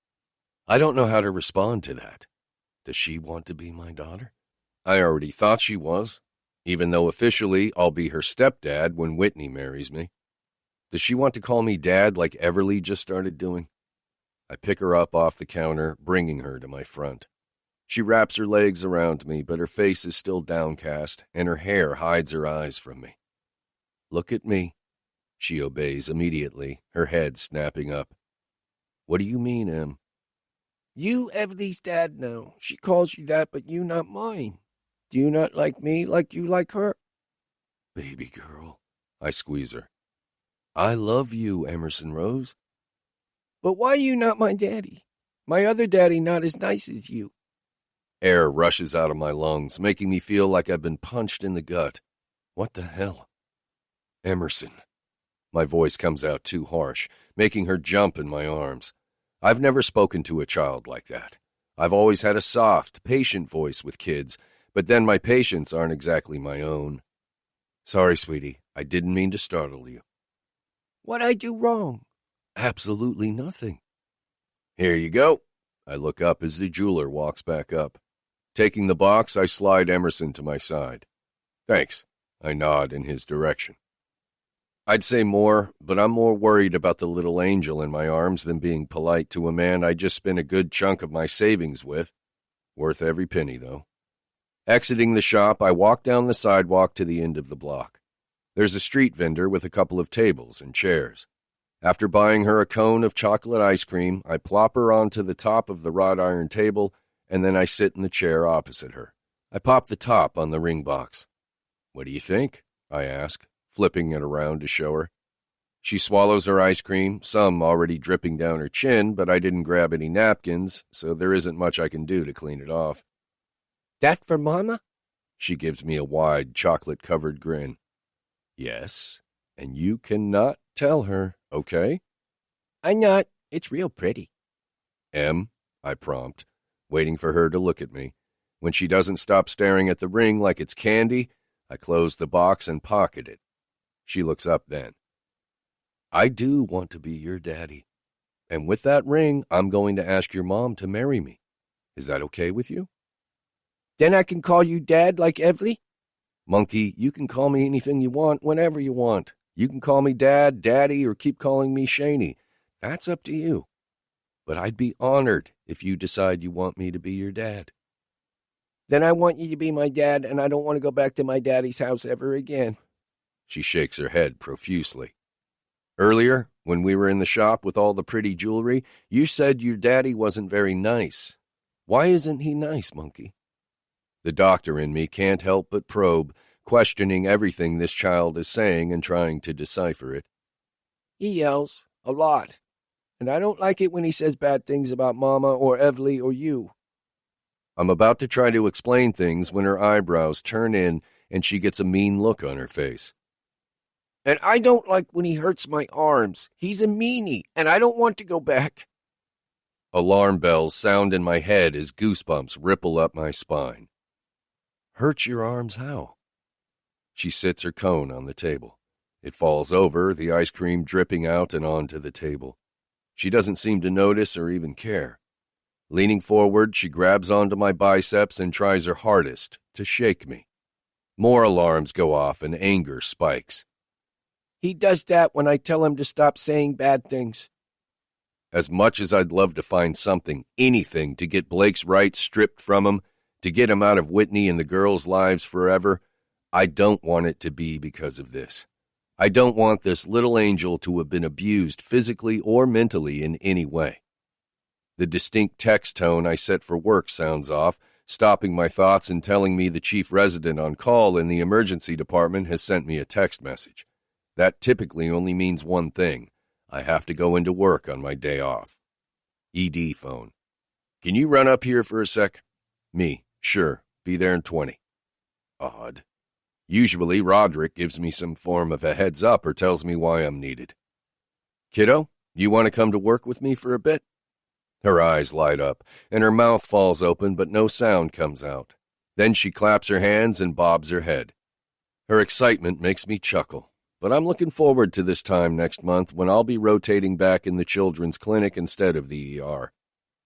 I don't know how to respond to that. Does she want to be my daughter? I already thought she was, even though officially I'll be her stepdad when Whitney marries me. Does she want to call me Dad like Everly just started doing? I pick her up off the counter, bringing her to my front. She wraps her legs around me, but her face is still downcast, and her hair hides her eyes from me. Look at me. She obeys immediately, her head snapping up. What do you mean, Em? You Evely's dad now. She calls you that, but you not mine. Do you not like me like you like her? Baby girl. I squeeze her. I love you, Emerson Rose. But why you not my daddy? My other daddy not as nice as you. Air rushes out of my lungs, making me feel like I've been punched in the gut. What the hell? Emerson. My voice comes out too harsh, making her jump in my arms. I've never spoken to a child like that. I've always had a soft, patient voice with kids, but then my patients aren't exactly my own. Sorry, sweetie. I didn't mean to startle you. What'd I do wrong? Absolutely nothing. Here you go. I look up as the jeweler walks back up. Taking the box, I slide Emerson to my side. Thanks. I nod in his direction. I'd say more, but I'm more worried about the little angel in my arms than being polite to a man I just spent a good chunk of my savings with. Worth every penny, though. Exiting the shop, I walk down the sidewalk to the end of the block. There's a street vendor with a couple of tables and chairs. After buying her a cone of chocolate ice cream, I plop her onto the top of the wrought iron table, and then I sit in the chair opposite her. I pop the top on the ring box. What do you think? I ask, flipping it around to show her. She swallows her ice cream, some already dripping down her chin, but I didn't grab any napkins, so there isn't much I can do to clean it off. That for Mama? She gives me a wide, chocolate-covered grin. Yes, and you cannot tell her, okay? I'm not. It's real pretty. M, I prompt, waiting for her to look at me. When she doesn't stop staring at the ring like it's candy, I close the box and pocket it. She looks up then. I do want to be your daddy. And with that ring, I'm going to ask your mom to marry me. Is that okay with you? Then I can call you Dad like Evely? Monkey, you can call me anything you want whenever you want. You can call me Dad, Daddy, or keep calling me Shaney. That's up to you. But I'd be honored if you decide you want me to be your dad. Then I want you to be my dad, and I don't want to go back to my daddy's house ever again. She shakes her head profusely. Earlier, when we were in the shop with all the pretty jewelry, you said your daddy wasn't very nice. Why isn't he nice, Monkey? The doctor in me can't help but probe, questioning everything this child is saying and trying to decipher it. He yells a lot, and I don't like it when he says bad things about Mama or Evely or you. I'm about to try to explain things when her eyebrows turn in and she gets a mean look on her face. And I don't like when he hurts my arms. He's a meanie, and I don't want to go back. Alarm bells sound in my head as goosebumps ripple up my spine. Hurt your arms how? She sits her cone on the table. It falls over, the ice cream dripping out and onto the table. She doesn't seem to notice or even care. Leaning forward, she grabs onto my biceps and tries her hardest to shake me. More alarms go off and anger spikes. He does that when I tell him to stop saying bad things. As much as I'd love to find something, anything, to get Blake's rights stripped from him, to get him out of Whitney and the girls' lives forever, I don't want it to be because of this. I don't want this little angel to have been abused physically or mentally in any way. The distinct text tone I set for work sounds off, stopping my thoughts and telling me the chief resident on call in the emergency department has sent me a text message. That typically only means one thing. I have to go into work on my day off. ED phone. Can you run up here for a sec? Me. Sure. Be there in 20. Odd. Usually Roderick gives me some form of a heads up or tells me why I'm needed. Kiddo, you want to come to work with me for a bit? Her eyes light up, and her mouth falls open, but no sound comes out. Then she claps her hands and bobs her head. Her excitement makes me chuckle, but I'm looking forward to this time next month when I'll be rotating back in the children's clinic instead of the ER.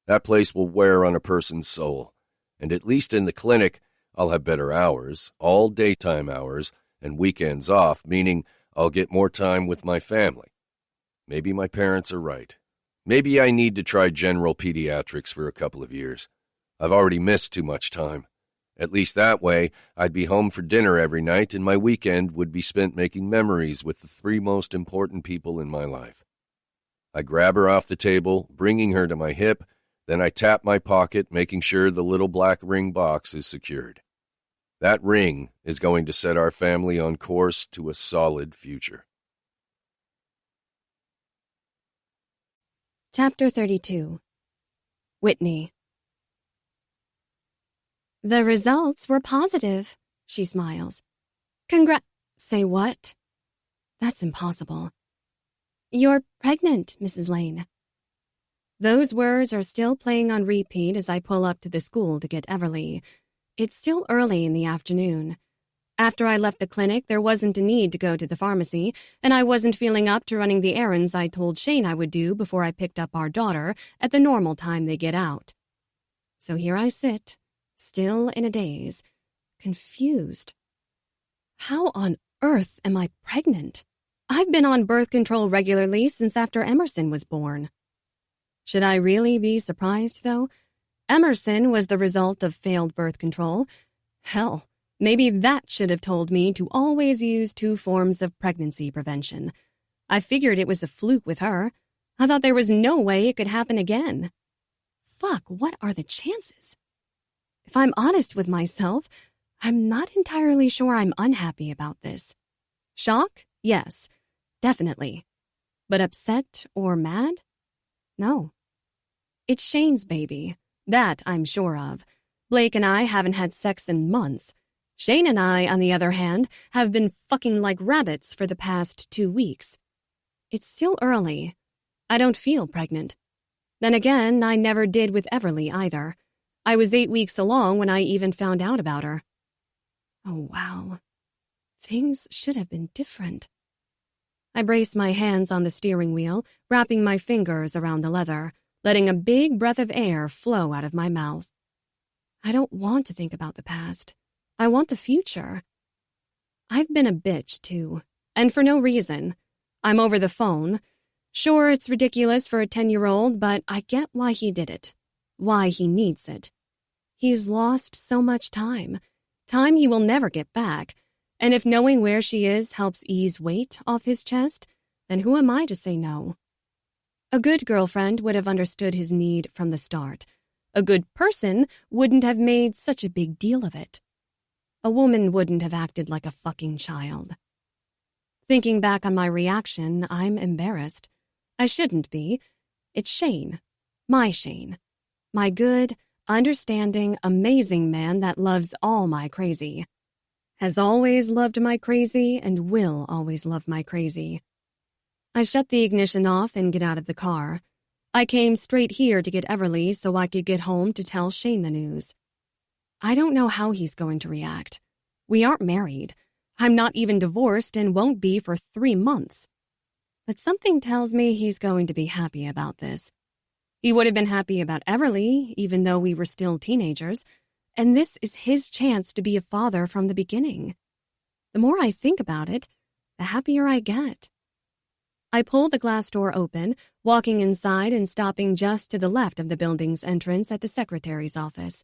That place will wear on a person's soul, and at least in the clinic, I'll have better hours, all daytime hours, and weekends off, meaning I'll get more time with my family. Maybe my parents are right. Maybe I need to try general pediatrics for a couple of years. I've already missed too much time. At least that way, I'd be home for dinner every night, and my weekend would be spent making memories with the 3 most important people in my life. I grab her off the table, bringing her to my hip, then I tap my pocket, making sure the little black ring box is secured. That ring is going to set our family on course to a solid future. Chapter 32. Whitney. The results were positive, she smiles. Say what? That's impossible. You're pregnant, Mrs. Lane. Those words are still playing on repeat as I pull up to the school to get Everly. It's still early in the afternoon. After I left the clinic, there wasn't a need to go to the pharmacy, and I wasn't feeling up to running the errands I told Shane I would do before I picked up our daughter at the normal time they get out. So here I sit, still in a daze, confused. How on earth am I pregnant? I've been on birth control regularly since after Emerson was born. Should I really be surprised, though? Emerson was the result of failed birth control. Hell, maybe that should have told me to always use 2 forms of pregnancy prevention. I figured it was a fluke with her. I thought there was no way it could happen again. Fuck, what are the chances? If I'm honest with myself, I'm not entirely sure I'm unhappy about this. Shock? Yes, definitely. But upset or mad? No. It's Shane's baby. That I'm sure of. Blake and I haven't had sex in months. Shane and I, on the other hand, have been fucking like rabbits for the past 2 weeks. It's still early. I don't feel pregnant. Then again, I never did with Everly either. I was 8 weeks along when I even found out about her. Oh, wow. Things should have been different. I braced my hands on the steering wheel, wrapping my fingers around the leather, letting a big breath of air flow out of my mouth. I don't want to think about the past. I want the future. I've been a bitch, too, and for no reason. I'm over the phone. Sure, it's ridiculous for a 10-year-old, but I get why he did it, why he needs it. He's lost so much time he will never get back, and if knowing where she is helps ease weight off his chest, then who am I to say no? A good girlfriend would have understood his need from the start. A good person wouldn't have made such a big deal of it. A woman wouldn't have acted like a fucking child. Thinking back on my reaction, I'm embarrassed. I shouldn't be. It's Shane. My good, understanding, amazing man that loves all my crazy. Has always loved my crazy and will always love my crazy. I shut the ignition off and get out of the car. I came straight here to get Everly so I could get home to tell Shane the news. I don't know how he's going to react. We aren't married. I'm not even divorced and won't be for 3 months. But something tells me he's going to be happy about this. He would have been happy about Everly, even though we were still teenagers, and this is his chance to be a father from the beginning. The more I think about it, the happier I get. I pulled the glass door open, walking inside and stopping just to the left of the building's entrance at the secretary's office.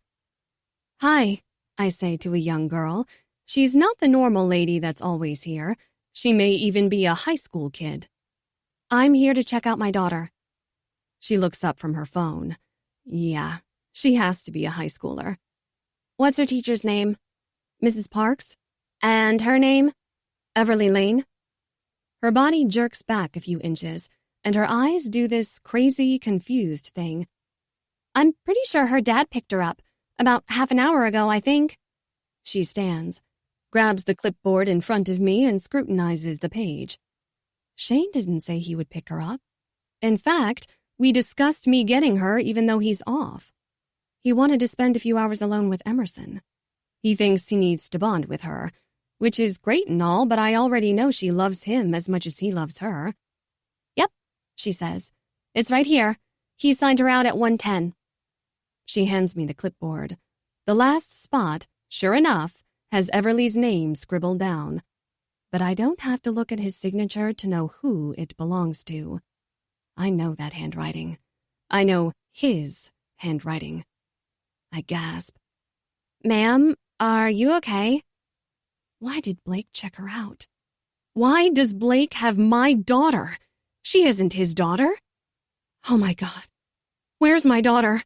"Hi," I say to a young girl. She's not the normal lady that's always here. She may even be a high school kid. "I'm here to check out my daughter." She looks up from her phone. Yeah, she has to be a high schooler. "What's her teacher's name?" "Mrs. Parks." "And her name?" "Everly Lane." Her body jerks back a few inches, and her eyes do this crazy, confused thing. "I'm pretty sure her dad picked her up. About half an hour ago, I think." She stands, grabs the clipboard in front of me and scrutinizes the page. Shane didn't say he would pick her up. In fact, we discussed me getting her even though he's off. He wanted to spend a few hours alone with Emerson. He thinks he needs to bond with her, which is great and all, but I already know she loves him as much as he loves her. "Yep," she says. "It's right here. He signed her out at 1:10. She hands me the clipboard. The last spot, sure enough, has Everly's name scribbled down. But I don't have to look at his signature to know who it belongs to. I know that handwriting. I know his handwriting. I gasp. "Ma'am, are you okay?" Why did Blake check her out? Why does Blake have my daughter? She isn't his daughter. Oh my God. Where's my daughter?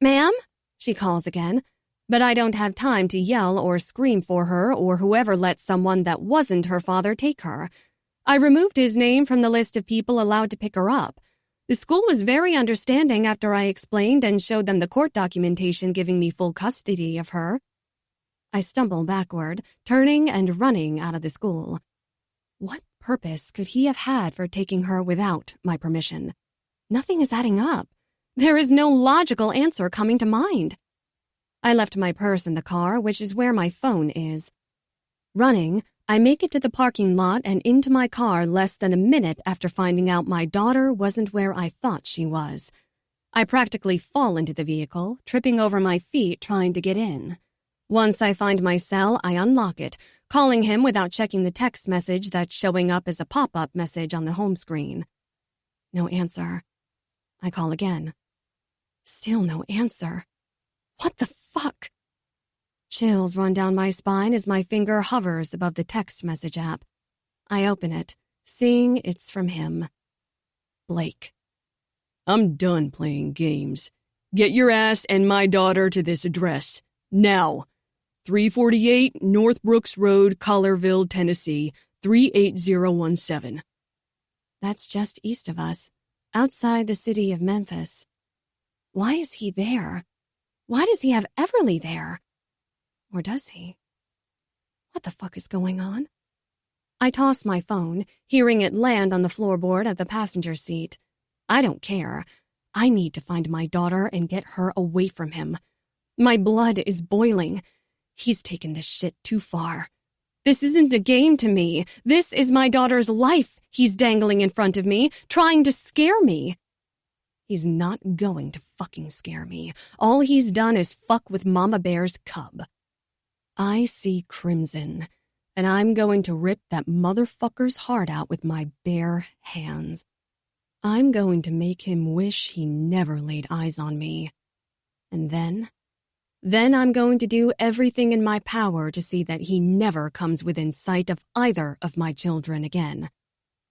"Ma'am?" she calls again, but I don't have time to yell or scream for her or whoever let someone that wasn't her father take her. I removed his name from the list of people allowed to pick her up. The school was very understanding after I explained and showed them the court documentation giving me full custody of her. I stumble backward, turning and running out of the school. What purpose could he have had for taking her without my permission? Nothing is adding up. There is no logical answer coming to mind. I left my purse in the car, which is where my phone is. Running, I make it to the parking lot and into my car less than a minute after finding out my daughter wasn't where I thought she was. I practically fall into the vehicle, tripping over my feet trying to get in. Once I find my cell, I unlock it, calling him without checking the text message that's showing up as a pop-up message on the home screen. No answer. I call again. Still no answer. What the fuck? Chills run down my spine as my finger hovers above the text message app. I open it, seeing it's from him. Blake. "I'm done playing games. Get your ass and my daughter to this address. Now. 348 North Brooks Road, Collierville, Tennessee, 38017. That's just east of us, outside the city of Memphis. Why is he there? Why does he have Everly there? Or does he? What the fuck is going on? I toss my phone, hearing it land on the floorboard of the passenger seat. I don't care. I need to find my daughter and get her away from him. My blood is boiling. He's taken this shit too far. This isn't a game to me. This is my daughter's life he's dangling in front of me, trying to scare me. He's not going to fucking scare me. All he's done is fuck with Mama Bear's cub. I see crimson, and I'm going to rip that motherfucker's heart out with my bare hands. I'm going to make him wish he never laid eyes on me. And then I'm going to do everything in my power to see that he never comes within sight of either of my children again.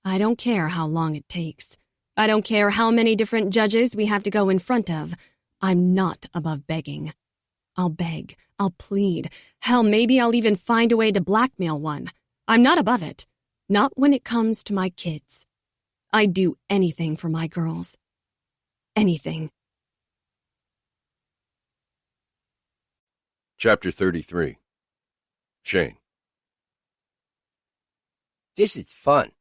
I don't care how long it takes. I don't care how many different judges we have to go in front of. I'm not above begging. I'll beg. I'll plead. Hell, maybe I'll even find a way to blackmail one. I'm not above it. Not when it comes to my kids. I'd do anything for my girls. Anything. Chapter 33. Shane. This is fun.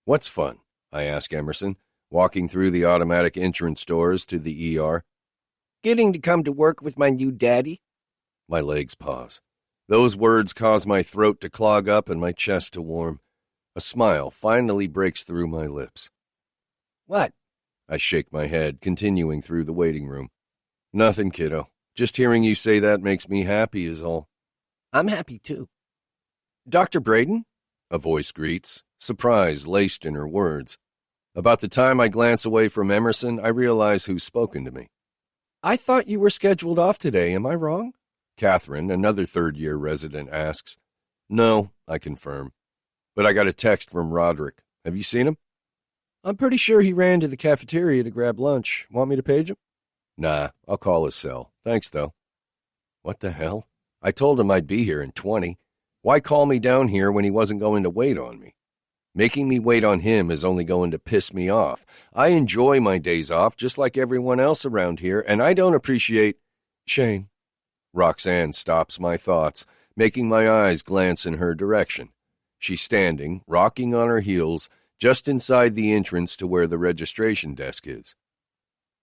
What's fun? I ask Emerson, walking through the automatic entrance doors to the ER. Getting to come to work with my new daddy. My legs pause. Those words cause my throat to clog up and my chest to warm. A smile finally breaks through my lips. What? I shake my head, continuing through the waiting room. Nothing, kiddo. Just hearing you say that makes me happy is all. I'm happy too. Dr. Braden? A voice greets, surprise laced in her words. About the time I glance away from Emerson, I realize who's spoken to me. I thought you were scheduled off today, am I wrong? Catherine, another third-year resident, asks. No, I confirm. But I got a text from Roderick. Have you seen him? I'm pretty sure he ran to the cafeteria to grab lunch. Want me to page him? Nah, I'll call his cell. Thanks, though. What the hell? I told him I'd be here in 20. Why call me down here when he wasn't going to wait on me? Making me wait on him is only going to piss me off. I enjoy my days off just like everyone else around here, and I don't appreciate... Shane. Roxanne stops my thoughts, making my eyes glance in her direction. She's standing, rocking on her heels, just inside the entrance to where the registration desk is.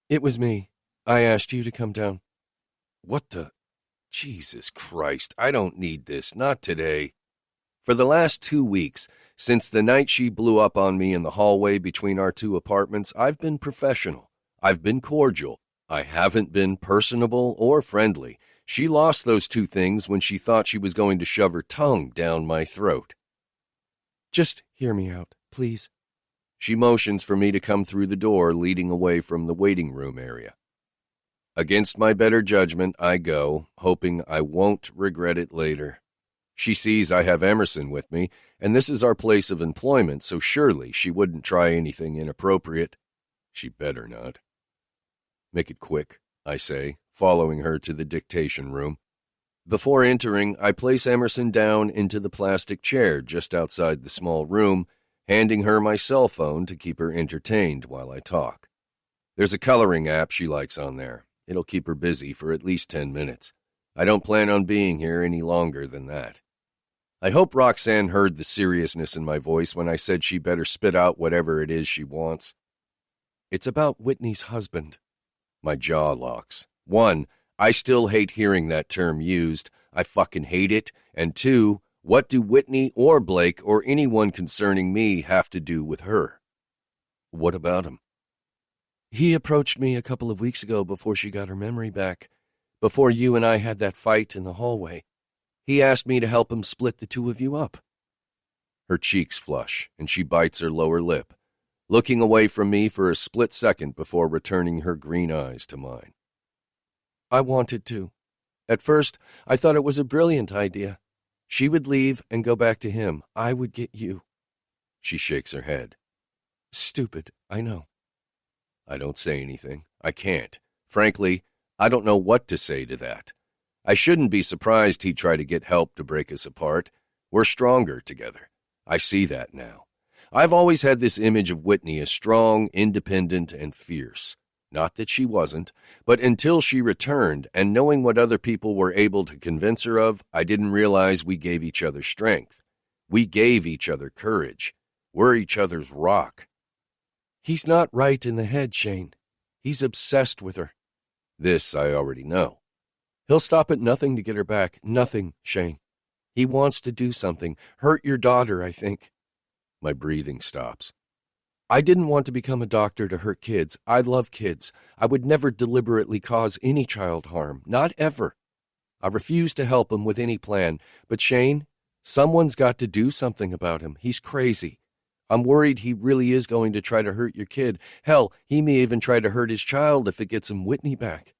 It was me. I asked you to come down. What the... Jesus Christ, I don't need this, not today. For the last 2 weeks, since the night she blew up on me in the hallway between our two apartments, I've been professional. I've been cordial. I haven't been personable or friendly. She lost those two things when she thought she was going to shove her tongue down my throat. Just hear me out, please. She motions for me to come through the door leading away from the waiting room area. Against my better judgment, I go, hoping I won't regret it later. She sees I have Emerson with me, and this is our place of employment, so surely she wouldn't try anything inappropriate. She better not. Make it quick, I say, following her to the dictation room. Before entering, I place Emerson down into the plastic chair just outside the small room, handing her my cell phone to keep her entertained while I talk. There's a coloring app she likes on there. It'll keep her busy for at least 10 minutes. I don't plan on being here any longer than that. I hope Roxanne heard the seriousness in my voice when I said she better spit out whatever it is she wants. It's about Whitney's husband. My jaw locks. 1, I still hate hearing that term used. I fucking hate it. And 2, what do Whitney or Blake or anyone concerning me have to do with her? What about him? He approached me a couple of weeks ago before she got her memory back, before you and I had that fight in the hallway. He asked me to help him split the two of you up. Her cheeks flush, and she bites her lower lip, looking away from me for a split second before returning her green eyes to mine. I wanted to. At first, I thought it was a brilliant idea. She would leave and go back to him. I would get you. She shakes her head. Stupid, I know. I don't say anything. I can't. Frankly, I don't know what to say to that. I shouldn't be surprised he'd try to get help to break us apart. We're stronger together. I see that now. I've always had this image of Whitney as strong, independent, and fierce. Not that she wasn't, but until she returned, and knowing what other people were able to convince her of, I didn't realize we gave each other strength. We gave each other courage. We're each other's rock. He's not right in the head, Shane. He's obsessed with her. This I already know. He'll stop at nothing to get her back. Nothing, Shane. He wants to do something. Hurt your daughter, I think. My breathing stops. I didn't want to become a doctor to hurt kids. I love kids. I would never deliberately cause any child harm. Not ever. I refuse to help him with any plan. But Shane, someone's got to do something about him. He's crazy. I'm worried he really is going to try to hurt your kid. Hell, he may even try to hurt his child if it gets him Whitney back.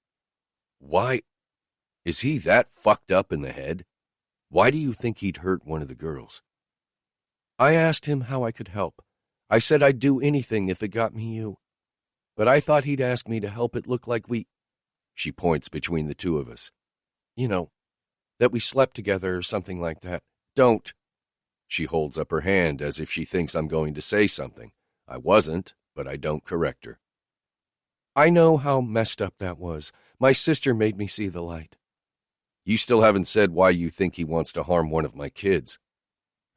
Why? Is he that fucked up in the head? Why do you think he'd hurt one of the girls? I asked him how I could help. I said I'd do anything if it got me you. But I thought he'd ask me to help it look like we... She points between the two of us. You know, that we slept together or something like that. Don't. She holds up her hand as if she thinks I'm going to say something. I wasn't, but I don't correct her. I know how messed up that was. My sister made me see the light. You still haven't said why you think he wants to harm one of my kids.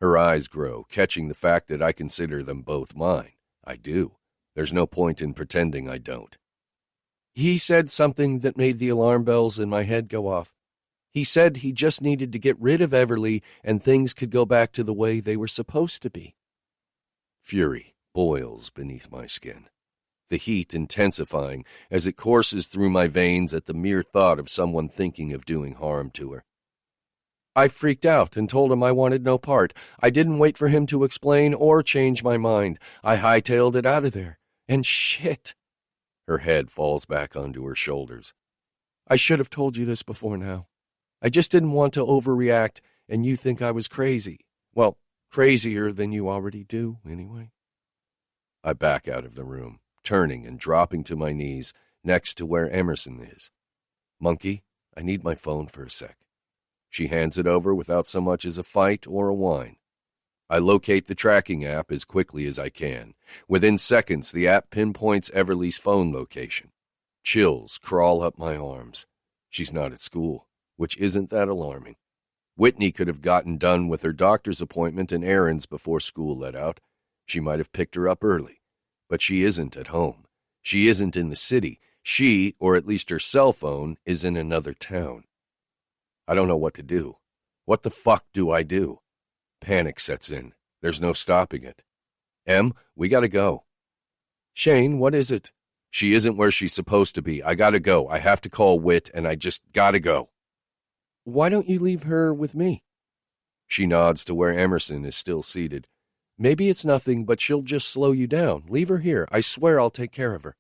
Her eyes grow, catching the fact that I consider them both mine. I do. There's no point in pretending I don't. He said something that made the alarm bells in my head go off. He said he just needed to get rid of Everly and things could go back to the way they were supposed to be. Fury boils beneath my skin, the heat intensifying as it courses through my veins at the mere thought of someone thinking of doing harm to her. I freaked out and told him I wanted no part. I didn't wait for him to explain or change my mind. I hightailed it out of there. And shit. Her head falls back onto her shoulders. I should have told you this before now. I just didn't want to overreact and you think I was crazy. Well, crazier than you already do, anyway. I back out of the room, turning and dropping to my knees next to where Emerson is. Monkey, I need my phone for a sec. She hands it over without so much as a fight or a whine. I locate the tracking app as quickly as I can. Within seconds, the app pinpoints Everly's phone location. Chills crawl up my arms. She's not at school, which isn't that alarming. Whitney could have gotten done with her doctor's appointment and errands before school let out. She might have picked her up early. But she isn't at home. She isn't in the city. She, or at least her cell phone, is in another town. I don't know what to do. What the fuck do I do? Panic sets in. There's no stopping it. Em, we gotta go. Shane, what is it? She isn't where she's supposed to be. I gotta go. I have to call Whit, and I just gotta go. Why don't you leave her with me? She nods to where Emerson is still seated. Maybe it's nothing, but she'll just slow you down. Leave her here. I swear I'll take care of her.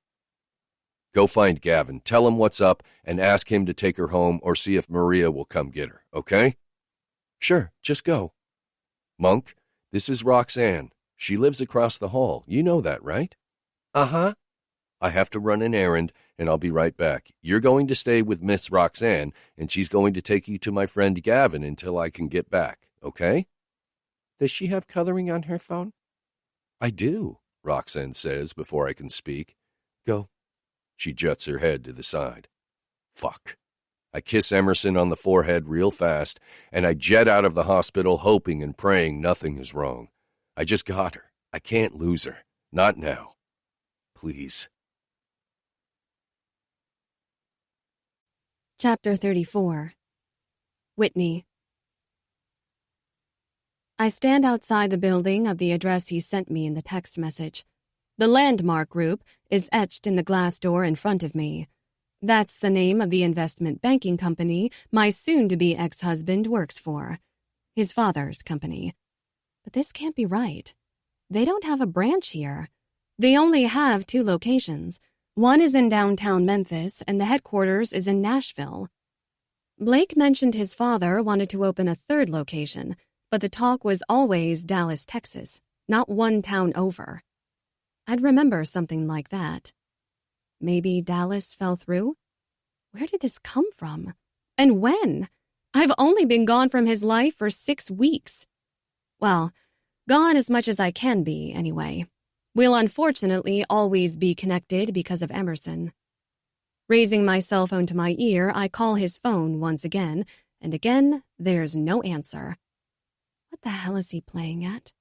Go find Gavin, tell him what's up, and ask him to take her home or see if Maria will come get her, okay? Sure, just go. Monk, this is Roxanne. She lives across the hall. You know that, right? Uh-huh. I have to run an errand, and I'll be right back. You're going to stay with Miss Roxanne, and she's going to take you to my friend Gavin until I can get back, okay? Does she have coloring on her phone? I do, Roxanne says before I can speak. Go. She juts her head to the side. Fuck. I kiss Emerson on the forehead real fast, and I jet out of the hospital hoping and praying nothing is wrong. I just got her. I can't lose her. Not now. Please. Chapter 34. Whitney. I stand outside the building of the address he sent me in the text message. The Landmark Group is etched in the glass door in front of me. That's the name of the investment banking company my soon-to-be ex-husband works for. His father's company. But this can't be right. They don't have a branch here. They only have 2 locations. One is in downtown Memphis, and the headquarters is in Nashville. Blake mentioned his father wanted to open a 3rd location, but the talk was always Dallas, Texas, not one town over. I'd remember something like that. Maybe Dallas fell through? Where did this come from? And when? I've only been gone from his life for 6 weeks. Well, gone as much as I can be, anyway. We'll unfortunately always be connected because of Emerson. Raising my cell phone to my ear, I call his phone once again, and again, there's no answer. What the hell is he playing at?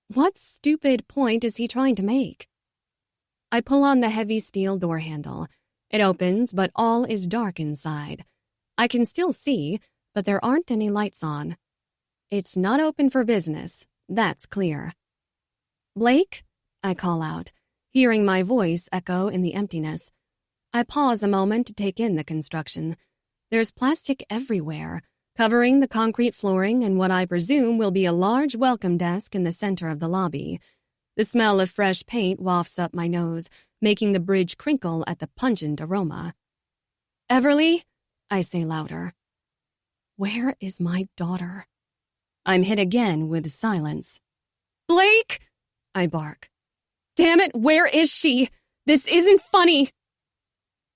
What stupid point is he trying to make? I pull on the heavy steel door handle. It opens, but all is dark inside. I can still see, but there aren't any lights on. It's not open for business, that's clear. Blake? I call out, hearing my voice echo in the emptiness. I pause a moment to take in the construction. There's plastic everywhere, covering the concrete flooring and what I presume will be a large welcome desk in the center of the lobby. The smell of fresh paint wafts up my nose, making the bridge crinkle at the pungent aroma. Everly? I say louder. Where is my daughter? I'm hit again with silence. Blake! I bark. Damn it, where is she? This isn't funny!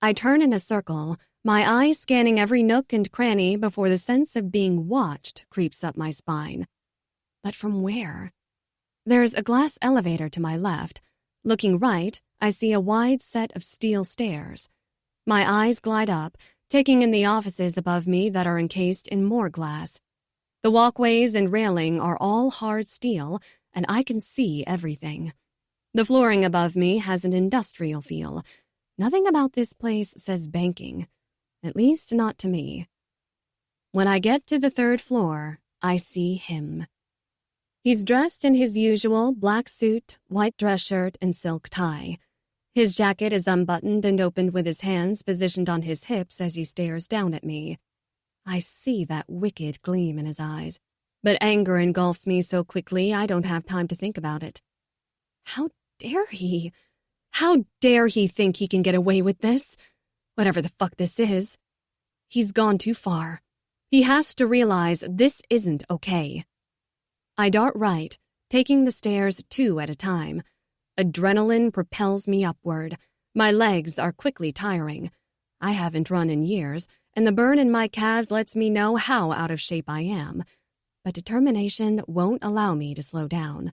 I turn in a circle, my eyes scanning every nook and cranny before the sense of being watched creeps up my spine. But from where? There's a glass elevator to my left. Looking right, I see a wide set of steel stairs. My eyes glide up, taking in the offices above me that are encased in more glass. The walkways and railing are all hard steel, and I can see everything. The flooring above me has an industrial feel. Nothing about this place says banking, at least not to me. When I get to the third floor, I see him. He's dressed in his usual black suit, white dress shirt, and silk tie. His jacket is unbuttoned and opened with his hands positioned on his hips as he stares down at me. I see that wicked gleam in his eyes, but anger engulfs me so quickly I don't have time to think about it. How dare he? How dare he think he can get away with this? Whatever the fuck this is. He's gone too far. He has to realize this isn't okay. I dart right, taking the stairs 2 at a time. Adrenaline propels me upward. My legs are quickly tiring. I haven't run in years, and the burn in my calves lets me know how out of shape I am. But determination won't allow me to slow down.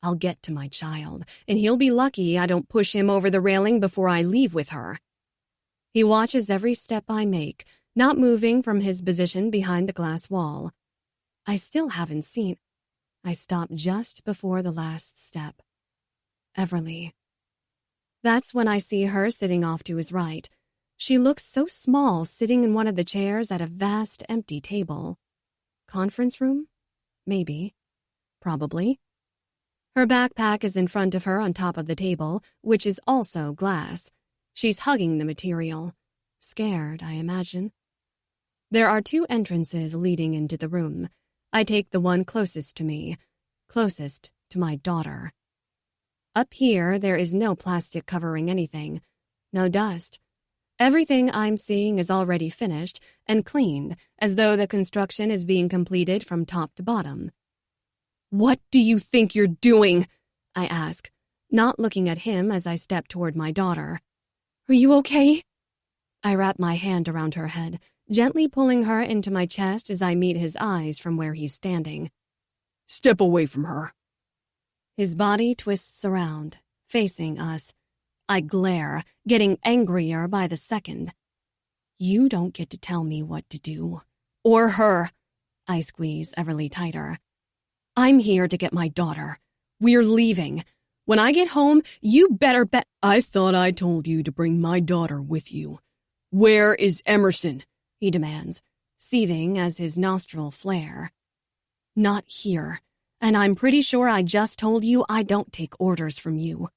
I'll get to my child, and he'll be lucky I don't push him over the railing before I leave with her. He watches every step I make, not moving from his position behind the glass wall. I still haven't seen. I stop just before the last step. Everly. That's when I see her sitting off to his right. She looks so small sitting in one of the chairs at a vast empty table. Conference room? Maybe. Probably. Her backpack is in front of her on top of the table, which is also glass. She's hugging the material. Scared, I imagine. There are 2 entrances leading into the room. I take the one closest to me, closest to my daughter. Up here, there is no plastic covering anything, no dust. Everything I'm seeing is already finished and cleaned, as though the construction is being completed from top to bottom. What do you think you're doing? I ask, not looking at him as I step toward my daughter. Are you okay? I wrap my hand around her head, gently pulling her into my chest as I meet his eyes from where he's standing. Step away from her. His body twists around, facing us. I glare, getting angrier by the second. You don't get to tell me what to do. Or her. I squeeze Everly tighter. I'm here to get my daughter. We're leaving. When I get home, you better bet. I thought I told you to bring my daughter with you. Where is Emerson? He demands, seething as his nostril flare. Not here. And I'm pretty sure I just told you I don't take orders from you.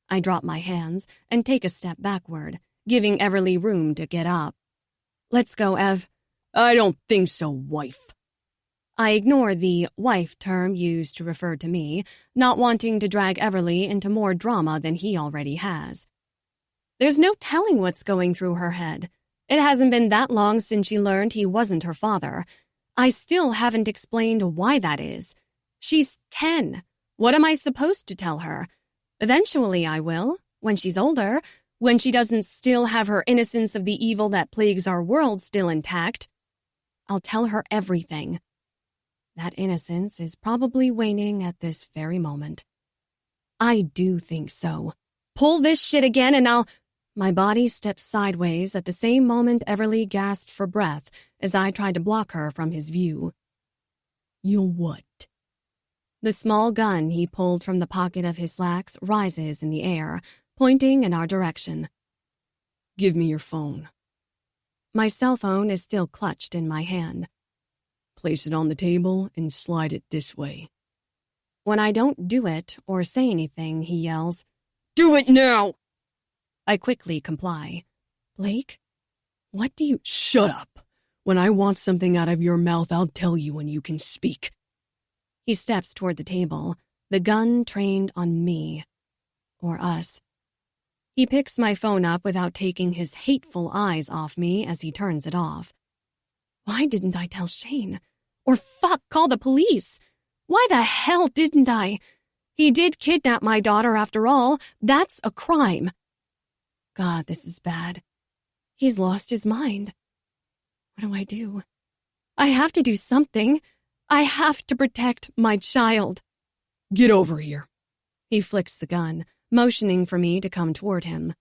I drop my hands and take a step backward, giving Everly room to get up. Let's go, Ev. I don't think so, wife. I ignore the wife term used to refer to me, not wanting to drag Everly into more drama than he already has. There's no telling what's going through her head. It hasn't been that long since she learned he wasn't her father. I still haven't explained why that is. She's 10. What am I supposed to tell her? Eventually I will, when she's older, when she doesn't still have her innocence of the evil that plagues our world still intact. I'll tell her everything. That innocence is probably waning at this very moment. I do think so. Pull this shit again and I'll... My body stepped sideways at the same moment Everly gasped for breath as I tried to block her from his view. You'll what? The small gun he pulled from the pocket of his slacks rises in the air, pointing in our direction. Give me your phone. My cell phone is still clutched in my hand. Place it on the table and slide it this way. When I don't do it or say anything, he yells, Do it now! I quickly comply. Blake, what do you— Shut up! When I want something out of your mouth, I'll tell you when you can speak. He steps toward the table, the gun trained on me. Or us. He picks my phone up without taking his hateful eyes off me as he turns it off. Why didn't I tell Shane? Or call the police? Why the hell didn't I? He did kidnap my daughter after all. That's a crime. God, this is bad. He's lost his mind. What do I do? I have to do something. I have to protect my child. Get over here. He flicks the gun, motioning for me to come toward him.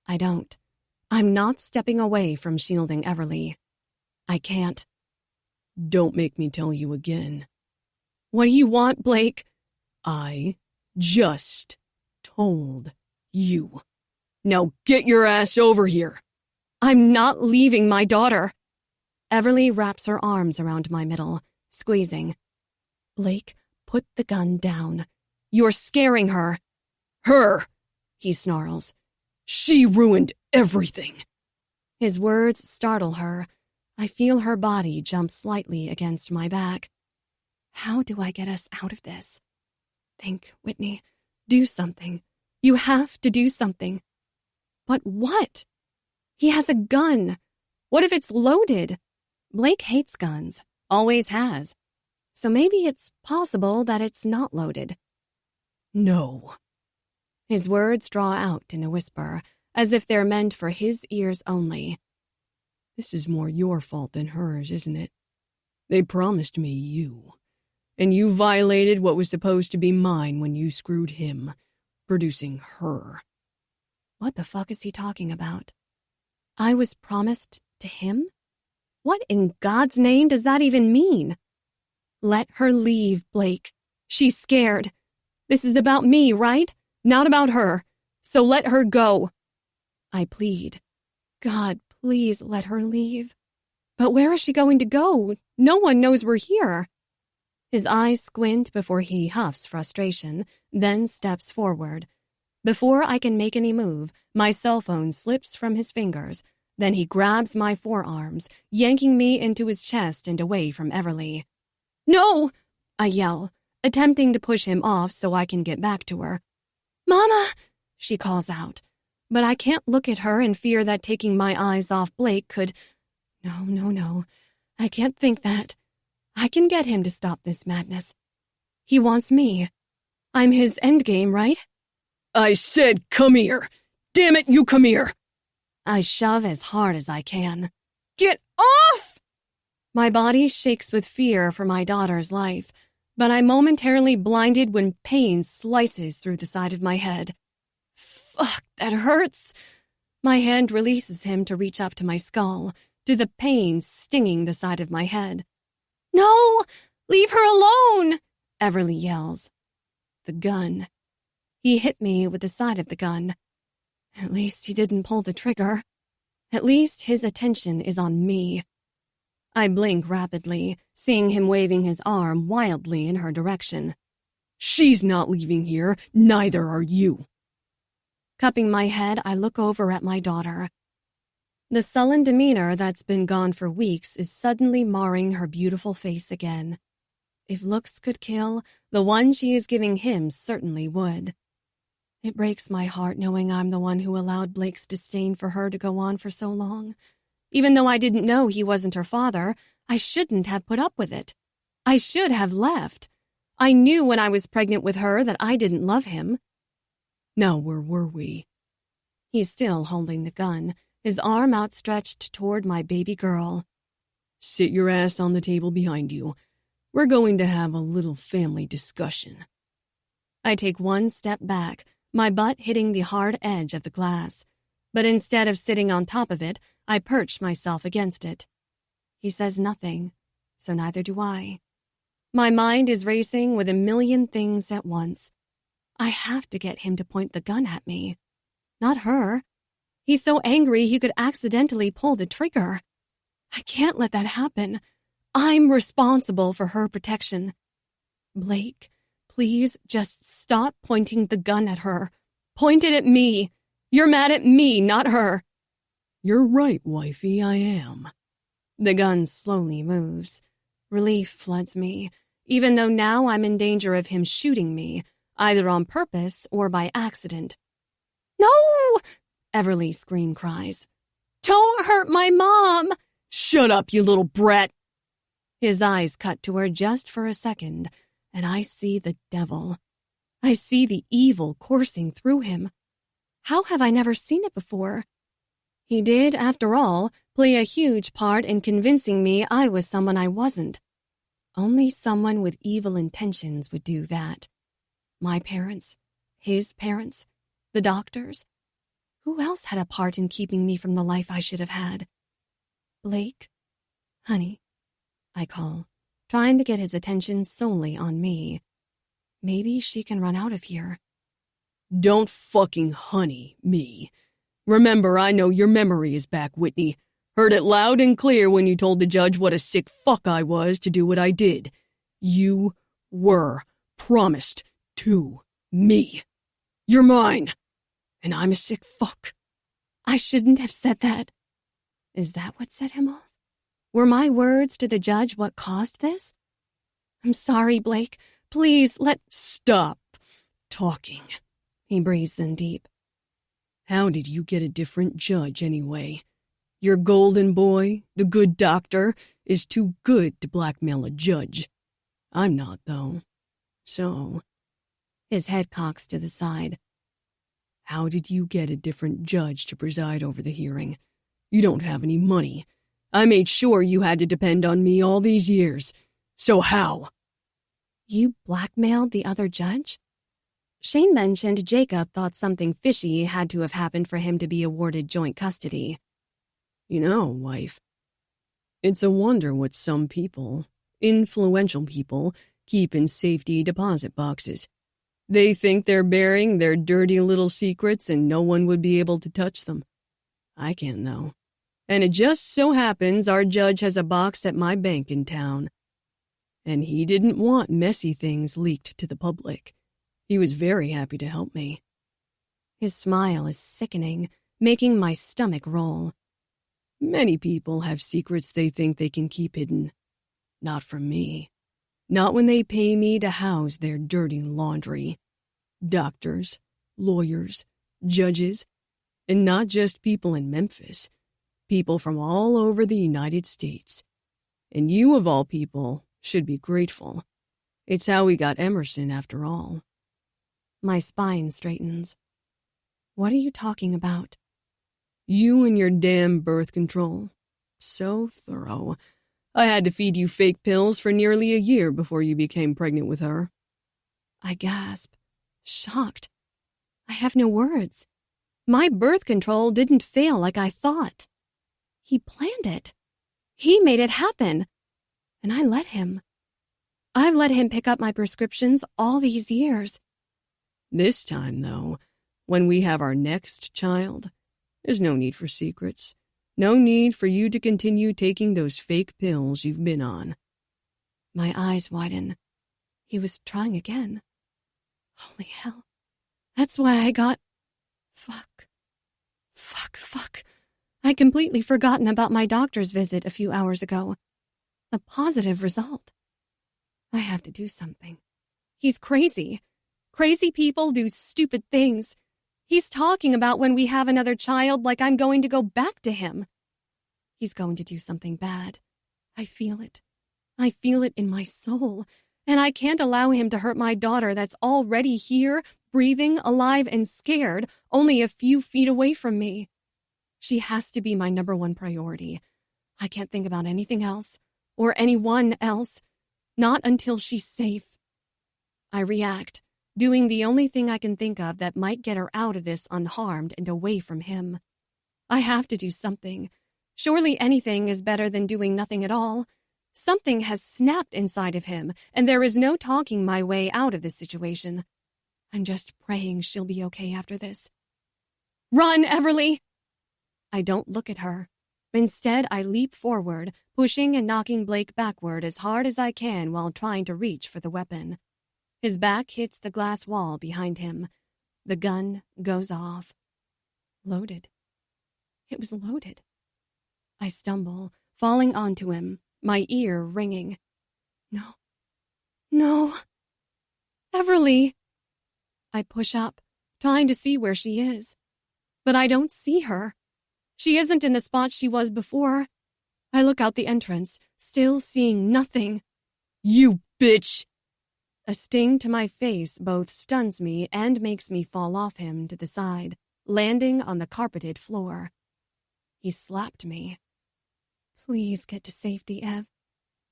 I don't. I'm not stepping away from shielding Everly. I can't. Don't make me tell you again. What do you want, Blake? I just told you. Now get your ass over here. I'm not leaving my daughter. Everly wraps her arms around my middle, squeezing. Blake, put the gun down. You're scaring her. Her, he snarls. She ruined everything. His words startle her. I feel her body jump slightly against my back. How do I get us out of this? Think, Whitney. Do something. You have to do something. But what? He has a gun. What if it's loaded? Blake hates guns. Always has. So maybe it's possible that it's not loaded. No. His words draw out in a whisper, as if they're meant for his ears only. This is more your fault than hers, isn't it? They promised me you. And you violated what was supposed to be mine when you screwed him, producing her. What the fuck is he talking about? I was promised to him? What in God's name does that even mean? Let her leave, Blake. She's scared. This is about me, right? Not about her. So let her go. I plead. God, please let her leave. But where is she going to go? No one knows we're here. His eyes squint before he huffs frustration, then steps forward. Before I can make any move, my cell phone slips from his fingers. Then he grabs my forearms, yanking me into his chest and away from Everly. No! I yell, attempting to push him off so I can get back to her. Mama! She calls out. But I can't look at her in fear that taking my eyes off Blake could— No. I can't think that. I can get him to stop this madness. He wants me. I'm his endgame, right? I said come here. Damn it, you come here. I shove as hard as I can. Get off! My body shakes with fear for my daughter's life, but I'm momentarily blinded when pain slices through the side of my head. Fuck, that hurts. My hand releases him to reach up to my skull, to the pain stinging the side of my head. No! Leave her alone! Everly yells. The gun. He hit me with the side of the gun. At least he didn't pull the trigger. At least his attention is on me. I blink rapidly, seeing him waving his arm wildly in her direction. She's not leaving here, neither are you. Cupping my head, I look over at my daughter. The sullen demeanor that's been gone for weeks is suddenly marring her beautiful face again. If looks could kill, the one she is giving him certainly would. It breaks my heart knowing I'm the one who allowed Blake's disdain for her to go on for so long. Even though I didn't know he wasn't her father, I shouldn't have put up with it. I should have left. I knew when I was pregnant with her that I didn't love him. Now where were we? He's still holding the gun, his arm outstretched toward my baby girl. Sit your ass on the table behind you. We're going to have a little family discussion. I take one step back, my butt hitting the hard edge of the glass. But instead of sitting on top of it, I perched myself against it. He says nothing, so neither do I. My mind is racing with a million things at once. I have to get him to point the gun at me. Not her. He's so angry he could accidentally pull the trigger. I can't let that happen. I'm responsible for her protection. Blake, please just stop pointing the gun at her. Point it at me. You're mad at me, not her. You're right, wifey, I am. The gun slowly moves. Relief floods me, even though now I'm in danger of him shooting me, either on purpose or by accident. No! Everly's scream cries. Don't hurt my mom! Shut up, you little brat! His eyes cut to her just for a second, and I see the devil. I see the evil coursing through him. How have I never seen it before? He did, after all, play a huge part in convincing me I was someone I wasn't. Only someone with evil intentions would do that. My parents, his parents, the doctors. Who else had a part in keeping me from the life I should have had? Blake? Honey, I call, trying to get his attention solely on me. Maybe she can run out of here. Don't fucking honey me. Remember, I know your memory is back, Whitney. Heard it loud and clear when you told the judge what a sick fuck I was to do what I did. You were promised to me. You're mine. And I'm a sick fuck. I shouldn't have said that. Is that what set him off? Were my words to the judge what caused this? I'm sorry, Blake. Please Stop talking. He breathes in deep. How did you get a different judge anyway? Your golden boy, the good doctor, is too good to blackmail a judge. I'm not, though. So, his head cocks to the side. How did you get a different judge to preside over the hearing? You don't have any money. I made sure you had to depend on me all these years. So how? You blackmailed the other judge? Shane mentioned Jacob thought something fishy had to have happened for him to be awarded joint custody. You know, wife, it's a wonder what some people, influential people, keep in safety deposit boxes. They think they're bearing their dirty little secrets and no one would be able to touch them. I can, though. And it just so happens our judge has a box at my bank in town. And he didn't want messy things leaked to the public. He was very happy to help me. His smile is sickening, making my stomach roll. Many people have secrets they think they can keep hidden. Not from me. Not when they pay me to house their dirty laundry. Doctors, lawyers, judges, and not just people in Memphis. People from all over the United States. And you, of all people, should be grateful. It's how we got Emerson, after all. My spine straightens. What are you talking about? You and your damn birth control. So thorough. I had to feed you fake pills for nearly a year before you became pregnant with her. I gasp, shocked. I have no words. My birth control didn't fail like I thought. He planned it. He made it happen. And I let him. I've let him pick up my prescriptions all these years. This time, though, when we have our next child, there's no need for secrets. No need for you to continue taking those fake pills you've been on. My eyes widen. He was trying again. Holy hell. That's why I got... Fuck. I'd completely forgotten about my doctor's visit a few hours ago. A positive result. I have to do something. He's crazy. Crazy people do stupid things. He's talking about when we have another child like I'm going to go back to him. He's going to do something bad. I feel it. I feel it in my soul. And I can't allow him to hurt my daughter that's already here, breathing, alive, and scared, only a few feet away from me. She has to be my number one priority. I can't think about anything else, or anyone else, not until she's safe. I react, doing the only thing I can think of that might get her out of this unharmed and away from him. I have to do something. Surely anything is better than doing nothing at all. Something has snapped inside of him, and there is no talking my way out of this situation. I'm just praying she'll be okay after this. Run, Everly! I don't look at her. Instead, I leap forward, pushing and knocking Blake backward as hard as I can while trying to reach for the weapon. His back hits the glass wall behind him. The gun goes off. Loaded. It was loaded. I stumble, falling onto him, my ear ringing. No. No. Everly! I push up, trying to see where she is. But I don't see her. She isn't in the spot she was before. I look out the entrance, still seeing nothing. You bitch! A sting to my face both stuns me and makes me fall off him to the side, landing on the carpeted floor. He slapped me. Please get to safety, Ev.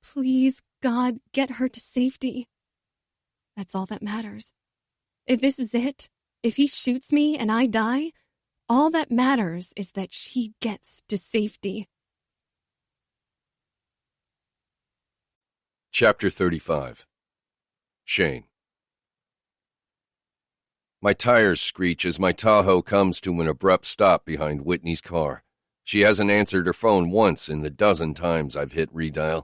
Please, God, get her to safety. That's all that matters. If this is it, if he shoots me and I die, all that matters is that she gets to safety. Chapter 35. Shane. My tires screech as my Tahoe comes to an abrupt stop behind Whitney's car. She hasn't answered her phone once in the dozen times I've hit redial.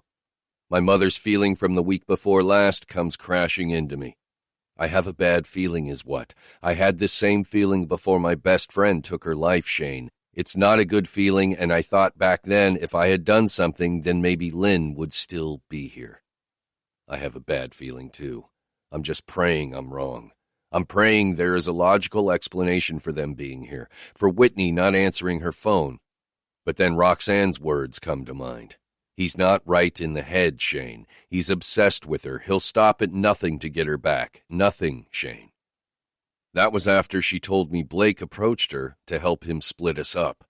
My mother's feeling from the week before last comes crashing into me. I have a bad feeling is what. I had this same feeling before my best friend took her life, Shane. It's not a good feeling, and I thought back then if I had done something, then maybe Lynn would still be here. I have a bad feeling, too. I'm just praying I'm wrong. I'm praying there is a logical explanation for them being here, for Whitney not answering her phone. But then Roxanne's words come to mind. He's not right in the head, Shane. He's obsessed with her. He'll stop at nothing to get her back. Nothing, Shane. That was after she told me Blake approached her to help him split us up.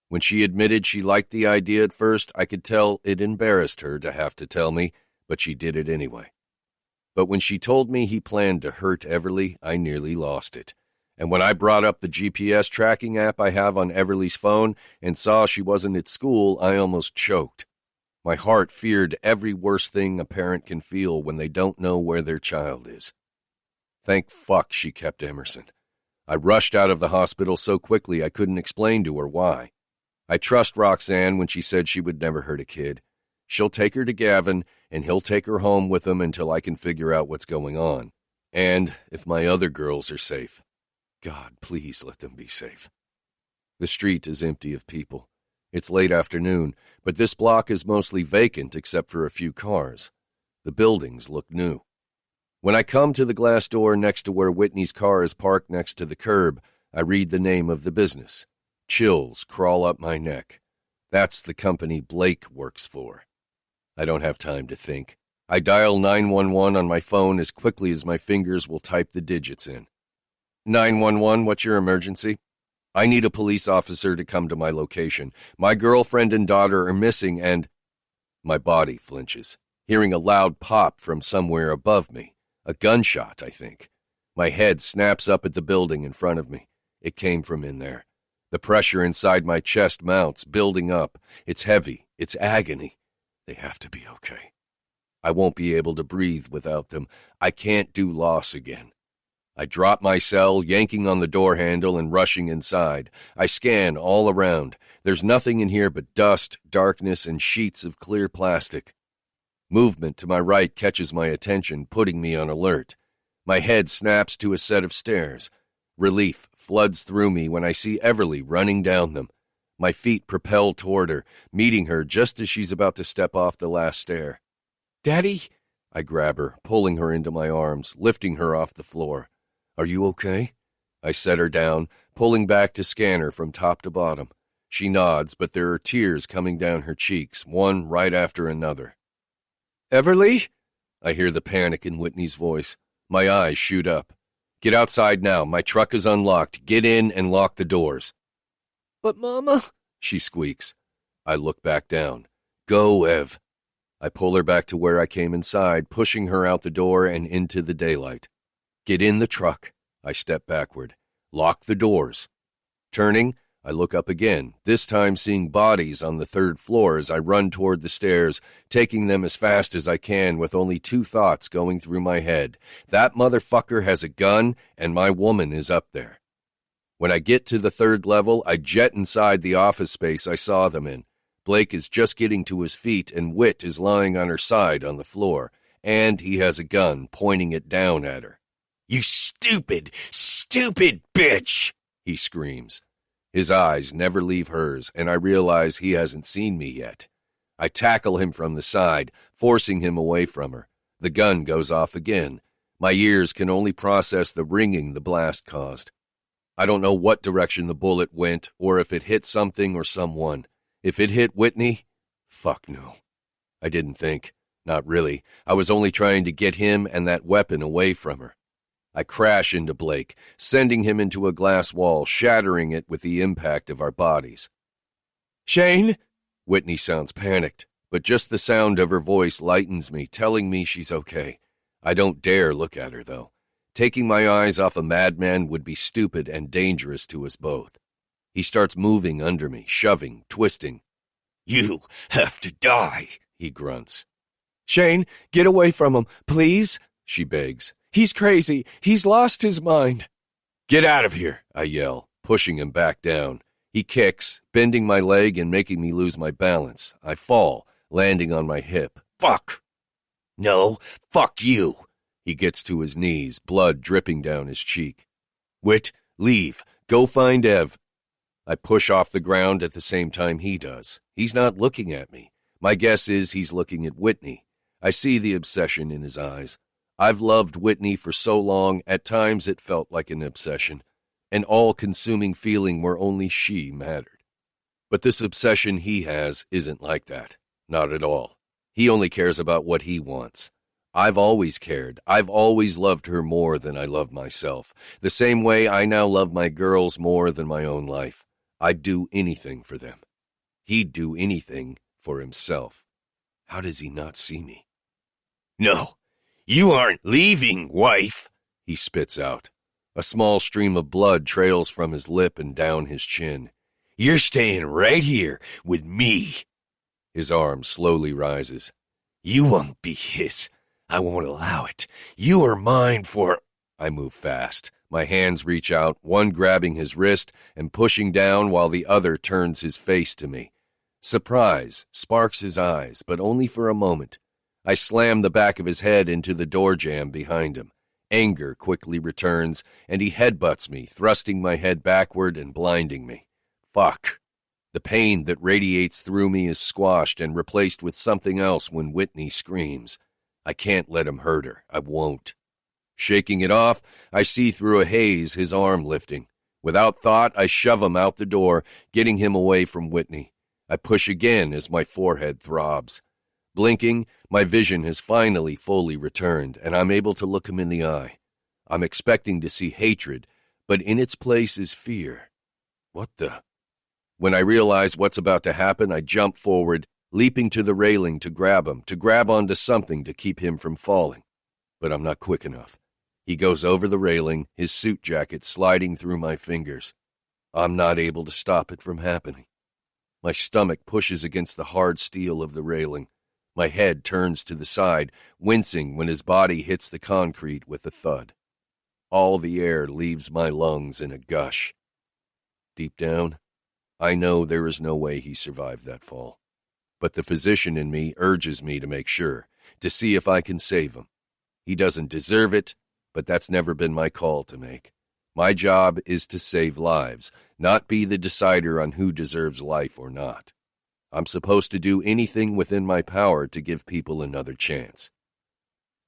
When she admitted she liked the idea at first, I could tell it embarrassed her to have to tell me, but she did it anyway. But when she told me he planned to hurt Everly, I nearly lost it. And when I brought up the GPS tracking app I have on Everly's phone and saw she wasn't at school, I almost choked. My heart feared every worst thing a parent can feel when they don't know where their child is. Thank fuck she kept Emerson. I rushed out of the hospital so quickly I couldn't explain to her why. I trust Roxanne when she said she would never hurt a kid. She'll take her to Gavin, and he'll take her home with him until I can figure out what's going on. And if my other girls are safe. God, please let them be safe. The street is empty of people. It's late afternoon, but this block is mostly vacant except for a few cars. The buildings look new. When I come to the glass door next to where Whitney's car is parked next to the curb, I read the name of the business. Chills crawl up my neck. That's the company Blake works for. I don't have time to think. I dial 911 on my phone as quickly as my fingers will type the digits in. 911, what's your emergency? I need a police officer to come to my location. My girlfriend and daughter are missing and... My body flinches, hearing a loud pop from somewhere above me. A gunshot, I think. My head snaps up at the building in front of me. It came from in there. The pressure inside my chest mounts, building up. It's heavy. It's agony. They have to be okay. I won't be able to breathe without them. I can't do loss again. I drop my cell, yanking on the door handle and rushing inside. I scan all around. There's nothing in here but dust, darkness, and sheets of clear plastic. Movement to my right catches my attention, putting me on alert. My head snaps to a set of stairs. Relief floods through me when I see Everly running down them. My feet propel toward her, meeting her just as she's about to step off the last stair. "Daddy!" I grab her, pulling her into my arms, lifting her off the floor. "Are you okay?" I set her down, pulling back to scan her from top to bottom. She nods, but there are tears coming down her cheeks, one right after another. "Everly?" I hear the panic in Whitney's voice. My eyes shoot up. "Get outside now. My truck is unlocked. Get in and lock the doors." "But, Mama," she squeaks. I look back down. "Go, Ev." I pull her back to where I came inside, pushing her out the door and into the daylight. "Get in the truck." I step backward. "Lock the doors." Turning, I look up again, this time seeing bodies on the 3rd floor as I run toward the stairs, taking them as fast as I can with only 2 thoughts going through my head. That motherfucker has a gun, and my woman is up there. When I get to the 3rd level, I jet inside the office space I saw them in. Blake is just getting to his feet, and Whit is lying on her side on the floor, and he has a gun pointing it down at her. "You stupid, stupid bitch!" he screams. His eyes never leave hers, and I realize he hasn't seen me yet. I tackle him from the side, forcing him away from her. The gun goes off again. My ears can only process the ringing the blast caused. I don't know what direction the bullet went, or if it hit something or someone. If it hit Whitney, fuck no. I didn't think. Not really. I was only trying to get him and that weapon away from her. I crash into Blake, sending him into a glass wall, shattering it with the impact of our bodies. "Shane?" Whitney sounds panicked, but just the sound of her voice lightens me, telling me she's okay. I don't dare look at her, though. Taking my eyes off a madman would be stupid and dangerous to us both. He starts moving under me, shoving, twisting. "You have to die," he grunts. "Shane, get away from him, please," she begs. "He's crazy. He's lost his mind." "Get out of here," I yell, pushing him back down. He kicks, bending my leg and making me lose my balance. I fall, landing on my hip. "Fuck!" "No, fuck you." He gets to his knees, blood dripping down his cheek. "Whit, leave. Go find Ev." I push off the ground at the same time he does. He's not looking at me. My guess is he's looking at Whitney. I see the obsession in his eyes. I've loved Whitney for so long, at times it felt like an obsession, an all-consuming feeling where only she mattered. But this obsession he has isn't like that. Not at all. He only cares about what he wants. I've always cared. I've always loved her more than I love myself. The same way I now love my girls more than my own life. I'd do anything for them. He'd do anything for himself. How does he not see me? "No, you aren't leaving, wife," he spits out. A small stream of blood trails from his lip and down his chin. "You're staying right here with me." His arm slowly rises. "You won't be his. I won't allow it. You are mine for—" I move fast. My hands reach out, one grabbing his wrist and pushing down while the other turns his face to me. Surprise sparks his eyes, but only for a moment. I slam the back of his head into the door jamb behind him. Anger quickly returns, and he headbutts me, thrusting my head backward and blinding me. Fuck. The pain that radiates through me is squashed and replaced with something else when Whitney screams. I can't let him hurt her. I won't. Shaking it off, I see through a haze his arm lifting. Without thought, I shove him out the door, getting him away from Whitney. I push again as my forehead throbs. Blinking, my vision has finally fully returned, and I'm able to look him in the eye. I'm expecting to see hatred, but in its place is fear. What the? When I realize what's about to happen, I jump forward, leaping to the railing to grab him, to grab onto something to keep him from falling. But I'm not quick enough. He goes over the railing, his suit jacket sliding through my fingers. I'm not able to stop it from happening. My stomach pushes against the hard steel of the railing. My head turns to the side, wincing when his body hits the concrete with a thud. All the air leaves my lungs in a gush. Deep down, I know there is no way he survived that fall. But the physician in me urges me to make sure, to see if I can save him. He doesn't deserve it, but that's never been my call to make. My job is to save lives, not be the decider on who deserves life or not. I'm supposed to do anything within my power to give people another chance.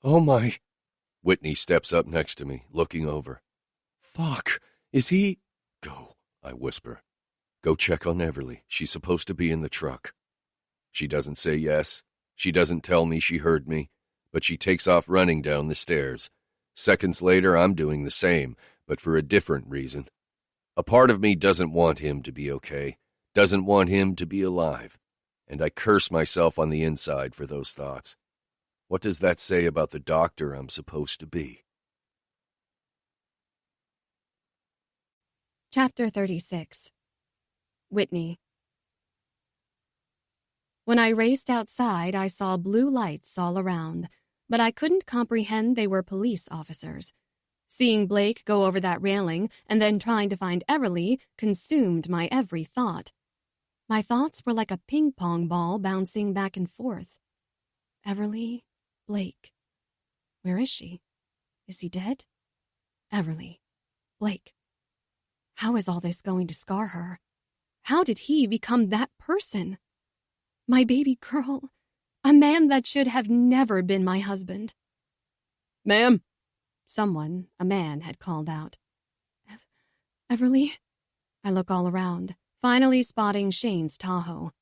Oh my... Whitney steps up next to me, looking over. Fuck, is he... Go, I whisper. Go check on Everly. She's supposed to be in the truck. She doesn't say yes. She doesn't tell me she heard me, but she takes off running down the stairs. Seconds later, I'm doing the same, but for a different reason. A part of me doesn't want him to be okay, doesn't want him to be alive, and I curse myself on the inside for those thoughts. What does that say about the doctor I'm supposed to be? Chapter 36. Whitney. When I raced outside, I saw blue lights all around, but I couldn't comprehend they were police officers. Seeing Blake go over that railing and then trying to find Everly consumed my every thought. My thoughts were like a ping-pong ball bouncing back and forth. Everly, Blake. Where is she? Is he dead? Everly, Blake. How is all this going to scar her? How did he become that person? My baby girl, a man that should have never been my husband. Ma'am? Someone, a man, had called out. Everly? I look all around, finally spotting Shane's Tahoe.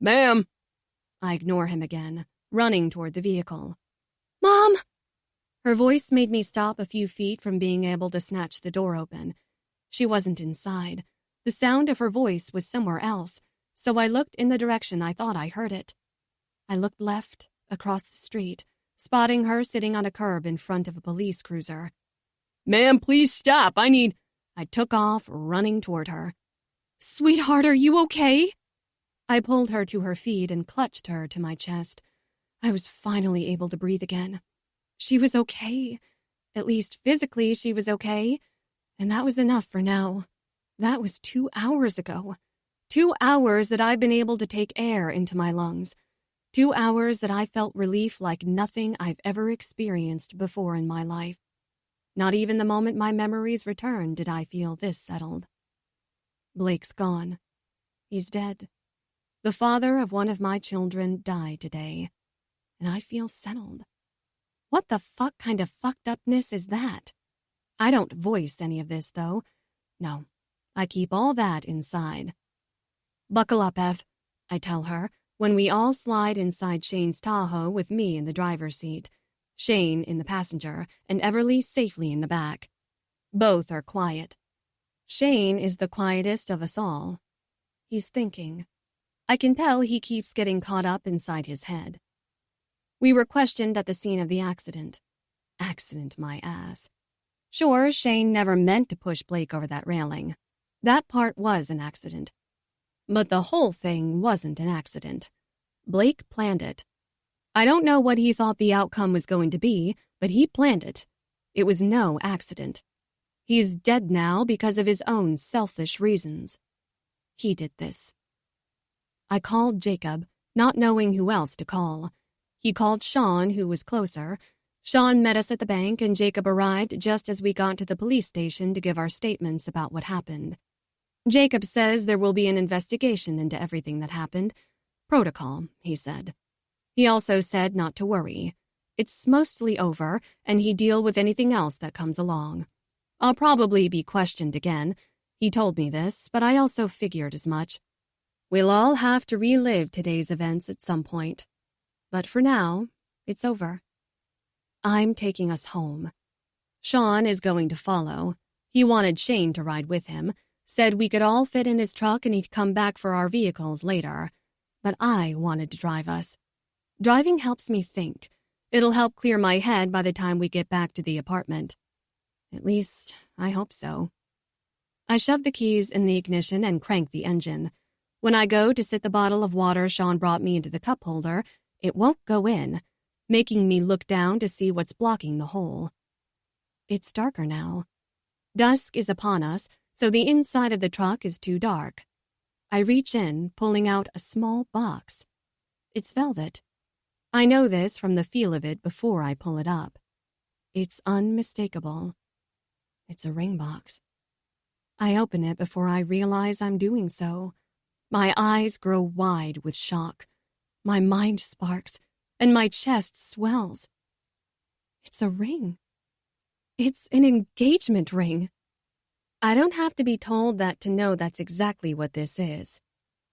Ma'am? I ignore him again, running toward the vehicle. Mom! Her voice made me stop a few feet from being able to snatch the door open. She wasn't inside. The sound of her voice was somewhere else, so I looked in the direction I thought I heard it. I looked left, across the street, spotting her sitting on a curb in front of a police cruiser. Ma'am, please stop. I took off, running toward her. Sweetheart, are you okay? I pulled her to her feet and clutched her to my chest. I was finally able to breathe again. She was okay. At least physically she was okay. And that was enough for now. That was 2 hours ago. 2 hours that I've been able to take air into my lungs. 2 hours that I felt relief like nothing I've ever experienced before in my life. Not even the moment my memories returned did I feel this settled. Blake's gone. He's dead. The father of one of my children died today. And I feel settled. What the fuck kind of fucked upness is that? I don't voice any of this, though. No, I keep all that inside. Buckle up, Ev, I tell her, when we all slide inside Shane's Tahoe with me in the driver's seat, Shane in the passenger, and Everly safely in the back. Both are quiet. Shane is the quietest of us all. He's thinking. I can tell he keeps getting caught up inside his head. We were questioned at the scene of the accident. Accident, my ass. Sure, Shane never meant to push Blake over that railing. That part was an accident. But the whole thing wasn't an accident. Blake planned it. I don't know what he thought the outcome was going to be, but he planned it. It was no accident. He's dead now because of his own selfish reasons. He did this. I called Jacob, not knowing who else to call. He called Sean, who was closer. Sean met us at the bank, and Jacob arrived just as we got to the police station to give our statements about what happened. Jacob says there will be an investigation into everything that happened. Protocol, he said. He also said not to worry. It's mostly over, and he'd deal with anything else that comes along. I'll probably be questioned again. He told me this, but I also figured as much. We'll all have to relive today's events at some point. But for now, it's over. I'm taking us home. Sean is going to follow. He wanted Shane to ride with him, said we could all fit in his truck and he'd come back for our vehicles later. But I wanted to drive us. Driving helps me think. It'll help clear my head by the time we get back to the apartment. At least, I hope so. I shove the keys in the ignition and crank the engine. When I go to sit the bottle of water Sean brought me into the cup holder, it won't go in, making me look down to see what's blocking the hole. It's darker now. Dusk is upon us, so the inside of the truck is too dark. I reach in, pulling out a small box. It's velvet. I know this from the feel of it before I pull it up. It's unmistakable. It's a ring box. I open it before I realize I'm doing so. My eyes grow wide with shock. My mind sparks, and my chest swells. It's a ring. It's an engagement ring. I don't have to be told that to know that's exactly what this is.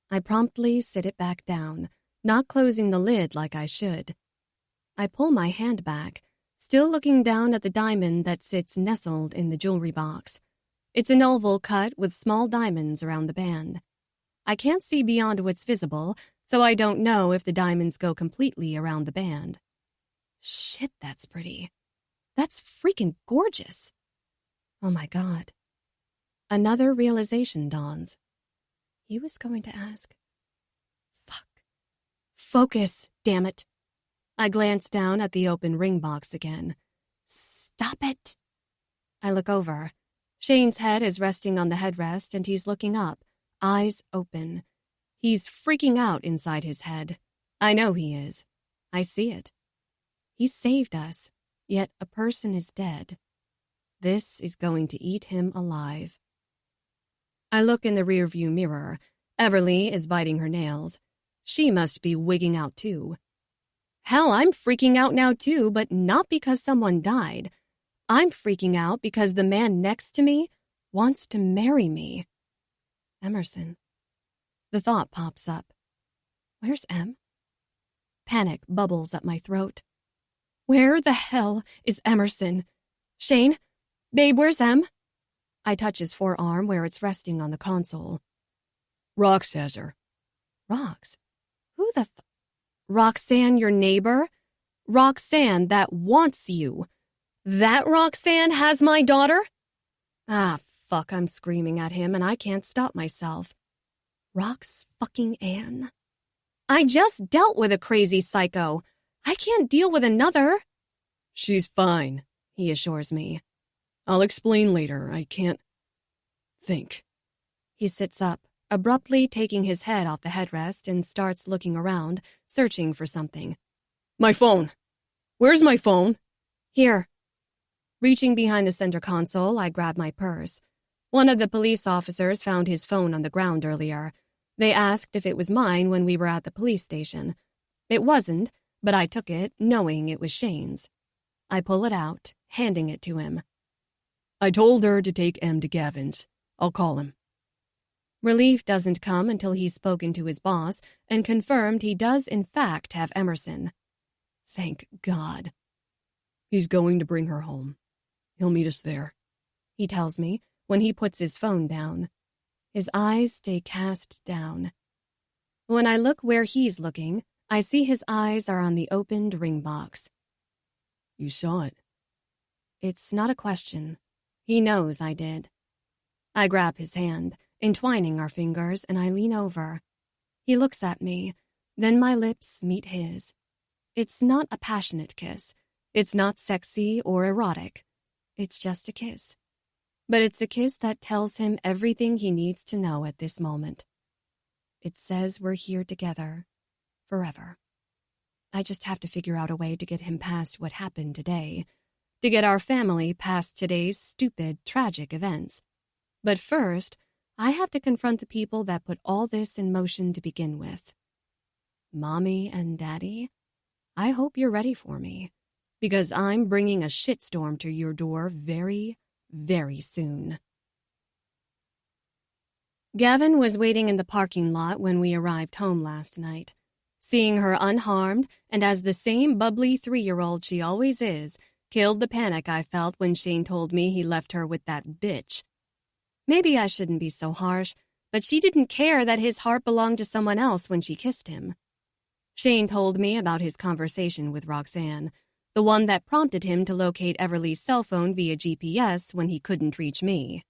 I promptly sit it back down, not closing the lid like I should. I pull my hand back, still looking down at the diamond that sits nestled in the jewelry box. It's an oval cut with small diamonds around the band. I can't see beyond what's visible, so I don't know if the diamonds go completely around the band. Shit, that's pretty. That's freaking gorgeous. Oh my God. Another realization dawns. He was going to ask. Fuck. Focus, damn it. I glanced down at the open ring box again. Stop it. I look over. Shane's head is resting on the headrest and he's looking up, eyes open. He's freaking out inside his head. I know he is. I see it. He saved us, yet a person is dead. This is going to eat him alive. I look in the rearview mirror. Everly is biting her nails. She must be wigging out too. Hell, I'm freaking out now too, but not because someone died. I'm freaking out because the man next to me wants to marry me. Emerson. The thought pops up. Where's Em? Panic bubbles up my throat. Where the hell is Emerson? Shane? Babe, where's Em? I touch his forearm where it's resting on the console. Rox has her. Rox? Who the Roxanne, your neighbor? Roxanne that wants you. That Roxanne has my daughter? Ah, fuck, I'm screaming at him and I can't stop myself. Rox fucking Ann. I just dealt with a crazy psycho. I can't deal with another. She's fine, he assures me. I'll explain later. I can't think. He sits up, abruptly taking his head off the headrest and starts looking around, searching for something. My phone. Where's my phone? Here. Reaching behind the center console, I grab my purse. One of the police officers found his phone on the ground earlier. They asked if it was mine when we were at the police station. It wasn't, but I took it, knowing it was Shane's. I pull it out, handing it to him. I told her to take Em to Gavin's. I'll call him. Relief doesn't come until he's spoken to his boss and confirmed he does in fact have Emerson. Thank God. He's going to bring her home. He'll meet us there, he tells me when he puts his phone down. His eyes stay cast down. When I look where he's looking, I see his eyes are on the opened ring box. You saw it. It's not a question. He knows I did. I grab his hand, entwining our fingers, and I lean over. He looks at me, then my lips meet his. It's not a passionate kiss. It's not sexy or erotic. It's just a kiss. But it's a kiss that tells him everything he needs to know at this moment. It says we're here together, forever. I just have to figure out a way to get him past what happened today, to get our family past today's stupid, tragic events. But first, I have to confront the people that put all this in motion to begin with. Mommy and Daddy, I hope you're ready for me, because I'm bringing a shitstorm to your door very, very soon. Gavin was waiting in the parking lot when we arrived home last night. Seeing her unharmed and as the same bubbly 3-year-old she always is, killed the panic I felt when Shane told me he left her with that bitch. Maybe I shouldn't be so harsh, but she didn't care that his heart belonged to someone else when she kissed him. Shane told me about his conversation with Roxanne, the one that prompted him to locate Everly's cell phone via GPS when he couldn't reach me.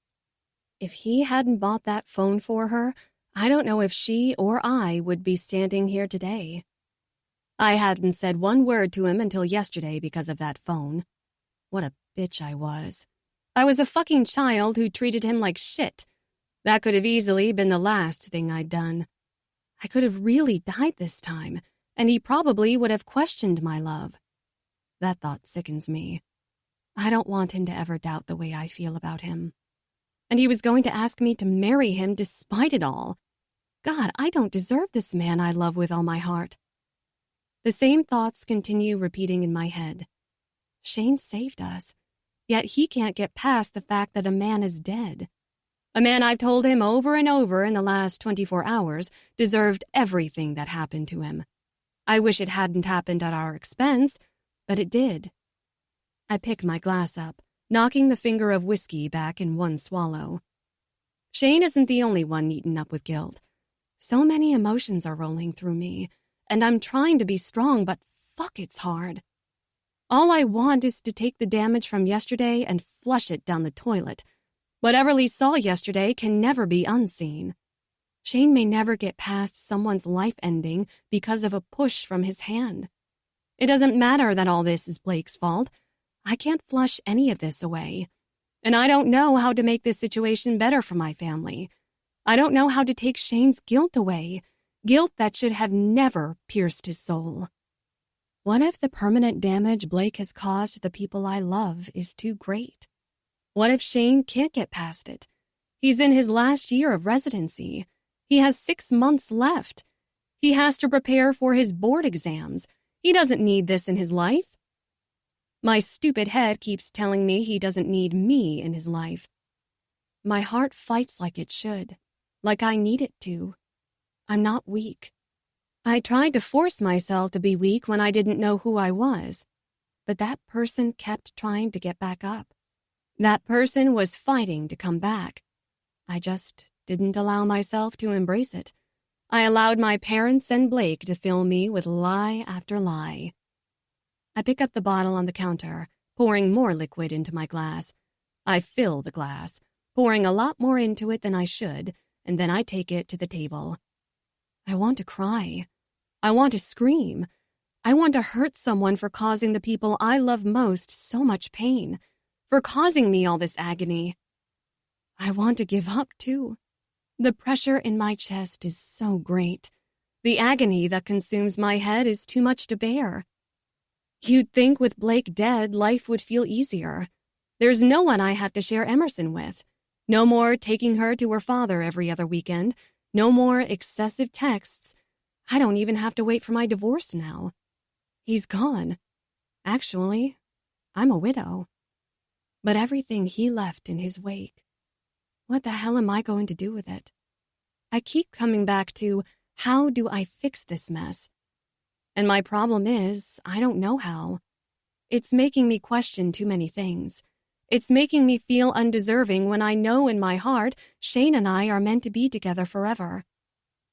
If he hadn't bought that phone for her, I don't know if she or I would be standing here today. I hadn't said one word to him until yesterday because of that phone. What a bitch I was. I was a fucking child who treated him like shit. That could have easily been the last thing I'd done. I could have really died this time, and he probably would have questioned my love. That thought sickens me. I don't want him to ever doubt the way I feel about him. And he was going to ask me to marry him despite it all. God, I don't deserve this man I love with all my heart. The same thoughts continue repeating in my head. Shane saved us, yet he can't get past the fact that a man is dead. A man I've told him over and over in the last 24 hours deserved everything that happened to him. I wish it hadn't happened at our expense, but it did. I pick my glass up, knocking the finger of whiskey back in one swallow. Shane isn't the only one eaten up with guilt. So many emotions are rolling through me, and I'm trying to be strong, but fuck, it's hard. All I want is to take the damage from yesterday and flush it down the toilet. What Everly saw yesterday can never be unseen. Shane may never get past someone's life ending because of a push from his hand. It doesn't matter that all this is Blake's fault. I can't flush any of this away. And I don't know how to make this situation better for my family. I don't know how to take Shane's guilt away, guilt that should have never pierced his soul. What if the permanent damage Blake has caused to the people I love is too great? What if Shane can't get past it? He's in his last year of residency. He has 6 months left. He has to prepare for his board exams. He doesn't need this in his life. My stupid head keeps telling me he doesn't need me in his life. My heart fights like it should, like I need it to. I'm not weak. I tried to force myself to be weak when I didn't know who I was, but that person kept trying to get back up. That person was fighting to come back. I just didn't allow myself to embrace it. I allowed my parents and Blake to fill me with lie after lie. I pick up the bottle on the counter, pouring more liquid into my glass. I fill the glass, pouring a lot more into it than I should, and then I take it to the table. I want to cry. I want to scream. I want to hurt someone for causing the people I love most so much pain, for causing me all this agony. I want to give up, too. The pressure in my chest is so great. The agony that consumes my head is too much to bear. You'd think with Blake dead, life would feel easier. There's no one I have to share Emerson with. No more taking her to her father every other weekend. No more excessive texts. I don't even have to wait for my divorce now. He's gone. Actually, I'm a widow. But everything he left in his wake, what the hell am I going to do with it? I keep coming back to, how do I fix this mess? And my problem is, I don't know how. It's making me question too many things. It's making me feel undeserving when I know in my heart Shane and I are meant to be together forever.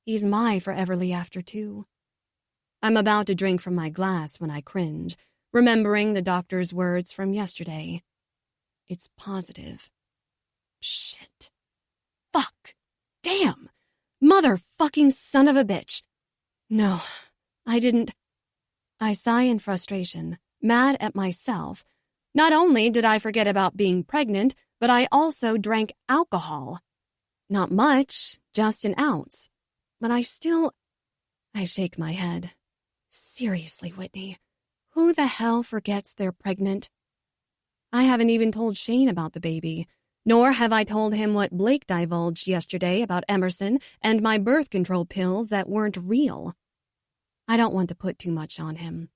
He's my foreverly after, too. I'm about to drink from my glass when I cringe, remembering the doctor's words from yesterday. It's positive. Shit. Fuck. Damn. Motherfucking son of a bitch. No, I didn't. I sigh in frustration, mad at myself. Not only did I forget about being pregnant, but I also drank alcohol. Not much, just an ounce. But I shake my head. Seriously, Whitney, who the hell forgets they're pregnant? I haven't even told Shane about the baby, nor have I told him what Blake divulged yesterday about Emerson and my birth control pills that weren't real. I don't want to put too much on him.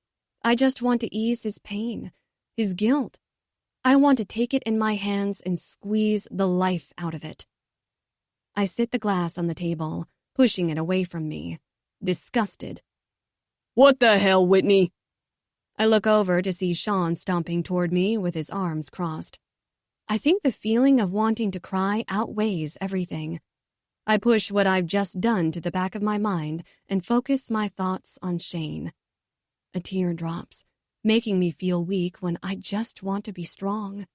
I just want to ease his pain, his guilt. I want to take it in my hands and squeeze the life out of it. I sit the glass on the table, pushing it away from me, disgusted. What the hell, Whitney? I look over to see Sean stomping toward me with his arms crossed. I think the feeling of wanting to cry outweighs everything. I push what I've just done to the back of my mind and focus my thoughts on Shane. A tear drops, making me feel weak when I just want to be strong.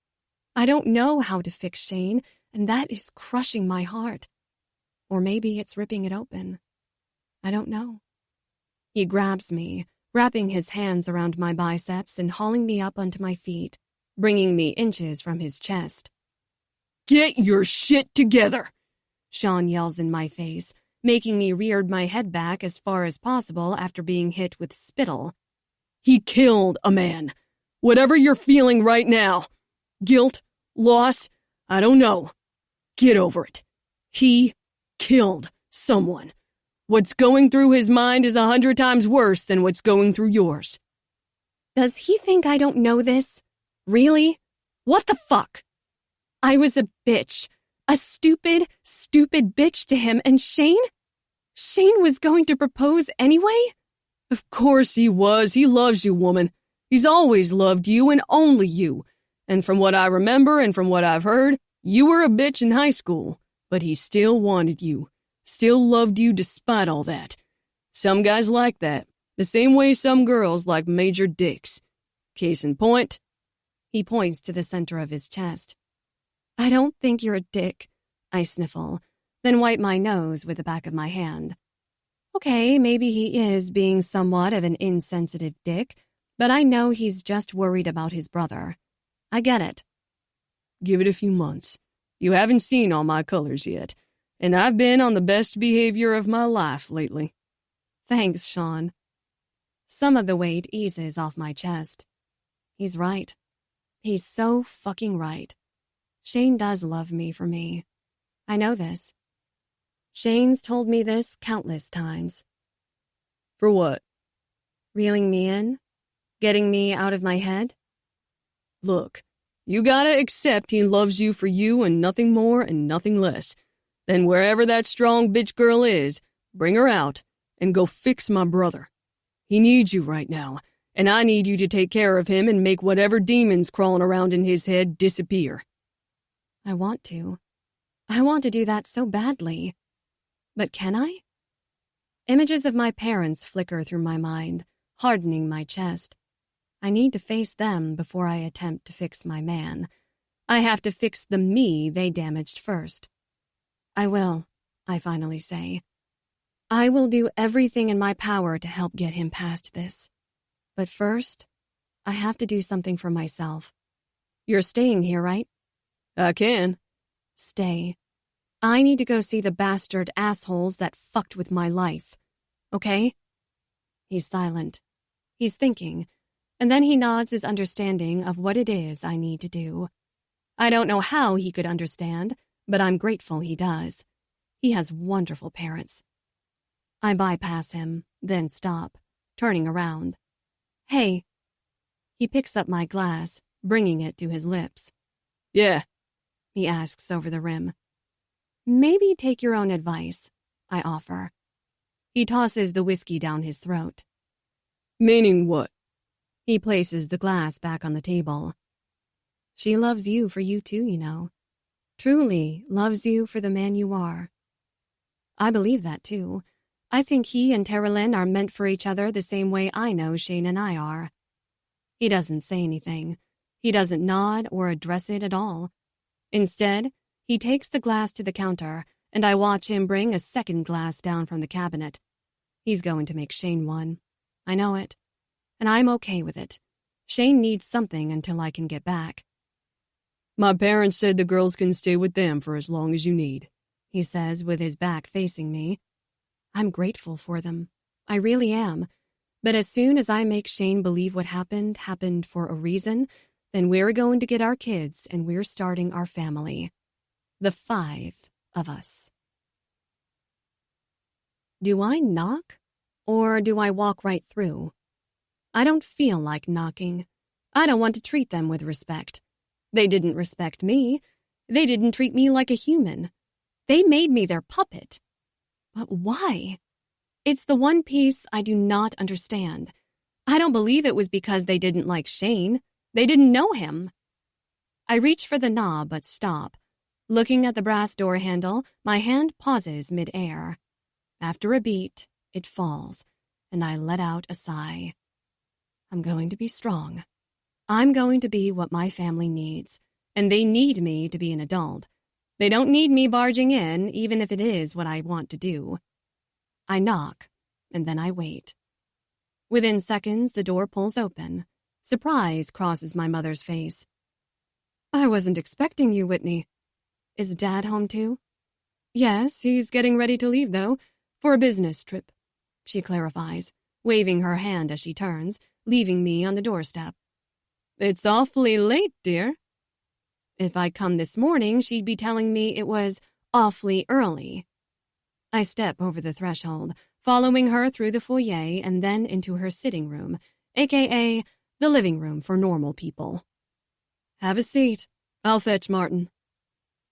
I don't know how to fix Shane, and that is crushing my heart. Or maybe it's ripping it open. I don't know. He grabs me, wrapping his hands around my biceps and hauling me up onto my feet, bringing me inches from his chest. Get your shit together, Sean yells in my face, making me rear my head back as far as possible after being hit with spittle. He killed a man. Whatever you're feeling right now, guilt, loss, I don't know. Get over it. He killed someone. What's going through his mind is 100 times worse than what's going through yours. Does he think I don't know this? Really? What the fuck? I was a bitch. A stupid, stupid bitch to him, and Shane? Shane was going to propose anyway? Of course he was. He loves you, woman. He's always loved you and only you. And from what I remember and from what I've heard, you were a bitch in high school, but he still wanted you. Still loved you despite all that. Some guys like that, the same way some girls like major dicks. Case in point. He points to the center of his chest. I don't think you're a dick, I sniffle. then wipe my nose with the back of my hand. Okay, maybe he is being somewhat of an insensitive dick, but I know he's just worried about his brother. I get it. Give it a few months. You haven't seen all my colors yet, and I've been on the best behavior of my life lately. Thanks, Sean. Some of the weight eases off my chest. He's right. He's so fucking right. Shane does love me for me. I know this. Shane's told me this countless times. For what? Reeling me in? Getting me out of my head? Look, you gotta accept he loves you for you and nothing more and nothing less. Then wherever that strong bitch girl is, bring her out and go fix my brother. He needs you right now, and I need you to take care of him and make whatever demons crawling around in his head disappear. I want to. I want to do that so badly. But can I? Images of my parents flicker through my mind, hardening my chest. I need to face them before I attempt to fix my man. I have to fix the me they damaged first. I will, I finally say. I will do everything in my power to help get him past this. But first, I have to do something for myself. You're staying here, right? I can. Stay. I need to go see the bastard assholes that fucked with my life. Okay? He's silent. He's thinking, and then he nods his understanding of what it is I need to do. I don't know how he could understand, but I'm grateful he does. He has wonderful parents. I bypass him, then stop, turning around. Hey. He picks up my glass, bringing it to his lips. Yeah. He asks over the rim. Maybe take your own advice, I offer. He tosses the whiskey down his throat. Meaning what? He places the glass back on the table. She loves you for you too, you know. Truly loves you for the man you are. I believe that too. I think he and Terilyn are meant for each other the same way I know Shane and I are. He doesn't say anything. He doesn't nod or address it at all. Instead, he takes the glass to the counter, and I watch him bring a second glass down from the cabinet. He's going to make Shane one. I know it. And I'm okay with it. Shane needs something until I can get back. My parents said the girls can stay with them for as long as you need, he says with his back facing me. I'm grateful for them. I really am. But as soon as I make Shane believe what happened for a reason, then we're going to get our kids and we're starting our family. The 5 of us. Do I knock? Or do I walk right through? I don't feel like knocking. I don't want to treat them with respect. They didn't respect me. They didn't treat me like a human. They made me their puppet. But why? It's the one piece I do not understand. I don't believe it was because they didn't like Shane. They didn't know him. I reach for the knob but stop. Looking at the brass door handle, my hand pauses mid-air. After a beat, it falls, and I let out a sigh. I'm going to be strong. I'm going to be what my family needs, and they need me to be an adult. They don't need me barging in, even if it is what I want to do. I knock, and then I wait. Within seconds, the door pulls open. Surprise crosses my mother's face. I wasn't expecting you, Whitney. Is Dad home too? Yes, he's getting ready to leave, though, for a business trip, she clarifies, waving her hand as she turns, leaving me on the doorstep. It's awfully late, dear. If I'd come this morning, she'd be telling me it was awfully early. I step over the threshold, following her through the foyer and then into her sitting room, a.k.a. the living room for normal people. Have a seat. I'll fetch Martin.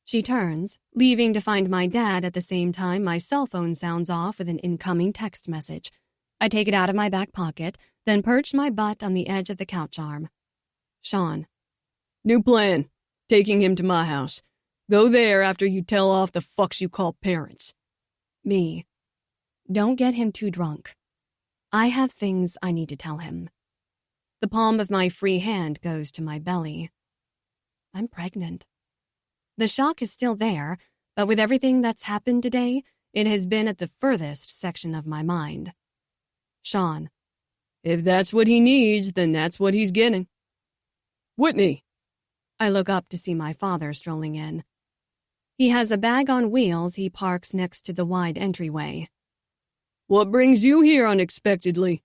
She turns, leaving to find my dad at the same time my cell phone sounds off with an incoming text message. I take it out of my back pocket, then perch my butt on the edge of the couch arm. Sean. New plan. Taking him to my house. Go there after you tell off the fucks you call parents. Me. Don't get him too drunk. I have things I need to tell him. The palm of my free hand goes to my belly. I'm pregnant. The shock is still there, But with everything that's happened today, it has been at the furthest section of my mind. Sean. If that's what he needs, then that's what he's getting. Whitney. I look up to see my father strolling in. He has a bag on wheels he parks next to the wide entryway. What brings you here unexpectedly?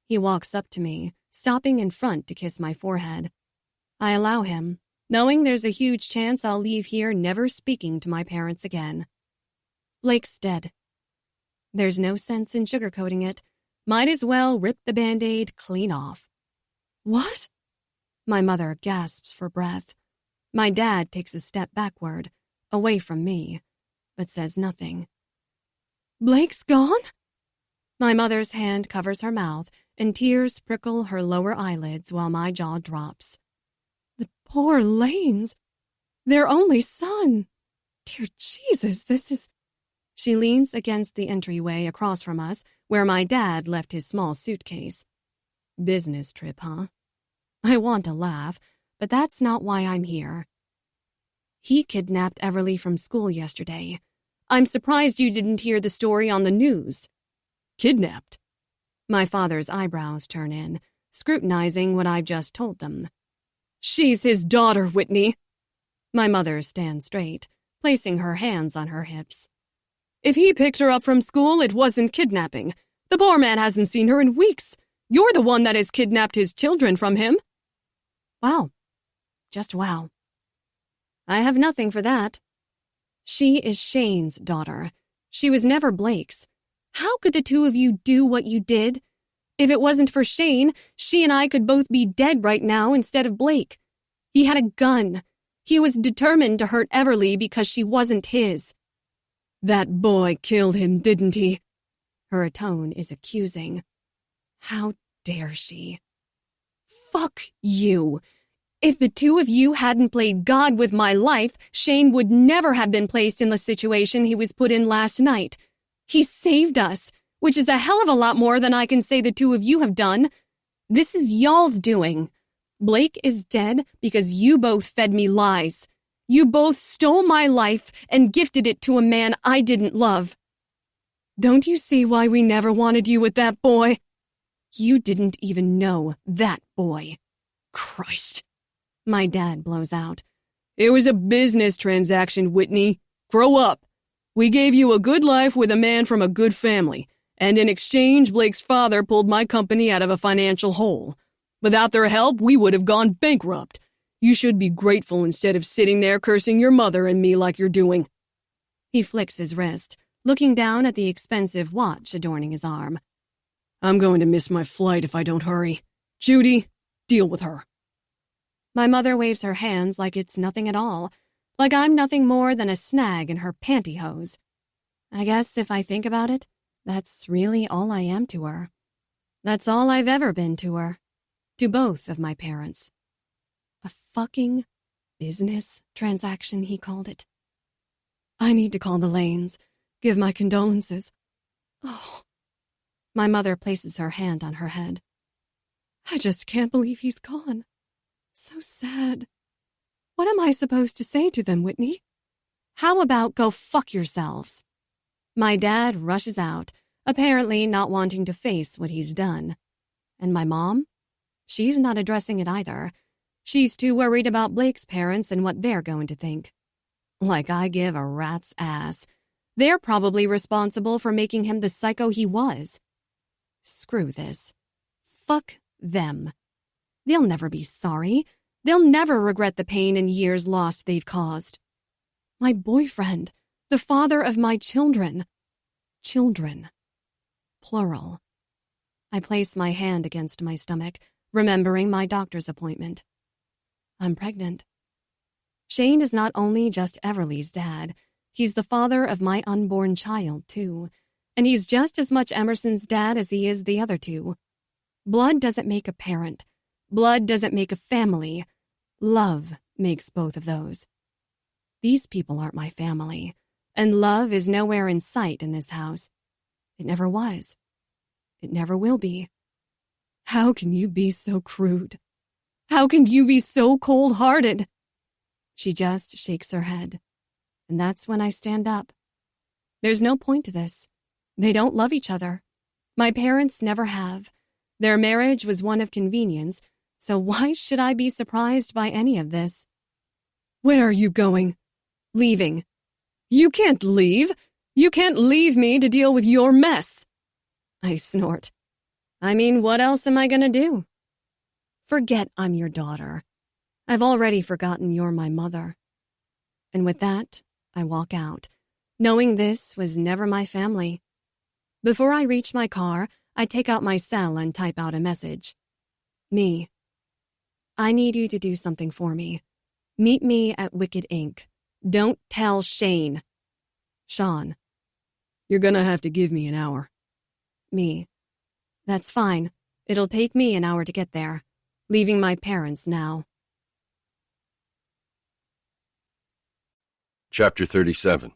He walks up to me, stopping in front to kiss my forehead. I allow him, knowing there's a huge chance I'll leave here never speaking to my parents again. Blake's dead. There's no sense in sugarcoating it. Might as well rip the Band-Aid clean off. What? My mother gasps for breath. My dad takes a step backward, away from me, but says nothing. Blake's gone? My mother's hand covers her mouth, and tears prickle her lower eyelids while my jaw drops. The poor Lanes. Their only son. Dear Jesus, this is... She leans against the entryway across from us, where my dad left his small suitcase. Business trip, huh? I want to laugh, but that's not why I'm here. He kidnapped Everly from school yesterday. I'm surprised you didn't hear the story on the news. Kidnapped? My father's eyebrows turn in, scrutinizing what I've just told them. She's his daughter, Whitney. My mother stands straight, placing her hands on her hips. If he picked her up from school, it wasn't kidnapping. The poor man hasn't seen her in weeks. You're the one that has kidnapped his children from him. Wow. Just wow. I have nothing for that. She is Shane's daughter. She was never Blake's. How could the two of you do what you did? If it wasn't for Shane, she and I could both be dead right now instead of Blake. He had a gun. He was determined to hurt Everly because she wasn't his. That boy killed him, didn't he? Her tone is accusing. How dare she? Fuck you. If the two of you hadn't played God with my life, Shane would never have been placed in the situation he was put in last night. He saved us, which is a hell of a lot more than I can say the two of you have done. This is y'all's doing. Blake is dead because you both fed me lies. You both stole my life and gifted it to a man I didn't love. Don't you see why we never wanted you with that boy? You didn't even know that boy. Christ. My dad blows out. It was a business transaction, Whitney. Grow up. We gave you a good life with a man from a good family, and in exchange, Blake's father pulled my company out of a financial hole. Without their help, we would have gone bankrupt. You should be grateful instead of sitting there cursing your mother and me like you're doing. He flicks his wrist, looking down at the expensive watch adorning his arm. I'm going to miss my flight if I don't hurry. Judy, deal with her. My mother waves her hands like it's nothing at all, like I'm nothing more than a snag in her pantyhose. I guess if I think about it, that's really all I am to her. That's all I've ever been to her. To both of my parents. A fucking business transaction, he called it. I need to call the Lanes, give my condolences. Oh. My mother places her hand on her head. I just can't believe he's gone. So sad. What am I supposed to say to them, Whitney? How about go fuck yourselves? My dad rushes out, apparently not wanting to face what he's done. And my mom? She's not addressing it either. She's too worried about Blake's parents and what they're going to think. Like I give a rat's ass. They're probably responsible for making him the psycho he was. Screw this. Fuck them. They'll never be sorry. They'll never regret the pain and years lost they've caused. My boyfriend, the father of my children. Children. Plural. I place my hand against my stomach, remembering my doctor's appointment. I'm pregnant. Shane is not only just Everly's dad, he's the father of my unborn child, too. And he's just as much Emerson's dad as he is the other two. Blood doesn't make a parent. Blood doesn't make a family. Love makes both of those. These people aren't my family, and love is nowhere in sight in this house. It never was. It never will be. How can you be so crude? How can you be so cold-hearted? She just shakes her head. and that's when I stand up. There's no point to this. They don't love each other. My parents never have. Their marriage was one of convenience, so why should I be surprised by any of this? Where are you going? Leaving. You can't leave. You can't leave me to deal with your mess. I snort. I mean, what else am I gonna do? Forget I'm your daughter. I've already forgotten you're my mother. And with that, I walk out, knowing this was never my family. Before I reach my car, I take out my cell and type out a message. Me. I need you to do something for me. Meet me at Wicked Inc. Don't tell Shane. Sean. You're gonna have to give me an hour. Me. That's fine. It'll take me an hour to get there. Leaving my parents now. Chapter 37.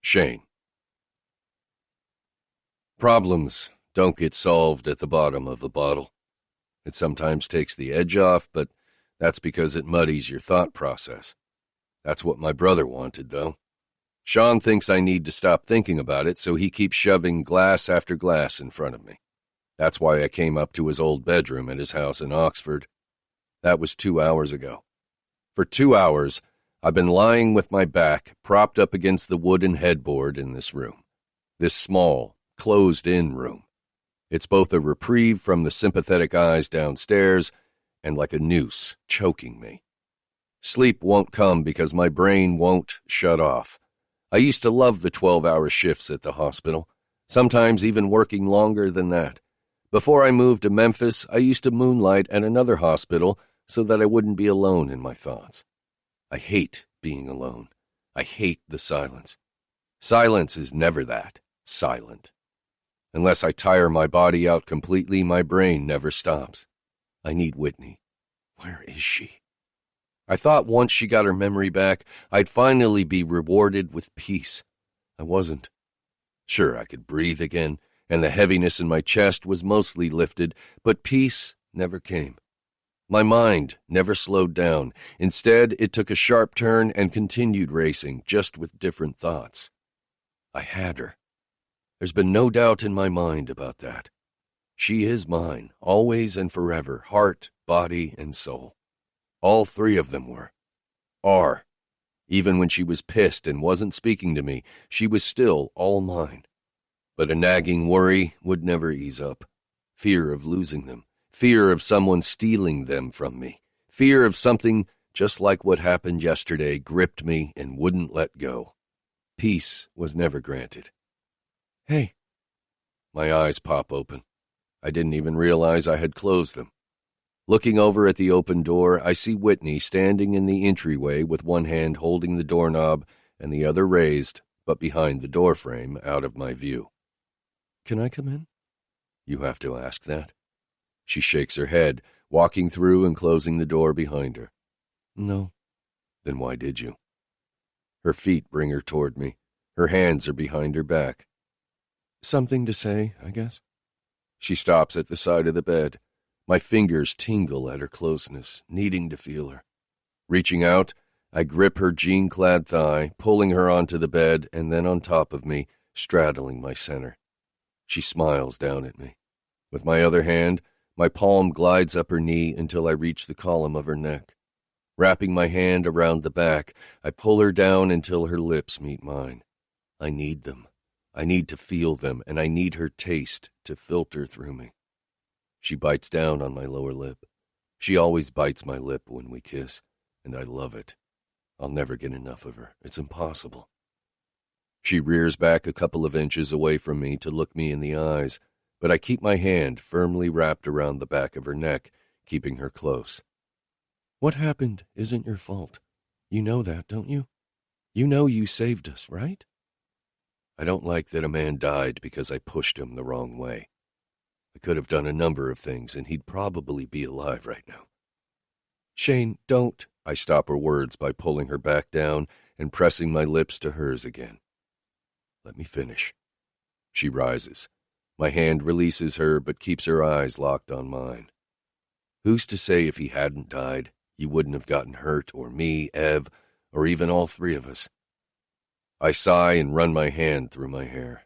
Shane. Problems don't get solved at the bottom of the bottle. It sometimes takes the edge off, but that's because it muddies your thought process. That's what my brother wanted, though. Sean thinks I need to stop thinking about it, so he keeps shoving glass after glass in front of me. That's why I came up to his old bedroom at his house in Oxford. That was 2 hours ago. For 2 hours, I've been lying with my back propped up against the wooden headboard in this room. This small, closed-in room. It's both a reprieve from the sympathetic eyes downstairs and like a noose choking me. Sleep won't come because my brain won't shut off. I used to love the 12-hour shifts at the hospital, sometimes even working longer than that. Before I moved to Memphis, I used to moonlight at another hospital so that I wouldn't be alone in my thoughts. I hate being alone. I hate the silence. Silence is never that, silent. Unless I tire my body out completely, my brain never stops. I need Whitney. Where is she? I thought once she got her memory back, I'd finally be rewarded with peace. I wasn't. Sure, I could breathe again, and the heaviness in my chest was mostly lifted, but peace never came. My mind never slowed down. Instead, it took a sharp turn and continued racing, just with different thoughts. I had her. There's been no doubt in my mind about that. She is mine, always and forever, heart, body, and soul. All three of them were. Are. Even when she was pissed and wasn't speaking to me, she was still all mine. But a nagging worry would never ease up. Fear of losing them. Fear of someone stealing them from me. Fear of something just like what happened yesterday gripped me and wouldn't let go. Peace was never granted. Hey. My eyes pop open. I didn't even realize I had closed them. Looking over at the open door, I see Whitney standing in the entryway with one hand holding the doorknob and the other raised, but behind the doorframe, out of my view. Can I come in? You have to ask that. She shakes her head, walking through and closing the door behind her. No. Then why did you? Her feet bring her toward me. Her hands are behind her back. Something to say, I guess. She stops at the side of the bed. My fingers tingle at her closeness, needing to feel her. Reaching out, I grip her jean-clad thigh, pulling her onto the bed and then on top of me, straddling my center. She smiles down at me. With my other hand, my palm glides up her knee until I reach the column of her neck. Wrapping my hand around the back, I pull her down until her lips meet mine. I need them. I need to feel them, and I need her taste to filter through me. She bites down on my lower lip. She always bites my lip when we kiss, and I love it. I'll never get enough of her. It's impossible. She rears back a couple of inches away from me to look me in the eyes, but I keep my hand firmly wrapped around the back of her neck, keeping her close. What happened isn't your fault. You know that, don't you? You know you saved us, right? I don't like that a man died because I pushed him the wrong way. I could have done a number of things, and he'd probably be alive right now. Shane, don't. I stop her words by pulling her back down and pressing my lips to hers again. Let me finish. She rises. My hand releases her, but keeps her eyes locked on mine. Who's to say if he hadn't died, you wouldn't have gotten hurt, or me, Ev, or even all three of us? I sigh and run my hand through my hair.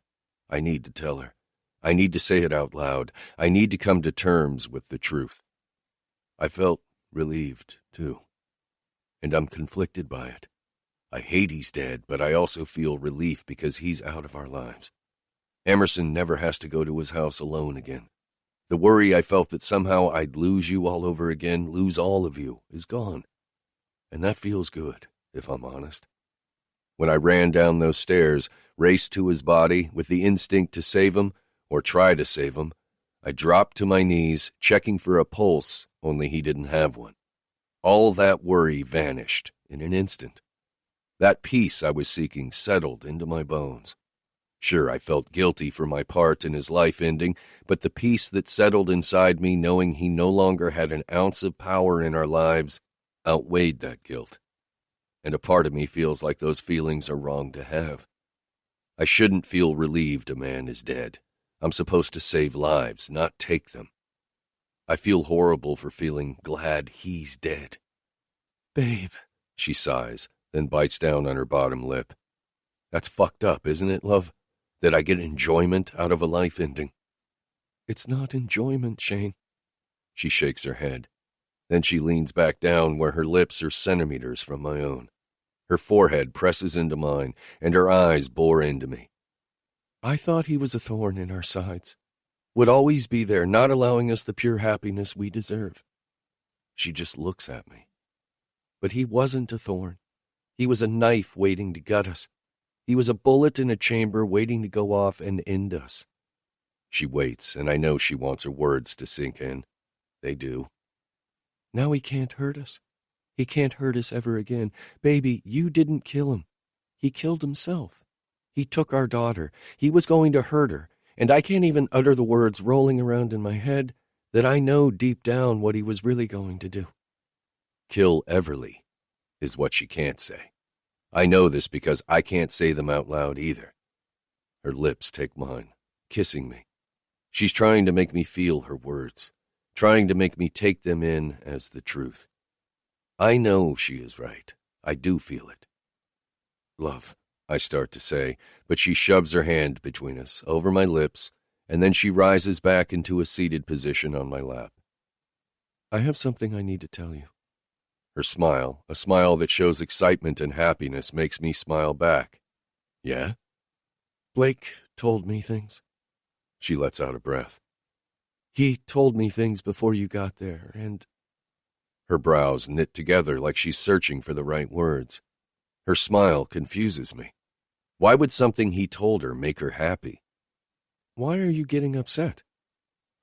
I need to tell her. I need to say it out loud. I need to come to terms with the truth. I felt relieved, too. And I'm conflicted by it. I hate he's dead, but I also feel relief because he's out of our lives. Emerson never has to go to his house alone again. The worry I felt that somehow I'd lose you all over again, lose all of you, is gone. And that feels good, if I'm honest. When I ran down those stairs, raced to his body with the instinct to save him, or try to save him, I dropped to my knees, checking for a pulse, only he didn't have one. All that worry vanished in an instant. That peace I was seeking settled into my bones. Sure, I felt guilty for my part in his life ending, but the peace that settled inside me knowing he no longer had an ounce of power in our lives outweighed that guilt. And a part of me feels like those feelings are wrong to have. I shouldn't feel relieved a man is dead. I'm supposed to save lives, not take them. I feel horrible for feeling glad he's dead. Babe, she sighs, then bites down on her bottom lip. That's fucked up, isn't it, love? That I get enjoyment out of a life ending. It's not enjoyment, Shane. She shakes her head. Then she leans back down where her lips are centimeters from my own. Her forehead presses into mine, and her eyes bore into me. I thought he was a thorn in our sides. Would always be there, not allowing us the pure happiness we deserve. She just looks at me. But he wasn't a thorn. He was a knife waiting to gut us. He was a bullet in a chamber waiting to go off and end us. She waits, and I know she wants her words to sink in. They do. Now he can't hurt us. He can't hurt us ever again. Baby, you didn't kill him. He killed himself. He took our daughter. He was going to hurt her, and I can't even utter the words rolling around in my head that I know deep down what he was really going to do. Kill Everly is what she can't say. I know this because I can't say them out loud either. Her lips take mine, kissing me. She's trying to make me feel her words, trying to make me take them in as the truth. I know she is right. I do feel it. Love, I start to say, but she shoves her hand between us, over my lips, and then she rises back into a seated position on my lap. I have something I need to tell you. Her smile, a smile that shows excitement and happiness, makes me smile back. Yeah? Blake told me things. She lets out a breath. He told me things before you got there, and... Her brows knit together like she's searching for the right words. Her smile confuses me. Why would something he told her make her happy? Why are you getting upset?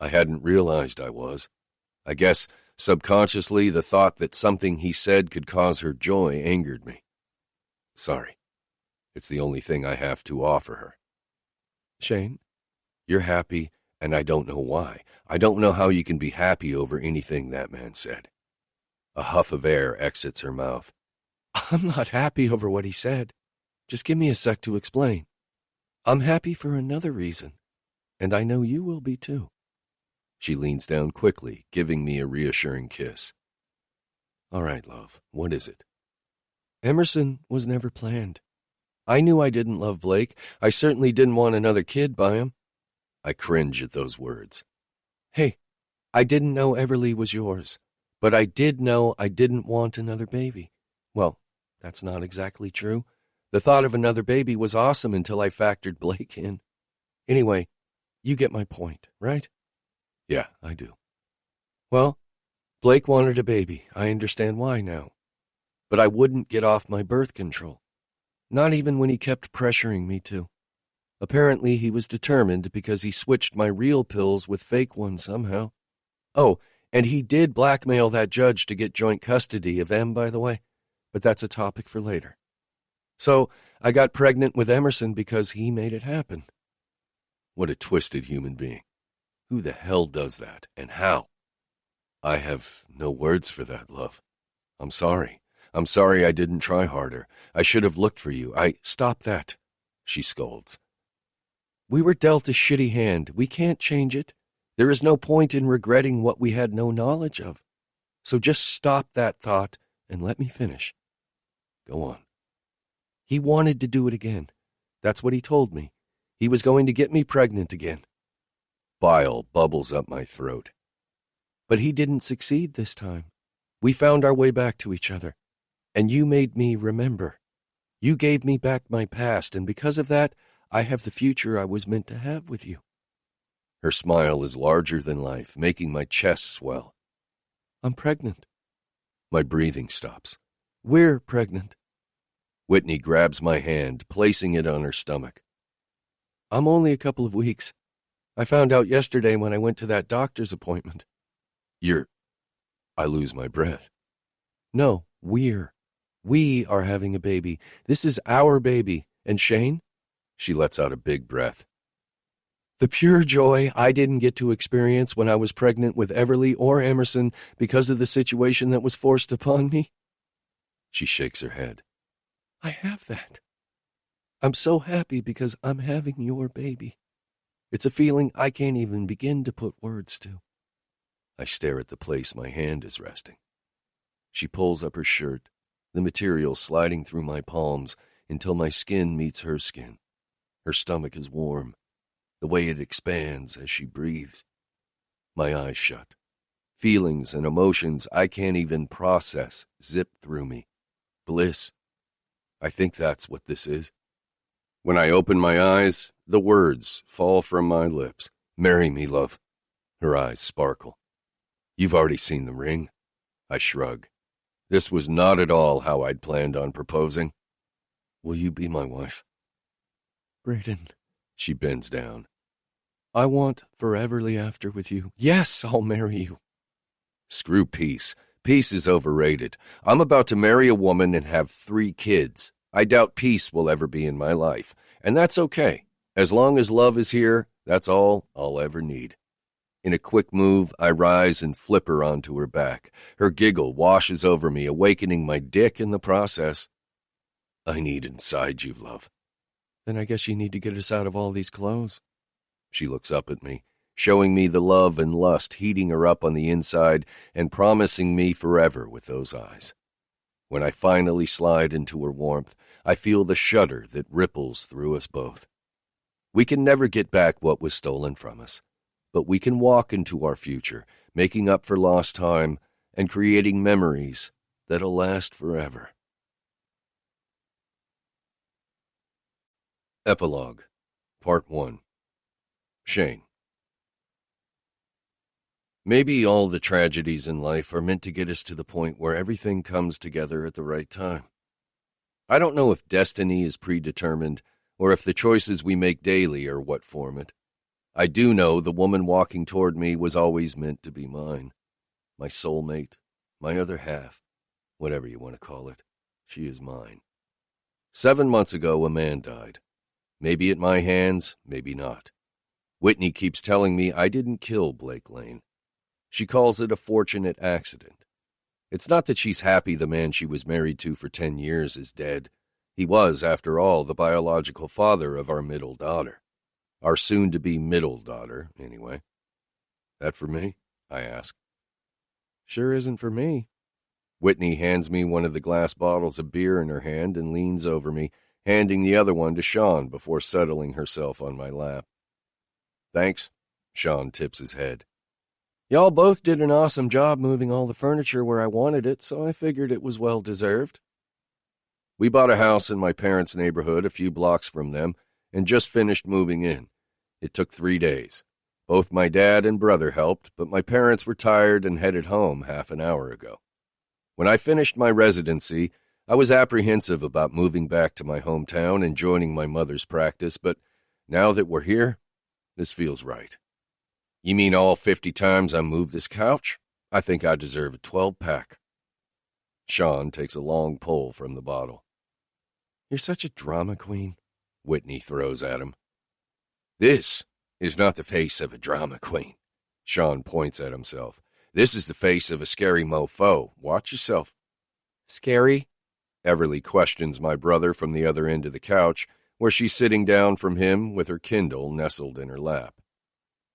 I hadn't realized I was. I guess, subconsciously, the thought that something he said could cause her joy angered me. Sorry. It's the only thing I have to offer her. Shane, you're happy, and I don't know why. I don't know how you can be happy over anything that man said. A huff of air exits her mouth. I'm not happy over what he said. Just give me a sec to explain. I'm happy for another reason, and I know you will be too. She leans down quickly, giving me a reassuring kiss. All right, love, what is it? Emerson was never planned. I knew I didn't love Blake. I certainly didn't want another kid by him. I cringe at those words. Hey, I didn't know Everly was yours. But I did know I didn't want another baby. Well, that's not exactly true. The thought of another baby was awesome until I factored Blake in. Anyway, you get my point, right? Yeah, I do. Well, Blake wanted a baby. I understand why now. But I wouldn't get off my birth control. Not even when he kept pressuring me to. Apparently he was determined because he switched my real pills with fake ones somehow. Oh, and he did blackmail that judge to get joint custody of Em, by the way, but that's a topic for later. So I got pregnant with Emerson because he made it happen. What a twisted human being. Who the hell does that, and how? I have no words for that, love. I'm sorry. I'm sorry I didn't try harder. I should have looked for you. Stop that, she scolds. We were dealt a shitty hand. We can't change it. There is no point in regretting what we had no knowledge of. So just stop that thought and let me finish. Go on. He wanted to do it again. That's what he told me. He was going to get me pregnant again. Bile bubbles up my throat. But he didn't succeed this time. We found our way back to each other. And you made me remember. You gave me back my past, and because of that, I have the future I was meant to have with you. Her smile is larger than life, making my chest swell. I'm pregnant. My breathing stops. We're pregnant. Whitney grabs my hand, placing it on her stomach. I'm only a couple of weeks. I found out yesterday when I went to that doctor's appointment. I lose my breath. No, we are having a baby. This is our baby. And Shane? She lets out a big breath. The pure joy I didn't get to experience when I was pregnant with Everly or Emerson because of the situation that was forced upon me. She shakes her head. I have that. I'm so happy because I'm having your baby. It's a feeling I can't even begin to put words to. I stare at the place my hand is resting. She pulls up her shirt, the material sliding through my palms until my skin meets her skin. Her stomach is warm, the way it expands as she breathes. My eyes shut. Feelings and emotions I can't even process zip through me. Bliss. I think that's what this is. When I open my eyes, the words fall from my lips. Marry me, love. Her eyes sparkle. You've already seen the ring. I shrug. This was not at all how I'd planned on proposing. Will you be my wife? Brayden, she bends down. I want foreverly after with you. Yes, I'll marry you. Screw peace. Peace is overrated. I'm about to marry a woman and have 3 kids. I doubt peace will ever be in my life, and that's okay. As long as love is here, that's all I'll ever need. In a quick move, I rise and flip her onto her back. Her giggle washes over me, awakening my dick in the process. I need inside you, love. Then I guess you need to get us out of all these clothes. She looks up at me, showing me the love and lust heating her up on the inside and promising me forever with those eyes. When I finally slide into her warmth, I feel the shudder that ripples through us both. We can never get back what was stolen from us, but we can walk into our future, making up for lost time and creating memories that'll last forever. Epilogue, Part 1. Shane. Maybe all the tragedies in life are meant to get us to the point where everything comes together at the right time. I don't know if destiny is predetermined or if the choices we make daily are what form it. I do know the woman walking toward me was always meant to be mine. My soulmate, my other half, whatever you want to call it, she is mine. 7 months ago, a man died. Maybe at my hands, maybe not. Whitney keeps telling me I didn't kill Blake Lane. She calls it a fortunate accident. It's not that she's happy the man she was married to for 10 years is dead. He was, after all, the biological father of our middle daughter. Our soon-to-be middle daughter, anyway. That for me? I ask. Sure isn't for me. Whitney hands me one of the glass bottles of beer in her hand and leans over me, handing the other one to Sean before settling herself on my lap. Thanks. Sean tips his head. Y'all both did an awesome job moving all the furniture where I wanted it, so I figured it was well-deserved. We bought a house in my parents' neighborhood a few blocks from them and just finished moving in. It took 3 days. Both my dad and brother helped, but my parents were tired and headed home half an hour ago. When I finished my residency, I was apprehensive about moving back to my hometown and joining my mother's practice, but now that we're here, this feels right. You mean all 50 times I moved this couch? I think I deserve a 12-pack. Sean takes a long pull from the bottle. You're such a drama queen, Whitney throws at him. This is not the face of a drama queen. Sean points at himself. This is the face of a scary mofo. Watch yourself. Scary? Everly questions my brother from the other end of the couch, where she's sitting down from him with her Kindle nestled in her lap.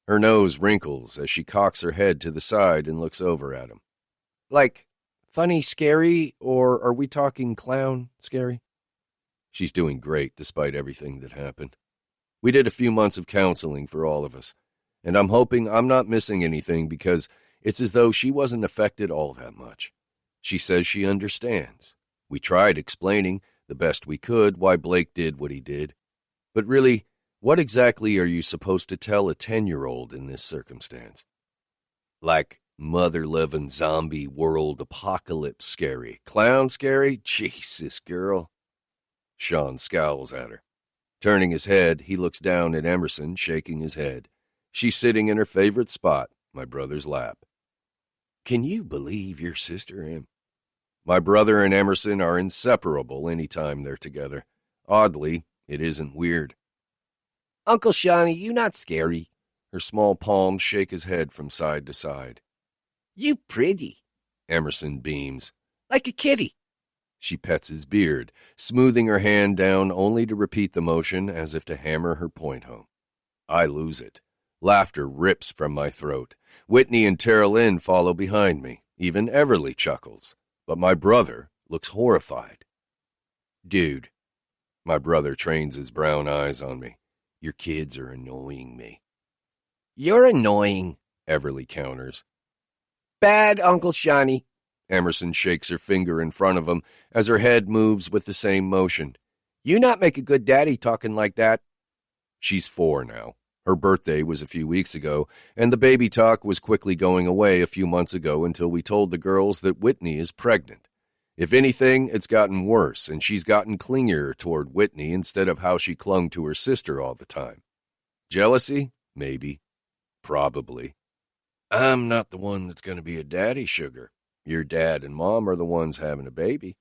Her nose wrinkles as she cocks her head to the side and looks over at him. Like, funny scary, or are we talking clown scary? She's doing great despite everything that happened. We did a few months of counseling for all of us, and I'm hoping I'm not missing anything because it's as though she wasn't affected all that much. She says she understands. We tried explaining, the best we could, why Blake did what he did. But really, what exactly are you supposed to tell a 10-year-old in this circumstance? Like mother-loving zombie world apocalypse scary. Clown scary? Jesus, girl. Sean scowls at her. Turning his head, he looks down at Emerson, shaking his head. She's sitting in her favorite spot, my brother's lap. Can you believe your sister, Em? My brother and Emerson are inseparable any time they're together. Oddly, it isn't weird. Uncle Shawnee, you not scary. Her small palms shake his head from side to side. You pretty. Emerson beams. Like a kitty. She pets his beard, smoothing her hand down only to repeat the motion as if to hammer her point home. I lose it. Laughter rips from my throat. Whitney and Tara Lynn follow behind me. Even Everly chuckles. But my brother looks horrified. Dude. My brother trains his brown eyes on me. Your kids are annoying me. You're annoying, Everly counters. Bad, Uncle Shawnee. Emerson shakes her finger in front of him as her head moves with the same motion. You not make a good daddy talking like that. She's 4 now. Her birthday was a few weeks ago, and the baby talk was quickly going away a few months ago until we told the girls that Whitney is pregnant. If anything, it's gotten worse, and she's gotten clingier toward Whitney instead of how she clung to her sister all the time. Jealousy? Maybe. Probably. I'm not the one that's going to be a daddy, sugar. Your dad and mom are the ones having a baby.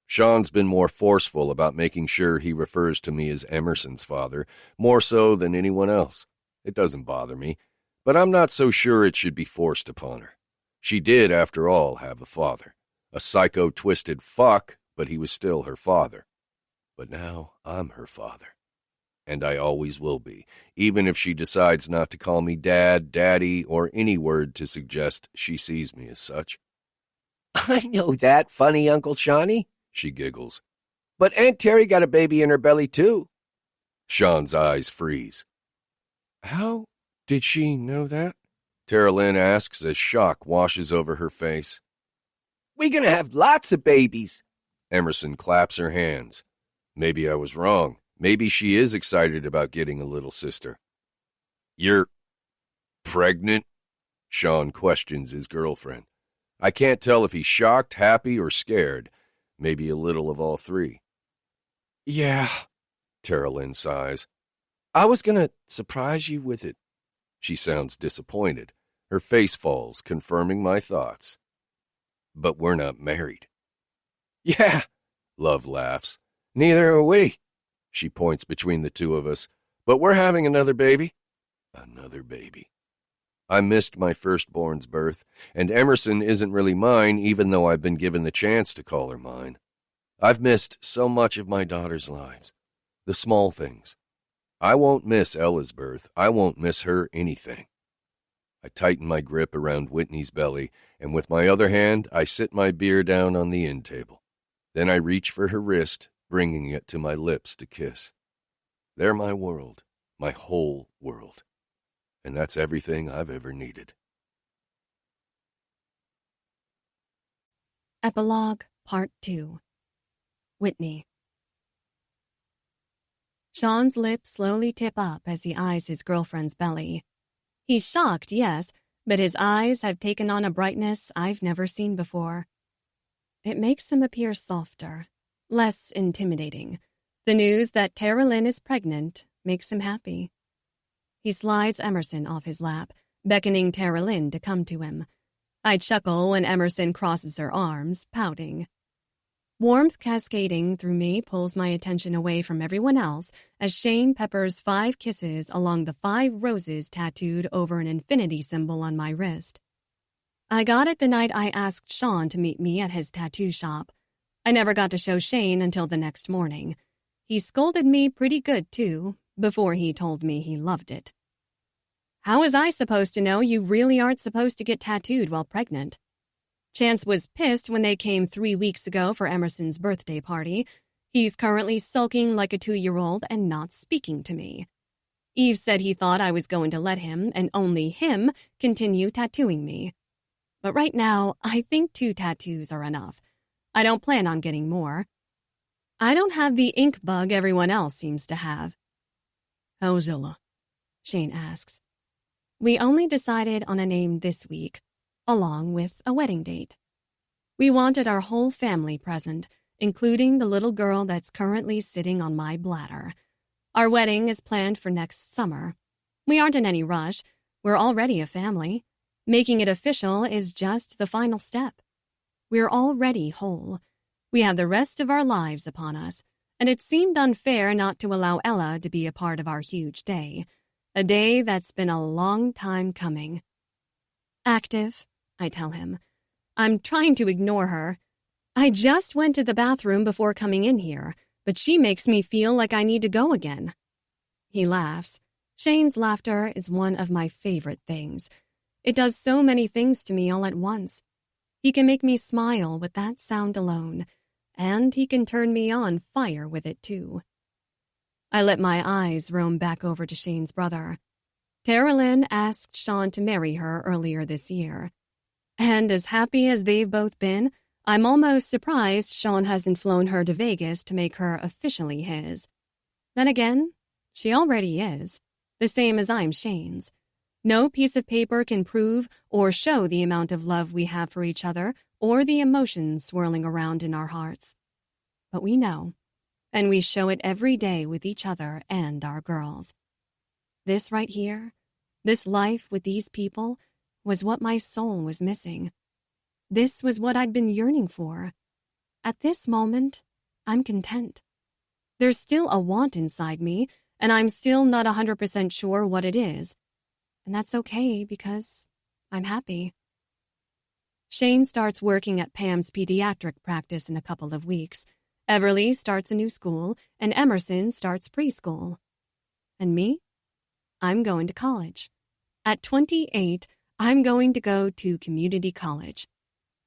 Sean's been more forceful about making sure he refers to me as Emerson's father, more so than anyone else. It doesn't bother me, but I'm not so sure it should be forced upon her. She did, after all, have a father. A psycho-twisted fuck, but he was still her father. But now I'm her father. And I always will be, even if she decides not to call me dad, daddy, or any word to suggest she sees me as such. I know that, funny Uncle Shawnee, she giggles. But Aunt Terry got a baby in her belly, too. Sean's eyes freeze. How did she know that? Tara Lynn asks as shock washes over her face. We're gonna have lots of babies. Emerson claps her hands. Maybe I was wrong. Maybe she is excited about getting a little sister. You're pregnant? Sean questions his girlfriend. I can't tell if he's shocked, happy, or scared. Maybe a little of all three. Yeah, Tara Lynn sighs. I was gonna surprise you with it. She sounds disappointed. Her face falls, confirming my thoughts. But we're not married. Yeah, Love laughs. Neither are we. She points between the two of us. But we're having another baby. Another baby. I missed my firstborn's birth, and Emerson isn't really mine, even though I've been given the chance to call her mine. I've missed so much of my daughter's lives. The small things. I won't miss Ella's birth. I won't miss her anything. I tighten my grip around Whitney's belly, and with my other hand, I sit my beer down on the end table. Then I reach for her wrist, bringing it to my lips to kiss. They're my world, my whole world. And that's everything I've ever needed. Epilogue Part 2. Whitney. Sean's lips slowly tip up as he eyes his girlfriend's belly. He's shocked, yes, but his eyes have taken on a brightness I've never seen before. It makes him appear softer, less intimidating. The news that Tara Lynn is pregnant makes him happy. He slides Emerson off his lap, beckoning Tara Lynn to come to him. I chuckle when Emerson crosses her arms, pouting. Warmth cascading through me pulls my attention away from everyone else as Shane peppers 5 kisses along the 5 roses tattooed over an infinity symbol on my wrist. I got it the night I asked Sean to meet me at his tattoo shop. I never got to show Shane until the next morning. He scolded me pretty good, too, before he told me he loved it. How was I supposed to know you really aren't supposed to get tattooed while pregnant? Chance was pissed when they came 3 weeks ago for Emerson's birthday party. He's currently sulking like a 2-year-old and not speaking to me. Eve said he thought I was going to let him, and only him, continue tattooing me. But right now, I think 2 tattoos are enough. I don't plan on getting more. I don't have the ink bug everyone else seems to have. How's Ella? Shane asks. We only decided on a name this week, along with a wedding date. We wanted our whole family present, including the little girl that's currently sitting on my bladder. Our wedding is planned for next summer. We aren't in any rush. We're already a family. Making it official is just the final step. We're already whole. We have the rest of our lives upon us, and it seemed unfair not to allow Ella to be a part of our huge day, a day that's been a long time coming. Active, I tell him. I'm trying to ignore her. I just went to the bathroom before coming in here, but she makes me feel like I need to go again. He laughs. Shane's laughter is one of my favorite things. It does so many things to me all at once. He can make me smile with that sound alone, and he can turn me on fire with it too. I let my eyes roam back over to Shane's brother. Carolyn asked Sean to marry her earlier this year. And as happy as they've both been, I'm almost surprised Sean hasn't flown her to Vegas to make her officially his. Then again, she already is, the same as I'm Shane's. No piece of paper can prove or show the amount of love we have for each other or the emotions swirling around in our hearts. But we know, and we show it every day with each other and our girls. This right here, this life with these people, was what my soul was missing. This was what I'd been yearning for. At this moment, I'm content. There's still a want inside me, and I'm still not 100% sure what it is. And that's okay because I'm happy. Shane starts working at Pam's pediatric practice in a couple of weeks. Everly starts a new school, and Emerson starts preschool. And me? I'm going to college. At 28, I'm going to go to community college.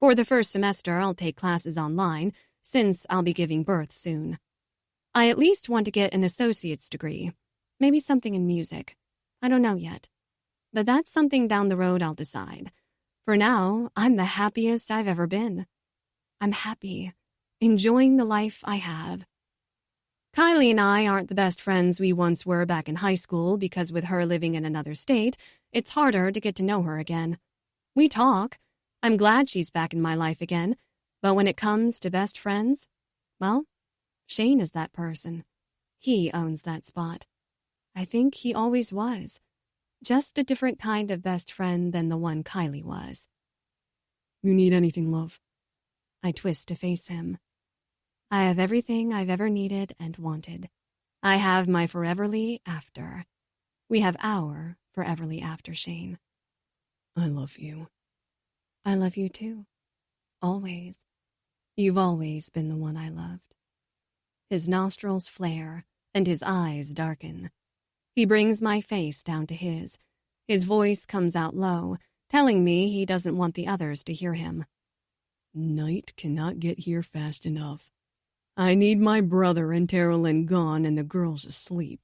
For the first semester, I'll take classes online, since I'll be giving birth soon. I at least want to get an associate's degree. Maybe something in music. I don't know yet. But that's something down the road I'll decide. For now, I'm the happiest I've ever been. I'm happy, enjoying the life I have. Kylie and I aren't the best friends we once were back in high school because with her living in another state, it's harder to get to know her again. We talk. I'm glad she's back in my life again. But when it comes to best friends, well, Shane is that person. He owns that spot. I think he always was. Just a different kind of best friend than the one Kylie was. You need anything, love? I twist to face him. I have everything I've ever needed and wanted. I have my foreverly after. We have our foreverly after, Shane. I love you. I love you too. Always. You've always been the one I loved. His nostrils flare and his eyes darken. He brings my face down to his. His voice comes out low, telling me he doesn't want the others to hear him. Night cannot get here fast enough. I need my brother and Carolyn gone and the girls asleep.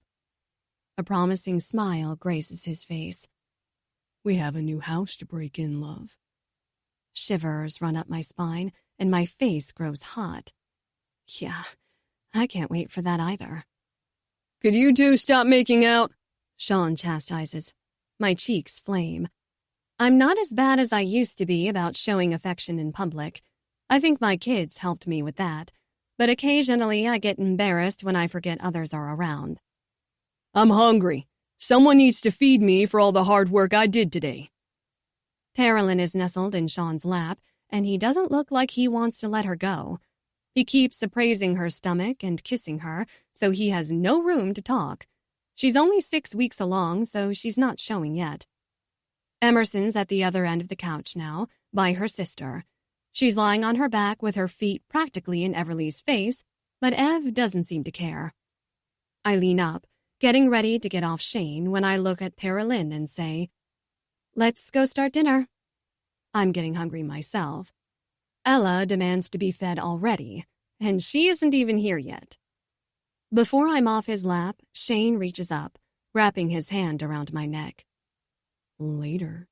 A promising smile graces his face. We have a new house to break in, love. Shivers run up my spine and my face grows hot. Yeah, I can't wait for that either. Could you two stop making out? Sean chastises. My cheeks flame. I'm not as bad as I used to be about showing affection in public. I think my kids helped me with that. But occasionally I get embarrassed when I forget others are around. I'm hungry. Someone needs to feed me for all the hard work I did today. Carolyn is nestled in Sean's lap, and he doesn't look like he wants to let her go. He keeps appraising her stomach and kissing her, so he has no room to talk. She's only 6 weeks along, so she's not showing yet. Emerson's at the other end of the couch now, by her sister. She's lying on her back with her feet practically in Everly's face, but Ev doesn't seem to care. I lean up, getting ready to get off Shane when I look at Carolyn and say, "Let's go start dinner." I'm getting hungry myself. Ella demands to be fed already, and she isn't even here yet. Before I'm off his lap, Shane reaches up, wrapping his hand around my neck. Later,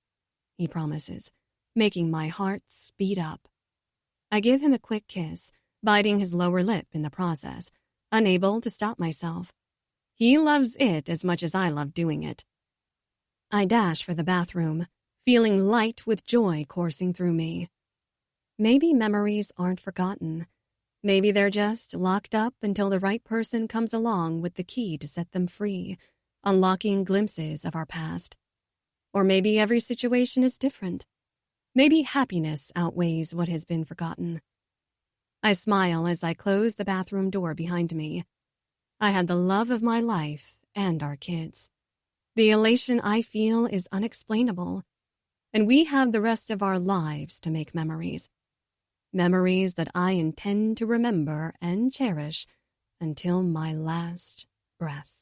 he promises, making my heart speed up. I give him a quick kiss, biting his lower lip in the process, unable to stop myself. He loves it as much as I love doing it. I dash for the bathroom, feeling light with joy coursing through me. Maybe memories aren't forgotten. Maybe they're just locked up until the right person comes along with the key to set them free, unlocking glimpses of our past. Or maybe every situation is different. Maybe happiness outweighs what has been forgotten. I smile as I close the bathroom door behind me. I had the love of my life and our kids. The elation I feel is unexplainable, and we have the rest of our lives to make memories. Memories that I intend to remember and cherish until my last breath.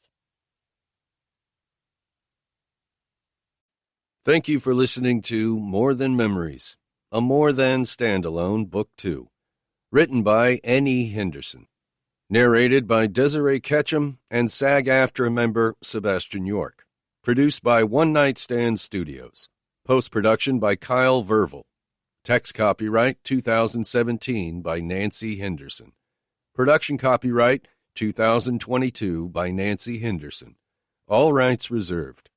Thank you for listening to More Than Memories, a More Than Standalone Book 2, written by N.E. Henderson, narrated by Desiree Ketchum and SAG-AFTRA member Sebastian York, produced by One Night Stand Studios, post-production by Kyle Verville, text copyright 2017 by Nancy Henderson, production copyright 2022 by Nancy Henderson, all rights reserved.